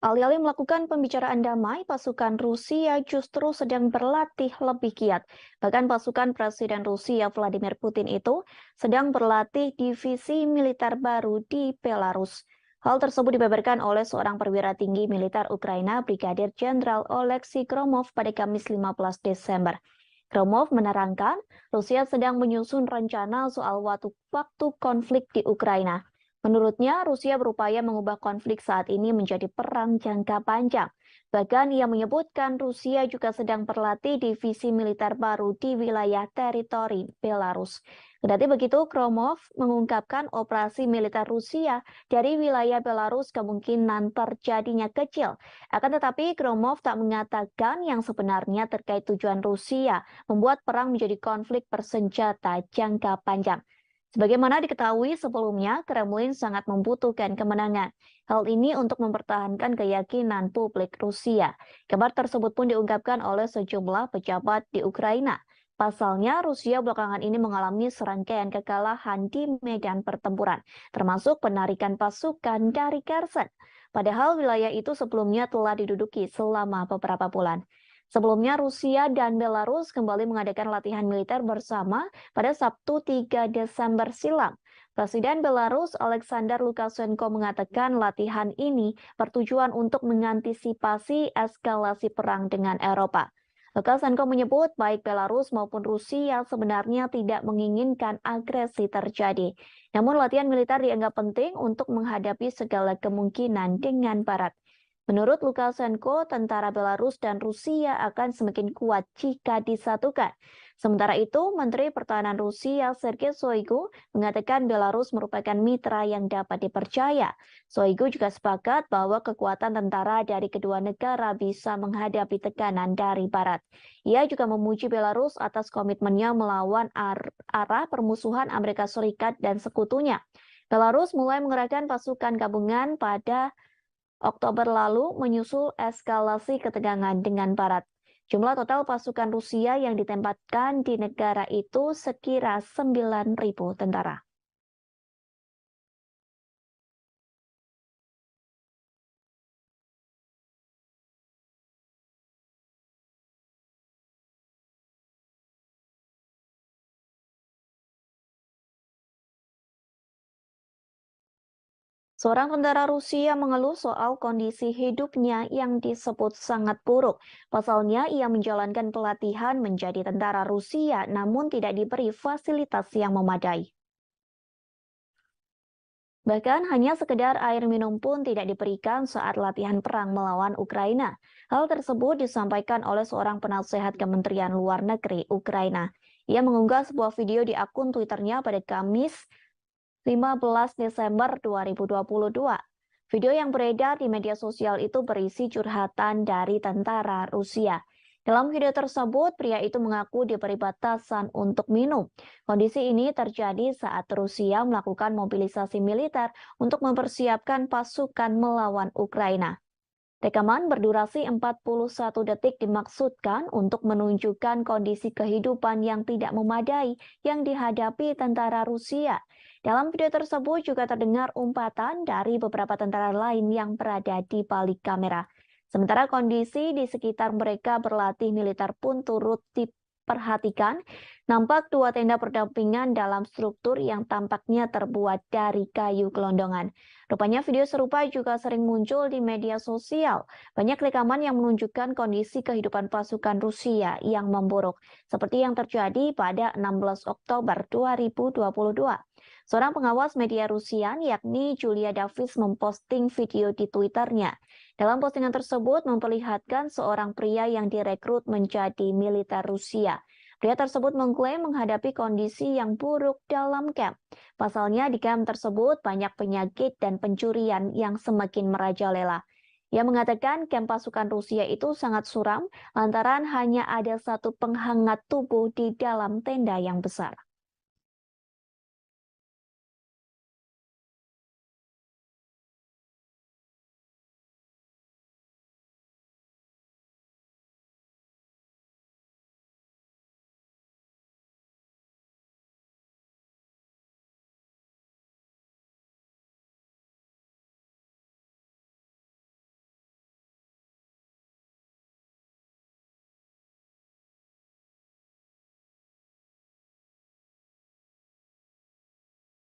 Alih-alih melakukan pembicaraan damai, pasukan Rusia justru sedang berlatih lebih giat. Bahkan pasukan Presiden Rusia Vladimir Putin itu sedang berlatih divisi militer baru di Belarus. Hal tersebut dibeberkan oleh seorang perwira tinggi militer Ukraina, Brigadir Jenderal Oleksiy Gromov pada Kamis 15 Desember. Gromov menerangkan, Rusia sedang menyusun rencana soal waktu konflik di Ukraina. Menurutnya, Rusia berupaya mengubah konflik saat ini menjadi perang jangka panjang. Bahkan ia menyebutkan Rusia juga sedang berlatih divisi militer baru di wilayah teritori Belarus. Kendati begitu, Gromov mengungkapkan operasi militer Rusia dari wilayah Belarus kemungkinan terjadinya kecil. Akan tetapi, Gromov tak mengatakan yang sebenarnya terkait tujuan Rusia membuat perang menjadi konflik bersenjata jangka panjang. Sebagaimana diketahui sebelumnya, Kremlin sangat membutuhkan kemenangan. Hal ini untuk mempertahankan keyakinan publik Rusia. Kabar tersebut pun diungkapkan oleh sejumlah pejabat di Ukraina. Pasalnya, Rusia belakangan ini mengalami serangkaian kekalahan di medan pertempuran, termasuk penarikan pasukan dari Kherson. Padahal wilayah itu sebelumnya telah diduduki selama beberapa bulan. Sebelumnya, Rusia dan Belarus kembali mengadakan latihan militer bersama pada Sabtu 3 Desember silam. Presiden Belarus Alexander Lukashenko mengatakan latihan ini bertujuan untuk mengantisipasi eskalasi perang dengan Eropa. Lukashenko menyebut baik Belarus maupun Rusia sebenarnya tidak menginginkan agresi terjadi. Namun latihan militer dianggap penting untuk menghadapi segala kemungkinan dengan Barat. Menurut Lukashenko, tentara Belarus dan Rusia akan semakin kuat jika disatukan. Sementara itu, Menteri Pertahanan Rusia Sergei Shoigu mengatakan Belarus merupakan mitra yang dapat dipercaya. Shoigu juga sepakat bahwa kekuatan tentara dari kedua negara bisa menghadapi tekanan dari Barat. Ia juga memuji Belarus atas komitmennya melawan arah permusuhan Amerika Serikat dan sekutunya. Belarus mulai mengerahkan pasukan gabungan pada Oktober lalu menyusul eskalasi ketegangan dengan Barat. Jumlah total pasukan Rusia yang ditempatkan di negara itu sekira 9.000 tentara. Seorang tentara Rusia mengeluh soal kondisi hidupnya yang disebut sangat buruk. Pasalnya, ia menjalankan pelatihan menjadi tentara Rusia namun tidak diberi fasilitas yang memadai. Bahkan hanya sekedar air minum pun tidak diberikan saat latihan perang melawan Ukraina. Hal tersebut disampaikan oleh seorang penasehat Kementerian Luar Negeri Ukraina. Ia mengunggah sebuah video di akun Twitternya pada Kamis 15 Desember 2022. Video yang beredar di media sosial itu berisi curhatan dari tentara Rusia. Dalam video tersebut, pria itu mengaku diberi batasan untuk minum. Kondisi ini terjadi saat Rusia melakukan mobilisasi militer untuk mempersiapkan pasukan melawan Ukraina. Rekaman berdurasi 41 detik dimaksudkan untuk menunjukkan kondisi kehidupan yang tidak memadai yang dihadapi tentara Rusia. Dalam video tersebut juga terdengar umpatan dari beberapa tentara lain yang berada di balik kamera. Sementara kondisi di sekitar mereka berlatih militer pun turut diperhatikan. Nampak dua tenda berdampingan dalam struktur yang tampaknya terbuat dari kayu gelondongan. Rupanya video serupa juga sering muncul di media sosial. Banyak rekaman yang menunjukkan kondisi kehidupan pasukan Rusia yang memburuk, seperti yang terjadi pada 16 Oktober 2022. Seorang pengawas media Rusia, yakni Julia Davis, memposting video di Twitternya. Dalam postingan tersebut memperlihatkan seorang pria yang direkrut menjadi militer Rusia. Pria tersebut mengklaim menghadapi kondisi yang buruk dalam kamp. Pasalnya di kamp tersebut banyak penyakit dan pencurian yang semakin merajalela. Ia mengatakan kamp pasukan Rusia itu sangat suram lantaran hanya ada satu penghangat tubuh di dalam tenda yang besar.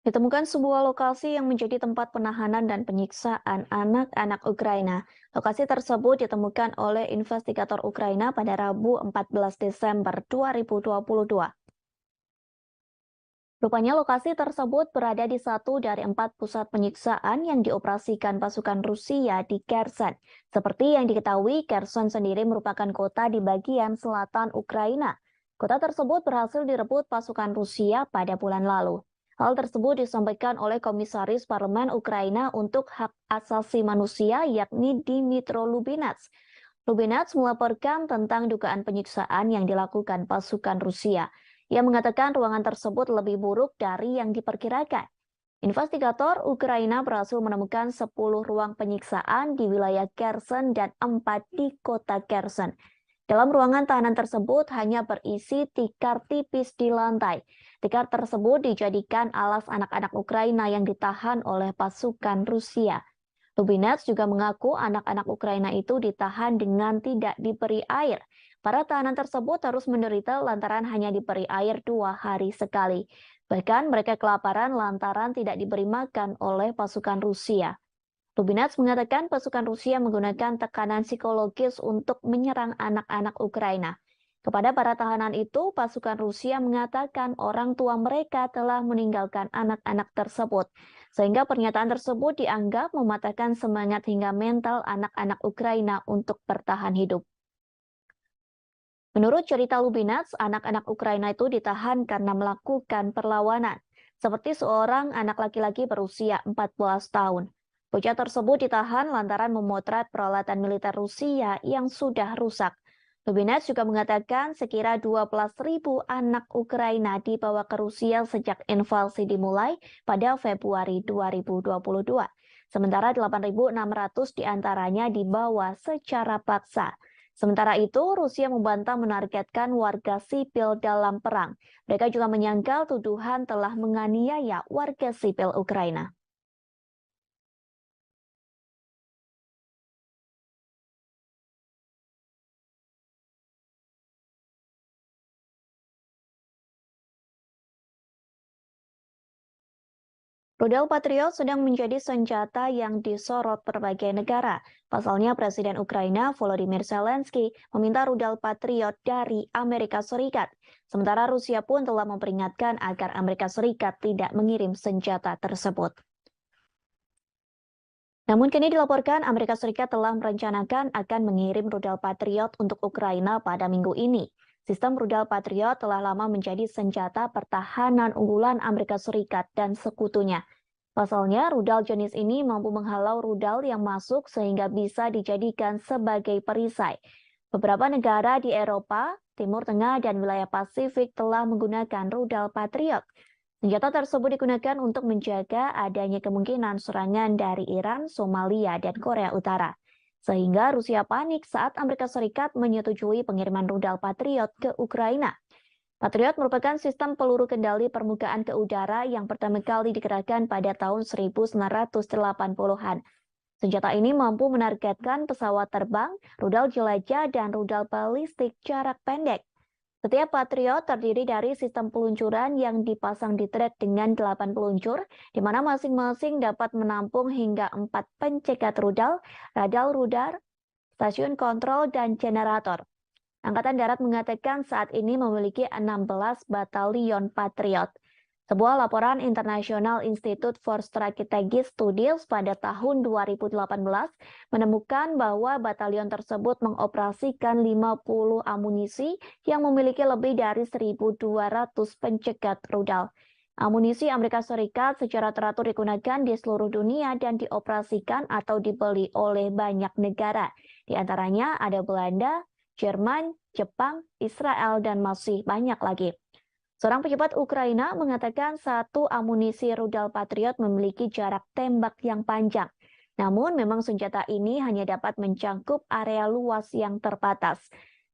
Ditemukan sebuah lokasi yang menjadi tempat penahanan dan penyiksaan anak-anak Ukraina. Lokasi tersebut ditemukan oleh investigator Ukraina pada Rabu 14 Desember 2022. Rupanya lokasi tersebut berada di satu dari 4 pusat penyiksaan yang dioperasikan pasukan Rusia di Kherson. Seperti yang diketahui, Kherson sendiri merupakan kota di bagian selatan Ukraina. Kota tersebut berhasil direbut pasukan Rusia pada bulan lalu. Hal tersebut disampaikan oleh Komisaris Parlemen Ukraina untuk Hak Asasi Manusia, yakni Dmytro Lubinets. Lubinets melaporkan tentang dugaan penyiksaan yang dilakukan pasukan Rusia. Ia mengatakan ruangan tersebut lebih buruk dari yang diperkirakan. Investigator Ukraina berhasil menemukan 10 ruang penyiksaan di wilayah Kherson dan 4 di kota Kherson. Dalam ruangan tahanan tersebut hanya berisi tikar tipis di lantai. Tikar tersebut dijadikan alas anak-anak Ukraina yang ditahan oleh pasukan Rusia. Lubinets juga mengaku anak-anak Ukraina itu ditahan dengan tidak diberi air. Para tahanan tersebut harus menderita lantaran hanya diberi air 2 hari sekali. Bahkan mereka kelaparan lantaran tidak diberi makan oleh pasukan Rusia. Lubinets mengatakan pasukan Rusia menggunakan tekanan psikologis untuk menyerang anak-anak Ukraina. Kepada para tahanan itu, pasukan Rusia mengatakan orang tua mereka telah meninggalkan anak-anak tersebut, sehingga pernyataan tersebut dianggap mematahkan semangat hingga mental anak-anak Ukraina untuk bertahan hidup. Menurut cerita Lubinets, anak-anak Ukraina itu ditahan karena melakukan perlawanan, seperti seorang anak laki-laki berusia 14 tahun. Bocah tersebut ditahan lantaran memotret peralatan militer Rusia yang sudah rusak. Lubinets juga mengatakan sekira 12.000 anak Ukraina dibawa ke Rusia sejak invasi dimulai pada Februari 2022. Sementara 8.600 diantaranya dibawa secara paksa. Sementara itu, Rusia membantah menargetkan warga sipil dalam perang. Mereka juga menyangkal tuduhan telah menganiaya warga sipil Ukraina. Rudal Patriot sedang menjadi senjata yang disorot berbagai negara. Pasalnya, Presiden Ukraina Volodymyr Zelensky meminta rudal Patriot dari Amerika Serikat. Sementara Rusia pun telah memperingatkan agar Amerika Serikat tidak mengirim senjata tersebut. Namun kini dilaporkan Amerika Serikat telah merencanakan akan mengirim rudal Patriot untuk Ukraina pada minggu ini. Sistem rudal Patriot telah lama menjadi senjata pertahanan unggulan Amerika Serikat dan sekutunya. Pasalnya, rudal jenis ini mampu menghalau rudal yang masuk sehingga bisa dijadikan sebagai perisai. Beberapa negara di Eropa, Timur Tengah, dan wilayah Pasifik telah menggunakan rudal Patriot. Senjata tersebut digunakan untuk menjaga adanya kemungkinan serangan dari Iran, Somalia, dan Korea Utara. Sehingga Rusia panik saat Amerika Serikat menyetujui pengiriman rudal Patriot ke Ukraina. Patriot merupakan sistem peluru kendali permukaan ke udara yang pertama kali dikerahkan pada tahun 1980-an. Senjata ini mampu menargetkan pesawat terbang, rudal jelajah, dan rudal balistik jarak pendek. Setiap Patriot terdiri dari sistem peluncuran yang dipasang di trek dengan 8 peluncur, di mana masing-masing dapat menampung hingga 4 pencegat rudal, rudal, stasiun kontrol, dan generator. Angkatan Darat mengatakan saat ini memiliki 16 batalion Patriot. Sebuah laporan International Institute for Strategic Studies pada tahun 2018 menemukan bahwa batalion tersebut mengoperasikan 50 amunisi yang memiliki lebih dari 1.200 pencegat rudal. Amunisi Amerika Serikat secara teratur digunakan di seluruh dunia dan dioperasikan atau dibeli oleh banyak negara. Di antaranya ada Belanda, Jerman, Jepang, Israel, dan masih banyak lagi. Seorang pejabat Ukraina mengatakan satu amunisi rudal Patriot memiliki jarak tembak yang panjang. Namun memang senjata ini hanya dapat mencangkup area luas yang terbatas.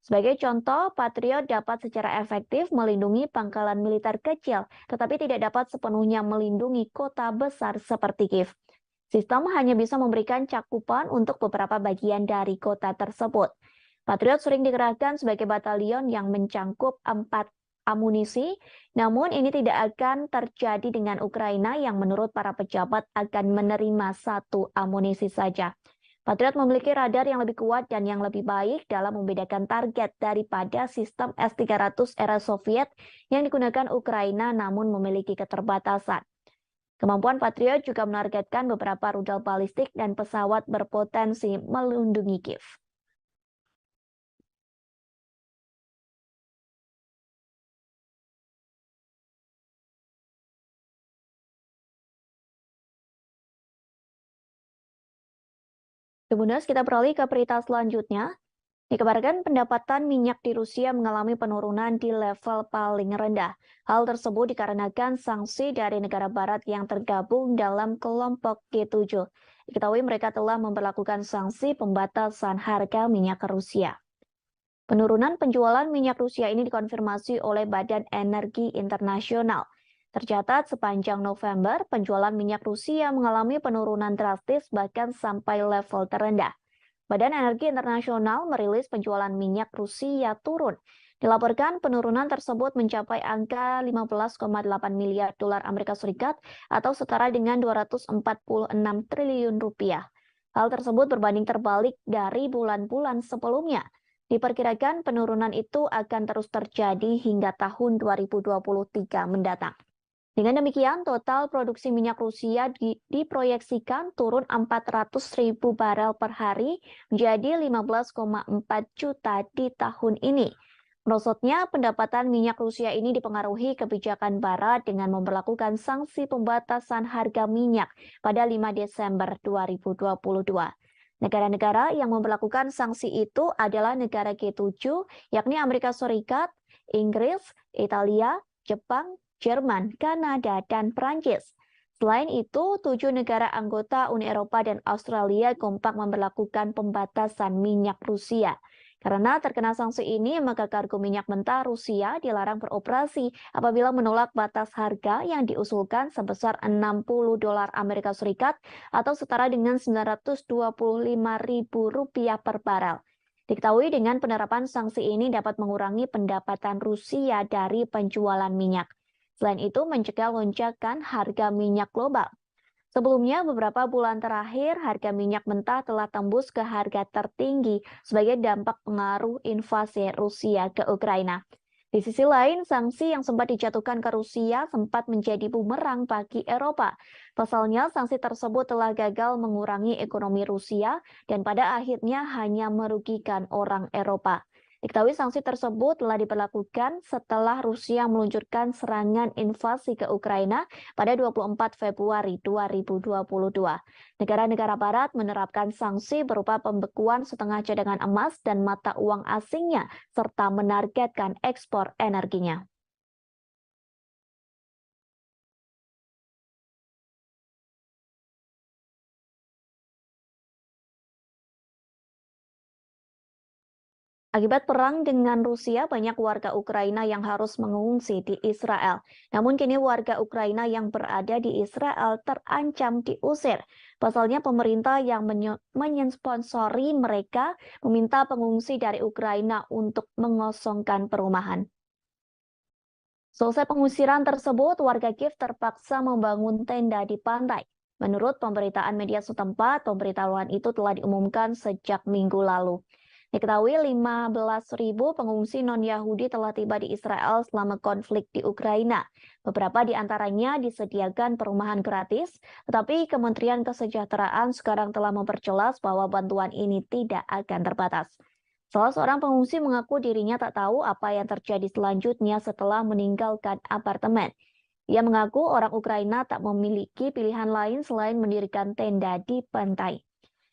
Sebagai contoh, Patriot dapat secara efektif melindungi pangkalan militer kecil, tetapi tidak dapat sepenuhnya melindungi kota besar seperti Kiev. Sistem hanya bisa memberikan cakupan untuk beberapa bagian dari kota tersebut. Patriot sering dikerahkan sebagai batalion yang mencangkup 4 amunisi, namun ini tidak akan terjadi dengan Ukraina yang menurut para pejabat akan menerima 1 amunisi saja. Patriot memiliki radar yang lebih kuat dan yang lebih baik dalam membedakan target daripada sistem S-300 era Soviet yang digunakan Ukraina namun memiliki keterbatasan. Kemampuan Patriot juga menargetkan beberapa rudal balistik dan pesawat berpotensi melindungi Kiev. Kemudian kita beralih ke berita selanjutnya. Dikabarkan pendapatan minyak di Rusia mengalami penurunan di level paling rendah. Hal tersebut dikarenakan sanksi dari negara barat yang tergabung dalam kelompok G7. Diketahui mereka telah memperlakukan sanksi pembatasan harga minyak ke Rusia. Penurunan penjualan minyak Rusia ini dikonfirmasi oleh Badan Energi Internasional. Tercatat sepanjang November, penjualan minyak Rusia mengalami penurunan drastis bahkan sampai level terendah. Badan Energi Internasional merilis penjualan minyak Rusia turun. Dilaporkan penurunan tersebut mencapai angka 15,8 miliar dolar Amerika Serikat atau setara dengan 246 triliun rupiah. Hal tersebut berbanding terbalik dari bulan-bulan sebelumnya. Diperkirakan penurunan itu akan terus terjadi hingga tahun 2023 mendatang. Dengan demikian, total produksi minyak Rusia diproyeksikan turun 400.000 barel per hari menjadi 15,4 juta di tahun ini. Merosotnya pendapatan minyak Rusia ini dipengaruhi kebijakan Barat dengan memperlakukan sanksi pembatasan harga minyak pada 5 Desember 2022. Negara-negara yang memperlakukan sanksi itu adalah negara G7, yakni Amerika Serikat, Inggris, Italia, Jepang, Jerman, Kanada, dan Prancis. Selain itu, 7 negara anggota Uni Eropa dan Australia kompak memperlakukan pembatasan minyak Rusia. Karena terkena sanksi ini, maka kargo minyak mentah Rusia dilarang beroperasi apabila menolak batas harga yang diusulkan sebesar 60 dolar Amerika Serikat atau setara dengan 925.000 rupiah per barel. Diketahui dengan penerapan sanksi ini dapat mengurangi pendapatan Rusia dari penjualan minyak. Selain itu, mencegah lonjakan harga minyak global. Sebelumnya, beberapa bulan terakhir, harga minyak mentah telah tembus ke harga tertinggi sebagai dampak pengaruh invasi Rusia ke Ukraina. Di sisi lain, sanksi yang sempat dijatuhkan ke Rusia sempat menjadi bumerang bagi Eropa. Pasalnya, sanksi tersebut telah gagal mengurangi ekonomi Rusia dan pada akhirnya hanya merugikan orang Eropa. Diketahui sanksi tersebut telah diberlakukan setelah Rusia meluncurkan serangan invasi ke Ukraina pada 24 Februari 2022. Negara-negara Barat menerapkan sanksi berupa pembekuan setengah cadangan emas dan mata uang asingnya, serta menargetkan ekspor energinya. Akibat perang dengan Rusia, banyak warga Ukraina yang harus mengungsi di Israel. Namun kini warga Ukraina yang berada di Israel terancam diusir. Pasalnya pemerintah yang mensponsori mereka meminta pengungsi dari Ukraina untuk mengosongkan perumahan. Selesai pengusiran tersebut, warga Kiev terpaksa membangun tenda di pantai. Menurut pemberitaan media setempat, pemberitahuan itu telah diumumkan sejak minggu lalu. Diketahui 15.000 pengungsi non-Yahudi telah tiba di Israel selama konflik di Ukraina. Beberapa di antaranya disediakan perumahan gratis, tetapi Kementerian Kesejahteraan sekarang telah memperjelas bahwa bantuan ini tidak akan terbatas. Salah seorang pengungsi mengaku dirinya tak tahu apa yang terjadi selanjutnya setelah meninggalkan apartemen. Ia mengaku orang Ukraina tak memiliki pilihan lain selain mendirikan tenda di pantai.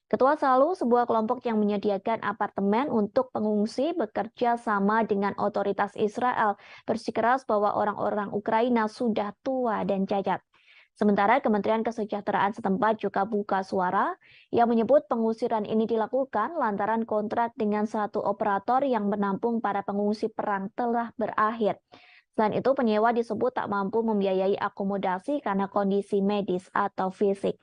Ketua Salu, sebuah kelompok yang menyediakan apartemen untuk pengungsi, bekerja sama dengan otoritas Israel, bersikeras bahwa orang-orang Ukraina sudah tua dan cacat. Sementara Kementerian Kesejahteraan setempat juga buka suara yang menyebut pengusiran ini dilakukan lantaran kontrak dengan satu operator yang menampung para pengungsi perang telah berakhir. Selain itu, penyewa disebut tak mampu membiayai akomodasi karena kondisi medis atau fisik.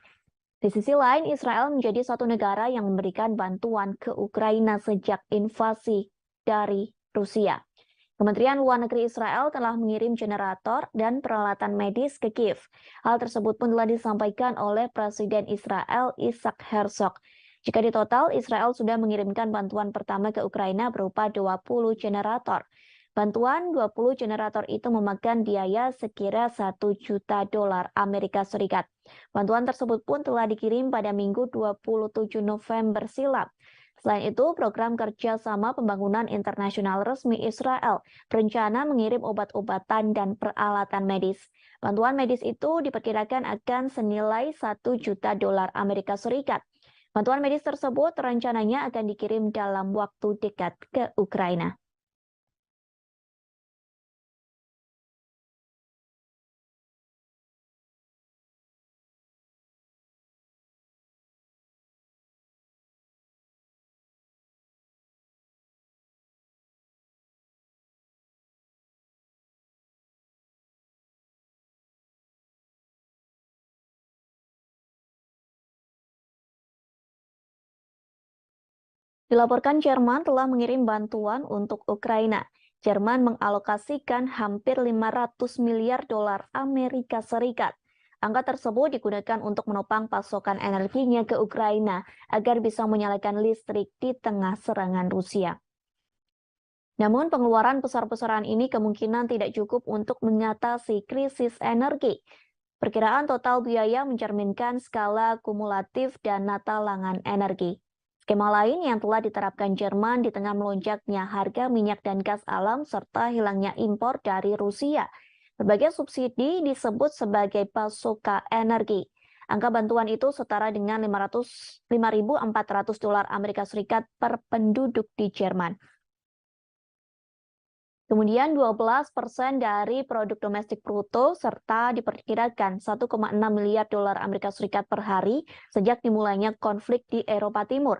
Di sisi lain, Israel menjadi satu negara yang memberikan bantuan ke Ukraina sejak invasi dari Rusia. Kementerian Luar Negeri Israel telah mengirim generator dan peralatan medis ke Kiev. Hal tersebut pun telah disampaikan oleh Presiden Israel Isaac Herzog. Jika ditotal, Israel sudah mengirimkan bantuan pertama ke Ukraina berupa 20 generator. Bantuan 20 generator itu memakan biaya sekira 1 juta dolar Amerika Serikat. Bantuan tersebut pun telah dikirim pada Minggu 27 November silam. Selain itu, program kerjasama pembangunan internasional resmi Israel berencana mengirim obat-obatan dan peralatan medis. Bantuan medis itu diperkirakan akan senilai 1 juta dolar Amerika Serikat. Bantuan medis tersebut rencananya akan dikirim dalam waktu dekat ke Ukraina. Dilaporkan Jerman telah mengirim bantuan untuk Ukraina. Jerman mengalokasikan hampir 500 miliar dolar Amerika Serikat. Angka tersebut digunakan untuk menopang pasokan energinya ke Ukraina agar bisa menyalakan listrik di tengah serangan Rusia. Namun pengeluaran besar-besaran ini kemungkinan tidak cukup untuk mengatasi krisis energi. Perkiraan total biaya mencerminkan skala kumulatif dana talangan energi. Skema lain yang telah diterapkan Jerman di tengah melonjaknya harga minyak dan gas alam serta hilangnya impor dari Rusia. Berbagai subsidi disebut sebagai pasokan energi. Angka bantuan itu setara dengan 5.400 dolar Amerika Serikat per penduduk di Jerman. Kemudian 12% dari produk domestik bruto serta diperkirakan 1,6 miliar dolar Amerika Serikat per hari sejak dimulainya konflik di Eropa Timur.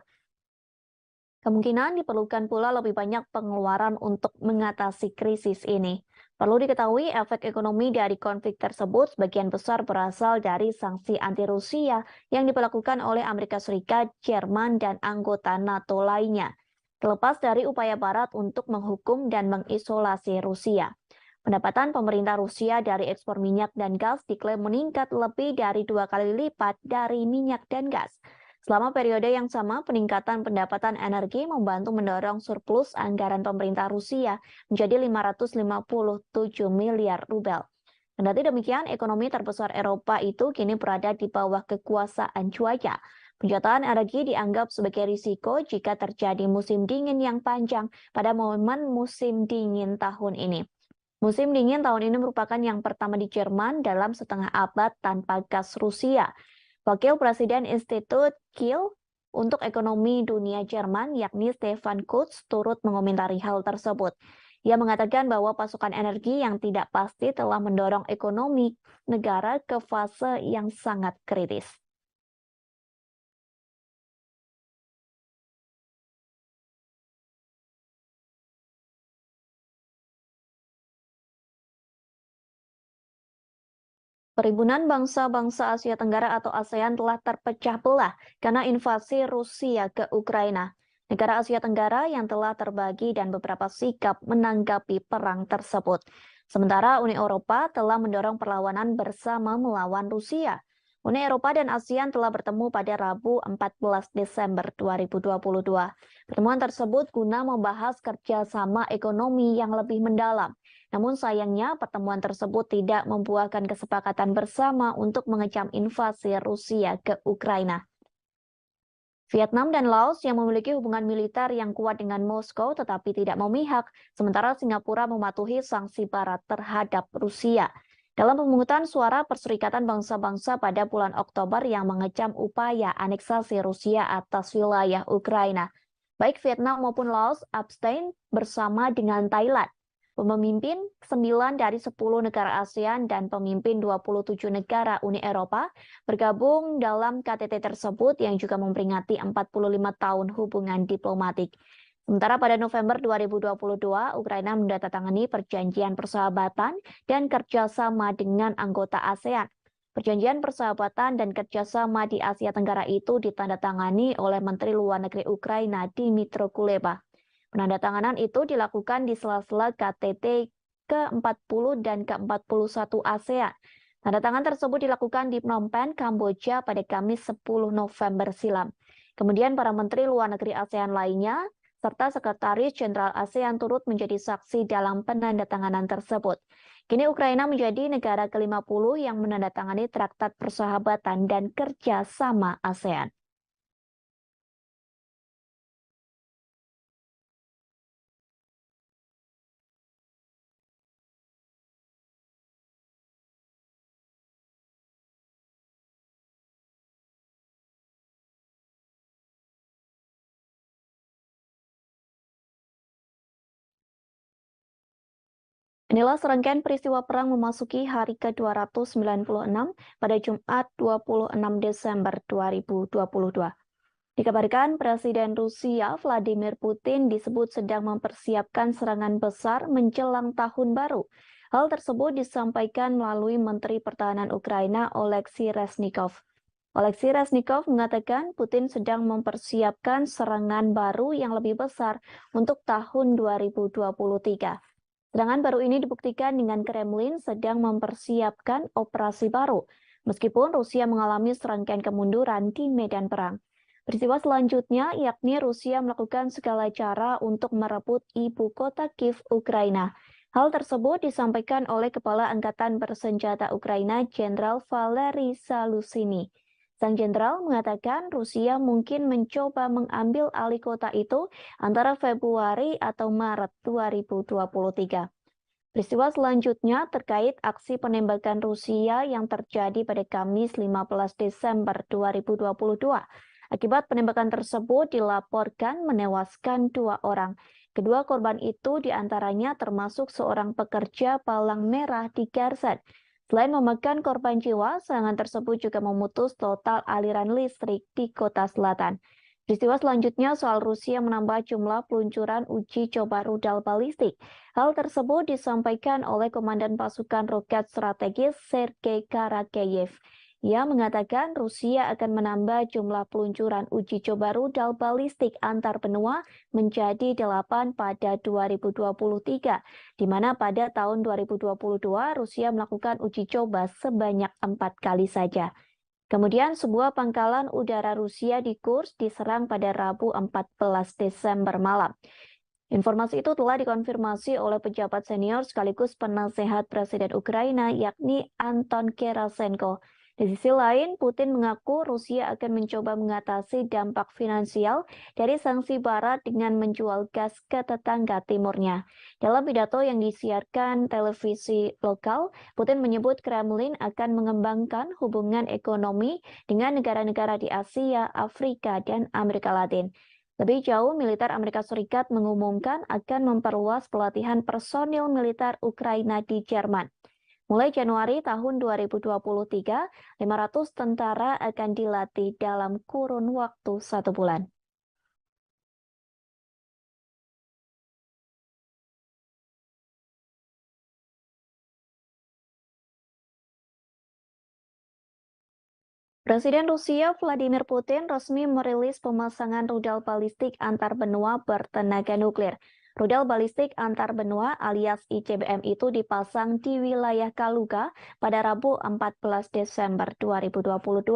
Kemungkinan diperlukan pula lebih banyak pengeluaran untuk mengatasi krisis ini. Perlu diketahui efek ekonomi dari konflik tersebut sebagian besar berasal dari sanksi anti-Rusia yang diberlakukan oleh Amerika Serikat, Jerman, dan anggota NATO lainnya. Terlepas dari upaya Barat untuk menghukum dan mengisolasi Rusia. Pendapatan pemerintah Rusia dari ekspor minyak dan gas diklaim meningkat lebih dari 2 kali lipat dari minyak dan gas. Selama periode yang sama, peningkatan pendapatan energi membantu mendorong surplus anggaran pemerintah Rusia menjadi 557 miliar rubel. Kendati demikian, ekonomi terbesar Eropa itu kini berada di bawah kekuasaan cuaca. Penjualan energi dianggap sebagai risiko jika terjadi musim dingin yang panjang pada momen musim dingin tahun ini. Musim dingin tahun ini merupakan yang pertama di Jerman dalam setengah abad tanpa gas Rusia. Wakil Presiden Institut Kiel untuk Ekonomi Dunia Jerman, yakni Stefan Kurz, turut mengomentari hal tersebut. Ia mengatakan bahwa pasokan energi yang tidak pasti telah mendorong ekonomi negara ke fase yang sangat kritis. Perhimpunan Bangsa-Bangsa Asia Tenggara atau ASEAN telah terpecah belah karena invasi Rusia ke Ukraina. Negara Asia Tenggara yang telah terbagi dan beberapa sikap menanggapi perang tersebut. Sementara Uni Eropa telah mendorong perlawanan bersama melawan Rusia. Uni Eropa dan ASEAN telah bertemu pada Rabu 14 Desember 2022. Pertemuan tersebut guna membahas kerjasama ekonomi yang lebih mendalam. Namun sayangnya pertemuan tersebut tidak membuahkan kesepakatan bersama untuk mengecam invasi Rusia ke Ukraina. Vietnam dan Laos yang memiliki hubungan militer yang kuat dengan Moskow tetapi tidak memihak, sementara Singapura mematuhi sanksi Barat terhadap Rusia. Dalam pemungutan suara Perserikatan Bangsa-Bangsa pada bulan Oktober yang mengecam upaya aneksasi Rusia atas wilayah Ukraina, baik Vietnam maupun Laos abstain bersama dengan Thailand. Pemimpin 9 dari 10 negara ASEAN dan pemimpin 27 negara Uni Eropa bergabung dalam KTT tersebut yang juga memperingati 45 tahun hubungan diplomatik. Sementara pada November 2022, Ukraina menandatangani perjanjian persahabatan dan kerjasama dengan anggota ASEAN. Perjanjian persahabatan dan kerjasama di Asia Tenggara itu ditandatangani oleh Menteri Luar Negeri Ukraina Dmytro Kuleba. Penandatanganan itu dilakukan di sela-sela KTT ke-40 dan ke-41 ASEAN. Tanda tangan tersebut dilakukan di Phnom Penh, Kamboja pada Kamis 10 November silam. Kemudian para menteri luar negeri ASEAN lainnya, serta Sekretaris Jenderal ASEAN turut menjadi saksi dalam penandatanganan tersebut. Kini Ukraina menjadi negara ke-50 yang menandatangani Traktat Persahabatan dan Kerjasama ASEAN. Inilah serangkaian peristiwa perang memasuki hari ke-296 pada Jumat 26 Desember 2022. Dikabarkan Presiden Rusia Vladimir Putin disebut sedang mempersiapkan serangan besar menjelang tahun baru. Hal tersebut disampaikan melalui Menteri Pertahanan Ukraina Oleksiy Reznikov. Oleksiy Reznikov mengatakan Putin sedang mempersiapkan serangan baru yang lebih besar untuk tahun 2023. Serangan baru ini dibuktikan dengan Kremlin sedang mempersiapkan operasi baru, meskipun Rusia mengalami serangkaian kemunduran di medan perang. Peristiwa selanjutnya yakni Rusia melakukan segala cara untuk merebut ibu kota Kiev, Ukraina. Hal tersebut disampaikan oleh Kepala Angkatan Bersenjata Ukraina, Jenderal Valery Zaluzhny. Sang jenderal mengatakan Rusia mungkin mencoba mengambil alih kota itu antara Februari atau Maret 2023. Peristiwa selanjutnya terkait aksi penembakan Rusia yang terjadi pada Kamis 15 Desember 2022. Akibat penembakan tersebut dilaporkan menewaskan 2 orang. Kedua korban itu diantaranya termasuk seorang pekerja palang merah di Kherson. Selain memakan korban jiwa, serangan tersebut juga memutus total aliran listrik di kota selatan. Peristiwa selanjutnya soal Rusia menambah jumlah peluncuran uji coba rudal balistik. Hal tersebut disampaikan oleh Komandan Pasukan Roket Strategis Sergei Karakeyev. Ia mengatakan Rusia akan menambah jumlah peluncuran uji coba rudal balistik antar benua menjadi 8 pada 2023, di mana pada tahun 2022 Rusia melakukan uji coba sebanyak 4 kali saja. Kemudian sebuah pangkalan udara Rusia di Kursk diserang pada Rabu 14 Desember malam. Informasi itu telah dikonfirmasi oleh pejabat senior sekaligus penasehat Presiden Ukraina yakni Anton Gerasenko. Di sisi lain, Putin mengaku Rusia akan mencoba mengatasi dampak finansial dari sanksi Barat dengan menjual gas ke tetangga timurnya. Dalam pidato yang disiarkan televisi lokal, Putin menyebut Kremlin akan mengembangkan hubungan ekonomi dengan negara-negara di Asia, Afrika, dan Amerika Latin. Lebih jauh, militer Amerika Serikat mengumumkan akan memperluas pelatihan personil militer Ukraina di Jerman. Mulai Januari tahun 2023, 500 tentara akan dilatih dalam kurun waktu 1 bulan. Presiden Rusia Vladimir Putin resmi merilis pemasangan rudal balistik antar benua bertenaga nuklir. Rudal balistik antar benua alias ICBM itu dipasang di wilayah Kaluga pada Rabu 14 Desember 2022.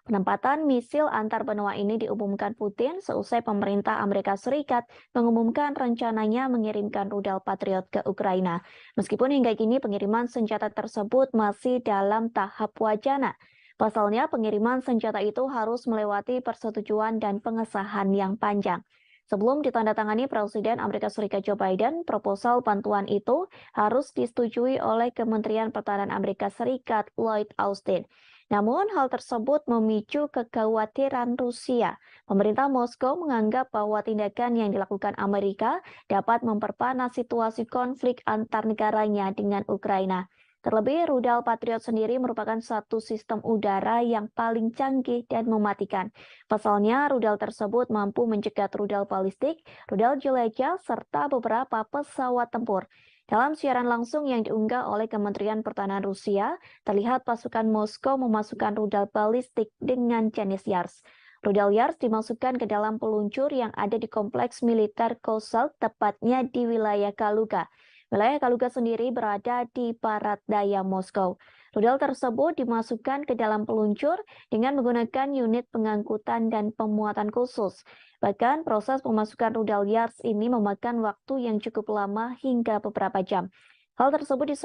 Penempatan misil antar benua ini diumumkan Putin seusai pemerintah Amerika Serikat mengumumkan rencananya mengirimkan rudal Patriot ke Ukraina. Meskipun hingga kini pengiriman senjata tersebut masih dalam tahap wacana. Pasalnya, pengiriman senjata itu harus melewati persetujuan dan pengesahan yang panjang. Sebelum ditandatangani Presiden Amerika Serikat Joe Biden, proposal bantuan itu harus disetujui oleh Kementerian Pertahanan Amerika Serikat Lloyd Austin. Namun, hal tersebut memicu kekhawatiran Rusia. Pemerintah Moskow menganggap bahwa tindakan yang dilakukan Amerika dapat memperpanas situasi konflik antar negaranya dengan Ukraina. Terlebih, rudal Patriot sendiri merupakan satu sistem udara yang paling canggih dan mematikan. Pasalnya, rudal tersebut mampu mencegat rudal balistik, rudal jelajah, serta beberapa pesawat tempur. Dalam siaran langsung yang diunggah oleh Kementerian Pertahanan Rusia, terlihat pasukan Moskow memasukkan rudal balistik dengan jenis Yars. Rudal Yars dimasukkan ke dalam peluncur yang ada di kompleks militer Kozel, tepatnya di wilayah Kaluga. Wilayah Kaluga sendiri berada di barat daya Moskow. Rudal tersebut dimasukkan ke dalam peluncur dengan menggunakan unit pengangkutan dan pemuatan khusus. Bahkan proses pemasukan rudal Yars ini memakan waktu yang cukup lama hingga beberapa jam. Hal tersebut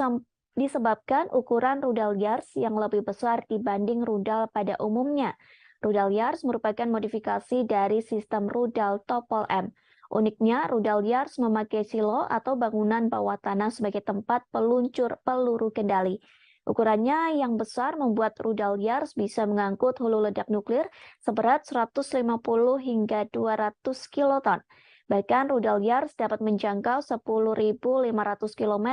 disebabkan ukuran rudal Yars yang lebih besar dibanding rudal pada umumnya. Rudal Yars merupakan modifikasi dari sistem rudal Topol M. Uniknya, rudal Yars memakai silo atau bangunan bawah tanah sebagai tempat peluncur peluru kendali. Ukurannya yang besar membuat rudal Yars bisa mengangkut hulu ledak nuklir seberat 150 hingga 200 kiloton. Bahkan rudal Yars dapat menjangkau 10.500 km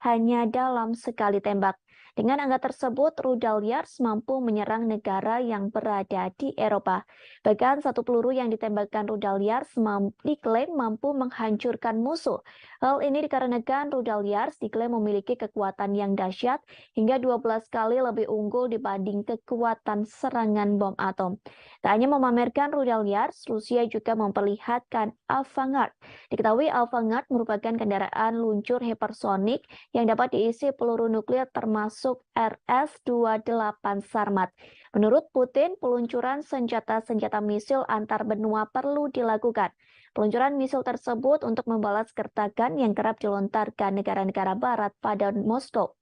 hanya dalam sekali tembak. Dengan angka tersebut, rudal Yars mampu menyerang negara yang berada di Eropa. Bahkan satu peluru yang ditembakkan rudal Yars diklaim mampu menghancurkan musuh. Hal ini dikarenakan rudal Yars diklaim memiliki kekuatan yang dahsyat hingga 12 kali lebih unggul dibanding kekuatan serangan bom atom. Tak hanya memamerkan rudal Yars, Rusia juga memperlihatkan Avangard. Diketahui Avangard merupakan kendaraan luncur hipersonik yang dapat diisi peluru nuklir termasuk RS-28 Sarmat. Menurut Putin, peluncuran senjata-senjata misil antar benua perlu dilakukan. Peluncuran misil tersebut untuk membalas gertakan yang kerap dilontarkan negara-negara barat pada Moskow.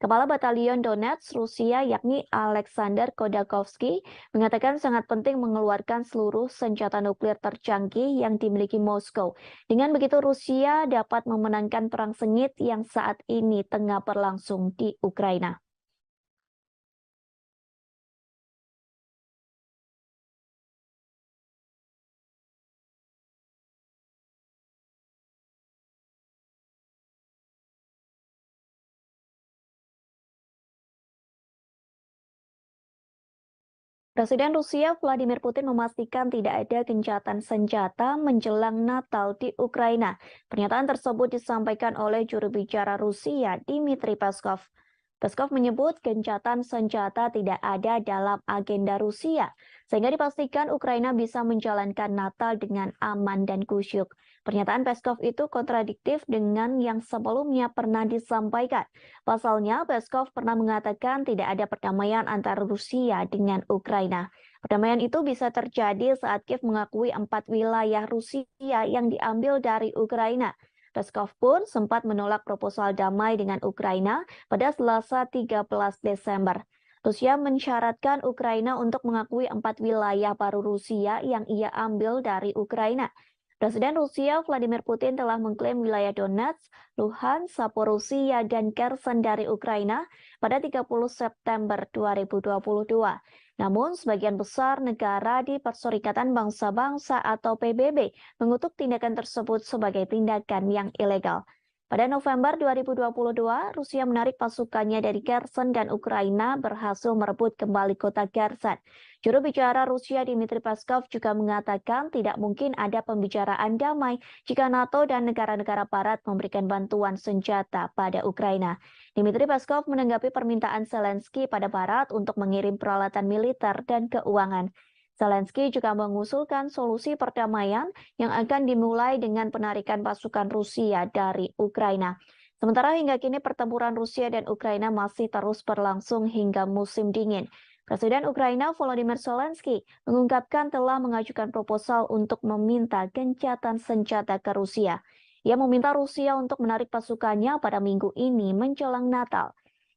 Kepala Batalion Donetsk Rusia yakni Alexander Khodakovsky mengatakan sangat penting mengeluarkan seluruh senjata nuklir tercanggih yang dimiliki Moskow. Dengan begitu Rusia dapat memenangkan perang sengit yang saat ini tengah berlangsung di Ukraina. Presiden Rusia Vladimir Putin memastikan tidak ada gencatan senjata menjelang Natal di Ukraina. Pernyataan tersebut disampaikan oleh juru bicara Rusia, Dmitry Peskov. Peskov menyebut gencatan senjata tidak ada dalam agenda Rusia, sehingga dipastikan Ukraina bisa menjalankan Natal dengan aman dan kusyuk. Pernyataan Peskov itu kontradiktif dengan yang sebelumnya pernah disampaikan. Pasalnya, Peskov pernah mengatakan tidak ada perdamaian antara Rusia dengan Ukraina. Perdamaian itu bisa terjadi saat Kiev mengakui 4 wilayah Rusia yang diambil dari Ukraina. Peskov pun sempat menolak proposal damai dengan Ukraina pada Selasa 13 Desember. Rusia mensyaratkan Ukraina untuk mengakui 4 wilayah baru Rusia yang ia ambil dari Ukraina. Presiden Rusia Vladimir Putin telah mengklaim wilayah Donetsk, Luhansk, Zaporizhia, dan Kherson dari Ukraina pada 30 September 2022. Namun, sebagian besar negara di Perserikatan Bangsa-Bangsa atau PBB mengutuk tindakan tersebut sebagai tindakan yang ilegal. Pada November 2022, Rusia menarik pasukannya dari Kherson dan Ukraina berhasil merebut kembali kota Kherson. Juru bicara Rusia Dmitry Peskov juga mengatakan tidak mungkin ada pembicaraan damai jika NATO dan negara-negara barat memberikan bantuan senjata pada Ukraina. Dmitry Peskov menanggapi permintaan Zelensky pada barat untuk mengirim peralatan militer dan keuangan. Zelensky juga mengusulkan solusi perdamaian yang akan dimulai dengan penarikan pasukan Rusia dari Ukraina. Sementara hingga kini pertempuran Rusia dan Ukraina masih terus berlangsung hingga musim dingin. Presiden Ukraina Volodymyr Zelensky mengungkapkan telah mengajukan proposal untuk meminta gencatan senjata ke Rusia. Ia meminta Rusia untuk menarik pasukannya pada minggu ini menjelang Natal.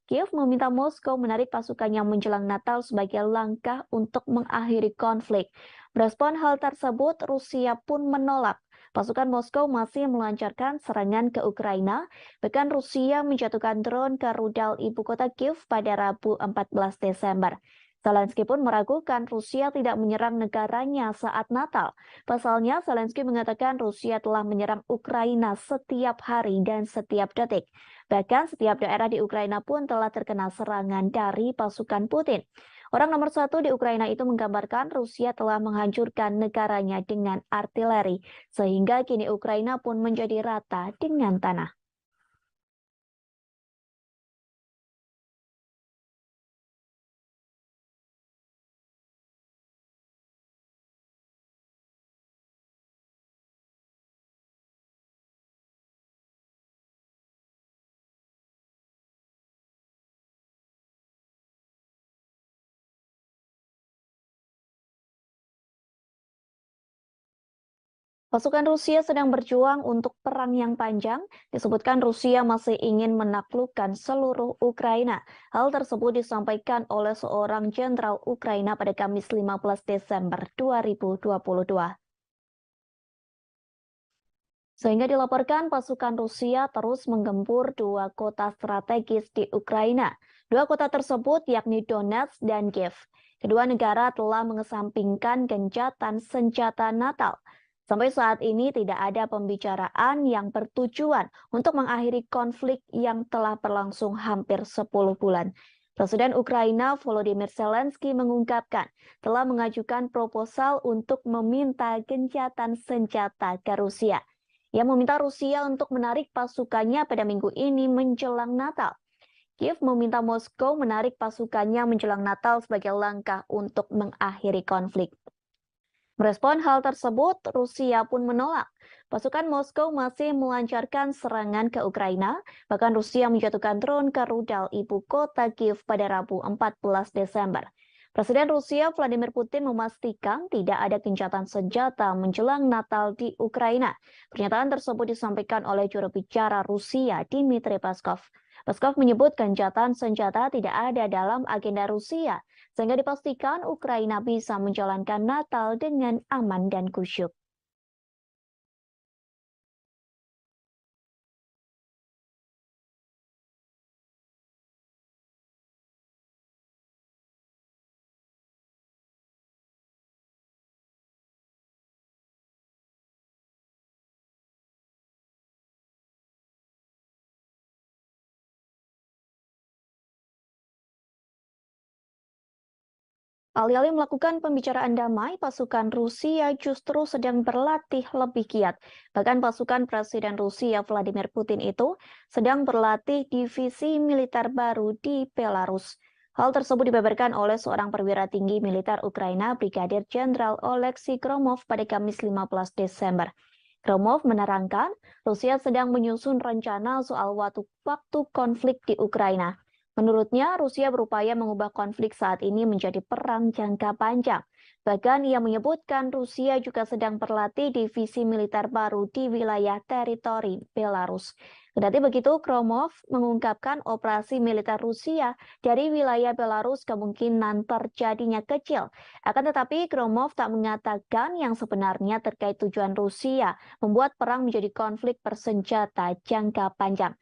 Kiev meminta Moskow menarik pasukannya menjelang Natal sebagai langkah untuk mengakhiri konflik. Merespon hal tersebut, Rusia pun menolak. Pasukan Moskow masih melancarkan serangan ke Ukraina, bahkan Rusia menjatuhkan drone ke rudal ibu kota Kiev pada Rabu 14 Desember. Zelensky pun meragukan Rusia tidak menyerang negaranya saat Natal. Pasalnya, Zelensky mengatakan Rusia telah menyerang Ukraina setiap hari dan setiap detik. Bahkan setiap daerah di Ukraina pun telah terkena serangan dari pasukan Putin. Orang nomor satu di Ukraina itu menggambarkan Rusia telah menghancurkan negaranya dengan artileri, sehingga kini Ukraina pun menjadi rata dengan tanah. Pasukan Rusia sedang berjuang untuk perang yang panjang. Disebutkan Rusia masih ingin menaklukkan seluruh Ukraina. Hal tersebut disampaikan oleh seorang jenderal Ukraina pada Kamis 15 Desember 2022. Sehingga dilaporkan pasukan Rusia terus menggempur dua kota strategis di Ukraina. Dua kota tersebut yakni Donetsk dan Kiev. Kedua negara telah mengesampingkan gencatan senjata Natal. Sampai saat ini tidak ada pembicaraan yang bertujuan untuk mengakhiri konflik yang telah berlangsung hampir 10 bulan. Presiden Ukraina Volodymyr Zelensky mengungkapkan telah mengajukan proposal untuk meminta gencatan senjata ke Rusia. Ia meminta Rusia untuk menarik pasukannya pada minggu ini menjelang Natal. Kiev meminta Moskow menarik pasukannya menjelang Natal sebagai langkah untuk mengakhiri konflik. Merespon hal tersebut, Rusia pun menolak. Pasukan Moskow masih melancarkan serangan ke Ukraina, bahkan Rusia menjatuhkan drone ke rudal ibu kota Kiev pada Rabu 14 Desember. Presiden Rusia Vladimir Putin memastikan tidak ada gencatan senjata menjelang Natal di Ukraina. Pernyataan tersebut disampaikan oleh juru bicara Rusia, Dmitry Peskov. Peskov menyebut gencatan senjata tidak ada dalam agenda Rusia, sehingga dipastikan Ukraina bisa menjalankan Natal dengan aman dan khusyuk. Alih-alih melakukan pembicaraan damai, pasukan Rusia justru sedang berlatih lebih giat. Bahkan pasukan Presiden Rusia Vladimir Putin itu sedang berlatih divisi militer baru di Belarus. Hal tersebut dibeberkan oleh seorang perwira tinggi militer Ukraina, Brigadir Jenderal Oleksiy Gromov pada Kamis 15 Desember. Gromov menerangkan, Rusia sedang menyusun rencana soal waktu konflik di Ukraina. Menurutnya, Rusia berupaya mengubah konflik saat ini menjadi perang jangka panjang. Bahkan ia menyebutkan Rusia juga sedang berlatih divisi militer baru di wilayah teritori Belarus. Kendati begitu, Gromov mengungkapkan operasi militer Rusia dari wilayah Belarus kemungkinan terjadinya kecil. Akan tetapi, Gromov tak mengatakan yang sebenarnya terkait tujuan Rusia membuat perang menjadi konflik bersenjata jangka panjang.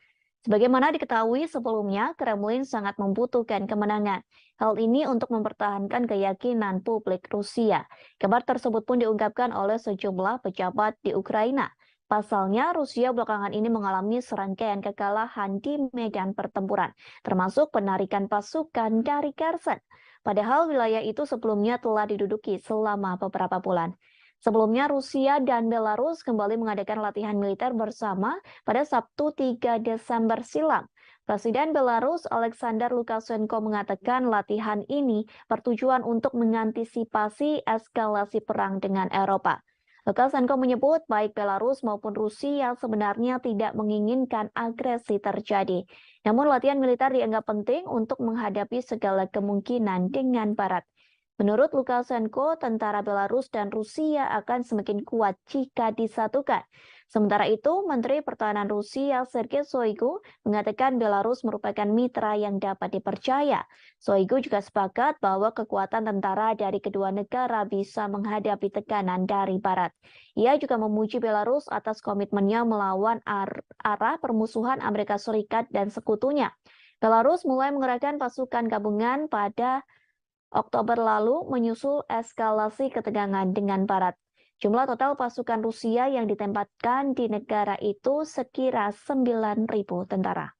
Sebagaimana diketahui sebelumnya, Kremlin sangat membutuhkan kemenangan. Hal ini untuk mempertahankan keyakinan publik Rusia. Kabar tersebut pun diungkapkan oleh sejumlah pejabat di Ukraina. Pasalnya, Rusia belakangan ini mengalami serangkaian kekalahan di medan pertempuran, termasuk penarikan pasukan dari Kherson. Padahal wilayah itu sebelumnya telah diduduki selama beberapa bulan. Sebelumnya, Rusia dan Belarus kembali mengadakan latihan militer bersama pada Sabtu 3 Desember silam. Presiden Belarus Alexander Lukashenko mengatakan latihan ini bertujuan untuk mengantisipasi eskalasi perang dengan Eropa. Lukashenko menyebut baik Belarus maupun Rusia sebenarnya tidak menginginkan agresi terjadi. Namun latihan militer dianggap penting untuk menghadapi segala kemungkinan dengan Barat. Menurut Lukashenko, tentara Belarus dan Rusia akan semakin kuat jika disatukan. Sementara itu, Menteri Pertahanan Rusia Sergei Shoigu mengatakan Belarus merupakan mitra yang dapat dipercaya. Shoigu juga sepakat bahwa kekuatan tentara dari kedua negara bisa menghadapi tekanan dari Barat. Ia juga memuji Belarus atas komitmennya melawan arah permusuhan Amerika Serikat dan sekutunya. Belarus mulai mengerahkan pasukan gabungan pada Oktober lalu menyusul eskalasi ketegangan dengan Barat. Jumlah total pasukan Rusia yang ditempatkan di negara itu sekira 9.000 tentara.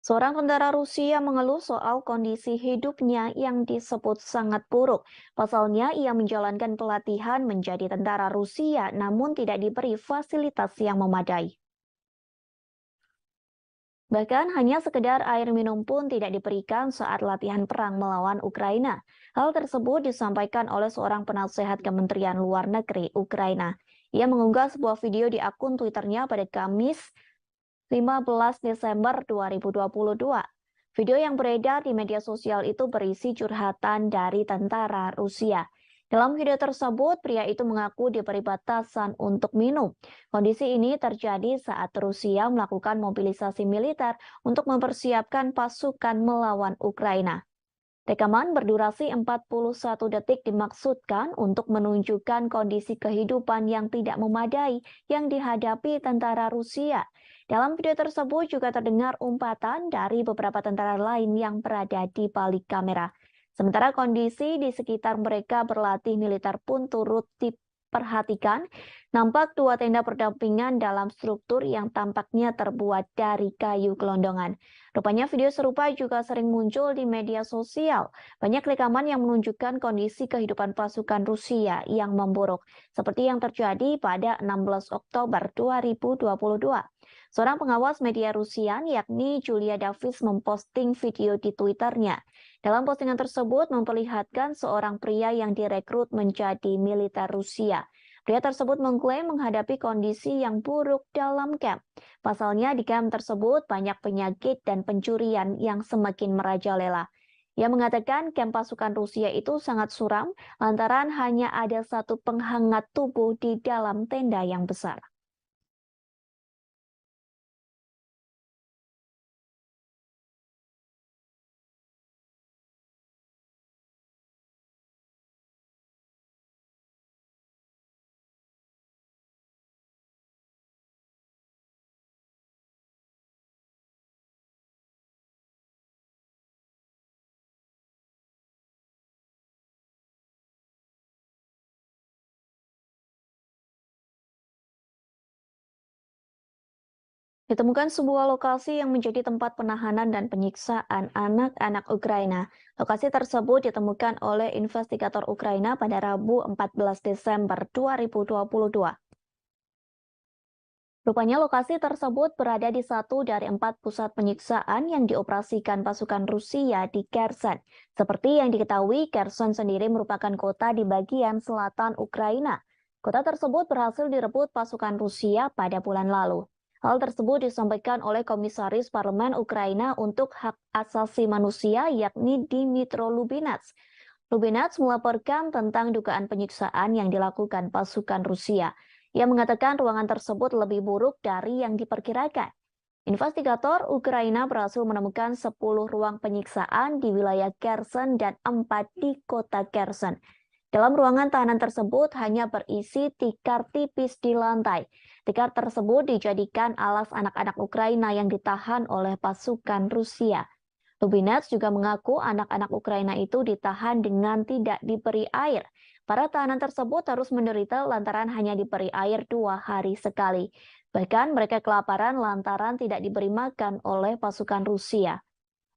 Seorang tentara Rusia mengeluh soal kondisi hidupnya yang disebut sangat buruk. Pasalnya, ia menjalankan pelatihan menjadi tentara Rusia namun tidak diberi fasilitas yang memadai. Bahkan hanya sekedar air minum pun tidak diberikan saat latihan perang melawan Ukraina. Hal tersebut disampaikan oleh seorang penasehat Kementerian Luar Negeri Ukraina. Ia mengunggah sebuah video di akun Twitternya pada Kamis 15 Desember 2022. Video yang beredar di media sosial itu berisi curhatan dari tentara Rusia. Dalam video tersebut, pria itu mengaku diberi batasan untuk minum. Kondisi ini terjadi saat Rusia melakukan mobilisasi militer untuk mempersiapkan pasukan melawan Ukraina. Rekaman berdurasi 41 detik dimaksudkan untuk menunjukkan kondisi kehidupan yang tidak memadai yang dihadapi tentara Rusia. Dalam video tersebut juga terdengar umpatan dari beberapa tentara lain yang berada di balik kamera. Sementara kondisi di sekitar mereka berlatih militer pun turut diperhatikan, nampak dua tenda berdampingan dalam struktur yang tampaknya terbuat dari kayu gelondongan. Rupanya video serupa juga sering muncul di media sosial. Banyak rekaman yang menunjukkan kondisi kehidupan pasukan Rusia yang memburuk, seperti yang terjadi pada 16 Oktober 2022. Seorang pengawas media Rusia, yakni Julia Davis, memposting video di Twitternya. Dalam postingan tersebut memperlihatkan seorang pria yang direkrut menjadi militer Rusia. Pria tersebut mengklaim menghadapi kondisi yang buruk dalam kamp. Pasalnya di kamp tersebut banyak penyakit dan pencurian yang semakin merajalela. Ia mengatakan kamp pasukan Rusia itu sangat suram lantaran hanya ada satu penghangat tubuh di dalam tenda yang besar. Ditemukan sebuah lokasi yang menjadi tempat penahanan dan penyiksaan anak-anak Ukraina. Lokasi tersebut ditemukan oleh investigator Ukraina pada Rabu 14 Desember 2022. Rupanya lokasi tersebut berada di satu dari 4 pusat penyiksaan yang dioperasikan pasukan Rusia di Kherson. Seperti yang diketahui, Kherson sendiri merupakan kota di bagian selatan Ukraina. Kota tersebut berhasil direbut pasukan Rusia pada bulan lalu. Hal tersebut disampaikan oleh Komisaris Parlemen Ukraina untuk Hak Asasi Manusia, yakni Dmytro Lubinets. Lubinets melaporkan tentang dugaan penyiksaan yang dilakukan pasukan Rusia. Ia mengatakan ruangan tersebut lebih buruk dari yang diperkirakan. Investigator Ukraina berhasil menemukan 10 ruang penyiksaan di wilayah Kherson dan 4 di kota Kherson. Dalam ruangan tahanan tersebut hanya berisi tikar tipis di lantai. Tikar tersebut dijadikan alas anak-anak Ukraina yang ditahan oleh pasukan Rusia. Lubinets juga mengaku anak-anak Ukraina itu ditahan dengan tidak diberi air. Para tahanan tersebut harus menderita lantaran hanya diberi air 2 hari sekali. Bahkan mereka kelaparan lantaran tidak diberi makan oleh pasukan Rusia.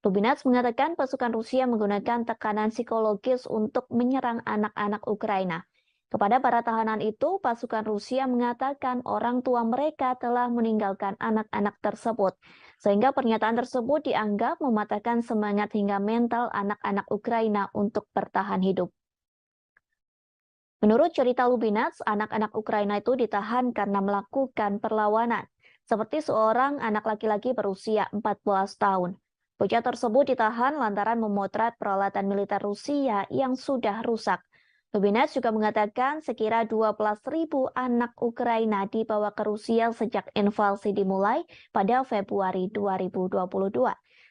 Lubinets mengatakan pasukan Rusia menggunakan tekanan psikologis untuk menyerang anak-anak Ukraina. Kepada para tahanan itu, pasukan Rusia mengatakan orang tua mereka telah meninggalkan anak-anak tersebut, sehingga pernyataan tersebut dianggap mematahkan semangat hingga mental anak-anak Ukraina untuk bertahan hidup. Menurut cerita Lubinets, anak-anak Ukraina itu ditahan karena melakukan perlawanan, seperti seorang anak laki-laki berusia 14 tahun. Bocah tersebut ditahan lantaran memotret peralatan militer Rusia yang sudah rusak. Lubinets juga mengatakan sekira 12.000 anak Ukraina dibawa ke Rusia sejak invasi dimulai pada Februari 2022.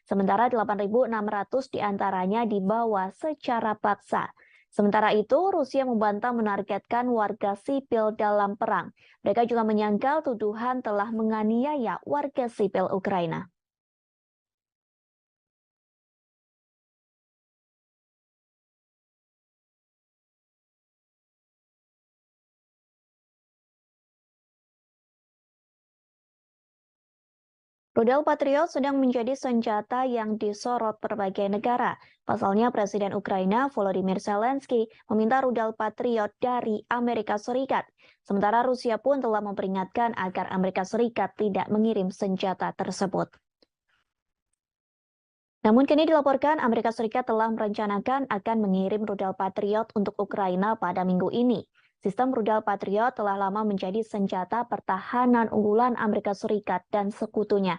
Sementara 8.600 diantaranya dibawa secara paksa. Sementara itu, Rusia membantah menargetkan warga sipil dalam perang. Mereka juga menyangkal tuduhan telah menganiaya warga sipil Ukraina. Rudal Patriot sedang menjadi senjata yang disorot berbagai negara. Pasalnya Presiden Ukraina Volodymyr Zelensky meminta rudal Patriot dari Amerika Serikat. Sementara Rusia pun telah memperingatkan agar Amerika Serikat tidak mengirim senjata tersebut. Namun kini dilaporkan Amerika Serikat telah merencanakan akan mengirim rudal Patriot untuk Ukraina pada minggu ini. Sistem rudal Patriot telah lama menjadi senjata pertahanan unggulan Amerika Serikat dan sekutunya.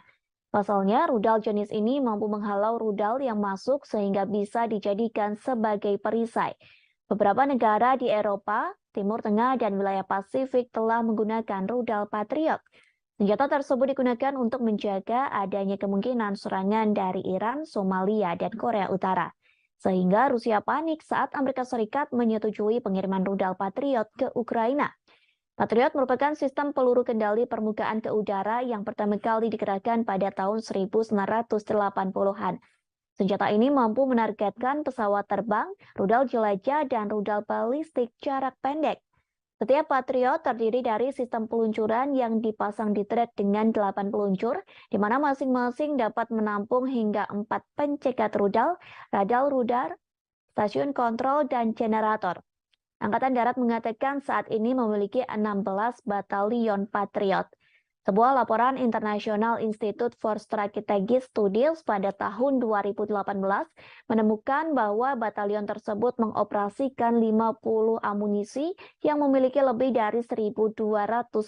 Pasalnya, rudal jenis ini mampu menghalau rudal yang masuk sehingga bisa dijadikan sebagai perisai. Beberapa negara di Eropa, Timur Tengah, dan wilayah Pasifik telah menggunakan rudal Patriot. Senjata tersebut digunakan untuk menjaga adanya kemungkinan serangan dari Iran, Somalia, dan Korea Utara. Sehingga Rusia panik saat Amerika Serikat menyetujui pengiriman rudal Patriot ke Ukraina. Patriot merupakan sistem peluru kendali permukaan ke udara yang pertama kali dikerahkan pada tahun 1980-an. Senjata ini mampu menargetkan pesawat terbang, rudal jelajah, dan rudal balistik jarak pendek. Setiap Patriot terdiri dari sistem peluncuran yang dipasang di trek dengan 8 peluncur, di mana masing-masing dapat menampung hingga 4 pencegat rudal, radar, stasiun kontrol, dan generator. Angkatan Darat mengatakan saat ini memiliki 16 batalion Patriot. Sebuah laporan International Institute for Strategic Studies pada tahun 2018 menemukan bahwa batalion tersebut mengoperasikan 50 amunisi yang memiliki lebih dari 1.200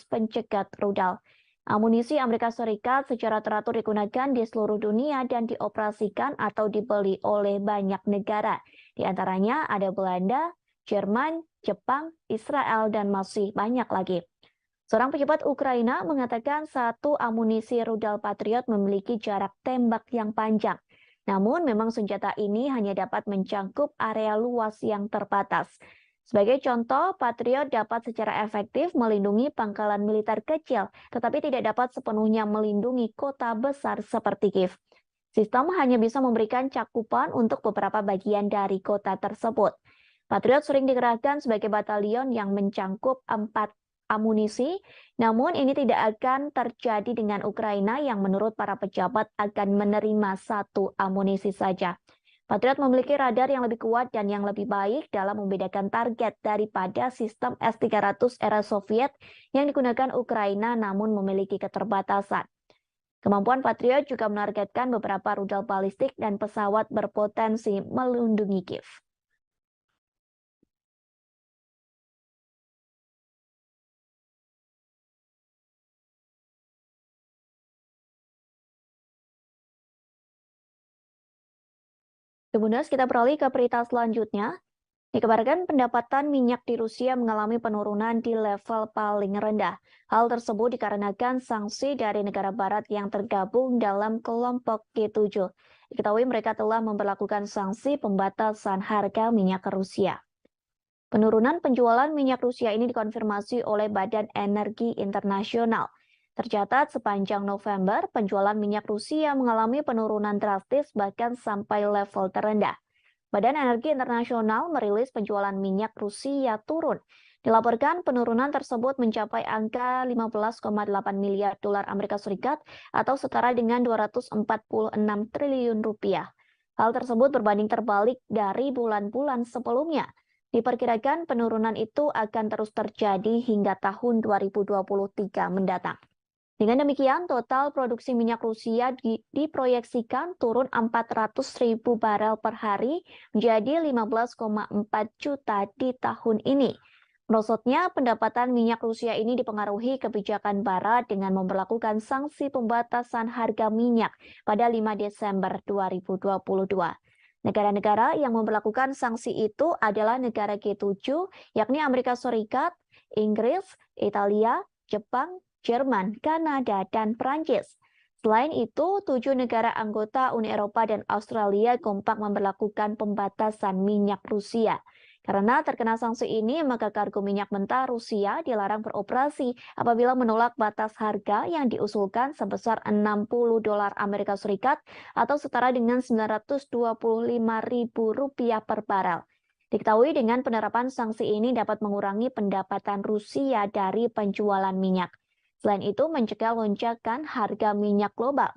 pencegat rudal. Amunisi Amerika Serikat secara teratur digunakan di seluruh dunia dan dioperasikan atau dibeli oleh banyak negara. Di antaranya ada Belanda, Jerman, Jepang, Israel, dan masih banyak lagi. Seorang pejabat Ukraina mengatakan satu amunisi rudal Patriot memiliki jarak tembak yang panjang. Namun memang senjata ini hanya dapat mencangkup area luas yang terbatas. Sebagai contoh, Patriot dapat secara efektif melindungi pangkalan militer kecil, tetapi tidak dapat sepenuhnya melindungi kota besar seperti Kiev. Sistem hanya bisa memberikan cakupan untuk beberapa bagian dari kota tersebut. Patriot sering dikerahkan sebagai batalion yang mencangkup 4 amunisi, namun ini tidak akan terjadi dengan Ukraina yang menurut para pejabat akan menerima satu amunisi saja. Patriot memiliki radar yang lebih kuat dan yang lebih baik dalam membedakan target daripada sistem S-300 era Soviet yang digunakan Ukraina namun memiliki keterbatasan. Kemampuan Patriot juga menargetkan beberapa rudal balistik dan pesawat berpotensi melindungi Kiev. Kemudian kita beralih ke berita selanjutnya. Dikabarkan pendapatan minyak di Rusia mengalami penurunan di level paling rendah. Hal tersebut dikarenakan sanksi dari negara barat yang tergabung dalam kelompok G7. Diketahui mereka telah memperlakukan sanksi pembatasan harga minyak ke Rusia. Penurunan penjualan minyak Rusia ini dikonfirmasi oleh Badan Energi Internasional. Tercatat sepanjang November, penjualan minyak Rusia mengalami penurunan drastis bahkan sampai level terendah. Badan Energi Internasional merilis penjualan minyak Rusia turun. Dilaporkan penurunan tersebut mencapai angka 15,8 miliar dolar Amerika Serikat atau setara dengan 246 triliun rupiah. Hal tersebut berbanding terbalik dari bulan-bulan sebelumnya. Diperkirakan penurunan itu akan terus terjadi hingga tahun 2023 mendatang. Dengan demikian, total produksi minyak Rusia diproyeksikan turun 400.000 barel per hari menjadi 15,4 juta di tahun ini. Merosotnya pendapatan minyak Rusia ini dipengaruhi kebijakan Barat dengan memperlakukan sanksi pembatasan harga minyak pada 5 Desember 2022. Negara-negara yang memperlakukan sanksi itu adalah negara G7, yakni Amerika Serikat, Inggris, Italia, Jepang, Jerman, Kanada, dan Prancis. Selain itu, 7 negara anggota Uni Eropa dan Australia kompak memperlakukan pembatasan minyak Rusia. Karena terkena sanksi ini, maka kargo minyak mentah Rusia dilarang beroperasi apabila menolak batas harga yang diusulkan sebesar 60 dolar Amerika Serikat atau setara dengan 925.000 rupiah per barel. Diketahui dengan penerapan sanksi ini dapat mengurangi pendapatan Rusia dari penjualan minyak. Selain itu, mencegah lonjakan harga minyak global.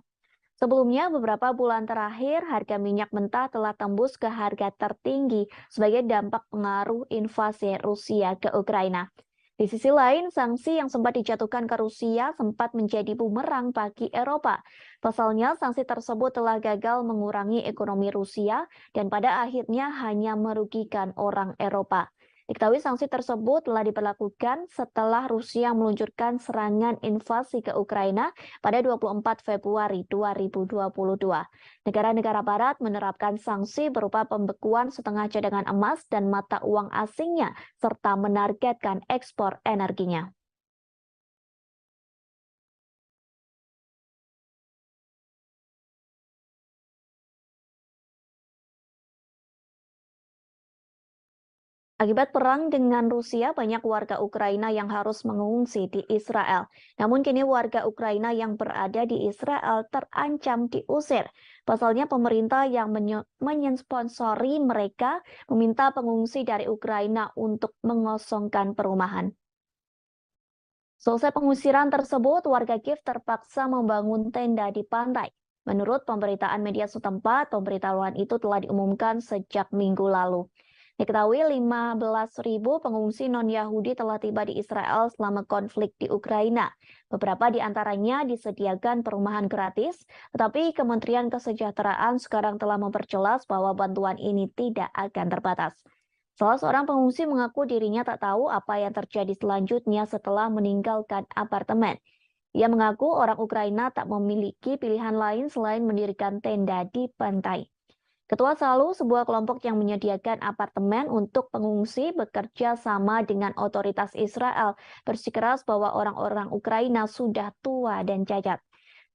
Sebelumnya, beberapa bulan terakhir, harga minyak mentah telah tembus ke harga tertinggi sebagai dampak pengaruh invasi Rusia ke Ukraina. Di sisi lain, sanksi yang sempat dijatuhkan ke Rusia sempat menjadi bumerang bagi Eropa. Pasalnya, sanksi tersebut telah gagal mengurangi ekonomi Rusia dan pada akhirnya hanya merugikan orang Eropa. Diketahui sanksi tersebut telah diberlakukan setelah Rusia meluncurkan serangan invasi ke Ukraina pada 24 Februari 2022. Negara-negara Barat menerapkan sanksi berupa pembekuan setengah cadangan emas dan mata uang asingnya, serta menargetkan ekspor energinya. Akibat perang dengan Rusia, banyak warga Ukraina yang harus mengungsi di Israel. Namun kini warga Ukraina yang berada di Israel terancam diusir. Pasalnya pemerintah yang mensponsori mereka meminta pengungsi dari Ukraina untuk mengosongkan perumahan. Selesai pengusiran tersebut, warga Kiev terpaksa membangun tenda di pantai. Menurut pemberitaan media setempat, pemberitahuan itu telah diumumkan sejak minggu lalu. Diketahui 15.000 pengungsi non-Yahudi telah tiba di Israel selama konflik di Ukraina. Beberapa di antaranya disediakan perumahan gratis, tetapi Kementerian Kesejahteraan sekarang telah memperjelas bahwa bantuan ini tidak akan terbatas. Salah seorang pengungsi mengaku dirinya tak tahu apa yang terjadi selanjutnya setelah meninggalkan apartemen. Ia mengaku orang Ukraina tak memiliki pilihan lain selain mendirikan tenda di pantai. Ketua Salu, sebuah kelompok yang menyediakan apartemen untuk pengungsi, bekerja sama dengan otoritas Israel, bersikeras bahwa orang-orang Ukraina sudah tua dan cacat.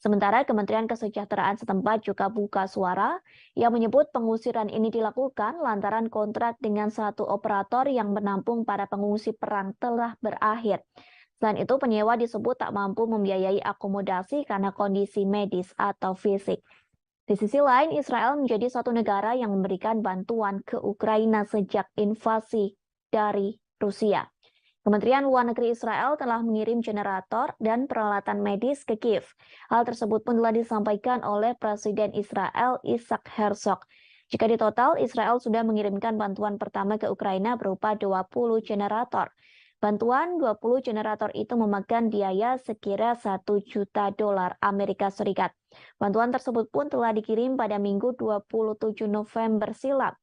Sementara Kementerian Kesejahteraan setempat juga buka suara yang menyebut pengusiran ini dilakukan lantaran kontrak dengan satu operator yang menampung para pengungsi perang telah berakhir. Selain itu, penyewa disebut tak mampu membiayai akomodasi karena kondisi medis atau fisik. Di sisi lain, Israel menjadi satu negara yang memberikan bantuan ke Ukraina sejak invasi dari Rusia. Kementerian Luar Negeri Israel telah mengirim generator dan peralatan medis ke Kiev. Hal tersebut pun telah disampaikan oleh Presiden Israel Isaac Herzog. Jika di total, Israel sudah mengirimkan bantuan pertama ke Ukraina berupa 20 generator. Bantuan 20 generator itu memakan biaya sekira $1 juta Amerika Serikat. Bantuan tersebut pun telah dikirim pada Minggu 27 November silam.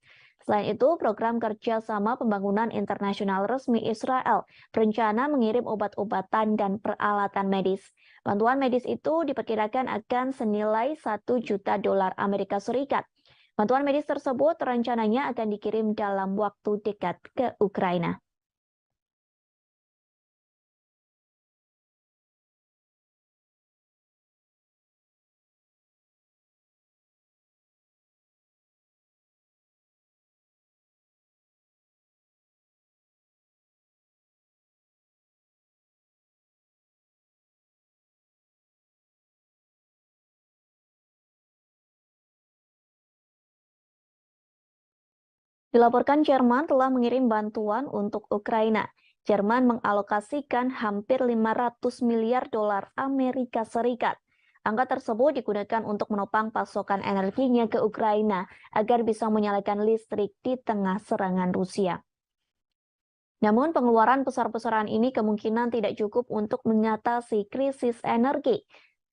Selain itu, program kerjasama pembangunan internasional resmi Israel berencana mengirim obat-obatan dan peralatan medis. Bantuan medis itu diperkirakan akan senilai $1 juta Amerika Serikat. Bantuan medis tersebut rencananya akan dikirim dalam waktu dekat ke Ukraina. Dilaporkan Jerman telah mengirim bantuan untuk Ukraina. Jerman mengalokasikan hampir 500 miliar dolar Amerika Serikat. Angka tersebut digunakan untuk menopang pasokan energinya ke Ukraina agar bisa menyalakan listrik di tengah serangan Rusia. Namun pengeluaran besar-besaran ini kemungkinan tidak cukup untuk mengatasi krisis energi.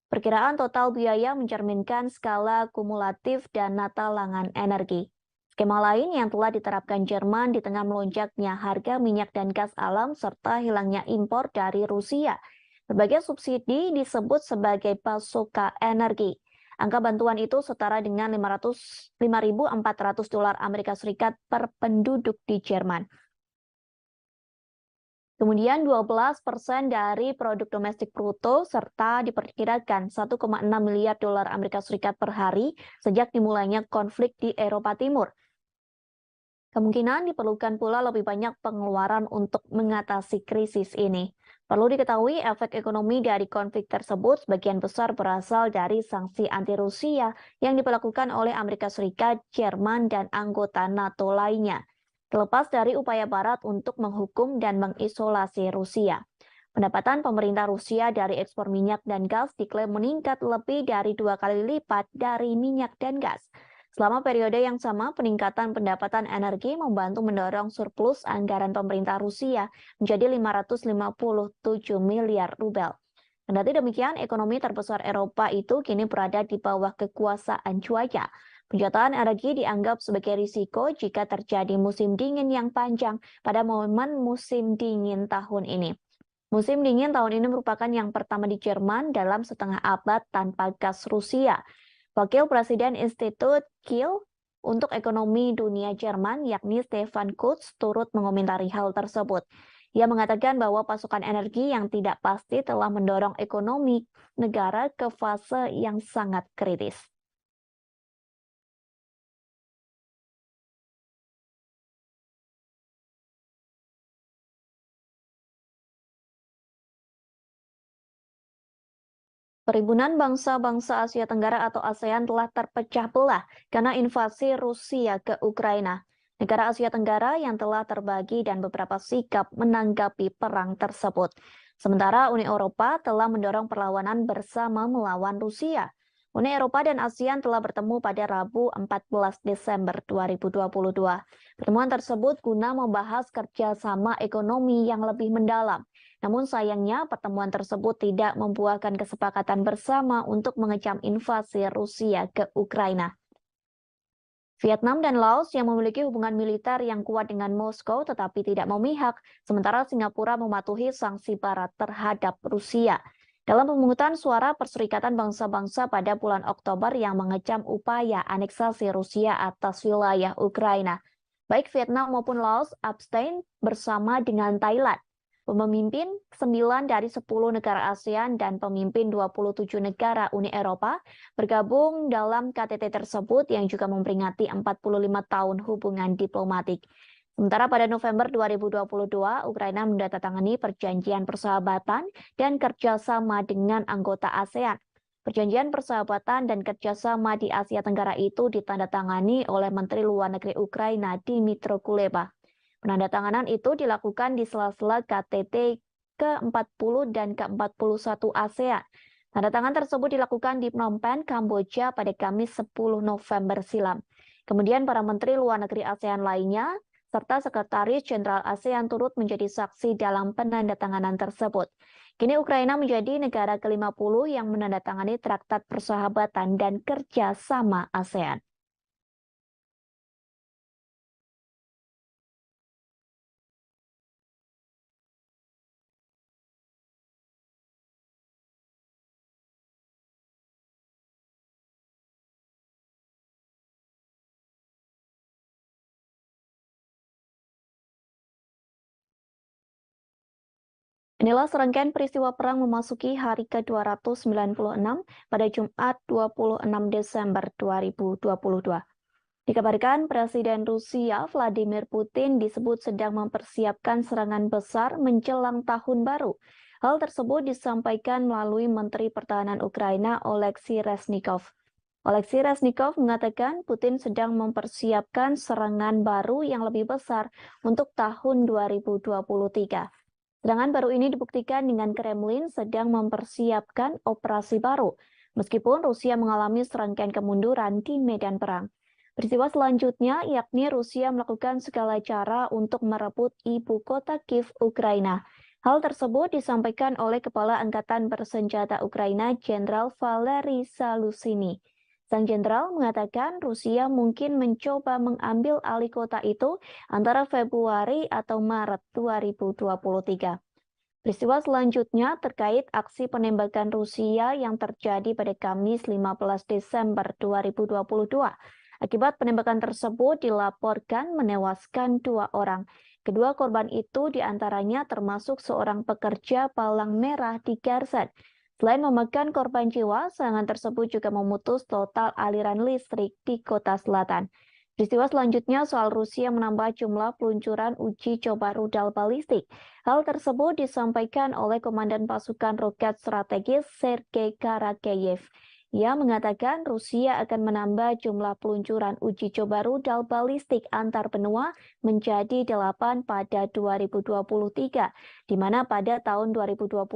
Perkiraan total biaya mencerminkan skala kumulatif dana talangan energi. Skema lain yang telah diterapkan Jerman di tengah melonjaknya harga minyak dan gas alam serta hilangnya impor dari Rusia. Berbagai subsidi disebut sebagai pasokan energi. Angka bantuan itu setara dengan $5.400 Amerika Serikat per penduduk di Jerman. Kemudian 12% dari produk domestik bruto serta diperkirakan $1,6 miliar Amerika Serikat per hari sejak dimulainya konflik di Eropa Timur. Kemungkinan diperlukan pula lebih banyak pengeluaran untuk mengatasi krisis ini. Perlu diketahui efek ekonomi dari konflik tersebut sebagian besar berasal dari sanksi anti-Rusia yang diberlakukan oleh Amerika Serikat, Jerman, dan anggota NATO lainnya. Terlepas dari upaya Barat untuk menghukum dan mengisolasi Rusia. Pendapatan pemerintah Rusia dari ekspor minyak dan gas diklaim meningkat lebih dari 2 kali lipat dari minyak dan gas. Selama periode yang sama, peningkatan pendapatan energi membantu mendorong surplus anggaran pemerintah Rusia menjadi 557 miliar rubel. Kendati demikian, ekonomi terbesar Eropa itu kini berada di bawah kekuasaan cuaca. Penjualan energi dianggap sebagai risiko jika terjadi musim dingin yang panjang pada momen musim dingin tahun ini. Musim dingin tahun ini merupakan yang pertama di Jerman dalam setengah abad tanpa gas Rusia. Wakil Presiden Institut Kiel untuk Ekonomi Dunia Jerman, yakni Stefan Kurz, turut mengomentari hal tersebut. Ia mengatakan bahwa pasokan energi yang tidak pasti telah mendorong ekonomi negara ke fase yang sangat kritis. Perhimpunan Bangsa-Bangsa Asia Tenggara atau ASEAN telah terpecah belah karena invasi Rusia ke Ukraina. Negara Asia Tenggara yang telah terbagi dan beberapa sikap menanggapi perang tersebut. Sementara Uni Eropa telah mendorong perlawanan bersama melawan Rusia. Uni Eropa dan ASEAN telah bertemu pada Rabu 14 Desember 2022. Pertemuan tersebut guna membahas kerjasama ekonomi yang lebih mendalam. Namun sayangnya pertemuan tersebut tidak membuahkan kesepakatan bersama untuk mengecam invasi Rusia ke Ukraina. Vietnam dan Laos yang memiliki hubungan militer yang kuat dengan Moskow tetapi tidak memihak, sementara Singapura mematuhi sanksi Barat terhadap Rusia. Dalam pemungutan suara Perserikatan Bangsa-Bangsa pada bulan Oktober yang mengecam upaya aneksasi Rusia atas wilayah Ukraina, baik Vietnam maupun Laos abstain bersama dengan Thailand. Pemimpin 9 dari 10 negara ASEAN dan pemimpin 27 negara Uni Eropa bergabung dalam KTT tersebut yang juga memperingati 45 tahun hubungan diplomatik. Sementara pada November 2022, Ukraina menandatangani perjanjian persahabatan dan kerjasama dengan anggota ASEAN. Perjanjian persahabatan dan kerjasama di Asia Tenggara itu ditandatangani oleh Menteri Luar Negeri Ukraina Dmytro Kuleba. Penandatanganan itu dilakukan di sela-sela KTT ke-40 dan ke-41 ASEAN. Tanda tangan tersebut dilakukan di Phnom Penh, Kamboja pada Kamis 10 November silam. Kemudian para menteri luar negeri ASEAN lainnya serta Sekretaris Jenderal ASEAN turut menjadi saksi dalam penandatanganan tersebut. Kini Ukraina menjadi negara ke-50 yang menandatangani Traktat Persahabatan dan Kerjasama ASEAN. Inilah serangkaian peristiwa perang memasuki hari ke-296 pada Jumat 26 Desember 2022. Dikabarkan Presiden Rusia Vladimir Putin disebut sedang mempersiapkan serangan besar menjelang tahun baru. Hal tersebut disampaikan melalui Menteri Pertahanan Ukraina Oleksiy Reznikov. Oleksiy Reznikov mengatakan Putin sedang mempersiapkan serangan baru yang lebih besar untuk tahun 2023. Serangan baru ini dibuktikan dengan Kremlin sedang mempersiapkan operasi baru, meskipun Rusia mengalami serangkaian kemunduran di medan perang. Peristiwa selanjutnya yakni Rusia melakukan segala cara untuk merebut ibu kota Kiev, Ukraina. Hal tersebut disampaikan oleh Kepala Angkatan Bersenjata Ukraina Jenderal Valery Zaluzhny. Sang jenderal mengatakan Rusia mungkin mencoba mengambil alih kota itu antara Februari atau Maret 2023. Peristiwa selanjutnya terkait aksi penembakan Rusia yang terjadi pada Kamis 15 Desember 2022. Akibat penembakan tersebut dilaporkan menewaskan 2 orang. Kedua korban itu diantaranya termasuk seorang pekerja palang merah di Kherson. Selain memakan korban jiwa, serangan tersebut juga memutus total aliran listrik di kota selatan. Peristiwa selanjutnya soal Rusia menambah jumlah peluncuran uji coba rudal balistik. Hal tersebut disampaikan oleh Komandan Pasukan Roket Strategis Sergei Karakeyev. Ia mengatakan Rusia akan menambah jumlah peluncuran uji coba rudal balistik antar benua menjadi 8 pada 2023, di mana pada tahun 2022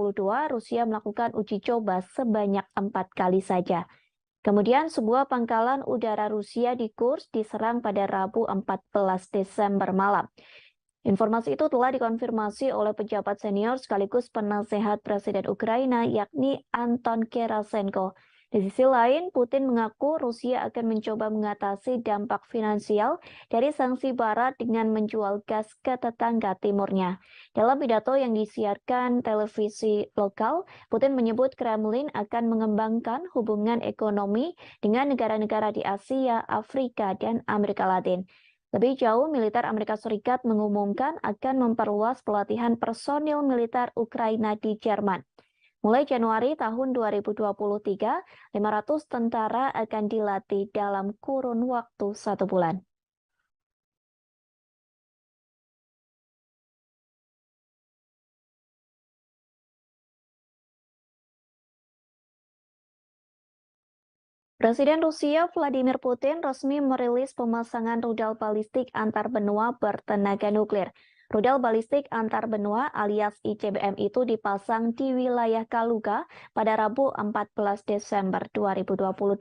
Rusia melakukan uji coba sebanyak 4 kali saja. Kemudian sebuah pangkalan udara Rusia di Kursk diserang pada Rabu 14 Desember malam. Informasi itu telah dikonfirmasi oleh pejabat senior sekaligus penasehat Presiden Ukraina yakni Anton Gerasenko. Di sisi lain, Putin mengaku Rusia akan mencoba mengatasi dampak finansial dari sanksi Barat dengan menjual gas ke tetangga timurnya. Dalam pidato yang disiarkan televisi lokal, Putin menyebut Kremlin akan mengembangkan hubungan ekonomi dengan negara-negara di Asia, Afrika, dan Amerika Latin. Lebih jauh, militer Amerika Serikat mengumumkan akan memperluas pelatihan personil militer Ukraina di Jerman. Mulai Januari tahun 2023, 500 tentara akan dilatih dalam kurun waktu 1 bulan. Presiden Rusia Vladimir Putin resmi merilis pemasangan rudal balistik antar benua bertenaga nuklir. Rudal balistik antar benua alias ICBM itu dipasang di wilayah Kaluga pada Rabu 14 Desember 2022.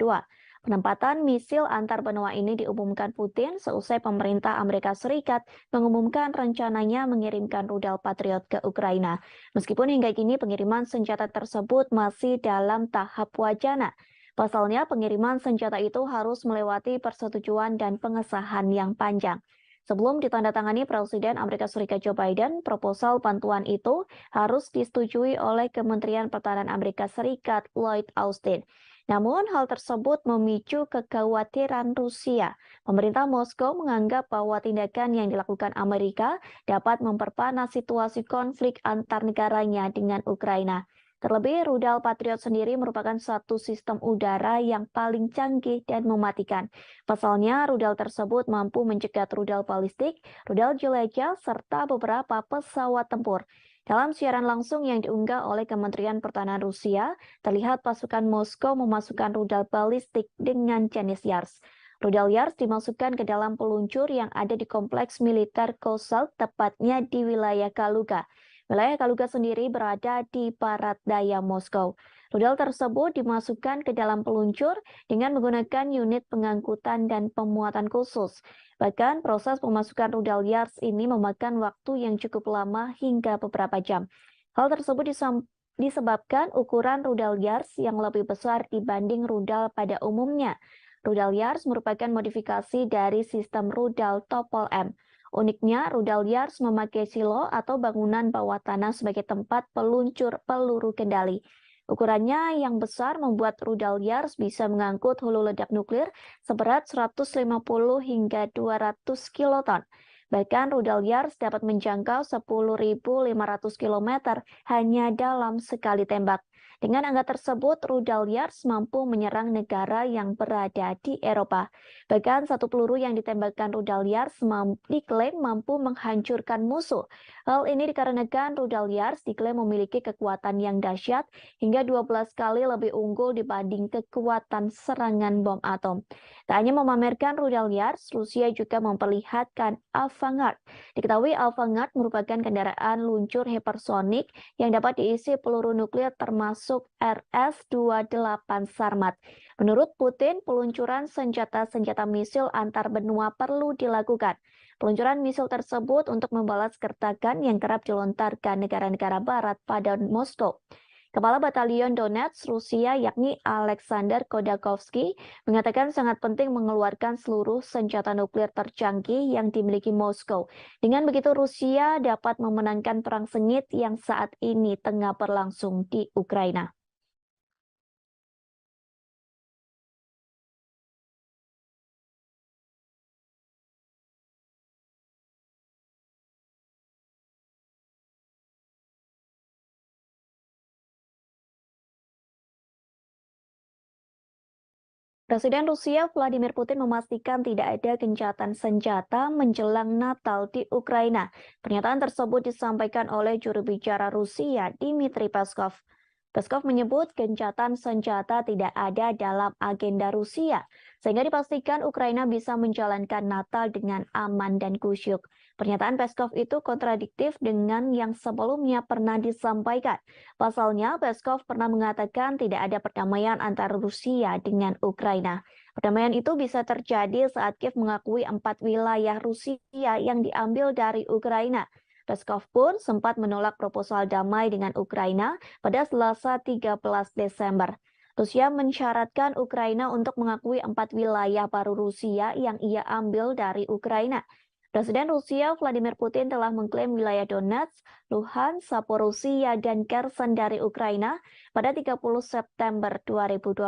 Penempatan misil antar benua ini diumumkan Putin seusai pemerintah Amerika Serikat mengumumkan rencananya mengirimkan rudal Patriot ke Ukraina. Meskipun hingga kini pengiriman senjata tersebut masih dalam tahap wacana. Pasalnya, pengiriman senjata itu harus melewati persetujuan dan pengesahan yang panjang. Sebelum ditandatangani Presiden Amerika Serikat Joe Biden, proposal bantuan itu harus disetujui oleh Kementerian Pertahanan Amerika Serikat Lloyd Austin. Namun, hal tersebut memicu kekhawatiran Rusia. Pemerintah Moskow menganggap bahwa tindakan yang dilakukan Amerika dapat memperpanas situasi konflik antar negaranya dengan Ukraina. Terlebih, rudal Patriot sendiri merupakan satu sistem udara yang paling canggih dan mematikan. Pasalnya, rudal tersebut mampu mencegat rudal balistik, rudal jelajah, serta beberapa pesawat tempur. Dalam siaran langsung yang diunggah oleh Kementerian Pertahanan Rusia, terlihat pasukan Moskow memasukkan rudal balistik dengan jenis Yars. Rudal Yars dimasukkan ke dalam peluncur yang ada di kompleks militer Kozel, tepatnya di wilayah Kaluga. Wilayah Kaluga sendiri berada di barat daya Moskow. Rudal tersebut dimasukkan ke dalam peluncur dengan menggunakan unit pengangkutan dan pemuatan khusus. Bahkan proses pemasukan rudal Yars ini memakan waktu yang cukup lama hingga beberapa jam. Hal tersebut disebabkan ukuran rudal Yars yang lebih besar dibanding rudal pada umumnya. Rudal Yars merupakan modifikasi dari sistem rudal Topol M. Uniknya, rudal Yars memakai silo atau bangunan bawah tanah sebagai tempat peluncur peluru kendali. Ukurannya yang besar membuat rudal Yars bisa mengangkut hulu ledak nuklir seberat 150 hingga 200 kiloton. Bahkan rudal Yars dapat menjangkau 10.500 km hanya dalam sekali tembak. Dengan angka tersebut, rudal Yars mampu menyerang negara yang berada di Eropa. Bahkan satu peluru yang ditembakkan rudal Yars diklaim mampu menghancurkan musuh. Hal ini dikarenakan rudal Yars diklaim memiliki kekuatan yang dahsyat hingga 12 kali lebih unggul dibanding kekuatan serangan bom atom. Tak hanya memamerkan rudal Yars, Rusia juga memperlihatkan Avangard. Diketahui Avangard merupakan kendaraan luncur hipersonik yang dapat diisi peluru nuklir termasuk RS-28 Sarmat. Menurut Putin, peluncuran senjata-senjata misil antar benua perlu dilakukan. Peluncuran misil tersebut untuk membalas gertakan yang kerap dilontarkan negara-negara barat pada Moskow. Kepala Batalion Donetsk Rusia yakni Alexander Khodakovsky mengatakan sangat penting mengeluarkan seluruh senjata nuklir tercanggih yang dimiliki Moskow. Dengan begitu Rusia dapat memenangkan perang sengit yang saat ini tengah berlangsung di Ukraina. Presiden Rusia Vladimir Putin memastikan tidak ada gencatan senjata menjelang Natal di Ukraina. Pernyataan tersebut disampaikan oleh juru bicara Rusia, Dmitry Peskov. Peskov menyebut gencatan senjata tidak ada dalam agenda Rusia, sehingga dipastikan Ukraina bisa menjalankan Natal dengan aman dan kusyuk. Pernyataan Peskov itu kontradiktif dengan yang sebelumnya pernah disampaikan. Pasalnya, Peskov pernah mengatakan tidak ada perdamaian antara Rusia dengan Ukraina. Perdamaian itu bisa terjadi saat Kiev mengakui 4 wilayah Rusia yang diambil dari Ukraina. Peskov pun sempat menolak proposal damai dengan Ukraina pada Selasa 13 Desember. Rusia mensyaratkan Ukraina untuk mengakui 4 wilayah baru Rusia yang ia ambil dari Ukraina. Presiden Rusia Vladimir Putin telah mengklaim wilayah Donetsk, Luhansk, Zaporizhia, dan Kherson dari Ukraina pada 30 September 2022.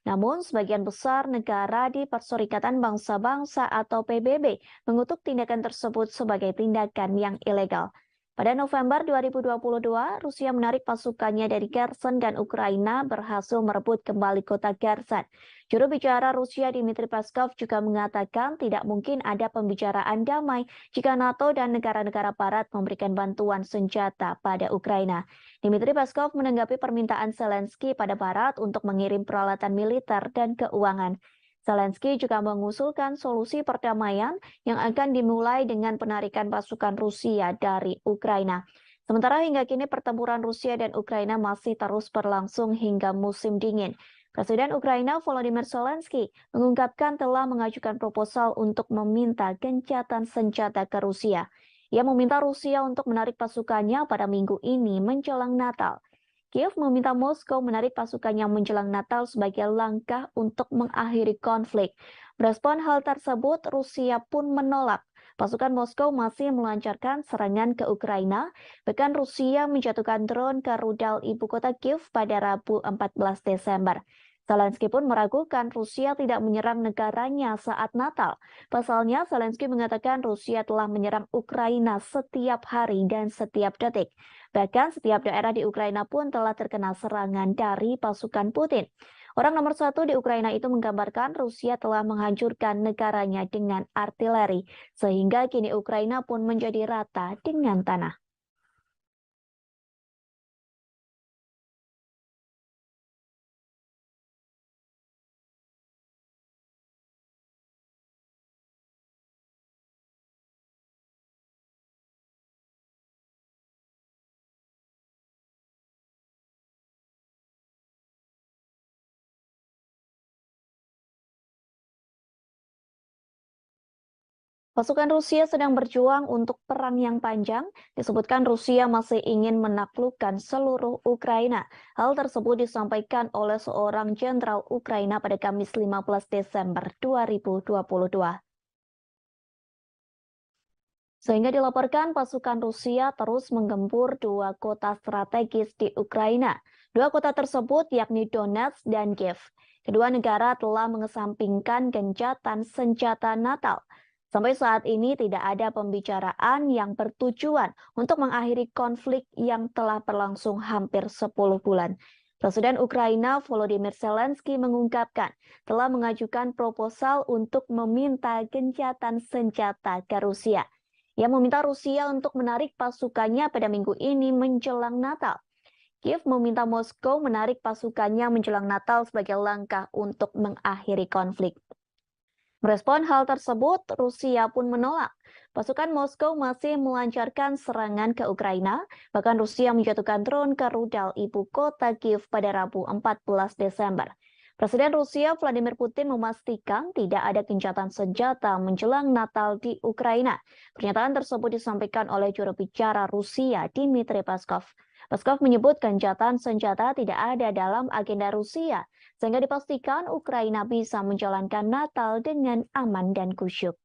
Namun, sebagian besar negara di Perserikatan Bangsa-Bangsa atau PBB mengutuk tindakan tersebut sebagai tindakan yang ilegal. Pada November 2022, Rusia menarik pasukannya dari Kherson dan Ukraina berhasil merebut kembali kota Kherson. Juru bicara Rusia Dmitry Peskov juga mengatakan tidak mungkin ada pembicaraan damai jika NATO dan negara-negara barat memberikan bantuan senjata pada Ukraina. Dmitry Peskov menanggapi permintaan Zelensky pada barat untuk mengirim peralatan militer dan keuangan. Zelensky juga mengusulkan solusi perdamaian yang akan dimulai dengan penarikan pasukan Rusia dari Ukraina. Sementara hingga kini pertempuran Rusia dan Ukraina masih terus berlangsung hingga musim dingin. Presiden Ukraina Volodymyr Zelensky mengungkapkan telah mengajukan proposal untuk meminta gencatan senjata ke Rusia. Ia meminta Rusia untuk menarik pasukannya pada minggu ini menjelang Natal. Kiev meminta Moskow menarik pasukannya menjelang Natal sebagai langkah untuk mengakhiri konflik. Merespon hal tersebut, Rusia pun menolak. Pasukan Moskow masih melancarkan serangan ke Ukraina, bahkan Rusia menjatuhkan drone ke rudal ibu kota Kiev pada Rabu 14 Desember. Zelensky pun meragukan Rusia tidak menyerang negaranya saat Natal. Pasalnya, Zelensky mengatakan Rusia telah menyerang Ukraina setiap hari dan setiap detik. Bahkan setiap daerah di Ukraina pun telah terkena serangan dari pasukan Putin. Orang nomor satu di Ukraina itu menggambarkan Rusia telah menghancurkan negaranya dengan artileri, sehingga kini Ukraina pun menjadi rata dengan tanah. Pasukan Rusia sedang berjuang untuk perang yang panjang. Disebutkan Rusia masih ingin menaklukkan seluruh Ukraina. Hal tersebut disampaikan oleh seorang jenderal Ukraina pada Kamis 15 Desember 2022. Sehingga dilaporkan pasukan Rusia terus menggempur dua kota strategis di Ukraina. Dua kota tersebut yakni Donetsk dan Kiev. Kedua negara telah mengesampingkan gencatan senjata Natal. Sampai saat ini tidak ada pembicaraan yang bertujuan untuk mengakhiri konflik yang telah berlangsung hampir 10 bulan. Presiden Ukraina Volodymyr Zelensky mengungkapkan telah mengajukan proposal untuk meminta gencatan senjata ke Rusia. Ia meminta Rusia untuk menarik pasukannya pada minggu ini menjelang Natal. Kiev meminta Moskow menarik pasukannya menjelang Natal sebagai langkah untuk mengakhiri konflik. Merespon hal tersebut, Rusia pun menolak. Pasukan Moskow masih melancarkan serangan ke Ukraina, bahkan Rusia menjatuhkan drone ke rudal ibu kota Kiev pada Rabu 14 Desember. Presiden Rusia Vladimir Putin memastikan tidak ada gencatan senjata menjelang Natal di Ukraina. Pernyataan tersebut disampaikan oleh juru bicara Rusia Dmitry Peskov. Peskov menyebut gencatan senjata tidak ada dalam agenda Rusia, sehingga dipastikan Ukraina bisa menjalankan Natal dengan aman dan khusyuk.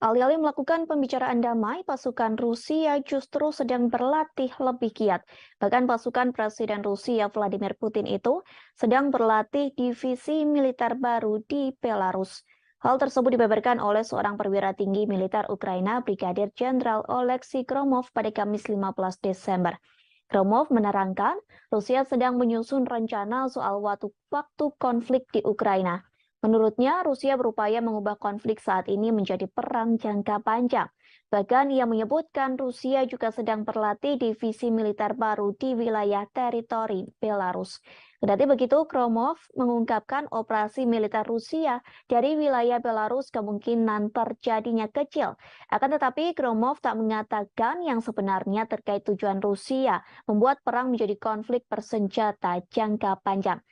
Alih-alih melakukan pembicaraan damai, pasukan Rusia justru sedang berlatih lebih giat. Bahkan pasukan Presiden Rusia Vladimir Putin itu sedang berlatih divisi militer baru di Belarus. Hal tersebut dibeberkan oleh seorang perwira tinggi militer Ukraina, Brigadir Jenderal Oleksiy Gromov pada Kamis 15 Desember. Gromov menerangkan, Rusia sedang menyusun rencana soal waktu konflik di Ukraina. Menurutnya, Rusia berupaya mengubah konflik saat ini menjadi perang jangka panjang. Bahkan ia menyebutkan Rusia juga sedang berlatih divisi militer baru di wilayah teritori Belarus. Kendati begitu, Gromov mengungkapkan operasi militer Rusia dari wilayah Belarus kemungkinan terjadinya kecil. Akan tetapi, Gromov tak mengatakan yang sebenarnya terkait tujuan Rusia membuat perang menjadi konflik bersenjata jangka panjang.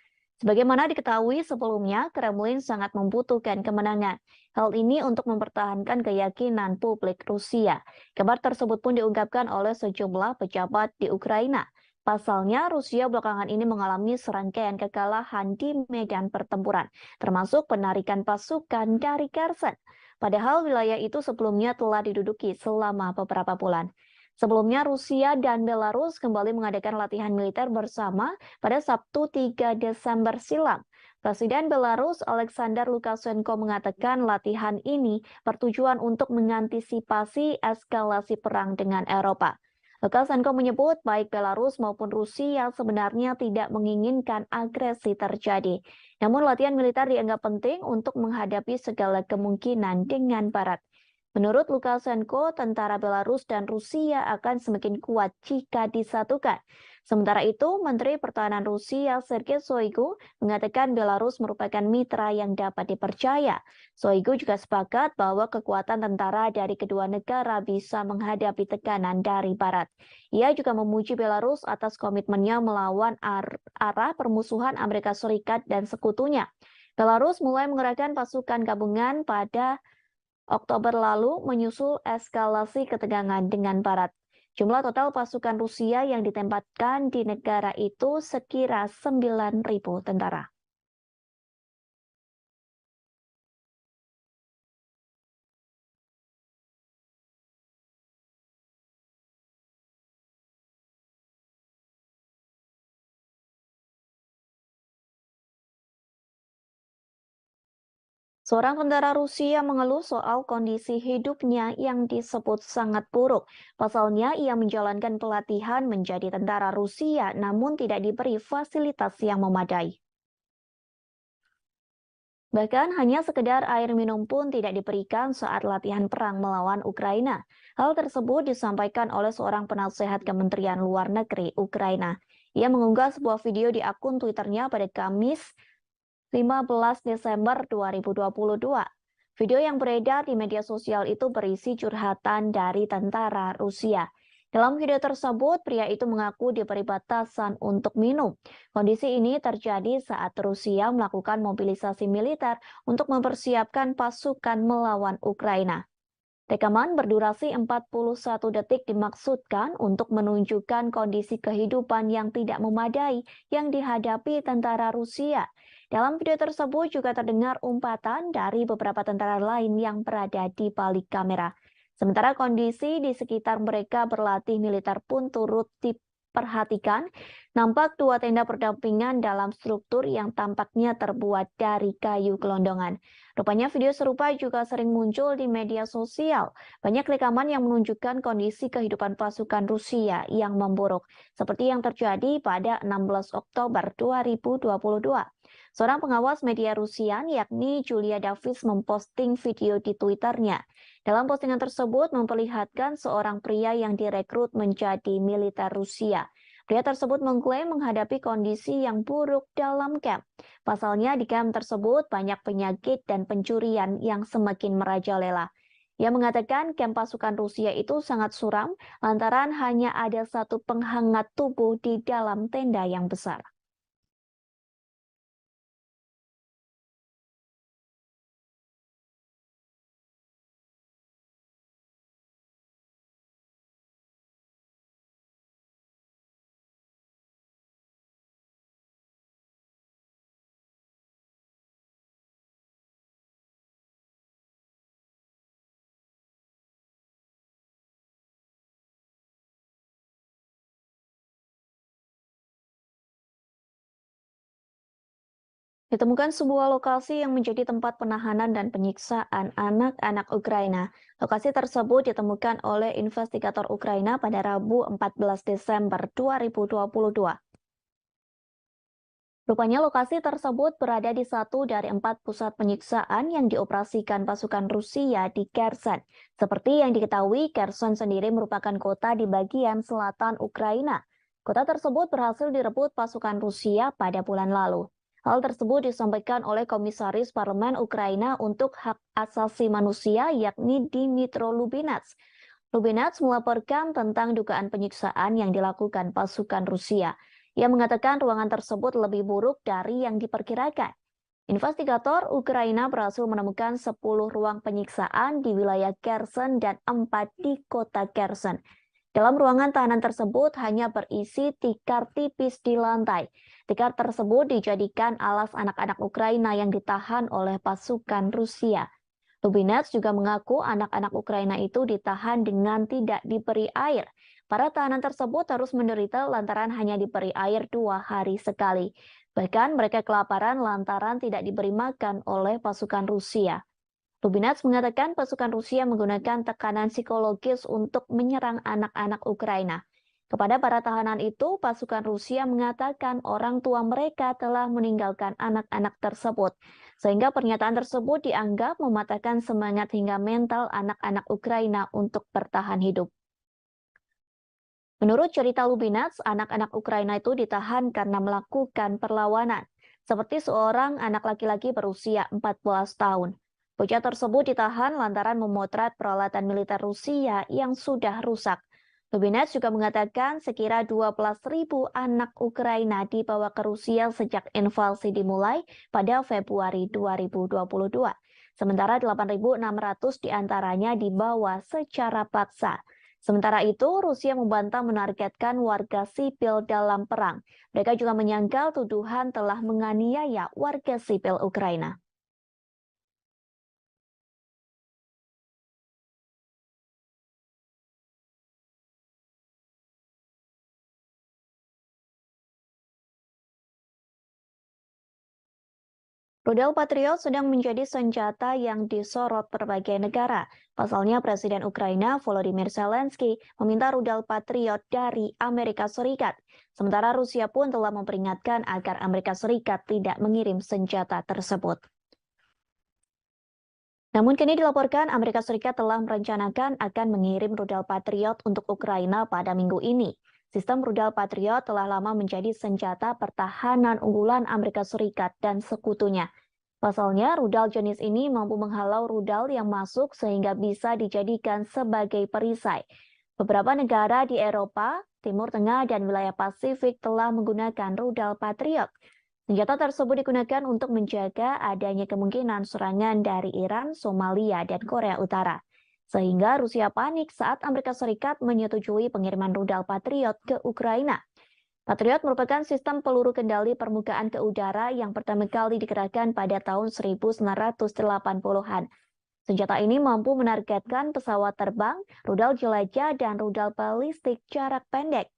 Sebagaimana diketahui sebelumnya, Kremlin sangat membutuhkan kemenangan. Hal ini untuk mempertahankan keyakinan publik Rusia. Kabar tersebut pun diungkapkan oleh sejumlah pejabat di Ukraina. Pasalnya, Rusia belakangan ini mengalami serangkaian kekalahan di medan pertempuran, termasuk penarikan pasukan dari Kherson. Padahal wilayah itu sebelumnya telah diduduki selama beberapa bulan. Sebelumnya, Rusia dan Belarus kembali mengadakan latihan militer bersama pada Sabtu 3 Desember silam. Presiden Belarus Alexander Lukashenko mengatakan latihan ini bertujuan untuk mengantisipasi eskalasi perang dengan Eropa. Lukashenko menyebut baik Belarus maupun Rusia sebenarnya tidak menginginkan agresi terjadi. Namun latihan militer dianggap penting untuk menghadapi segala kemungkinan dengan Barat. Menurut Lukashenko, tentara Belarus dan Rusia akan semakin kuat jika disatukan. Sementara itu, Menteri Pertahanan Rusia Sergei Shoigu mengatakan Belarus merupakan mitra yang dapat dipercaya. Shoigu juga sepakat bahwa kekuatan tentara dari kedua negara bisa menghadapi tekanan dari Barat. Ia juga memuji Belarus atas komitmennya melawan arah permusuhan Amerika Serikat dan sekutunya. Belarus mulai mengerahkan pasukan gabungan pada Oktober lalu menyusul eskalasi ketegangan dengan Barat. Jumlah total pasukan Rusia yang ditempatkan di negara itu sekira 9.000 tentara. Seorang tentara Rusia mengeluh soal kondisi hidupnya yang disebut sangat buruk. Pasalnya, ia menjalankan pelatihan menjadi tentara Rusia namun tidak diberi fasilitas yang memadai. Bahkan hanya sekedar air minum pun tidak diberikan saat latihan perang melawan Ukraina. Hal tersebut disampaikan oleh seorang penasehat Kementerian Luar Negeri Ukraina. Ia mengunggah sebuah video di akun Twitternya pada Kamis 15 Desember 2022. Video yang beredar di media sosial itu berisi curhatan dari tentara Rusia. Dalam video tersebut, pria itu mengaku diberi batasan untuk minum. Kondisi ini terjadi saat Rusia melakukan mobilisasi militer untuk mempersiapkan pasukan melawan Ukraina. Rekaman berdurasi 41 detik dimaksudkan untuk menunjukkan kondisi kehidupan yang tidak memadai yang dihadapi tentara Rusia. Dalam video tersebut juga terdengar umpatan dari beberapa tentara lain yang berada di balik kamera. Sementara kondisi di sekitar mereka berlatih militer pun turut diperhatikan. Nampak dua tenda berdampingan dalam struktur yang tampaknya terbuat dari kayu gelondongan. Rupanya video serupa juga sering muncul di media sosial. Banyak rekaman yang menunjukkan kondisi kehidupan pasukan Rusia yang memburuk, seperti yang terjadi pada 16 Oktober 2022. Seorang pengawas media Rusia, yakni Julia Davis, memposting video di Twitternya. Dalam postingan tersebut memperlihatkan seorang pria yang direkrut menjadi militer Rusia. Pria tersebut mengklaim menghadapi kondisi yang buruk dalam kamp. Pasalnya di kamp tersebut banyak penyakit dan pencurian yang semakin merajalela. Ia mengatakan kamp pasukan Rusia itu sangat suram lantaran hanya ada satu penghangat tubuh di dalam tenda yang besar. Ditemukan sebuah lokasi yang menjadi tempat penahanan dan penyiksaan anak-anak Ukraina. Lokasi tersebut ditemukan oleh investigator Ukraina pada Rabu 14 Desember 2022. Rupanya lokasi tersebut berada di satu dari 4 pusat penyiksaan yang dioperasikan pasukan Rusia di Kherson. Seperti yang diketahui, Kherson sendiri merupakan kota di bagian selatan Ukraina. Kota tersebut berhasil direbut pasukan Rusia pada bulan lalu. Hal tersebut disampaikan oleh Komisaris Parlemen Ukraina untuk Hak Asasi Manusia, yakni Dmytro Lubinets. Lubinets melaporkan tentang dugaan penyiksaan yang dilakukan pasukan Rusia. Ia mengatakan ruangan tersebut lebih buruk dari yang diperkirakan. Investigator Ukraina berhasil menemukan 10 ruang penyiksaan di wilayah Kherson dan 4 di kota Kherson. Dalam ruangan tahanan tersebut hanya berisi tikar tipis di lantai. Tikar tersebut dijadikan alas anak-anak Ukraina yang ditahan oleh pasukan Rusia. Lubinets juga mengaku anak-anak Ukraina itu ditahan dengan tidak diberi air. Para tahanan tersebut harus menderita lantaran hanya diberi air 2 hari sekali. Bahkan mereka kelaparan lantaran tidak diberi makan oleh pasukan Rusia. Lubinats mengatakan pasukan Rusia menggunakan tekanan psikologis untuk menyerang anak-anak Ukraina. Kepada para tahanan itu, pasukan Rusia mengatakan orang tua mereka telah meninggalkan anak-anak tersebut, sehingga pernyataan tersebut dianggap mematahkan semangat hingga mental anak-anak Ukraina untuk bertahan hidup. Menurut cerita Lubinats, anak-anak Ukraina itu ditahan karena melakukan perlawanan, seperti seorang anak laki-laki berusia 14 tahun. Bocah tersebut ditahan lantaran memotret peralatan militer Rusia yang sudah rusak. Lubinats juga mengatakan sekira 12.000 anak Ukraina dibawa ke Rusia sejak invasi dimulai pada Februari 2022. Sementara 8.600 diantaranya dibawa secara paksa. Sementara itu, Rusia membantah menargetkan warga sipil dalam perang. Mereka juga menyangkal tuduhan telah menganiaya warga sipil Ukraina. Rudal Patriot sedang menjadi senjata yang disorot berbagai negara. Pasalnya, Presiden Ukraina Volodymyr Zelensky meminta rudal Patriot dari Amerika Serikat. Sementara Rusia pun telah memperingatkan agar Amerika Serikat tidak mengirim senjata tersebut. Namun kini dilaporkan Amerika Serikat telah merencanakan akan mengirim rudal Patriot untuk Ukraina pada minggu ini. Sistem rudal Patriot telah lama menjadi senjata pertahanan unggulan Amerika Serikat dan sekutunya. Pasalnya, rudal jenis ini mampu menghalau rudal yang masuk sehingga bisa dijadikan sebagai perisai. Beberapa negara di Eropa, Timur Tengah, dan wilayah Pasifik telah menggunakan rudal Patriot. Senjata tersebut digunakan untuk menjaga adanya kemungkinan serangan dari Iran, Somalia, dan Korea Utara. Sehingga Rusia panik saat Amerika Serikat menyetujui pengiriman rudal Patriot ke Ukraina. Patriot merupakan sistem peluru kendali permukaan ke udara yang pertama kali dikerahkan pada tahun 1980-an. Senjata ini mampu menargetkan pesawat terbang, rudal jelajah, dan rudal balistik jarak pendek.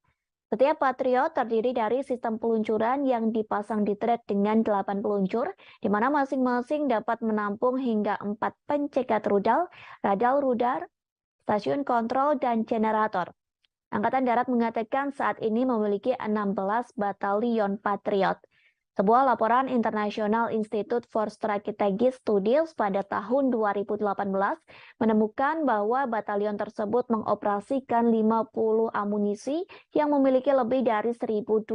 Setiap Patriot terdiri dari sistem peluncuran yang dipasang di trek dengan 8 peluncur, di mana masing-masing dapat menampung hingga 4 pencegat rudal, radar, stasiun kontrol, dan generator. Angkatan Darat mengatakan saat ini memiliki 16 batalion Patriot. Sebuah laporan International Institute for Strategic Studies pada tahun 2018 menemukan bahwa batalion tersebut mengoperasikan 50 amunisi yang memiliki lebih dari 1.200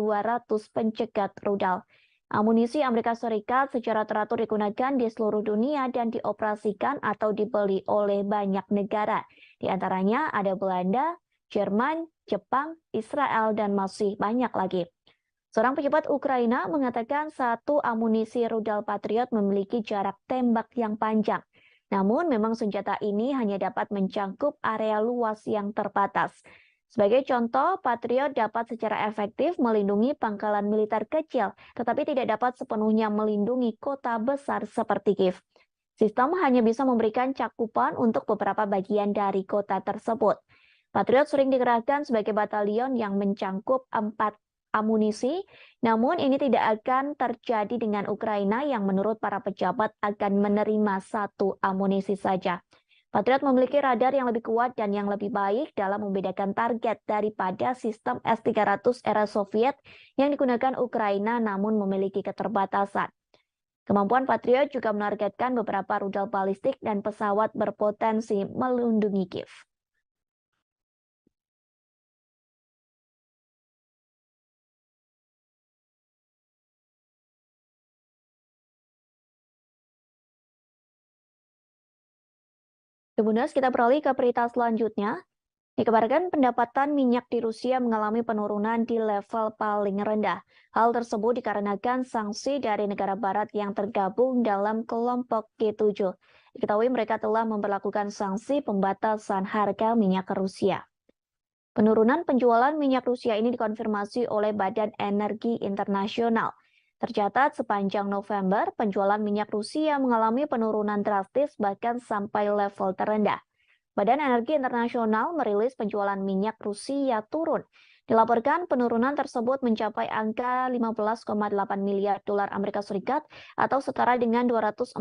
pencegat rudal. Amunisi Amerika Serikat secara teratur digunakan di seluruh dunia dan dioperasikan atau dibeli oleh banyak negara. Di antaranya ada Belanda, Jerman, Jepang, Israel, dan masih banyak lagi. Seorang pejabat Ukraina mengatakan satu amunisi rudal Patriot memiliki jarak tembak yang panjang. Namun memang senjata ini hanya dapat mencangkup area luas yang terbatas. Sebagai contoh, Patriot dapat secara efektif melindungi pangkalan militer kecil, tetapi tidak dapat sepenuhnya melindungi kota besar seperti Kiev. Sistem hanya bisa memberikan cakupan untuk beberapa bagian dari kota tersebut. Patriot sering dikerahkan sebagai batalion yang mencangkup 4 amunisi, namun ini tidak akan terjadi dengan Ukraina yang menurut para pejabat akan menerima satu amunisi saja. Patriot memiliki radar yang lebih kuat dan yang lebih baik dalam membedakan target daripada sistem S-300 era Soviet yang digunakan Ukraina namun memiliki keterbatasan. Kemampuan Patriot juga menargetkan beberapa rudal balistik dan pesawat berpotensi melindungi Kiev. Kemudian kita beralih ke berita selanjutnya. Dikabarkan pendapatan minyak di Rusia mengalami penurunan di level paling rendah. Hal tersebut dikarenakan sanksi dari negara barat yang tergabung dalam kelompok G7. Diketahui mereka telah memperlakukan sanksi pembatasan harga minyak ke Rusia. Penurunan penjualan minyak Rusia ini dikonfirmasi oleh Badan Energi Internasional. Tercatat sepanjang November, penjualan minyak Rusia mengalami penurunan drastis bahkan sampai level terendah. Badan Energi Internasional merilis penjualan minyak Rusia turun Dilaporkan penurunan tersebut mencapai angka 15,8 miliar dolar Amerika Serikat atau setara dengan 246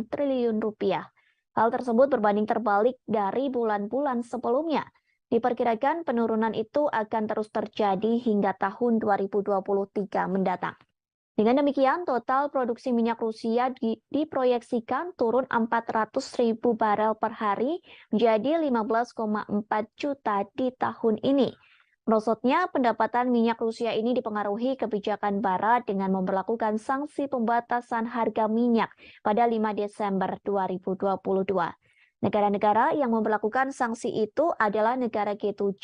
triliun rupiah. Hal tersebut berbanding terbalik dari bulan-bulan sebelumnya. Diperkirakan penurunan itu akan terus terjadi hingga tahun 2023 mendatang. Dengan demikian, total produksi minyak Rusia diproyeksikan turun 400.000 barel per hari menjadi 15,4 juta di tahun ini. Merosotnya pendapatan minyak Rusia ini dipengaruhi kebijakan Barat dengan memperlakukan sanksi pembatasan harga minyak pada 5 Desember 2022. Negara-negara yang memperlakukan sanksi itu adalah negara G7,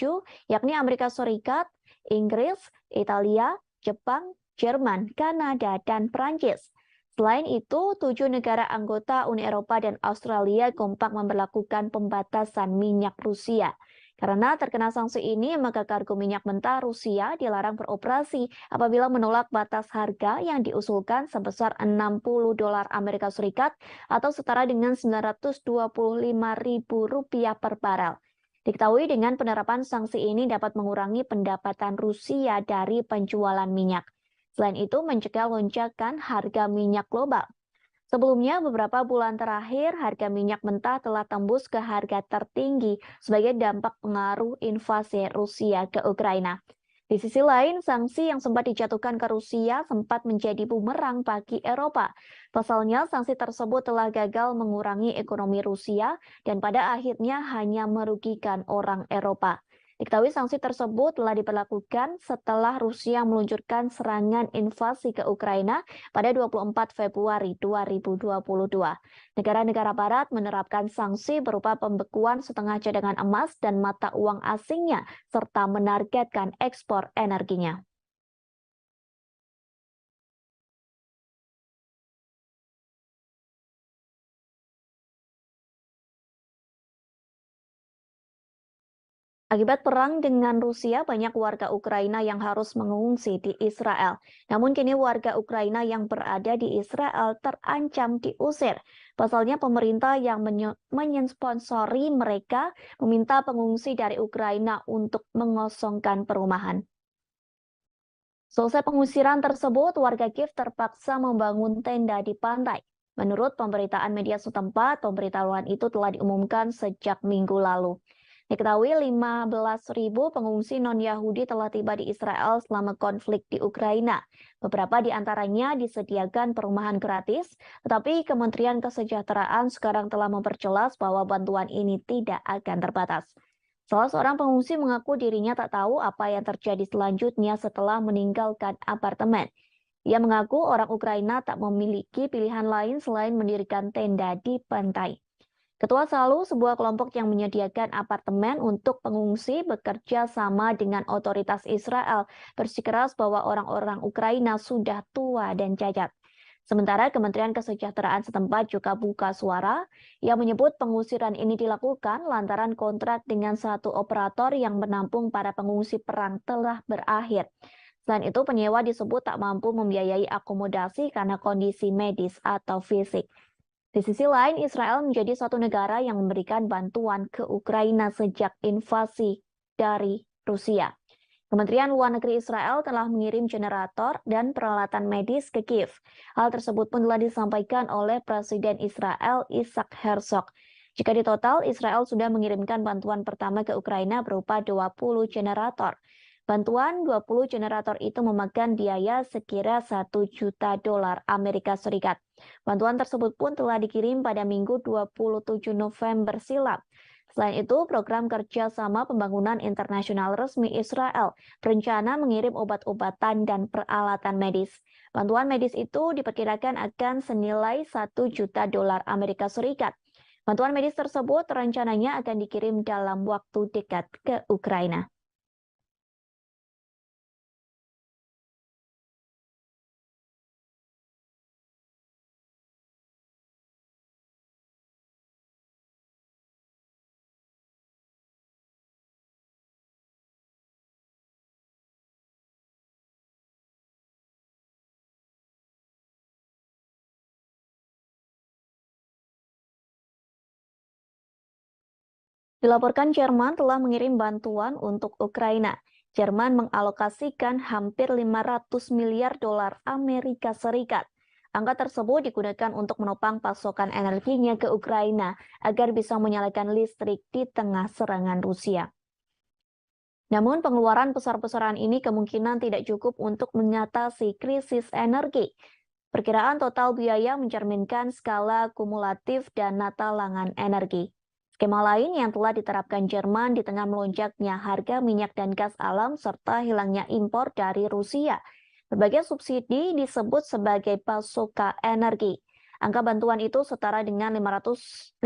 yakni Amerika Serikat, Inggris, Italia, Jepang, Jerman, Kanada, dan Prancis. Selain itu, 7 negara anggota Uni Eropa dan Australia kompak memperlakukan pembatasan minyak Rusia. Karena terkena sanksi ini, maka kargo minyak mentah Rusia dilarang beroperasi apabila menolak batas harga yang diusulkan sebesar 60 dolar Amerika Serikat atau setara dengan 925 ribu rupiah per barel. Diketahui dengan penerapan sanksi ini dapat mengurangi pendapatan Rusia dari penjualan minyak. Selain itu, mencegah lonjakan harga minyak global. Sebelumnya, beberapa bulan terakhir, harga minyak mentah telah tembus ke harga tertinggi sebagai dampak pengaruh invasi Rusia ke Ukraina. Di sisi lain, sanksi yang sempat dijatuhkan ke Rusia sempat menjadi bumerang bagi Eropa. Pasalnya, sanksi tersebut telah gagal mengurangi ekonomi Rusia dan pada akhirnya hanya merugikan orang Eropa. Diketahui sanksi tersebut telah diberlakukan setelah Rusia meluncurkan serangan invasi ke Ukraina pada 24 Februari 2022. Negara-negara Barat menerapkan sanksi berupa pembekuan setengah cadangan emas dan mata uang asingnya, serta menargetkan ekspor energinya. Akibat perang dengan Rusia, banyak warga Ukraina yang harus mengungsi di Israel. Namun kini warga Ukraina yang berada di Israel terancam diusir. Pasalnya pemerintah yang mensponsori mereka meminta pengungsi dari Ukraina untuk mengosongkan perumahan. Selesai pengusiran tersebut, warga Kiev terpaksa membangun tenda di pantai. Menurut pemberitaan media setempat, pemberitahuan itu telah diumumkan sejak minggu lalu. Diketahui 15.000 pengungsi non-Yahudi telah tiba di Israel selama konflik di Ukraina. Beberapa di antaranya disediakan perumahan gratis, tetapi Kementerian Kesejahteraan sekarang telah memperjelas bahwa bantuan ini tidak akan terbatas. Salah seorang pengungsi mengaku dirinya tak tahu apa yang terjadi selanjutnya setelah meninggalkan apartemen. Ia mengaku orang Ukraina tak memiliki pilihan lain selain mendirikan tenda di pantai. Ketua Salu, sebuah kelompok yang menyediakan apartemen untuk pengungsi, bekerja sama dengan otoritas Israel, bersikeras bahwa orang-orang Ukraina sudah tua dan cacat. Sementara Kementerian Kesejahteraan setempat juga buka suara, yang menyebut pengusiran ini dilakukan lantaran kontrak dengan satu operator yang menampung para pengungsi perang telah berakhir. Selain itu, penyewa disebut tak mampu membiayai akomodasi karena kondisi medis atau fisik. Di sisi lain, Israel menjadi satu negara yang memberikan bantuan ke Ukraina sejak invasi dari Rusia. Kementerian Luar Negeri Israel telah mengirim generator dan peralatan medis ke Kiev. Hal tersebut pun telah disampaikan oleh Presiden Israel Isaac Herzog. Jika di total, Israel sudah mengirimkan bantuan pertama ke Ukraina berupa 20 generator. Bantuan 20 generator itu memakan biaya sekira 1 juta dolar Amerika Serikat. Bantuan tersebut pun telah dikirim pada Minggu 27 November silam. Selain itu, program kerjasama pembangunan internasional resmi Israel berencana mengirim obat-obatan dan peralatan medis. Bantuan medis itu diperkirakan akan senilai 1 juta dolar Amerika Serikat. Bantuan medis tersebut rencananya akan dikirim dalam waktu dekat ke Ukraina. Dilaporkan Jerman telah mengirim bantuan untuk Ukraina. Jerman mengalokasikan hampir 500 miliar dolar Amerika Serikat. Angka tersebut digunakan untuk menopang pasokan energinya ke Ukraina agar bisa menyalakan listrik di tengah serangan Rusia. Namun pengeluaran besar-besaran ini kemungkinan tidak cukup untuk mengatasi krisis energi. Perkiraan total biaya mencerminkan skala kumulatif dana talangan energi. Skema lain yang telah diterapkan Jerman di tengah melonjaknya harga minyak dan gas alam serta hilangnya impor dari Rusia. Berbagai subsidi disebut sebagai pasoka energi. Angka bantuan itu setara dengan 5.400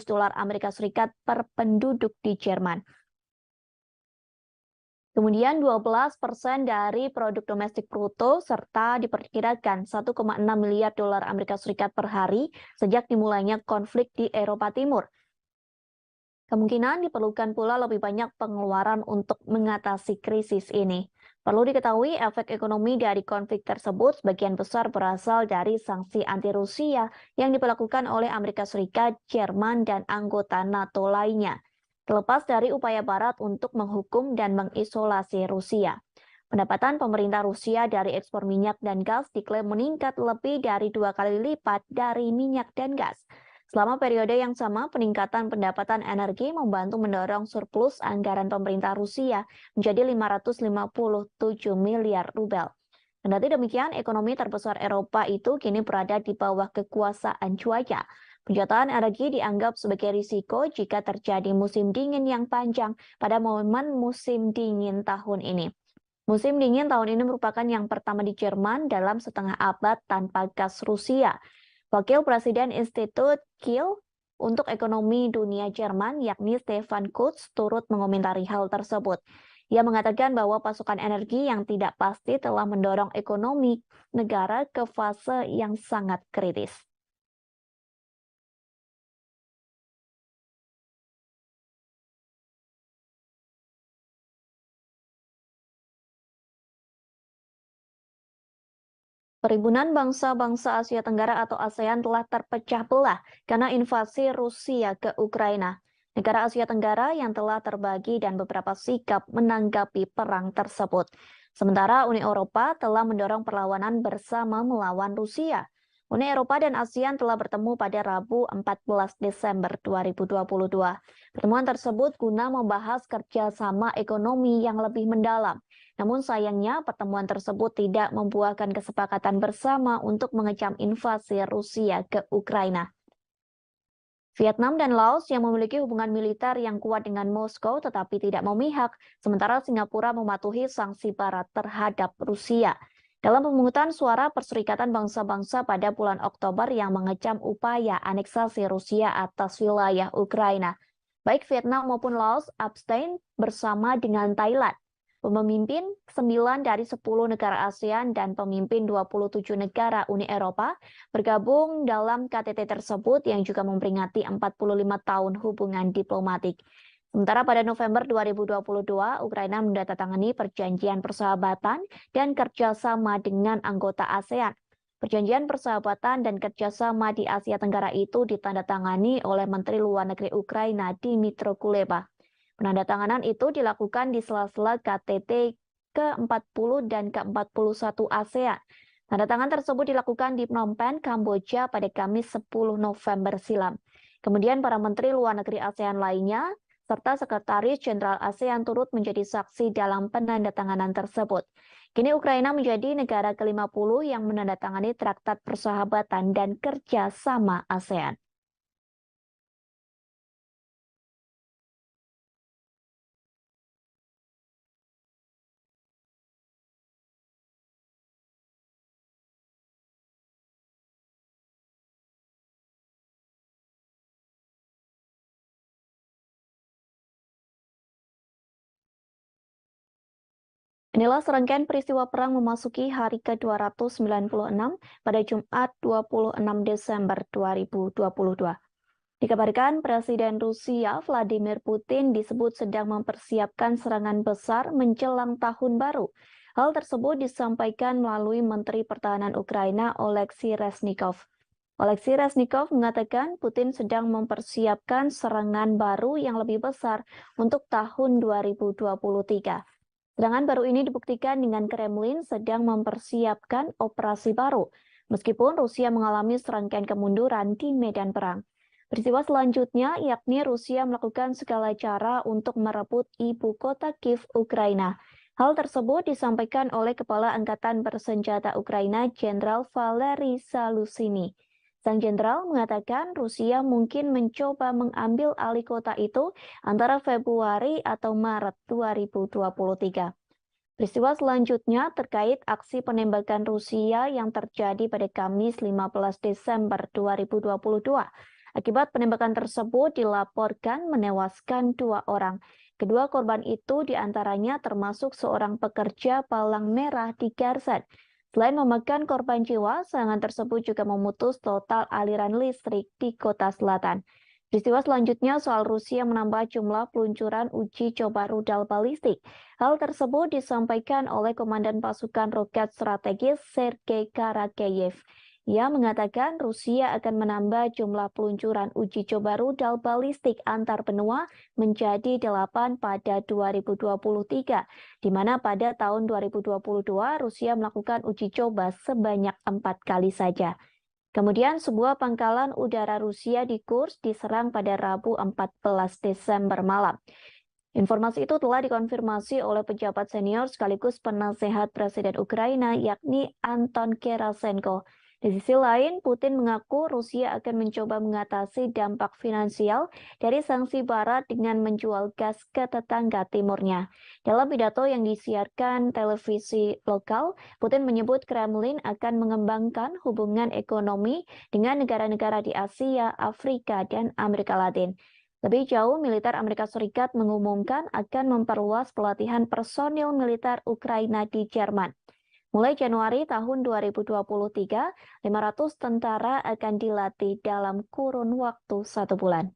dolar Amerika Serikat per penduduk di Jerman. Kemudian 12% dari produk domestik bruto serta diperkirakan 1,6 miliar dolar Amerika Serikat per hari sejak dimulainya konflik di Eropa Timur. Kemungkinan diperlukan pula lebih banyak pengeluaran untuk mengatasi krisis ini. Perlu diketahui efek ekonomi dari konflik tersebut sebagian besar berasal dari sanksi anti-Rusia yang diberlakukan oleh Amerika Serikat, Jerman, dan anggota NATO lainnya. Terlepas dari upaya Barat untuk menghukum dan mengisolasi Rusia. Pendapatan pemerintah Rusia dari ekspor minyak dan gas diklaim meningkat lebih dari 2 kali lipat dari minyak dan gas. Selama periode yang sama, peningkatan pendapatan energi membantu mendorong surplus anggaran pemerintah Rusia menjadi 557 miliar rubel. Kendati demikian, ekonomi terbesar Eropa itu kini berada di bawah kekuasaan cuaca. Penjualan energi dianggap sebagai risiko jika terjadi musim dingin yang panjang pada momen musim dingin tahun ini. Musim dingin tahun ini merupakan yang pertama di Jerman dalam setengah abad tanpa gas Rusia. Wakil Presiden Institut Kiel untuk Ekonomi Dunia Jerman, yakni Stefan Kurz, turut mengomentari hal tersebut. Ia mengatakan bahwa pasokan energi yang tidak pasti telah mendorong ekonomi negara ke fase yang sangat kritis. Perhimpunan Bangsa-Bangsa Asia Tenggara atau ASEAN telah terpecah belah karena invasi Rusia ke Ukraina. Negara Asia Tenggara yang telah terbagi dan beberapa sikap menanggapi perang tersebut. Sementara Uni Eropa telah mendorong perlawanan bersama melawan Rusia. Uni Eropa dan ASEAN telah bertemu pada Rabu 14 Desember 2022. Pertemuan tersebut guna membahas kerjasama ekonomi yang lebih mendalam. Namun sayangnya pertemuan tersebut tidak membuahkan kesepakatan bersama untuk mengecam invasi Rusia ke Ukraina. Vietnam dan Laos yang memiliki hubungan militer yang kuat dengan Moskow tetapi tidak memihak, sementara Singapura mematuhi sanksi Barat terhadap Rusia. Dalam pemungutan suara Perserikatan Bangsa-Bangsa pada bulan Oktober yang mengecam upaya aneksasi Rusia atas wilayah Ukraina, baik Vietnam maupun Laos abstain bersama dengan Thailand. Pemimpin 9 dari 10 negara ASEAN dan pemimpin 27 negara Uni Eropa bergabung dalam KTT tersebut yang juga memperingati 45 tahun hubungan diplomatik. Sementara pada November 2022, Ukraina menandatangani perjanjian persahabatan dan kerjasama dengan anggota ASEAN. Perjanjian persahabatan dan kerjasama di Asia Tenggara itu ditandatangani oleh Menteri Luar Negeri Ukraina Dmytro Kuleba. Penandatanganan itu dilakukan di sela-sela KTT ke-40 dan ke-41 ASEAN. Tanda tangan tersebut dilakukan di Phnom Penh, Kamboja pada Kamis 10 November silam. Kemudian para menteri luar negeri ASEAN lainnya, serta Sekretaris Jenderal ASEAN turut menjadi saksi dalam penandatanganan tersebut. Kini Ukraina menjadi negara ke-50 yang menandatangani Traktat Persahabatan dan Kerjasama ASEAN. Inilah serangkaian peristiwa perang memasuki hari ke-296 pada Jumat 26 Desember 2022. Dikabarkan Presiden Rusia Vladimir Putin disebut sedang mempersiapkan serangan besar menjelang tahun baru. Hal tersebut disampaikan melalui Menteri Pertahanan Ukraina Oleksiy Reznikov. Oleksiy Reznikov mengatakan Putin sedang mempersiapkan serangan baru yang lebih besar untuk tahun 2023. Serangan baru ini dibuktikan dengan Kremlin sedang mempersiapkan operasi baru, meskipun Rusia mengalami serangkaian kemunduran di medan perang. Peristiwa selanjutnya yakni Rusia melakukan segala cara untuk merebut ibu kota Kiev, Ukraina. Hal tersebut disampaikan oleh Kepala Angkatan Bersenjata Ukraina, Jenderal Valery Zaluzhny. Sang jenderal mengatakan Rusia mungkin mencoba mengambil alih kota itu antara Februari atau Maret 2023. Peristiwa selanjutnya terkait aksi penembakan Rusia yang terjadi pada Kamis 15 Desember 2022. Akibat penembakan tersebut dilaporkan menewaskan 2 orang. Kedua korban itu diantaranya termasuk seorang pekerja palang merah di Kherson. Selain memakan korban jiwa, serangan tersebut juga memutus total aliran listrik di kota selatan. Peristiwa selanjutnya soal Rusia menambah jumlah peluncuran uji coba rudal balistik. Hal tersebut disampaikan oleh Komandan Pasukan Roket Strategis Sergei Karakeyev. Ia mengatakan Rusia akan menambah jumlah peluncuran uji coba rudal balistik antar benua menjadi 8 pada 2023, di mana pada tahun 2022 Rusia melakukan uji coba sebanyak 4 kali saja. Kemudian sebuah pangkalan udara Rusia di Kursk diserang pada Rabu 14 Desember malam. Informasi itu telah dikonfirmasi oleh pejabat senior sekaligus penasehat Presiden Ukraina yakni Anton Gerasenko. Di sisi lain, Putin mengaku Rusia akan mencoba mengatasi dampak finansial dari sanksi barat dengan menjual gas ke tetangga timurnya. Dalam pidato yang disiarkan televisi lokal, Putin menyebut Kremlin akan mengembangkan hubungan ekonomi dengan negara-negara di Asia, Afrika, dan Amerika Latin. Lebih jauh, militer Amerika Serikat mengumumkan akan memperluas pelatihan personil militer Ukraina di Jerman. Mulai Januari tahun 2023, 500 tentara akan dilatih dalam kurun waktu 1 bulan.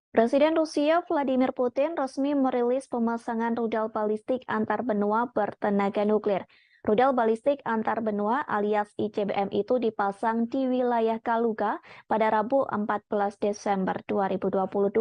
Presiden Rusia Vladimir Putin resmi merilis pemasangan rudal balistik antar benua bertenaga nuklir. Rudal balistik antar benua alias ICBM itu dipasang di wilayah Kaluga pada Rabu 14 Desember 2022.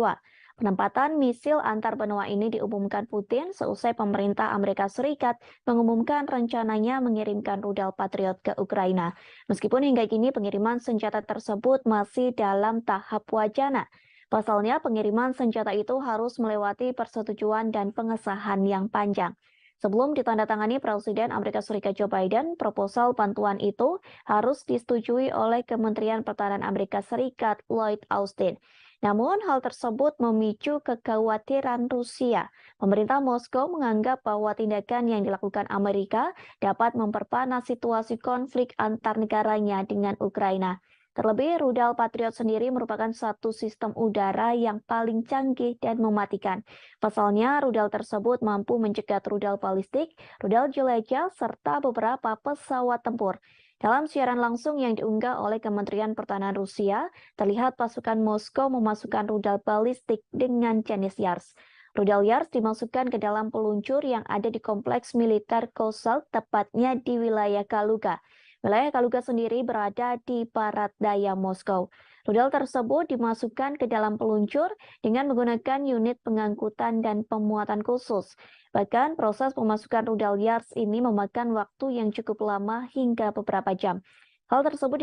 Penempatan misil antar benua ini diumumkan Putin seusai pemerintah Amerika Serikat mengumumkan rencananya mengirimkan rudal Patriot ke Ukraina. Meskipun hingga kini pengiriman senjata tersebut masih dalam tahap wacana. Pasalnya, pengiriman senjata itu harus melewati persetujuan dan pengesahan yang panjang. Sebelum ditandatangani Presiden Amerika Serikat Joe Biden, proposal bantuan itu harus disetujui oleh Kementerian Pertahanan Amerika Serikat Lloyd Austin. Namun, hal tersebut memicu kekhawatiran Rusia. Pemerintah Moskow menganggap bahwa tindakan yang dilakukan Amerika dapat memperpanas situasi konflik antar negaranya dengan Ukraina. Terlebih, rudal Patriot sendiri merupakan satu sistem udara yang paling canggih dan mematikan. Pasalnya, rudal tersebut mampu mencegat rudal balistik, rudal jelajah, serta beberapa pesawat tempur. Dalam siaran langsung yang diunggah oleh Kementerian Pertahanan Rusia, terlihat pasukan Moskow memasukkan rudal balistik dengan jenis Yars. Rudal Yars dimasukkan ke dalam peluncur yang ada di kompleks militer Kosal, tepatnya di wilayah Kaluga. Wilayah Kaluga sendiri berada di barat daya Moskow. Rudal tersebut dimasukkan ke dalam peluncur dengan menggunakan unit pengangkutan dan pemuatan khusus. Bahkan proses pemasukan rudal Yars ini memakan waktu yang cukup lama hingga beberapa jam. Hal tersebut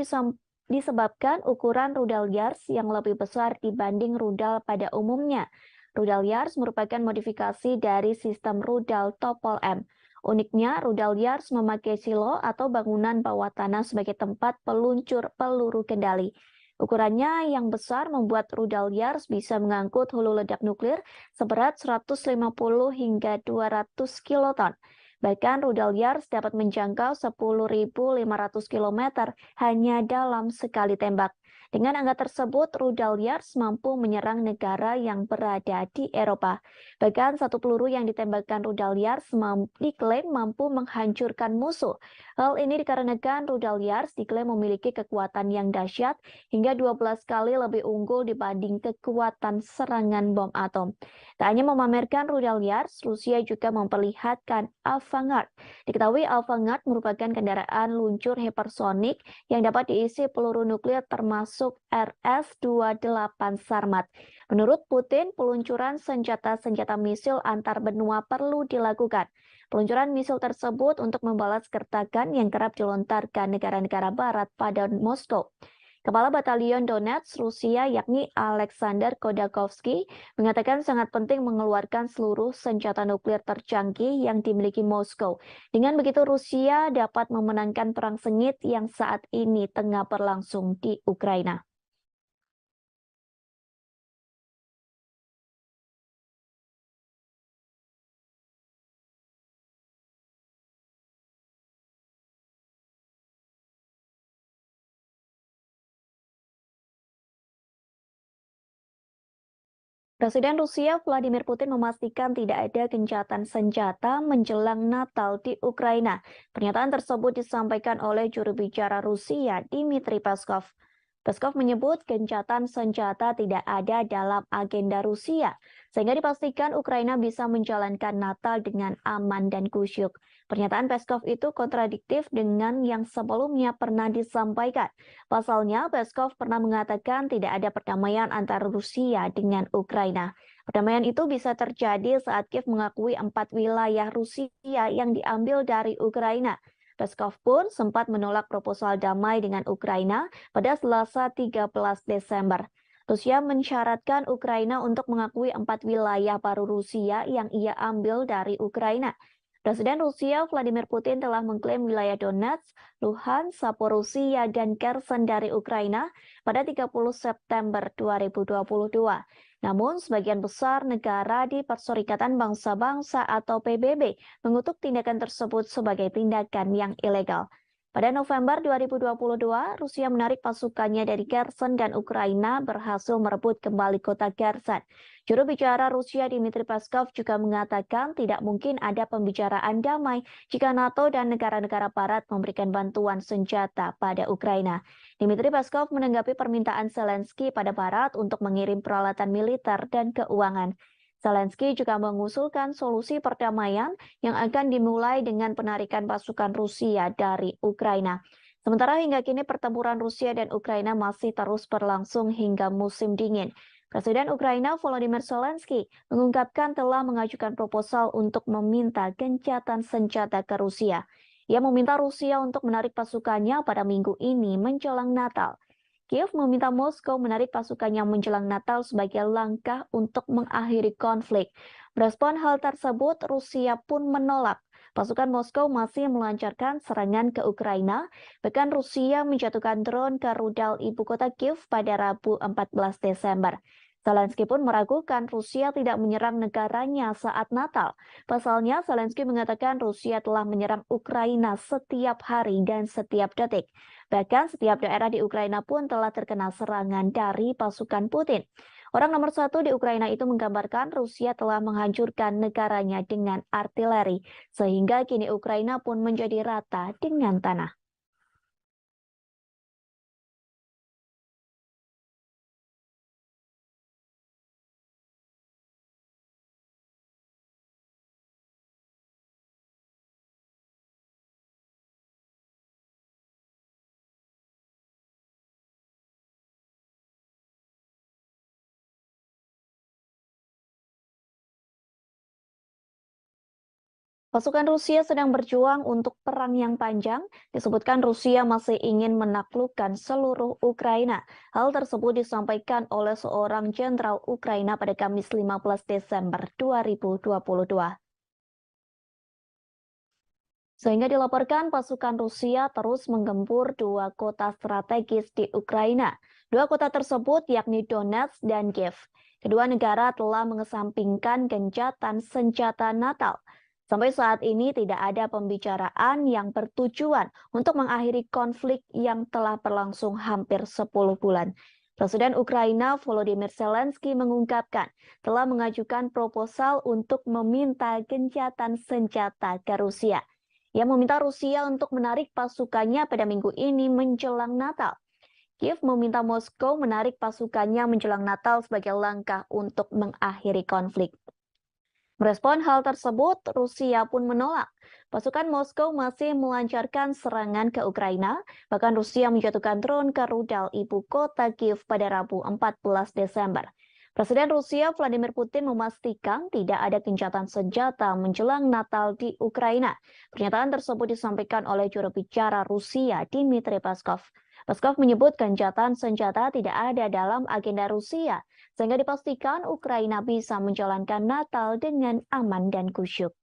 disebabkan ukuran rudal Yars yang lebih besar dibanding rudal pada umumnya. Rudal Yars merupakan modifikasi dari sistem rudal Topol M. Uniknya, rudal Yars memakai silo atau bangunan bawah tanah sebagai tempat peluncur peluru kendali. Ukurannya yang besar membuat rudal Yars bisa mengangkut hulu ledak nuklir seberat 150 hingga 200 kiloton. Bahkan rudal Yars dapat menjangkau 10.500 km hanya dalam sekali tembak. Dengan angka tersebut, rudal Yars mampu menyerang negara yang berada di Eropa. Bahkan satu peluru yang ditembakkan rudal Yars diklaim mampu menghancurkan musuh. Hal ini dikarenakan rudal Yars diklaim memiliki kekuatan yang dahsyat hingga 12 kali lebih unggul dibanding kekuatan serangan bom atom. Tak hanya memamerkan rudal Yars, Rusia juga memperlihatkan Avangard. Diketahui Avangard merupakan kendaraan luncur hipersonik yang dapat diisi peluru nuklir termasuk RS-28 Sarmat. Menurut Putin, peluncuran senjata-senjata misil antar benua perlu dilakukan. Peluncuran misil tersebut untuk membalas gertakan yang kerap dilontarkan negara-negara barat pada Moskow. Kepala Batalion Donetsk, Rusia, yakni Alexander Khodakovsky, mengatakan sangat penting mengeluarkan seluruh senjata nuklir tercanggih yang dimiliki Moskow. Dengan begitu, Rusia dapat memenangkan perang sengit yang saat ini tengah berlangsung di Ukraina. Presiden Rusia Vladimir Putin memastikan tidak ada gencatan senjata menjelang Natal di Ukraina. Pernyataan tersebut disampaikan oleh juru bicara Rusia, Dmitry Peskov. Peskov menyebut gencatan senjata tidak ada dalam agenda Rusia, sehingga dipastikan Ukraina bisa menjalankan Natal dengan aman dan kusyuk. Pernyataan Peskov itu kontradiktif dengan yang sebelumnya pernah disampaikan. Pasalnya, Peskov pernah mengatakan tidak ada perdamaian antara Rusia dengan Ukraina. Perdamaian itu bisa terjadi saat Kiev mengakui 4 wilayah Rusia yang diambil dari Ukraina. Peskov pun sempat menolak proposal damai dengan Ukraina pada Selasa 13 Desember. Rusia mensyaratkan Ukraina untuk mengakui 4 wilayah baru Rusia yang ia ambil dari Ukraina. Presiden Rusia Vladimir Putin telah mengklaim wilayah Donetsk, Luhansk, Zaporizhia, dan Kherson dari Ukraina pada 30 September 2022. Namun, sebagian besar negara di Perserikatan Bangsa-Bangsa atau PBB mengutuk tindakan tersebut sebagai tindakan yang ilegal. Pada November 2022, Rusia menarik pasukannya dari Kherson dan Ukraina berhasil merebut kembali kota Kherson. Juru bicara Rusia Dmitry Peskov juga mengatakan tidak mungkin ada pembicaraan damai jika NATO dan negara-negara barat memberikan bantuan senjata pada Ukraina. Dmitry Peskov menanggapi permintaan Zelensky pada barat untuk mengirim peralatan militer dan keuangan. Zelensky juga mengusulkan solusi perdamaian yang akan dimulai dengan penarikan pasukan Rusia dari Ukraina. Sementara hingga kini pertempuran Rusia dan Ukraina masih terus berlangsung hingga musim dingin. Presiden Ukraina Volodymyr Zelensky mengungkapkan telah mengajukan proposal untuk meminta gencatan senjata ke Rusia. Ia meminta Rusia untuk menarik pasukannya pada minggu ini menjelang Natal. Kiev meminta Moskow menarik pasukannya menjelang Natal sebagai langkah untuk mengakhiri konflik. Merespon hal tersebut, Rusia pun menolak. Pasukan Moskow masih melancarkan serangan ke Ukraina, bahkan Rusia menjatuhkan drone ke rudal ibu kota Kiev pada Rabu 14 Desember. Zelensky pun meragukan Rusia tidak menyerang negaranya saat Natal. Pasalnya, Zelensky mengatakan Rusia telah menyerang Ukraina setiap hari dan setiap detik. Bahkan setiap daerah di Ukraina pun telah terkena serangan dari pasukan Putin. Orang nomor satu di Ukraina itu menggambarkan Rusia telah menghancurkan negaranya dengan artileri, sehingga kini Ukraina pun menjadi rata dengan tanah. Pasukan Rusia sedang berjuang untuk perang yang panjang. Disebutkan Rusia masih ingin menaklukkan seluruh Ukraina. Hal tersebut disampaikan oleh seorang jenderal Ukraina pada Kamis 15 Desember 2022. Sehingga dilaporkan pasukan Rusia terus menggempur 2 kota strategis di Ukraina. 2 kota tersebut yakni Donetsk dan Kiev. Kedua negara telah mengesampingkan gencatan senjata Natal. Sampai saat ini tidak ada pembicaraan yang bertujuan untuk mengakhiri konflik yang telah berlangsung hampir 10 bulan. Presiden Ukraina Volodymyr Zelensky mengungkapkan telah mengajukan proposal untuk meminta gencatan senjata ke Rusia. Ia meminta Rusia untuk menarik pasukannya pada minggu ini menjelang Natal. Kiev meminta Moskow menarik pasukannya menjelang Natal sebagai langkah untuk mengakhiri konflik. Merespon hal tersebut, Rusia pun menolak. Pasukan Moskow masih melancarkan serangan ke Ukraina, bahkan Rusia menjatuhkan drone ke rudal ibu kota Kiev pada Rabu 14 Desember. Presiden Rusia Vladimir Putin memastikan tidak ada gencatan senjata menjelang Natal di Ukraina. Pernyataan tersebut disampaikan oleh juru bicara Rusia, Dmitry Peskov. Peskov menyebut gencatan senjata tidak ada dalam agenda Rusia, sehingga dipastikan Ukraina bisa menjalankan Natal dengan aman dan khusyuk.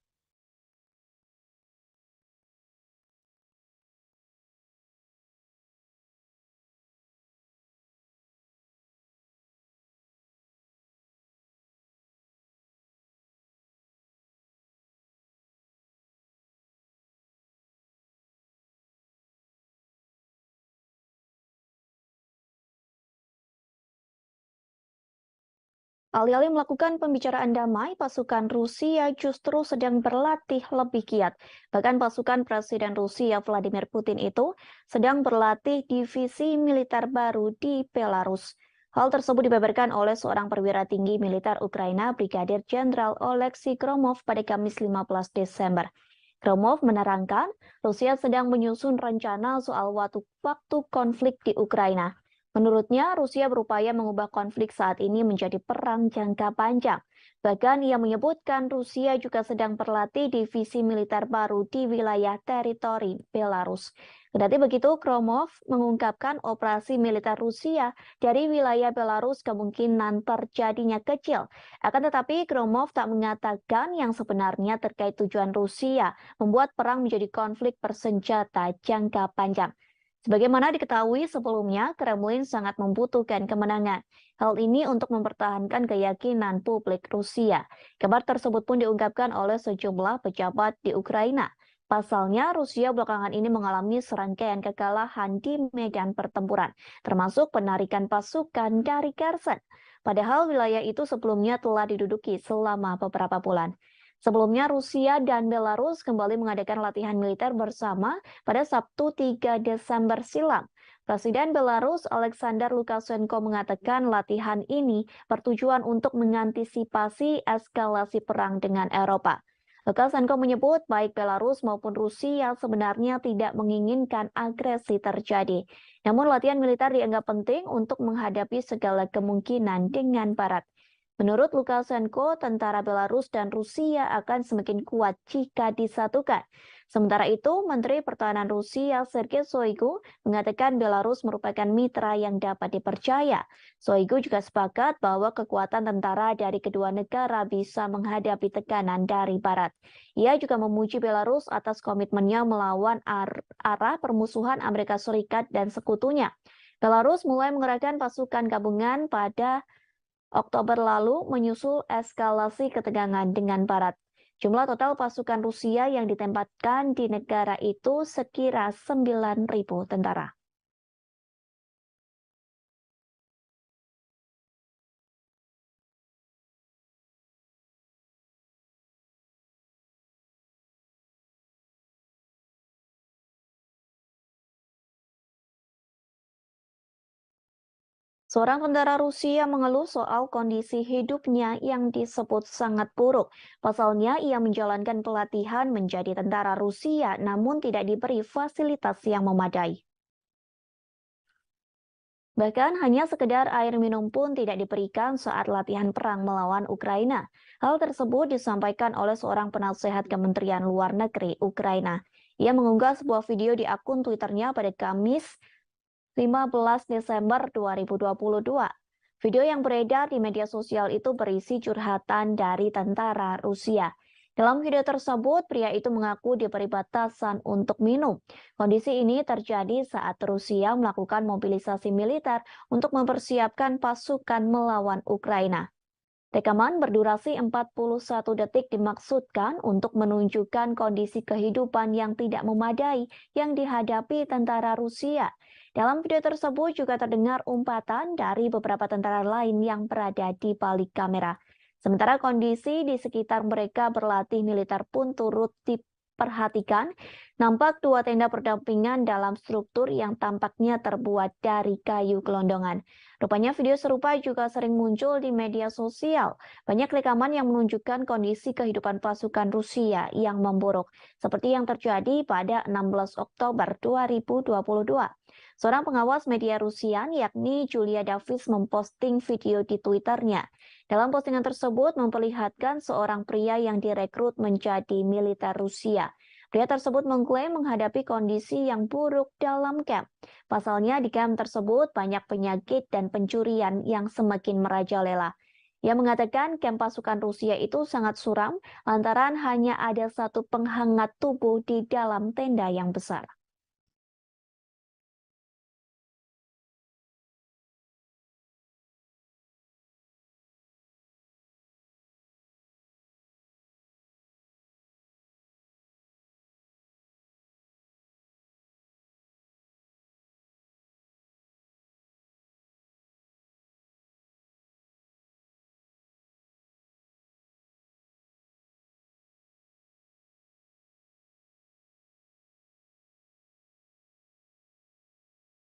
Alih-alih melakukan pembicaraan damai, pasukan Rusia justru sedang berlatih lebih giat. Bahkan pasukan Presiden Rusia Vladimir Putin itu sedang berlatih divisi militer baru di Belarus. Hal tersebut dibeberkan oleh seorang perwira tinggi militer Ukraina, Brigadir Jenderal Oleksiy Gromov pada Kamis 15 Desember. Gromov menerangkan, Rusia sedang menyusun rencana soal waktu konflik di Ukraina. Menurutnya, Rusia berupaya mengubah konflik saat ini menjadi perang jangka panjang. Bahkan ia menyebutkan Rusia juga sedang berlatih divisi militer baru di wilayah teritori Belarus. Kendati begitu, Kromov mengungkapkan operasi militer Rusia dari wilayah Belarus kemungkinan terjadinya kecil. Akan tetapi, Kromov tak mengatakan yang sebenarnya terkait tujuan Rusia membuat perang menjadi konflik bersenjata jangka panjang. Sebagaimana diketahui sebelumnya, Kremlin sangat membutuhkan kemenangan. Hal ini untuk mempertahankan keyakinan publik Rusia. Kabar tersebut pun diungkapkan oleh sejumlah pejabat di Ukraina. Pasalnya, Rusia belakangan ini mengalami serangkaian kekalahan di medan pertempuran, termasuk penarikan pasukan dari Kherson. Padahal wilayah itu sebelumnya telah diduduki selama beberapa bulan. Sebelumnya, Rusia dan Belarus kembali mengadakan latihan militer bersama pada Sabtu 3 Desember silam. Presiden Belarus Alexander Lukashenko mengatakan latihan ini bertujuan untuk mengantisipasi eskalasi perang dengan Eropa. Lukashenko menyebut baik Belarus maupun Rusia sebenarnya tidak menginginkan agresi terjadi. Namun latihan militer dianggap penting untuk menghadapi segala kemungkinan dengan Barat. Menurut Lukashenko, tentara Belarus dan Rusia akan semakin kuat jika disatukan. Sementara itu, Menteri Pertahanan Rusia Sergei Shoigu mengatakan Belarus merupakan mitra yang dapat dipercaya. Shoigu juga sepakat bahwa kekuatan tentara dari kedua negara bisa menghadapi tekanan dari Barat. Ia juga memuji Belarus atas komitmennya melawan arah permusuhan Amerika Serikat dan sekutunya. Belarus mulai mengerahkan pasukan gabungan pada Oktober lalu menyusul eskalasi ketegangan dengan Barat. Jumlah total pasukan Rusia yang ditempatkan di negara itu sekira 9.000 tentara. Seorang tentara Rusia mengeluh soal kondisi hidupnya yang disebut sangat buruk. Pasalnya, ia menjalankan pelatihan menjadi tentara Rusia namun tidak diberi fasilitas yang memadai. Bahkan hanya sekedar air minum pun tidak diberikan saat latihan perang melawan Ukraina. Hal tersebut disampaikan oleh seorang penasehat Kementerian Luar Negeri Ukraina. Ia mengunggah sebuah video di akun Twitternya pada Kamis 15 Desember 2022. Video yang beredar di media sosial itu berisi curhatan dari tentara Rusia. Dalam video tersebut, pria itu mengaku diberi batasan untuk minum. Kondisi ini terjadi saat Rusia melakukan mobilisasi militer untuk mempersiapkan pasukan melawan Ukraina. Rekaman berdurasi 41 detik dimaksudkan untuk menunjukkan kondisi kehidupan yang tidak memadai yang dihadapi tentara Rusia. Dalam video tersebut juga terdengar umpatan dari beberapa tentara lain yang berada di balik kamera. Sementara kondisi di sekitar mereka berlatih militer pun turut diperhatikan, nampak dua tenda berdampingan dalam struktur yang tampaknya terbuat dari kayu gelondongan. Rupanya video serupa juga sering muncul di media sosial. Banyak rekaman yang menunjukkan kondisi kehidupan pasukan Rusia yang memburuk, seperti yang terjadi pada 16 Oktober 2022. Seorang pengawas media Rusia, yakni Julia Davis, memposting video di Twitternya. Dalam postingan tersebut memperlihatkan seorang pria yang direkrut menjadi militer Rusia. Pria tersebut mengklaim menghadapi kondisi yang buruk dalam kamp. Pasalnya di kamp tersebut banyak penyakit dan pencurian yang semakin merajalela. Ia mengatakan kamp pasukan Rusia itu sangat suram lantaran hanya ada satu penghangat tubuh di dalam tenda yang besar.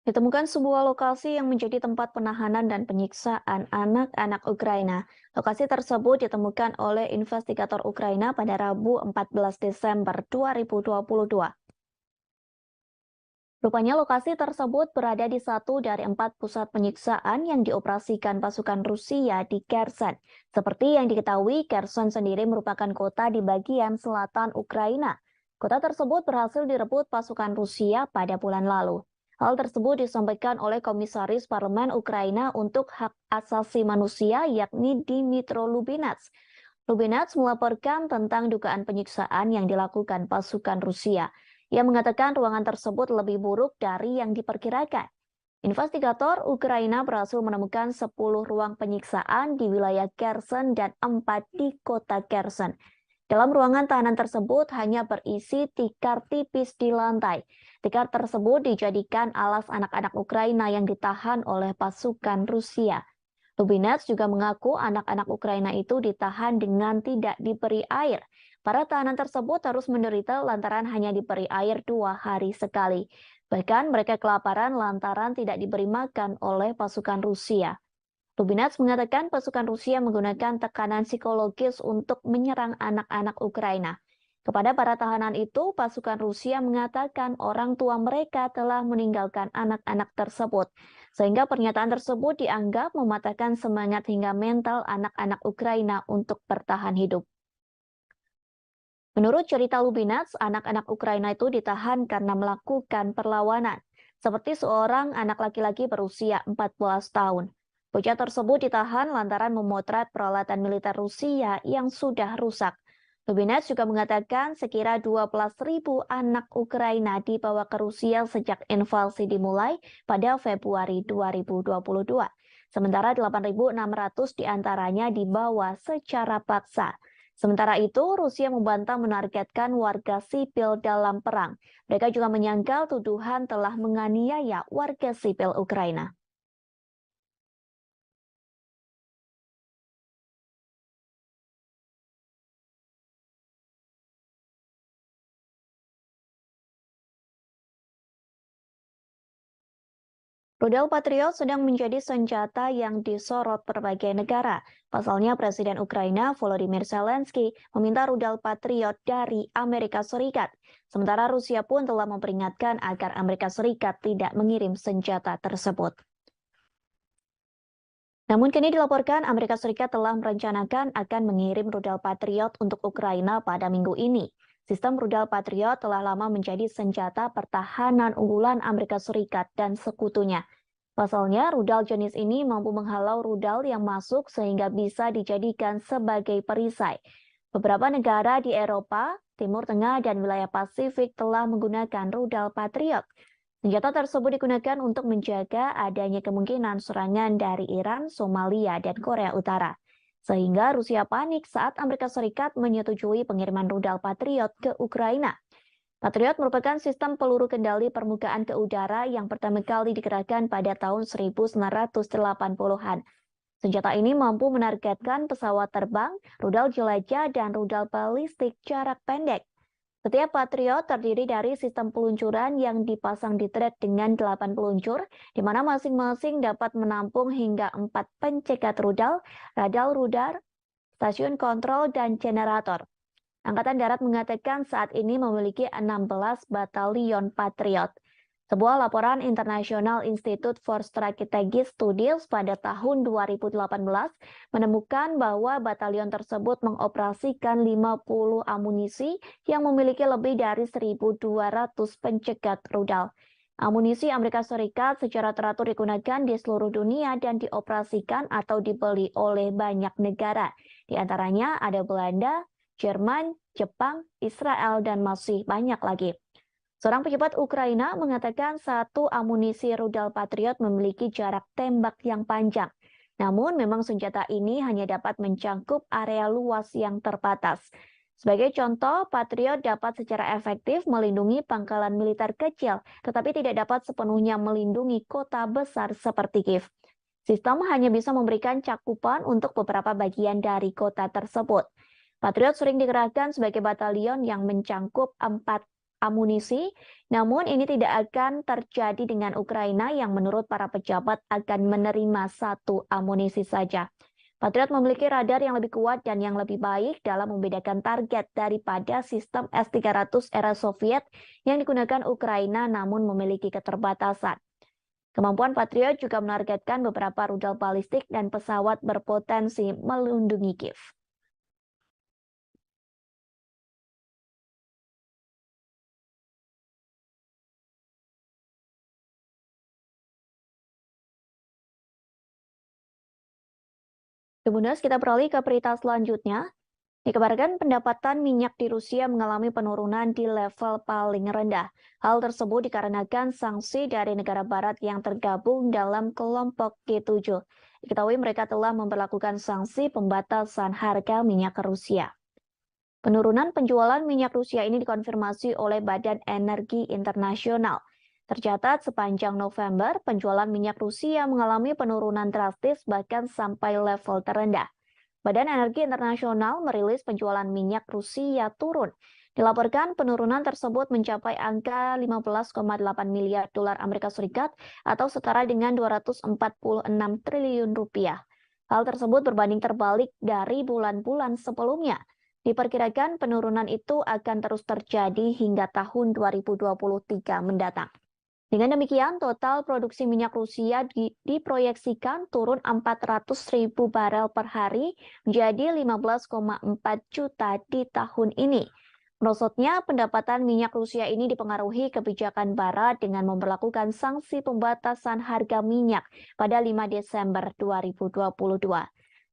Ditemukan sebuah lokasi yang menjadi tempat penahanan dan penyiksaan anak-anak Ukraina. Lokasi tersebut ditemukan oleh investigator Ukraina pada Rabu 14 Desember 2022. Rupanya lokasi tersebut berada di satu dari 4 pusat penyiksaan yang dioperasikan pasukan Rusia di Kherson. Seperti yang diketahui, Kherson sendiri merupakan kota di bagian selatan Ukraina. Kota tersebut berhasil direbut pasukan Rusia pada bulan lalu. Hal tersebut disampaikan oleh Komisaris Parlemen Ukraina untuk Hak Asasi Manusia, yakni Dmytro Lubinets. Lubinets melaporkan tentang dugaan penyiksaan yang dilakukan pasukan Rusia. Ia mengatakan ruangan tersebut lebih buruk dari yang diperkirakan. Investigator Ukraina berhasil menemukan 10 ruang penyiksaan di wilayah Kherson dan 4 di kota Kherson. Dalam ruangan tahanan tersebut hanya berisi tikar tipis di lantai. Tikar tersebut dijadikan alas anak-anak Ukraina yang ditahan oleh pasukan Rusia. Lubinets juga mengaku anak-anak Ukraina itu ditahan dengan tidak diberi air. Para tahanan tersebut harus menderita lantaran hanya diberi air 2 hari sekali. Bahkan mereka kelaparan lantaran tidak diberi makan oleh pasukan Rusia. Lubinets mengatakan pasukan Rusia menggunakan tekanan psikologis untuk menyerang anak-anak Ukraina. Kepada para tahanan itu, pasukan Rusia mengatakan orang tua mereka telah meninggalkan anak-anak tersebut, sehingga pernyataan tersebut dianggap mematahkan semangat hingga mental anak-anak Ukraina untuk bertahan hidup. Menurut cerita Lubinets, anak-anak Ukraina itu ditahan karena melakukan perlawanan, seperti seorang anak laki-laki berusia 14 tahun. Bocah tersebut ditahan lantaran memotret peralatan militer Rusia yang sudah rusak. Lubinets juga mengatakan sekira 12.000 anak Ukraina dibawa ke Rusia sejak invasi dimulai pada Februari 2022. Sementara 8.600 diantaranya dibawa secara paksa. Sementara itu, Rusia membantah menargetkan warga sipil dalam perang. Mereka juga menyangkal tuduhan telah menganiaya warga sipil Ukraina. Rudal Patriot sedang menjadi senjata yang disorot berbagai negara. Pasalnya Presiden Ukraina Volodymyr Zelensky meminta rudal Patriot dari Amerika Serikat. Sementara Rusia pun telah memperingatkan agar Amerika Serikat tidak mengirim senjata tersebut. Namun kini dilaporkan Amerika Serikat telah merencanakan akan mengirim rudal Patriot untuk Ukraina pada minggu ini. Sistem rudal Patriot telah lama menjadi senjata pertahanan unggulan Amerika Serikat dan sekutunya. Pasalnya, rudal jenis ini mampu menghalau rudal yang masuk sehingga bisa dijadikan sebagai perisai. Beberapa negara di Eropa, Timur Tengah, dan wilayah Pasifik telah menggunakan rudal Patriot. Senjata tersebut digunakan untuk menjaga adanya kemungkinan serangan dari Iran, Somalia, dan Korea Utara. Sehingga Rusia panik saat Amerika Serikat menyetujui pengiriman rudal Patriot ke Ukraina. Patriot merupakan sistem peluru kendali permukaan ke udara yang pertama kali dikerahkan pada tahun 1980-an. Senjata ini mampu menargetkan pesawat terbang, rudal jelajah, dan rudal balistik jarak pendek. Setiap Patriot terdiri dari sistem peluncuran yang dipasang di trek dengan 8 peluncur, di mana masing-masing dapat menampung hingga 4 pencegat rudal, radar, stasiun kontrol, dan generator. Angkatan Darat mengatakan saat ini memiliki 16 batalion Patriot. Sebuah laporan International Institute for Strategic Studies pada tahun 2018 menemukan bahwa batalion tersebut mengoperasikan 50 amunisi yang memiliki lebih dari 1.200 pencegat rudal. Amunisi Amerika Serikat secara teratur digunakan di seluruh dunia dan dioperasikan atau dibeli oleh banyak negara. Di antaranya ada Belanda, Jerman, Jepang, Israel, dan masih banyak lagi. Seorang pejabat Ukraina mengatakan satu amunisi rudal Patriot memiliki jarak tembak yang panjang. Namun memang senjata ini hanya dapat mencangkup area luas yang terbatas. Sebagai contoh, Patriot dapat secara efektif melindungi pangkalan militer kecil, tetapi tidak dapat sepenuhnya melindungi kota besar seperti Kiev. Sistem hanya bisa memberikan cakupan untuk beberapa bagian dari kota tersebut. Patriot sering dikerahkan sebagai batalion yang mencangkup 4 amunisi, namun ini tidak akan terjadi dengan Ukraina yang menurut para pejabat akan menerima satu amunisi saja. Patriot memiliki radar yang lebih kuat dan yang lebih baik dalam membedakan target daripada sistem S-300 era Soviet yang digunakan Ukraina namun memiliki keterbatasan. Kemampuan Patriot juga menargetkan beberapa rudal balistik dan pesawat berpotensi melindungi Kiev. Kemudian kita beralih ke berita selanjutnya. Dikabarkan pendapatan minyak di Rusia mengalami penurunan di level paling rendah. Hal tersebut dikarenakan sanksi dari negara barat yang tergabung dalam kelompok G7. Diketahui mereka telah memperlakukan sanksi pembatasan harga minyak ke Rusia. Penurunan penjualan minyak Rusia ini dikonfirmasi oleh Badan Energi Internasional. Tercatat sepanjang November, penjualan minyak Rusia mengalami penurunan drastis bahkan sampai level terendah. Badan Energi Internasional merilis penjualan minyak Rusia turun. Dilaporkan penurunan tersebut mencapai angka 15,8 miliar dolar Amerika Serikat atau setara dengan 246 triliun rupiah. Hal tersebut berbanding terbalik dari bulan-bulan sebelumnya. Diperkirakan penurunan itu akan terus terjadi hingga tahun 2023 mendatang. Dengan demikian, total produksi minyak Rusia diproyeksikan turun 400.000 barel per hari menjadi 15,4 juta di tahun ini. Merosotnya pendapatan minyak Rusia ini dipengaruhi kebijakan Barat dengan memperlakukan sanksi pembatasan harga minyak pada 5 Desember 2022.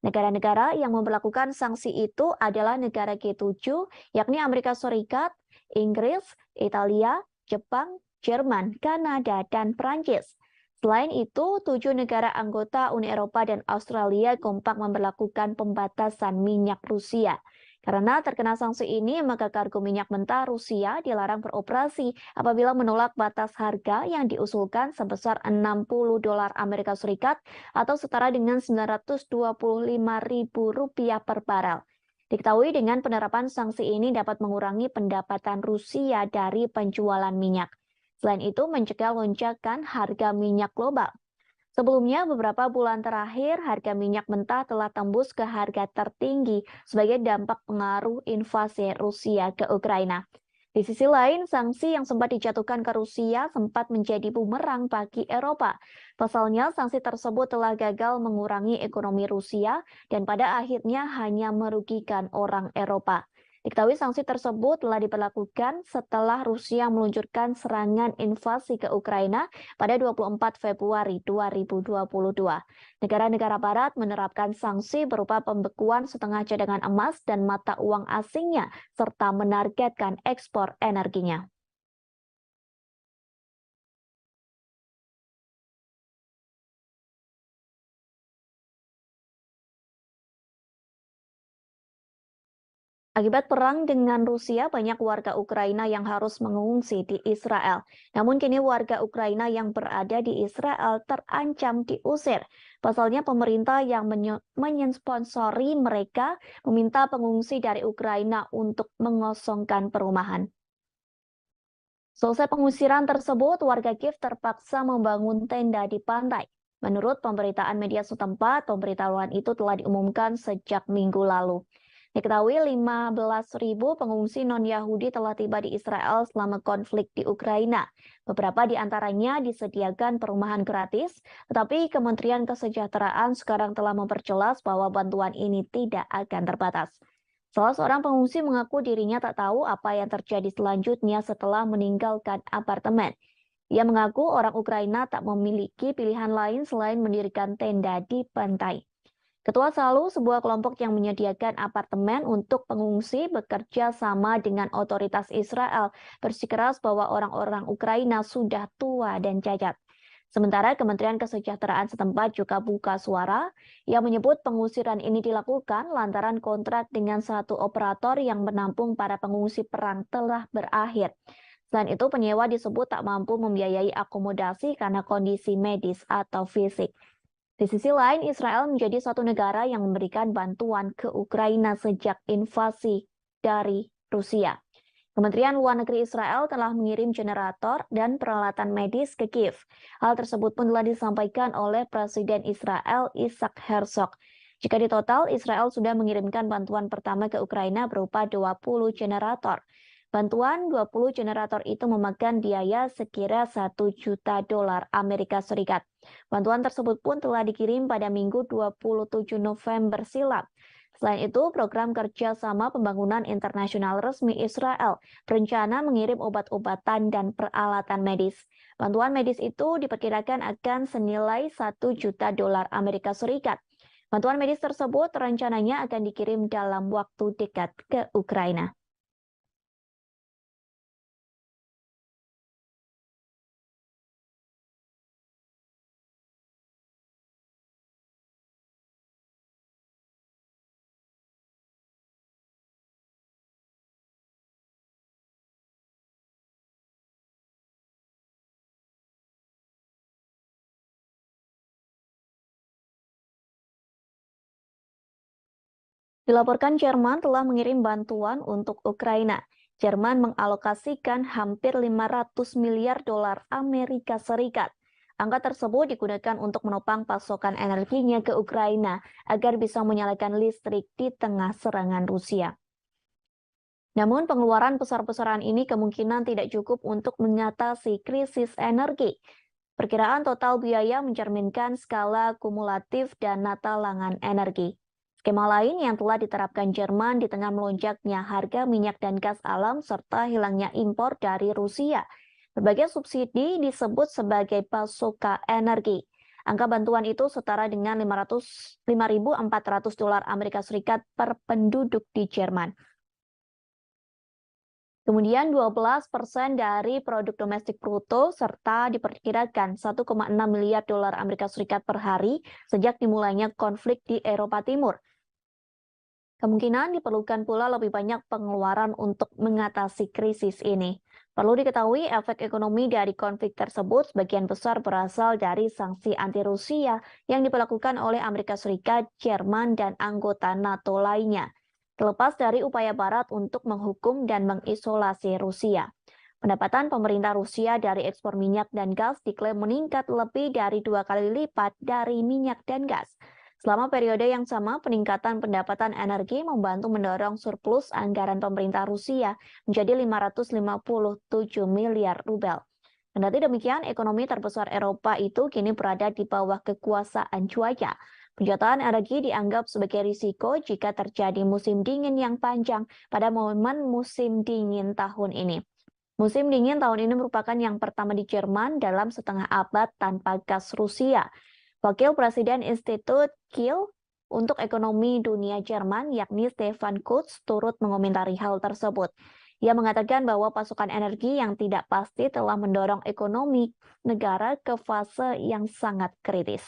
Negara-negara yang memperlakukan sanksi itu adalah negara G7, yakni Amerika Serikat, Inggris, Italia, Jepang, Jerman, Kanada, dan Prancis. Selain itu, 7 negara anggota Uni Eropa dan Australia kompak memperlakukan pembatasan minyak Rusia. Karena terkena sanksi ini, maka kargo minyak mentah Rusia dilarang beroperasi apabila menolak batas harga yang diusulkan sebesar 60 dolar Amerika Serikat atau setara dengan 925.000 rupiah per barel. Diketahui dengan penerapan sanksi ini dapat mengurangi pendapatan Rusia dari penjualan minyak. Selain itu, mencegah lonjakan harga minyak global. Sebelumnya, beberapa bulan terakhir, harga minyak mentah telah tembus ke harga tertinggi sebagai dampak pengaruh invasi Rusia ke Ukraina. Di sisi lain, sanksi yang sempat dijatuhkan ke Rusia sempat menjadi bumerang bagi Eropa. Pasalnya, sanksi tersebut telah gagal mengurangi ekonomi Rusia dan pada akhirnya hanya merugikan orang Eropa. Diketahui sanksi tersebut telah diberlakukan setelah Rusia meluncurkan serangan invasi ke Ukraina pada 24 Februari 2022. Negara-negara Barat menerapkan sanksi berupa pembekuan setengah cadangan emas dan mata uang asingnya, serta menargetkan ekspor energinya. Akibat perang dengan Rusia, banyak warga Ukraina yang harus mengungsi di Israel. Namun kini warga Ukraina yang berada di Israel terancam diusir. Pasalnya pemerintah yang mensponsori mereka meminta pengungsi dari Ukraina untuk mengosongkan perumahan. Selesai pengusiran tersebut, warga Kiev terpaksa membangun tenda di pantai. Menurut pemberitaan media setempat, pemberitahuan itu telah diumumkan sejak minggu lalu. Diketahui 15.000 pengungsi non-Yahudi telah tiba di Israel selama konflik di Ukraina. Beberapa di antaranya disediakan perumahan gratis, tetapi Kementerian Kesejahteraan sekarang telah memperjelas bahwa bantuan ini tidak akan terbatas. Salah seorang pengungsi mengaku dirinya tak tahu apa yang terjadi selanjutnya setelah meninggalkan apartemen. Ia mengaku orang Ukraina tak memiliki pilihan lain selain mendirikan tenda di pantai. Ketua Salu, sebuah kelompok yang menyediakan apartemen untuk pengungsi, bekerja sama dengan otoritas Israel, bersikeras bahwa orang-orang Ukraina sudah tua dan cacat. Sementara Kementerian Kesejahteraan setempat juga buka suara yang menyebut pengusiran ini dilakukan lantaran kontrak dengan satu operator yang menampung para pengungsi perang telah berakhir. Selain itu, penyewa disebut tak mampu membiayai akomodasi karena kondisi medis atau fisik. Di sisi lain, Israel menjadi satu negara yang memberikan bantuan ke Ukraina sejak invasi dari Rusia. Kementerian Luar Negeri Israel telah mengirim generator dan peralatan medis ke Kiev. Hal tersebut pun telah disampaikan oleh Presiden Israel Isaac Herzog. Jika ditotal, Israel sudah mengirimkan bantuan pertama ke Ukraina berupa 20 generator. Bantuan 20 generator itu memakan biaya sekira $1 juta Amerika Serikat. Bantuan tersebut pun telah dikirim pada Minggu 27 November silam. Selain itu, program kerjasama pembangunan internasional resmi Israel berencana mengirim obat-obatan dan peralatan medis. Bantuan medis itu diperkirakan akan senilai $1 juta Amerika Serikat. Bantuan medis tersebut rencananya akan dikirim dalam waktu dekat ke Ukraina. Dilaporkan Jerman telah mengirim bantuan untuk Ukraina. Jerman mengalokasikan hampir $500 miliar Amerika Serikat. Angka tersebut digunakan untuk menopang pasokan energinya ke Ukraina agar bisa menyalakan listrik di tengah serangan Rusia. Namun pengeluaran besar-besaran ini kemungkinan tidak cukup untuk mengatasi krisis energi. Perkiraan total biaya mencerminkan skala kumulatif dana talangan energi. Skema lain yang telah diterapkan Jerman di tengah melonjaknya harga minyak dan gas alam serta hilangnya impor dari Rusia. Berbagai subsidi disebut sebagai pasoka energi. Angka bantuan itu setara dengan $5.400 Amerika Serikat per penduduk di Jerman. Kemudian 12% dari produk domestik bruto serta diperkirakan $1,6 miliar Amerika Serikat per hari sejak dimulainya konflik di Eropa Timur. Kemungkinan diperlukan pula lebih banyak pengeluaran untuk mengatasi krisis ini. Perlu diketahui efek ekonomi dari konflik tersebut sebagian besar berasal dari sanksi anti-Rusia yang diberlakukan oleh Amerika Serikat, Jerman, dan anggota NATO lainnya. Terlepas dari upaya Barat untuk menghukum dan mengisolasi Rusia. Pendapatan pemerintah Rusia dari ekspor minyak dan gas diklaim meningkat lebih dari 2 kali lipat dari minyak dan gas. Selama periode yang sama, peningkatan pendapatan energi membantu mendorong surplus anggaran pemerintah Rusia menjadi 557 miliar rubel. Kendati demikian, ekonomi terbesar Eropa itu kini berada di bawah kekuasaan cuaca. Penjualan energi dianggap sebagai risiko jika terjadi musim dingin yang panjang pada momen musim dingin tahun ini. Musim dingin tahun ini merupakan yang pertama di Jerman dalam setengah abad tanpa gas Rusia. Wakil Presiden Institut Kiel untuk Ekonomi Dunia Jerman, yakni Stefan Kutz, turut mengomentari hal tersebut. Ia mengatakan bahwa pasokan energi yang tidak pasti telah mendorong ekonomi negara ke fase yang sangat kritis.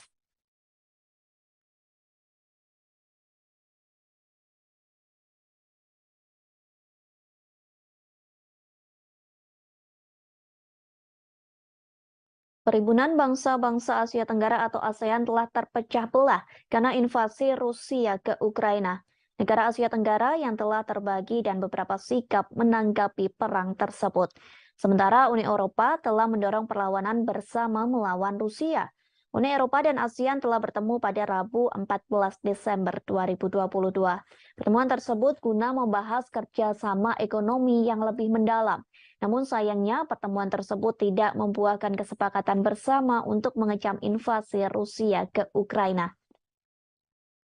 Perhimpunan Bangsa-Bangsa Asia Tenggara atau ASEAN telah terpecah belah karena invasi Rusia ke Ukraina. Negara Asia Tenggara yang telah terbagi dan beberapa sikap menanggapi perang tersebut. Sementara Uni Eropa telah mendorong perlawanan bersama melawan Rusia. Uni Eropa dan ASEAN telah bertemu pada Rabu 14 Desember 2022. Pertemuan tersebut guna membahas kerjasama ekonomi yang lebih mendalam. Namun sayangnya pertemuan tersebut tidak membuahkan kesepakatan bersama untuk mengecam invasi Rusia ke Ukraina.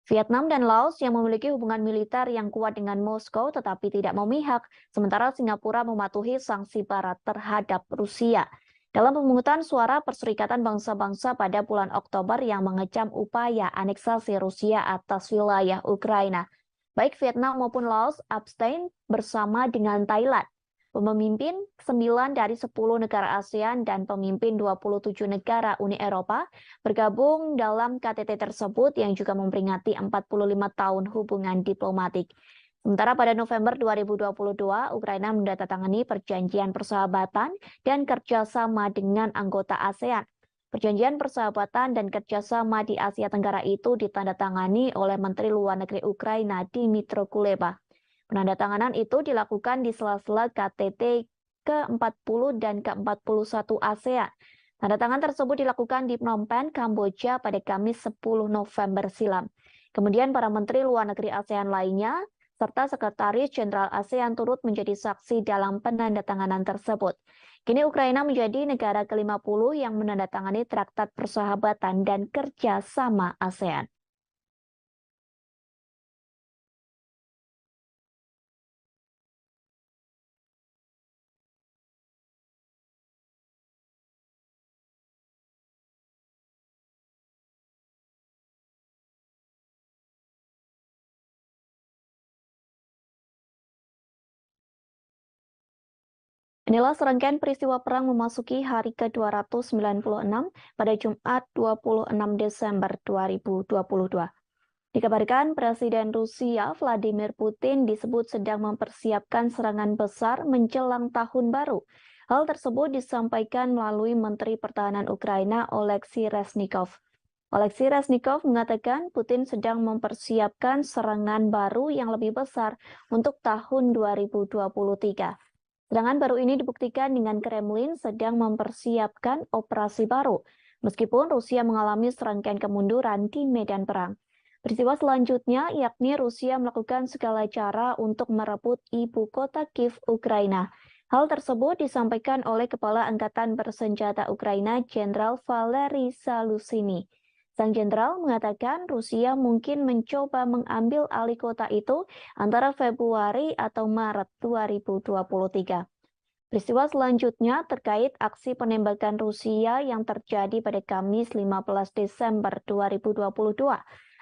Vietnam dan Laos yang memiliki hubungan militer yang kuat dengan Moskow tetapi tidak memihak, sementara Singapura mematuhi sanksi Barat terhadap Rusia. Dalam pemungutan suara Perserikatan Bangsa-Bangsa pada bulan Oktober yang mengecam upaya aneksasi Rusia atas wilayah Ukraina, baik Vietnam maupun Laos abstain bersama dengan Thailand. Pemimpin 9 dari 10 negara ASEAN dan pemimpin 27 negara Uni Eropa bergabung dalam KTT tersebut yang juga memperingati 45 tahun hubungan diplomatik. Sementara pada November 2022, Ukraina menandatangani perjanjian persahabatan dan kerjasama dengan anggota ASEAN. Perjanjian persahabatan dan kerjasama di Asia Tenggara itu ditandatangani oleh Menteri Luar Negeri Ukraina Dmytro Kuleba. Penandatanganan itu dilakukan di sela-sela KTT ke-40 dan ke-41 ASEAN. Tanda tangan tersebut dilakukan di Phnom Penh, Kamboja pada Kamis 10 November silam. Kemudian para menteri luar negeri ASEAN lainnya serta Sekretaris Jenderal ASEAN turut menjadi saksi dalam penandatanganan tersebut. Kini Ukraina menjadi negara ke-50 yang menandatangani Traktat Persahabatan dan Kerjasama ASEAN. Inilah serangkaian peristiwa perang memasuki hari ke-296 pada Jumat 26 Desember 2022. Dikabarkan Presiden Rusia Vladimir Putin disebut sedang mempersiapkan serangan besar menjelang tahun baru. Hal tersebut disampaikan melalui Menteri Pertahanan Ukraina Oleksiy Reznikov. Oleksiy Reznikov mengatakan Putin sedang mempersiapkan serangan baru yang lebih besar untuk tahun 2023. Serangan baru ini dibuktikan dengan Kremlin sedang mempersiapkan operasi baru, meskipun Rusia mengalami serangkaian kemunduran di medan perang. Peristiwa selanjutnya yakni Rusia melakukan segala cara untuk merebut ibu kota Kiev, Ukraina. Hal tersebut disampaikan oleh Kepala Angkatan Bersenjata Ukraina Jenderal Valery Zaluzhny. Sang jenderal mengatakan Rusia mungkin mencoba mengambil alih kota itu antara Februari atau Maret 2023. Peristiwa selanjutnya terkait aksi penembakan Rusia yang terjadi pada Kamis 15 Desember 2022.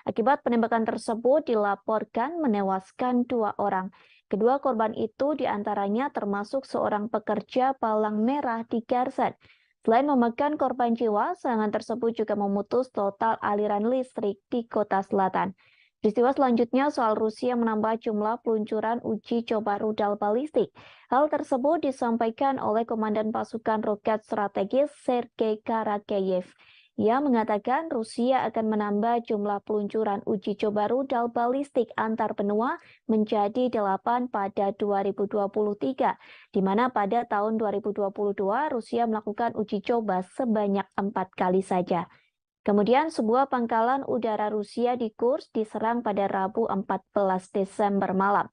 Akibat penembakan tersebut dilaporkan menewaskan 2 orang. Kedua korban itu diantaranya termasuk seorang pekerja palang merah di Kherson. Selain memakan korban jiwa, serangan tersebut juga memutus total aliran listrik di kota selatan. Peristiwa selanjutnya soal Rusia menambah jumlah peluncuran uji coba rudal balistik. Hal tersebut disampaikan oleh Komandan Pasukan Roket Strategis Sergei Karakeyev. Ia mengatakan Rusia akan menambah jumlah peluncuran uji coba rudal balistik antar benua menjadi 8 pada 2023, di mana pada tahun 2022 Rusia melakukan uji coba sebanyak 4 kali saja. Kemudian sebuah pangkalan udara Rusia di Kursk diserang pada Rabu 14 Desember malam.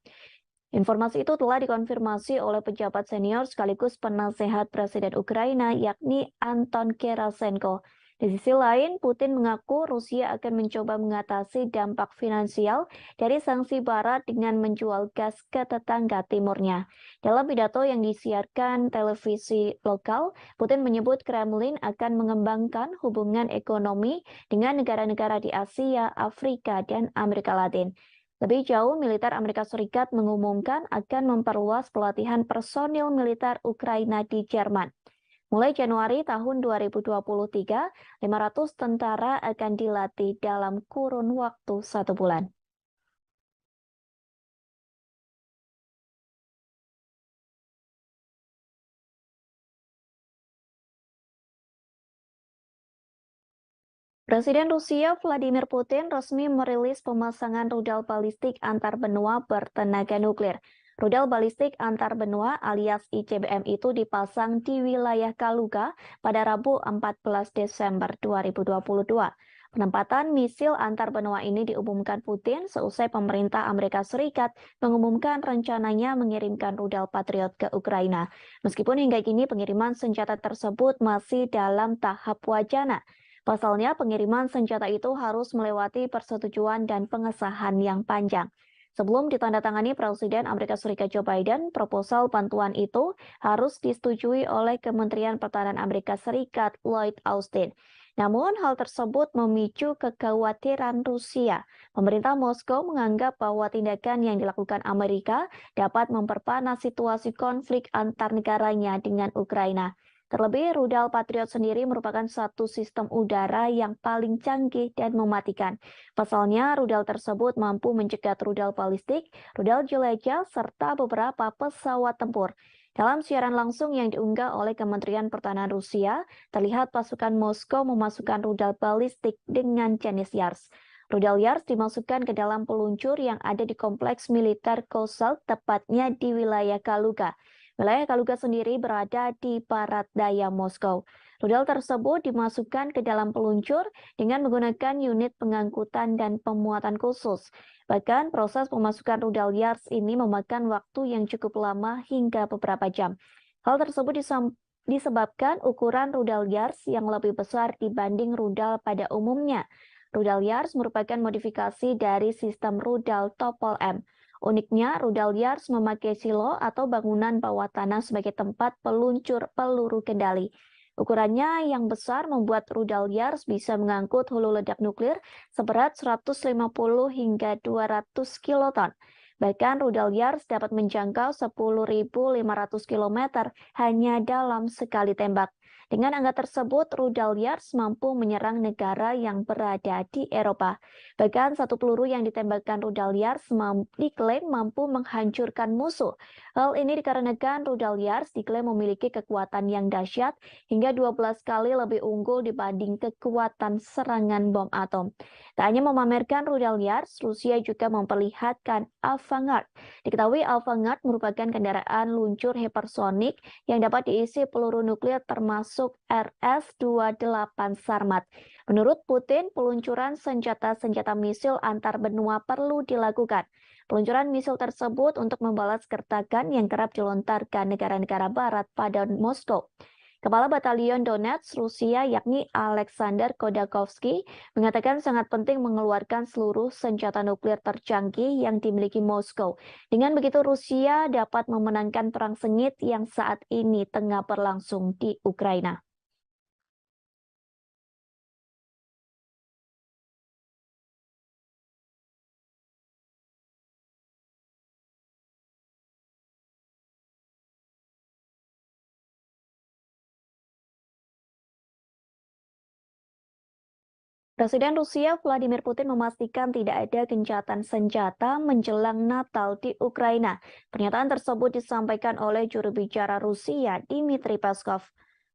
Informasi itu telah dikonfirmasi oleh pejabat senior sekaligus penasehat Presiden Ukraina yakni Anton Gerasenko. Di sisi lain, Putin mengaku Rusia akan mencoba mengatasi dampak finansial dari sanksi Barat dengan menjual gas ke tetangga timurnya. Dalam pidato yang disiarkan televisi lokal, Putin menyebut Kremlin akan mengembangkan hubungan ekonomi dengan negara-negara di Asia, Afrika, dan Amerika Latin. Lebih jauh, militer Amerika Serikat mengumumkan akan memperluas pelatihan personil militer Ukraina di Jerman. Mulai Januari tahun 2023, 500 tentara akan dilatih dalam kurun waktu 1 bulan. Presiden Rusia Vladimir Putin resmi merilis pemasangan rudal balistik antar benua bertenaga nuklir. Rudal balistik antar benua alias ICBM itu dipasang di wilayah Kaluga pada Rabu 14 Desember 2022. Penempatan misil antar benua ini diumumkan Putin seusai pemerintah Amerika Serikat mengumumkan rencananya mengirimkan rudal Patriot ke Ukraina. Meskipun hingga kini pengiriman senjata tersebut masih dalam tahap wacana. Pasalnya, pengiriman senjata itu harus melewati persetujuan dan pengesahan yang panjang. Sebelum ditandatangani Presiden Amerika Serikat Joe Biden, proposal bantuan itu harus disetujui oleh Kementerian Pertahanan Amerika Serikat Lloyd Austin. Namun, hal tersebut memicu kekhawatiran Rusia. Pemerintah Moskow menganggap bahwa tindakan yang dilakukan Amerika dapat memperpanas situasi konflik antar negaranya dengan Ukraina. Terlebih, rudal Patriot sendiri merupakan satu sistem udara yang paling canggih dan mematikan. Pasalnya, rudal tersebut mampu mencegat rudal balistik, rudal jelajah, serta beberapa pesawat tempur. Dalam siaran langsung yang diunggah oleh Kementerian Pertahanan Rusia, terlihat pasukan Moskow memasukkan rudal balistik dengan jenis Yars. Rudal Yars dimasukkan ke dalam peluncur yang ada di kompleks militer Kosel, tepatnya di wilayah Kaluga. Wilayah Kaluga sendiri berada di barat daya Moskow. Rudal tersebut dimasukkan ke dalam peluncur dengan menggunakan unit pengangkutan dan pemuatan khusus. Bahkan proses pemasukan rudal Yars ini memakan waktu yang cukup lama hingga beberapa jam. Hal tersebut disebabkan ukuran rudal Yars yang lebih besar dibanding rudal pada umumnya. Rudal Yars merupakan modifikasi dari sistem rudal Topol M. Uniknya, rudal Yars memakai silo atau bangunan bawah tanah sebagai tempat peluncur peluru kendali. Ukurannya yang besar membuat rudal Yars bisa mengangkut hulu ledak nuklir seberat 150 hingga 200 kiloton. Bahkan rudal Yars dapat menjangkau 10.500 km hanya dalam sekali tembak. Dengan angka tersebut, rudal Yars mampu menyerang negara yang berada di Eropa. Bahkan satu peluru yang ditembakkan rudal Yars diklaim mampu menghancurkan musuh. Hal ini dikarenakan rudal Yars diklaim memiliki kekuatan yang dahsyat hingga 12 kali lebih unggul dibanding kekuatan serangan bom atom. Tak hanya memamerkan rudal Yars, Rusia juga memperlihatkan Avangard. Diketahui Avangard merupakan kendaraan luncur hipersonik yang dapat diisi peluru nuklir termasuk RS-28 Sarmat. Menurut Putin, peluncuran senjata-senjata misil antar benua perlu dilakukan. Peluncuran misil tersebut untuk membalas gertakan yang kerap dilontarkan negara-negara barat pada Moskow. Kepala Batalion Donetsk Rusia yakni Alexander Khodakovsky mengatakan sangat penting mengeluarkan seluruh senjata nuklir tercanggih yang dimiliki Moskow. Dengan begitu Rusia dapat memenangkan perang sengit yang saat ini tengah berlangsung di Ukraina. Presiden Rusia Vladimir Putin memastikan tidak ada gencatan senjata menjelang Natal di Ukraina. Pernyataan tersebut disampaikan oleh juru bicara Rusia, Dmitry Peskov.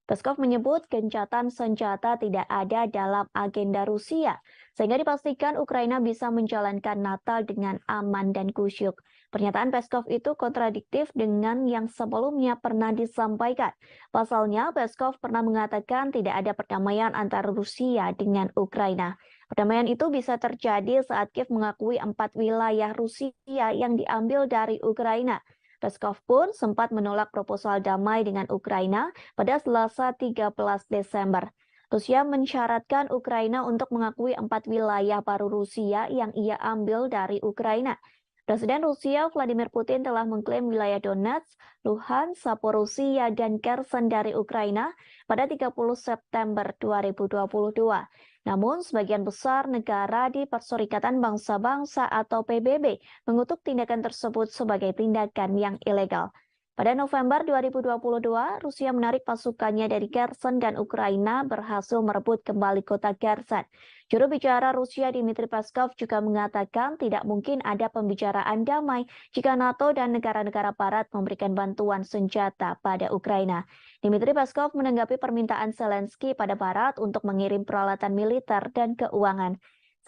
Peskov menyebut gencatan senjata tidak ada dalam agenda Rusia, sehingga dipastikan Ukraina bisa menjalankan Natal dengan aman dan kusyuk. Pernyataan Peskov itu kontradiktif dengan yang sebelumnya pernah disampaikan. Pasalnya, Peskov pernah mengatakan tidak ada perdamaian antara Rusia dengan Ukraina. Perdamaian itu bisa terjadi saat Kiev mengakui 4 wilayah Rusia yang diambil dari Ukraina. Peskov pun sempat menolak proposal damai dengan Ukraina pada Selasa 13 Desember. Rusia mensyaratkan Ukraina untuk mengakui 4 wilayah baru Rusia yang ia ambil dari Ukraina. Presiden Rusia Vladimir Putin telah mengklaim wilayah Donetsk, Luhansk, Zaporizhia, dan Kherson dari Ukraina pada 30 September 2022. Namun, sebagian besar negara di Perserikatan Bangsa-Bangsa atau PBB mengutuk tindakan tersebut sebagai tindakan yang ilegal. Pada November 2022, Rusia menarik pasukannya dari Kherson dan Ukraina berhasil merebut kembali kota Kherson. Juru bicara Rusia Dmitry Peskov juga mengatakan tidak mungkin ada pembicaraan damai jika NATO dan negara-negara barat memberikan bantuan senjata pada Ukraina. Dmitry Peskov menanggapi permintaan Zelensky pada barat untuk mengirim peralatan militer dan keuangan.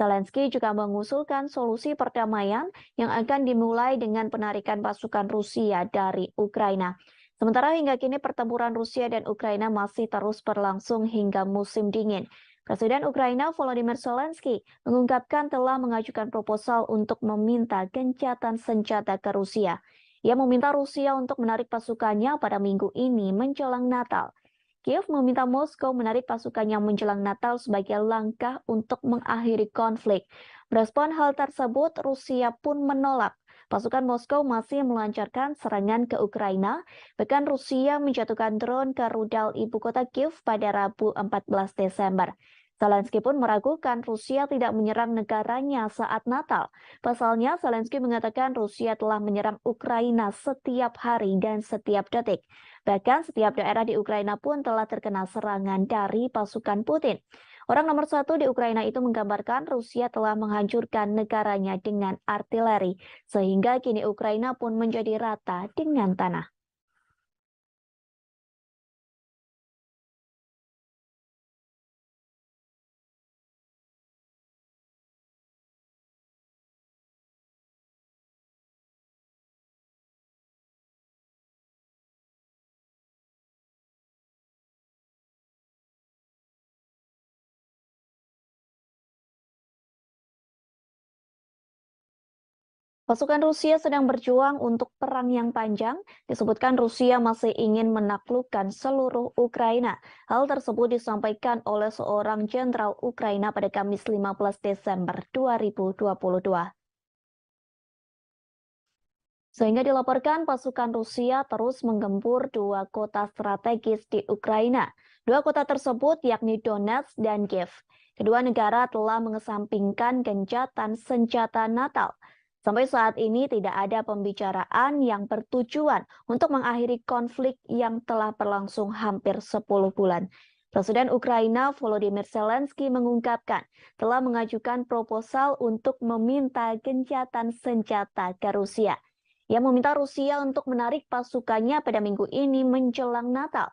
Zelensky juga mengusulkan solusi perdamaian yang akan dimulai dengan penarikan pasukan Rusia dari Ukraina. Sementara hingga kini pertempuran Rusia dan Ukraina masih terus berlangsung hingga musim dingin. Presiden Ukraina Volodymyr Zelensky mengungkapkan telah mengajukan proposal untuk meminta gencatan senjata ke Rusia. Ia meminta Rusia untuk menarik pasukannya pada minggu ini menjelang Natal. Kiev meminta Moskow menarik pasukannya menjelang Natal sebagai langkah untuk mengakhiri konflik. Merespon hal tersebut, Rusia pun menolak. Pasukan Moskow masih melancarkan serangan ke Ukraina, bahkan Rusia menjatuhkan drone ke rudal ibu kota Kiev pada Rabu 14 Desember. Zelensky pun meragukan Rusia tidak menyerang negaranya saat Natal. Pasalnya, Zelensky mengatakan Rusia telah menyerang Ukraina setiap hari dan setiap detik. Bahkan setiap daerah di Ukraina pun telah terkena serangan dari pasukan Putin. Orang nomor satu di Ukraina itu menggambarkan Rusia telah menghancurkan negaranya dengan artileri, sehingga kini Ukraina pun menjadi rata dengan tanah. Pasukan Rusia sedang berjuang untuk perang yang panjang. Disebutkan Rusia masih ingin menaklukkan seluruh Ukraina. Hal tersebut disampaikan oleh seorang jenderal Ukraina pada Kamis 15 Desember 2022. Sehingga dilaporkan pasukan Rusia terus menggempur dua kota strategis di Ukraina. Dua kota tersebut yakni Donetsk dan Kiev. Kedua negara telah mengesampingkan gencatan senjata Natal. Sampai saat ini tidak ada pembicaraan yang bertujuan untuk mengakhiri konflik yang telah berlangsung hampir 10 bulan. Presiden Ukraina Volodymyr Zelensky mengungkapkan telah mengajukan proposal untuk meminta gencatan senjata ke Rusia. Ia meminta Rusia untuk menarik pasukannya pada minggu ini menjelang Natal.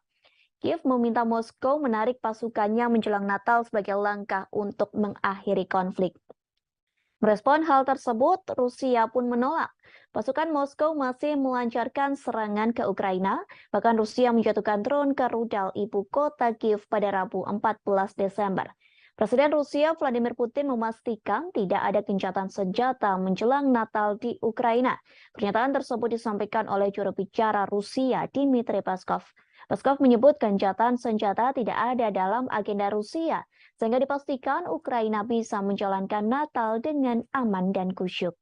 Kiev meminta Moskow menarik pasukannya menjelang Natal sebagai langkah untuk mengakhiri konflik. Merespon hal tersebut, Rusia pun menolak. Pasukan Moskow masih melancarkan serangan ke Ukraina, bahkan Rusia menjatuhkan drone ke rudal ibu kota Kiev pada Rabu 14 Desember. Presiden Rusia Vladimir Putin memastikan tidak ada gencatan senjata menjelang Natal di Ukraina. Pernyataan tersebut disampaikan oleh juru bicara Rusia, Dmitry Peskov. Peskov menyebut gencatan senjata tidak ada dalam agenda Rusia, sehingga dipastikan Ukraina bisa menjalankan Natal dengan aman dan khusyuk.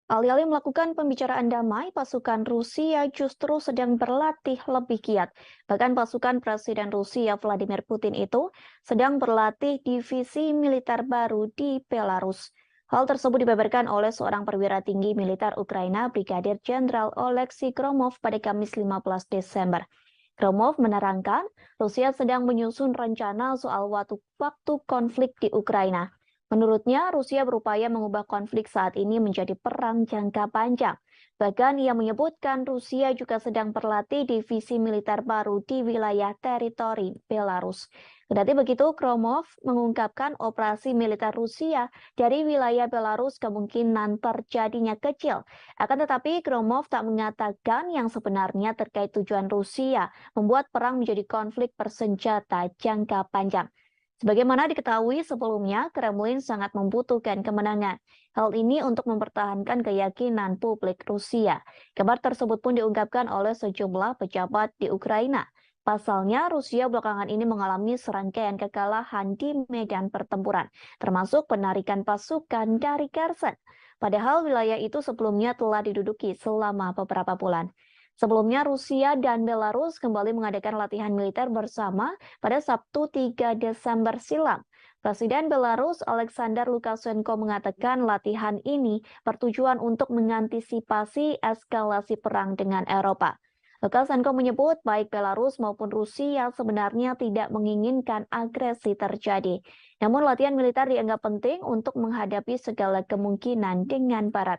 Alih-alih melakukan pembicaraan damai, pasukan Rusia justru sedang berlatih lebih giat. Bahkan pasukan Presiden Rusia Vladimir Putin itu sedang berlatih divisi militer baru di Belarus. Hal tersebut dibeberkan oleh seorang perwira tinggi militer Ukraina, Brigadir Jenderal Oleksiy Gromov pada Kamis 15 Desember. Gromov menerangkan, Rusia sedang menyusun rencana soal waktu konflik di Ukraina. Menurutnya, Rusia berupaya mengubah konflik saat ini menjadi perang jangka panjang. Bahkan ia menyebutkan Rusia juga sedang berlatih divisi militer baru di wilayah teritori Belarus. Kendati begitu, Gromov mengungkapkan operasi militer Rusia dari wilayah Belarus kemungkinan terjadinya kecil. Akan tetapi, Gromov tak mengatakan yang sebenarnya terkait tujuan Rusia membuat perang menjadi konflik bersenjata jangka panjang. Sebagaimana diketahui sebelumnya, Kremlin sangat membutuhkan kemenangan. Hal ini untuk mempertahankan keyakinan publik Rusia. Kabar tersebut pun diungkapkan oleh sejumlah pejabat di Ukraina. Pasalnya, Rusia belakangan ini mengalami serangkaian kekalahan di medan pertempuran, termasuk penarikan pasukan dari Kherson. Padahal wilayah itu sebelumnya telah diduduki selama beberapa bulan. Sebelumnya, Rusia dan Belarus kembali mengadakan latihan militer bersama pada Sabtu 3 Desember silam. Presiden Belarus Alexander Lukashenko mengatakan latihan ini bertujuan untuk mengantisipasi eskalasi perang dengan Eropa. Lukashenko menyebut baik Belarus maupun Rusia sebenarnya tidak menginginkan agresi terjadi. Namun latihan militer dianggap penting untuk menghadapi segala kemungkinan dengan Barat.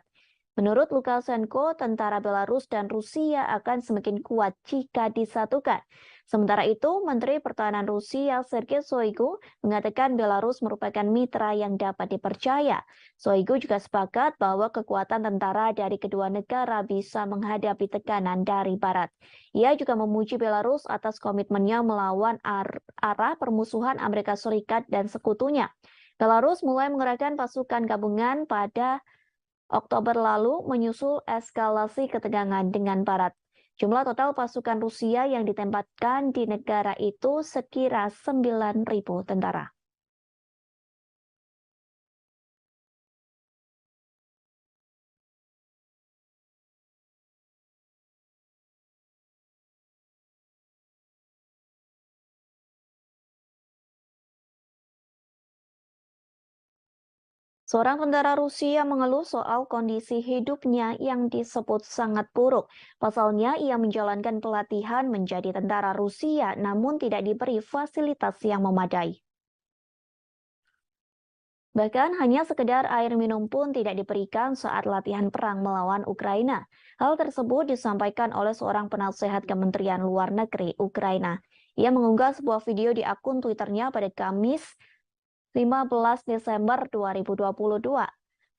Menurut Lukashenko, tentara Belarus dan Rusia akan semakin kuat jika disatukan. Sementara itu, Menteri Pertahanan Rusia Sergei Shoigu mengatakan Belarus merupakan mitra yang dapat dipercaya. Shoigu juga sepakat bahwa kekuatan tentara dari kedua negara bisa menghadapi tekanan dari Barat. Ia juga memuji Belarus atas komitmennya melawan arah permusuhan Amerika Serikat dan sekutunya. Belarus mulai mengerahkan pasukan gabungan pada Oktober lalu menyusul eskalasi ketegangan dengan Barat. Jumlah total pasukan Rusia yang ditempatkan di negara itu sekira 9.000 tentara. Seorang tentara Rusia mengeluh soal kondisi hidupnya yang disebut sangat buruk. Pasalnya, ia menjalankan pelatihan menjadi tentara Rusia namun tidak diberi fasilitas yang memadai. Bahkan hanya sekedar air minum pun tidak diberikan saat latihan perang melawan Ukraina. Hal tersebut disampaikan oleh seorang penasehat Kementerian Luar Negeri Ukraina. Ia mengunggah sebuah video di akun Twitternya pada Kamis 15 Desember 2022.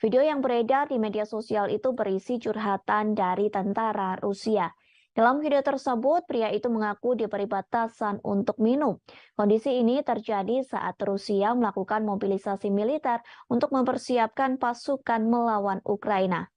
Video yang beredar di media sosial itu berisi curhatan dari tentara Rusia. Dalam video tersebut, pria itu mengaku diberi batasan untuk minum. Kondisi ini terjadi saat Rusia melakukan mobilisasi militer untuk mempersiapkan pasukan melawan Ukraina.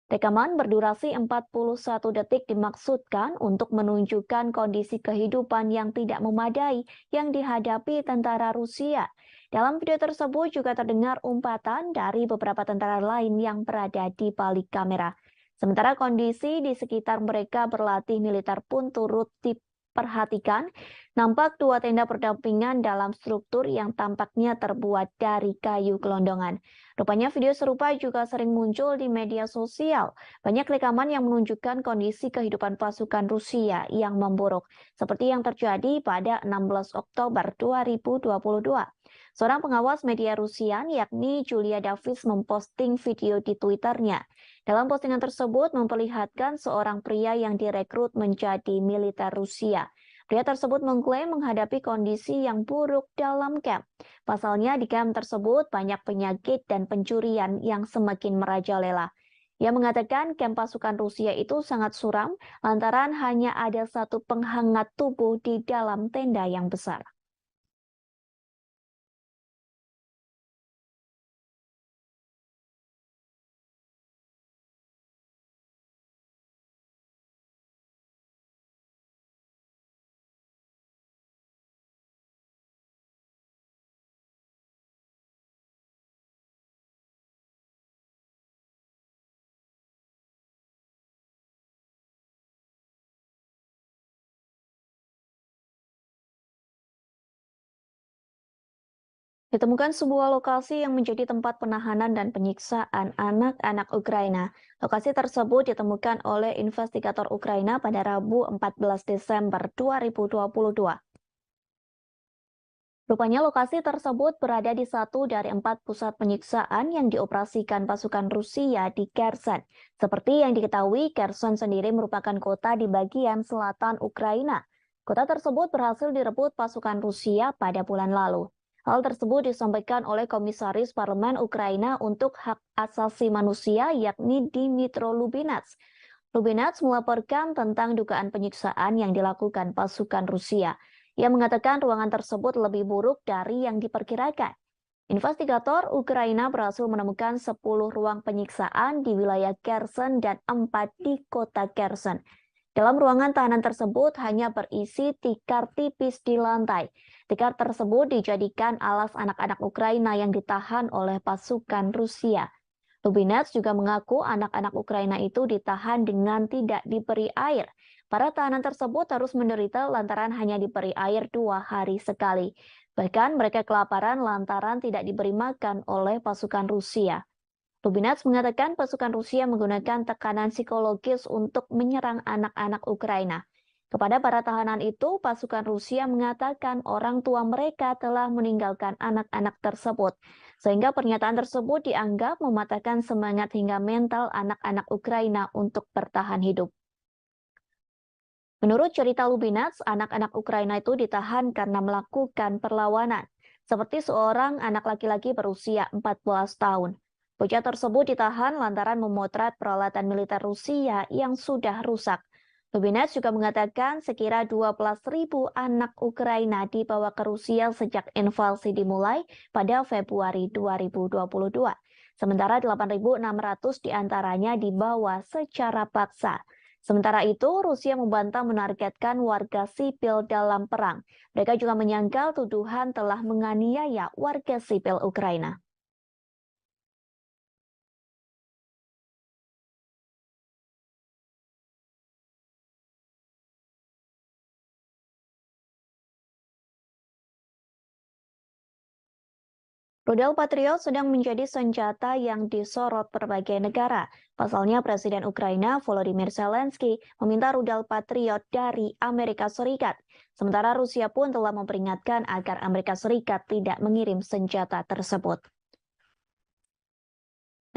Rekaman berdurasi 41 detik dimaksudkan untuk menunjukkan kondisi kehidupan yang tidak memadai yang dihadapi tentara Rusia. Dalam video tersebut juga terdengar umpatan dari beberapa tentara lain yang berada di balik kamera. Sementara kondisi di sekitar mereka berlatih militer pun turut diperhatikan. Nampak dua tenda berdampingan dalam struktur yang tampaknya terbuat dari kayu gelondongan. Rupanya video serupa juga sering muncul di media sosial. Banyak rekaman yang menunjukkan kondisi kehidupan pasukan Rusia yang memburuk, seperti yang terjadi pada 16 Oktober 2022. Seorang pengawas media Rusia, yakni Julia Davis, memposting video di Twitternya. Dalam postingan tersebut memperlihatkan seorang pria yang direkrut menjadi militer Rusia. Pria tersebut mengklaim menghadapi kondisi yang buruk dalam kamp. Pasalnya di kamp tersebut banyak penyakit dan pencurian yang semakin merajalela. Ia mengatakan kamp pasukan Rusia itu sangat suram lantaran hanya ada satu penghangat tubuh di dalam tenda yang besar. Ditemukan sebuah lokasi yang menjadi tempat penahanan dan penyiksaan anak-anak Ukraina. Lokasi tersebut ditemukan oleh investigator Ukraina pada Rabu 14 Desember 2022. Rupanya lokasi tersebut berada di satu dari 4 pusat penyiksaan yang dioperasikan pasukan Rusia di Kherson. Seperti yang diketahui, Kherson sendiri merupakan kota di bagian selatan Ukraina. Kota tersebut berhasil direbut pasukan Rusia pada bulan lalu. Hal tersebut disampaikan oleh Komisaris Parlemen Ukraina untuk Hak Asasi Manusia, yakni Dmytro Lubinets. Lubinets melaporkan tentang dugaan penyiksaan yang dilakukan pasukan Rusia. Ia mengatakan ruangan tersebut lebih buruk dari yang diperkirakan. Investigator Ukraina berhasil menemukan 10 ruang penyiksaan di wilayah Kherson dan 4 di kota Kherson. Dalam ruangan tahanan tersebut hanya berisi tikar tipis di lantai. Tikar tersebut dijadikan alas anak-anak Ukraina yang ditahan oleh pasukan Rusia. Lubinets juga mengaku anak-anak Ukraina itu ditahan dengan tidak diberi air. Para tahanan tersebut harus menderita lantaran hanya diberi air 2 hari sekali. Bahkan mereka kelaparan lantaran tidak diberi makan oleh pasukan Rusia. Lubinets mengatakan pasukan Rusia menggunakan tekanan psikologis untuk menyerang anak-anak Ukraina. Kepada para tahanan itu, pasukan Rusia mengatakan orang tua mereka telah meninggalkan anak-anak tersebut, sehingga pernyataan tersebut dianggap mematahkan semangat hingga mental anak-anak Ukraina untuk bertahan hidup. Menurut cerita Lubinets, anak-anak Ukraina itu ditahan karena melakukan perlawanan, seperti seorang anak laki-laki berusia 14 tahun. Bocah tersebut ditahan lantaran memotret peralatan militer Rusia yang sudah rusak. Lubinets juga mengatakan sekira 12.000 anak Ukraina dibawa ke Rusia sejak invasi dimulai pada Februari 2022. Sementara 8.600 diantaranya dibawa secara paksa. Sementara itu, Rusia membantah menargetkan warga sipil dalam perang. Mereka juga menyangkal tuduhan telah menganiaya warga sipil Ukraina. Rudal Patriot sedang menjadi senjata yang disorot berbagai negara. Pasalnya, Presiden Ukraina Volodymyr Zelensky meminta rudal Patriot dari Amerika Serikat. Sementara Rusia pun telah memperingatkan agar Amerika Serikat tidak mengirim senjata tersebut.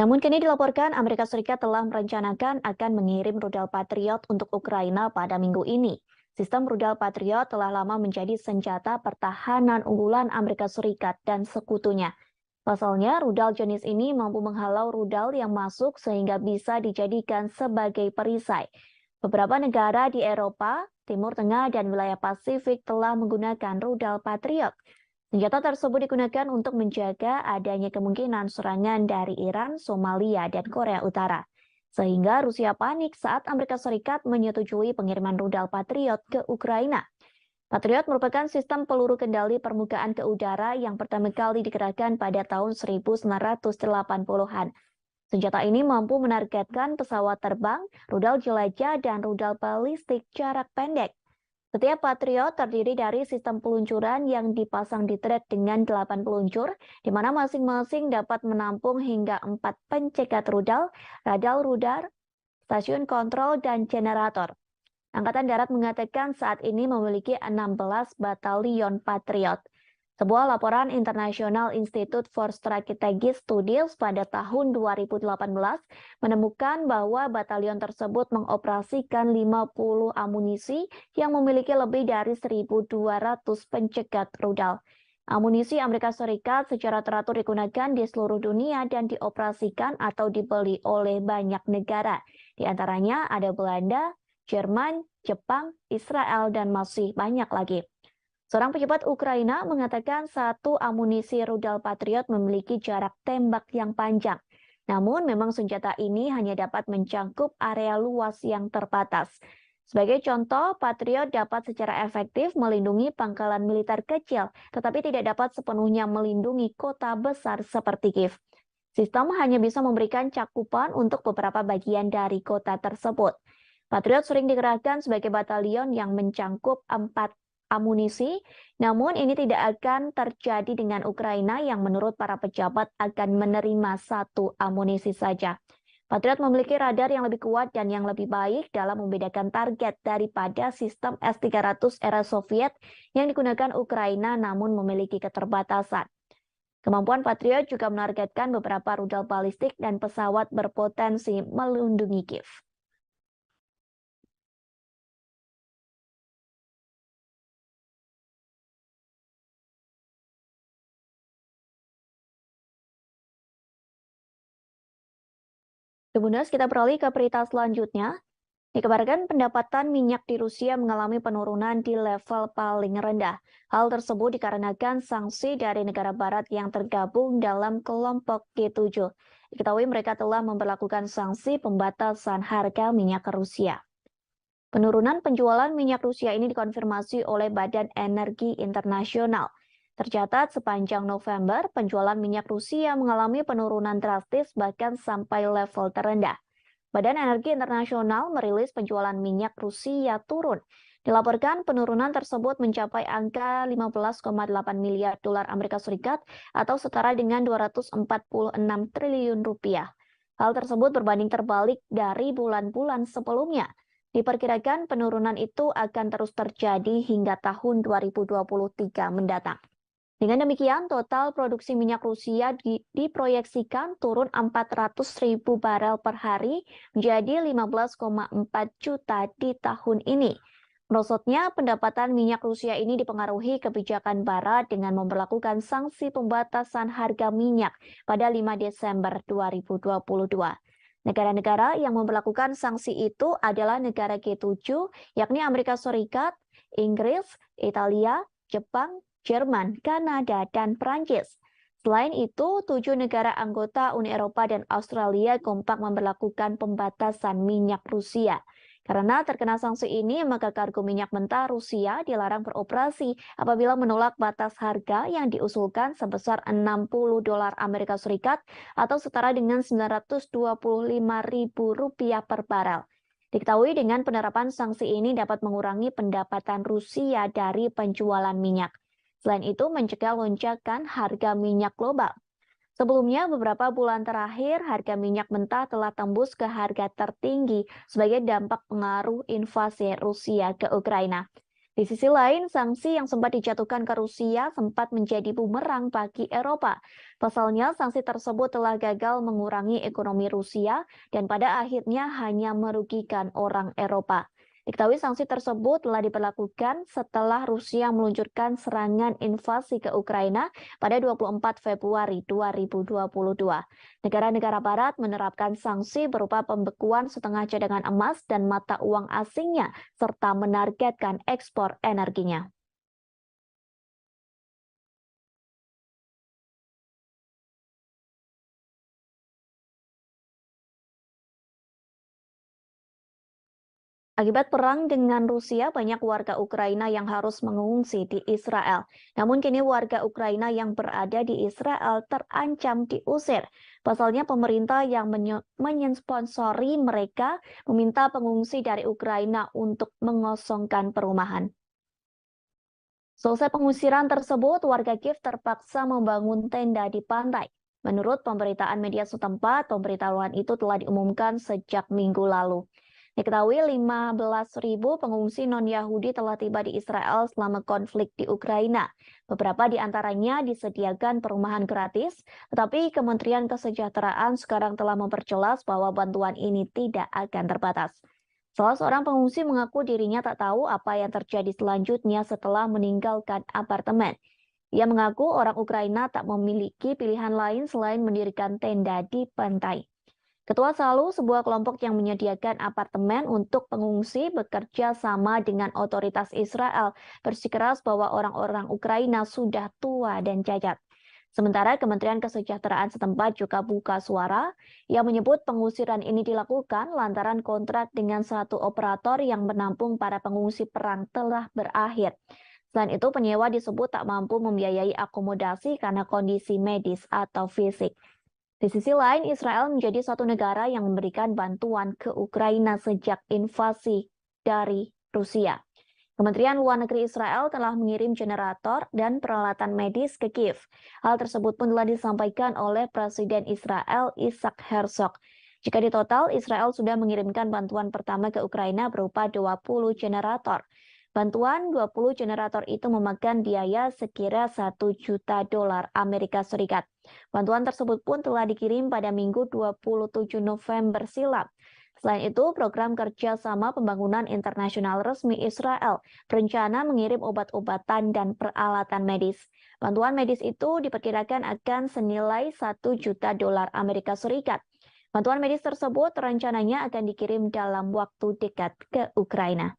Namun kini dilaporkan Amerika Serikat telah merencanakan akan mengirim rudal Patriot untuk Ukraina pada minggu ini. Sistem rudal Patriot telah lama menjadi senjata pertahanan unggulan Amerika Serikat dan sekutunya. Pasalnya, rudal jenis ini mampu menghalau rudal yang masuk sehingga bisa dijadikan sebagai perisai. Beberapa negara di Eropa, Timur Tengah, dan wilayah Pasifik telah menggunakan rudal Patriot. Senjata tersebut digunakan untuk menjaga adanya kemungkinan serangan dari Iran, Somalia, dan Korea Utara. Sehingga Rusia panik saat Amerika Serikat menyetujui pengiriman rudal Patriot ke Ukraina. Patriot merupakan sistem peluru kendali permukaan ke udara yang pertama kali dikerahkan pada tahun 1980-an. Senjata ini mampu menargetkan pesawat terbang, rudal jelajah, dan rudal balistik jarak pendek. Setiap Patriot terdiri dari sistem peluncuran yang dipasang di thread dengan 8 peluncur, di mana masing-masing dapat menampung hingga 4 pencegat rudal, radar, stasiun kontrol, dan generator. Angkatan Darat mengatakan saat ini memiliki 16 batalion Patriot. Sebuah laporan International Institute for Strategic Studies pada tahun 2018 menemukan bahwa batalion tersebut mengoperasikan 50 amunisi yang memiliki lebih dari 1.200 pencegat rudal. Amunisi Amerika Serikat secara teratur digunakan di seluruh dunia dan dioperasikan atau dibeli oleh banyak negara. Di antaranya ada Belanda, Jerman, Jepang, Israel, dan masih banyak lagi. Seorang pejabat Ukraina mengatakan satu amunisi rudal Patriot memiliki jarak tembak yang panjang. Namun memang senjata ini hanya dapat mencangkup area luas yang terbatas. Sebagai contoh, Patriot dapat secara efektif melindungi pangkalan militer kecil, tetapi tidak dapat sepenuhnya melindungi kota besar seperti Kiev. Sistem hanya bisa memberikan cakupan untuk beberapa bagian dari kota tersebut. Patriot sering dikerahkan sebagai batalion yang mencangkup 4 amunisi, namun ini tidak akan terjadi dengan Ukraina yang menurut para pejabat akan menerima 1 amunisi saja. Patriot memiliki radar yang lebih kuat dan yang lebih baik dalam membedakan target daripada sistem S-300 era Soviet yang digunakan Ukraina namun memiliki keterbatasan. Kemampuan Patriot juga menargetkan beberapa rudal balistik dan pesawat berpotensi melindungi Kiev. Kemudian kita beralih ke berita selanjutnya. Dikabarkan pendapatan minyak di Rusia mengalami penurunan di level paling rendah. Hal tersebut dikarenakan sanksi dari negara barat yang tergabung dalam kelompok G7. Diketahui mereka telah memperlakukan sanksi pembatasan harga minyak ke Rusia. Penurunan penjualan minyak Rusia ini dikonfirmasi oleh Badan Energi Internasional. Tercatat sepanjang November, penjualan minyak Rusia mengalami penurunan drastis bahkan sampai level terendah. Badan Energi Internasional merilis penjualan minyak Rusia turun Dilaporkan penurunan tersebut mencapai angka 15,8 miliar dolar Amerika Serikat atau setara dengan 246 triliun rupiah. Hal tersebut berbanding terbalik dari bulan-bulan sebelumnya. Diperkirakan penurunan itu akan terus terjadi hingga tahun 2023 mendatang. Dengan demikian, total produksi minyak Rusia diproyeksikan turun 400.000 barel per hari menjadi 15,4 juta di tahun ini. Merosotnya pendapatan minyak Rusia ini dipengaruhi kebijakan Barat dengan memperlakukan sanksi pembatasan harga minyak pada 5 Desember 2022. Negara-negara yang memperlakukan sanksi itu adalah negara G7, yakni Amerika Serikat, Inggris, Italia, Jepang, Jerman, Kanada, dan Prancis. Selain itu, 7 negara anggota Uni Eropa dan Australia kompak memperlakukan pembatasan minyak Rusia. Karena terkena sanksi ini, maka kargo minyak mentah Rusia dilarang beroperasi apabila menolak batas harga yang diusulkan sebesar 60 dolar Amerika Serikat atau setara dengan 925.000 rupiah per barel. Diketahui dengan penerapan sanksi ini dapat mengurangi pendapatan Rusia dari penjualan minyak. Selain itu, mencegah lonjakan harga minyak global. Sebelumnya, beberapa bulan terakhir, harga minyak mentah telah tembus ke harga tertinggi sebagai dampak pengaruh invasi Rusia ke Ukraina. Di sisi lain, sanksi yang sempat dijatuhkan ke Rusia sempat menjadi bumerang bagi Eropa. Pasalnya, sanksi tersebut telah gagal mengurangi ekonomi Rusia dan pada akhirnya hanya merugikan orang Eropa. Diketahui sanksi tersebut telah diberlakukan setelah Rusia meluncurkan serangan invasi ke Ukraina pada 24 Februari 2022. Negara-negara Barat menerapkan sanksi berupa pembekuan setengah cadangan emas dan mata uang asingnya, serta menargetkan ekspor energinya. Akibat perang dengan Rusia, banyak warga Ukraina yang harus mengungsi di Israel. Namun kini warga Ukraina yang berada di Israel terancam diusir. Pasalnya pemerintah yang mensponsori mereka meminta pengungsi dari Ukraina untuk mengosongkan perumahan. Selesai pengusiran tersebut, warga Kiev terpaksa membangun tenda di pantai. Menurut pemberitaan media setempat, pemberitahuan itu telah diumumkan sejak minggu lalu. Diketahui 15.000 pengungsi non-Yahudi telah tiba di Israel selama konflik di Ukraina. Beberapa di antaranya disediakan perumahan gratis, tetapi Kementerian Kesejahteraan sekarang telah memperjelas bahwa bantuan ini tidak akan terbatas. Salah seorang pengungsi mengaku dirinya tak tahu apa yang terjadi selanjutnya setelah meninggalkan apartemen. Ia mengaku orang Ukraina tak memiliki pilihan lain selain mendirikan tenda di pantai. Ketua Salu, sebuah kelompok yang menyediakan apartemen untuk pengungsi, bekerja sama dengan otoritas Israel, bersikeras bahwa orang-orang Ukraina sudah tua dan cacat. Sementara Kementerian Kesejahteraan setempat juga buka suara yang menyebut pengusiran ini dilakukan lantaran kontrak dengan satu operator yang menampung para pengungsi perang telah berakhir. Selain itu, penyewa disebut tak mampu membiayai akomodasi karena kondisi medis atau fisik. Di sisi lain, Israel menjadi satu negara yang memberikan bantuan ke Ukraina sejak invasi dari Rusia. Kementerian Luar Negeri Israel telah mengirim generator dan peralatan medis ke Kiev. Hal tersebut pun telah disampaikan oleh Presiden Israel Isaac Herzog. Jika ditotal, Israel sudah mengirimkan bantuan pertama ke Ukraina berupa 20 generator. Bantuan 20 generator itu memakan biaya sekira 1 juta dolar Amerika Serikat. Bantuan tersebut pun telah dikirim pada Minggu 27 November silam. Selain itu, program kerjasama pembangunan internasional resmi Israel berencana mengirim obat-obatan dan peralatan medis. Bantuan medis itu diperkirakan akan senilai 1 juta dolar Amerika Serikat. Bantuan medis tersebut rencananya akan dikirim dalam waktu dekat ke Ukraina.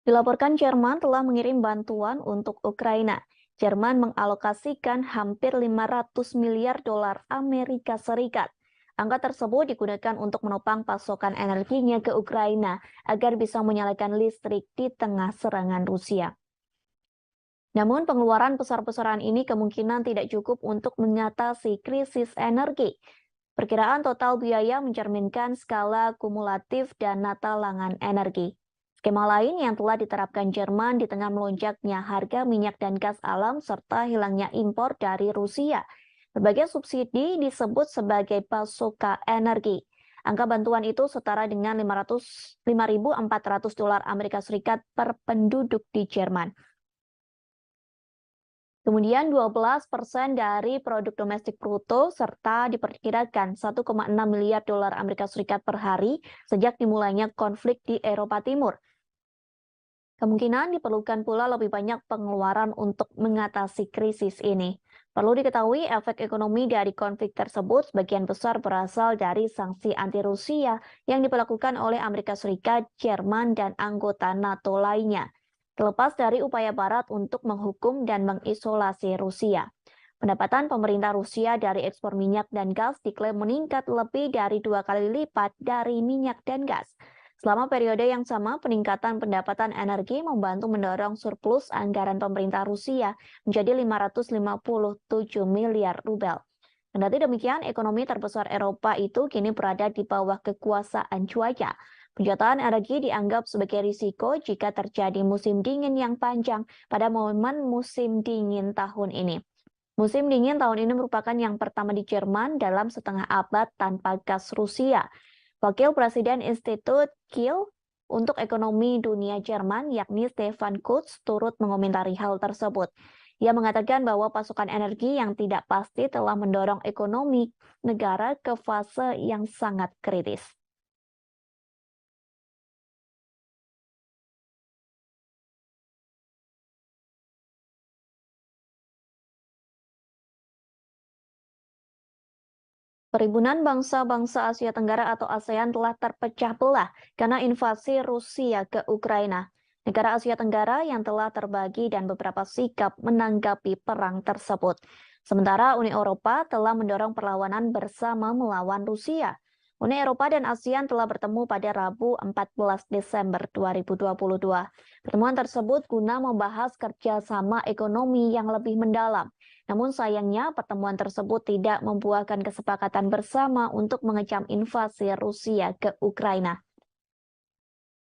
Dilaporkan Jerman telah mengirim bantuan untuk Ukraina. Jerman mengalokasikan hampir 500 miliar dolar Amerika Serikat. Angka tersebut digunakan untuk menopang pasokan energinya ke Ukraina agar bisa menyalakan listrik di tengah serangan Rusia. Namun pengeluaran besar-besaran ini kemungkinan tidak cukup untuk mengatasi krisis energi. Perkiraan total biaya mencerminkan skala kumulatif dana talangan energi. Skema lain yang telah diterapkan Jerman di tengah melonjaknya harga minyak dan gas alam serta hilangnya impor dari Rusia. Berbagai subsidi disebut sebagai pasokan energi. Angka bantuan itu setara dengan 5.400 dolar Amerika Serikat per penduduk di Jerman. Kemudian 12% dari produk domestik bruto serta diperkirakan 1,6 miliar dolar Amerika Serikat per hari sejak dimulainya konflik di Eropa Timur. Kemungkinan diperlukan pula lebih banyak pengeluaran untuk mengatasi krisis ini. Perlu diketahui efek ekonomi dari konflik tersebut sebagian besar berasal dari sanksi anti-Rusia yang diberlakukan oleh Amerika Serikat, Jerman, dan anggota NATO lainnya. Terlepas dari upaya Barat untuk menghukum dan mengisolasi Rusia. Pendapatan pemerintah Rusia dari ekspor minyak dan gas diklaim meningkat lebih dari 2 kali lipat dari minyak dan gas. Selama periode yang sama, peningkatan pendapatan energi membantu mendorong surplus anggaran pemerintah Rusia menjadi 557 miliar rubel. Kendati demikian, ekonomi terbesar Eropa itu kini berada di bawah kekuasaan cuaca. Penjataan energi dianggap sebagai risiko jika terjadi musim dingin yang panjang pada momen musim dingin tahun ini. Musim dingin tahun ini merupakan yang pertama di Jerman dalam setengah abad tanpa gas Rusia. Wakil Presiden Institut Kiel untuk Ekonomi Dunia Jerman, yakni Stefan Kurz, turut mengomentari hal tersebut. Ia mengatakan bahwa pasokan energi yang tidak pasti telah mendorong ekonomi negara ke fase yang sangat kritis. Perhimpunan Bangsa-Bangsa Asia Tenggara atau ASEAN telah terpecah belah karena invasi Rusia ke Ukraina. Negara Asia Tenggara yang telah terbagi dan beberapa sikap menanggapi perang tersebut. Sementara Uni Eropa telah mendorong perlawanan bersama melawan Rusia. Uni Eropa dan ASEAN telah bertemu pada Rabu 14 Desember 2022. Pertemuan tersebut guna membahas kerjasama ekonomi yang lebih mendalam. Namun sayangnya pertemuan tersebut tidak membuahkan kesepakatan bersama untuk mengecam invasi Rusia ke Ukraina.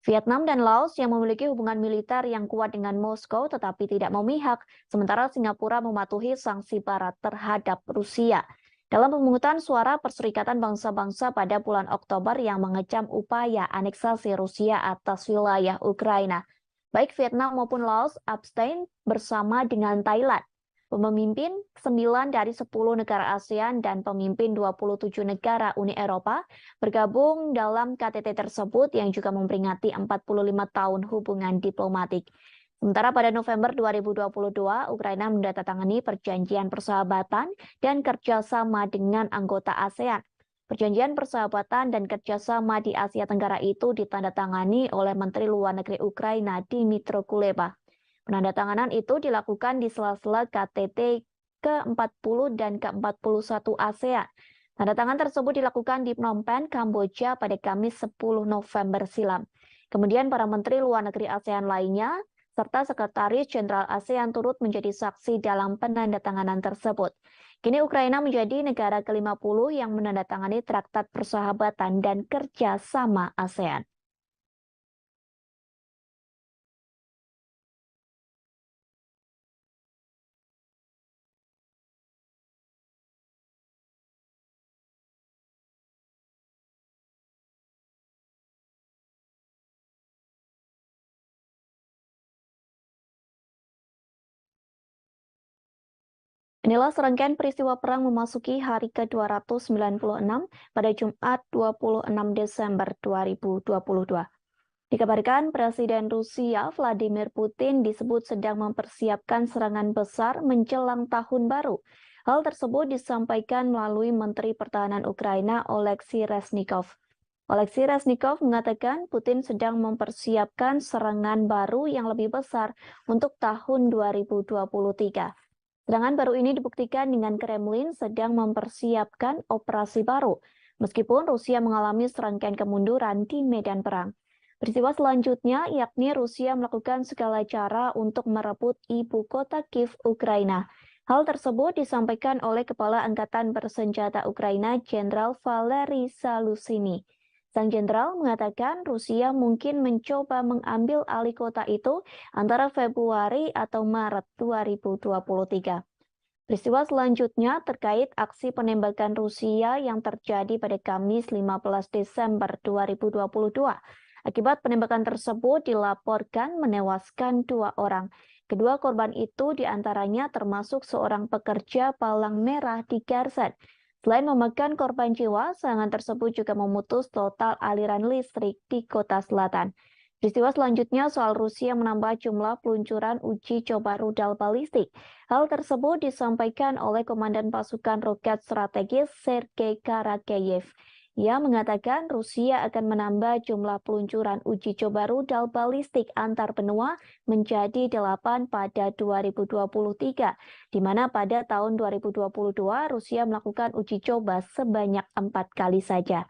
Vietnam dan Laos yang memiliki hubungan militer yang kuat dengan Moskow tetapi tidak memihak, sementara Singapura mematuhi sanksi Barat terhadap Rusia. Dalam pemungutan suara Perserikatan Bangsa-Bangsa pada bulan Oktober yang mengecam upaya aneksasi Rusia atas wilayah Ukraina, baik Vietnam maupun Laos abstain bersama dengan Thailand. Pemimpin 9 dari 10 negara ASEAN dan pemimpin 27 negara Uni Eropa bergabung dalam KTT tersebut yang juga memperingati 45 tahun hubungan diplomatik. Sementara pada November 2022, Ukraina menandatangani perjanjian persahabatan dan kerjasama dengan anggota ASEAN. Perjanjian persahabatan dan kerjasama di Asia Tenggara itu ditandatangani oleh Menteri Luar Negeri Ukraina Dmytro Kuleba. Penandatanganan itu dilakukan di sela-sela KTT ke-40 dan ke-41 ASEAN. Tanda tangan tersebut dilakukan di Phnom Penh, Kamboja pada Kamis 10 November silam. Kemudian para menteri luar negeri ASEAN lainnya, serta Sekretaris Jenderal ASEAN turut menjadi saksi dalam penandatanganan tersebut. Kini Ukraina menjadi negara ke-50 yang menandatangani Traktat Persahabatan dan Kerjasama ASEAN. Inilah serangkaian peristiwa perang memasuki hari ke-296 pada Jumat 26 Desember 2022. Dikabarkan Presiden Rusia Vladimir Putin disebut sedang mempersiapkan serangan besar menjelang tahun baru. Hal tersebut disampaikan melalui Menteri Pertahanan Ukraina Oleksiy Reznikov. Oleksiy Reznikov mengatakan Putin sedang mempersiapkan serangan baru yang lebih besar untuk tahun 2023. Serangan baru ini dibuktikan dengan Kremlin sedang mempersiapkan operasi baru, meskipun Rusia mengalami serangkaian kemunduran di medan perang. Peristiwa selanjutnya yakni Rusia melakukan segala cara untuk merebut ibu kota Kiev, Ukraina. Hal tersebut disampaikan oleh Kepala Angkatan Bersenjata Ukraina, Jenderal Valery Zaluzhny. Sang jenderal mengatakan Rusia mungkin mencoba mengambil alih kota itu antara Februari atau Maret 2023. Peristiwa selanjutnya terkait aksi penembakan Rusia yang terjadi pada Kamis 15 Desember 2022. Akibat penembakan tersebut dilaporkan menewaskan 2 orang. Kedua korban itu diantaranya termasuk seorang pekerja palang merah di Kherson. Selain memakan korban jiwa, serangan tersebut juga memutus total aliran listrik di kota selatan. Peristiwa selanjutnya soal Rusia menambah jumlah peluncuran uji coba rudal balistik. Hal tersebut disampaikan oleh Komandan Pasukan Roket Strategis Sergei Karakeyev. Ia mengatakan Rusia akan menambah jumlah peluncuran uji coba rudal balistik antar benua menjadi 8 pada 2023, di mana pada tahun 2022 Rusia melakukan uji coba sebanyak 4 kali saja.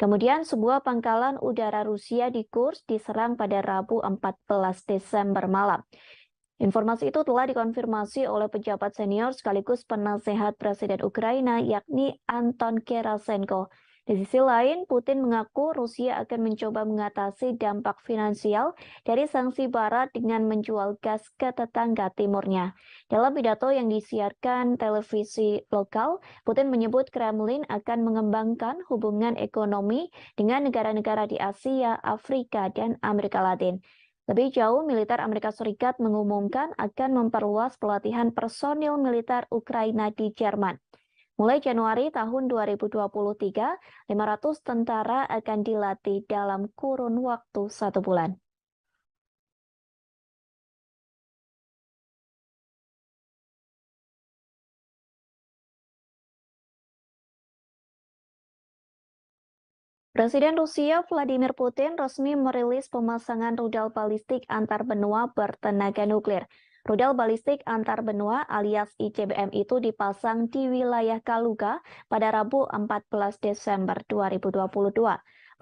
Kemudian sebuah pangkalan udara Rusia di Kursk diserang pada Rabu 14 Desember malam. Informasi itu telah dikonfirmasi oleh pejabat senior sekaligus penasehat Presiden Ukraina yakni Anton Gerasenko. Di sisi lain, Putin mengaku Rusia akan mencoba mengatasi dampak finansial dari sanksi Barat dengan menjual gas ke tetangga timurnya. Dalam pidato yang disiarkan televisi lokal, Putin menyebut Kremlin akan mengembangkan hubungan ekonomi dengan negara-negara di Asia, Afrika, dan Amerika Latin. Lebih jauh, militer Amerika Serikat mengumumkan akan memperluas pelatihan personil militer Ukraina di Jerman. Mulai Januari tahun 2023, 500 tentara akan dilatih dalam kurun waktu 1 bulan. Presiden Rusia Vladimir Putin resmi merilis pemasangan rudal balistik antar benua bertenaga nuklir. Rudal balistik antar benua alias ICBM itu dipasang di wilayah Kaluga pada Rabu 14 Desember 2022.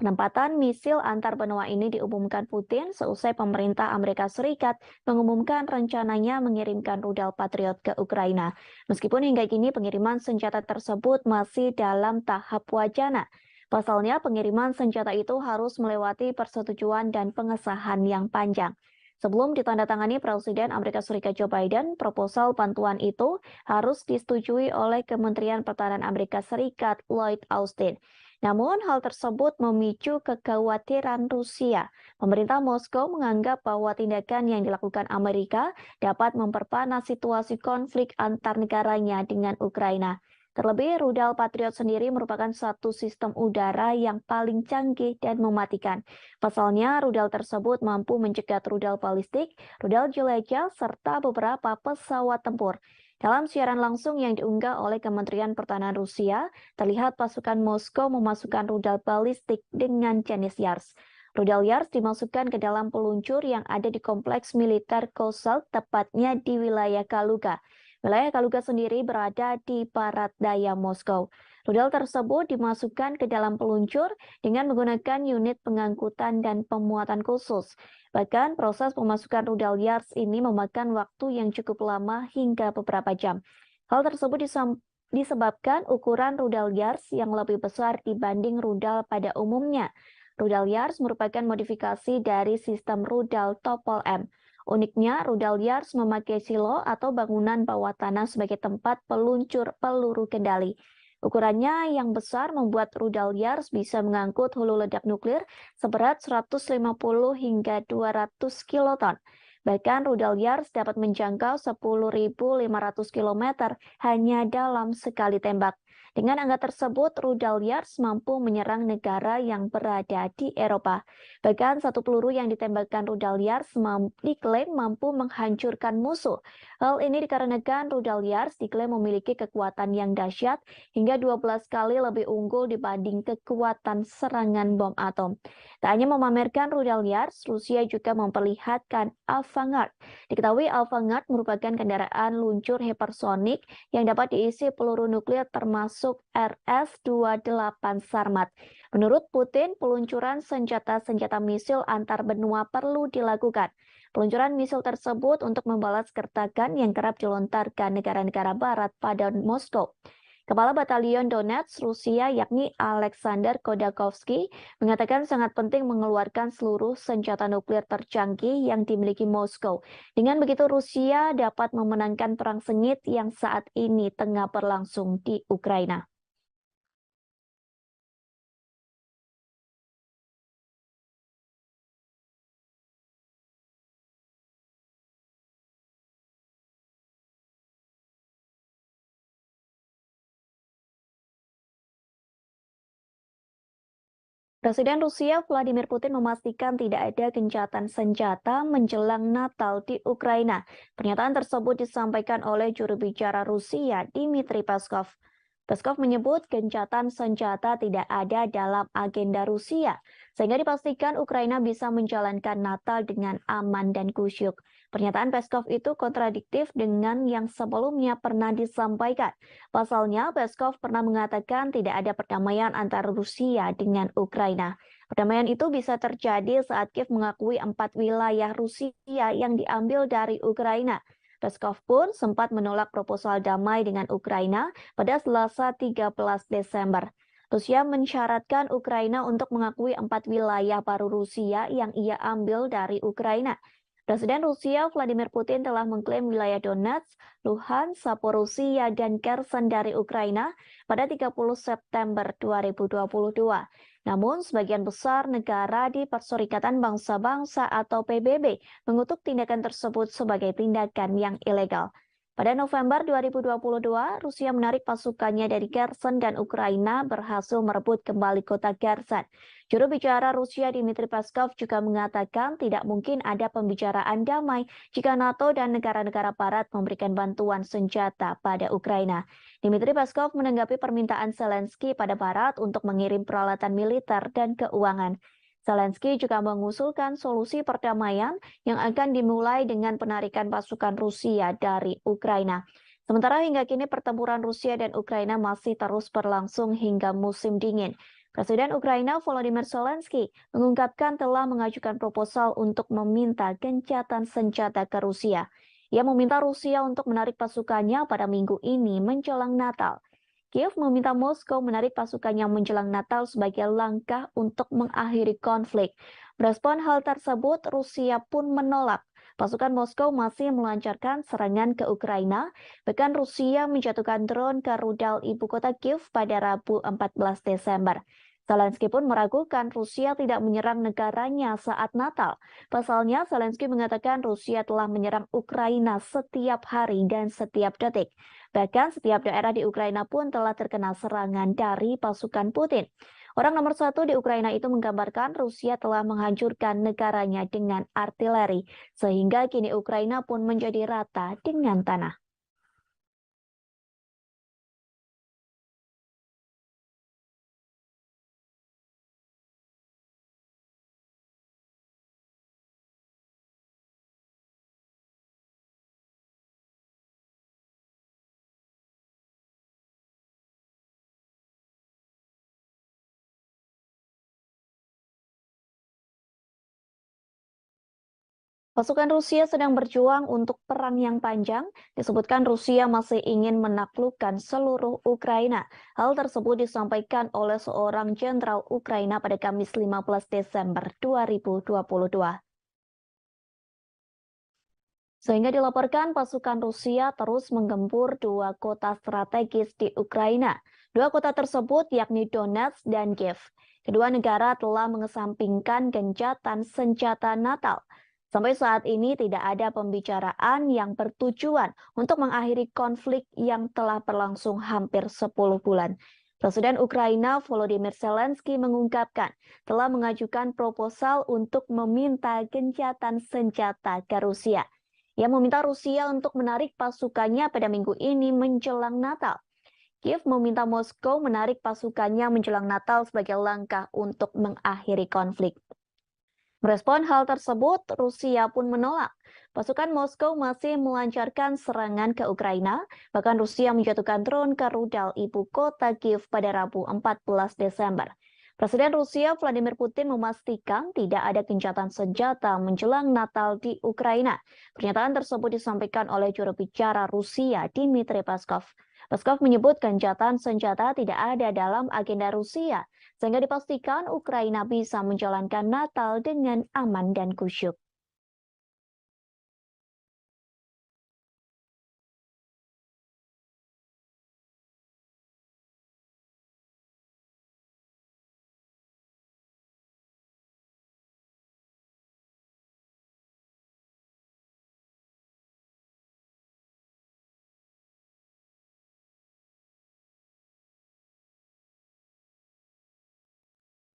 Penempatan misil antar benua ini diumumkan Putin seusai pemerintah Amerika Serikat mengumumkan rencananya mengirimkan rudal Patriot ke Ukraina. Meskipun hingga kini pengiriman senjata tersebut masih dalam tahap wacana. Pasalnya, pengiriman senjata itu harus melewati persetujuan dan pengesahan yang panjang. Sebelum ditandatangani Presiden Amerika Serikat Joe Biden, proposal bantuan itu harus disetujui oleh Kementerian Pertahanan Amerika Serikat Lloyd Austin. Namun, hal tersebut memicu kekhawatiran Rusia. Pemerintah Moskow menganggap bahwa tindakan yang dilakukan Amerika dapat memperpanas situasi konflik antar negaranya dengan Ukraina. Terlebih, rudal Patriot sendiri merupakan satu sistem udara yang paling canggih dan mematikan. Pasalnya, rudal tersebut mampu mencegat rudal balistik, rudal jelajah, serta beberapa pesawat tempur. Dalam siaran langsung yang diunggah oleh Kementerian Pertahanan Rusia, terlihat pasukan Moskow memasukkan rudal balistik dengan jenis Yars. Rudal Yars dimasukkan ke dalam peluncur yang ada di kompleks militer Kosal, tepatnya di wilayah Kaluga. Wilayah Kaluga sendiri berada di barat daya Moskow. Rudal tersebut dimasukkan ke dalam peluncur dengan menggunakan unit pengangkutan dan pemuatan khusus. Bahkan proses pemasukan rudal Yars ini memakan waktu yang cukup lama hingga beberapa jam. Hal tersebut disebabkan ukuran rudal Yars yang lebih besar dibanding rudal pada umumnya. Rudal Yars merupakan modifikasi dari sistem rudal Topol M. Uniknya, rudal Yars memakai silo atau bangunan bawah tanah sebagai tempat peluncur peluru kendali. Ukurannya yang besar membuat rudal Yars bisa mengangkut hulu ledak nuklir seberat 150 hingga 200 kiloton. Bahkan rudal Yars dapat menjangkau 10.500 km hanya dalam sekali tembak. Dengan angka tersebut, rudal Yars mampu menyerang negara yang berada di Eropa. Bahkan satu peluru yang ditembakkan rudal Yars diklaim mampu menghancurkan musuh. Hal ini dikarenakan rudal Yars diklaim memiliki kekuatan yang dahsyat hingga 12 kali lebih unggul dibanding kekuatan serangan bom atom. Tak hanya memamerkan rudal Yars, Rusia juga memperlihatkan Avangard. Diketahui Avangard merupakan kendaraan luncur hipersonik yang dapat diisi peluru nuklir termasuk RS-28 Sarmat. Menurut Putin, peluncuran senjata-senjata misil antar benua perlu dilakukan. Peluncuran misil tersebut untuk membalas gertakan yang kerap dilontarkan negara-negara barat pada Moskow. Kepala Batalion Donetsk Rusia yakni Alexander Khodakovsky mengatakan sangat penting mengeluarkan seluruh senjata nuklir tercanggih yang dimiliki Moskow. Dengan begitu Rusia dapat memenangkan perang sengit yang saat ini tengah berlangsung di Ukraina. Presiden Rusia Vladimir Putin memastikan tidak ada gencatan senjata menjelang Natal di Ukraina. Pernyataan tersebut disampaikan oleh juru bicara Rusia, Dmitry Peskov. Peskov menyebut gencatan senjata tidak ada dalam agenda Rusia, sehingga dipastikan Ukraina bisa menjalankan Natal dengan aman dan kusyuk. Pernyataan Peskov itu kontradiktif dengan yang sebelumnya pernah disampaikan. Pasalnya, Peskov pernah mengatakan tidak ada perdamaian antara Rusia dengan Ukraina. Perdamaian itu bisa terjadi saat Kiev mengakui 4 wilayah Rusia yang diambil dari Ukraina. Peskov pun sempat menolak proposal damai dengan Ukraina pada Selasa 13 Desember. Rusia mensyaratkan Ukraina untuk mengakui 4 wilayah baru Rusia yang ia ambil dari Ukraina. Presiden Rusia Vladimir Putin telah mengklaim wilayah Donetsk, Luhansk, Zaporizhia, dan Kherson dari Ukraina pada 30 September 2022. Namun, sebagian besar negara di Perserikatan Bangsa-Bangsa atau PBB mengutuk tindakan tersebut sebagai tindakan yang ilegal. Pada November 2022, Rusia menarik pasukannya dari Kherson dan Ukraina berhasil merebut kembali kota Kherson. Juru bicara Rusia Dmitry Peskov juga mengatakan tidak mungkin ada pembicaraan damai jika NATO dan negara-negara barat memberikan bantuan senjata pada Ukraina. Dmitry Peskov menanggapi permintaan Zelensky pada barat untuk mengirim peralatan militer dan keuangan. Zelensky juga mengusulkan solusi perdamaian yang akan dimulai dengan penarikan pasukan Rusia dari Ukraina. Sementara hingga kini pertempuran Rusia dan Ukraina masih terus berlangsung hingga musim dingin. Presiden Ukraina Volodymyr Zelensky mengungkapkan telah mengajukan proposal untuk meminta gencatan senjata ke Rusia. Ia meminta Rusia untuk menarik pasukannya pada minggu ini menjelang Natal. Kiev meminta Moskow menarik pasukannya menjelang Natal sebagai langkah untuk mengakhiri konflik. Merespon hal tersebut, Rusia pun menolak. Pasukan Moskow masih melancarkan serangan ke Ukraina, bahkan Rusia menjatuhkan drone ke rudal ibu kota Kiev pada Rabu 14 Desember. Zelensky pun meragukan Rusia tidak menyerang negaranya saat Natal. Pasalnya, Zelensky mengatakan Rusia telah menyerang Ukraina setiap hari dan setiap detik. Bahkan setiap daerah di Ukraina pun telah terkena serangan dari pasukan Putin. Orang nomor satu di Ukraina itu menggambarkan Rusia telah menghancurkan negaranya dengan artileri, sehingga kini Ukraina pun menjadi rata dengan tanah. Pasukan Rusia sedang berjuang untuk perang yang panjang. Disebutkan Rusia masih ingin menaklukkan seluruh Ukraina. Hal tersebut disampaikan oleh seorang jenderal Ukraina pada Kamis 15 Desember 2022. Sehingga dilaporkan pasukan Rusia terus menggempur dua kota strategis di Ukraina. Dua kota tersebut yakni Donetsk dan Kiev. Kedua negara telah mengesampingkan gencatan senjata Natal. Sampai saat ini tidak ada pembicaraan yang bertujuan untuk mengakhiri konflik yang telah berlangsung hampir 10 bulan. Presiden Ukraina Volodymyr Zelensky mengungkapkan telah mengajukan proposal untuk meminta gencatan senjata ke Rusia. Ia meminta Rusia untuk menarik pasukannya pada minggu ini menjelang Natal. Kiev meminta Moskow menarik pasukannya menjelang Natal sebagai langkah untuk mengakhiri konflik. Merespon hal tersebut, Rusia pun menolak. Pasukan Moskow masih melancarkan serangan ke Ukraina, bahkan Rusia menjatuhkan drone ke rudal ibu kota Kiev pada Rabu 14 Desember. Presiden Rusia Vladimir Putin memastikan tidak ada gencatan senjata menjelang Natal di Ukraina. Pernyataan tersebut disampaikan oleh juru bicara Rusia, Dmitry Peskov. Peskov menyebut gencatan senjata tidak ada dalam agenda Rusia, sehingga dipastikan Ukraina bisa menjalankan Natal dengan aman dan khusyuk.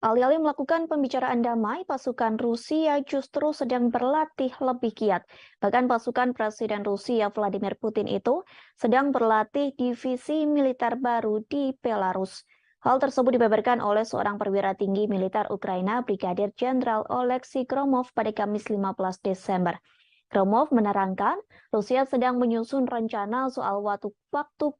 Alih-alih melakukan pembicaraan damai, pasukan Rusia justru sedang berlatih lebih giat. Bahkan pasukan Presiden Rusia Vladimir Putin itu sedang berlatih divisi militer baru di Belarus. Hal tersebut dibeberkan oleh seorang perwira tinggi militer Ukraina, Brigadir Jenderal Oleksiy Gromov pada Kamis 15 Desember. Gromov menerangkan, Rusia sedang menyusun rencana soal waktu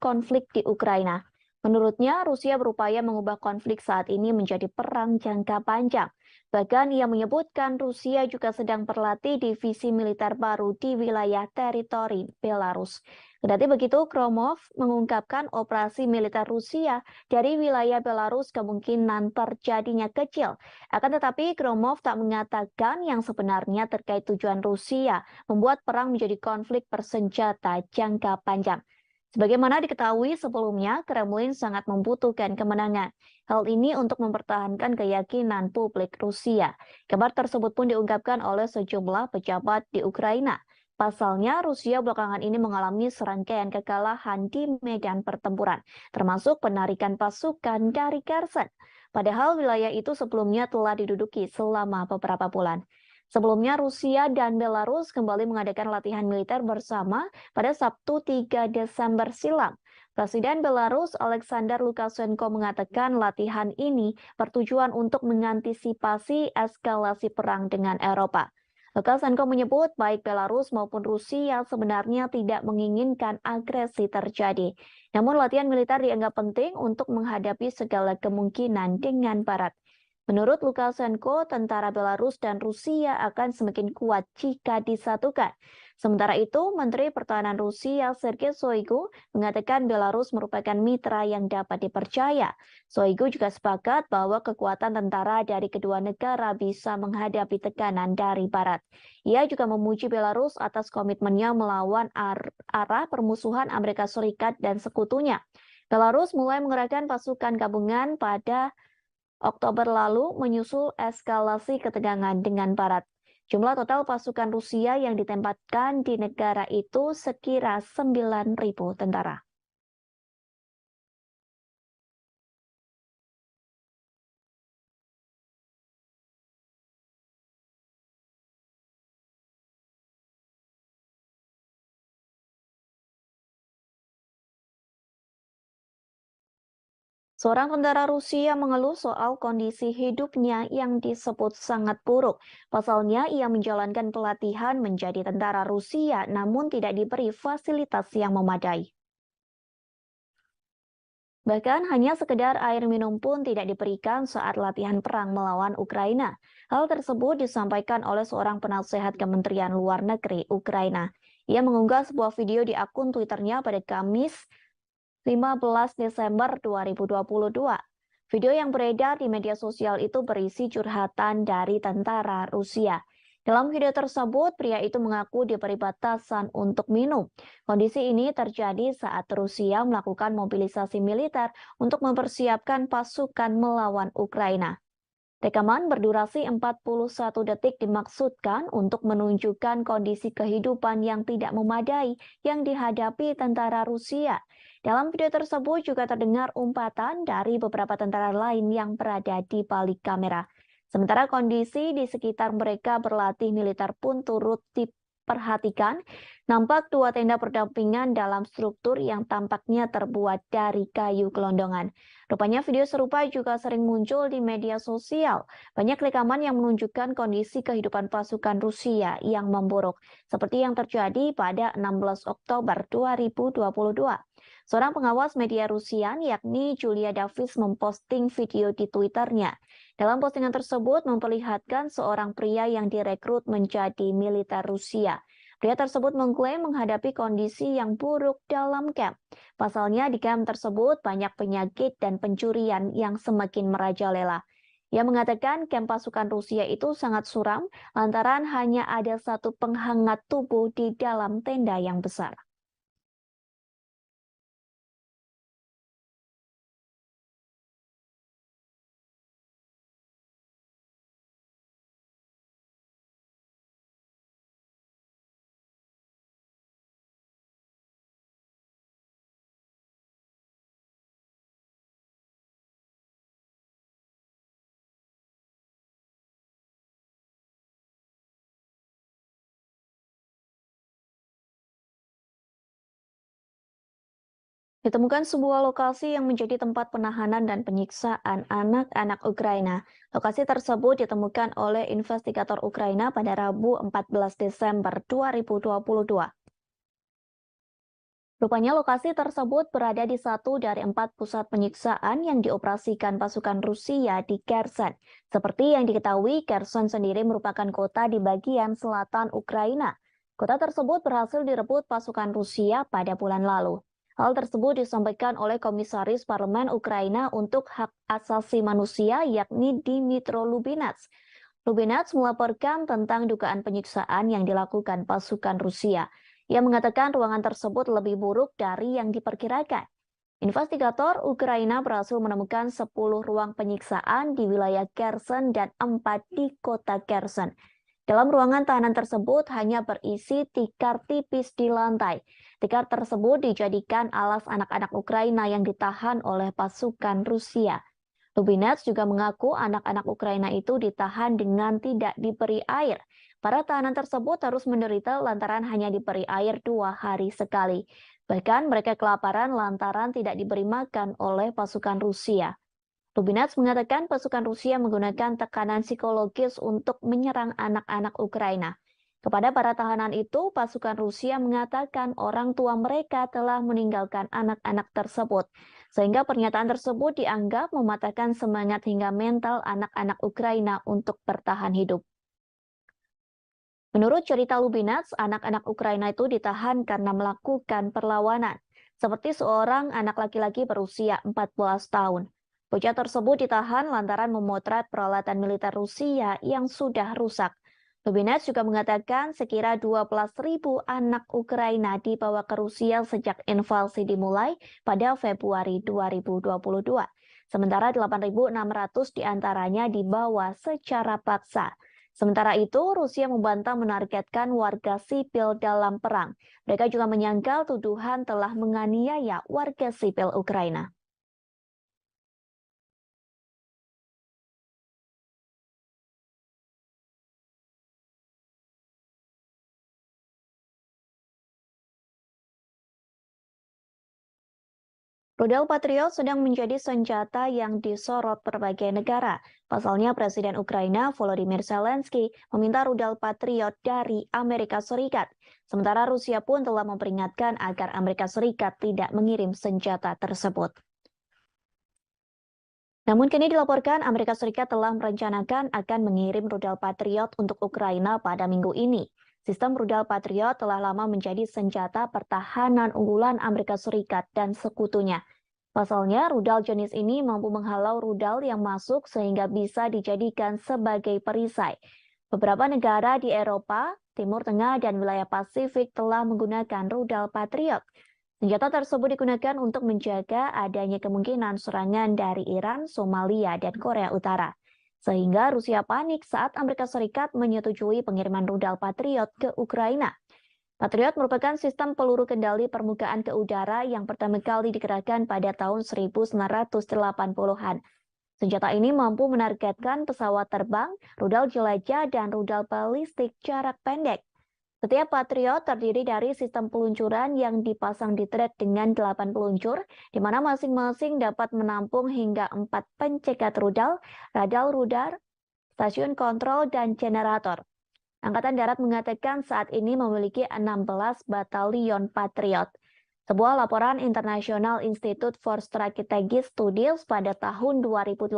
konflik di Ukraina. Menurutnya, Rusia berupaya mengubah konflik saat ini menjadi perang jangka panjang. Bahkan ia menyebutkan Rusia juga sedang berlatih divisi militer baru di wilayah teritori Belarus. Kendati begitu, Gromov mengungkapkan operasi militer Rusia dari wilayah Belarus kemungkinan terjadinya kecil. Akan tetapi, Gromov tak mengatakan yang sebenarnya terkait tujuan Rusia membuat perang menjadi konflik bersenjata jangka panjang. Sebagaimana diketahui sebelumnya, Kremlin sangat membutuhkan kemenangan. Hal ini untuk mempertahankan keyakinan publik Rusia. Kabar tersebut pun diungkapkan oleh sejumlah pejabat di Ukraina. Pasalnya, Rusia belakangan ini mengalami serangkaian kekalahan di medan pertempuran, termasuk penarikan pasukan dari Kherson. Padahal wilayah itu sebelumnya telah diduduki selama beberapa bulan. Sebelumnya, Rusia dan Belarus kembali mengadakan latihan militer bersama pada Sabtu 3 Desember silam. Presiden Belarus Alexander Lukashenko mengatakan latihan ini bertujuan untuk mengantisipasi eskalasi perang dengan Eropa. Lukashenko menyebut baik Belarus maupun Rusia sebenarnya tidak menginginkan agresi terjadi. Namun latihan militer dianggap penting untuk menghadapi segala kemungkinan dengan Barat. Menurut Lukashenko, tentara Belarus dan Rusia akan semakin kuat jika disatukan. Sementara itu, Menteri Pertahanan Rusia Sergei Shoigu mengatakan Belarus merupakan mitra yang dapat dipercaya. Shoigu juga sepakat bahwa kekuatan tentara dari kedua negara bisa menghadapi tekanan dari Barat. Ia juga memuji Belarus atas komitmennya melawan arah permusuhan Amerika Serikat dan sekutunya. Belarus mulai mengerahkan pasukan gabungan pada Oktober lalu menyusul eskalasi ketegangan dengan Barat. Jumlah total pasukan Rusia yang ditempatkan di negara itu sekira 9.000 tentara. Seorang tentara Rusia mengeluh soal kondisi hidupnya yang disebut sangat buruk. Pasalnya, ia menjalankan pelatihan menjadi tentara Rusia namun tidak diberi fasilitas yang memadai. Bahkan hanya sekedar air minum pun tidak diberikan saat latihan perang melawan Ukraina. Hal tersebut disampaikan oleh seorang penasehat Kementerian Luar Negeri Ukraina. Ia mengunggah sebuah video di akun Twitternya pada Kamis 15 Desember 2022. Video yang beredar di media sosial itu berisi curhatan dari tentara Rusia. Dalam video tersebut, pria itu mengaku diberi batasan untuk minum. Kondisi ini terjadi saat Rusia melakukan mobilisasi militer untuk mempersiapkan pasukan melawan Ukraina. Rekaman berdurasi 41 detik dimaksudkan untuk menunjukkan kondisi kehidupan yang tidak memadai yang dihadapi tentara Rusia. Dalam video tersebut juga terdengar umpatan dari beberapa tentara lain yang berada di balik kamera. Sementara kondisi di sekitar mereka berlatih militer pun turut diperhatikan. Nampak dua tenda berdampingan dalam struktur yang tampaknya terbuat dari kayu gelondongan. Rupanya video serupa juga sering muncul di media sosial. Banyak rekaman yang menunjukkan kondisi kehidupan pasukan Rusia yang memburuk, seperti yang terjadi pada 16 Oktober 2022. Seorang pengawas media Rusia, yakni Julia Davis, memposting video di Twitternya. Dalam postingan tersebut memperlihatkan seorang pria yang direkrut menjadi militer Rusia. Pria tersebut mengklaim menghadapi kondisi yang buruk dalam kamp. Pasalnya di kamp tersebut banyak penyakit dan pencurian yang semakin merajalela. Ia mengatakan kamp pasukan Rusia itu sangat suram lantaran hanya ada satu penghangat tubuh di dalam tenda yang besar. Ditemukan sebuah lokasi yang menjadi tempat penahanan dan penyiksaan anak-anak Ukraina. Lokasi tersebut ditemukan oleh investigator Ukraina pada Rabu 14 Desember 2022. Rupanya lokasi tersebut berada di satu dari 4 pusat penyiksaan yang dioperasikan pasukan Rusia di Kherson. Seperti yang diketahui, Kherson sendiri merupakan kota di bagian selatan Ukraina. Kota tersebut berhasil direbut pasukan Rusia pada bulan lalu. Hal tersebut disampaikan oleh Komisaris Parlemen Ukraina untuk Hak Asasi Manusia, yakni Dmytro Lubinets. Lubinets melaporkan tentang dugaan penyiksaan yang dilakukan pasukan Rusia. Ia mengatakan ruangan tersebut lebih buruk dari yang diperkirakan. Investigator Ukraina berhasil menemukan 10 ruang penyiksaan di wilayah Kherson dan 4 di kota Kherson. Dalam ruangan tahanan tersebut hanya berisi tikar tipis di lantai. Tikar tersebut dijadikan alas anak-anak Ukraina yang ditahan oleh pasukan Rusia. Lubinets juga mengaku anak-anak Ukraina itu ditahan dengan tidak diberi air. Para tahanan tersebut harus menderita lantaran hanya diberi air 2 hari sekali. Bahkan mereka kelaparan lantaran tidak diberi makan oleh pasukan Rusia. Lubinets mengatakan pasukan Rusia menggunakan tekanan psikologis untuk menyerang anak-anak Ukraina. Kepada para tahanan itu, pasukan Rusia mengatakan orang tua mereka telah meninggalkan anak-anak tersebut, sehingga pernyataan tersebut dianggap mematahkan semangat hingga mental anak-anak Ukraina untuk bertahan hidup. Menurut cerita Lubinets, anak-anak Ukraina itu ditahan karena melakukan perlawanan, seperti seorang anak laki-laki berusia 14 tahun. Bocah tersebut ditahan lantaran memotret peralatan militer Rusia yang sudah rusak. Lubinets juga mengatakan sekira 12.000 anak Ukraina dibawa ke Rusia sejak invasi dimulai pada Februari 2022. Sementara 8.600 diantaranya dibawa secara paksa. Sementara itu, Rusia membantah menargetkan warga sipil dalam perang. Mereka juga menyangkal tuduhan telah menganiaya warga sipil Ukraina. Rudal Patriot sedang menjadi senjata yang disorot berbagai negara. Pasalnya Presiden Ukraina Volodymyr Zelensky meminta rudal Patriot dari Amerika Serikat. Sementara Rusia pun telah memperingatkan agar Amerika Serikat tidak mengirim senjata tersebut. Namun kini dilaporkan Amerika Serikat telah merencanakan akan mengirim rudal Patriot untuk Ukraina pada minggu ini. Sistem rudal Patriot telah lama menjadi senjata pertahanan unggulan Amerika Serikat dan sekutunya. Pasalnya, rudal jenis ini mampu menghalau rudal yang masuk sehingga bisa dijadikan sebagai perisai. Beberapa negara di Eropa, Timur Tengah, dan wilayah Pasifik telah menggunakan rudal Patriot. Senjata tersebut digunakan untuk menjaga adanya kemungkinan serangan dari Iran, Somalia, dan Korea Utara. sehingga Rusia panik saat Amerika Serikat menyetujui pengiriman rudal Patriot ke Ukraina. Patriot merupakan sistem peluru kendali permukaan ke udara yang pertama kali dikerahkan pada tahun 1980-an. Senjata ini mampu menargetkan pesawat terbang, rudal jelajah, dan rudal balistik jarak pendek. Setiap Patriot terdiri dari sistem peluncuran yang dipasang di trek dengan 8 peluncur, di mana masing-masing dapat menampung hingga 4 pencegat rudal, rudal, stasiun kontrol, dan generator. Angkatan Darat mengatakan saat ini memiliki 16 batalion Patriot. Sebuah laporan International Institute for Strategic Studies pada tahun 2018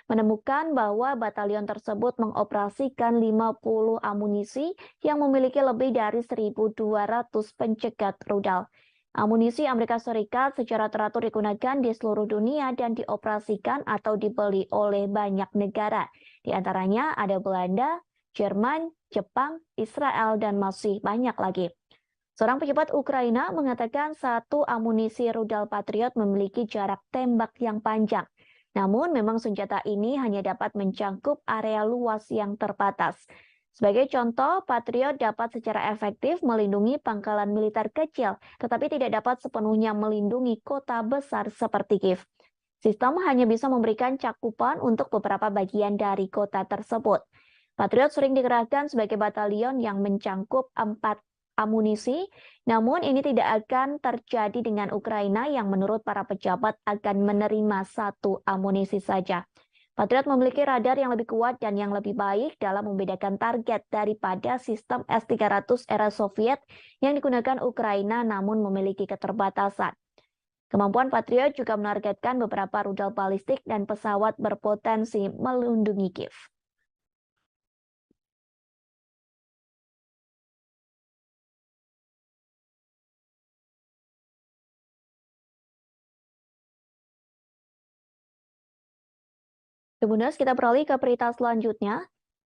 menemukan bahwa batalion tersebut mengoperasikan 50 amunisi yang memiliki lebih dari 1.200 pencegat rudal. Amunisi Amerika Serikat secara teratur digunakan di seluruh dunia dan dioperasikan atau dibeli oleh banyak negara. Di antaranya ada Belanda, Jerman, Jepang, Israel, dan masih banyak lagi. Seorang pejabat Ukraina mengatakan satu amunisi rudal Patriot memiliki jarak tembak yang panjang. Namun memang senjata ini hanya dapat mencangkup area luas yang terbatas. Sebagai contoh, Patriot dapat secara efektif melindungi pangkalan militer kecil, tetapi tidak dapat sepenuhnya melindungi kota besar seperti Kiev. Sistem hanya bisa memberikan cakupan untuk beberapa bagian dari kota tersebut. Patriot sering dikerahkan sebagai batalion yang mencangkup 4 amunisi, namun ini tidak akan terjadi dengan Ukraina yang menurut para pejabat akan menerima 1 amunisi saja. Patriot memiliki radar yang lebih kuat dan yang lebih baik dalam membedakan target daripada sistem S-300 era Soviet yang digunakan Ukraina namun memiliki keterbatasan. Kemampuan Patriot juga menargetkan beberapa rudal balistik dan pesawat berpotensi melindungi Kiev. Kemudian kita beralih ke berita selanjutnya.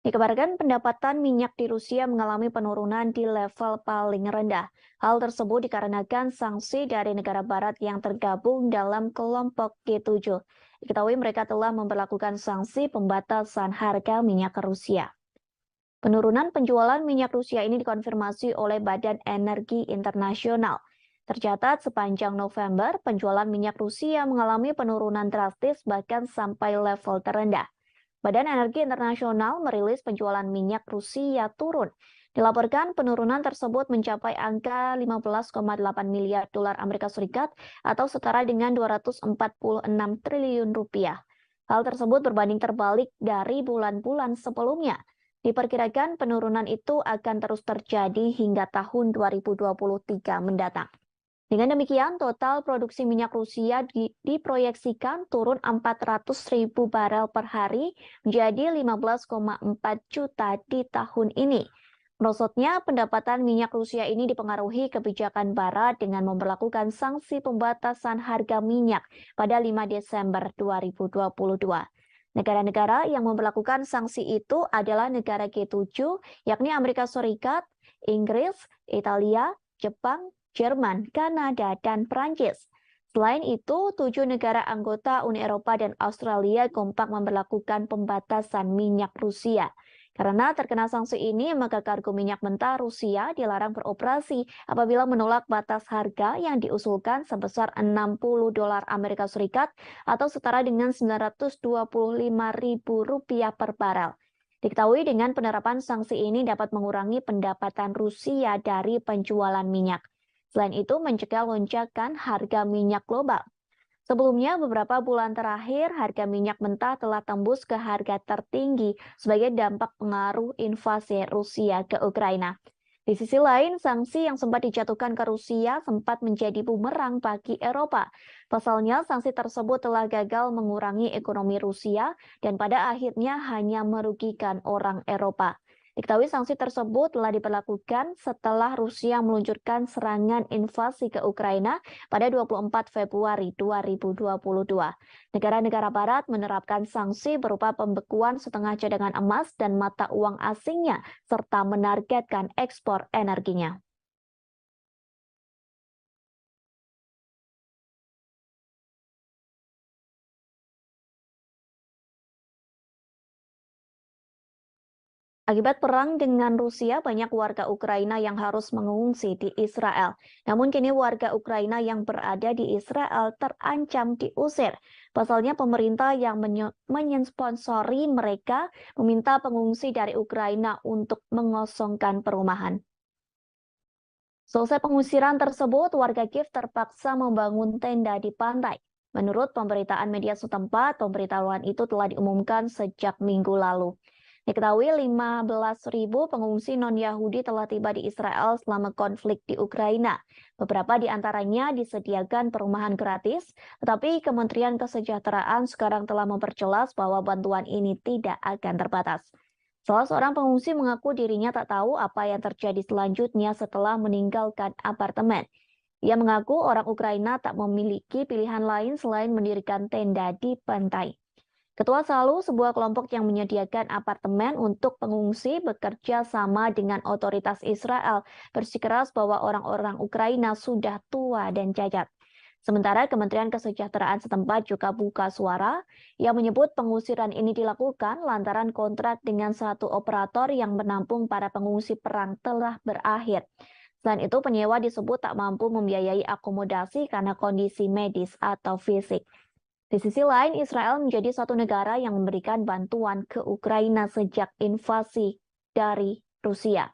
Dikabarkan pendapatan minyak di Rusia mengalami penurunan di level paling rendah. Hal tersebut dikarenakan sanksi dari negara barat yang tergabung dalam kelompok G7. Diketahui mereka telah memperlakukan sanksi pembatasan harga minyak ke Rusia. Penurunan penjualan minyak Rusia ini dikonfirmasi oleh Badan Energi Internasional. Tercatat sepanjang November, penjualan minyak Rusia mengalami penurunan drastis bahkan sampai level terendah. Badan Energi Internasional merilis penjualan minyak Rusia turun. Dilaporkan penurunan tersebut mencapai angka 15,8 miliar dolar Amerika Serikat atau setara dengan 246 triliun rupiah. Hal tersebut berbanding terbalik dari bulan-bulan sebelumnya. Diperkirakan penurunan itu akan terus terjadi hingga tahun 2023 mendatang. Dengan demikian, total produksi minyak Rusia diproyeksikan turun 400.000 barel per hari menjadi 15,4 juta di tahun ini. Merosotnya pendapatan minyak Rusia ini dipengaruhi kebijakan Barat dengan memperlakukan sanksi pembatasan harga minyak pada 5 Desember 2022. Negara-negara yang memperlakukan sanksi itu adalah negara G7, yakni Amerika Serikat, Inggris, Italia, Jepang, Jerman, Kanada, dan Prancis. Selain itu, 7 negara anggota Uni Eropa dan Australia kompak memperlakukan pembatasan minyak Rusia. Karena terkena sanksi ini, maka kargo minyak mentah Rusia dilarang beroperasi apabila menolak batas harga yang diusulkan sebesar 60 dolar Amerika Serikat atau setara dengan 925.000 rupiah per barel. Diketahui dengan penerapan sanksi ini dapat mengurangi pendapatan Rusia dari penjualan minyak. Selain itu, mencegah lonjakan harga minyak global. Sebelumnya, beberapa bulan terakhir, harga minyak mentah telah tembus ke harga tertinggi sebagai dampak pengaruh invasi Rusia ke Ukraina. Di sisi lain, sanksi yang sempat dijatuhkan ke Rusia sempat menjadi bumerang bagi Eropa. Pasalnya, sanksi tersebut telah gagal mengurangi ekonomi Rusia dan pada akhirnya hanya merugikan orang Eropa. Diketahui sanksi tersebut telah diberlakukan setelah Rusia meluncurkan serangan invasi ke Ukraina pada 24 Februari 2022. Negara-negara Barat menerapkan sanksi berupa pembekuan setengah cadangan emas dan mata uang asingnya, serta menargetkan ekspor energinya. Akibat perang dengan Rusia, banyak warga Ukraina yang harus mengungsi di Israel. Namun kini warga Ukraina yang berada di Israel terancam diusir. Pasalnya pemerintah yang mensponsori mereka meminta pengungsi dari Ukraina untuk mengosongkan perumahan. Selesai pengusiran tersebut, warga Kiev terpaksa membangun tenda di pantai. Menurut pemberitaan media setempat, pemberitahuan itu telah diumumkan sejak minggu lalu. Diketahui 15.000 pengungsi non-Yahudi telah tiba di Israel selama konflik di Ukraina. Beberapa di antaranya disediakan perumahan gratis, tetapi Kementerian Kesejahteraan sekarang telah memperjelas bahwa bantuan ini tidak akan terbatas. Salah seorang pengungsi mengaku dirinya tak tahu apa yang terjadi selanjutnya setelah meninggalkan apartemen. Ia mengaku orang Ukraina tak memiliki pilihan lain selain mendirikan tenda di pantai. Ketua Salu, sebuah kelompok yang menyediakan apartemen untuk pengungsi, bekerja sama dengan otoritas Israel, bersikeras bahwa orang-orang Ukraina sudah tua dan cacat. Sementara Kementerian Kesejahteraan setempat juga buka suara yang menyebut pengusiran ini dilakukan lantaran kontrak dengan satu operator yang menampung para pengungsi perang telah berakhir. Selain itu, penyewa disebut tak mampu membiayai akomodasi karena kondisi medis atau fisik. Di sisi lain, Israel menjadi satu negara yang memberikan bantuan ke Ukraina sejak invasi dari Rusia.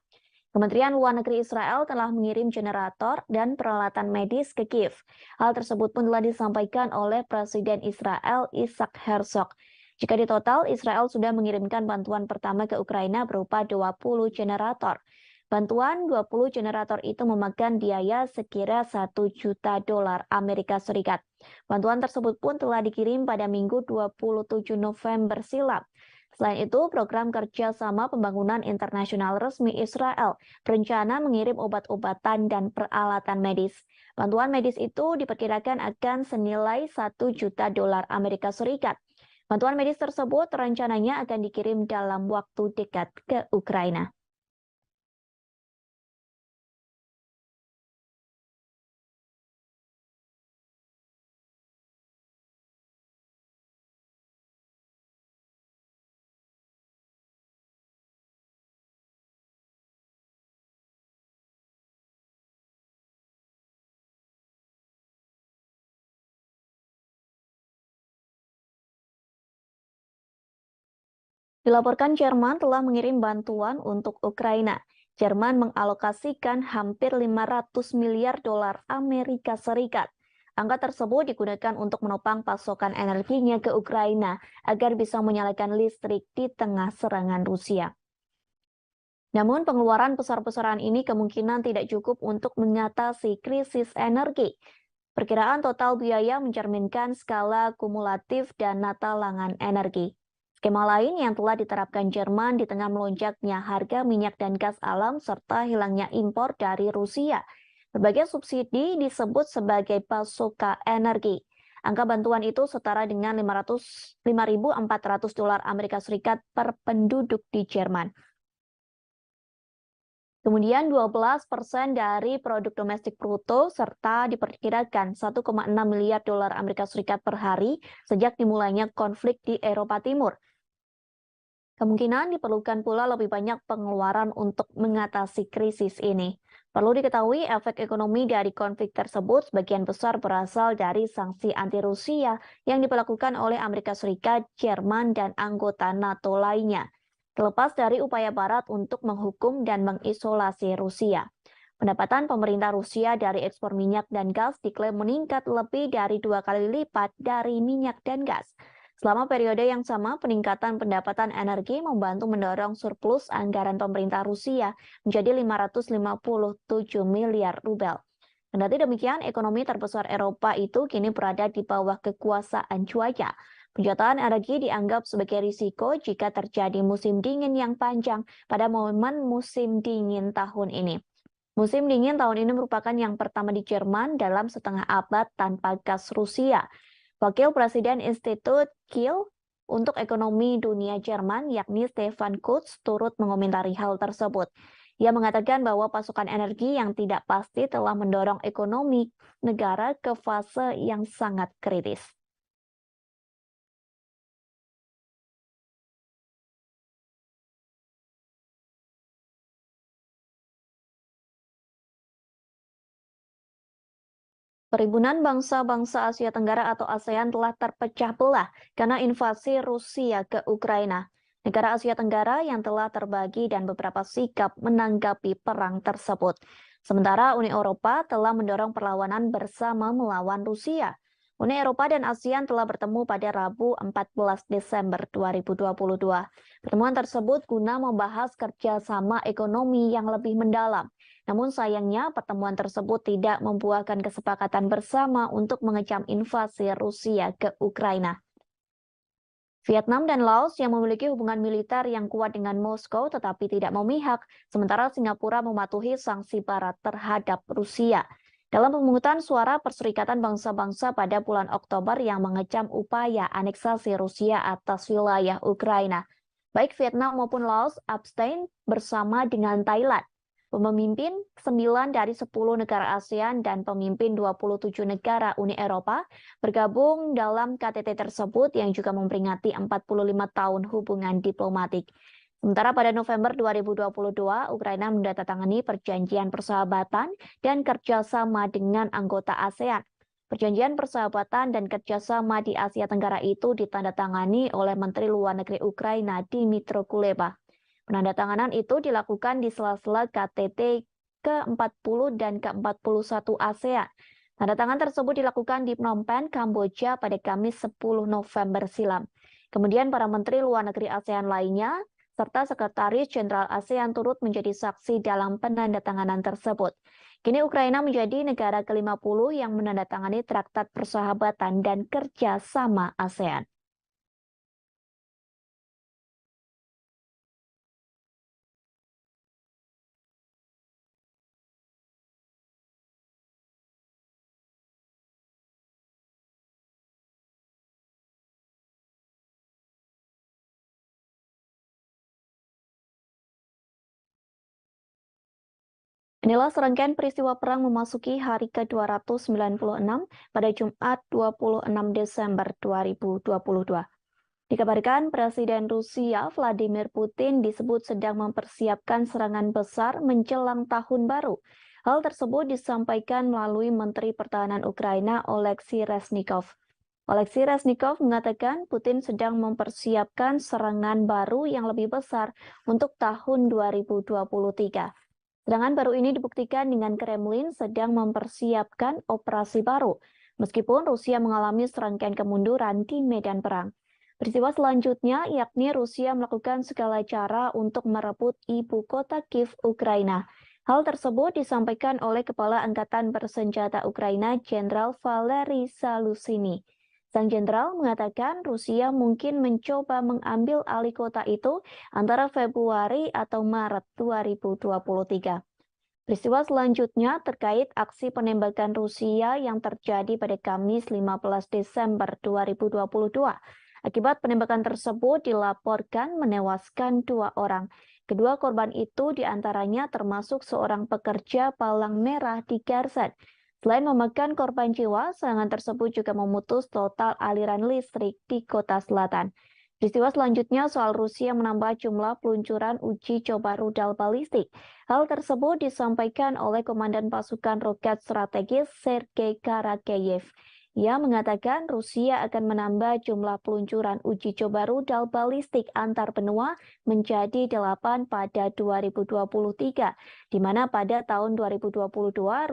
Kementerian Luar Negeri Israel telah mengirim generator dan peralatan medis ke Kiev. Hal tersebut pun telah disampaikan oleh Presiden Israel Isaac Herzog. Jika di total, Israel sudah mengirimkan bantuan pertama ke Ukraina berupa 20 generator. Bantuan 20 generator itu memakan biaya sekira $1 juta Amerika Serikat. Bantuan tersebut pun telah dikirim pada Minggu 27 November silam. Selain itu, program kerjasama pembangunan internasional resmi Israel berencana mengirim obat-obatan dan peralatan medis. Bantuan medis itu diperkirakan akan senilai $1 juta Amerika Serikat. Bantuan medis tersebut rencananya akan dikirim dalam waktu dekat ke Ukraina. Dilaporkan Jerman telah mengirim bantuan untuk Ukraina. Jerman mengalokasikan hampir 500 miliar dolar Amerika Serikat. Angka tersebut digunakan untuk menopang pasokan energinya ke Ukraina agar bisa menyalakan listrik di tengah serangan Rusia. Namun pengeluaran besar-besaran ini kemungkinan tidak cukup untuk mengatasi krisis energi. Perkiraan total biaya mencerminkan skala kumulatif dana talangan energi. Skema lain yang telah diterapkan Jerman di tengah melonjaknya harga minyak dan gas alam serta hilangnya impor dari Rusia. Berbagai subsidi disebut sebagai pasokan energi. Angka bantuan itu setara dengan $5.400 Amerika Serikat per penduduk di Jerman. Kemudian 12% dari produk domestik bruto serta diperkirakan 1,6 miliar dolar Amerika Serikat per hari sejak dimulainya konflik di Eropa Timur. Kemungkinan diperlukan pula lebih banyak pengeluaran untuk mengatasi krisis ini. Perlu diketahui efek ekonomi dari konflik tersebut sebagian besar berasal dari sanksi anti-Rusia yang diberlakukan oleh Amerika Serikat, Jerman, dan anggota NATO lainnya. Terlepas dari upaya Barat untuk menghukum dan mengisolasi Rusia. Pendapatan pemerintah Rusia dari ekspor minyak dan gas diklaim meningkat lebih dari 2 kali lipat dari minyak dan gas. Selama periode yang sama, peningkatan pendapatan energi membantu mendorong surplus anggaran pemerintah Rusia menjadi 557 miliar rubel. Kendati demikian, ekonomi terbesar Eropa itu kini berada di bawah kekuasaan cuaca. Penjualan energi dianggap sebagai risiko jika terjadi musim dingin yang panjang pada momen musim dingin tahun ini. Musim dingin tahun ini merupakan yang pertama di Jerman dalam setengah abad tanpa gas Rusia. Wakil Presiden Institut Kiel untuk Ekonomi Dunia Jerman, yakni Stefan Kurz, turut mengomentari hal tersebut. Ia mengatakan bahwa pasokan energi yang tidak pasti telah mendorong ekonomi negara ke fase yang sangat kritis. Perhimpunan Bangsa-Bangsa Asia Tenggara atau ASEAN telah terpecah belah karena invasi Rusia ke Ukraina. Negara Asia Tenggara yang telah terbagi dan beberapa sikap menanggapi perang tersebut. Sementara Uni Eropa telah mendorong perlawanan bersama melawan Rusia. Uni Eropa dan ASEAN telah bertemu pada Rabu 14 Desember 2022. Pertemuan tersebut guna membahas kerjasama ekonomi yang lebih mendalam. Namun sayangnya pertemuan tersebut tidak membuahkan kesepakatan bersama untuk mengecam invasi Rusia ke Ukraina. Vietnam dan Laos yang memiliki hubungan militer yang kuat dengan Moskow tetapi tidak memihak, sementara Singapura mematuhi sanksi Barat terhadap Rusia. Dalam pemungutan suara Perserikatan Bangsa-Bangsa pada bulan Oktober yang mengecam upaya aneksasi Rusia atas wilayah Ukraina, baik Vietnam maupun Laos abstain bersama dengan Thailand. Pemimpin 9 dari 10 negara ASEAN dan pemimpin 27 negara Uni Eropa bergabung dalam KTT tersebut yang juga memperingati 45 tahun hubungan diplomatik. Sementara pada November 2022, Ukraina menandatangani perjanjian persahabatan dan kerjasama dengan anggota ASEAN. Perjanjian persahabatan dan kerjasama di Asia Tenggara itu ditandatangani oleh Menteri Luar Negeri Ukraina Dmytro Kuleba. Penandatanganan itu dilakukan di sela-sela KTT ke-40 dan ke-41 ASEAN. Tanda tangan tersebut dilakukan di Phnom Penh, Kamboja pada Kamis 10 November silam. Kemudian para menteri luar negeri ASEAN lainnya serta Sekretaris Jenderal ASEAN turut menjadi saksi dalam penandatanganan tersebut. Kini Ukraina menjadi negara ke-50 yang menandatangani Traktat Persahabatan dan Kerjasama ASEAN. Inilah serangkaian peristiwa perang memasuki hari ke-296 pada Jumat 26 Desember 2022. Dikabarkan Presiden Rusia Vladimir Putin disebut sedang mempersiapkan serangan besar menjelang tahun baru. Hal tersebut disampaikan melalui Menteri Pertahanan Ukraina Oleksiy Reznikov. Oleksiy Reznikov mengatakan Putin sedang mempersiapkan serangan baru yang lebih besar untuk tahun 2023. Serangan baru ini dibuktikan dengan Kremlin sedang mempersiapkan operasi baru, meskipun Rusia mengalami serangkaian kemunduran di medan perang. Peristiwa selanjutnya yakni Rusia melakukan segala cara untuk merebut ibu kota Kiev, Ukraina. Hal tersebut disampaikan oleh Kepala Angkatan Bersenjata Ukraina Jenderal Valery Zaluzhny. Sang jenderal mengatakan Rusia mungkin mencoba mengambil alih kota itu antara Februari atau Maret 2023. Peristiwa selanjutnya terkait aksi penembakan Rusia yang terjadi pada Kamis 15 Desember 2022. Akibat penembakan tersebut dilaporkan menewaskan 2 orang. Kedua korban itu diantaranya termasuk seorang pekerja palang merah di Kherson. Selain memakan korban jiwa, serangan tersebut juga memutus total aliran listrik di kota selatan. Peristiwa selanjutnya soal Rusia menambah jumlah peluncuran uji coba rudal balistik. Hal tersebut disampaikan oleh Komandan Pasukan Roket Strategis Sergei Karakeyev. Ia mengatakan Rusia akan menambah jumlah peluncuran uji coba rudal balistik antar benua menjadi 8 pada 2023, di mana pada tahun 2022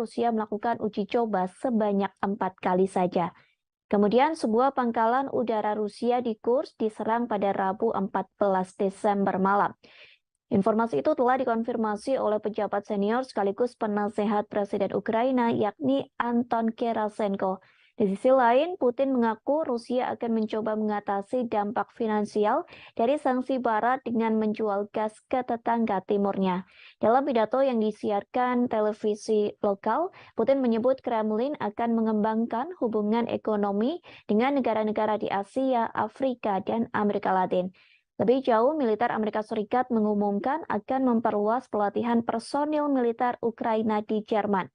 Rusia melakukan uji coba sebanyak 4 kali saja. Kemudian sebuah pangkalan udara Rusia di Kursk diserang pada Rabu 14 Desember malam. Informasi itu telah dikonfirmasi oleh pejabat senior sekaligus penasehat Presiden Ukraina yakni Anton Gerasenko. Di sisi lain, Putin mengaku Rusia akan mencoba mengatasi dampak finansial dari sanksi Barat dengan menjual gas ke tetangga timurnya. Dalam pidato yang disiarkan televisi lokal, Putin menyebut Kremlin akan mengembangkan hubungan ekonomi dengan negara-negara di Asia, Afrika, dan Amerika Latin. Lebih jauh, militer Amerika Serikat mengumumkan akan memperluas pelatihan personil militer Ukraina di Jerman.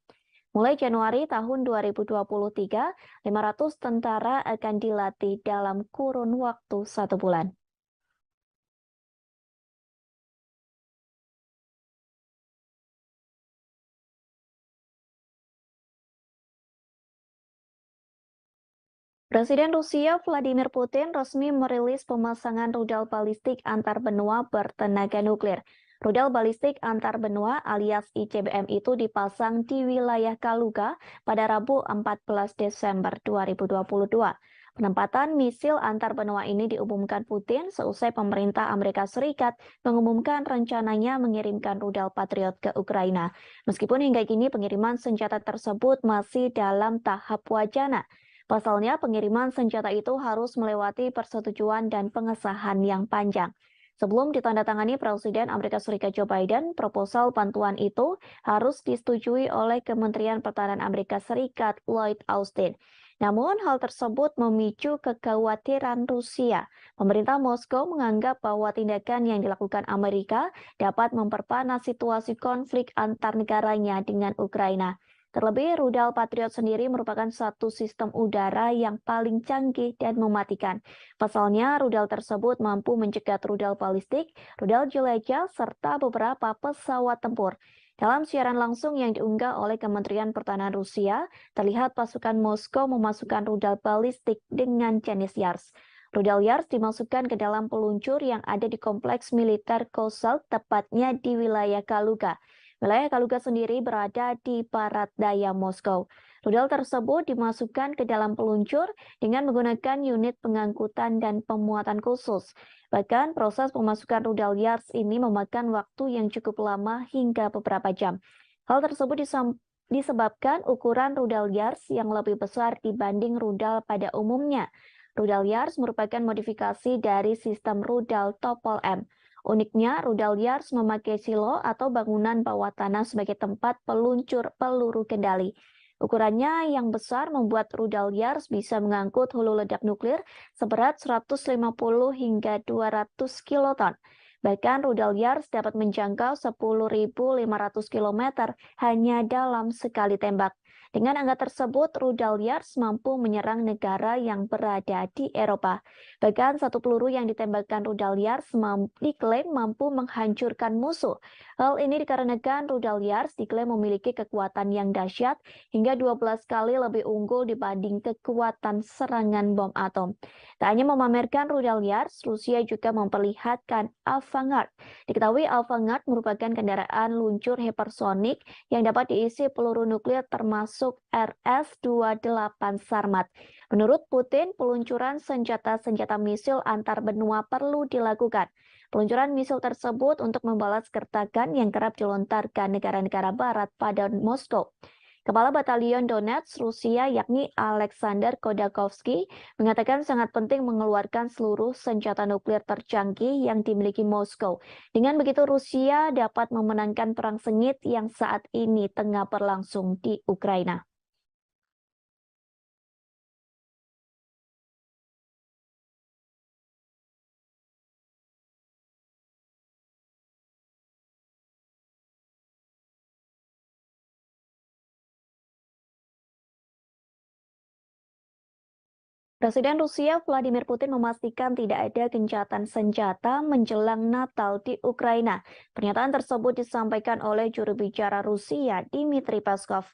Mulai Januari tahun 2023, 500 tentara akan dilatih dalam kurun waktu 1 bulan. Presiden Rusia Vladimir Putin resmi merilis pemasangan rudal balistik antar benua bertenaga nuklir. Rudal balistik antar benua alias ICBM itu dipasang di wilayah Kaluga pada Rabu 14 Desember 2022. Penempatan misil antar benua ini diumumkan Putin seusai pemerintah Amerika Serikat mengumumkan rencananya mengirimkan rudal Patriot ke Ukraina. Meskipun hingga kini pengiriman senjata tersebut masih dalam tahap wacana. Pasalnya, pengiriman senjata itu harus melewati persetujuan dan pengesahan yang panjang. Sebelum ditandatangani Presiden Amerika Serikat Joe Biden, proposal bantuan itu harus disetujui oleh Kementerian Pertahanan Amerika Serikat Lloyd Austin. Namun, hal tersebut memicu kekhawatiran Rusia. Pemerintah Moskow menganggap bahwa tindakan yang dilakukan Amerika dapat memperpanas situasi konflik antar negaranya dengan Ukraina. Terlebih, rudal Patriot sendiri merupakan satu sistem udara yang paling canggih dan mematikan. Pasalnya, rudal tersebut mampu mencegat rudal balistik, rudal jelajah, serta beberapa pesawat tempur. Dalam siaran langsung yang diunggah oleh Kementerian Pertahanan Rusia, terlihat pasukan Moskow memasukkan rudal balistik dengan jenis Yars. Rudal Yars dimasukkan ke dalam peluncur yang ada di kompleks militer Kozel, tepatnya di wilayah Kaluga. Wilayah Kaluga sendiri berada di barat daya Moskow. Rudal tersebut dimasukkan ke dalam peluncur dengan menggunakan unit pengangkutan dan pemuatan khusus. Bahkan proses pemasukan rudal Yars ini memakan waktu yang cukup lama hingga beberapa jam. Hal tersebut disebabkan ukuran rudal Yars yang lebih besar dibanding rudal pada umumnya. Rudal Yars merupakan modifikasi dari sistem rudal Topol M. Uniknya, rudal Yars memakai silo atau bangunan bawah tanah sebagai tempat peluncur peluru kendali. Ukurannya yang besar membuat rudal Yars bisa mengangkut hulu ledak nuklir seberat 150 hingga 200 kiloton. Bahkan rudal Yars dapat menjangkau 10.500 km hanya dalam sekali tembak. Dengan angka tersebut, rudal Yars mampu menyerang negara yang berada di Eropa. Bahkan satu peluru yang ditembakkan rudal Yars diklaim mampu menghancurkan musuh. Hal ini dikarenakan rudal Yars diklaim memiliki kekuatan yang dahsyat hingga 12 kali lebih unggul dibanding kekuatan serangan bom atom. Tak hanya memamerkan rudal Yars, Rusia juga memperlihatkan Avangard. Diketahui Avangard merupakan kendaraan luncur hipersonik yang dapat diisi peluru nuklir termasuk RS-28 Sarmat. Menurut Putin, peluncuran senjata-senjata misil antar benua perlu dilakukan. Peluncuran misil tersebut untuk membalas gertakan yang kerap dilontarkan negara-negara barat pada Moskow. Kepala Batalion Donetsk Rusia yakni Alexander Khodakovsky mengatakan sangat penting mengeluarkan seluruh senjata nuklir tercanggih yang dimiliki Moskow. Dengan begitu Rusia dapat memenangkan perang sengit yang saat ini tengah berlangsung di Ukraina. Presiden Rusia Vladimir Putin memastikan tidak ada gencatan senjata menjelang Natal di Ukraina. Pernyataan tersebut disampaikan oleh juru bicara Rusia, Dmitry Peskov.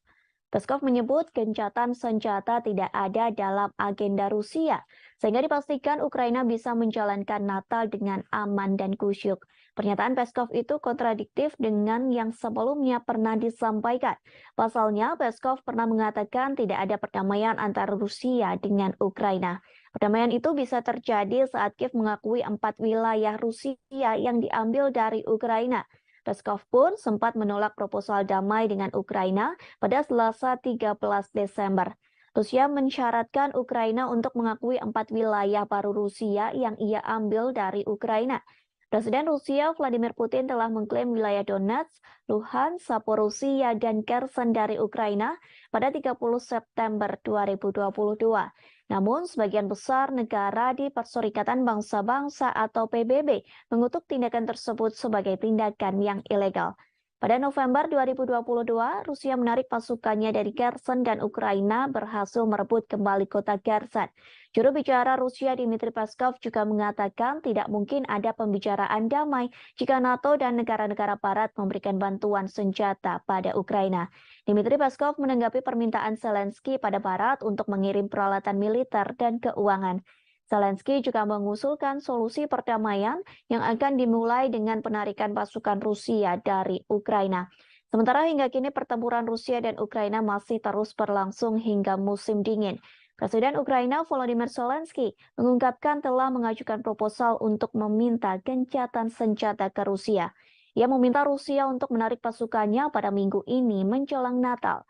Peskov menyebut gencatan senjata tidak ada dalam agenda Rusia, sehingga dipastikan Ukraina bisa menjalankan Natal dengan aman dan kusyuk. Pernyataan Peskov itu kontradiktif dengan yang sebelumnya pernah disampaikan. Pasalnya, Peskov pernah mengatakan tidak ada perdamaian antara Rusia dengan Ukraina. Perdamaian itu bisa terjadi saat Kiev mengakui 4 wilayah Rusia yang diambil dari Ukraina. Peskov pun sempat menolak proposal damai dengan Ukraina pada Selasa 13 Desember. Rusia mensyaratkan Ukraina untuk mengakui 4 wilayah baru Rusia yang ia ambil dari Ukraina. Presiden Rusia Vladimir Putin telah mengklaim wilayah Donetsk, Luhansk, Zaporizhia, dan Kherson dari Ukraina pada 30 September 2022. Namun, sebagian besar negara di Perserikatan Bangsa-Bangsa atau PBB mengutuk tindakan tersebut sebagai tindakan yang ilegal. Pada November 2022, Rusia menarik pasukannya dari Kherson dan Ukraina berhasil merebut kembali kota Kherson. Juru bicara Rusia Dmitry Peskov juga mengatakan tidak mungkin ada pembicaraan damai jika NATO dan negara-negara barat memberikan bantuan senjata pada Ukraina. Dmitry Peskov menanggapi permintaan Zelensky pada barat untuk mengirim peralatan militer dan keuangan. Zelensky juga mengusulkan solusi perdamaian yang akan dimulai dengan penarikan pasukan Rusia dari Ukraina. Sementara hingga kini pertempuran Rusia dan Ukraina masih terus berlangsung hingga musim dingin. Presiden Ukraina Volodymyr Zelensky mengungkapkan telah mengajukan proposal untuk meminta gencatan senjata ke Rusia. Ia meminta Rusia untuk menarik pasukannya pada minggu ini menjelang Natal.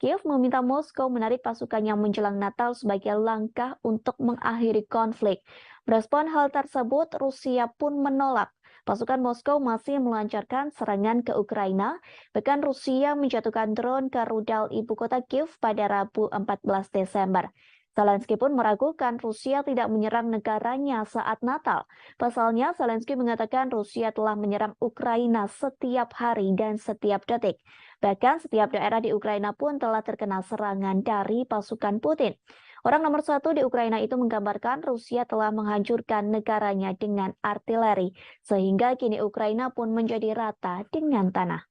Kiev meminta Moskow menarik pasukannya menjelang Natal sebagai langkah untuk mengakhiri konflik. Merespon hal tersebut, Rusia pun menolak. Pasukan Moskow masih melancarkan serangan ke Ukraina, bahkan Rusia menjatuhkan drone ke rudal ibu kota Kiev pada Rabu 14 Desember. Zelensky pun meragukan Rusia tidak menyerang negaranya saat Natal. Pasalnya, Zelensky mengatakan Rusia telah menyerang Ukraina setiap hari dan setiap detik. Bahkan setiap daerah di Ukraina pun telah terkena serangan dari pasukan Putin. Orang nomor satu di Ukraina itu menggambarkan Rusia telah menghancurkan negaranya dengan artileri, sehingga kini Ukraina pun menjadi rata dengan tanah.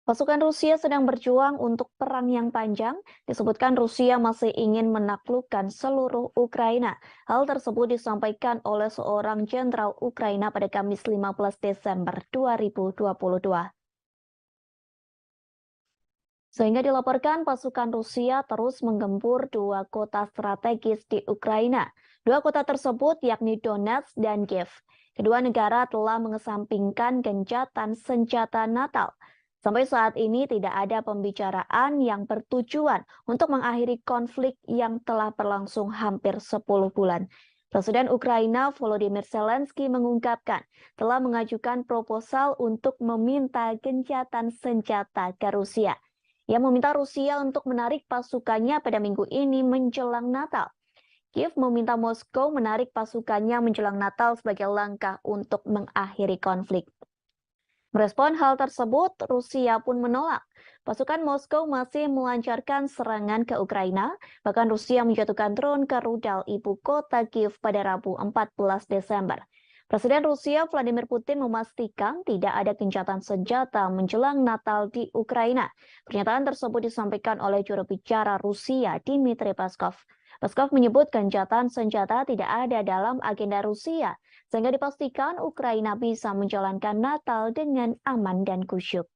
Pasukan Rusia sedang berjuang untuk perang yang panjang. Disebutkan Rusia masih ingin menaklukkan seluruh Ukraina. Hal tersebut disampaikan oleh seorang jenderal Ukraina pada Kamis 15 Desember 2022. Sehingga dilaporkan pasukan Rusia terus menggempur dua kota strategis di Ukraina. Dua kota tersebut yakni Donetsk dan Kiev. Kedua negara telah mengesampingkan gencatan senjata Natal. Sampai saat ini tidak ada pembicaraan yang bertujuan untuk mengakhiri konflik yang telah berlangsung hampir 10 bulan. Presiden Ukraina Volodymyr Zelensky mengungkapkan telah mengajukan proposal untuk meminta gencatan senjata ke Rusia. Ia meminta Rusia untuk menarik pasukannya pada minggu ini menjelang Natal. Kiev meminta Moskow menarik pasukannya menjelang Natal sebagai langkah untuk mengakhiri konflik. Merespon hal tersebut, Rusia pun menolak. Pasukan Moskow masih melancarkan serangan ke Ukraina, bahkan Rusia menjatuhkan drone ke rudal ibu kota Kiev pada Rabu 14 Desember. Presiden Rusia Vladimir Putin memastikan tidak ada gencatan senjata menjelang Natal di Ukraina. Pernyataan tersebut disampaikan oleh juru bicara Rusia Dmitry Peskov. Peskov menyebut gencatan senjata tidak ada dalam agenda Rusia, sehingga dipastikan Ukraina bisa menjalankan Natal dengan aman dan khusyuk.